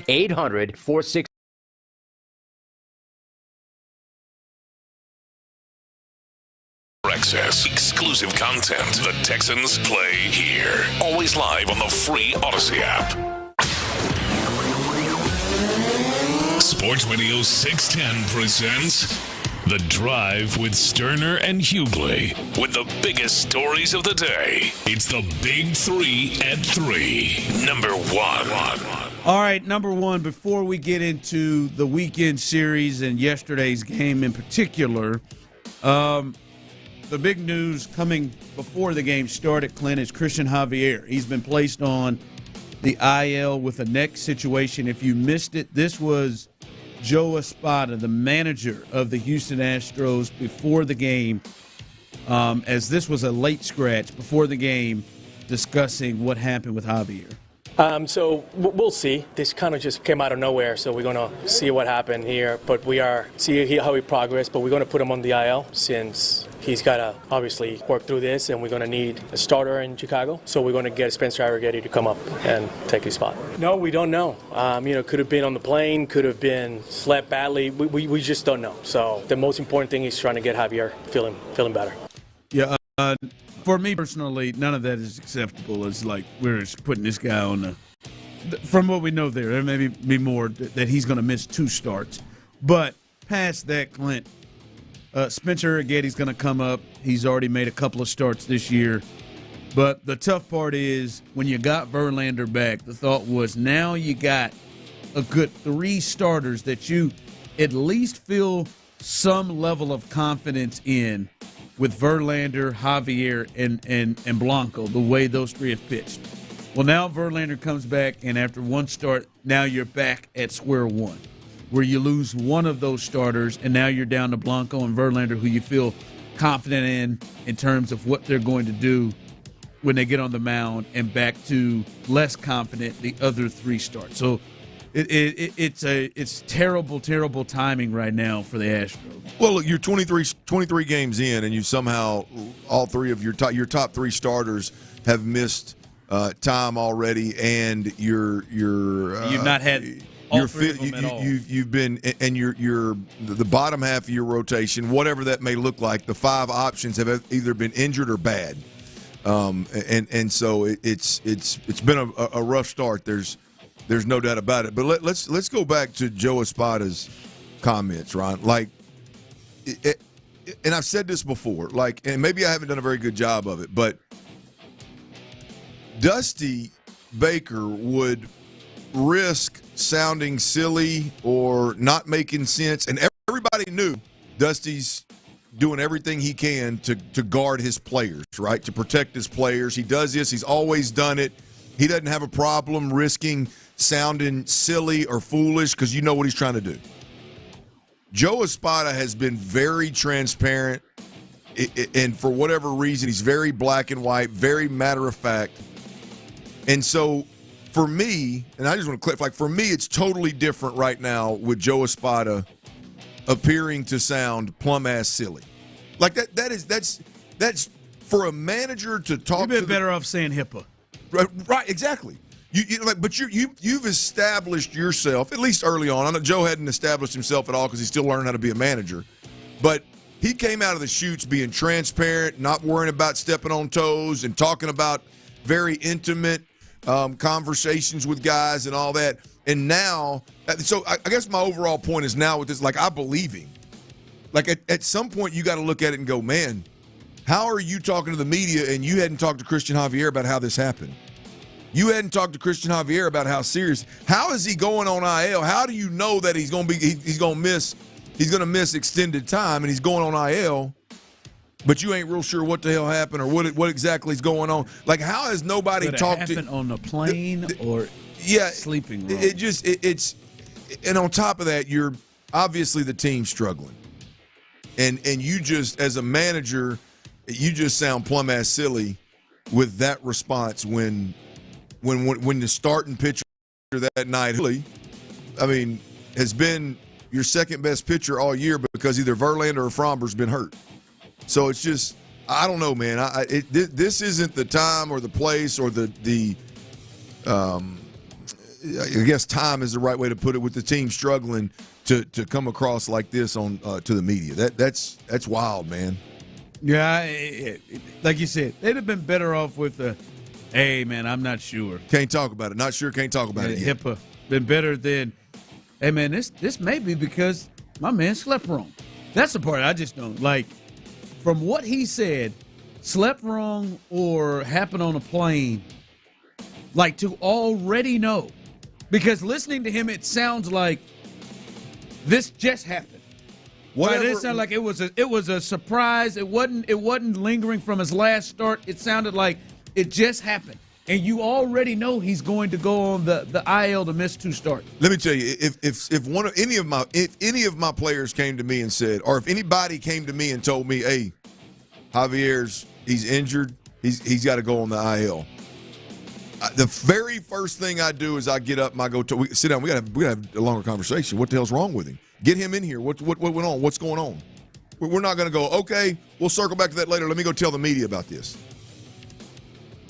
800-46. Access exclusive content. The Texans play here. Always live on the free Odyssey app. Sports Radio 610 presents The Drive with Stoerner and Hughley. With the biggest stories of the day. It's the Big 3 at 3. Number 1. All right, number 1, before we get into the weekend series and yesterday's game in particular, the big news coming before the game started, Clint, is Christian Javier. He's been placed on the IL with a neck situation. If you missed it, this was Joe Espada, the manager of the Houston Astros, before the game, as this was a late scratch before the game, discussing what happened with Javier. So we'll see. This kind of just came out of nowhere, so we're going to see what happened here. But we are see how he progressed, but we're going to put him on the IL since he's got to obviously work through this, and we're going to need a starter in Chicago. So we're going to get Spencer Arrighetti to come up and take his spot. No, we don't know. Could have been on the plane, could have been slept badly. We just don't know. So the most important thing is trying to get Javier feeling better. Yeah. For me personally, none of that is acceptable. It's like we're putting this guy on from what we know there may be more that he's going to miss 2 starts. But past that, Clint, Spencer Arrighetti's going to come up. He's already made a couple of starts this year. But the tough part is when you got Verlander back, the thought was now you got a good 3 starters that you at least feel some level of confidence in, with Verlander, Javier, and Blanco, the way those 3 have pitched. Well, now Verlander comes back, and after 1 start, now you're back at square one, where you lose one of those starters, and now you're down to Blanco and Verlander, who you feel confident in terms of what they're going to do when they get on the mound, and back to less confident the other 3 starts. So it's terrible, terrible timing right now for the Astros. Well, look, you're 23 games in, and you somehow all 3 of your top 3 starters have missed time already, and you've not had all 3 of them at all. You've been, and you're the bottom half of your rotation, whatever that may look like. The 5 options have either been injured or bad, and so it's been a rough start. There's no doubt about it. But let's go back to Joe Espada's comments, Ron. And I've said this before, and maybe I haven't done a very good job of it, but Dusty Baker would risk sounding silly or not making sense, and everybody knew Dusty's doing everything he can to guard his players, right, to protect his players. He does this. He's always done it. He doesn't have a problem risking sounding silly or foolish because you know what he's trying to do. Joe Espada has been very transparent, and for whatever reason, he's very black and white, very matter of fact. And so for me, and I just want to clarify, for me, it's totally different right now with Joe Espada appearing to sound plum-ass silly. That's for a manager to talk to. You've been better off saying HIPAA. Right, exactly. But you've established yourself, at least early on. I know Joe hadn't established himself at all because he's still learning how to be a manager. But he came out of the chutes being transparent, not worrying about stepping on toes, and talking about very intimate conversations with guys and all that. And now, so I guess my overall point is now with this, I believe him. At some point, you got to look at it and go, man, how are you talking to the media and you hadn't talked to Christian Javier about how this happened? You hadn't talked to Christian Javier about how serious. How is he going on IL? How do you know that he's going to miss extended time and he's going on IL, but you ain't real sure what the hell happened or what exactly is going on? How has nobody talked to him on the plane or sleeping room? It's and on top of that, you're obviously the team struggling, and you just as a manager, you just sound plumb ass silly with that response when the starting pitcher that night, has been your second best pitcher all year because either Verlander or Fromber's been hurt. So it's just, I don't know, man. This isn't the time or the place or the I guess time is the right way to put it, with the team struggling to come across like this on to the media. That's wild, man. Yeah, like you said, they'd have been better off with hey, man, I'm not sure. Can't talk about it. Not sure, can't talk about it yet. HIPAA. Been better than, hey, man, this may be because my man slept wrong. That's the part I just don't like. From what he said, slept wrong or happened on a plane, like to already know. Because listening to him, it sounds like this just happened. Whatever. Right? It sounded like it was a surprise. It wasn't lingering from his last start. It sounded like it just happened. And you already know he's going to go on the IL to miss 2 starts. Let me tell you, if any of my players came to me and said, or if anybody came to me and told me, hey, he's injured, he's got to go on the IL. The very first thing I do is I get up and I go sit down. We gotta have a longer conversation. What the hell's wrong with him? Get him in here. What went on? What's going on? We're not going to go, okay, we'll circle back to that later. Let me go tell the media about this.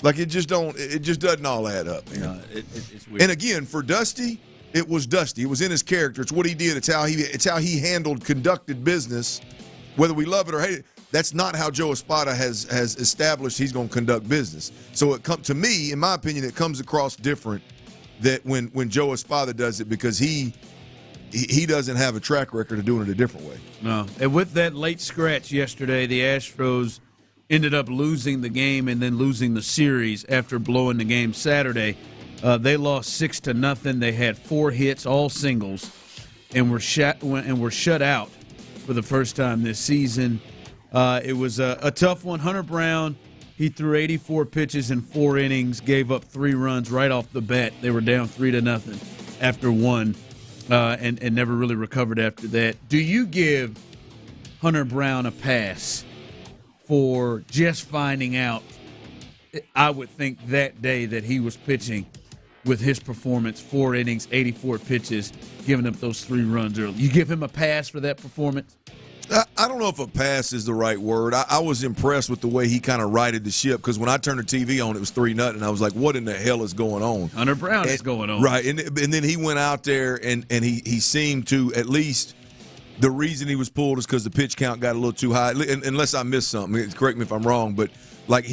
Like, it just doesn't all add up, man. No, it's weird. And again, for Dusty, it was Dusty. It was in his character. It's what he did. It's how he conducted business, whether we love it or hate it. That's not how Joe Espada has established he's going to conduct business. So to me, in my opinion, it comes across different that when Joe Espada does it, because he doesn't have a track record of doing it a different way. No. And with that late scratch yesterday, the Astros ended up losing the game and then losing the series after blowing the game Saturday. They lost 6-0. They had 4 hits, all singles, and were shut out for the first time this season. It was a tough one. Hunter Brown, he threw 84 pitches in 4 innings, gave up 3 runs right off the bat. They were down 3-0 after 1, and never really recovered after that. Do you give Hunter Brown a pass for just finding out, I would think, that day that he was pitching with his performance, 4 innings, 84 pitches, giving up those 3 runs early? You give him a pass for that performance? I don't know if a pass is the right word. I was impressed with the way he kind of righted the ship, because when I turned the TV on, it was 3-0, and I was like, what in the hell is going on? Hunter Brown is going on. Right, and then he went out there, and he seemed to, at least the reason he was pulled is because the pitch count got a little too high, unless I missed something. Correct me if I'm wrong, but like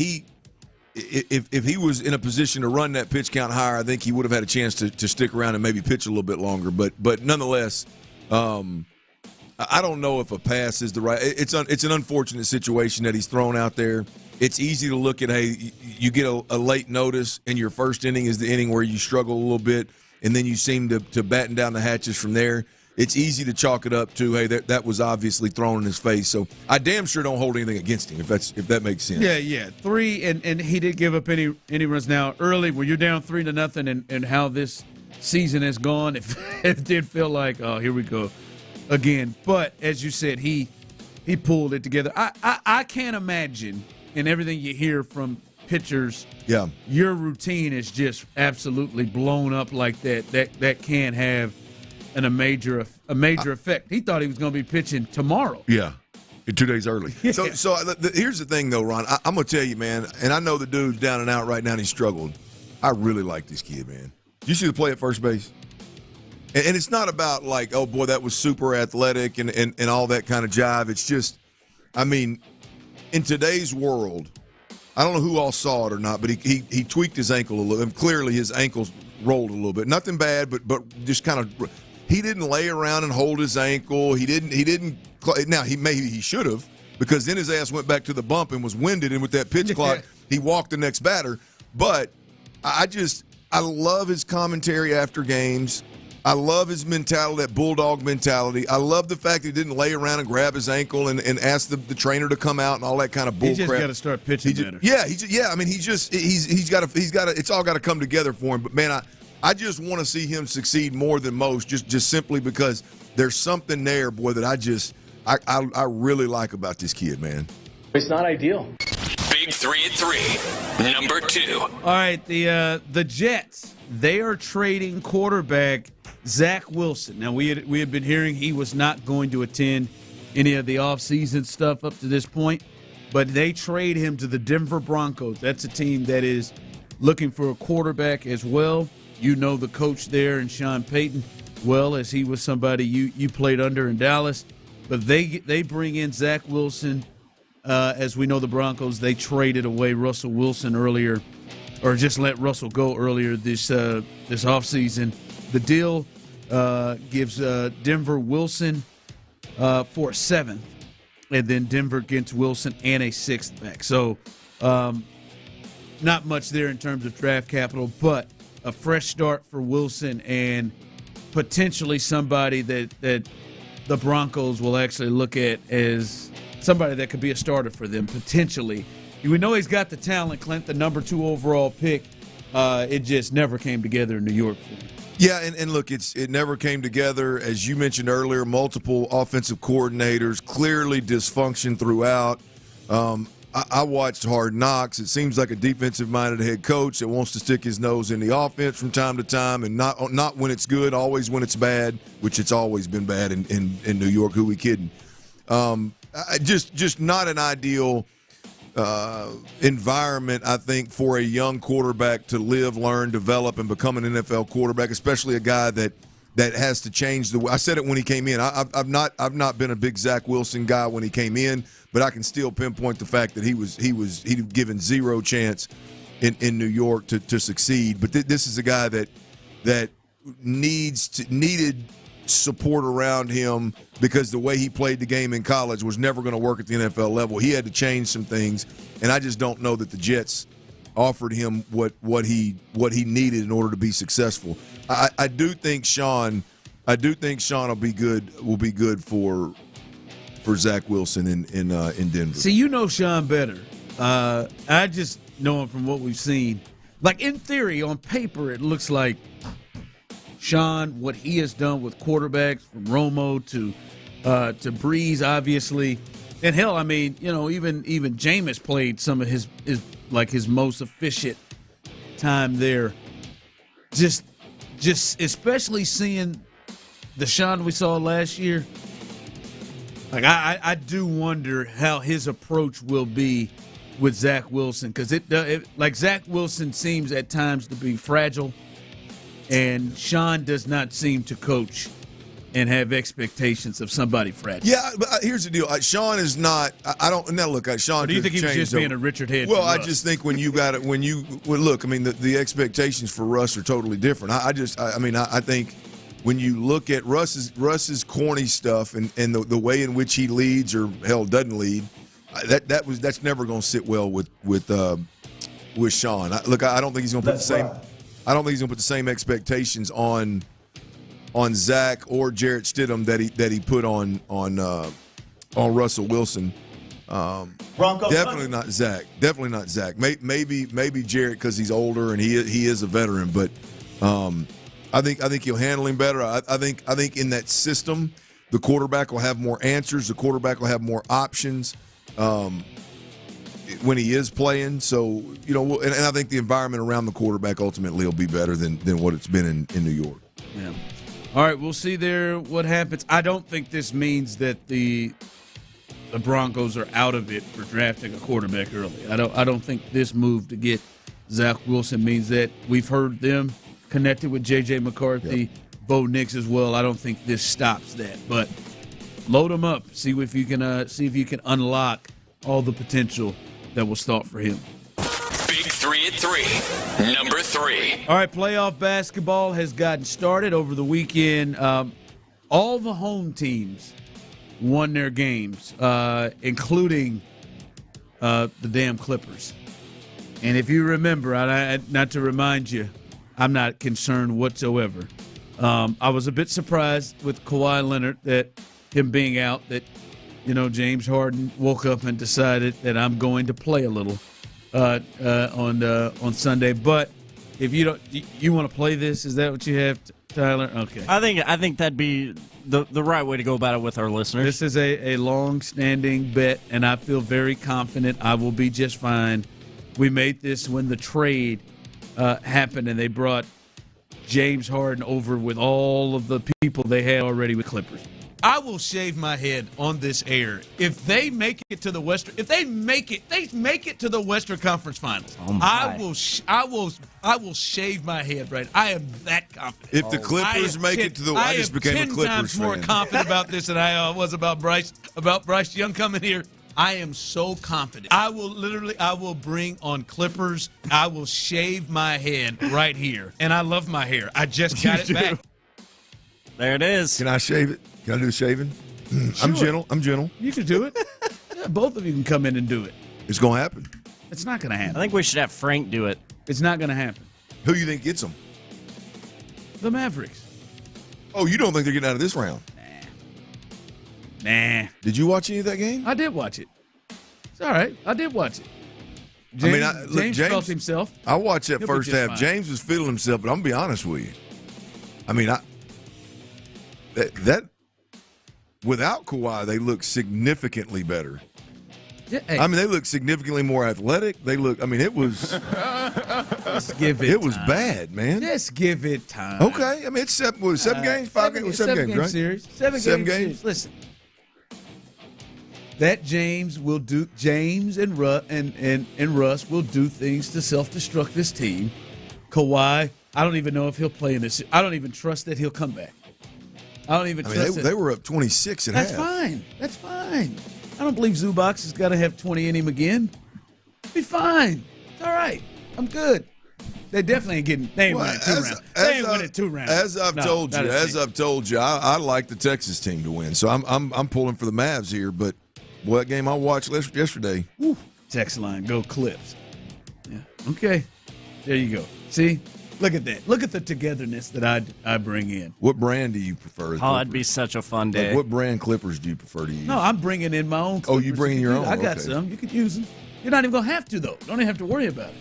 if he was in a position to run that pitch count higher, I think he would have had a chance to stick around and maybe pitch a little bit longer. But nonetheless, I don't know if a pass is the right. It's an unfortunate situation that he's thrown out there. It's easy to look at, hey, you get a late notice, and your first inning is the inning where you struggle a little bit, and then you seem to batten down the hatches from there. It's easy to chalk it up to, hey, that was obviously thrown in his face. So I damn sure don't hold anything against him, if that makes sense. Yeah. 3, and he did give up any runs. Now, early, when you're down 3-0, and how this season has gone, it did feel like, oh, here we go again. But as you said, he pulled it together. I can't imagine, and everything you hear from pitchers, yeah, your routine is just absolutely blown up like that. That can have a major effect. He thought he was going to be pitching tomorrow. Yeah, 2 days early. Yeah. So here's the thing, though, Ron. I'm going to tell you, man, and I know the dude's down and out right now, and he struggled. I really like this kid, man. You see the play at first base? And it's not about like, oh, boy, that was super athletic and all that kind of jive. It's just, I mean, in today's world, I don't know who all saw it or not, but he tweaked his ankle a little. And clearly his ankles rolled a little bit. Nothing bad, but just kind of – he didn't lay around and hold his ankle. He didn't – now, maybe he should have, because then his ass went back to the bump and was winded, and with that pitch clock, he walked the next batter. But I love his commentary after games. I love his mentality, that bulldog mentality. I love the fact that he didn't lay around and grab his ankle and ask the trainer to come out and all that kind of bull crap. He just got to start pitching better. Yeah, I mean, he's got to. It's all got to come together for him. But man, I just want to see him succeed more than most, just simply because there's something there, boy, that I really like about this kid, man. It's not ideal. Big 3 at 3, number 2. All right, the Jets, they are trading quarterback Zach Wilson. Now, we had been hearing he was not going to attend any of the offseason stuff up to this point, but they trade him to the Denver Broncos. That's a team that is looking for a quarterback as well. you know the coach there and Sean Payton well, as he was somebody you played under in Dallas. But they bring in Zach Wilson. As we know, the Broncos, they traded away Russell Wilson earlier, or just let Russell go earlier this offseason. The deal gives Denver Wilson for a 7th, and then Denver gets Wilson and a 6th back. So not much there in terms of draft capital, but a fresh start for Wilson and potentially somebody that the Broncos will actually look at as somebody that could be a starter for them, potentially. We know he's got the talent, Clint, the number 2 overall pick. It just never came together in New York for him. Yeah, and look, it never came together. As you mentioned earlier, multiple offensive coordinators, clearly dysfunction throughout. I watched Hard Knocks. It seems like a defensive-minded head coach that wants to stick his nose in the offense from time to time, and not when it's good, always when it's bad, which it's always been bad in New York. Who we kidding? Just not an ideal environment, I think, for a young quarterback to live, learn, develop, and become an NFL quarterback, especially a guy that has to change the way. I said it when he came in. I've not been a big Zach Wilson guy when he came in, but I can still pinpoint the fact that he was given zero chance in New York to succeed. But this is a guy that needed support around him because the way he played the game in college was never going to work at the NFL level. He had to change some things, and I just don't know that the Jets offered him what he needed in order to be successful. I do think Sean will be good for Zach Wilson in Denver. See, you know Sean better. I just know him from what we've seen. Like, in theory, on paper, it looks like Sean, what he has done with quarterbacks, from Romo to Breeze, obviously, and hell, I mean, even Jameis played some of his most efficient time there. Just especially seeing the Sean we saw last year. Like, I do wonder how his approach will be with Zach Wilson, because like Zach Wilson seems at times to be fragile. And Sean does not seem to coach and have expectations of somebody fragile. Yeah, but here's the deal. Sean is not. I don't. Now look, Sean. Or do you think he was just being a Richard Head? Well, I just think when you got it, look, I mean, the expectations for Russ are totally different. I think when you look at Russ's corny stuff and the way in which he leads or hell doesn't lead, that's never going to sit well with Sean. I don't think he's going to put the same. I don't think he's going to put the same expectations on Zach or Jarrett Stidham that he put on Russell Wilson. Definitely not Zach. Definitely not Zach. Maybe Jarrett because he's older and he is a veteran. But I think he'll handle him better. I think in that system, the quarterback will have more answers. The quarterback will have more options. When he is playing. So, and I think the environment around the quarterback ultimately will be better than what it's been in New York. Yeah. All right, we'll see there what happens. I don't think this means that the Broncos are out of it for drafting a quarterback early. I don't think this move to get Zach Wilson means that. We've heard them connected with J.J. McCarthy, Bo Nix as well. I don't think this stops that. But load them up. See if you can unlock all the potential that was thought for him. Big 3 at 3. Number 3. All right, playoff basketball has gotten started over the weekend. All the home teams won their games, including the damn Clippers. And if you remember, not to remind you, I'm not concerned whatsoever. I was a bit surprised with Kawhi Leonard that him being out, that James Harden woke up and decided that I'm going to play a little on Sunday. But if you want to play this, is that what you have, Tyler? Okay. I think that'd be the right way to go about it with our listeners. This is a long-standing bet, and I feel very confident I will be just fine. We made this when the trade happened, and they brought James Harden over with all of the people they had already with Clippers. I will shave my head on this air if they make it to the Western. If they make it to the Western Conference Finals. Oh I will shave my head. Right, I am that confident. If the Clippers make it to the, I just became a Clippers fan. I am 10 times more confident about this than I was about Bryce Young coming here. I am so confident. I will bring on Clippers. I will shave my head right here, and I love my hair. I just got it back. There it is. Can I shave it? Can I do shaving? Sure. I'm gentle. You can do it. Yeah, both of you can come in and do it. It's going to happen. It's not going to happen. I think we should have Frank do it. It's not going to happen. Who you think gets them? The Mavericks. Oh, you don't think they're getting out of this round? Nah. Did you watch any of that game? I did watch it. It's all right. I did watch it. James felt himself. I watched that He'll first half. fine. James was feeling himself, but I'm going to be honest with you. I mean, that without Kawhi, they look significantly better. Yeah, hey. I mean, they look significantly more athletic. They look. I mean, it was. Just give it. It was bad, man. Just give it time. Okay, I mean, it's seven games, 5 games, 7 games, right? Series. Seven games. Series. Listen, that James will do. James and Russ will do things to self-destruct this team. Kawhi, I don't even know if he'll play in this. I don't even trust that he'll come back. I don't even trust it. They were up 26 at half. That's fine. I don't believe Zubac has got to have 20 in him again. Be fine. It's all right. I'm good. They definitely ain't getting. They ain't winning 2 rounds. They ain't winning 2 rounds. As I've told you, I like the Texas team to win. So I'm pulling for the Mavs here. But what game I watched yesterday? Woo. Text line, go Clips. Yeah. Okay. There you go. See. Look at that. Look at the togetherness that I bring in. What brand do you prefer? Oh, that'd be such a fun day. Like what brand Clippers do you prefer to use? No, I'm bringing in my own Clippers. Oh, you bringing your own? I got some. You could use them. You're not even going to have to, though. Don't even have to worry about it.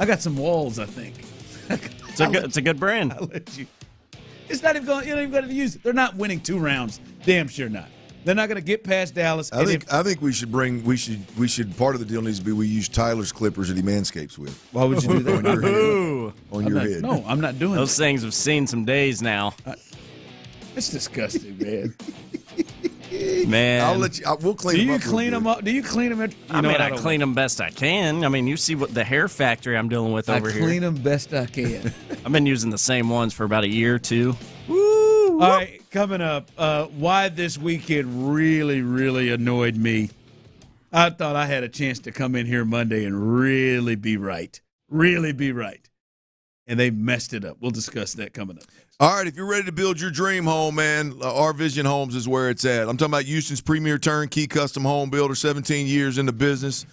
I got some walls, I think. It's a good brand. I'll let you. It's not even going. You don't even got to use it. They're not winning 2 rounds. Damn sure not. They're not going to get past Dallas. I think we should part of the deal needs to be we use Tyler's clippers that he manscapes with. Why would you do that? On your head. No, I'm not doing those things have seen some days now. It's disgusting, man. Man, I'll let you. We'll clean them up. Do you clean them up? Do you clean them? I clean them best I can. I mean, you see what the hair factory I'm dealing with over here. I clean them best I can. I've been using the same ones for about a year or 2. Woo! All right, coming up, why this weekend really, really annoyed me. I thought I had a chance to come in here Monday and really be right. Really be right. And they messed it up. We'll discuss that coming up. All right, if you're ready to build your dream home, man, Our Vision Homes is where it's at. I'm talking about Houston's premier turnkey custom home builder, 17 years in the business.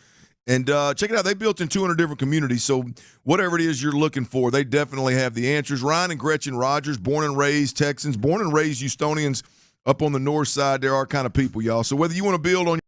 And check it out. They built in 200 different communities, so whatever it is you're looking for, they definitely have the answers. Ryan and Gretchen Rogers, born and raised Texans, born and raised Houstonians up on the north side. They're our kind of people, y'all. So whether you want to build on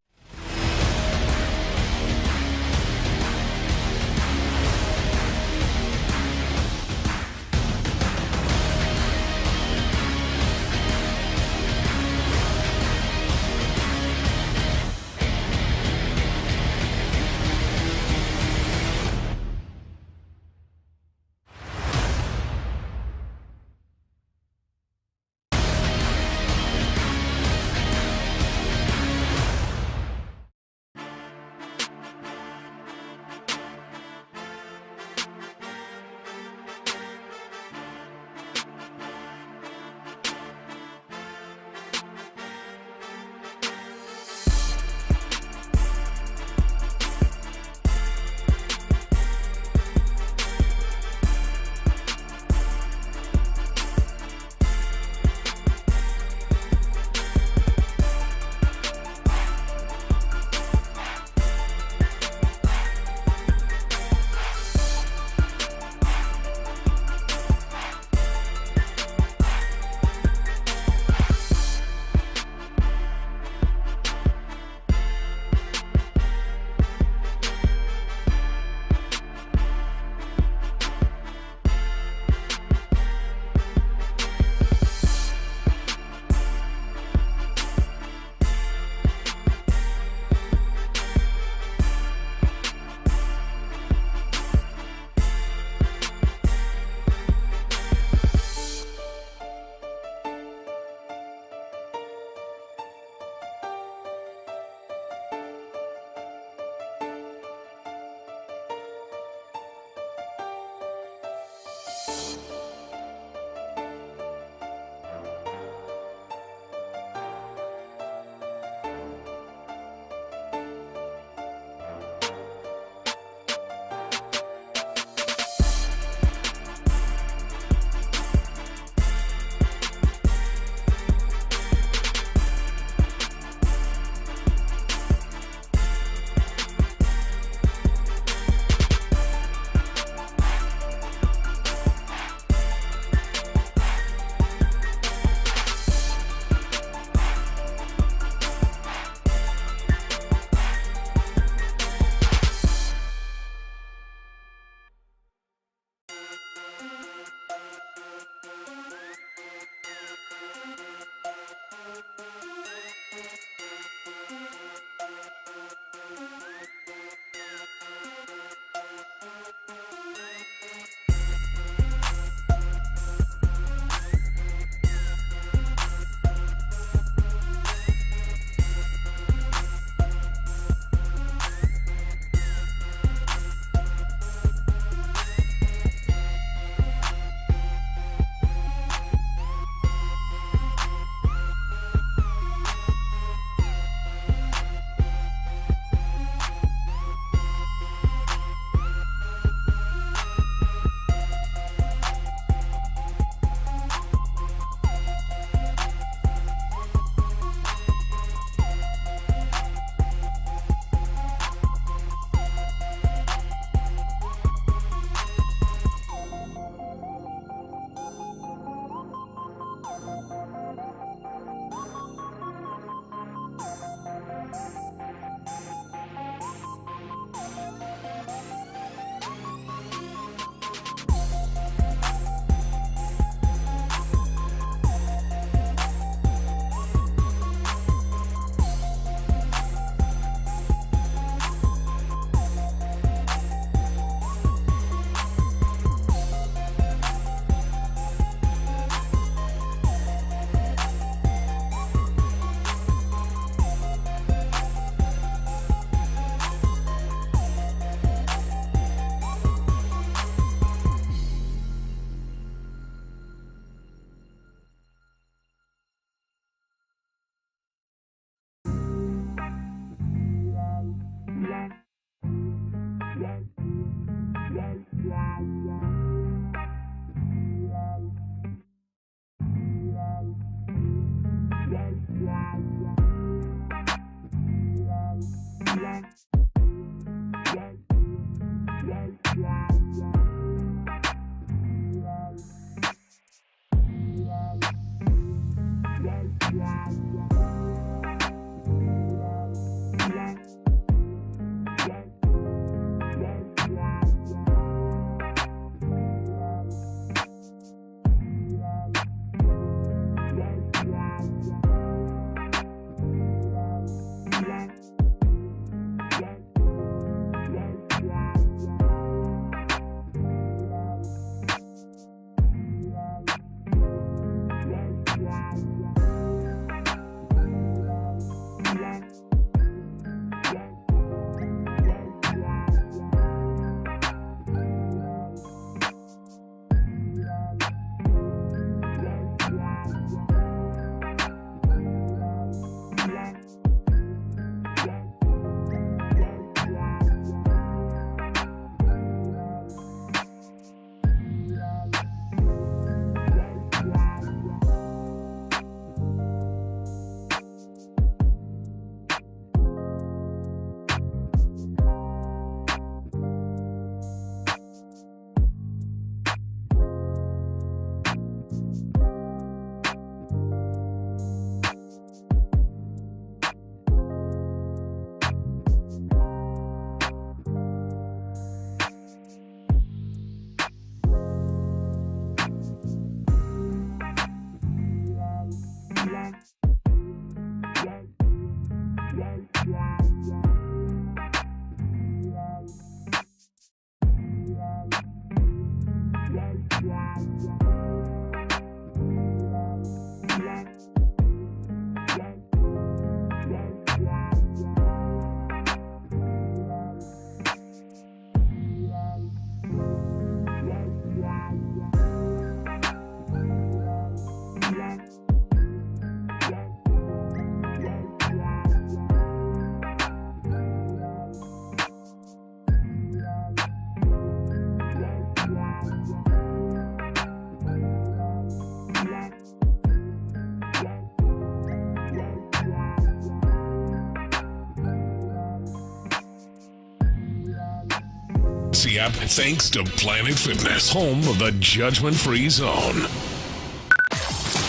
App thanks to Planet Fitness, home of the judgment-free zone.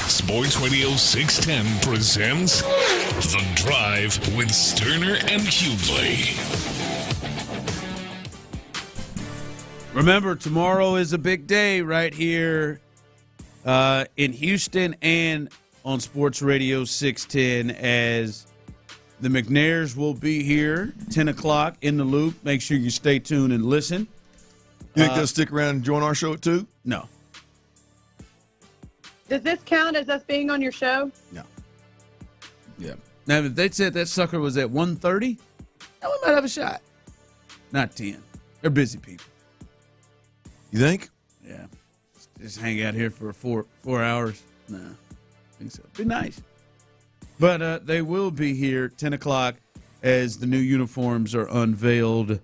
Sports Radio 610 presents The Drive with Stoerner and Hughley. Remember, tomorrow is a big day right here in Houston and on Sports Radio 610 as the McNairs will be here, 10 o'clock in the loop. Make sure you stay tuned and listen. You think they'll stick around and join our show at 2? No. Does this count as us being on your show? No. Yeah. Now, if they said that sucker was at 1:30, we might have a shot. Not 10. They're busy people. You think? Yeah. Just hang out here for 4 hours. Nah. I think so. Be nice. But they will be here 10 o'clock as the new uniforms are unveiled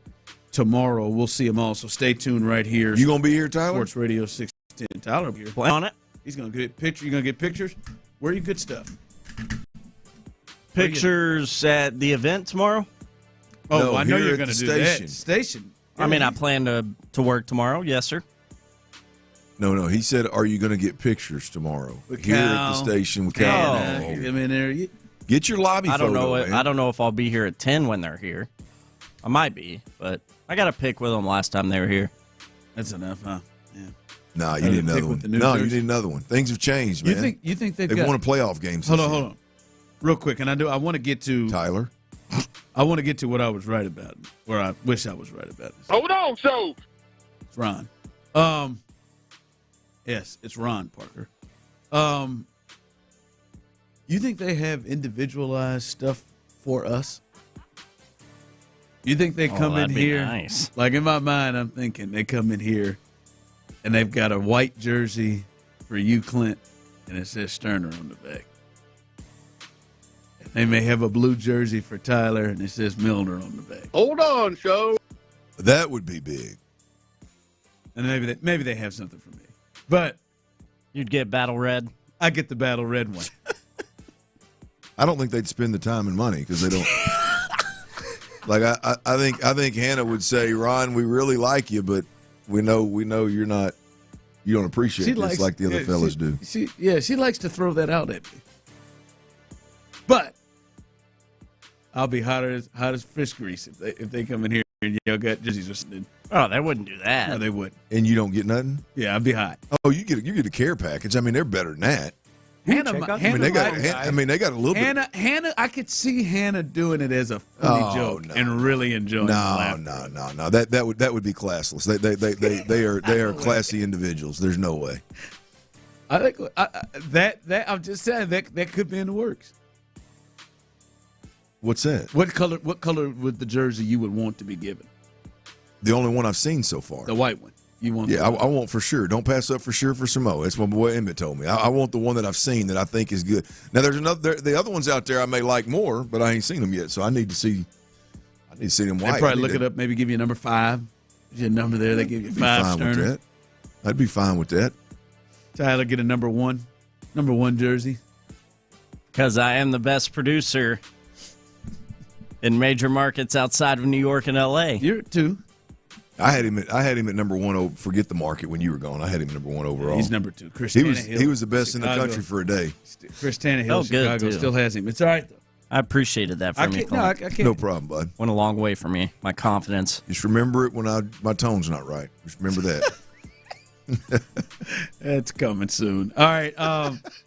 tomorrow. We'll see them all, so stay tuned right here. You going to be here, Tyler? Sports Radio 610. Tyler will be here. Plan on it. He's going to get pictures. You going to get pictures? Where are you good stuff? Pictures at the event tomorrow? Oh, No, I know here you're at going to the do station. that. Station. I mean, I plan to work tomorrow. Yes, sir. No. He said, are you going to get pictures tomorrow? With Here at Cal. the station with Get Cal. them in there. Get your lobby I don't photo, know. man. I don't know if I'll be here at 10 when they're here. I might be, but I got a pic with them last time they were here. That's enough, huh? Yeah. Nah, you need another one. No, you need another one. Things have changed, man. You think they've won a playoff game? Hold on. Real quick, and I want to get to Tyler. I want to get to what I was right about, where I wish I was right about. Hold on, so. It's Ron. Yes, it's Ron Parker. You think they have individualized stuff for us? You think they come in that'd be here? nice. Like in my mind, I'm thinking they come in here and they've got a white jersey for you, Clint, and it says Stoerner on the back. And they may have a blue jersey for Tyler and it says Milner on the back. Hold on, so. That would be big. And maybe they have something for me. But you'd get Battle Red. I get the Battle Red one. I don't think they'd spend the time and money because they don't. Like I think Hannah would say, Ron, we really like you, but we know you're not. You don't appreciate this like the other fellas do. She likes to throw that out at me. But I'll be hot as fish grease if they come in here and y'all got jerseys listening. Oh, they wouldn't do that. No, they wouldn't. And you don't get nothing? Yeah, I'd be hot. Oh, you get a care package. I mean, they're better than that. Hannah, they got a little bit. Hannah, I could see Hannah doing it as a funny joke and really enjoying the laughter. No. That would be classless. They are classy individuals. There's no way. I think that I'm just saying that could be in the works. What's that? What color would the jersey you would want to be given? The only one I've seen so far. The white one. You want? Yeah, I want for sure. Don't pass up for sure for Samoa. That's what my boy Emmett told me. I want the one that I've seen that I think is good. Now there's the other ones out there I may like more, but I ain't seen them yet. So I need to see them white. They'd probably look it up. Maybe give you a number 5. There's your number there. They give you 5. With that. I'd be fine with that. Tyler, get a number 1 jersey. Because I am the best producer in major markets outside of New York and L.A. You're 2. I had him at number 1. Forget the market when you were gone. I had him at number 1 overall. He's number 2. Chris he Tannehill, was the best Chicago. in the country for a day. Chris Tannehill, Chicago, good, still has him. It's all right, though. I appreciated that from you, Clint. I can't. No problem, bud. Went a long way for me. My confidence. Just remember it when my tone's not right. Just remember that. That's coming soon. All right.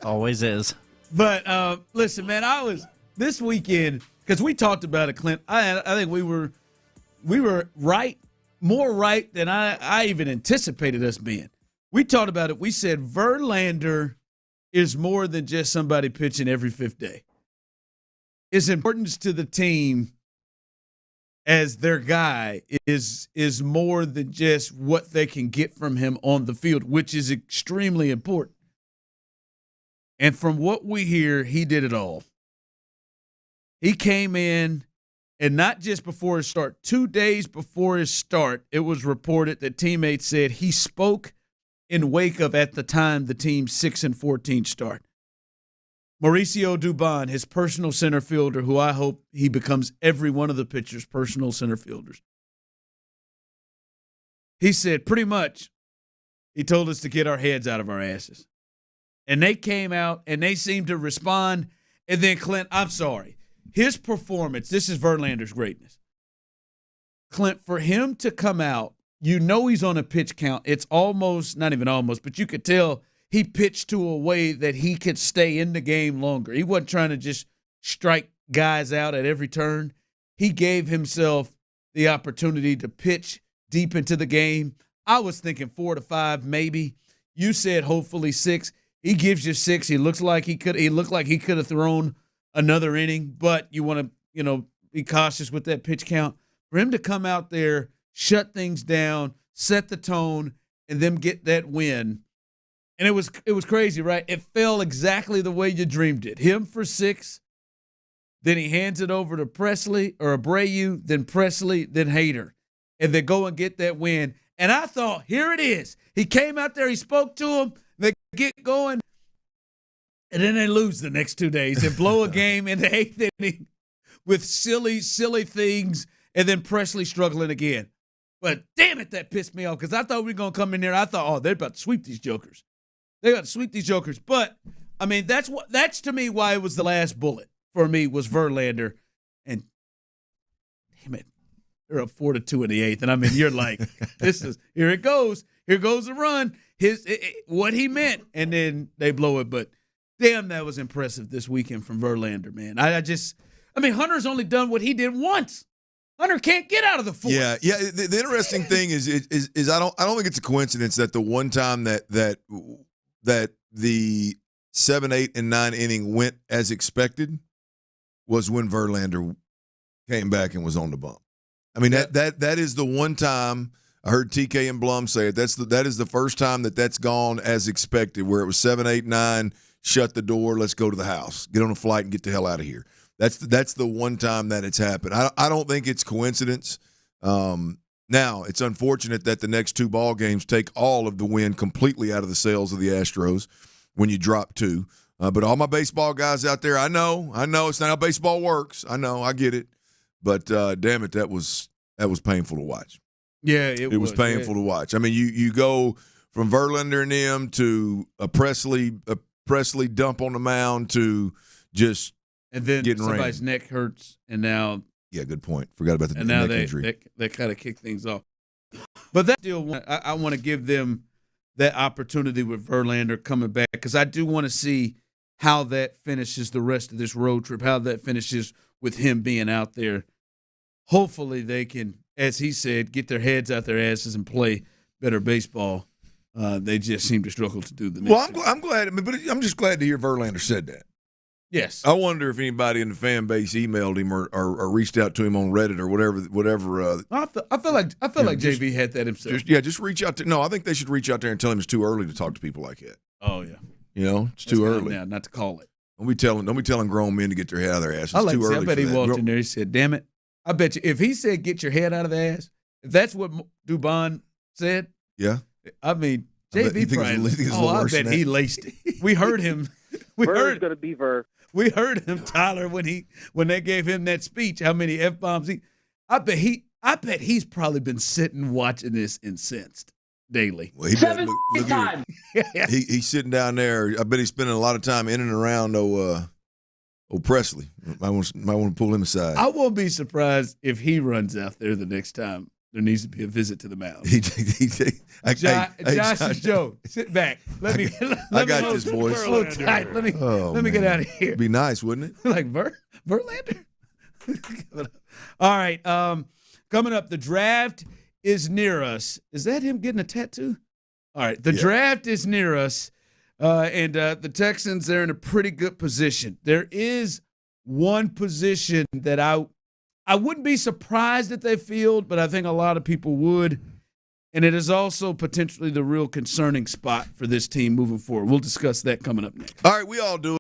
Always is. But listen, man, I was this weekend because we talked about it, Clint. I think we were right, more right than I even anticipated us being. We talked about it. We said Verlander is more than just somebody pitching every fifth day. His importance to the team as their guy is more than just what they can get from him on the field, which is extremely important. And from what we hear, he did it all. He came in, and not just before his start, 2 days before his start, it was reported that teammates said he spoke in wake of, at the time, the team's 6-14 start. Mauricio Dubon, his personal center fielder, who I hope he becomes every one of the pitchers' personal center fielders. He said, pretty much, he told us to get our heads out of our asses. And they came out, and they seemed to respond. And then Clint, I'm sorry. His performance, this is Verlander's greatness. Clint, for him to come out, you know he's on a pitch count. It's almost, not even almost, but you could tell he pitched to a way that he could stay in the game longer. He wasn't trying to just strike guys out at every turn. He gave himself the opportunity to pitch deep into the game. I was thinking 4 to 5, maybe. You said hopefully 6. He gives you 6. He looked like he could have thrown another inning, but you want to, be cautious with that pitch count. For him to come out there, shut things down, set the tone, and then get that win. And it was crazy, right? It fell exactly the way you dreamed it. Him for 6, then he hands it over to Presley or Abreu, then Presley, then Hader. And they go and get that win. And I thought, here it is. He came out there, he spoke to him, they get going, and then they lose the next 2 days and blow a game in the 8th inning with silly, silly things, and then Presley struggling again. But damn it, that pissed me off because I thought we were going to come in there. I thought, oh, they're about to sweep these jokers. They got to sweep these jokers. But, I mean, that's to me why it was the last bullet for me was Verlander. And, damn it, they're up 4-2 in the 8th. And, I mean, you're like, here it goes. Here goes the run. What he meant. And then they blow it. But, damn, that was impressive this weekend from Verlander, man. Hunter's only done what he did once. Hunter can't get out of the fourth. Yeah. The interesting thing is I don't think it's a coincidence that the one time that the 7, 8, and 9 inning went as expected was when Verlander came back and was on the bump. I mean that is the one time I heard TK and Blum say it. That is the first time that's gone as expected, where it was 7, 8, 9. Shut the door. Let's go to the house. Get on a flight and get the hell out of here. That's the one time that it's happened. I don't think it's coincidence. Now, it's unfortunate that the next 2 ball games take all of the win completely out of the sails of the Astros when you drop 2. But all my baseball guys out there, I know it's not how baseball works. I know, I get it. But damn it, that was painful to watch. Yeah, it was painful to watch. I mean, you go from Verlander and them to a Presley dump on the mound to just and then getting somebody's neck hurts, and now good point. Forgot about the neck injury. They kind of kick things off. But that still, I want to give them that opportunity with Verlander coming back because I do want to see how that finishes the rest of this road trip, how that finishes with him being out there. Hopefully they can, as he said, get their heads out their asses and play better baseball. They just seem to struggle to do the next. Well, I'm glad, but I'm just glad to hear Verlander said that. Yes. I wonder if anybody in the fan base emailed him or reached out to him on Reddit or whatever. I feel like JV had that himself. Just reach out to. No, I think they should reach out there and tell him it's too early to talk to people like that. Oh yeah. It's too early now not to call it. Don't be telling grown men to get their head out of their ass. It's too early. I bet he walked in there. He said, "Damn it!" I bet you if he said, "Get your head out of the ass," if that's what Dubon said. Yeah. I mean, JV probably. I bet he laced it. We heard him. Ver's gonna be Ver. We heard him, Tyler, when they gave him that speech. How many F-bombs I bet he's probably been sitting watching this incensed daily. Well, look times. He's sitting down there. I bet he's spending a lot of time in and around Presley. Might want to pull him aside. I won't be surprised if he runs out there the next time there needs to be a visit to the mound. Josh and Joe, sit back. Let me got this, boys. A little tight. Let me get out of here. Be nice, wouldn't it? Like Verlander. All right. Coming up, the draft is near us. Is that him getting a tattoo? All right, the draft is near us, and the Texans, they're in a pretty good position. There is one position that I wouldn't be surprised if they filled, but I think a lot of people would, and it is also potentially the real concerning spot for this team moving forward. We'll discuss that coming up next. All right, we all do it.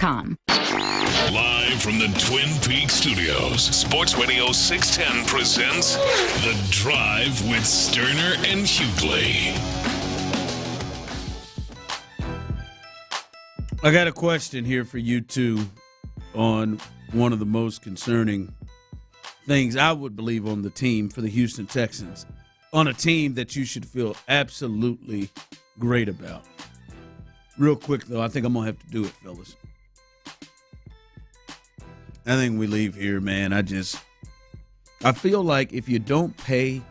SportsRadio610.com. Live from the Twin Peaks studios, Sports Radio 610 presents The Drive with Stoerner and Hughley. I got a question here for you two on one of the most concerning things I would believe on the team for the Houston Texans, on a team that you should feel absolutely great about. Real quick, though, I think I'm going to have to do it, fellas. I think we leave here, man. I feel like if you don't pay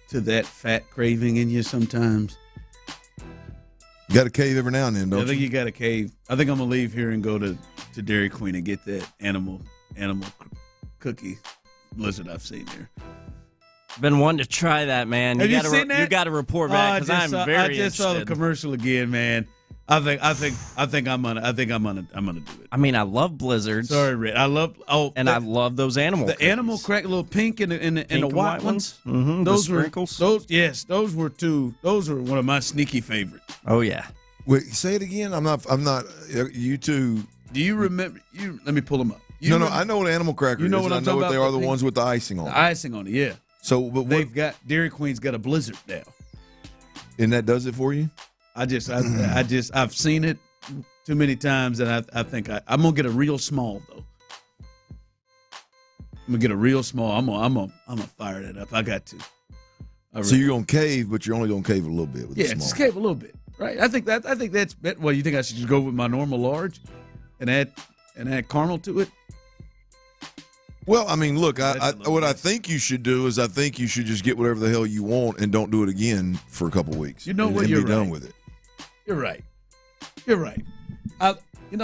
to that fat craving in you sometimes. You got to cave every now and then, don't you? I think you got to cave. I think I'm going to leave here and go to Dairy Queen and get that animal cookie blizzard I've seen there. Been wanting to try that, man. Have you seen that? You got to report back because I'm very I just saw the interested. commercial again, man. I think I'm gonna do it. I mean, I love blizzards. Sorry, Red. I love I love those animal. The animal crack, little pink and the white ones. Mm-hmm, those the were sprinkles. Those were two. Those were one of my sneaky favorites. Oh yeah. Wait, say it again. I'm not. You two. Do you remember? Let me pull them up. No, I know what animal cracker is. know what I I'm know talking what they about, are. The ones with the icing on. The icing on it. Yeah. So, but they've got Dairy Queen's got a blizzard now, and that does it for you. I've seen it too many times, and I think I'm gonna get a real small though. I'm gonna get a real small. I'm gonna fire that up. I got to. So you're gonna cave, but you're only gonna cave a little bit with the small. Just cave a little bit, right? I think that's. Well, you think I should just go with my normal large, and add caramel to it? Well, I mean, look, what I think you should do is I think you should just get whatever the hell you want and don't do it again for a couple weeks. You know what? And You're be done right. with it. You're right.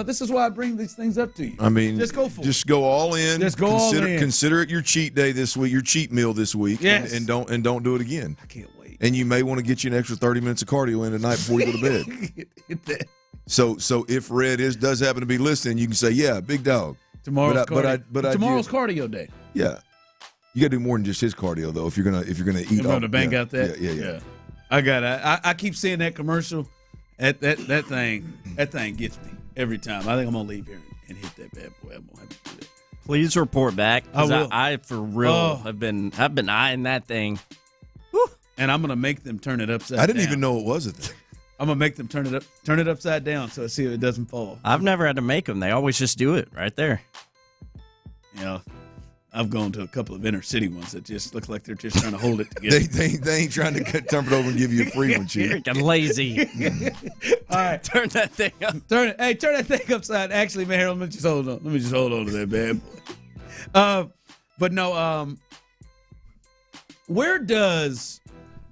This is why I bring these things up to you. I mean, just go for it. Just go all in. Just go all in. Consider it your cheat day this week, your cheat meal this week, yes. and don't do it again. I can't wait. And you may want to get you an extra 30 minutes of cardio in tonight before you go to bed. Hit that. So if Red does happen to be listening, you can say, yeah, big dog. Tomorrow's cardio day. Yeah, you got to do more than just his cardio though. If you're gonna eat, I'm gonna bang out that. Yeah. I got it. I keep seeing that commercial. That thing gets me every time. I think I'm gonna leave here and hit that bad boy. I'm gonna have to do that. Please report back. I will. I for real have been eyeing that thing. Whew. And I'm gonna make them turn it upside down. I didn't even know it was a thing. I'm gonna make them turn it upside down so I see if it doesn't fall. I've never had to make them. They always just do it right there. You know, I've gone to a couple of inner city ones that just look like they're just trying to hold it together. they ain't trying to turn it over and give you a free one, Chief. You're getting lazy. All right, turn that thing up. Turn that thing upside. Actually, man, let me just hold on. Let me just hold on to that bad boy. But no, where does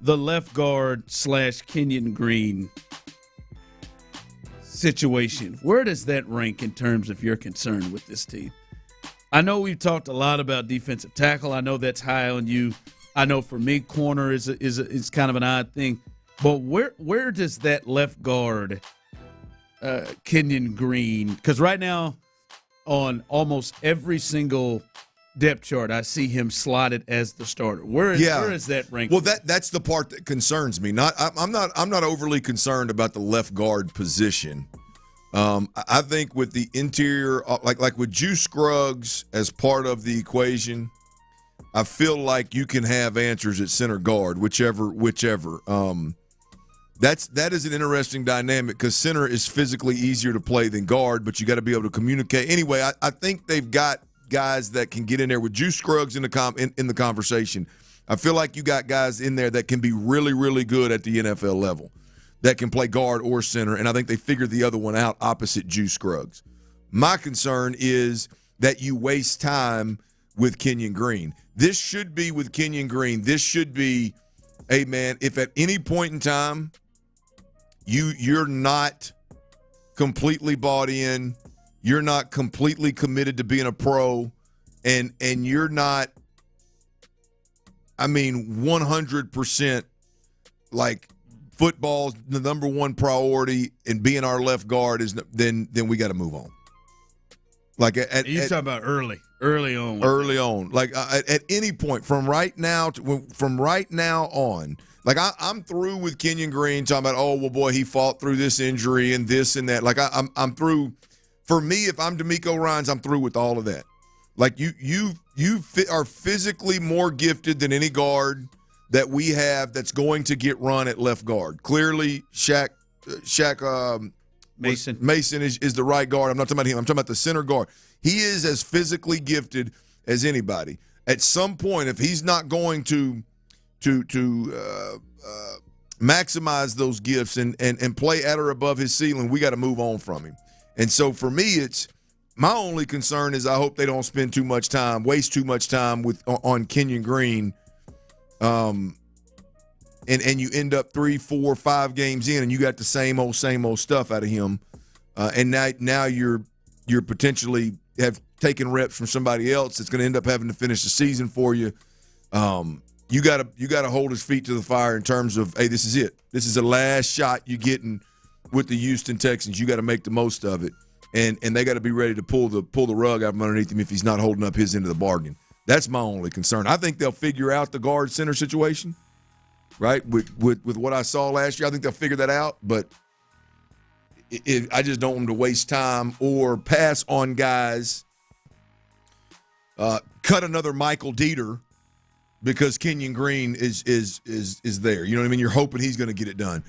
the left guard / Kenyon Green situation, where does that rank in terms of your concern with this team? I know we've talked a lot about defensive tackle. I know that's high on you. I know for me, corner is kind of an odd thing. But where does that left guard, Kenyon Green? Because right now, on almost every single depth chart, I see him slotted as the starter. Where is that ranked? Well, that's the part that concerns me. I'm not overly concerned about the left guard position. I think with the interior, like with Juice Scruggs as part of the equation, I feel like you can have answers at center guard, whichever. That is an interesting dynamic because center is physically easier to play than guard, but you got to be able to communicate. Anyway, I think they've got guys that can get in there with Juice Scruggs in the conversation. I feel like you got guys in there that can be really, really good at the NFL level, that can play guard or center, and I think they figured the other one out opposite Juice Scruggs. My concern is that you waste time with Kenyon Green. This should be with Kenyon Green. This should be, hey, man, if at any point in time you're not completely bought in, you're not completely committed to being a pro, and you're not, 100% like football's the number one priority and being our left guard is then we got to move on. Like you talking about early? early on. Early on, like at any point from right now on. Like I'm through with Kenyon Green talking about, oh well, boy, he fought through this injury and this and that. Like I'm through. For me, if I'm D'Amico Ryans, I'm through with all of that. Like you are physically more gifted than any guard that we have that's going to get run at left guard. Clearly, Shaq Mason is the right guard. I'm not talking about him. I'm talking about the center guard. He is as physically gifted as anybody. At some point, if he's not going to maximize those gifts and play at or above his ceiling, we got to move on from him. And so for me, it's my only concern is I hope they don't spend too much time, waste too much time on Kenyon Green, and you end up 3, 4, 5 games in, and you got the same old stuff out of him, and now you're potentially have taken reps from somebody else that's going to end up having to finish the season for you. You got to hold his feet to the fire in terms of, hey, this is it. This is the last shot you're getting with the Houston Texans. You got to make the most of it, and they got to be ready to pull the rug out from underneath him if he's not holding up his end of the bargain. That's my only concern. I think they'll figure out the guard center situation, right? With what I saw last year, I think they'll figure that out. But I just don't want them to waste time or pass on guys. Cut another Michael Dieter because Kenyon Green is there. You know what I mean? You're hoping he's going to get it done.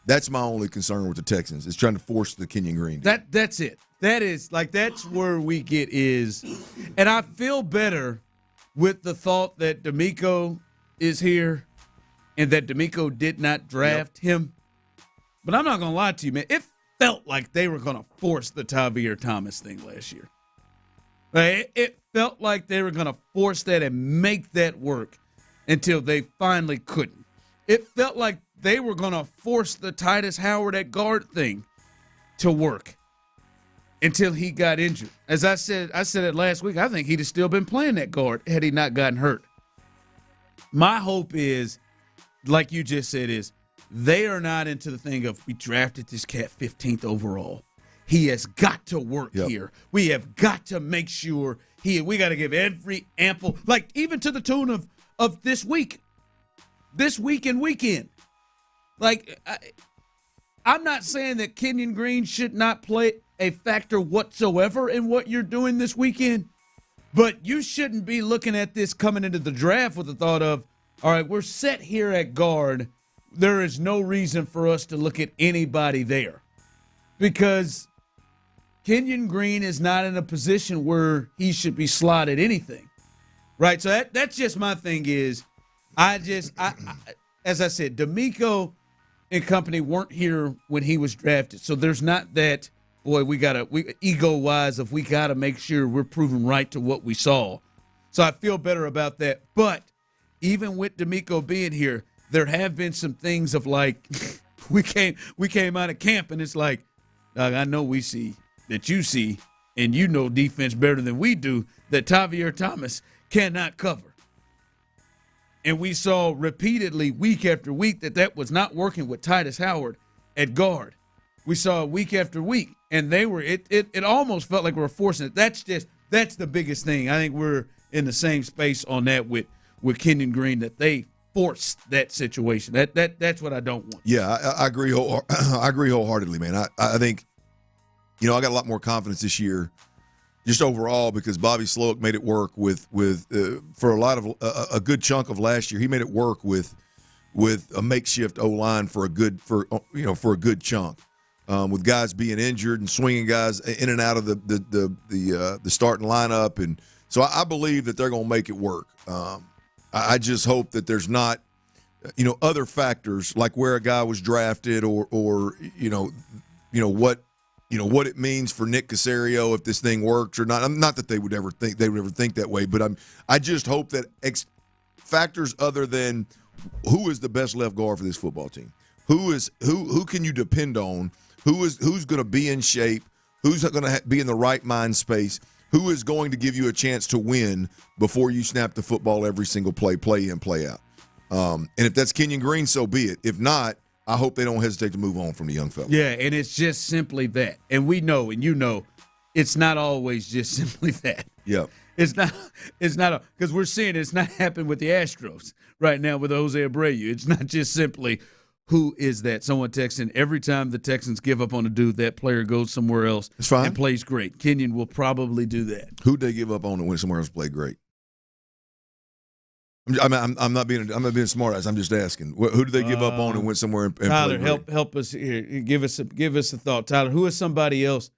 That's my only concern with the Texans is trying to force the Kenyon Green. That's it. That's where we get is, and I feel better with the thought that D'Amico is here and that D'Amico did not draft him. But I'm not going to lie to you, man. It felt like they were going to force the Javier Thomas thing last year. It felt like they were going to force that and make that work until they finally couldn't. It felt like they were going to force the Titus Howard at guard thing to work until he got injured. As I said it last week, I think he'd have still been playing that guard had he not gotten hurt. My hope is, like you just said, is they are not into the thing of we drafted this cat 15th overall. He has got to work here. We have got to make sure we got to give every ample, like even to the tune of this week and weekend. Like, I'm not saying that Kenyon Green should not play a factor whatsoever in what you're doing this weekend, but you shouldn't be looking at this coming into the draft with the thought of, all right, we're set here at guard. There is no reason for us to look at anybody there because Kenyon Green is not in a position where he should be slotted anything, right? So that's just my thing is as I said, D'Amico and company weren't here when he was drafted. So there's not that, boy, ego-wise, we got to make sure we're proving right to what we saw. So I feel better about that. But even with D'Amico being here, there have been some things of like, we came out of camp and it's like, I know we see that you see, and you know defense better than we do, that Javier Thomas cannot cover. And we saw repeatedly, week after week, that was not working with Titus Howard at guard. We saw week after week, and it almost felt like we were forcing it. That's the biggest thing. I think we're in the same space on that with Kenyon Green, that they forced that situation. That's what I don't want. Yeah, I agree. I agree wholeheartedly, man. I think, I got a lot more confidence this year, just overall, because Bobby Slowick made it work with for a lot of a good chunk of last year. He made it work with a makeshift O-line for a good chunk, with guys being injured and swinging guys in and out of the starting lineup, and so I believe that they're going to make it work. I just hope that there's not other factors like where a guy was drafted or what it means for Nick Caserio if this thing works or not. Not that they would ever think that way, but I just hope that factors other than who is the best left guard for this football team, who can you depend on, who's going to be in shape, who's going to be in the right mind space, who is going to give you a chance to win before you snap the football every single play in, play out. And if that's Kenyon Green, so be it. If not, I hope they don't hesitate to move on from the young fella. Yeah, and it's just simply that. And we know, and it's not always just simply that. Yeah. It's not because we're seeing it's not happening with the Astros right now with Jose Abreu. It's not just simply who is that. Someone texting every time the Texans give up on a dude, that player goes somewhere else and plays great. Kenyon will probably do that. Who'd they give up on and went somewhere else and play great? I'm not being smart ass. I'm just asking. Who did they give up on and went somewhere and Tyler, played great? help us here. Give us a thought, Tyler. Who is somebody else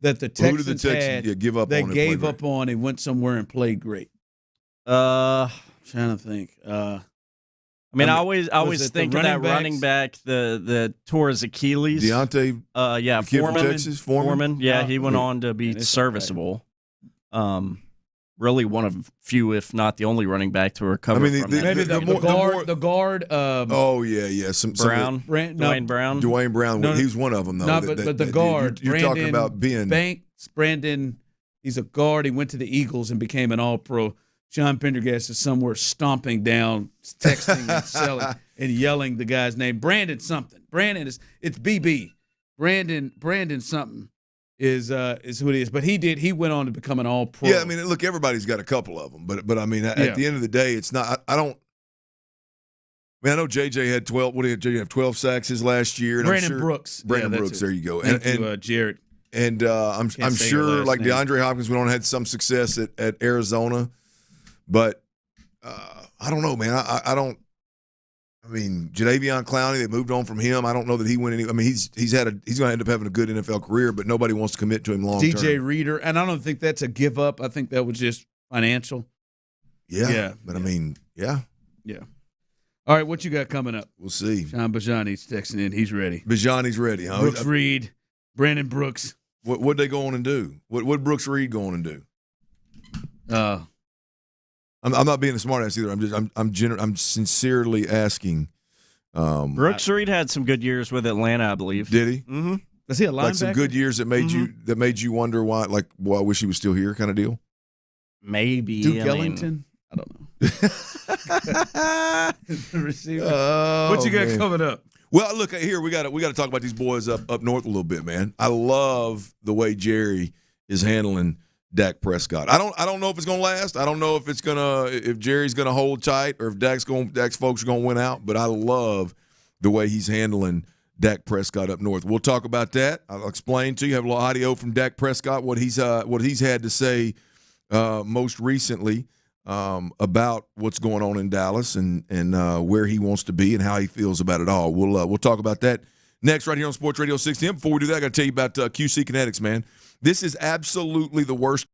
that the Texans had give up they on gave up on and went somewhere and played great? Trying to think. I always think of that running back that tore his Achilles. Deontay. Foreman. Texas, Foreman. Yeah, he went on to be serviceable. Really one of few, if not the only running back to recover from that. Maybe the guard. Oh yeah. Dwayne Brown. Dwayne Brown. He was one of them though. No, but the guard. You're talking about Ben Banks. Brandon. He's a guard. He went to the Eagles and became an All-Pro. John Pendergast is somewhere stomping down, texting and selling and yelling the guy's name. Brandon something. It's BB. Brandon something is who it is. But he went on to become an All-Pro. Yeah, I mean, look, everybody's got a couple of them, but I mean, at the end of the day, it's not. I know JJ had 12. What did JJ have? 12 sacks his last year. Brandon Brooks. Brandon Brooks. There you go. Thank you, Jared. And I'm sure like DeAndre Hopkins went on and had some success at Arizona. But I don't know, man. I don't. I mean, Jadeveon Clowney, they moved on from him. I don't know that he went any. I mean, he's going to end up having a good NFL career, but nobody wants to commit to him long term. DJ Reader, and I don't think that's a give up. I think that was just financial. Yeah. But I mean, yeah. All right, what you got coming up? We'll see. Sean Bajani's texting in. He's ready. Bajani's ready. Huh? Brooks Reed, Brandon Brooks. What'd they go on and do? What'd Brooks Reed go on and do? I'm not being a smartass either. I'm sincerely asking. Brooks Reed had some good years with Atlanta, I believe. Did he? Mm-hmm. Was he a linebacker? Like some good years that made you wonder why. Like, well, I wish he was still here, kind of deal. Maybe Duke Ellington. I don't know. The receiver. What you got coming up? Well, look here. We got to talk about these boys up north a little bit, man. I love the way Jerry is handling Dak Prescott. I don't know if it's gonna last. I don't know if Jerry's gonna hold tight or if Dak's folks are gonna win out. But I love the way he's handling Dak Prescott up north. We'll talk about that. I'll explain to you. Have a little audio from Dak Prescott, what he's had to say most recently about what's going on in Dallas and where he wants to be and how he feels about it all. We'll talk about that next right here on Sports Radio 610. Before we do that, I got to tell you about QC Kinetics, man. This is absolutely the worst.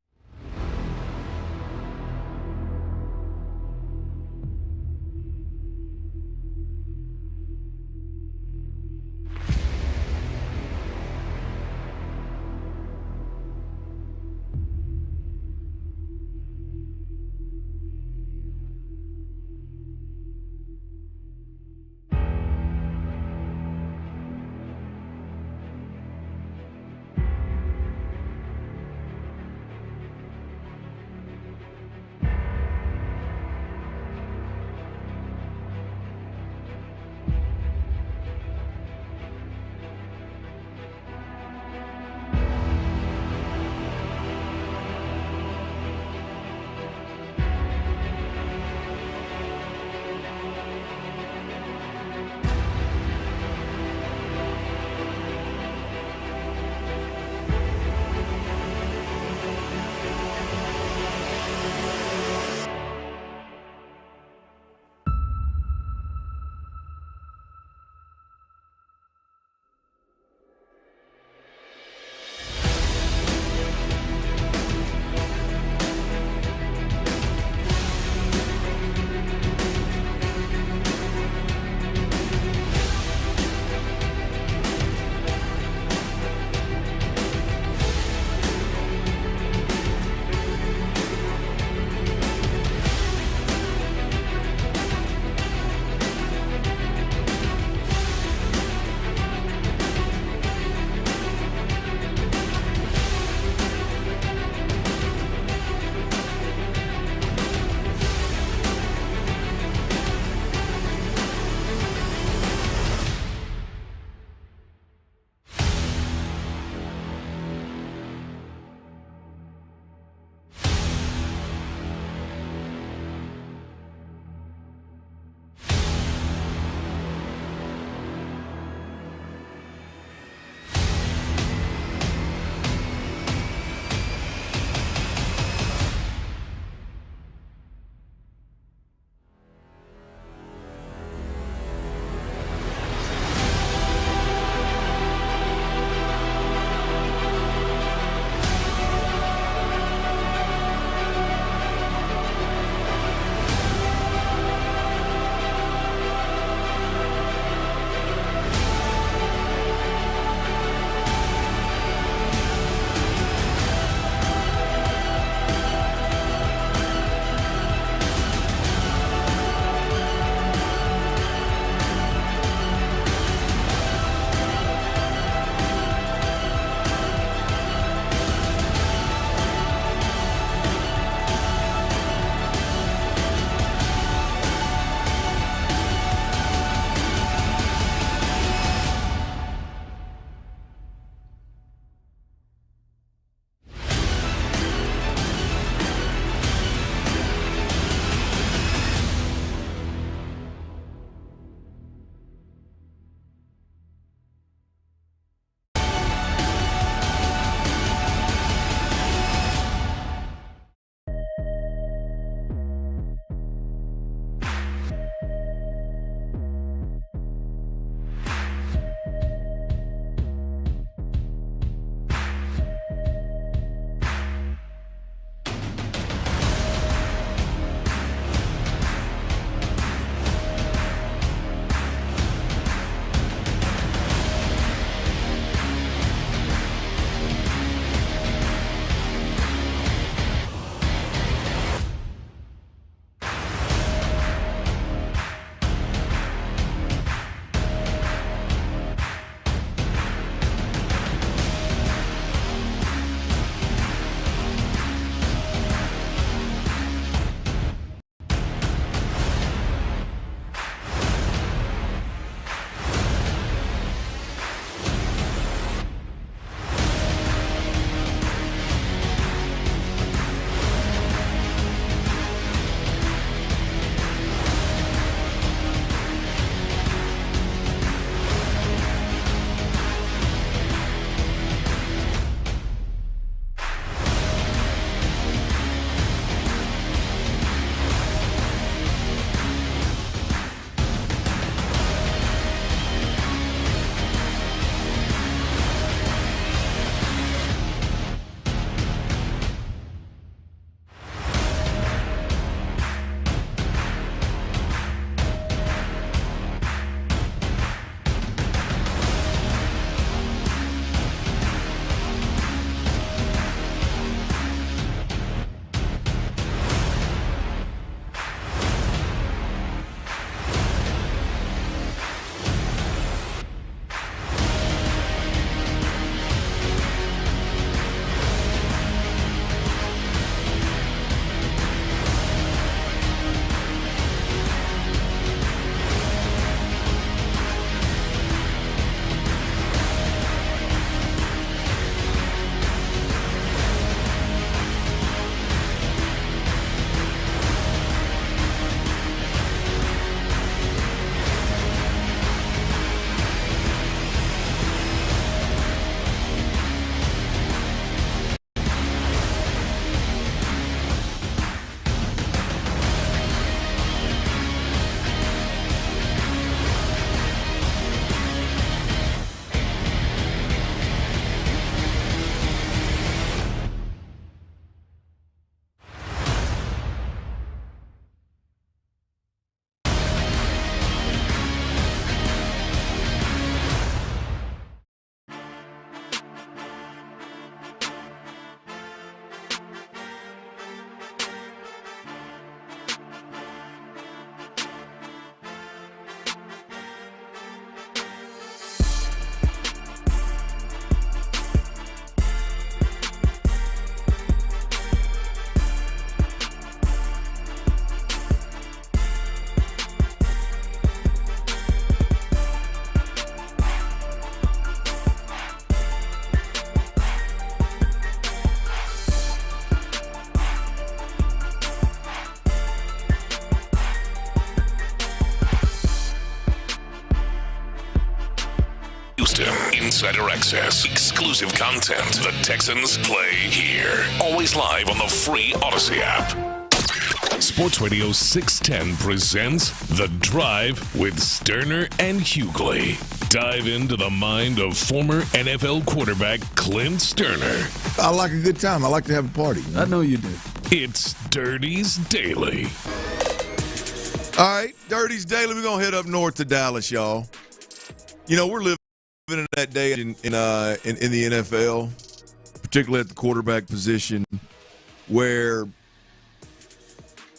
insider access, exclusive content. The Texans play here. Always live on the free Odyssey app. Sports Radio 610 presents The Drive with Stoerner and Hughley. Dive into the mind of former NFL quarterback Clint Stoerner. I like a good time. I like to have a party. I know you do. It's Dirty's Daily. All right, Dirty's Daily. We're going to head up north to Dallas, y'all. You know, we're living in that day in the NFL, particularly at the quarterback position, where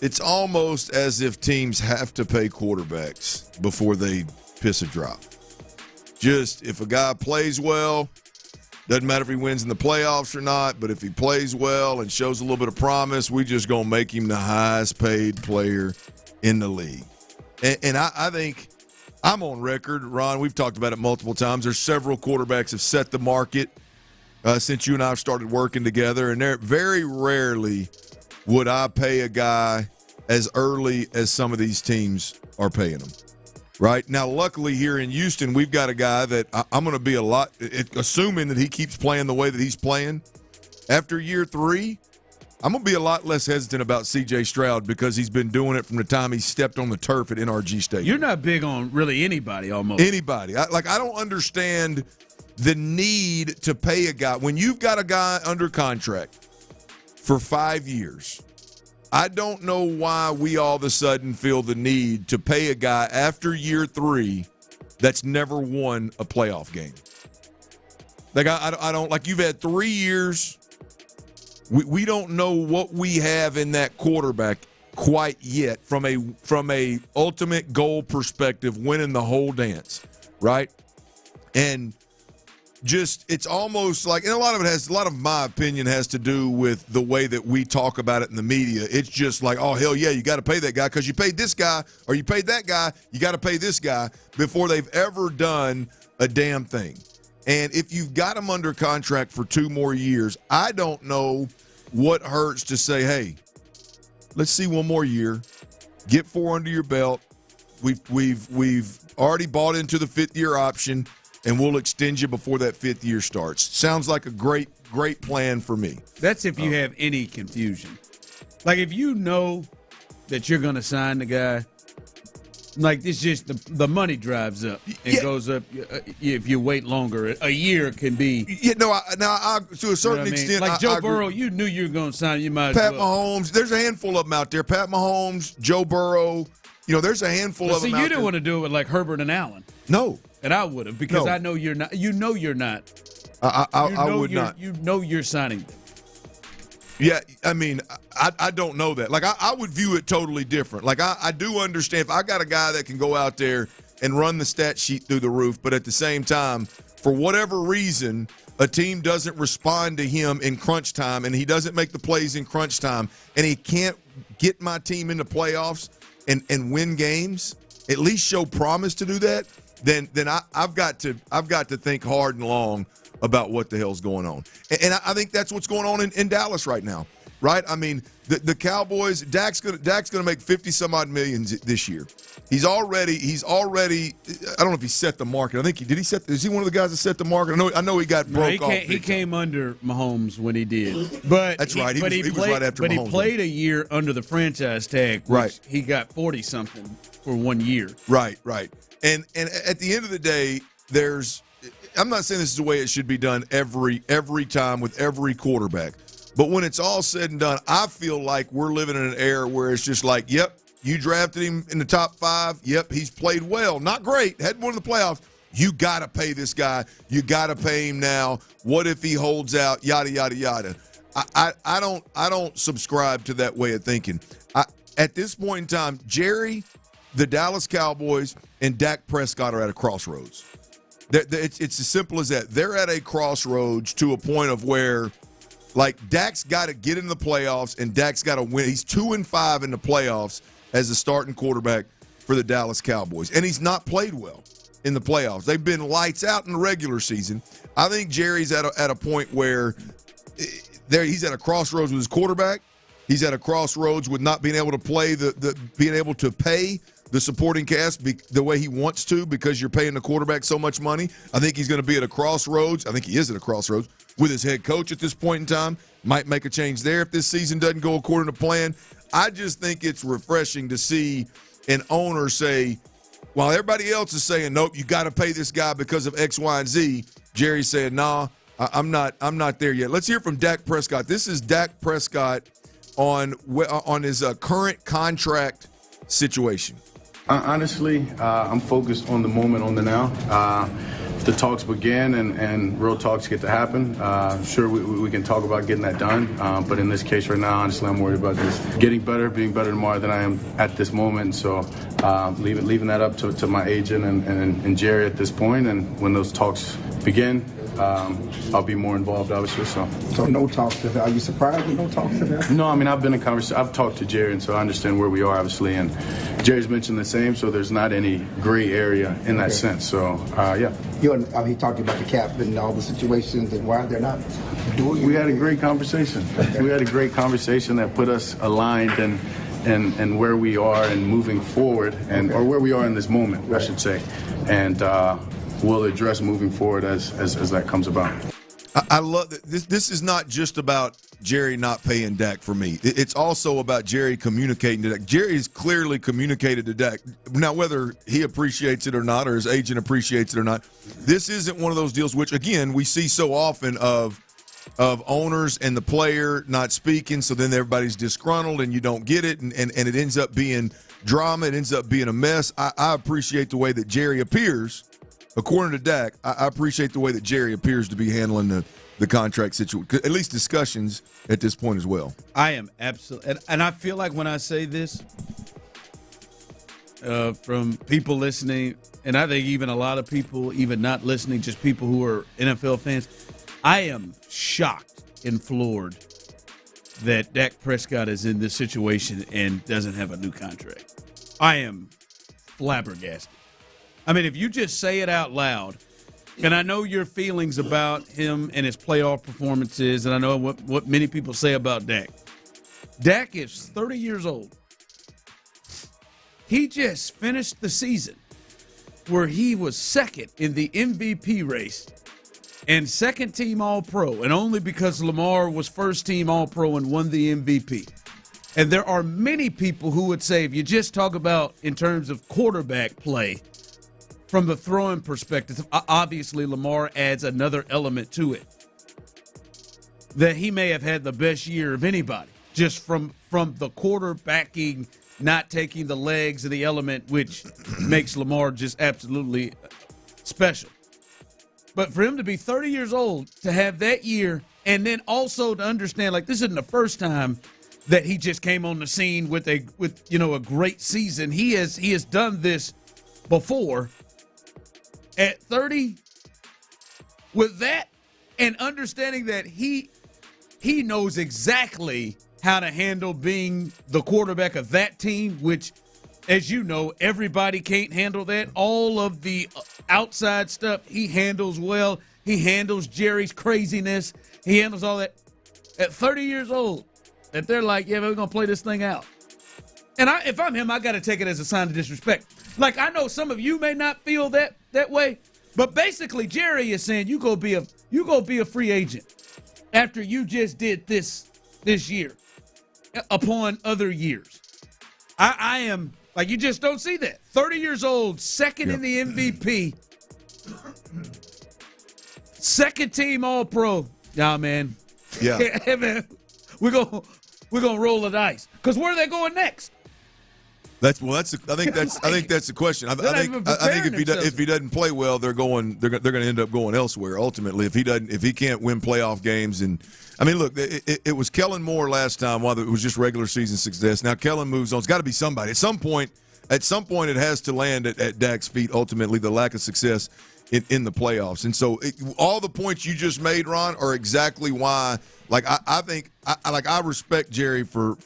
it's almost as if teams have to pay quarterbacks before they piss a drop. Just if a guy plays well, doesn't matter if he wins in the playoffs or not, but if he plays well and shows a little bit of promise, we just going to make him the highest paid player in the league. And I think I'm on record, Ron, we've talked about it multiple times. There's several quarterbacks have set the market since you and I have started working together, and they're very rarely would I pay a guy as early as some of these teams are paying him. Right? Now, luckily here in Houston, we've got a guy that I'm going to be assuming that he keeps playing the way that he's playing. After year 3, I'm going to be a lot less hesitant about C.J. Stroud because he's been doing it from the time he stepped on the turf at NRG Stadium. You're not big on really anybody almost. Anybody. I don't understand the need to pay a guy. When you've got a guy under contract for 5 years, I don't know why we all of a sudden feel the need to pay a guy after year 3 that's never won a playoff game. Like, I don't, like, you've had 3 years. We don't know what we have in that quarterback quite yet from a ultimate goal perspective, winning the whole dance, right? And just, it's almost like, and a lot of my opinion has to do with the way that we talk about it in the media. It's just like, oh, hell yeah, you got to pay that guy because you paid this guy or you paid that guy, you got to pay this guy before they've ever done a damn thing. And if you've got him under contract for 2 more years, I don't know what hurts to say, hey, let's see 1 more year, get 4 under your belt. We've already bought into the 5th-year option, and we'll extend you before that 5th year starts. Sounds like a great plan for me. That's if you have any confusion. Like, if you know that you're going to sign the guy, like, it's just the money drives up and goes up. If you wait longer, a year can be. Yeah, no, to a certain extent. Like Joe Burrow, you knew you were going to sign. You might Pat Mahomes, there's a handful of them out there. Pat Mahomes, Joe Burrow, there's a handful of them out there. See, you didn't want to do it with like Herbert and Allen. No. And I would have, because I know you're not. You know you're not. I would not. You know you're signing them. Yeah, I mean, I don't know that. Like, I would view it totally different. Like, I do understand if I got a guy that can go out there and run the stat sheet through the roof, but at the same time, for whatever reason, a team doesn't respond to him in crunch time and he doesn't make the plays in crunch time and he can't get my team into playoffs and win games, at least show promise to do that, then I've got to think hard and long about what the hell's going on. And I think that's what's going on in Dallas right now, right? I mean, the Cowboys, Dak's gonna make 50-some-odd millions this year. He's already I don't know if he set the market. I think is he one of the guys that set the market? I know he got broke off. He came under Mahomes when he did. But that's right. He was right after Mahomes. But he played a year under the franchise tag. Right. He got 40-something for 1 year. Right. And at the end of the day, I'm not saying this is the way it should be done every time with every quarterback. But when it's all said and done, I feel like we're living in an era where it's just like, yep, you drafted him in the top 5. Yep, he's played well. Not great. Hadn't won the playoffs. You got to pay this guy. You got to pay him now. What if he holds out? Yada, yada, yada. I don't subscribe to that way of thinking. At this point in time, Jerry, the Dallas Cowboys, and Dak Prescott are at a crossroads. It's as simple as that. They're at a crossroads to a point of where, like, Dak's got to get in the playoffs and Dak's got to win. He's 2-5 in the playoffs as a starting quarterback for the Dallas Cowboys, and he's not played well in the playoffs. They've been lights out in the regular season. I think Jerry's at a point where he's at a crossroads with his quarterback. He's at a crossroads with not being able to play being able to pay the supporting cast the way he wants to because you're paying the quarterback so much money. I think he's going to be at a crossroads. I think he is at a crossroads with his head coach at this point in time. Might make a change there if this season doesn't go according to plan. I just think it's refreshing to see an owner say, while everybody else is saying, nope, you got to pay this guy because of X, Y, and Z, Jerry said, nah, I'm not there yet. Let's hear from Dak Prescott. This is Dak Prescott on his current contract situation. Honestly, I'm focused on the moment, on the now. If the talks begin and real talks get to happen, sure, we can talk about getting that done. But in this case right now, honestly, I'm worried about just getting better, being better tomorrow than I am at this moment. So leaving that up to my agent and Jerry at this point. And when those talks begin, I'll be more involved, obviously. So no talks to him. Are you surprised with no talks to him? No, I mean, I've been in conversation. I've talked to Jerry, and so I understand where we are, obviously. And Jerry's mentioned the same, so there's not any gray area in that sense. So, yeah. He talked about the cap and all the situations and why they're not doing it. We had a great conversation. We had a great conversation that put us aligned and where we are and moving forward, or where we are in this moment, I should say. And we'll address moving forward as that comes about. I love that this is not just about Jerry not paying Dak for me. It's also about Jerry communicating to Dak. Jerry has clearly communicated to Dak. Now, whether he appreciates it or not, or his agent appreciates it or not, this isn't one of those deals which, again, we see so often of owners and the player not speaking, so then everybody's disgruntled and you don't get it, and it ends up being drama. It ends up being a mess. I appreciate the way that Jerry appears. According to Dak, I appreciate the way that Jerry appears to be handling the contract situation, at least discussions at this point as well. I am absolutely, and I feel like when I say this, from people listening, and I think even a lot of people, even not listening, just people who are NFL fans, I am shocked and floored that Dak Prescott is in this situation and doesn't have a new contract. I am flabbergasted. I mean, if you just say it out loud, and I know your feelings about him and his playoff performances, and I know what many people say about Dak. Dak is 30 years old. He just finished the season where he was second in the MVP race and second-team All-Pro, and only because Lamar was first-team All-Pro and won the MVP. And there are many people who would say, if you just talk about in terms of quarterback play, from the throwing perspective, obviously Lamar adds another element to it, that he may have had the best year of anybody, just from the quarterbacking, not taking the legs of the element, which makes Lamar just absolutely special. But for him to be 30 years old, to have that year, and then also to understand, like, this isn't the first time that he just came on the scene with a great season. He has done this before. At 30, with that, and understanding that he knows exactly how to handle being the quarterback of that team, which, as you know, everybody can't handle that. All of the outside stuff he handles well. He handles Jerry's craziness. He handles all that. At 30 years old, that they're like, yeah, we're going to play this thing out. And if I'm him, I got to take it as a sign of disrespect. Like, I know some of you may not feel that way, but basically Jerry is saying you go be a free agent after you just did this year upon other years. I am like, you just don't see that. 30 years old, second in the MVP, second team All-Pro. Nah, man. Yeah. Hey, man, we're gonna roll the dice because where are they going next? I think that's the question. I think if he doesn't play well, they're going to end up going elsewhere. Ultimately, if he can't win playoff games, and I mean, look, it was Kellen Moore last time while it was just regular season success. Now Kellen moves on. It's got to be somebody at some point. It has to land at Dak's feet. Ultimately, the lack of success in the playoffs, and so all the points you just made, Ron, are exactly why. Like, I think I respect Jerry for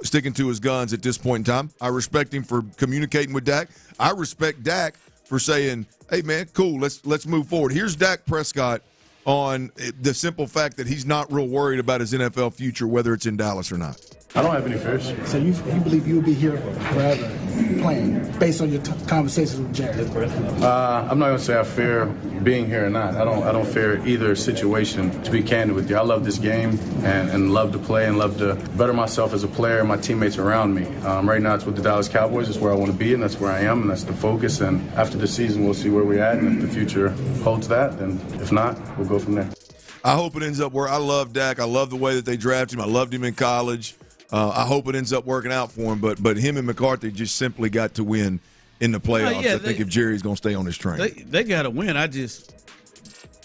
sticking to his guns at this point in time. I respect him for communicating with Dak. I respect Dak for saying, "Hey, man, cool, let's move forward." Here's Dak Prescott on the simple fact that he's not real worried about his NFL future, whether it's in Dallas or not. I don't have any fears. So you believe you'll be here forever? playing based on your conversations with Jerry? I'm not going to say I fear being here or not. I don't fear either situation, to be candid with you. I love this game and love to play and love to better myself as a player and my teammates around me. Right now it's with the Dallas Cowboys. It's where I want to be, and that's where I am, and that's the focus. And after the season, we'll see where we're at, and if the future holds that, then if not, we'll go from there. I hope it ends up where I love Dak. I love the way that they drafted him. I loved him in college. I hope it ends up working out for him, but him and McCarthy just simply got to win in the playoffs. I think if Jerry's going to stay on this train. They got to win. I just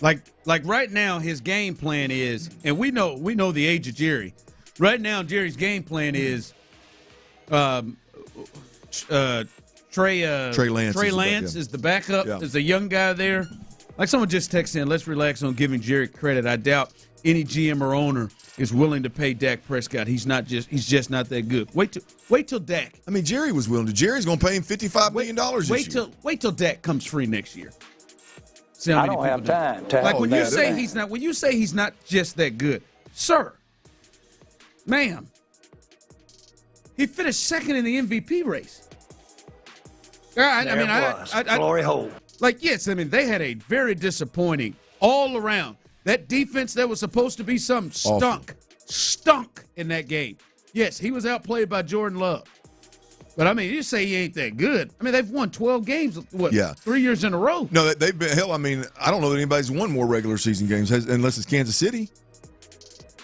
like right now his game plan is, and we know the age of Jerry. Right now Jerry's game plan is Trey Lance is the backup. Yeah. Is the young guy there. Like someone just texted in, let's relax on giving Jerry credit. I doubt any GM or owner is willing to pay Dak Prescott. He's just not that good. Wait till Dak. I mean, Jerry was willing to. Jerry's going to pay him $55 million this year. Wait till Dak comes free next year. I don't have time. Like when you say he's not just that good, sir, ma'am, he finished second in the MVP race. Glory hole. Like, yes, I mean, they had a very disappointing all around. That defense that was supposed to be something stunk in that game. Yes, he was outplayed by Jordan Love. But, I mean, you say he ain't that good. I mean, they've won 12 games, 3 years in a row. No, they've been – hell, I mean, I don't know that anybody's won more regular season games unless it's Kansas City.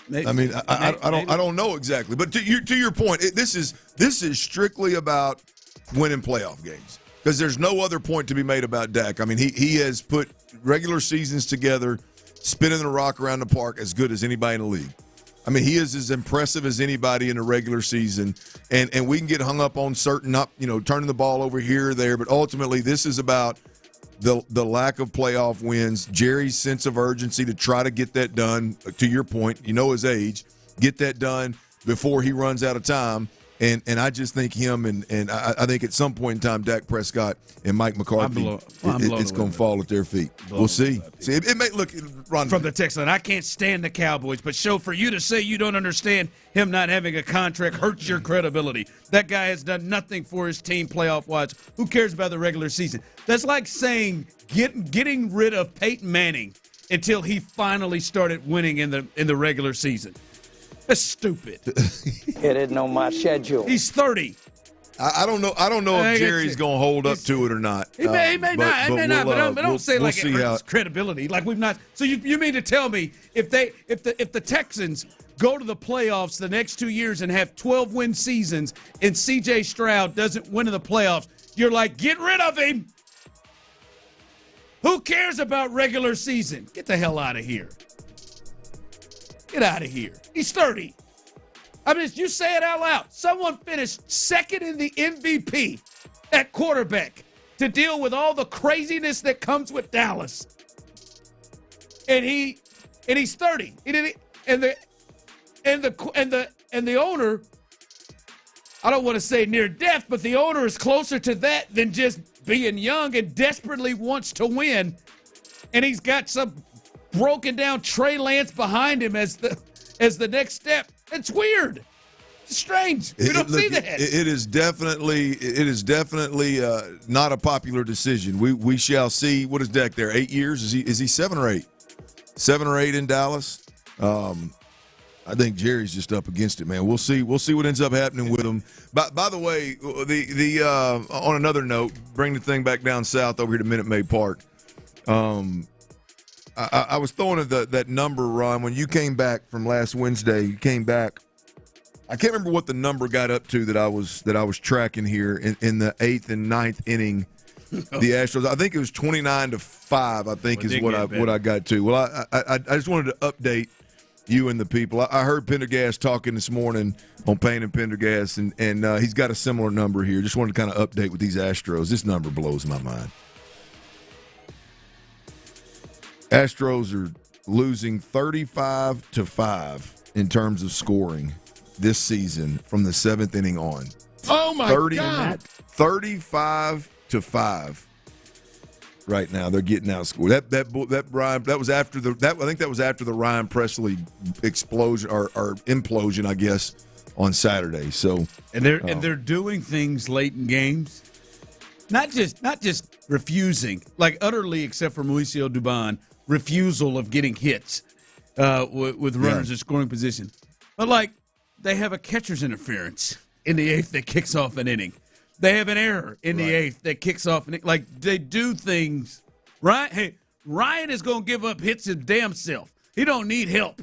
Maybe. I mean, I don't know exactly. But to your point, this is strictly about winning playoff games because there's no other point to be made about Dak. I mean, he has put regular seasons together, spinning the rock around the park as good as anybody in the league. I mean, he is as impressive as anybody in the regular season, and we can get hung up on certain, turning the ball over here or there, but ultimately this is about the lack of playoff wins, Jerry's sense of urgency to try to get that done, to your point, his age, get that done before he runs out of time. And I just think him and I think at some point in time, Dak Prescott and Mike McCarthy, it's going to fall at their feet. We'll see. See, it may look Ron from the text line. I can't stand the Cowboys, but for you to say you don't understand him not having a contract hurts your credibility. That guy has done nothing for his team playoff wise. Who cares about the regular season? That's like saying getting rid of Peyton Manning until he finally started winning in the regular season. That's stupid. It isn't on my schedule. He's 30. I don't know if Jerry's going to hold up to it or not. He may not. But don't say like it hurts credibility. Like we've not. So you mean to tell me if the Texans go to the playoffs the next 2 years and have 12-win seasons and C.J. Stroud doesn't win in the playoffs, you're like, get rid of him. Who cares about regular season? Get the hell out of here. Get out of here. He's 30. I mean, you say it out loud. Someone finished second in the MVP at quarterback to deal with all the craziness that comes with Dallas. And he's 30. And the owner, I don't want to say near death, but the owner is closer to that than just being young and desperately wants to win. And he's got some broken down Trey Lance behind him as the next step. It's weird. It's strange. We don't see that. It is definitely not a popular decision. We shall see. What is Dak there? 8 years? Is he 7 or 8? 7 or 8 in Dallas. I think Jerry's just up against it, man. We'll see what ends up happening with him. By the way, the on another note, bring the thing back down south over here to Minute Maid Park. I was throwing that number, Ron, when you came back from last Wednesday. You came back. I can't remember what the number got up to that I was tracking here in the 8th and 9th inning. The Astros. I think it was 29-5. I think is what I got to. Well, I just wanted to update you and the people. I heard Pendergast talking this morning on Payne and Pendergast, and he's got a similar number here. Just wanted to kind of update with these Astros. This number blows my mind. Astros are losing 35-5 in terms of scoring this season from the 7th inning on. Oh my God! 35-5 right now. They're getting outscored. That was after the Ryan Presley explosion or implosion, I guess, on Saturday. So and they're doing things late in games, not just refusing, like utterly, except for Mauricio Dubon, refusal of getting hits with runners in scoring position, but like they have a catcher's interference in the eighth that kicks off an inning. They have an error in the eighth that kicks off an inning. Like they do things right. Hey, Ryan is going to give up hits his damn self. He don't need help.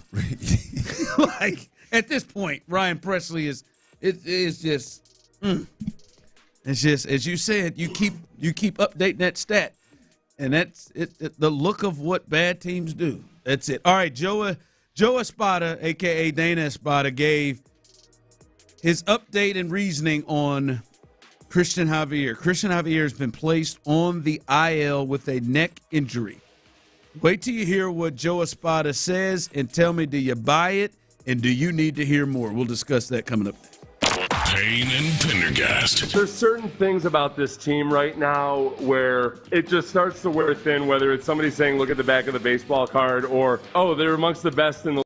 Like at this point, Ryan Presley is just. It's just as you said. You keep updating that stat, and that's it. The look of what bad teams do. That's it. All right, Joe Espada, a.k.a. Dana Espada, gave his update and reasoning on Christian Javier. Christian Javier has been placed on the IL with a neck injury. Wait till you hear what Joe Espada says and tell me, do you buy it, and do you need to hear more? We'll discuss that coming up next. Payne and Pendergast. There's certain things about this team right now where it just starts to wear thin, whether it's somebody saying, look at the back of the baseball card, or, oh, they're amongst the best in the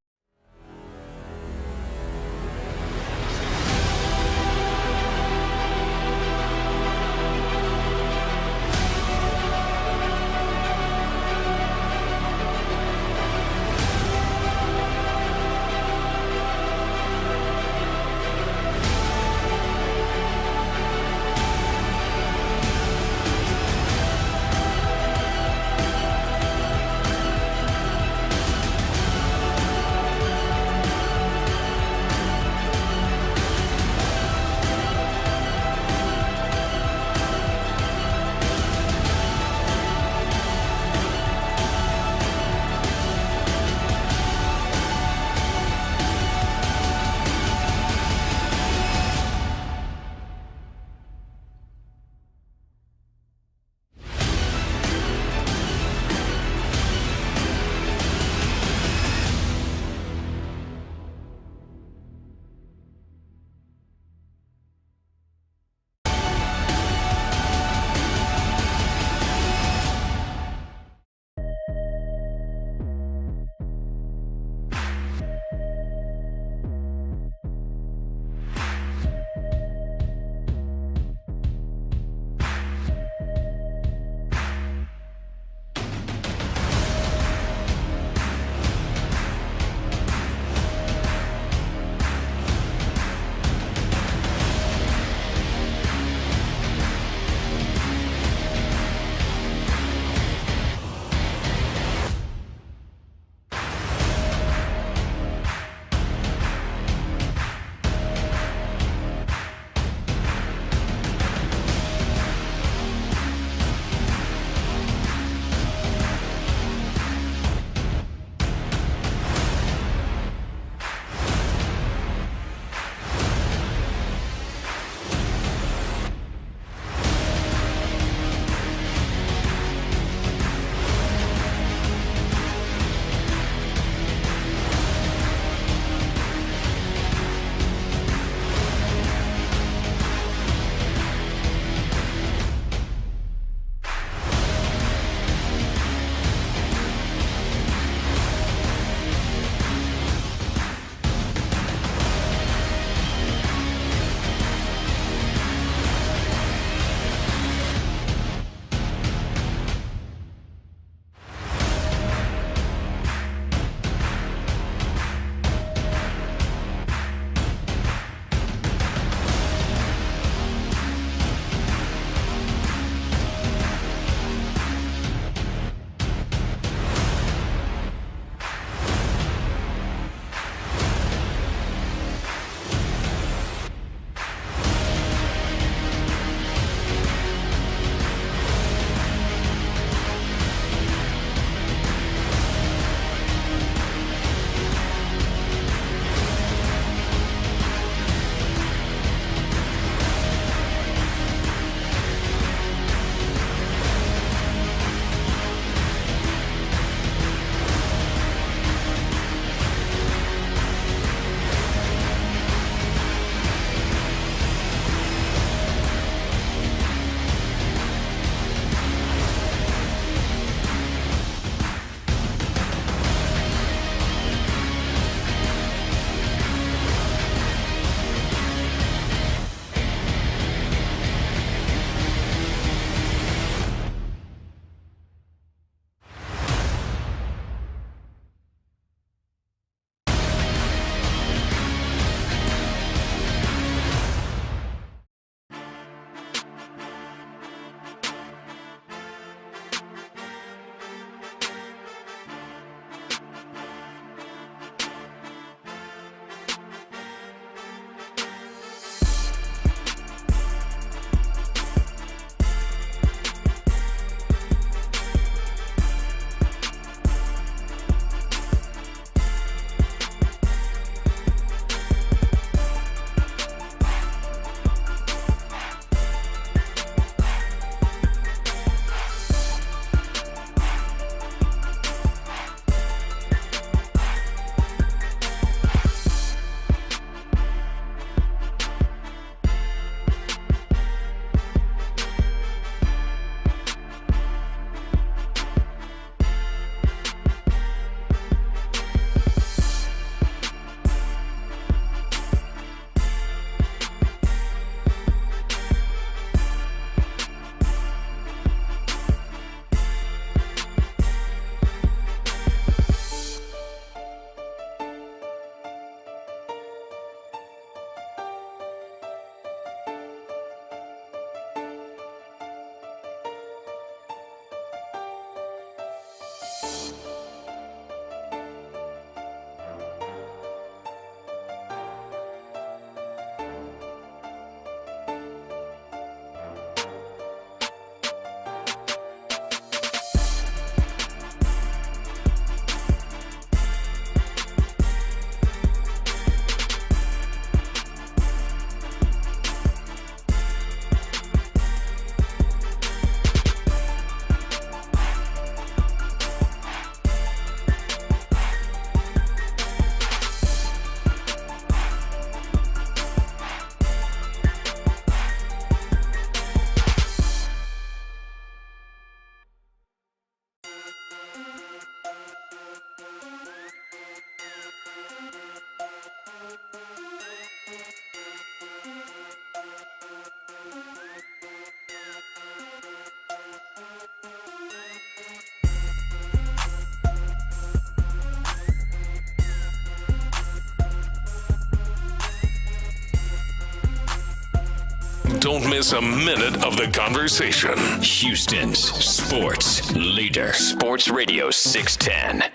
don't miss a minute of the conversation. Houston's sports leader. Sports Radio 610.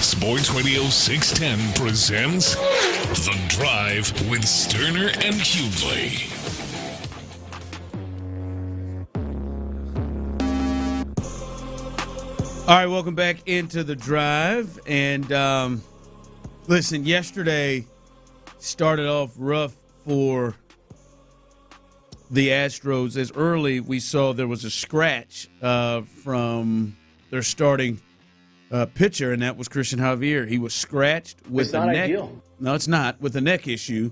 Sports Radio 610 presents The Drive with Stoerner and Hughley. All right, welcome back into The Drive. And listen, yesterday started off rough for the Astros. As early we saw there was a scratch from their starting pitcher, and that was Christian Javier. He was scratched with a neck. Ideal. No, it's not, with a neck issue.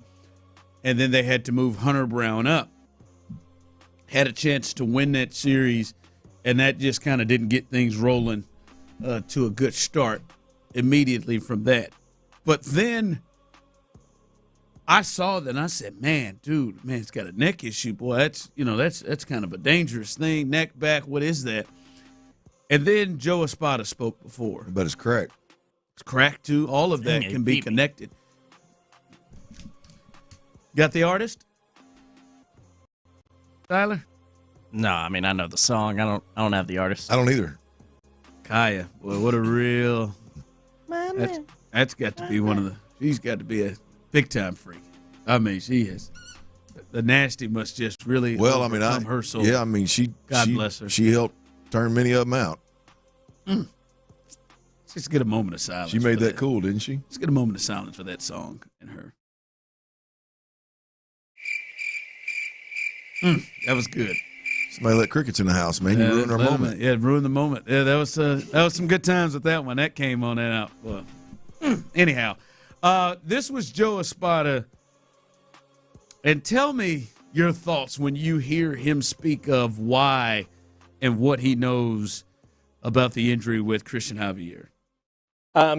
And then they had to move Hunter Brown up. Had a chance to win that series, and that just kind of didn't get things rolling to a good start immediately from that. But then I saw that and I said, man, it's got a neck issue. Boy, that's kind of a dangerous thing. Neck, back, what is that? And then Joe Espada spoke before. But it's cracked. It's cracked, too. All of that can be connected. Got the artist? Tyler? No, I mean, I know the song. I don't have the artist. I don't either. Kaya. Boy, what a real... That's got to be one of the... She's got to be a big-time freak. I mean, she is. The nasty must just really... Well, I mean, her soul. Yeah, I mean, God bless her. She helped turn many of them out. Let's just get a moment of silence. She made that cool, didn't she? Let's get a moment of silence for that song and her. That was good. Somebody let crickets in the house, man. You ruined our moment. Ruined the moment. Yeah, that was some good times with that one. That came on that out. Well, anyhow, this was Joe Espada. And tell me your thoughts when you hear him speak of why and what he knows about the injury with Christian Javier.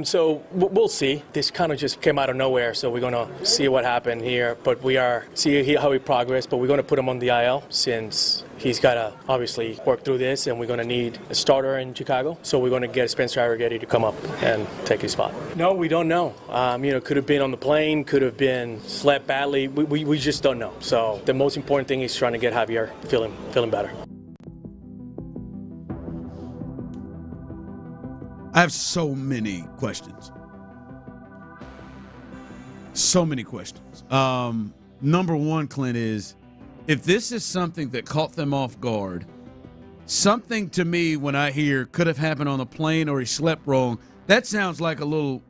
So we'll see. This kind of just came out of nowhere, so we're going to see what happened here. But we are see how he progressed, but we're going to put him on the IL since he's got to obviously work through this, and we're going to need a starter in Chicago. So we're going to get Spencer Arrighetti to come up and take his spot. No, we don't know. Could have been on the plane, could have been slept badly. We just don't know. So the most important thing is trying to get Javier feeling better. I have so many questions. So many questions. Number one, Clint, is if this is something that caught them off guard, something to me when I hear could have happened on a plane or he slept wrong, that sounds like a little,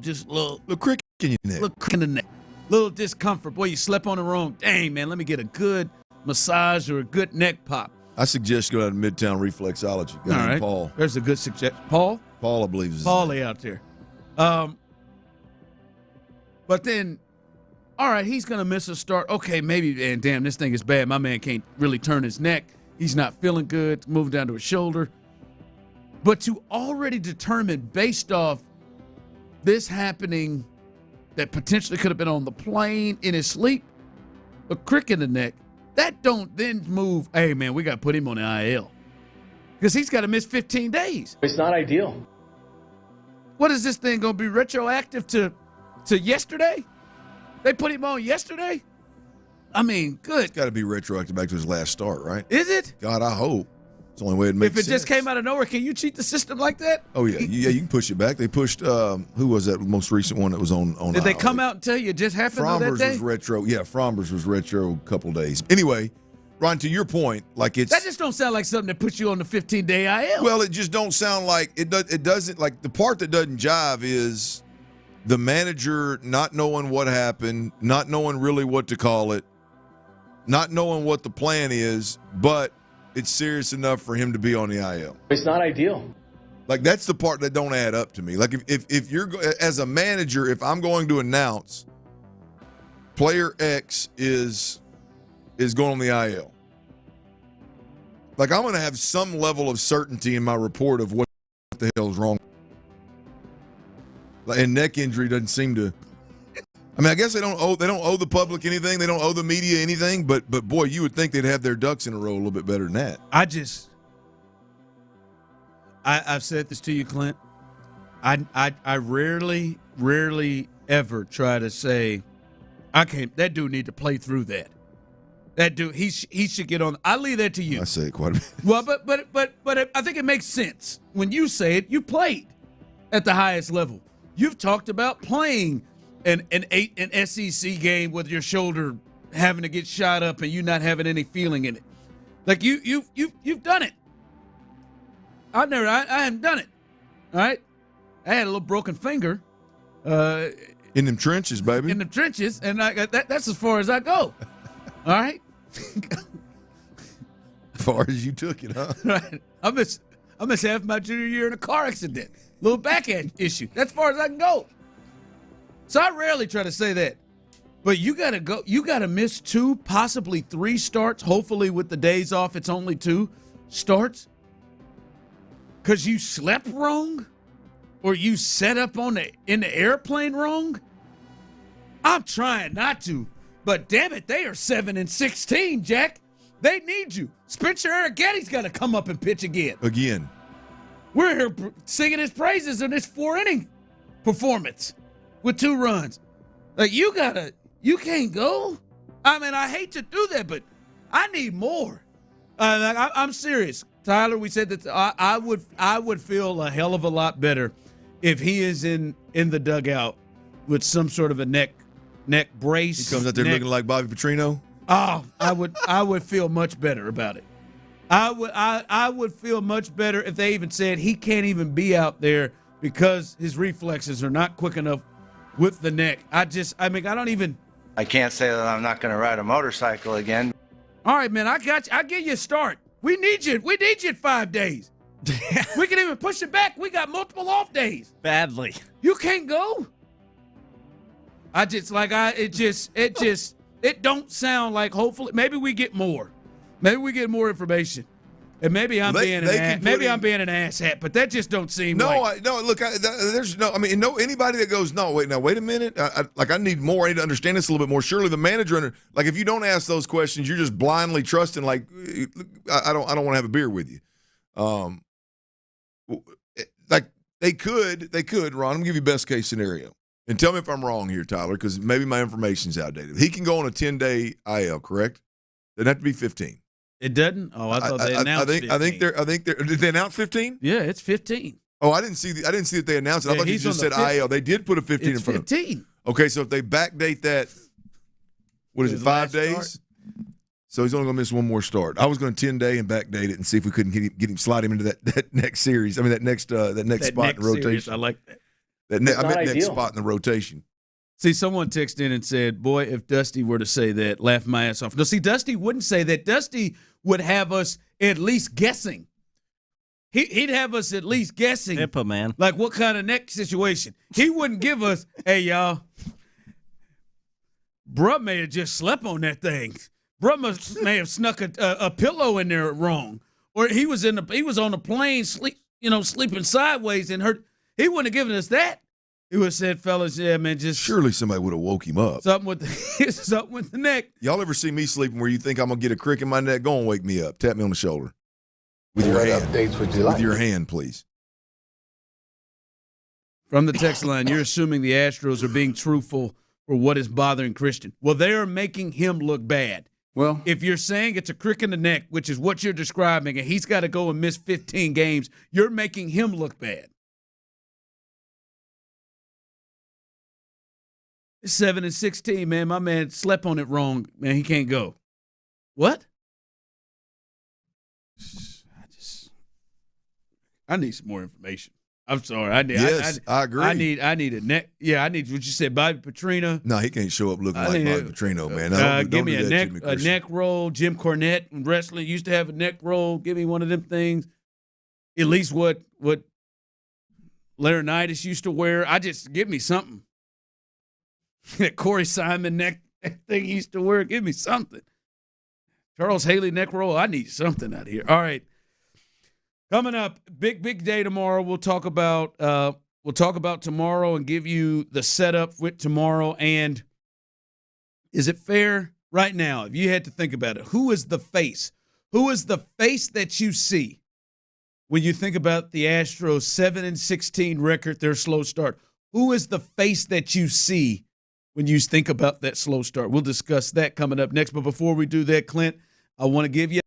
just a little crick in your neck. Little crick in the neck. Little discomfort. Boy, you slept on the wrong. Dang, man, let me get a good massage or a good neck pop. I suggest go out to Midtown Reflexology. All right. Paul. There's a good suggestion. Paul? Paul, I believe, is Paulie out there. But then, all right, he's going to miss a start. Okay, maybe, and damn, this thing is bad. My man can't really turn his neck. He's not feeling good. Moving down to his shoulder. But to already determine based off this happening that potentially could have been on the plane in his sleep, a crick in the neck, that don't then move, hey, man, we got to put him on the IL. Because he's got to miss 15 days. It's not ideal. What is this thing going to be retroactive to yesterday? They put him on yesterday? I mean, good. It's got to be retroactive back to his last start, right? Is it? God, I hope. It's the only way it makes sense. If it just came out of nowhere, can you cheat the system like that? Oh, yeah. You can push it back. They pushed, who was that most recent one that was on Did they come out and tell you it just happened on that day? Was retro. Yeah, Frombers was retro a couple days. Anyway, Ron, to your point, like it's... That just don't sound like something that puts you on the 15-day IL. Well, it just don't sound like... It doesn't... Like, the part that doesn't jive is the manager not knowing what happened, not knowing really what to call it, not knowing what the plan is, but it's serious enough for him to be on the IL. It's not ideal. Like, that's the part that don't add up to me. Like, if you're... As a manager, if I'm going to announce player X is going on the IL, like, I'm going to have some level of certainty in my report of what the hell is wrong. And neck injury doesn't seem to... I mean, I guess they don't owe the public anything. They don't owe the media anything. But boy, you would think they'd have their ducks in a row a little bit better than that. I've said this to you, Clint. I rarely ever try to say, that dude need to play through that. That dude, he should get on. I leave that to you. I say it quite a bit. Well, but I think it makes sense when you say it. You played at the highest level. You've talked about playing an SEC game with your shoulder having to get shot up and you not having any feeling in it. Like you've done it. I haven't done it. All right, I had a little broken finger. In them trenches, baby. In the trenches, and that's as far as I go. All right. As far as you took it, huh? Right. I miss half my junior year in a car accident. Little back issue. That's as far as I can go. So I rarely try to say that. But you gotta go. You gotta miss 2, possibly 3 starts. Hopefully, with the days off, it's only 2 starts. Because you slept wrong, or you set up in the airplane wrong. I'm trying not to, but damn it, they are 7-16, Jack. They need you. Spencer Arrigetti's got to come up and pitch again. We're here singing his praises in this 4-inning performance with 2 runs. Like, you can't go. I mean, I hate to do that, but I need more. I'm serious. Tyler, we said that I would feel a hell of a lot better if he is in the dugout with some sort of a neck brace. He comes out there looking like Bobby Petrino. Oh, I would feel much better about it. I would feel much better if they even said he can't even be out there because his reflexes are not quick enough with the neck. I don't even. I can't say that I'm not going to ride a motorcycle again. All right, man, I got you. I'll give you a start. We need you. We need you in 5 days. We can even push it back. We got multiple off days. Badly. You can't go. It don't sound like. Hopefully, maybe we get more. Maybe we get more information, and maybe I'm being an asshat. But that just don't seem. Right. Look, there's no. I mean, anybody that goes, no, wait a minute. I need more. I need to understand this a little bit more. Surely the manager, like, if you don't ask those questions, you're just blindly trusting. Like, I don't want to have a beer with you. Like they could, Ron. I'm gonna give you best case scenario. And tell me if I'm wrong here, Tyler, because maybe my information's outdated. He can go on a 10-day IL, correct? Doesn't have to be 15. It doesn't? Oh, I thought they announced 15. I think they're did they announce 15? Yeah, it's 15. Oh, I didn't see that they announced it. I thought you just said IL. They did put a 15 in front of it. 15. Okay, so if they backdate that, what is it, 5 days? Start? So he's only going to miss one more start. I was going to 10-day and backdate it and see if we couldn't get him, slide him into that next series. I mean, that next spot in the rotation. Series, I like that. Next spot in the rotation. See, someone texted in and said, boy, if Dusty were to say that, laugh my ass off. No, see, Dusty wouldn't say that. Dusty would have us at least guessing. He'd have us at least guessing. HIPAA, man. Like what kind of neck situation. He wouldn't give us, hey, y'all, bruh may have just slept on that thing. Bruh may have snuck a pillow in there wrong. Or he was on the plane sleeping sideways and hurt. He wouldn't have given us that. He would have said, fellas, yeah, man, just. Surely somebody would have woke him up. Something with the neck. Y'all ever see me sleeping where you think I'm going to get a crick in my neck? Go and wake me up. Tap me on the shoulder. With your hand. Updates would you like? With your hand, please. From the text line, you're assuming the Astros are being truthful for what is bothering Christian. Well, they are making him look bad. Well, if you're saying it's a crick in the neck, which is what you're describing, and he's got to go and miss 15 games, you're making him look bad. 7-16, man. My man slept on it wrong. Man, he can't go. What? I need some more information. I'm sorry. I agree. I need a neck. Yeah, I need what you said, Bobby Petrino. No, he can't show up looking like Bobby Petrino, man. Give me a neck roll. Jim Cornette in wrestling used to have a neck roll. Give me one of them things. At least what Laurinaitis used to wear. Give me something. That Corey Simon neck thing he used to wear. Give me something. Charles Haley neck roll. I need something out of here. All right. Coming up, big day tomorrow. We'll talk about tomorrow and give you the setup with tomorrow. And is it fair right now, if you had to think about it, who is the face? Who is the face that you see when you think about the Astros 7-16 record, their slow start? Who is the face that you see when you think about that slow start. We'll discuss that coming up next. But before we do that, Clint, I want to give you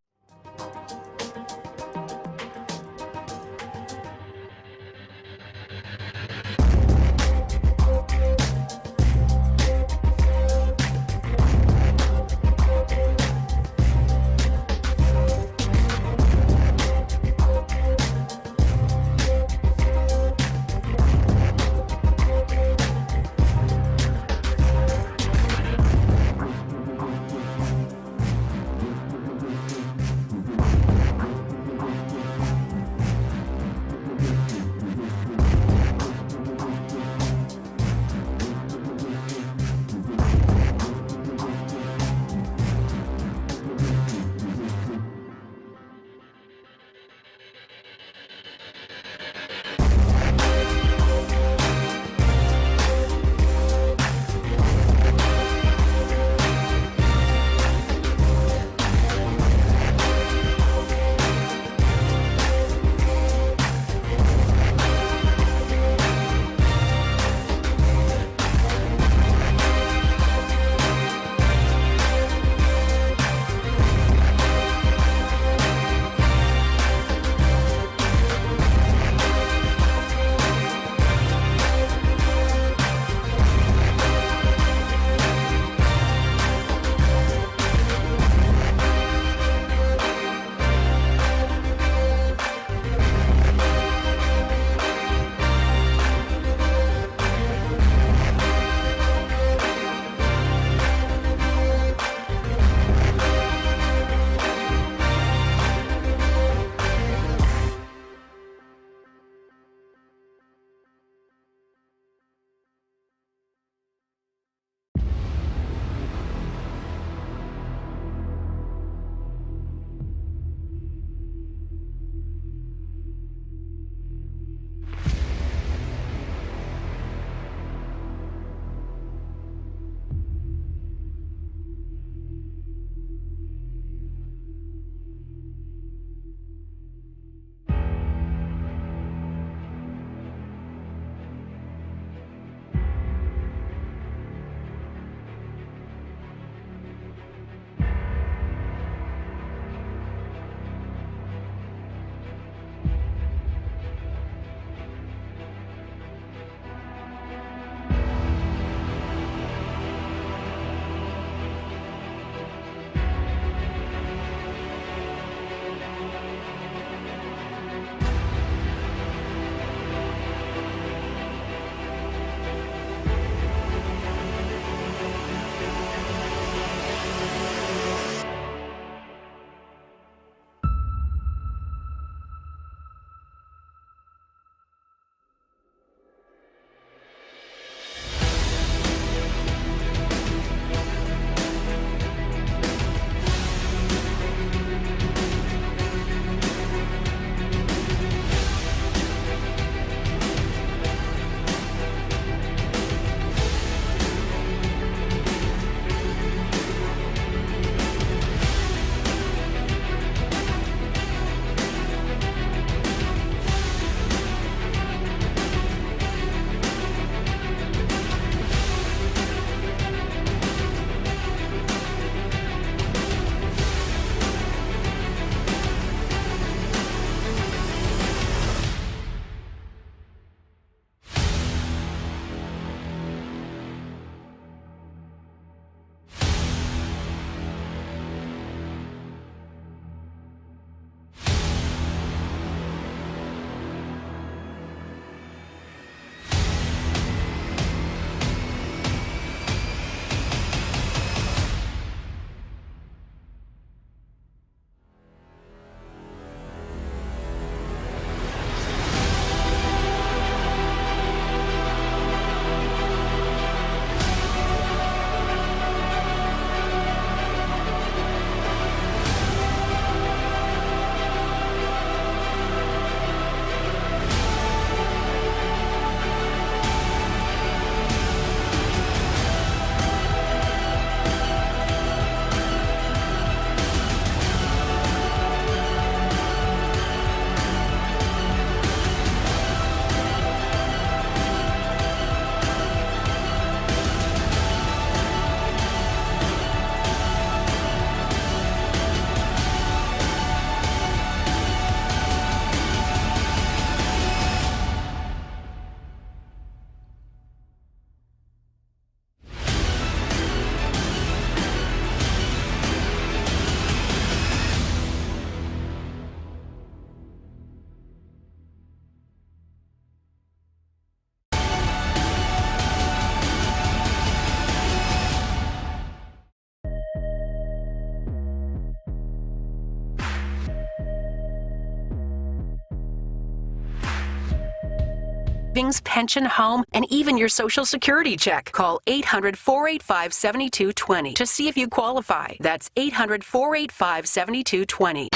savings, pension, home, and even your Social Security check. Call 800-485-7220 to see if you qualify. That's 800-485-7220.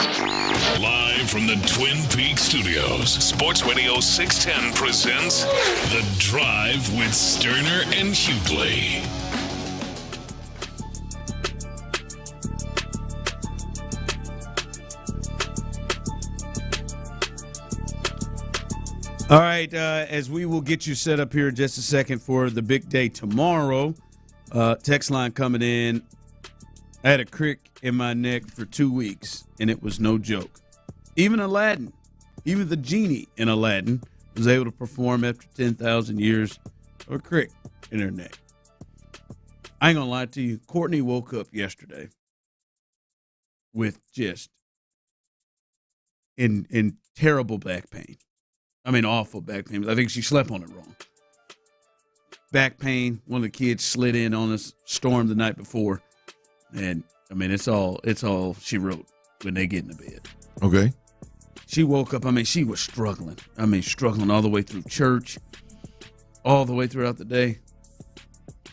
Live from the Twin Peaks studios, Sports Radio 610 presents The Drive with Stoerner and Hughley. All right, as we will get you set up here in just a second for the big day tomorrow, text line coming in. I had a crick in my neck for 2 weeks, and it was no joke. Even Aladdin, even the genie in Aladdin, was able to perform after 10,000 years of a crick in her neck. I ain't going to lie to you. Courtney woke up yesterday with just in terrible back pain. I mean, awful back pain. I think she slept on it wrong. Back pain. One of the kids slid in on us, storm the night before. And, I mean, it's all she wrote when they get in the bed. Okay. She woke up. I mean, she was struggling. Struggling all the way through church, all the way throughout the day.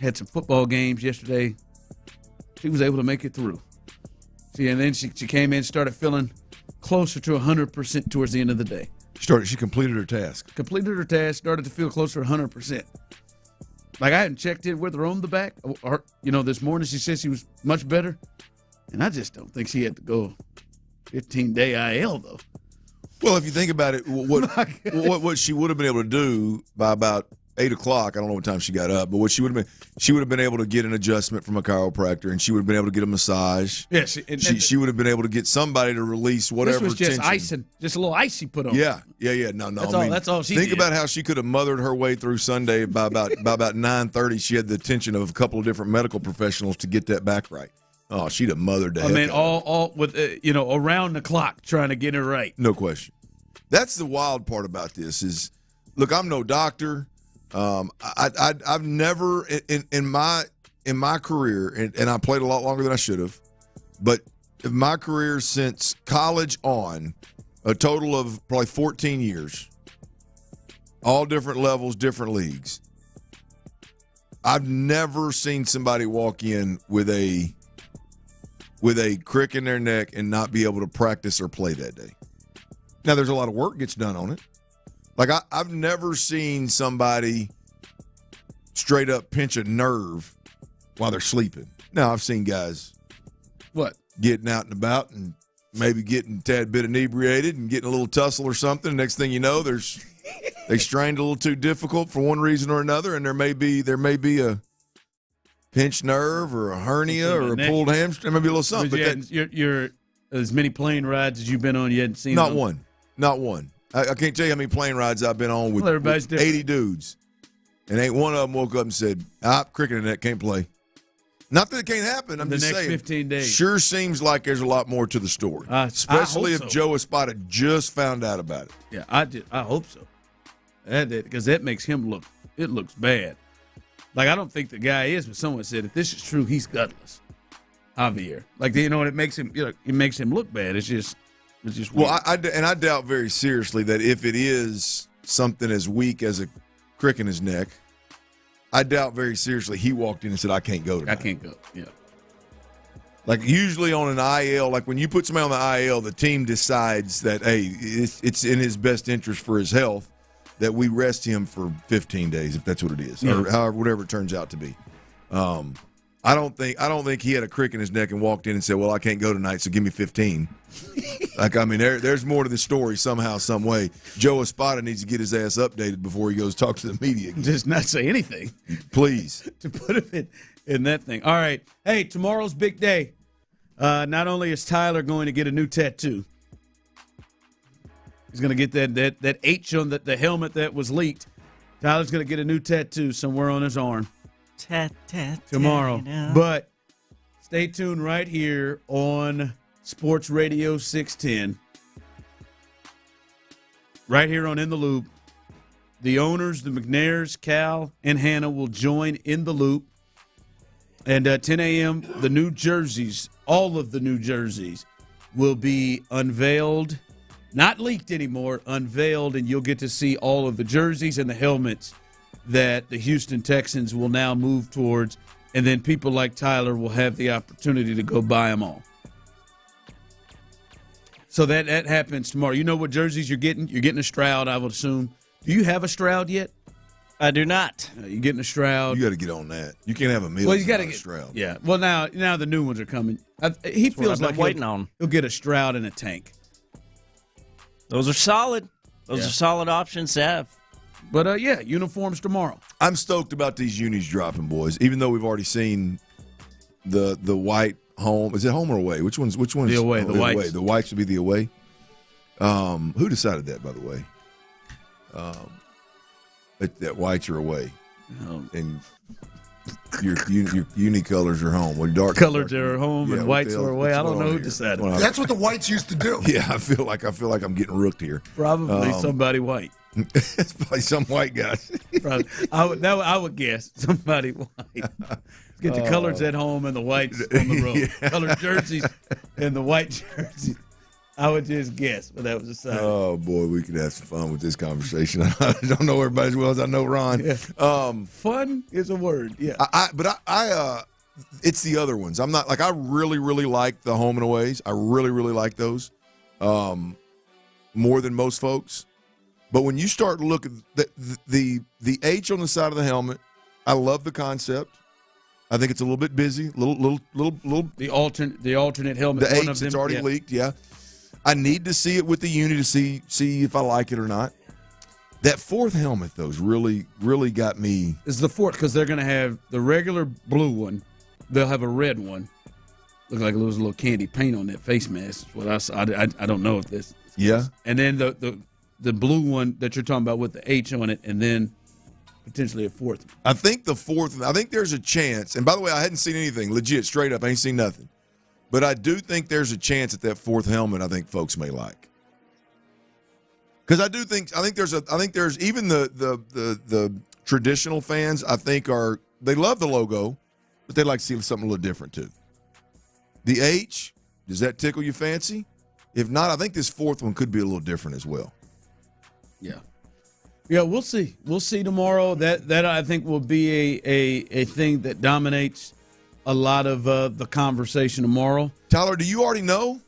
Had some football games yesterday. She was able to make it through. And then she came in, started feeling closer to 100% towards the end of the day. She completed her task. Started to feel closer to 100%. Like, I hadn't checked in with her on the back. Or, this morning she said she was much better. And I just don't think she had to go 15-day IL, though. Well, if you think about it, what she would have been able to do by about 8 o'clock, I don't know what time she got up, but what she would have been able to get an adjustment from a chiropractor, and she would have been able to get a massage. Yes, she would have been able to get somebody to release whatever tension. This was just tension. just a little ice she put on. Yeah. No. That's all she did. Think about how she could have mothered her way through Sunday. By about 9:30, she had the attention of a couple of different medical professionals to get that back right. Oh, she'd have mothered the heck out of all with around the clock trying to get her right. No question. That's the wild part about this is, look, I'm no doctor. I've never in my career, and I played a lot longer than I should have, but in my career since college on, a total of probably 14 years, all different levels, different leagues. I've never seen somebody walk in with a crick in their neck and not be able to practice or play that day. Now, there's a lot of work gets done on it. Like, I've never seen somebody straight up pinch a nerve while they're sleeping. Now, I've seen guys getting out and about and maybe getting a tad bit inebriated and getting a little tussle or something. Next thing you know, they strained a little too difficult for one reason or another, and there may be a pinched nerve or a hernia or a pulled hamstring. There may be a little something. But you're as many plane rides as you've been on, you hadn't seen Not one. I can't tell you how many plane rides I've been on with 80 dudes. And ain't one of them woke up and said, cricket in that, can't play. Not that it can't happen. I'm just saying. The next 15 days. Sure seems like there's a lot more to the story. Especially if Joe Espada just found out about it. Yeah, I hope so. Because that makes him look, it looks bad. Like, I don't think the guy is, but someone said if this is true, he's gutless. Javier. Like, it makes him, it makes him look bad. It's just weird. Well, I doubt very seriously that if it is something as weak as a crick in his neck, I doubt very seriously he walked in and said, I can't go tonight. I can't go, yeah. Like, usually on an IL, like when you put somebody on the IL, the team decides that, hey, it's in his best interest for his health that we rest him for 15 days, if that's what it is, or however, whatever it turns out to be. I don't think he had a crick in his neck and walked in and said, well, I can't go tonight, so give me 15. There's more to the story somehow, some way. Joe Espada needs to get his ass updated before he goes talk to the media again. Just not say anything. Please. To put him in that thing. All right. Hey, tomorrow's big day. Not only is Tyler going to get a new tattoo, he's going to get that H on the helmet that was leaked. Tyler's going to get a new tattoo somewhere on his arm. Tomorrow. But stay tuned right here on Sports Radio 610. Right here on In the Loop. The owners, the McNairs, Cal, and Hannah will join In the Loop. And at 10 a.m., the new jerseys, all of the new jerseys, will be unveiled not leaked anymore, unveiled, and you'll get to see all of the jerseys and the helmets that the Houston Texans will now move towards, and then people like Tyler will have the opportunity to go buy them all. So that happens tomorrow. You know what jerseys you're getting? You're getting a Stroud, I would assume. Do you have a Stroud yet? I do not. You're getting a Stroud. You got to get on that. You can't have a Mills. Well, you got to get get Stroud. Yeah. Well, now the new ones are coming. He feels like he'll get a Stroud and a tank. Those are solid. Those are solid options to have. But uniforms tomorrow. I'm stoked about these unis dropping, boys. Even though we've already seen the white home. Is it home or away? Which one's the away? The whites. Away. The whites would be the away. Who decided that, by the way? That whites are away, and your uni colors are home. Well, dark colors are home and whites are away. I don't know who decided. That's what the whites used to do. Yeah, I feel like I'm getting rooked here. Probably somebody white. It's probably some white guys. I would guess somebody white. Get the colors at home and the whites on the road. Yeah. Colored jerseys and the white jerseys. I would just guess, but that was a sign. Oh, boy, we could have some fun with this conversation. I don't know everybody as well as I know Ron. Yeah. Fun is a word, yeah. It's the other ones. I'm not like I really, really like the home and aways. I really, really like those more than most folks. But when you start looking at the H on the side of the helmet, I love the concept. I think it's a little bit busy, little. The alternate helmet. The H that's already leaked, yeah. I need to see it with the uni to see if I like it or not. That fourth helmet, though, is really, really got me. It's the fourth because they're going to have the regular blue one. They'll have a red one. Look like there was a little candy paint on that face mask. What I saw. I don't know if this. Yeah. And then the blue one that you're talking about with the H on it, and then potentially a fourth. I think the fourth. I think there's a chance. And by the way, I hadn't seen anything legit, straight up. I ain't seen nothing. But I do think there's a chance that fourth helmet I think folks may like. Because I think there's even the traditional fans I think they love the logo, but they like to see something a little different too. The H, does that tickle your fancy? If not, I think this fourth one could be a little different as well. Yeah. Yeah, we'll see. We'll see tomorrow. That I think will be a thing that dominates a lot of the conversation tomorrow. Tyler, do you already know?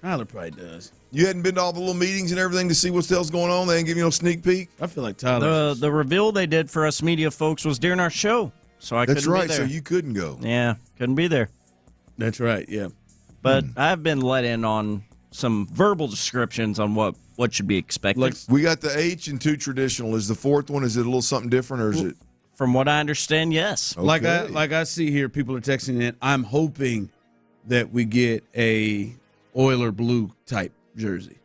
Tyler probably does. You hadn't been to all the little meetings and everything to see what else going on? They ain't give you no sneak peek? I feel like Tyler. The reveal they did for us media folks was during our show, so I couldn't be there. That's right, so you couldn't go. Yeah, couldn't be there. That's right, yeah. But I've been let in on some verbal descriptions on what should be expected. Like, we got the H and 2 traditional. Is the fourth one, is it a little something different, or is it? From what I understand, yes. Okay. Like I see here, people are texting in. I'm hoping that we get a Oiler blue type jersey,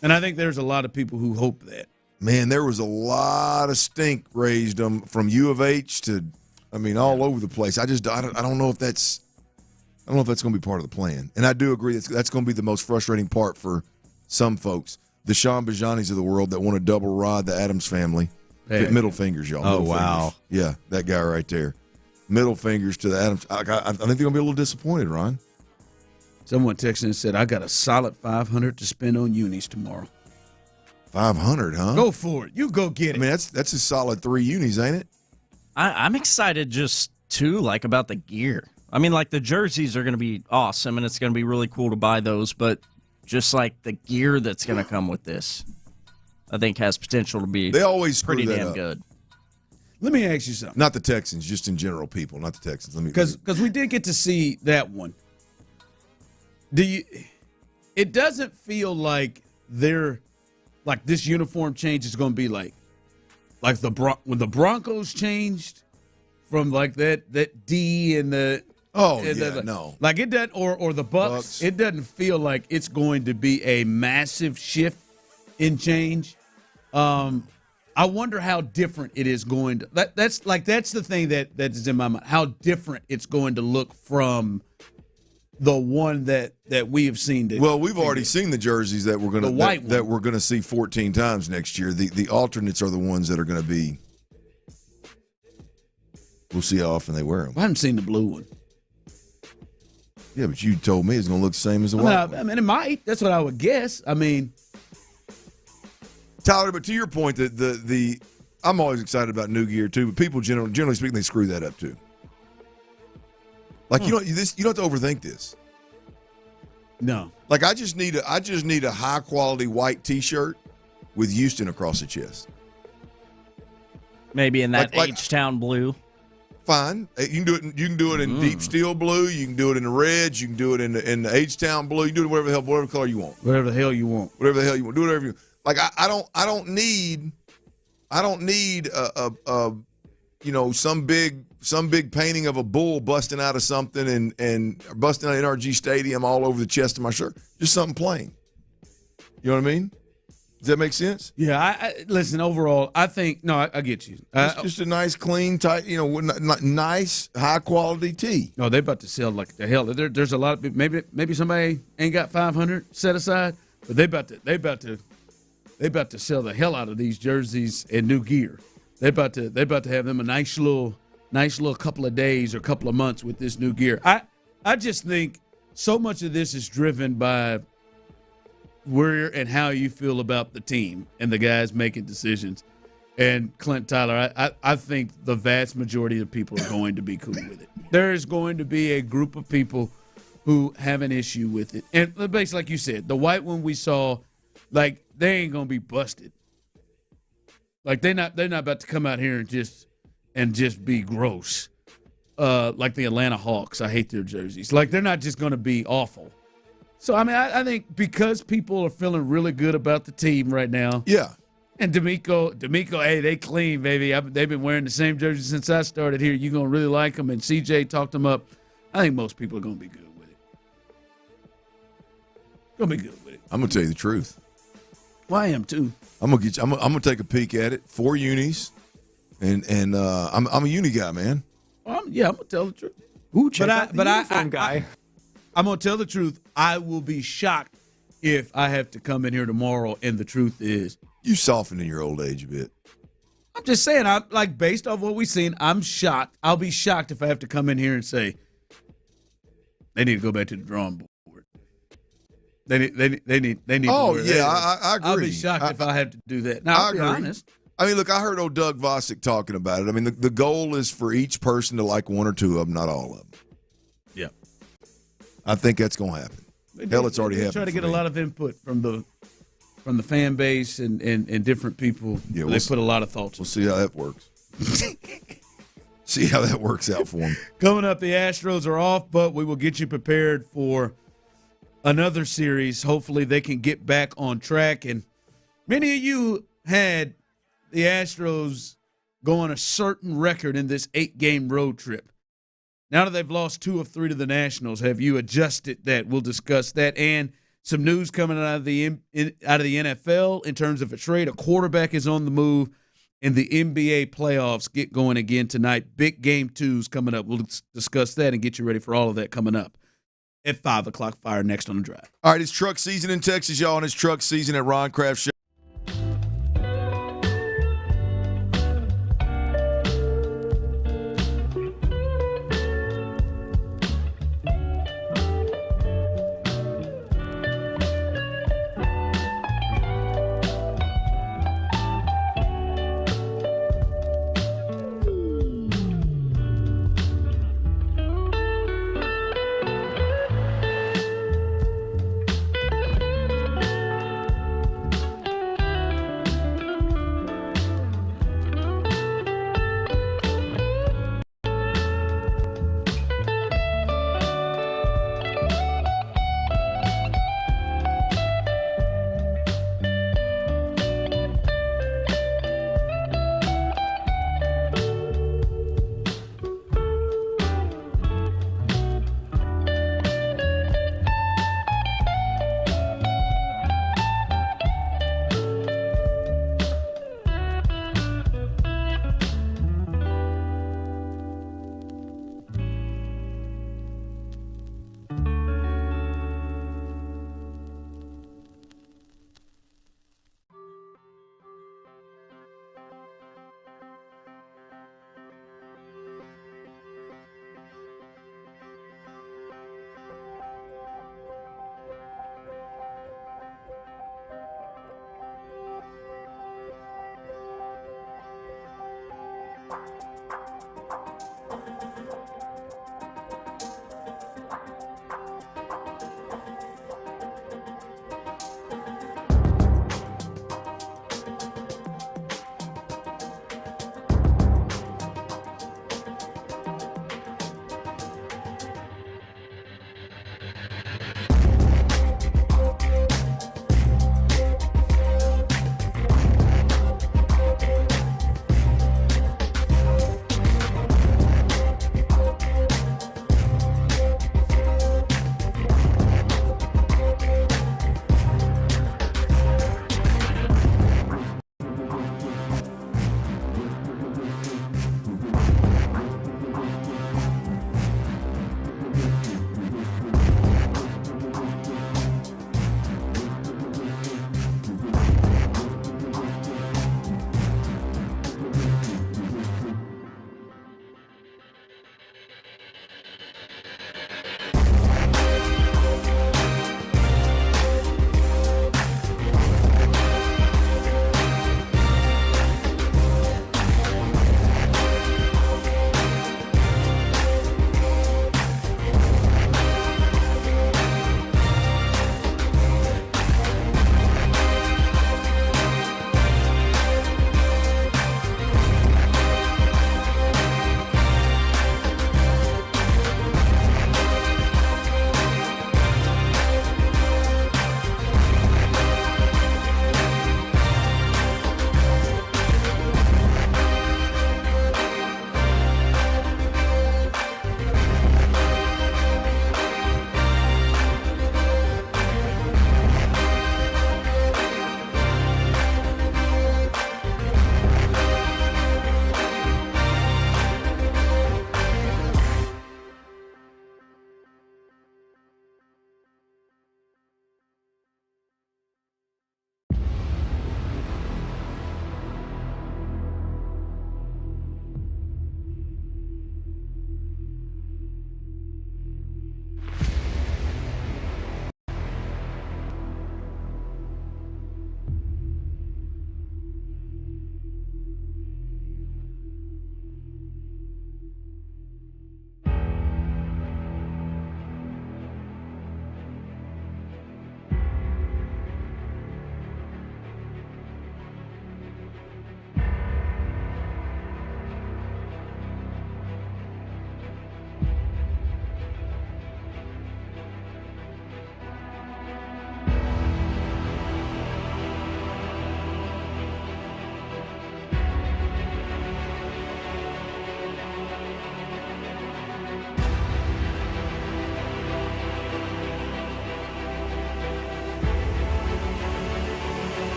and I think there's a lot of people who hope that. Man, there was a lot of stink raised from U of H to, all over the place. I don't know if that's going to be part of the plan. And I do agree that's going to be the most frustrating part for some folks. The Sean Bajanis of the world that want to double rod the Adams family. Hey. Middle fingers, y'all. Oh, wow. Fingers. Yeah, that guy right there. Middle fingers to the Adams. I think they're going to be a little disappointed, Ron. Someone texted and said, I got a solid $500 to spend on unis tomorrow. 500, huh? Go for it. You go get it. That's a solid 3 unis, ain't it? I'm excited just, too, about the gear. The jerseys are going to be awesome, and it's going to be really cool to buy those, but just, the gear that's going to come with this, I think has potential to be they always pretty that damn up. good. Let me ask you something. Not the Texans, just in general people, not the Texans. Because we did get to see that one. It doesn't feel like they're this uniform change is going to be when the Broncos changed from that D and the no, it doesn't or the Bucks. It doesn't feel like it's going to be a massive shift in change. I wonder how different it is going to. That's the thing that is in my mind. How different it's going to look from the one that we have seen. Well, we've already seen the jerseys that we're going to that we're going to see 14 times next year. The alternates are the ones that are going to be. We'll see how often they wear them. I haven't seen the blue one. Yeah, but you told me it's going to look the same as the white one. It might. That's what I would guess. Tyler, but to your point, the I'm always excited about new gear too, but people generally speaking, they screw that up too. Like you don't have to overthink this. No. Like I just need a high quality white T-shirt with Houston across the chest. Maybe in that H-Town blue. Fine. You can do it in deep steel blue. You can do it in the reds. You can do it in the H-Town blue. You can do it whatever color you want. Whatever the hell you want. Whatever the hell you want. Do whatever you want. Like I don't need some big painting of a bull busting out of something and busting out of NRG Stadium all over the chest of my shirt. Just something plain. You know what I mean? Does that make sense? Yeah. I listen. Overall, I think I get you. It's just a nice, clean, tight, nice, high quality tee. No, they about to sell like the hell. There's a lot of maybe somebody ain't got 500 set aside, but they about to sell the hell out of these jerseys and new gear. They about to have them a nice little couple of days or couple of months with this new gear. I just think so much of this is driven by where and how you feel about the team and the guys making decisions. And Clint, Tyler, I think the vast majority of people are going to be cool with it. There is going to be a group of people who have an issue with it. And basically, like you said, the white one we saw, like, they ain't going to be busted. Like, they're not about to come out here and just be gross. Like the Atlanta Hawks. I hate their jerseys. Like, they're not just going to be awful. So, I mean, I think because people are feeling really good about the team right now. Yeah. And D'Amico, hey, they clean, baby. They've been wearing the same jersey since I started here. You're going to really like them. And CJ talked them up. I think most people are going to be good with it. Going to be good with it. I'm going to tell you the truth. Well, I am too. I'm gonna take a peek at it. 4 unis, and I'm a uni guy, man. I'm gonna tell the truth. Ooh, I'm gonna tell the truth. I will be shocked if I have to come in here tomorrow, and the truth is, you softened in your old age a bit. I'm just saying. I'm like, based off what we've seen, I'm shocked. I'll be shocked if I have to come in here and say they need to go back to the drawing board. They need. Oh, yeah, I agree. I'll be shocked if I have to do that. Now, I'll be honest. I mean, look, I heard old Doug Vosick talking about it. I mean, the goal is for each person to like one or two of them, not all of them. Yeah. I think that's going to happen. Hell, it's already happened. Try to get a lot of input from the fan base and different people. Yeah, they put a lot of thoughts. We'll see how that works. See how that works out for them. Coming up, the Astros are off, but we will get you prepared for another series. Hopefully they can get back on track. And many of you had the Astros go on a certain record in this 8-game road trip. Now that they've lost 2 of 3 to the Nationals, have you adjusted that? We'll discuss that. And some news coming out of the NFL in terms of a trade. A quarterback is on the move, and the NBA playoffs get going again tonight. Big Game 2's coming up. We'll discuss that and get you ready for all of that coming up at 5 o'clock. Fire next on the drive. All right, it's truck season in Texas, y'all, and it's truck season at Ron Kraft Show.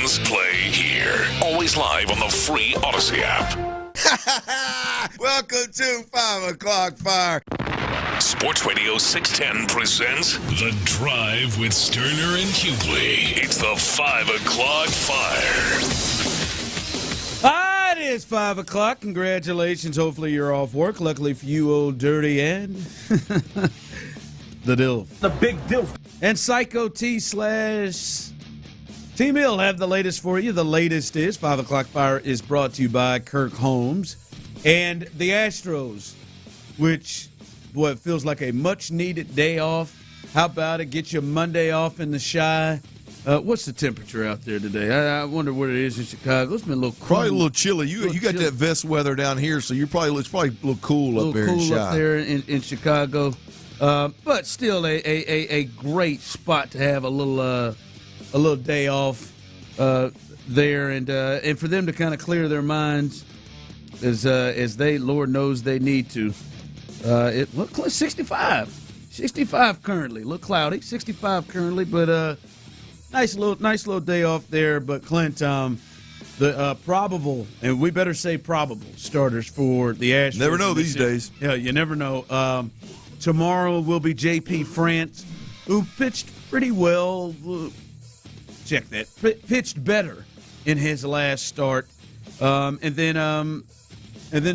Texans play here. Always live on the free Odyssey app. Welcome to 5 o'clock fire. Sports Radio 610 presents The Drive with Stoerner and Hughley. It's the 5 o'clock fire. It is 5 o'clock. Congratulations. Hopefully you're off work. Luckily for you, old dirty and the DILF. The big DILF. And Psycho T / T-Mill have the latest for you. The latest is 5 o'clock fire is brought to you by Kirk Holmes and the Astros, which, boy, it feels like a much-needed day off. How about it? Get your Monday off in the shy. What's the temperature out there today? I wonder what it is in Chicago. It's been a little cool. Probably a little chilly. You got chilly. That vest weather down here, so it's probably a little cool up there in Chi. Up there in Chicago. But still a great spot to have a little day off there, and for them to kind of clear their minds as they, Lord knows, they need to. It look 65 currently. A little cloudy, 65 currently, but nice little day off there. But Clint, the probable, and we better say probable starters for the Astros. Never know these days. Yeah, you never know. Tomorrow will be J.P. France, who pitched pretty well. Check that. Pitched better in his last start, and then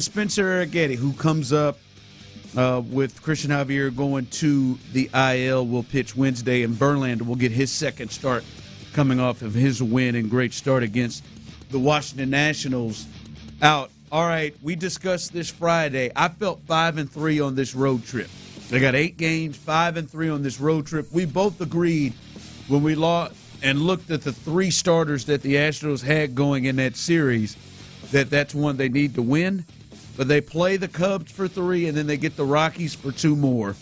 Spencer Arrighetti, who comes up with Christian Javier going to the IL, will pitch Wednesday, and Verlander will get his second start coming off of his win and great start against the Washington Nationals. Out. All right, we discussed this Friday. I felt 5-3 on this road trip. They got 8 games, 5-3 on this road trip. We both agreed when we looked at the 3 starters that the Astros had going in that series that's one they need to win. But they play the Cubs for 3, and then they get the Rockies for 2 more.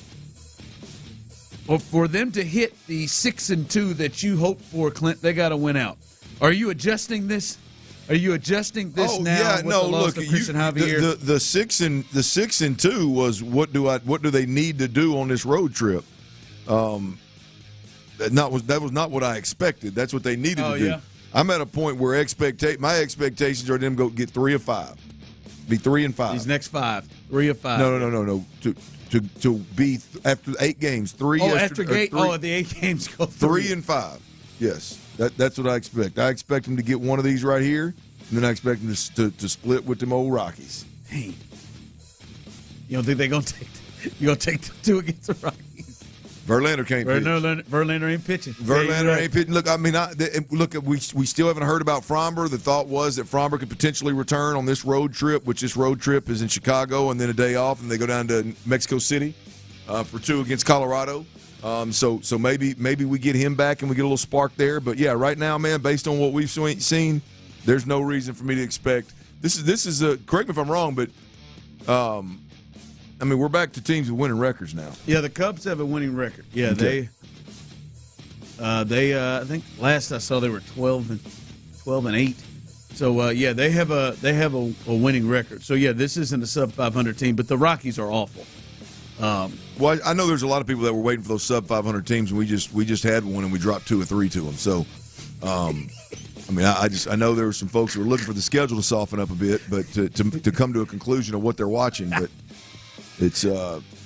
Well, for them to hit the 6-2 that you hoped for, Clint, they got to win out. Are you adjusting this? Are you adjusting this now? Yeah, with no. the loss Look, of Christian Javier? the 6-2 was what do they need to do on this road trip? That was not what I expected. That's what they needed to do. Yeah. I'm at a point where my expectations are them go get 3 of 5, be 3 and 5. These next 5, 3 of 5. No. To be after 8 games, 3. After the 8 games go 3 and 5. Yes, that's what I expect. I expect them to get one of these right here, and then I expect them to split with them old Rockies. Hey, you don't think they're gonna take? You gonna take the 2 against the Rockies? Verlander can't pitch. Verlander ain't pitching. Verlander ain't pitching. Look, I mean, we still haven't heard about Fromber. The thought was that Fromber could potentially return on this road trip, which this road trip is in Chicago, and then a day off, and they go down to Mexico City for 2 against Colorado. So maybe we get him back and we get a little spark there. But yeah, right now, man, based on what we've seen, there's no reason for me to expect this is correct me if I'm wrong, but I mean, we're back to teams with winning records now. Yeah, the Cubs have a winning record. Yeah, okay. they I think last I saw they were 12 and 8. So yeah, they have a winning record. So yeah, this isn't a sub 500 team, but the Rockies are awful. Well, I know there's a lot of people that were waiting for those sub 500 teams, and we just had one and we dropped 2 or 3 to them. So, I mean, I know there were some folks who were looking for the schedule to soften up a bit, but to come to a conclusion of what they're watching, but it's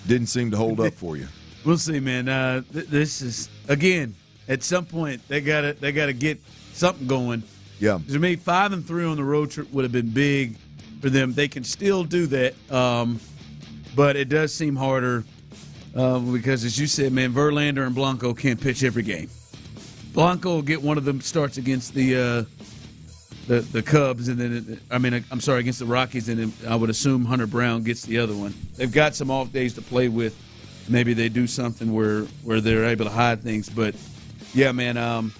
didn't seem to hold up for you. We'll see, man. This is again at some point they gotta get something going. Yeah, to me, 5-3 on the road trip would have been big for them. They can still do that, but it does seem harder because, as you said, man, Verlander and Blanco can't pitch every game. Blanco will get one of them starts against the Cubs, and then against the Rockies, and then I would assume Hunter Brown gets the other one. They've got some off days to play with. Maybe they do something where they're able to hide things, but yeah, man,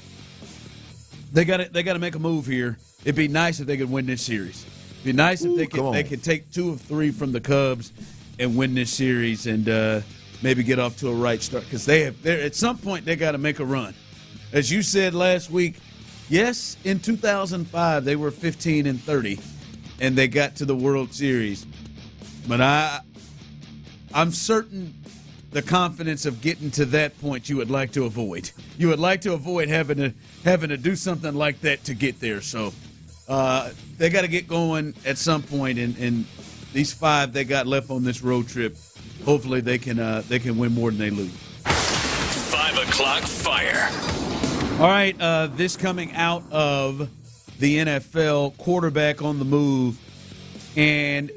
they got to make a move here. It'd be nice if they could win this series. It'd be nice if they could take 2 of 3 from the Cubs and win this series, and maybe get off to a right start, because at some point they got to make a run. As you said last week, yes, in 2005 they were 15-30, and they got to the World Series. But I'm certain the confidence of getting to that point you would like to avoid. You would like to avoid having to do something like that to get there. So they got to get going at some point, and these 5 they got left on this road trip, hopefully they can win more than they lose. 5 o'clock fire. All right, this coming out of the NFL, quarterback on the move, and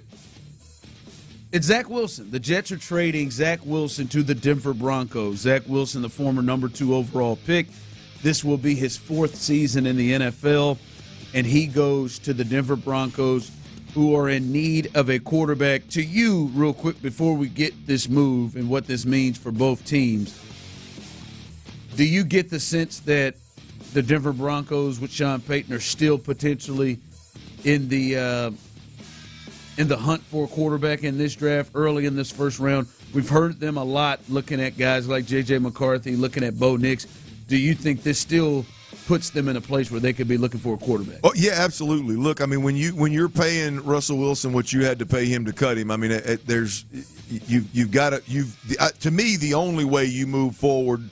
it's Zach Wilson. The Jets are trading Zach Wilson to the Denver Broncos. Zach Wilson, the former number 2 overall pick. This will be his 4th season in the NFL, and he goes to the Denver Broncos, who are in need of a quarterback. To you, real quick, before we get this move and what this means for both teams, do you get the sense that the Denver Broncos with Sean Payton are still potentially in the hunt for a quarterback in this draft early in this first round? We've heard them a lot looking at guys like J.J. McCarthy, looking at Bo Nix. Do you think this still puts them in a place where they could be looking for a quarterback? Oh yeah, absolutely. Look, I mean, when you're paying Russell Wilson what you had to pay him to cut him, I mean, you've got to me, the only way you move forward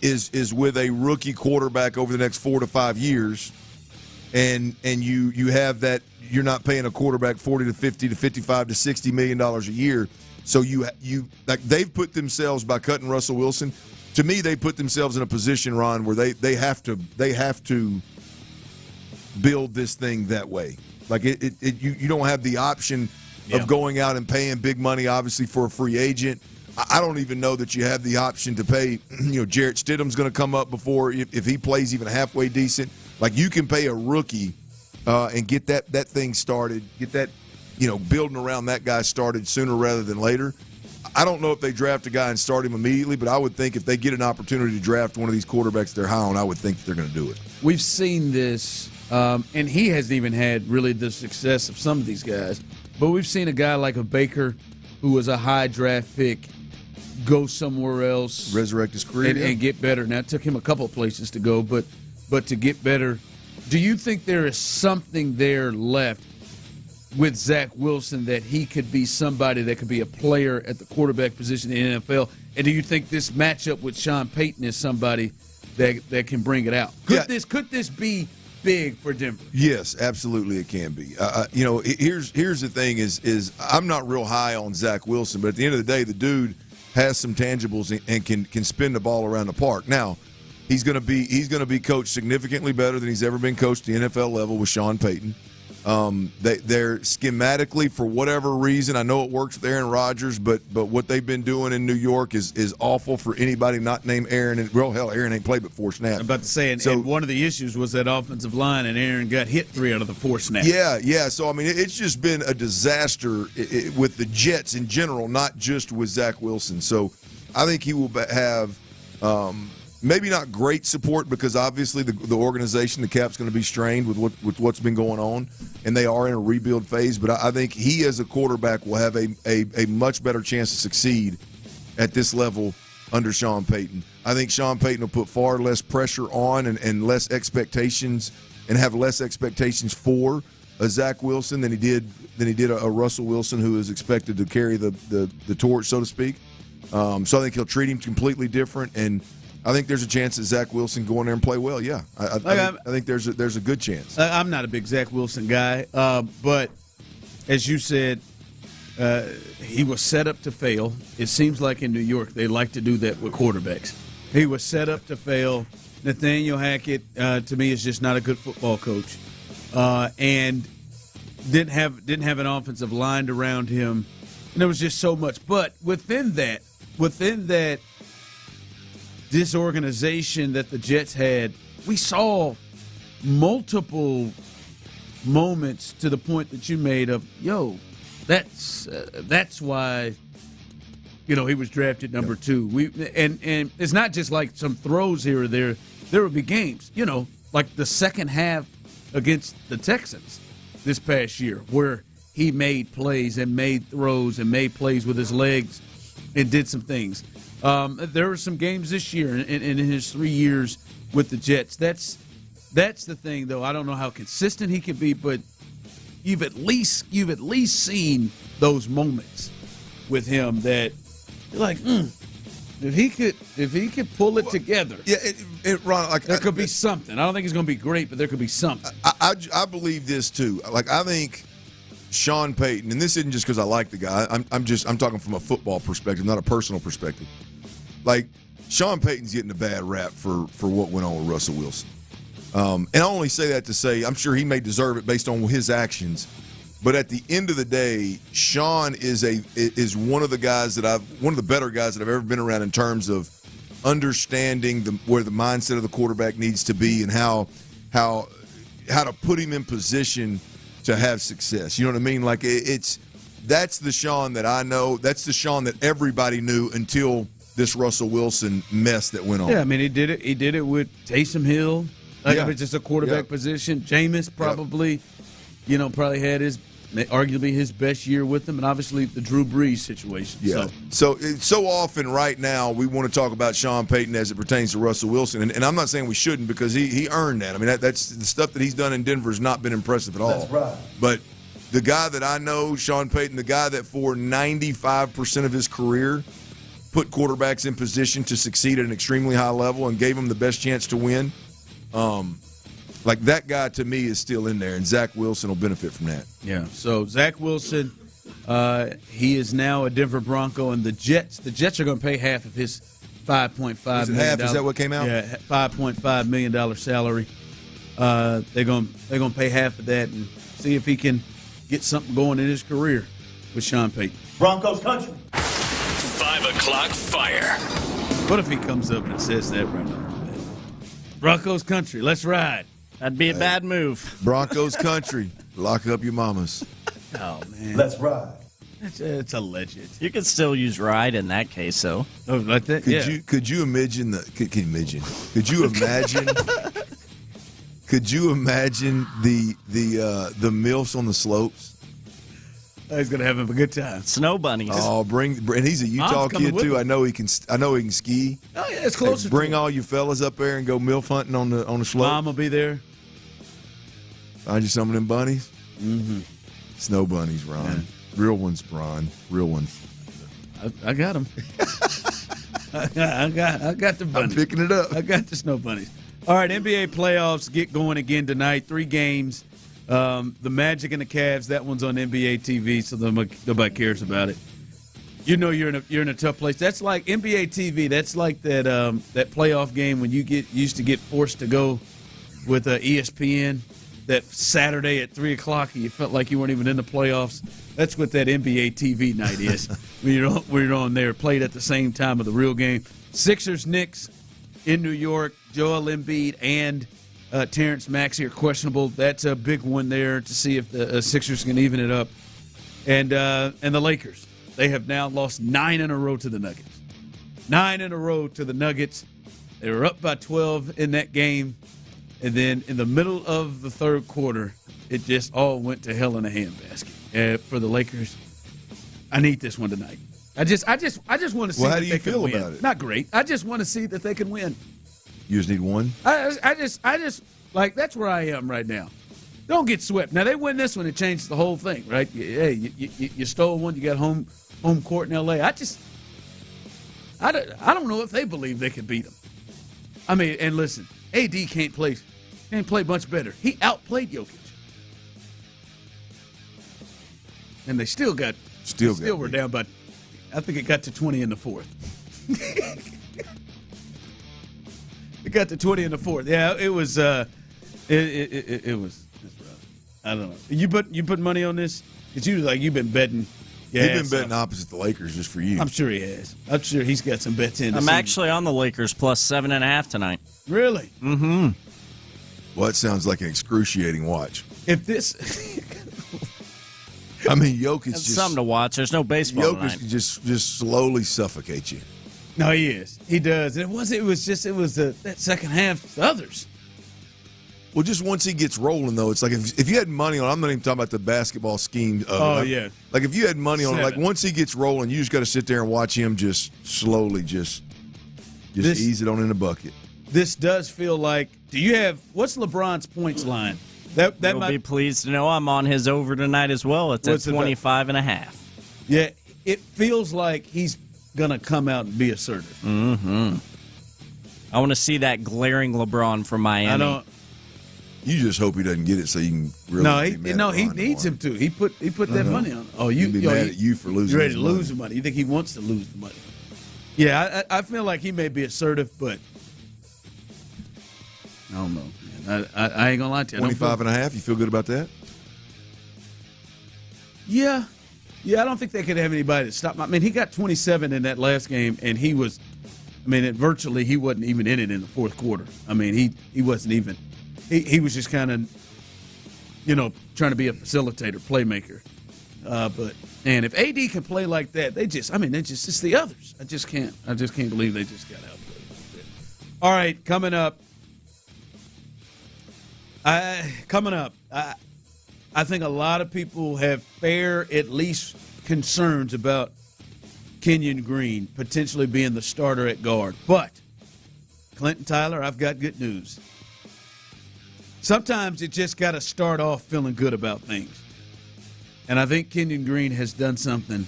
is with a rookie quarterback over the next 4 to 5 years, and you have that. You're not paying a quarterback $40 to $50 to $55 to $60 million a year. So you like they've put themselves, by cutting Russell Wilson, to me, they put themselves in a position, Ron, where they have to build this thing that way. Like you don't have the option of going out and paying big money, obviously, for a free agent. I don't even know that you have the option to pay. Jarrett Stidham's going to come up before if he plays even halfway decent. Like, you can pay a rookie and get that thing started, get that building around that guy started sooner rather than later. I don't know if they draft a guy and start him immediately, but I would think if they get an opportunity to draft one of these quarterbacks they're high on, I would think that they're going to do it. We've seen this, and he hasn't even had really the success of some of these guys, but we've seen a guy like a Baker, who was a high draft pick, go somewhere else, resurrect his career, and get better. Now, it took him a couple of places to go, but to get better. Do you think there is something there left with Zach Wilson that he could be somebody that could be a player at the quarterback position in the NFL? And do you think this matchup with Sean Payton is somebody that can bring it out? Could this be big for Denver? Yes, absolutely it can be. Here's the thing is I'm not real high on Zach Wilson, but at the end of the day, the dude has some tangibles and can spin the ball around the park. Now, he's going to be coached significantly better than he's ever been coached at the NFL level with Sean Payton. They're schematically, for whatever reason, I know it works with Aaron Rodgers, but what they've been doing in New York is awful for anybody not named Aaron. And Aaron ain't played but 4 snaps. I'm about to say, and one of the issues was that offensive line, and Aaron got hit 3 out of the 4 snaps. Yeah. So, I mean, it's just been a disaster with the Jets in general, not just with Zach Wilson. So I think he will have maybe not great support, because obviously the organization, the cap's going to be strained with what's been going on, and they are in a rebuild phase. But I think he, as a quarterback, will have a much better chance to succeed at this level under Sean Payton. I think Sean Payton will put far less pressure on and less expectations, and have less expectations for a Zach Wilson than he did a Russell Wilson, who is expected to carry the torch, so to speak. So I think he'll treat him completely different, and I think there's a chance that Zach Wilson go in there and play well. Yeah, I think there's a good chance. I'm not a big Zach Wilson guy, but as you said, he was set up to fail. It seems like in New York they like to do that with quarterbacks. He was set up to fail. Nathaniel Hackett, to me, is just not a good football coach, and didn't have an offensive line around him, and there was just so much. But within that disorganization that the Jets had, we saw multiple moments to the point that you made of, that's why he was drafted number 2. And it's not just like some throws here or there. There would be games, like the second half against the Texans this past year, where he made plays and made throws and made plays with his legs and did some things. There were some games this year in his 3 years with the Jets. That's the thing, though. I don't know how consistent he can be, but you've at least seen those moments with him that you're like, if he could pull it together. Yeah, Ron, there could be something. I don't think it's going to be great, but there could be something. I believe this too. Like, I think Sean Payton, and this isn't just because I like the guy. I'm talking from a football perspective, not a personal perspective. Like, Sean Payton's getting a bad rap for what went on with Russell Wilson. And I only say that to say I'm sure he may deserve it based on his actions. But at the end of the day, Sean is one of the better guys that I've ever been around in terms of understanding where the mindset of the quarterback needs to be and how to put him in position to have success. You know what I mean? Like, that's the Sean that I know. That's the Sean that everybody knew until this Russell Wilson mess that went on. Yeah, I mean, he did it with Taysom Hill. Like, it was just a quarterback position. Jameis probably, probably had arguably his best year with them, and obviously the Drew Brees situation. Yeah. So often right now we want to talk about Sean Payton as it pertains to Russell Wilson, and I'm not saying we shouldn't because he earned that. I mean, that's the stuff that he's done in Denver has not been impressive at all. That's right. But the guy that I know, Sean Payton, the guy that for 95% of his career put quarterbacks in position to succeed at an extremely high level and gave them the best chance to win. Like, that guy to me is still in there, and Zach Wilson will benefit from that. Yeah. So Zach Wilson, he is now a Denver Bronco, and the Jets are going to pay half of his $5.5 million. Half? Is that what came out? Yeah, $5.5 million salary. They're going to pay half of that and see if he can get something going in his career with Sean Payton. Broncos country. 5 o'clock fire. What if he comes up and says that right now? Broncos country, let's ride. That'd be a bad move. Broncos country, lock up your mamas. Oh, man. Let's ride. It's alleged. You could still use ride in that case, though. Oh, like that? Could you imagine Could you imagine? Could you imagine the MILFs on the slopes? He's gonna have a good time. Snow bunnies. Oh, and he's a Utah kid too. I know he can ski. Oh yeah, it's closer. Bring all your fellas up there and go MILF hunting on the slope. Mom will be there. Find you some of them bunnies. Mm-hmm. Snow bunnies, Ron. Yeah. Real ones, Ron. Real ones. I got them. I got the bunnies. I'm picking it up. I got the snow bunnies. All right, NBA playoffs get going again tonight. 3 games. The Magic and the Cavs. That one's on NBA TV, so nobody cares about it. You know you're in a tough place. That's like NBA TV. That's like that playoff game when you used to get forced to go with ESPN that Saturday at 3:00 and you felt like you weren't even in the playoffs. That's what that NBA TV night is. when you're on there, played at the same time of the real game. Sixers, Knicks in New York. Joel Embiid and Terrence Maxey are questionable. That's a big one there to see if the Sixers can even it up. And the Lakers. They have now lost 9 in a row to the Nuggets. 9 in a row to the Nuggets. They were up by 12 in that game. And then in the middle of the third quarter, it just all went to hell in a handbasket for the Lakers. I need this one tonight. I just want to see how that do you they can feel win. about it? Not great. I just want to see that they can win. You just need one? I just like that's where I am right now. Don't get swept. Now they win this one, it changes the whole thing, right? Hey, you stole one, you got home court in L.A. I don't know if they believe they can beat them. I mean, and listen, AD can't play much better. He outplayed Jokic, and they still were down by. I think it got to 20 in the fourth. It got to 20 in the fourth. Yeah, it was. It was. I don't know. You put money on this? It's usually you've been betting. Yeah, he's been betting opposite the Lakers just for you. I'm sure he has. I'm sure he's got some bets in. I'm actually on the Lakers plus 7.5 tonight. Really? Mm-hmm. Well, it sounds like an excruciating watch. If this, I mean, Jokic it's something to watch. There's no baseball Jokic tonight. can just slowly suffocate you. No, he is. He does. It was that second half. Others. Well, just once he gets rolling, though, it's like if you had money on, I'm not even talking about the basketball scheme of it. Yeah. Like if you had money on it, like once he gets rolling, you just got to sit there and watch him just slowly just ease it on in the bucket. This does feel like, what's LeBron's points line? That might be pleased to know I'm on his over tonight as well. It's at 25.5. Yeah, it feels like he's going to come out and be assertive. Mm-hmm. I want to see that glaring LeBron from Miami. You just hope he doesn't get it so you can really he needs him to. He put that money on. Oh, He'd be mad at you for losing. You're ready his to lose the money. You think he wants to lose the money? Yeah, I feel like he may be assertive, but I don't know, man. I ain't gonna lie to you. 25.5. You feel good about that? Yeah, I don't think they could have anybody to stop. I mean, he got 27 in that last game, and he was. I mean, virtually he wasn't even in it in the fourth quarter. I mean, he wasn't even. He was just kind of, trying to be a facilitator, playmaker. And if AD can play like that, it's the others. I just can't believe they just got out. All right, coming up. I think a lot of people have fair, at least, concerns about Kenyon Green potentially being the starter at guard. But, Clinton Tyler, I've got good news. Sometimes you just got to start off feeling good about things. And I think Kenyon Green has done something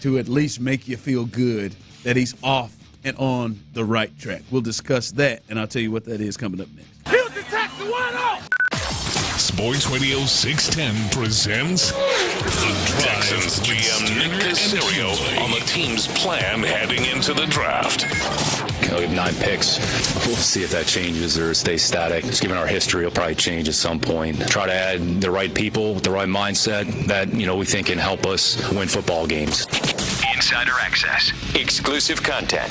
to at least make you feel good that he's off and on the right track. We'll discuss that, and I'll tell you what that is coming up next. Houston Texans 1-0! Sports Radio 610 presents The Texans GM Nick Caserio on the team's plan heading into the draft. We have 9 picks. We'll see if that changes or stays static. Just given our history, it'll probably change at some point. Try to add the right people with the right mindset that, we think can help us win football games. Insider access. Exclusive content.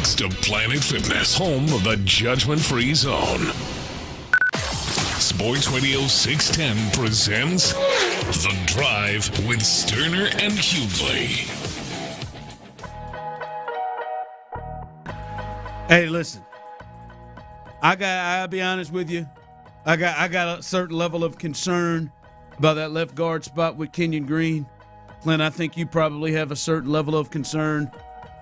next to Planet Fitness, home of the judgment-free zone. Sports Radio 610 presents The Drive with Stoerner and Hughley. Hey, listen. I'll be honest with you. I got a certain level of concern about that left guard spot with Kenyon Green. Clint, I think you probably have a certain level of concern.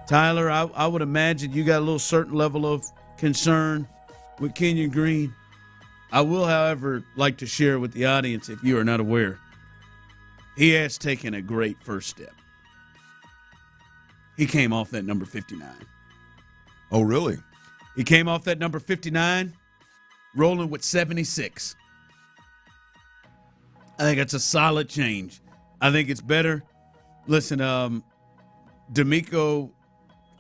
Tyler, I would imagine you got a little certain level of concern with Kenyon Green. I will, however, like to share with the audience, if you are not aware, he has taken a great first step. He came off that number 59. Oh, really? He came off that number 59, rolling with 76. I think that's a solid change. I think it's better. Listen, D'Amico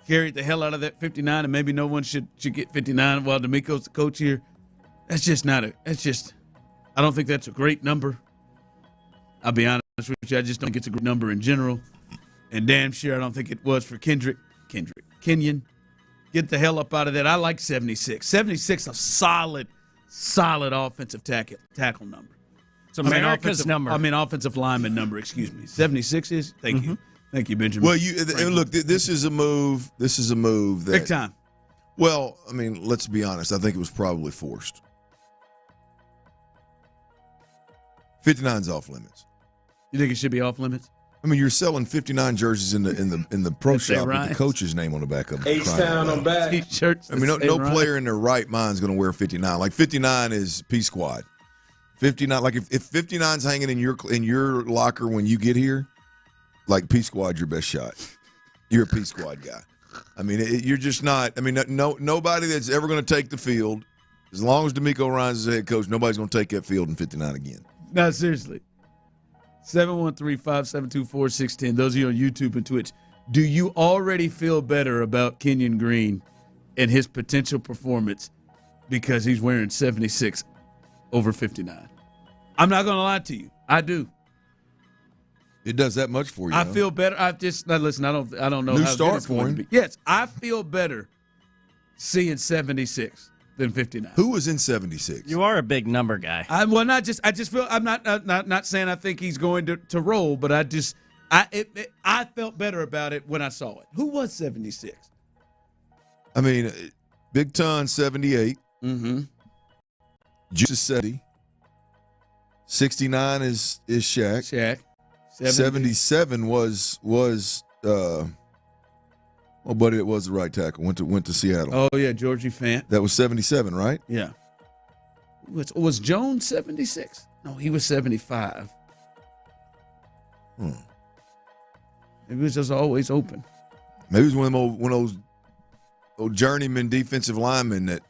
carried the hell out of that 59, and maybe no one should get 59 while D'Amico's the coach here. I don't think that's a great number. I'll be honest with you, I just don't think it's a great number in general. And damn sure I don't think it was for Kenyon. Get the hell up out of that. I like 76. 76, a solid offensive tackle number. It's America's number. Offensive lineman number, excuse me. 76 is? Thank you. Thank you, Benjamin. Well, look, this is a move. This is a move that. Big time. Well, I mean, let's be honest. I think it was probably forced. 59's off limits. You think it should be off limits? I mean, you're selling 59 jerseys in the pro shop with the coach's name on the back of them. H-Town on back. T-shirts. I mean, no player in their right mind is going to wear 59. Like 59 is P Squad. 59, like if 59's hanging in your locker when you get here, like P Squad's your best shot. You're a P Squad guy. I mean, you're just not. I mean, nobody that's ever going to take the field, as long as D'Amico Ryans is the head coach, nobody's going to take that field in 59 again. No, seriously. 713-572-4610. Those of you on YouTube and Twitch, do you already feel better about Kenyon Green and his potential performance because he's wearing 76 over 59? I'm not going to lie to you. I do. It does that much for you. I feel better. Listen. I don't know. New how start good it's going for to him. be. Yes, I feel better seeing 76 than 59. Who was in 76? You are a big number guy. I just feel I'm not saying I think he's going to roll, but I felt better about it when I saw it. Who was 76? I mean, Big Ton 78. Mm-hmm. Juice is 70. 69 is Shaq. 77 was buddy, it was the right tackle. Went to Seattle. Oh yeah, Georgie Fant. That was 77, right? Yeah. Was Jones 76? No, he was 75. It was just always open. Maybe it was one of those old journeyman defensive linemen that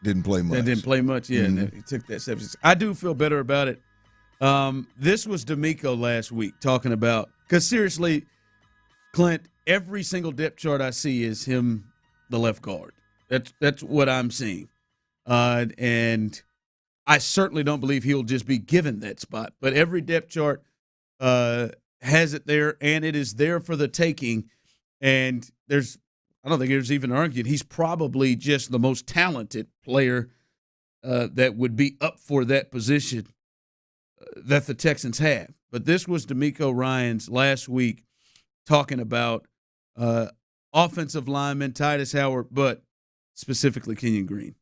didn't play much. That didn't play much, yeah. Mm-hmm. And he took that 76. I do feel better about it. This was D'Amico last week talking about, because seriously, Clint, every single depth chart I see is him, the left guard. That's what I'm seeing. And I certainly don't believe he'll just be given that spot. But every depth chart has it there, and it is there for the taking. And I don't think there's even argued. He's probably just the most talented player that would be up for that position that the Texans have. But this was D'Amico Ryans last week talking about offensive lineman Titus Howard, but specifically Kenyon Green.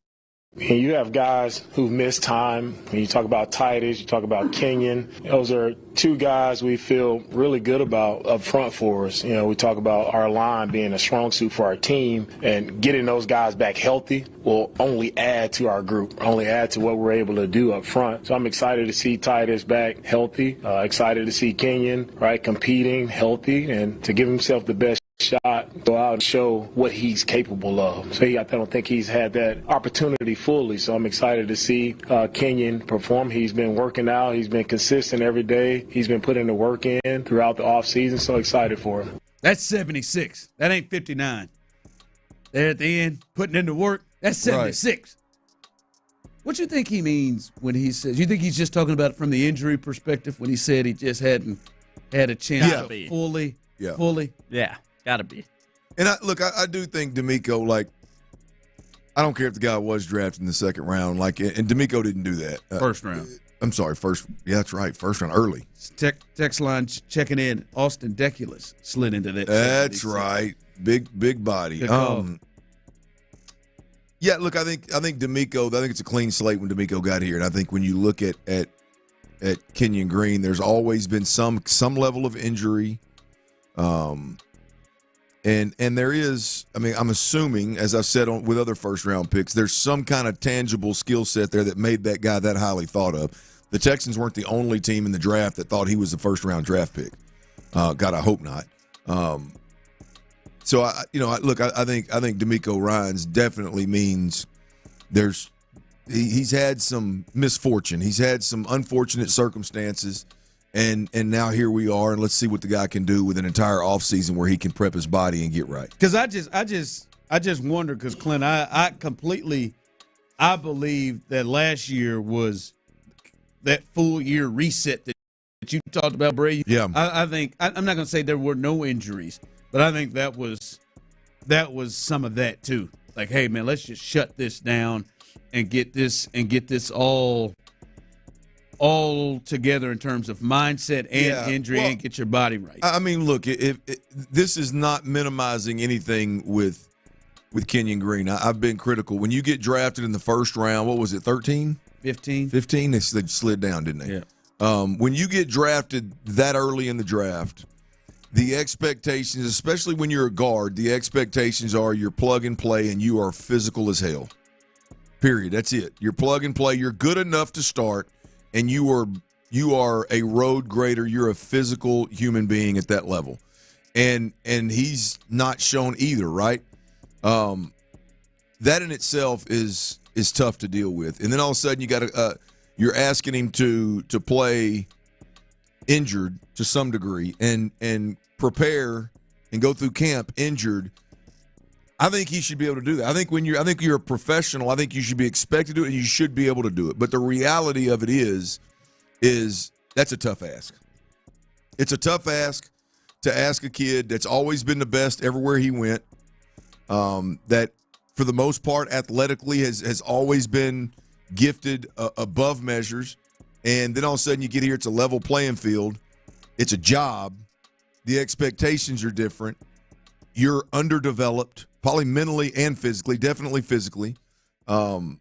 And you have guys who've missed time. When you talk about Titus, you talk about Kenyon. Those are two guys we feel really good about up front for us. You know, we talk about our line being a strong suit for our team, and getting those guys back healthy will only add to our group, only add to what we're able to do up front. So I'm excited to see Titus back healthy, excited to see Kenyon, right, competing healthy, and to give himself the best shot, go out and show what he's capable of. So I don't think he's had that opportunity fully. So I'm excited to see Kenyon perform. He's been working out. He's been consistent every day. He's been putting the work in throughout the offseason. So excited for him. That's 76. That ain't 59. There at the end, putting in the work. That's 76. Right. What you think he means when he says, you think he's just talking about it from the injury perspective when he said he just hadn't had a chance to fully? Yeah, gotta be. And I do think D'Amico, like, I don't care if the guy was drafted in the second round, like, and D'Amico didn't do that. First round. I'm sorry, first. Yeah, that's right. First round, early. Text line checking in. Austin Deculus slid into that. That's right. Big body. Yeah, look, I think D'Amico. I think it's a clean slate when D'Amico got here, and I think when you look at Kenyon Green, there's always been some level of injury. And there is, I mean, I'm assuming, as I've said with other first-round picks, there's some kind of tangible skill set there that made that guy that highly thought of. The Texans weren't the only team in the draft that thought he was a first-round draft pick. God, I hope not. So, I think D'Amico Ryans definitely means he's had some misfortune. He's had some unfortunate circumstances. And now here we are, and let's see what the guy can do with an entire offseason where he can prep his body and get right. Because I just wonder, because Clint, I believe that last year was that full year reset that you talked about, Bray. Yeah. I think I'm not going to say there were no injuries, but I think that was some of that too. Like, hey man, let's just shut this down and get this all together in terms of mindset and injury and get your body right. I mean, look, this is not minimizing anything with Kenyon Green. I've been critical. When you get drafted in the first round, what was it, 13? 15. 15? They slid down, didn't they? Yeah. When you get drafted that early in the draft, the expectations, especially when you're a guard, the expectations are you're plug and play and you are physical as hell. Period. That's it. You're plug and play. You're good enough to start. And you are a road grader. You're a physical human being at that level, and he's not shown either, right? That in itself is tough to deal with. And then all of a sudden you're asking him to play injured to some degree and prepare and go through camp injured. I think he should be able to do that. I think you're a professional, I think you should be expected to do it, and you should be able to do it. But the reality of it is that's a tough ask. It's a tough ask to ask a kid that's always been the best everywhere he went, that for the most part athletically has always been gifted above measures, and then all of a sudden you get here, it's a level playing field. It's a job. The expectations are different. You're underdeveloped, probably mentally and physically, definitely physically. And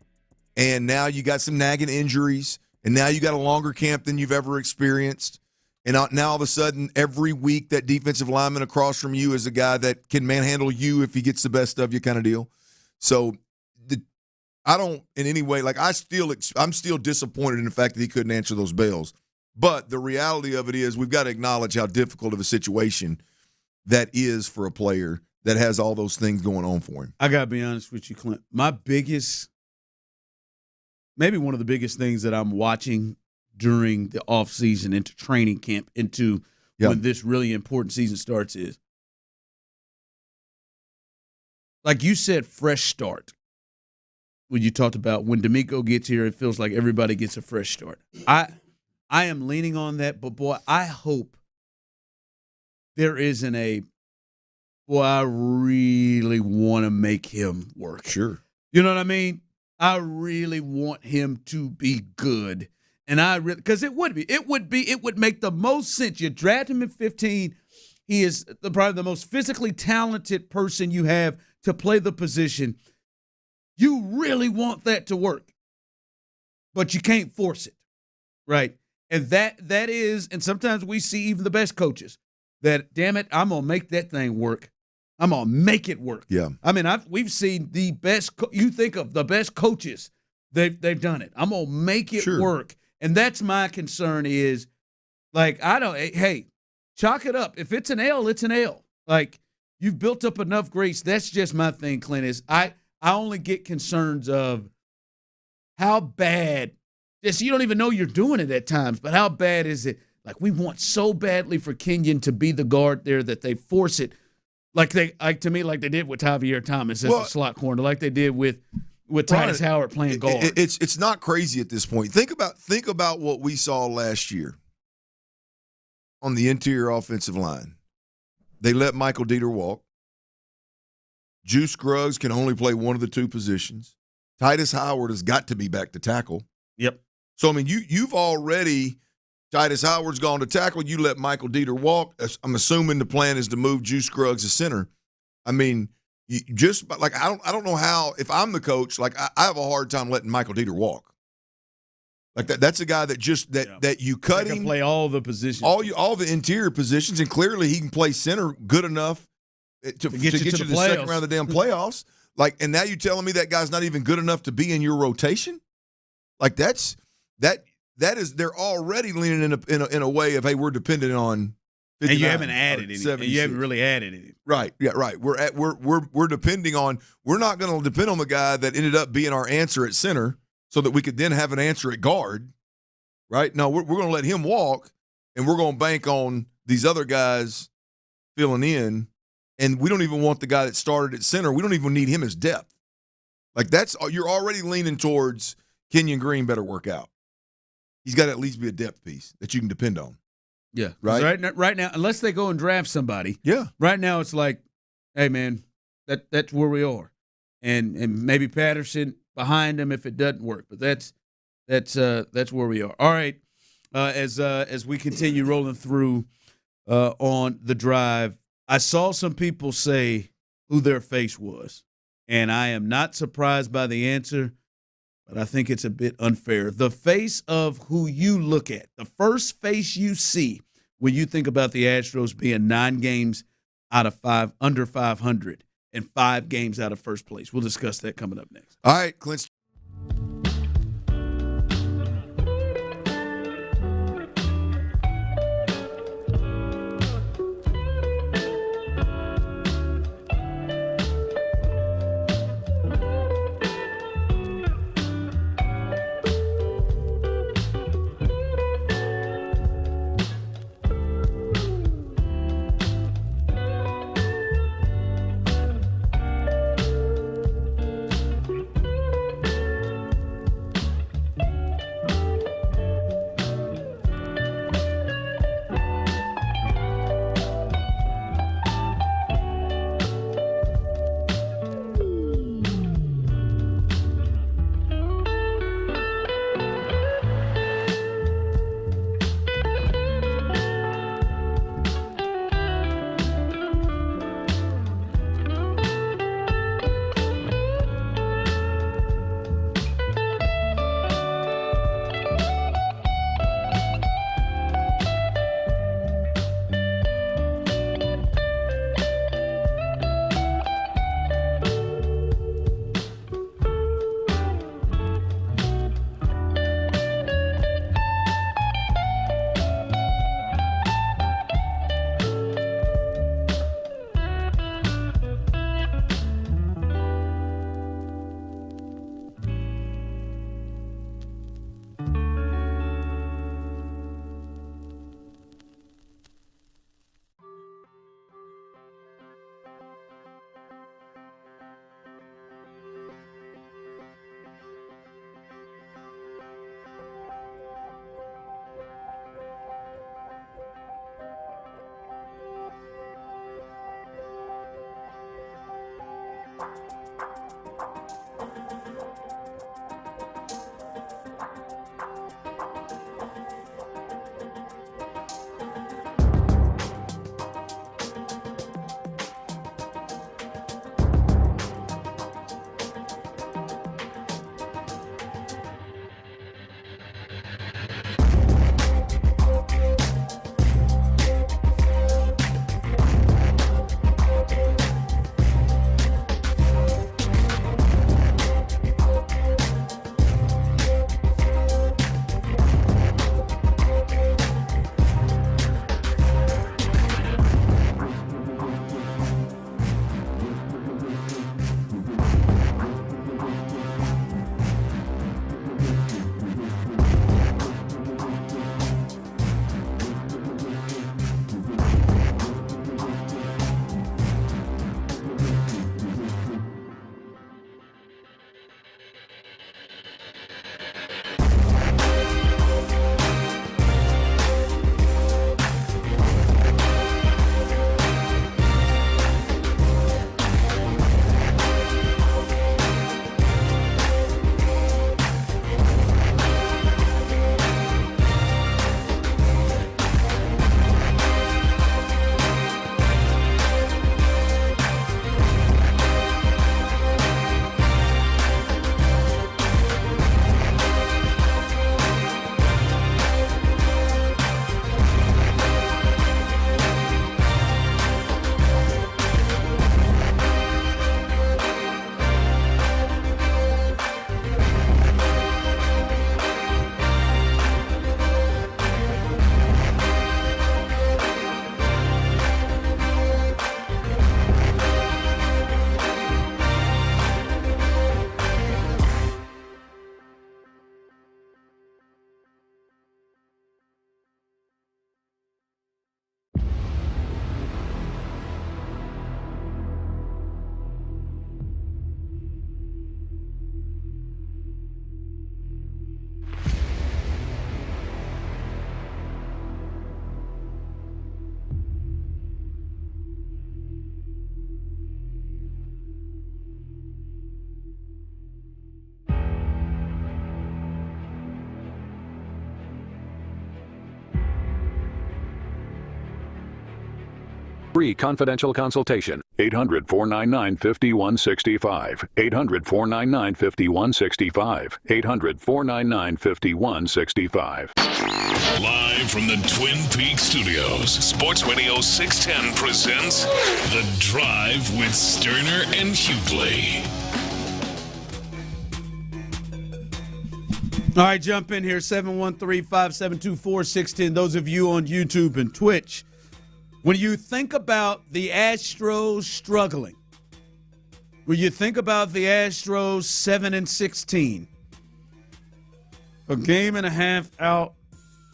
now you got some nagging injuries, and now you got a longer camp than you've ever experienced. And now all of a sudden, every week, that defensive lineman across from you is a guy that can manhandle you if he gets the best of you, kind of deal. So I don't in any way, like, I'm still disappointed in the fact that he couldn't answer those bells. But the reality of it is we've got to acknowledge how difficult of a situation that is for a player that has all those things going on for him. I got to be honest with you, Clint. Maybe one of the biggest things that I'm watching during the offseason into training camp into when this really important season starts is, like you said, fresh start. When you talked about when D'Amico gets here, it feels like everybody gets a fresh start. I am leaning on that, but boy, I hope there isn't I really want to make him work. Sure. You know what I mean? I really want him to be good. And because it would make the most sense. You draft him at 15. He is probably the most physically talented person you have to play the position. You really want that to work, but you can't force it, right? And that is, and sometimes we see even the best coaches that, damn it, I'm gonna make that thing work. I'm gonna make it work. Yeah. I mean, we've seen the best. You think of the best coaches, they've done it. I'm gonna make it work, and that's my concern. Is like hey, chalk it up. If it's an L, it's an L. Like, you've built up enough grace. That's just my thing, Clint. Is I only get concerns of how bad. Yes, you don't even know you're doing it at times, but how bad is it? Like, we want so badly for Kenyon to be the guard there that they force it, like they did with Javier Thomas as a slot corner, like they did with Tyus Howard playing guard. It's not crazy at this point. Think about what we saw last year on the interior offensive line. They let Michael Dieter walk. Juice Scruggs can only play one of the two positions. Titus Howard has got to be back to tackle. Yep. So, I mean, you've already – Titus Howard's gone to tackle. You let Michael Dieter walk. I'm assuming the plan is to move Juice Scruggs to center. I mean, I don't know how – if I'm the coach, like I have a hard time letting Michael Dieter walk. Like that's a guy that just that you cut him. He can play all the positions. All the interior positions, and clearly he can play center good enough to get you to the second round of the damn playoffs. Like, and now you're telling me that guy's not even good enough to be in your rotation? Like that is they're already leaning in a way of, hey, we're dependent on 59, and you haven't added any. And you haven't really added any. Right. Yeah, right. We're depending on we're not going to depend on the guy that ended up being our answer at center so that we could then have an answer at guard. Right? No, we're going to let him walk, and we're going to bank on these other guys filling in. And we don't even want the guy that started at center. We don't even need him as depth. Like you're already leaning towards Kenyon Green better work out. He's got to at least be a depth piece that you can depend on. Yeah. Right now, unless they go and draft somebody. Yeah. Right now it's like, hey man, that's where we are. And maybe Patterson behind him if it doesn't work. But that's where we are. All right. As we continue rolling through on the drive, I saw some people say who their face was, and I am not surprised by the answer, but I think it's a bit unfair. The face of who you look at, the first face you see when you think about the Astros being 9 games out of 5, under 500, and 5 games out of first place. We'll discuss that coming up next. All right, Clint. Free confidential consultation. 800-499-5165. 800-499-5165. 800-499-5165. Live from the Twin Peaks studios, Sports Radio 610 presents The Drive with Stoerner and Hughley. All right, jump in here, 713-572-4610. Those of you on YouTube and Twitch, when you think about the Astros struggling, when you think about the Astros 7-16, a game and a half out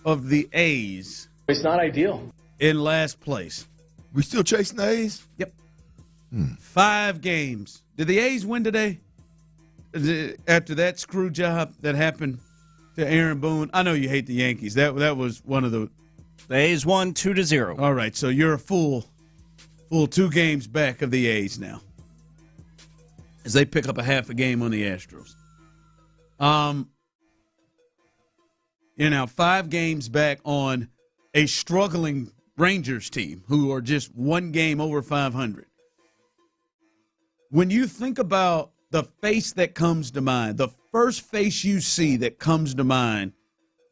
of the A's. It's not ideal. In last place. We still chasing the A's? Yep. 5 games. Did the A's win today? After that screw job that happened to Aaron Boone? I know you hate the Yankees. That was one of the A's won 2-0. All right, so you're a full 2 games back of the A's now, as they pick up a half a game on the Astros. You're now 5 games back on a struggling Rangers team who are just 1 game over 500. When you think about the face that comes to mind, the first face you see that comes to mind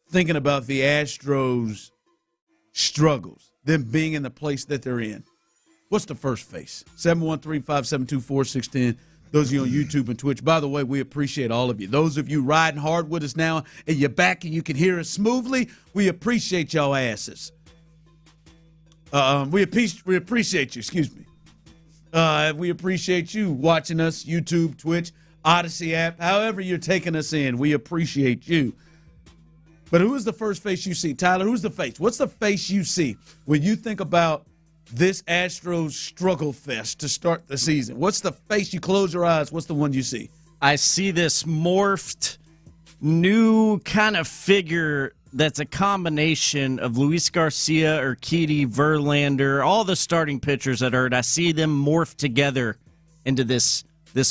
thinking about the Astros' struggles, them being in the place that they're in, what's the first face? 713-572-4610. Those of you on YouTube and Twitch, by the way, we appreciate all of you. Those of you riding hard with us now and you're back and you can hear us smoothly, we appreciate y'all asses. We appreciate you, excuse me. We appreciate you watching us, YouTube, Twitch, Odyssey app, however you're taking us in. We appreciate you. But who is the first face you see? Tyler, who's the face? What's the face you see when you think about this Astros struggle fest to start the season? What's the face? You close your eyes. What's the one you see? I see this morphed, new kind of figure that's a combination of Luis Garcia, Urquidy, Verlander, all the starting pitchers that hurt. I see them morph together into this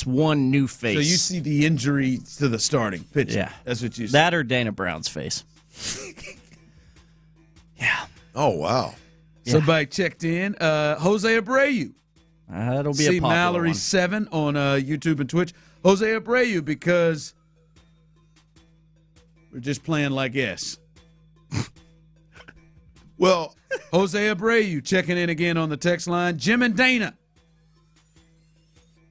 one new face. So you see the injury to the starting pitcher. Yeah. That's what you see. That or Dana Brown's face. Yeah. Oh, wow. Somebody checked in. Jose Abreu. That'll be a popular Mallory one. 7 on YouTube and Twitch. Jose Abreu, because we're just playing like S. Well, Jose Abreu checking in again on the text line. Jim and Dana.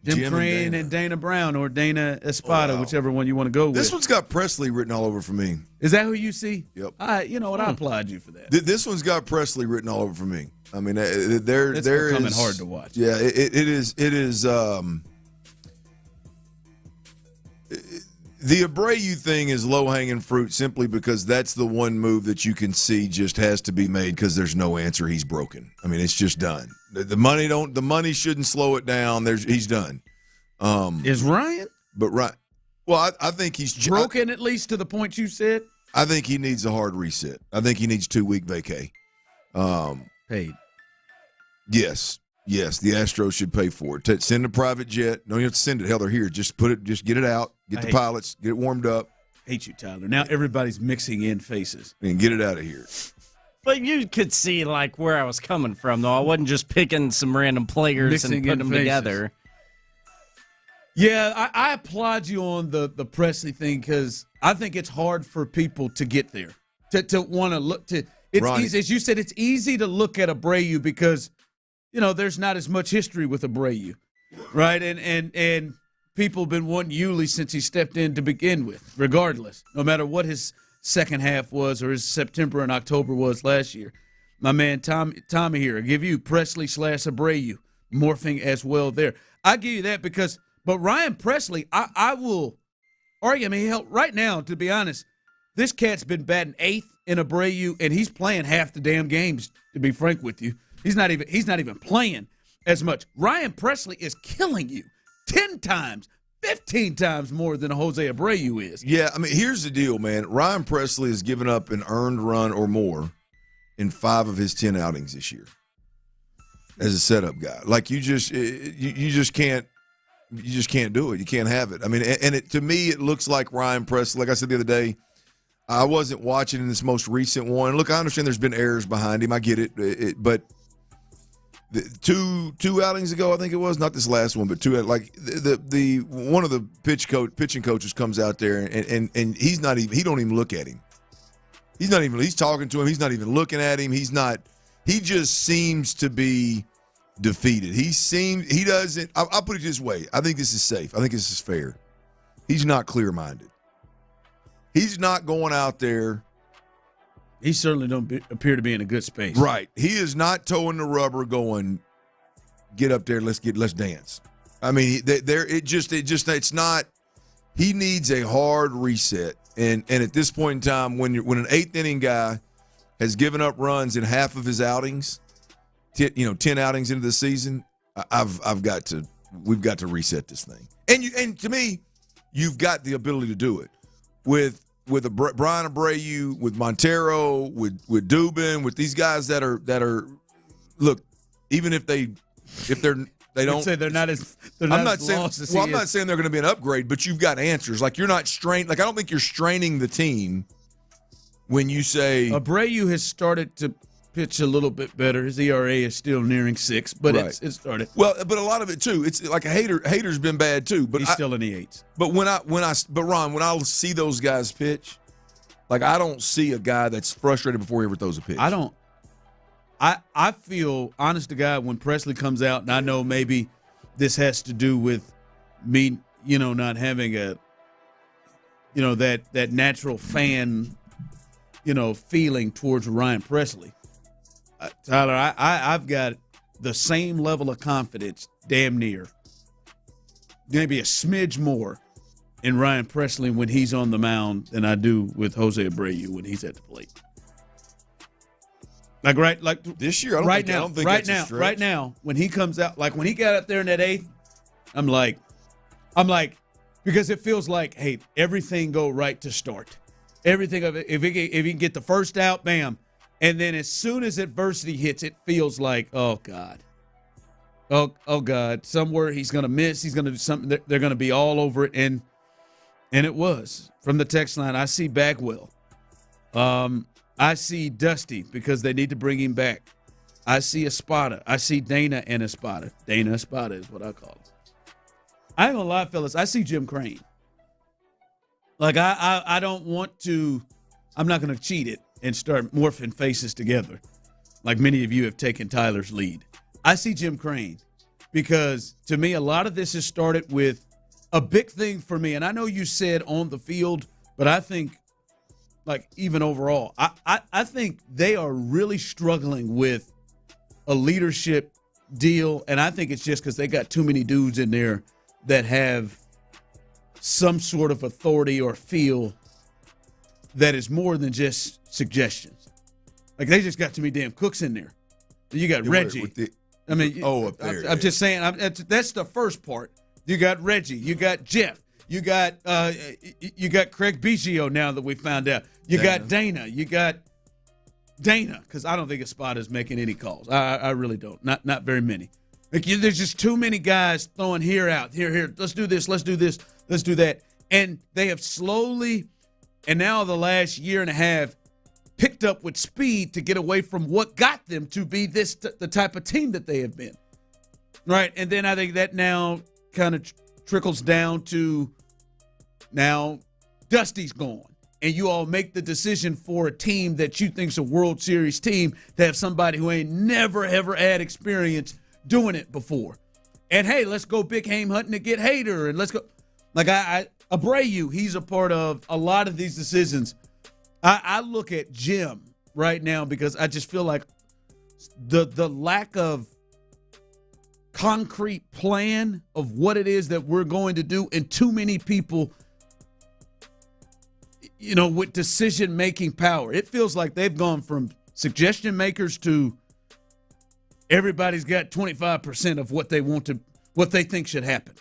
Jim Crane and Dana Brown, or Dana Espada, whichever one you want to go with. This one's got Presley written all over for me. Is that who you see? Yep. You know what? I applaud you for that. This one's got Presley written all over for me. I mean, It's becoming hard to watch. Yeah, it is. The Abreu thing is low-hanging fruit simply because that's the one move that you can see just has to be made because there's no answer. He's broken. I mean, it's just done. The money shouldn't slow it down. He's done. Is Ryan? But Ryan, well, I think he's broken at least to the point you said. I think he needs a hard reset. I think he needs 2-week vacay. Paid. Yes, the Astros should pay for it. Send a private jet. No, you have to send it. Hell, they're here. Just get it out. Get the pilots. Get it warmed up. Hate you, Tyler. Now everybody's mixing in faces. And get it out of here. But you could see like where I was coming from, though. I wasn't just picking some random players Mixing and putting in them faces. together. Yeah, I applaud you on the Presley thing because I think it's hard for people to get there, to want to look to. It's easy, as you said, it's easy to look at Abreu because there's not as much history with Abreu, right? And people have been wanting Hughley since he stepped in to begin with, regardless, no matter what his second half was or his September and October was last year. My man Tommy here, I give you Presley / Abreu morphing as well there. I give you that because. But Ryan Presley, I will argue. I mean, hell, right now, to be honest, this cat's been batting 8th in Abreu, and he's playing half the damn games. To be frank with you, he's not even playing as much. Ryan Presley is killing you 10 times, 15 times more than Jose Abreu is. Yeah, I mean, here's the deal, man. Ryan Presley has given up an earned run or more in 5 of his 10 outings this year as a setup guy. Like you just can't. You just can't do it. You can't have it. I mean, and to me, it looks like Ryan Presley. Like I said the other day, I wasn't watching in this most recent one. Look, I understand there's been errors behind him. I get it. But two outings ago, I think it was, not this last one, but two. Like the one of the pitching coaches comes out there and he's not even. He don't even look at him. He's not even. He's talking to him. He's not even looking at him. He's not. He just seems to be defeated. He doesn't. I'll put it this way. I think this is safe. I think this is fair. He's not clear-minded. He's not going out there. He certainly don't appear to be in a good space. Right. He is not towing the rubber going, get up there, let's dance. I mean, it's not. He needs a hard reset. And at this point in time, when an eighth inning guy has given up runs in half of his outings, 10 outings into the season, we've got to reset this thing. And to me, you've got the ability to do it with Brian Abreu, with Montero, with Dubin, with these guys that are look, even if they don't say they're not as I'm not saying they're going to be an upgrade, but you've got answers. Like you're not strained. Like I don't think you're straining the team when you say Abreu has started to pitch a little bit better. His ERA is still nearing 6, but right. it started. Well, but a lot of it too. It's like Hader's been bad too, but he's still in the 8s. But Ron, when I see those guys pitch, like I don't see a guy that's frustrated before he ever throws a pitch. I don't. I feel, honest to God, when Presley comes out, and I know maybe this has to do with me, not having that natural fan, feeling towards Ryan Presley. Tyler, I've got the same level of confidence, damn near, maybe a smidge more, in Ryan Presley when he's on the mound than I do with Jose Abreu when he's at the plate. Like this year, right now, when he comes out, like when he got up there in that 8th, I'm like, because it feels like, hey, everything go right to start. Everything of it, if he can get the first out, bam. And then as soon as adversity hits, it feels like, oh, God. Oh God. Somewhere he's going to miss. He's going to do something. They're going to be all over it. And it was. From the text line, I see Bagwell. I see Dusty because they need to bring him back. I see Espada. I see Dana and Espada. Dana Espada is what I call him. I ain't going to lie, fellas. I see Jim Crane. Like, I don't want to – I'm not going to cheat it and start morphing faces together like many of you have taken Tyler's lead. I see Jim Crane because, to me, a lot of this has started with a big thing for me. And I know you said on the field, but I think, like, even overall, I think they are really struggling with a leadership deal. And I think it's just because they got too many dudes in there that have some sort of authority or feel that is more than just suggestions. Like, they just got too many damn cooks in there. You got Reggie. Up there. I'm just saying, that's the first part. You got Reggie. You got Jeff. You got Craig Biggio now that we found out. You got Dana. You got Dana, because I don't think Espada's making any calls. I really don't. Not very many. Like, there's just too many guys throwing here out, here. Let's do this. Let's do this. Let's do that. And they have slowly, and now the last year and a half, picked up with speed to get away from what got them to be the type of team that they have been. Right? And then I think that now kind of trickles down to now Dusty's gone. And you all make the decision for a team that you think's a World Series team to have somebody who ain't never, ever had experience doing it before. And, hey, let's go big game hunting to get Hader. And let's go. Like, Abreu, he's a part of a lot of these decisions. I look at Jim right now because I just feel like the lack of concrete plan of what it is that we're going to do, and too many people, with decision-making power. It feels like they've gone from suggestion makers to everybody's got 25% of what they think should happen.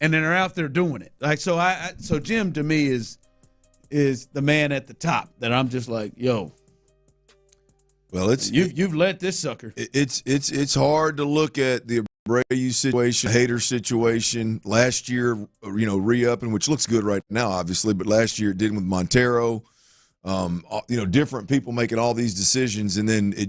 And then they're out there doing it. Like, so Jim to me is the man at the top that I'm just like, yo. Well, you've led this sucker. It's hard to look at the Abreu situation, Hader situation. Last year, re-upping, which looks good right now, obviously, but last year it did with Montero. Different people making all these decisions, and then it